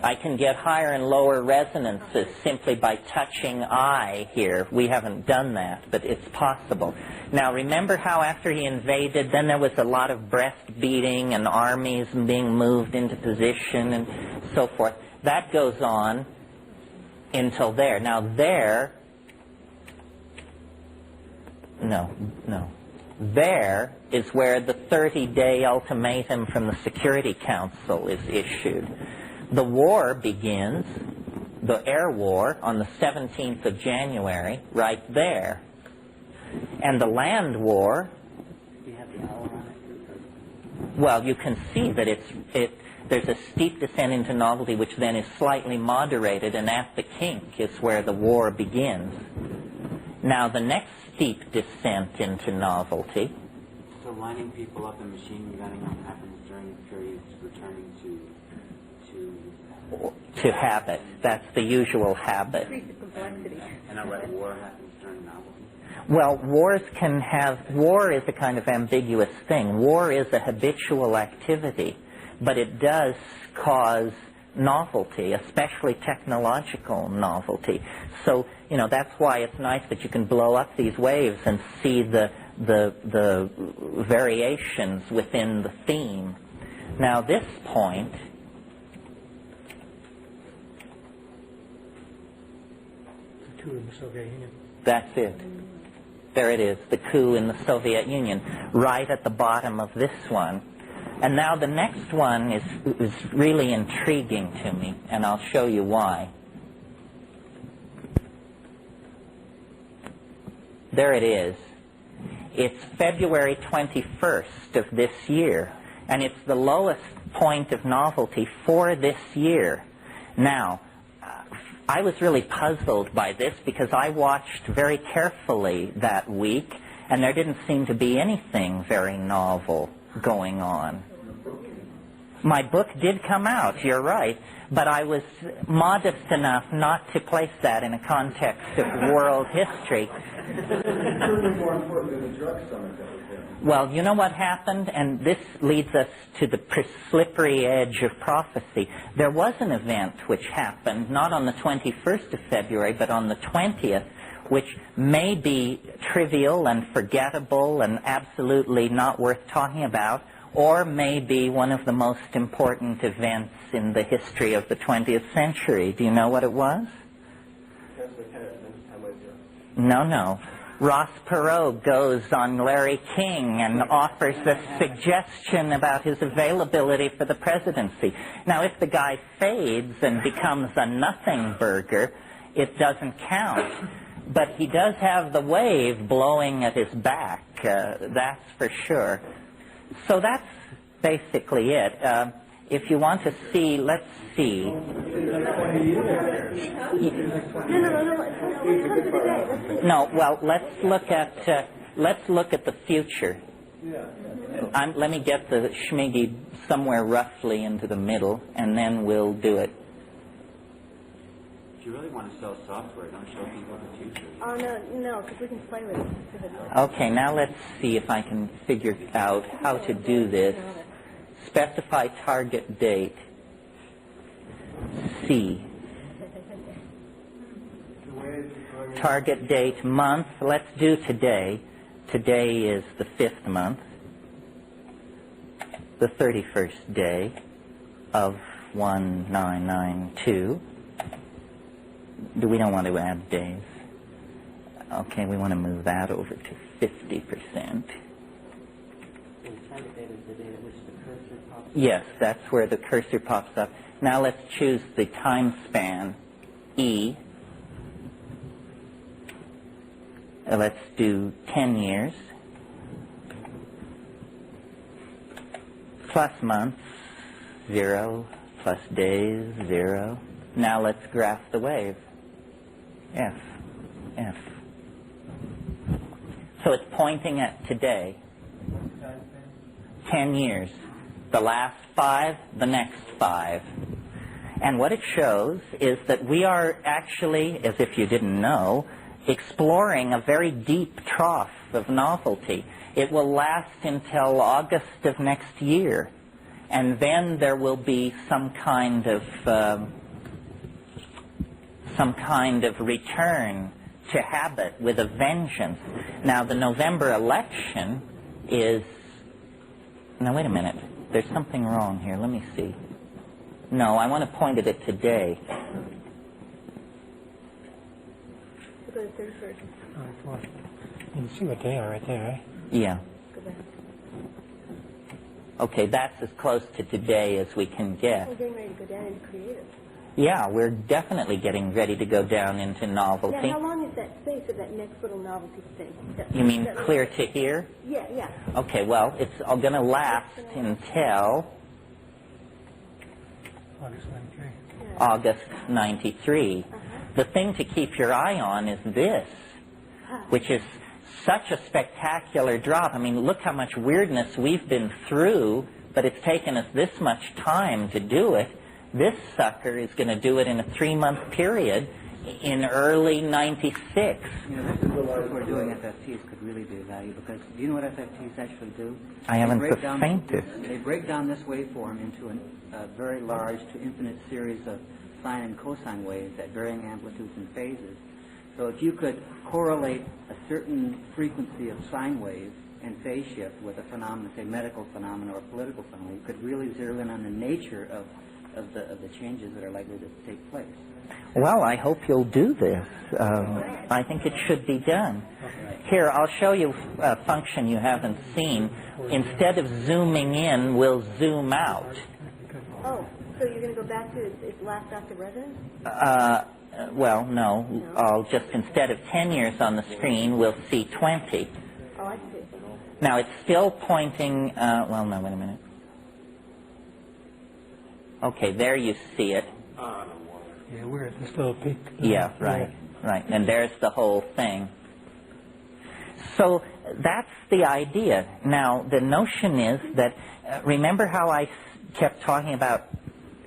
I can get higher and lower resonances simply by touching I here. We haven't done that, but it's possible. Now, remember how after he invaded, then there was a lot of breast beating and armies being moved into position and so forth. That goes on until there. Now, there is where the 30-day ultimatum from the Security Council is issued. The war begins, the air war, on the 17th of January, right there. And the land war, well, you can see that there's a steep descent into novelty which then is slightly moderated, and at the kink is where the war begins. Now, the next steep descent into novelty... So lining people up and machine gunning them happens during periods returning to habit. That's the usual habit. Increase the complexity. And I read war happens during novelty. Well, war is a kind of ambiguous thing. War is a habitual activity, but it does cause novelty, especially technological novelty. So, that's why it's nice that you can blow up these waves and see the variations within the theme. Now, this point, The coup in the Soviet Union. That's it. There it is, the coup in the Soviet Union, right at the bottom of this one. And now the next one is really intriguing to me, and I'll show you why. There it is. It's February 21st of this year, and it's the lowest point of novelty for this year. Now, I was really puzzled by this because I watched very carefully that week, and there didn't seem to be anything very novel going on. My book did come out, you're right, but I was modest enough not to place that in a context of world history. It's certainly more important than the drug summit that was there. Well, you know what happened? And this leads us to the slippery edge of prophecy. There was an event which happened, not on the 21st of February, but on the 20th, which may be trivial and forgettable and absolutely not worth talking about, or may be one of the most important events in the history of the 20th century. Do you know what it was? No. Ross Perot goes on Larry King and offers a suggestion about his availability for the presidency. Now, if the guy fades and becomes a nothing burger, it doesn't count. But he does have the wave blowing at his back, that's for sure. So that's basically it. If you want to see, let's see. No, well, let's look at the future. Let me get the schmiggy somewhere roughly into the middle, and then we'll do it. If you really want to sell software, don't show people the future. Oh, no, because we can play with it. Okay, now let's see if I can figure out how to do this. Specify target date. C. Target date month. Let's do today. Today is the 5th month. The 31st day of 1992. We don't want to add days. Okay, we want to move that over to 50%. Yes, that's where the cursor pops up. Now let's choose the time span, E. Let's do 10 years. Plus months, 0. Plus days, 0. Now let's graph the wave. F. So it's pointing at today. 10 years. The last 5, the next 5. And what it shows is that we are actually, as if you didn't know, exploring a very deep trough of novelty. It will last until August of next year. And then there will be some kind of return to habit with a vengeance. Now, the November election is... Now, wait a minute. There's something wrong here. Let me see. No, I want to point it at today. Go to 31st. You can see what they are right there, right? Yeah. Go back. Okay, that's as close to today as we can get. We're getting ready to go down into creative. Yeah, we're definitely getting ready to go down into novelty. Yeah, how long is that space of that next little novelty space? You mean clear to here? Yeah. Okay, well, it's all going to last until August 93. The thing to keep your eye on is this, which is such a spectacular drop. I mean, look how much weirdness we've been through, but it's taken us this much time to do it. This sucker is going to do it in a 3-month period, in early '96. You know, this is what we're doing FFTs could really be of value, because do you know what FFTs actually do? I haven't the faintest. They break down this waveform into a very large to infinite series of sine and cosine waves at varying amplitudes and phases. So if you could correlate a certain frequency of sine wave and phase shift with a phenomenon, say medical phenomenon or political phenomenon, you could really zero in on the nature of the changes that are likely to take place. Well, I hope you'll do this. I think it should be done. Here, I'll show you a function you haven't seen. Instead of zooming in, we'll zoom out. Oh, so you're going to go back to its last octave resonance? Well, no. I'll just, instead of 10 years on the screen, we'll see 20. Oh, I see. Now, it's still pointing, well, no, wait a minute. Okay, there you see it. Yeah, we're at this little peak. Yeah, right, right. And there's the whole thing. So that's the idea. Now, the notion is that, remember how I kept talking about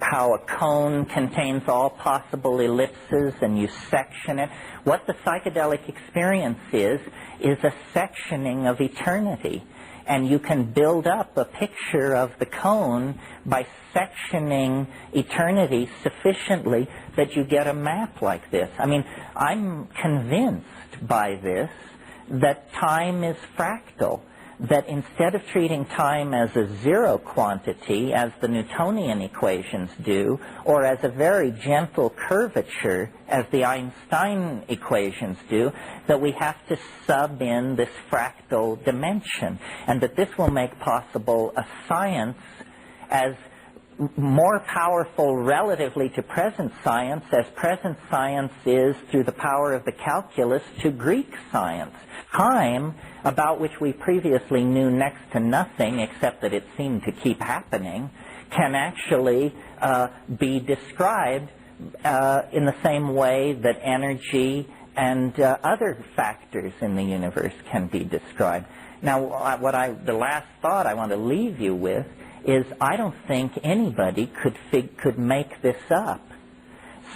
how a cone contains all possible ellipses and you section it? What the psychedelic experience is a sectioning of eternity. And you can build up a picture of the cone by sectioning eternity sufficiently that you get a map like this. I mean, I'm convinced by this that time is fractal, that instead of treating time as a zero quantity, as the Newtonian equations do, or as a very gentle curvature, as the Einstein equations do, that we have to sub in this fractal dimension, and that this will make possible a science as more powerful relatively to present science as present science is through the power of the calculus to Greek science. Time, about which we previously knew next to nothing except that it seemed to keep happening, can actually be described in the same way that energy and other factors in the universe can be described. Now, the last thought I want to leave you with is I don't think anybody could make this up.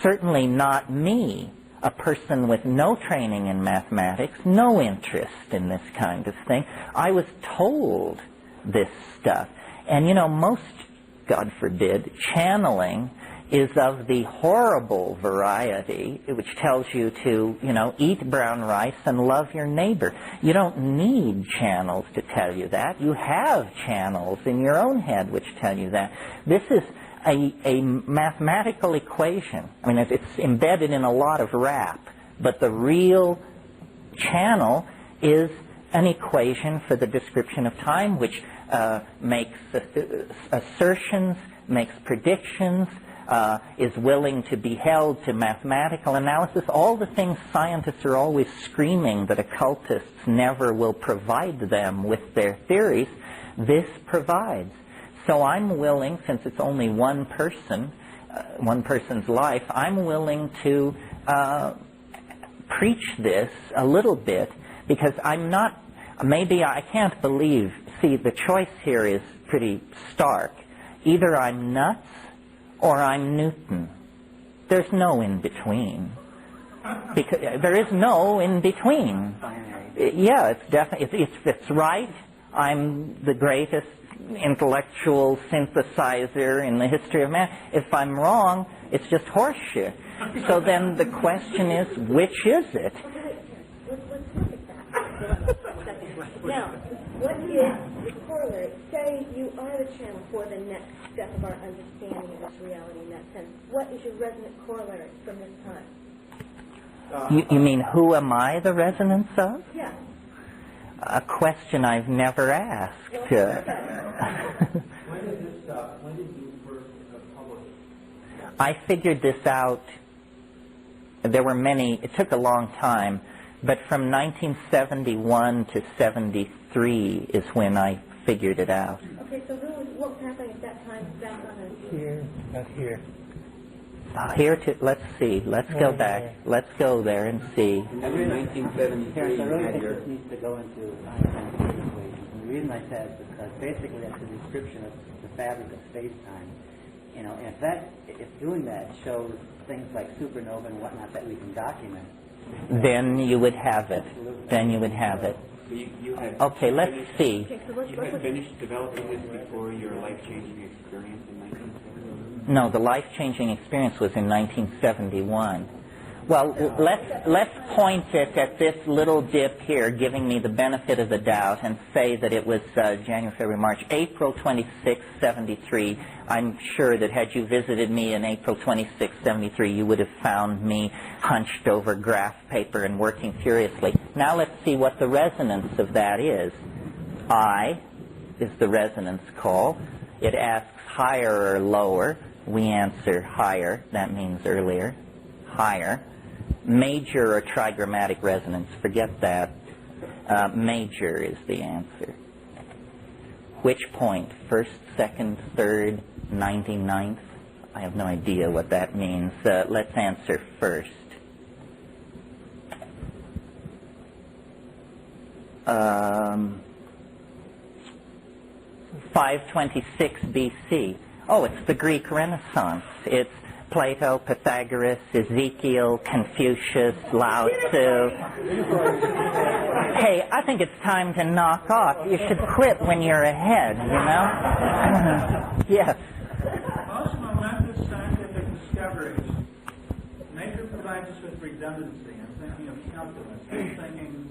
Certainly not me, a person with no training in mathematics, no interest in this kind of thing. I was told this stuff. And, you know, most, God forbid, channeling is of the horrible variety, which tells you to, you know, eat brown rice and love your neighbor. You don't need channels to tell you that. You have channels in your own head which tell you that. This is a mathematical equation. I mean, it's embedded in a lot of rap, but the real channel is an equation for the description of time, which makes assertions, makes predictions, is willing to be held to mathematical analysis, all the things scientists are always screaming that occultists never will provide them with their theories, this provides. So I'm willing, since it's only one person, one person's life, I'm willing to preach this a little bit, because I'm not, maybe I can't believe, see, the choice here is pretty stark. Either I'm nuts or I'm Newton. There's no in between. Because there is no in between. Yeah, it's definitely, if it's right, I'm the greatest intellectual synthesizer in the history of man. If I'm wrong, it's just horseshit. So then the question is, which is it? Let's look at that. Now, what is the corollary? Say you are the channel for the next step of our understanding of this reality in that sense. What is your resonant corollary from this time? You mean, who am I the resonance of? Yeah. A question I've never asked. When did you first publish? I figured this out. There were many, it took a long time, but from 1971 to 73 is when I figured it out. Okay, so what was happening at that time back on the... Here, not here. Here to, let's see, let's go back. Let's go there and see. After 1973, Terence, I really think this needs to go into Einstein's equations. And the reason I said is because basically that's a description of the fabric of space-time. You know, if doing that shows things like supernova and whatnot that we can document, then you would have it. Then you would have it. So you had Okay, let's see. You had finished developing this before your life-changing experience in 1971? No, the life-changing experience was in 1971. Well, let's point it at this little dip here, giving me the benefit of the doubt, and say that it was January, February, March, April 26, 73. I'm sure that had you visited me in April 26, 73, you would have found me hunched over graph paper and working furiously. Now let's see what the resonance of that is. I is the resonance call. It asks higher or lower. We answer higher. That means earlier. Higher. Major or trigrammatic resonance. Forget that. Major is the answer. Which point? First, second, third, 99th? I have no idea what that means. Let's answer first. 526 BC. Oh, it's the Greek Renaissance. It's Plato, Pythagoras, Ezekiel, Confucius, Lao Tzu. Hey, I think it's time to knock off. You should quit when you're ahead, you know? Yes. Most momentous scientific discoveries. Nature provides us with redundancy. I'm thinking of calculus. I'm thinking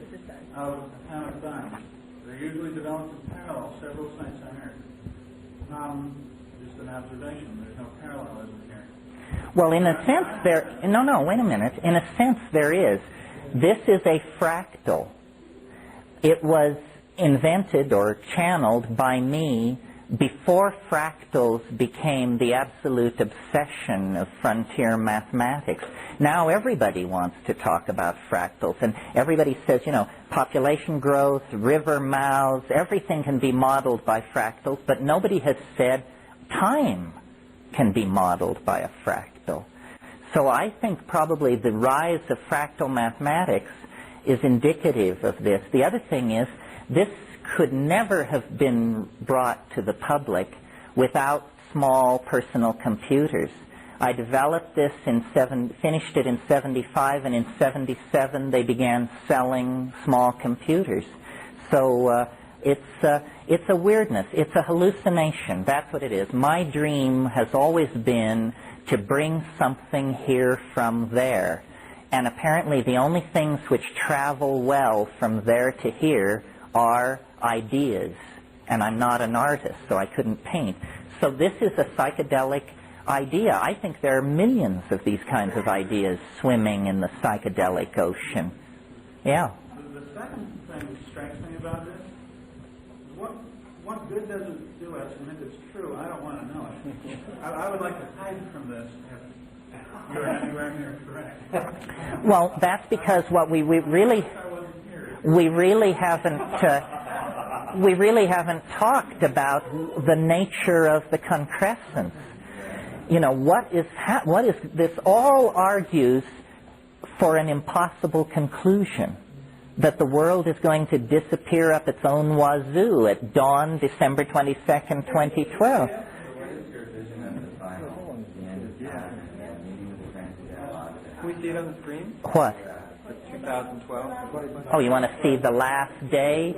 of atomic bombs. They're usually developed in parallel, several sites on Earth. Just an observation. There's no parallelism here. Well, in a sense, no, wait a minute. In a sense, there is. This is a fractal. It was invented or channeled by me before fractals became the absolute obsession of frontier mathematics. Now everybody wants to talk about fractals, and everybody says, you know, population growth, river mouths, everything can be modeled by fractals, but nobody has said time can be modeled by a fractal. So I think probably the rise of fractal mathematics is indicative of this. The other thing is, this could never have been brought to the public without small personal computers. I developed this finished it in 75, and in 77 they began selling small computers. So it's a weirdness. It's a hallucination. That's what it is. My dream has always been to bring something here from there. And apparently the only things which travel well from there to here are ideas. And I'm not an artist, so I couldn't paint. So this is a psychedelic idea. I think there are millions of these kinds of ideas swimming in the psychedelic ocean. Yeah. The second thing that strikes me about this, what good does it do us? And if it's true, I don't want to know it. I would like to hide from this if you're anywhere near correct. Well, that's because what we really haven't talked about the nature of the concrescence. You know, what is this? All argues for an impossible conclusion, that the world is going to disappear up its own wazoo at dawn, December 22nd, 2012. Can we see it on the screen? What? 2012. Oh, you want to see the last day?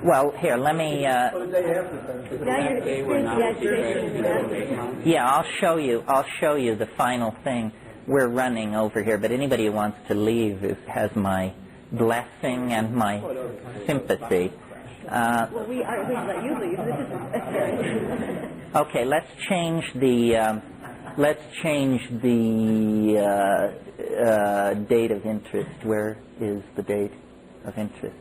Well, here, let me... yeah, I'll show you the final thing. We're running over here, but anybody who wants to leave has my blessing and my sympathy. Well, we let you leave. This is okay, let's change the date of interest. Where is the date of interest?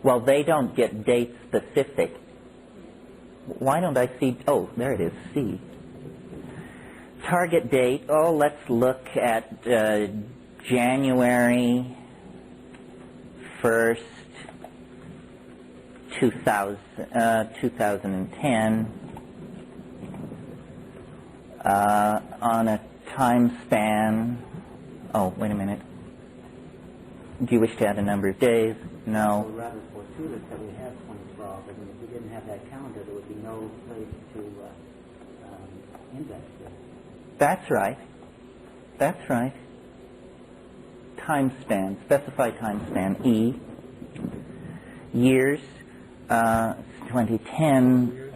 Well, they don't get date specific. Why don't I see? Oh, there it is. C. Target date. Oh, let's look at January 1st, 2010. On a time span. Oh, wait a minute. Do you wish to add a number of days? No. Or rather fortuitous that we have 2012. I mean, if we didn't have that calendar, there would be no place to index this. That's right. That's right. Time span. Specify time span. E. Years. 2010.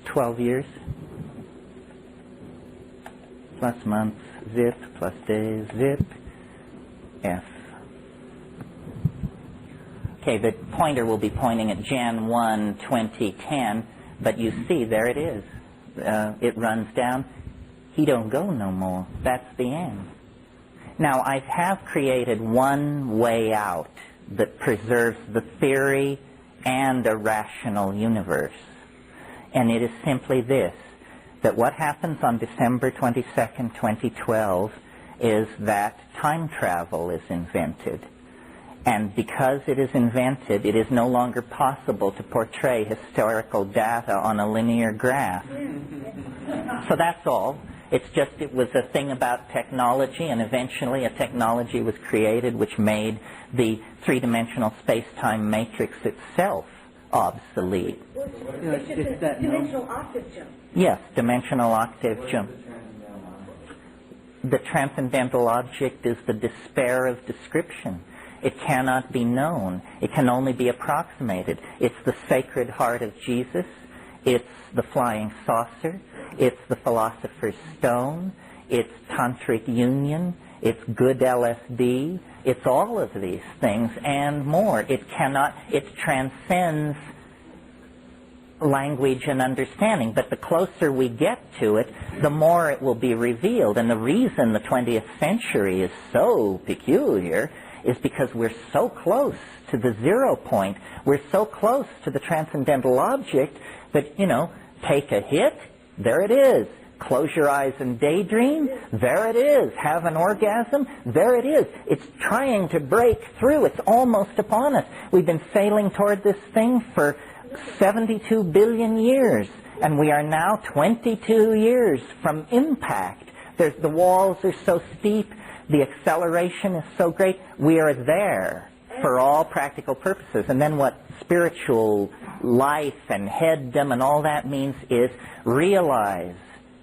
12 years. Plus months. Zip. Plus days. Zip. F. Okay, the pointer will be pointing at Jan 1, 2010, but you see, there it is. It runs down. He don't go no more. That's the end. Now, I have created one way out that preserves the theory and a rational universe. And it is simply this, that what happens on December 22nd, 2012 is that time travel is invented. And because it is invented, it is no longer possible to portray historical data on a linear graph. So that's all. It's just, it was a thing about technology, and eventually a technology was created which made the three-dimensional space-time matrix itself obsolete. It's just a dimensional octave jump. Yes, dimensional octave jump. The transcendental object is the despair of description. It cannot be known. It can only be approximated. It's the Sacred Heart of Jesus. It's the flying saucer. It's the Philosopher's Stone. It's tantric union. It's good LSD. It's all of these things and more. It transcends language and understanding, but the closer we get to it, the more it will be revealed. And the reason the 20th century is so peculiar is because we're so close to the 0 point. We're so close to the transcendental object that, take a hit, there it is. Close your eyes and daydream, there it is. Have an orgasm, there it is. It's trying to break through. It's almost upon us. We've been sailing toward this thing for 72 billion years, and we are now 22 years from impact. The walls are so steep, the acceleration is so great, we are there for all practical purposes. And then what spiritual life and headdom and all that means is realize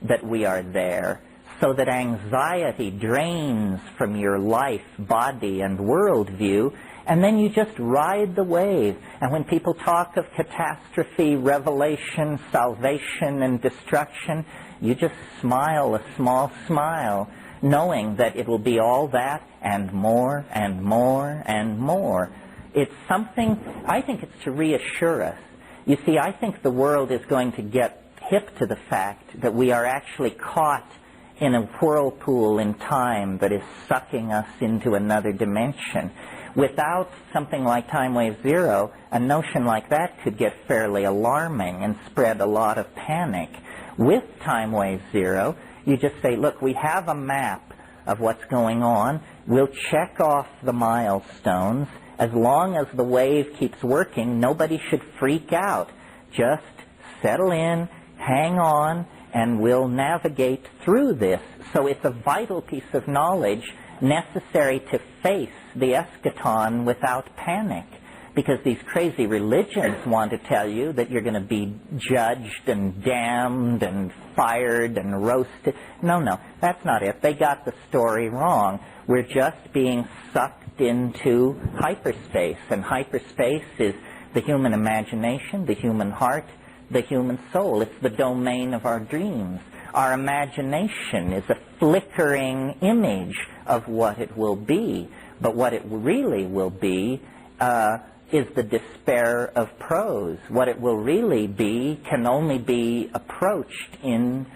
that we are there, so that anxiety drains from your life, body, and worldview, and then you just ride the wave. And when people talk of catastrophe, revelation, salvation, and destruction, you just smile a small smile, knowing that it will be all that and more and more and more. It's something, I think it's to reassure us. You see, I think the world is going to get hip to the fact that we are actually caught in a whirlpool in time that is sucking us into another dimension. Without something like time wave zero, a notion like that could get fairly alarming and spread a lot of panic. With time wave zero, you just say, look, we have a map of what's going on. We'll check off the milestones. As long as the wave keeps working, nobody should freak out. Just settle in, hang on, and we'll navigate through this. So it's a vital piece of knowledge necessary to face the eschaton without panic. Because these crazy religions want to tell you that you're going to be judged and damned and fired and roasted. No, that's not it. They got the story wrong. We're just being sucked into hyperspace. And hyperspace is the human imagination, the human heart, the human soul. It's the domain of our dreams. Our imagination is a flickering image of what it will be. But what it really will be is the despair of prose. What it will really be can only be approached in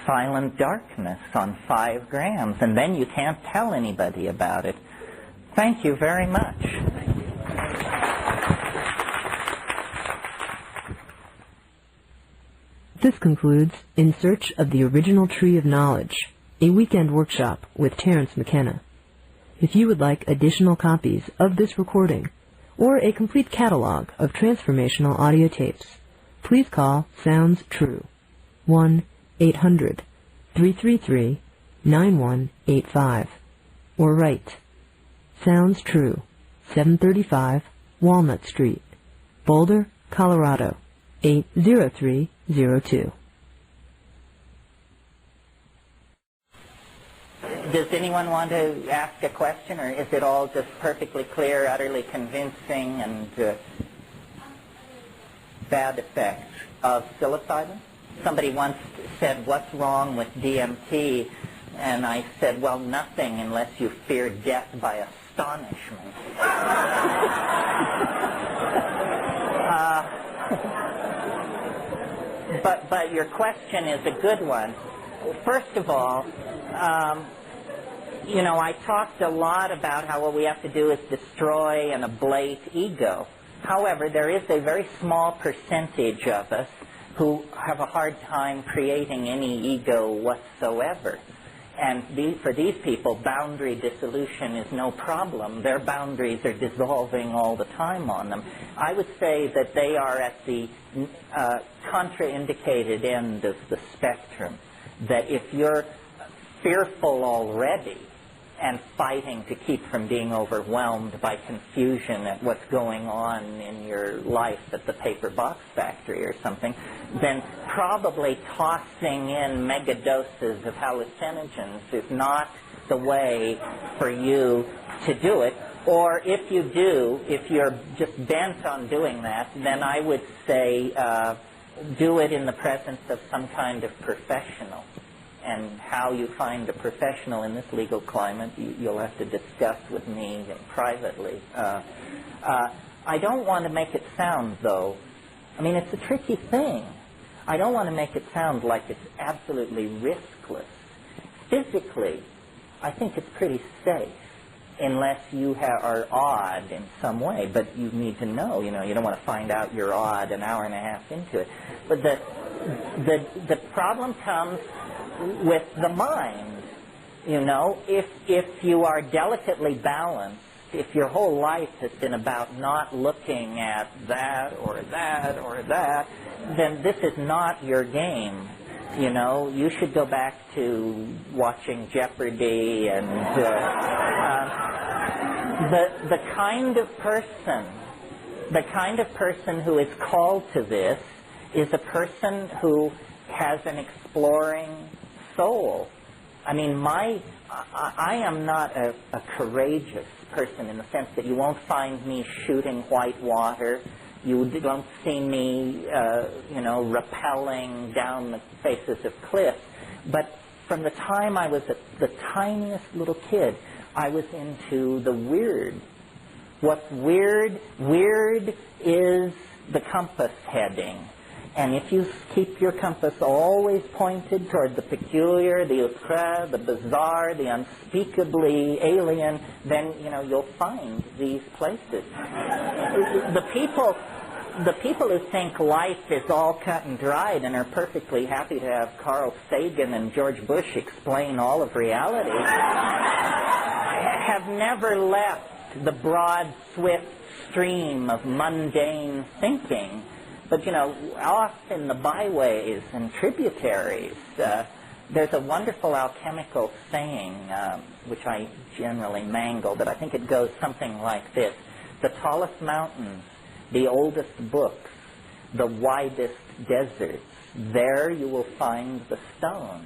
silent darkness on 5 grams. And then you can't tell anybody about it. Thank you very much. This concludes In Search of the Original Tree of Knowledge, a weekend workshop with Terence Mckenna. If you would like additional copies of this recording or a complete catalog of transformational audio tapes, please call Sounds True, 1-800-333-9185, or write Sounds True, 735 Walnut Street, Boulder, Colorado, 80302. Does anyone want to ask a question, or is it all just perfectly clear, utterly convincing, and bad effects of psilocybin? Somebody once said, "What's wrong with DMT?" And I said, "Well, nothing unless you fear death by astonishment." But your question is a good one. First of all, I talked a lot about how what we have to do is destroy and ablate ego. However, there is a very small percentage of us who have a hard time creating any ego whatsoever. And for these people, boundary dissolution is no problem. Their boundaries are dissolving all the time on them. I would say that they are at the contraindicated end of the spectrum. That if you're fearful already and fighting to keep from being overwhelmed by confusion at what's going on in your life at the paper box factory or something, then probably tossing in mega doses of hallucinogens is not the way for you to do it. Or if you do, if you're just bent on doing that, then I would say do it in the presence of some kind of professional. And how you find a professional in this legal climate, you'll have to discuss with me privately. I don't want to make it sound, though, I mean, it's a tricky thing. I don't want to make it sound like it's absolutely riskless. Physically, I think it's pretty safe, unless you are odd in some way. But you need to know, you don't want to find out you're odd an hour and a half into it. But the problem comes with the mind. If you are delicately balanced, if your whole life has been about not looking at that or that or that, then this is not your game. You should go back to watching Jeopardy and the kind of person who is called to this is a person who has an exploring soul. I mean, I am not a courageous person in the sense that you won't find me shooting white water. You don't see me, rappelling down the faces of cliffs. But from the time I was the tiniest little kid, I was into the weird. What's weird is the compass heading. And if you keep your compass always pointed toward the peculiar, the outre, the bizarre, the unspeakably alien, then, you'll find these places. The people who think life is all cut and dried and are perfectly happy to have Carl Sagan and George Bush explain all of reality have never left the broad, swift stream of mundane thinking. But, off in the byways and tributaries, there's a wonderful alchemical saying, which I generally mangle, but I think it goes something like this. The tallest mountains, the oldest books, the widest deserts, there you will find the stone.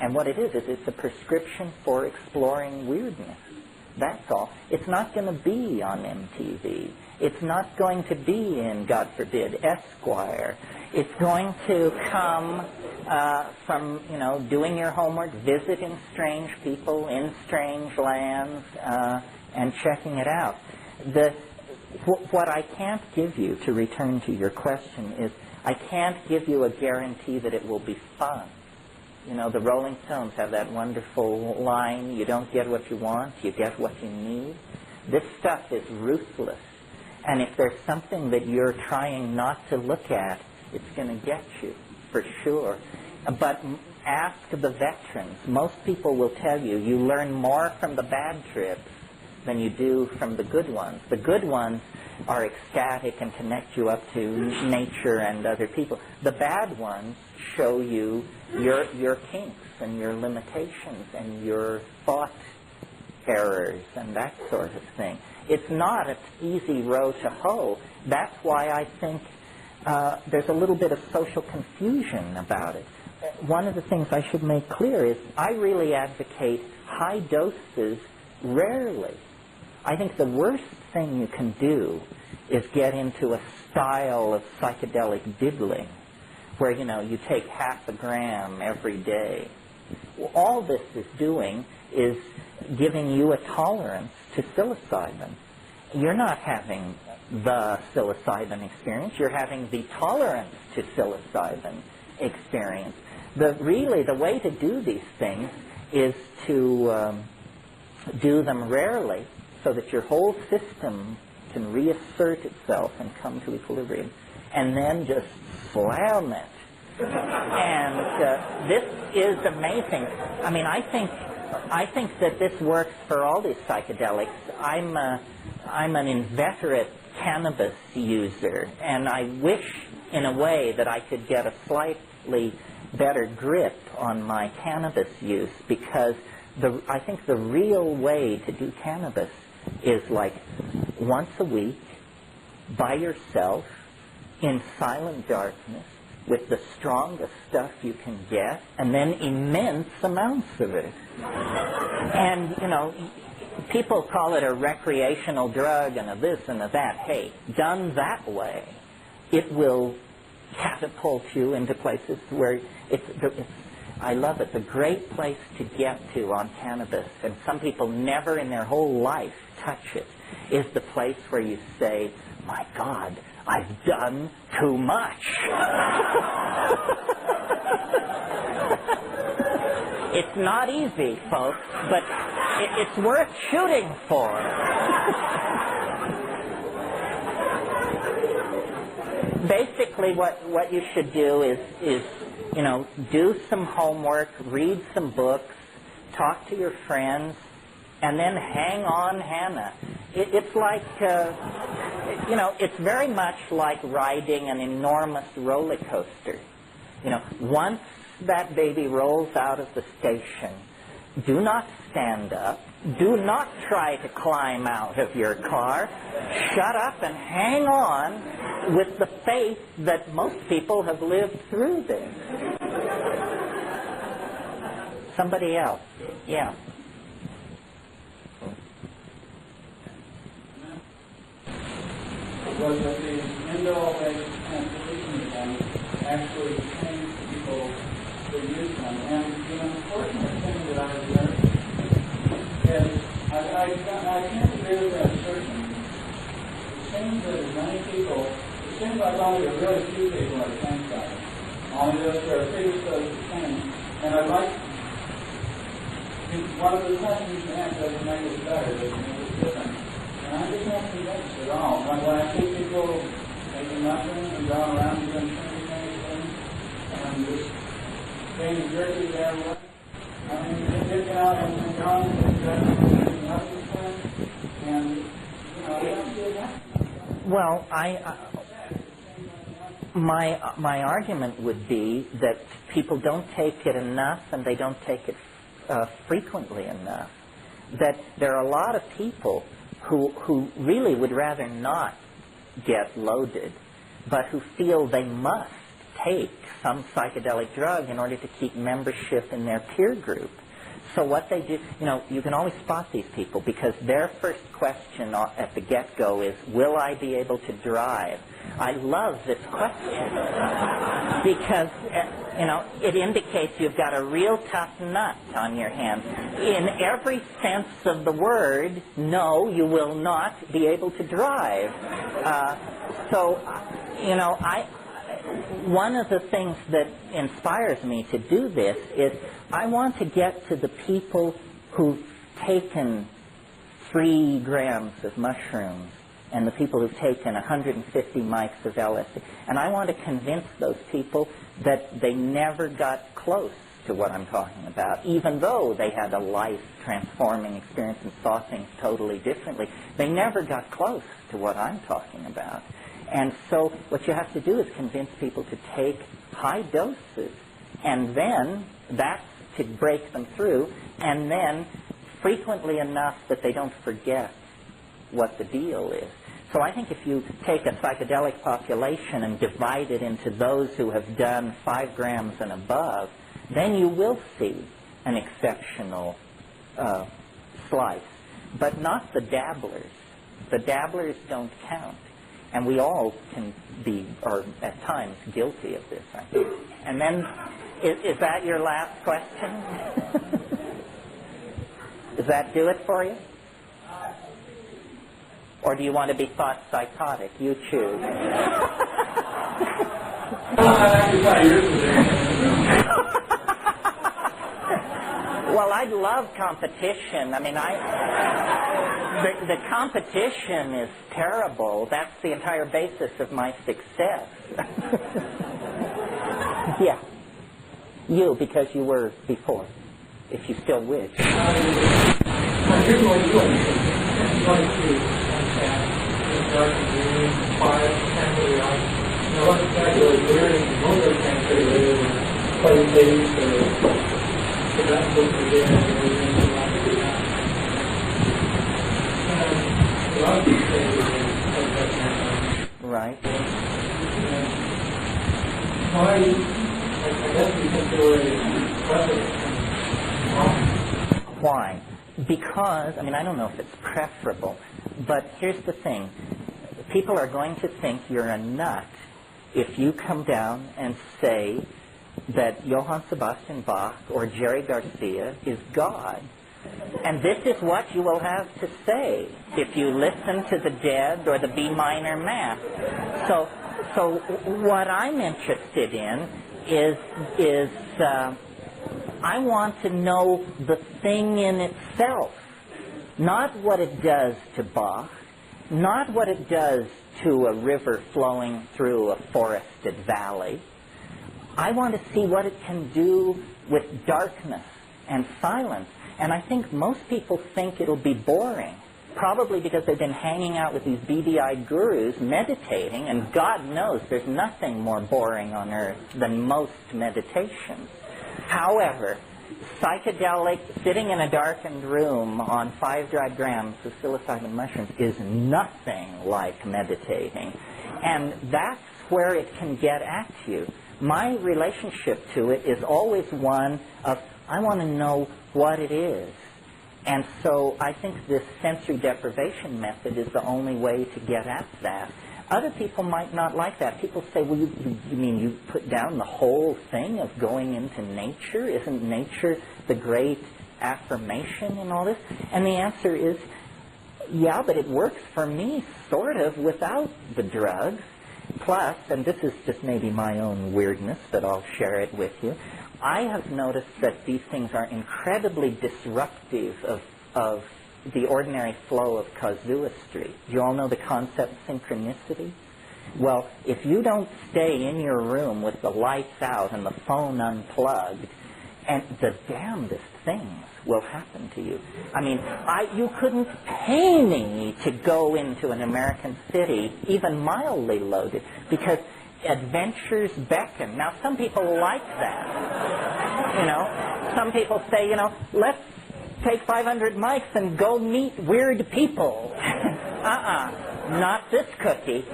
And what it is it's a prescription for exploring weirdness. That's all. It's not going to be on MTV. It's not going to be in, God forbid, Esquire. It's going to come from, doing your homework, visiting strange people in strange lands, and checking it out. What I can't give you, to return to your question, is I can't give you a guarantee that it will be fun. The Rolling Stones have that wonderful line, you don't get what you want, you get what you need. This stuff is ruthless. And if there's something that you're trying not to look at, it's going to get you, for sure. But ask the veterans. Most people will tell you learn more from the bad trips than you do from the good ones. The good ones are ecstatic and connect you up to nature and other people. The bad ones show you your kinks and your limitations and your thought errors and that sort of thing. It's not an easy row to hoe. That's why I think there's a little bit of social confusion about it. One of the things I should make clear is I really advocate high doses rarely. I think the worst thing you can do is get into a style of psychedelic diddling where, you take half a gram every day. All this is doing is giving you a tolerance to psilocybin. You're not having the psilocybin experience. You're having the tolerance to psilocybin experience. Really, the way to do these things is to do them rarely so that your whole system can reassert itself and come to equilibrium, and then just slam it. And this is amazing. I mean, I think that this works for all these psychedelics. I'm an inveterate cannabis user, and I wish, in a way, that I could get a slightly better grip on my cannabis use, because I think the real way to do cannabis is like once a week, by yourself, in silent darkness, with the strongest stuff you can get, and then immense amounts of it. And, people call it a recreational drug and a this and a that. Hey, done that way, it will catapult you into places where I love it. The great place to get to on cannabis, and some people never in their whole life touch it, is the place where you say, my God, I've done too much. It's not easy, folks, but it's worth shooting for. Basically, what you should do is do some homework, read some books, talk to your friends, and then hang on, Hannah. It's like, it's very much like riding an enormous roller coaster. Once that baby rolls out of the station, do not stand up. Do not try to climb out of your car. Shut up and hang on with the faith that most people have lived through this. Somebody else. Yeah. Was that the indole-based transportation event actually changed people who use them. And the unfortunate thing that I've learned is I can't agree with that assertion. It seems that as many people, it seems like only a really few people are changed by it. Only those who are predisposed to change. And I'd like, one of the questions you ask doesn't make it better, doesn't make it different. And I'm just not convinced at all. When I see people taking mushrooms and going around and doing things and just being jerky their way, I mean, they get out and going and dressing up and I don't see that. Well, my argument would be that people don't take it enough, and they don't take it frequently enough. That there are a lot of people who really would rather not get loaded, but who feel they must take some psychedelic drug in order to keep membership in their peer group. So what they do, you can always spot these people because their first question at the get-go is, will I be able to drive? I love this question because, it indicates you've got a real tough nut on your hands. In every sense of the word, no, you will not be able to drive. One of the things that inspires me to do this is I want to get to the people who've taken 3 grams of mushrooms and the people who've taken 150 mics of LSD. And I want to convince those people that they never got close to what I'm talking about, even though they had a life-transforming experience and saw things totally differently. They never got close to what I'm talking about. And so what you have to do is convince people to take high doses, and then that's to break them through, and then frequently enough that they don't forget what the deal is. So I think if you take a psychedelic population and divide it into those who have done 5 grams and above, then you will see an exceptional slice, but not the dabblers. The dabblers don't count. And we all can be, or at times, guilty of this, I think. And then, is that your last question? Does that do it for you? Or do you want to be thought psychotic? You choose. Well, I love competition. I mean, the competition is terrible. That's the entire basis of my success. Yeah. You, because you were before, if you still wish. Right. Why? Because, I mean, I don't know if it's preferable, but here's the thing. People are going to think you're a nut if you come down and say that Johann Sebastian Bach or Jerry Garcia is God. And this is what you will have to say if you listen to the Dead or the B minor Mass. So what I'm interested in is I want to know the thing in itself, not what it does to Bach, not what it does to a river flowing through a forested valley. I want to see what it can do with darkness and silence. And I think most people think it'll be boring, probably because they've been hanging out with these beady-eyed gurus meditating, and God knows there's nothing more boring on earth than most meditations. However, psychedelic, sitting in a darkened room on 5 dried grams of psilocybin mushrooms is nothing like meditating. And that's where it can get at you. My relationship to it is always one of, I want to know what it is. And so I think this sensory deprivation method is the only way to get at that. Other people might not like that. People say, well, you mean you put down the whole thing of going into nature? Isn't nature the great affirmation in all this? And the answer is, yeah, but it works for me sort of without the drugs. Plus, and this is just maybe my own weirdness, but I'll share it with you, I have noticed that these things are incredibly disruptive of the ordinary flow of casuistry. Do you all know the concept synchronicity? Well, if you don't stay in your room with the lights out and the phone unplugged, and the damnedest things will happen to you. I mean, you couldn't pay me to go into an American city, even mildly loaded, because adventures beckon. Now, some people like that. You know, some people say, you know, let's take 500 mics and go meet weird people. Not this cookie.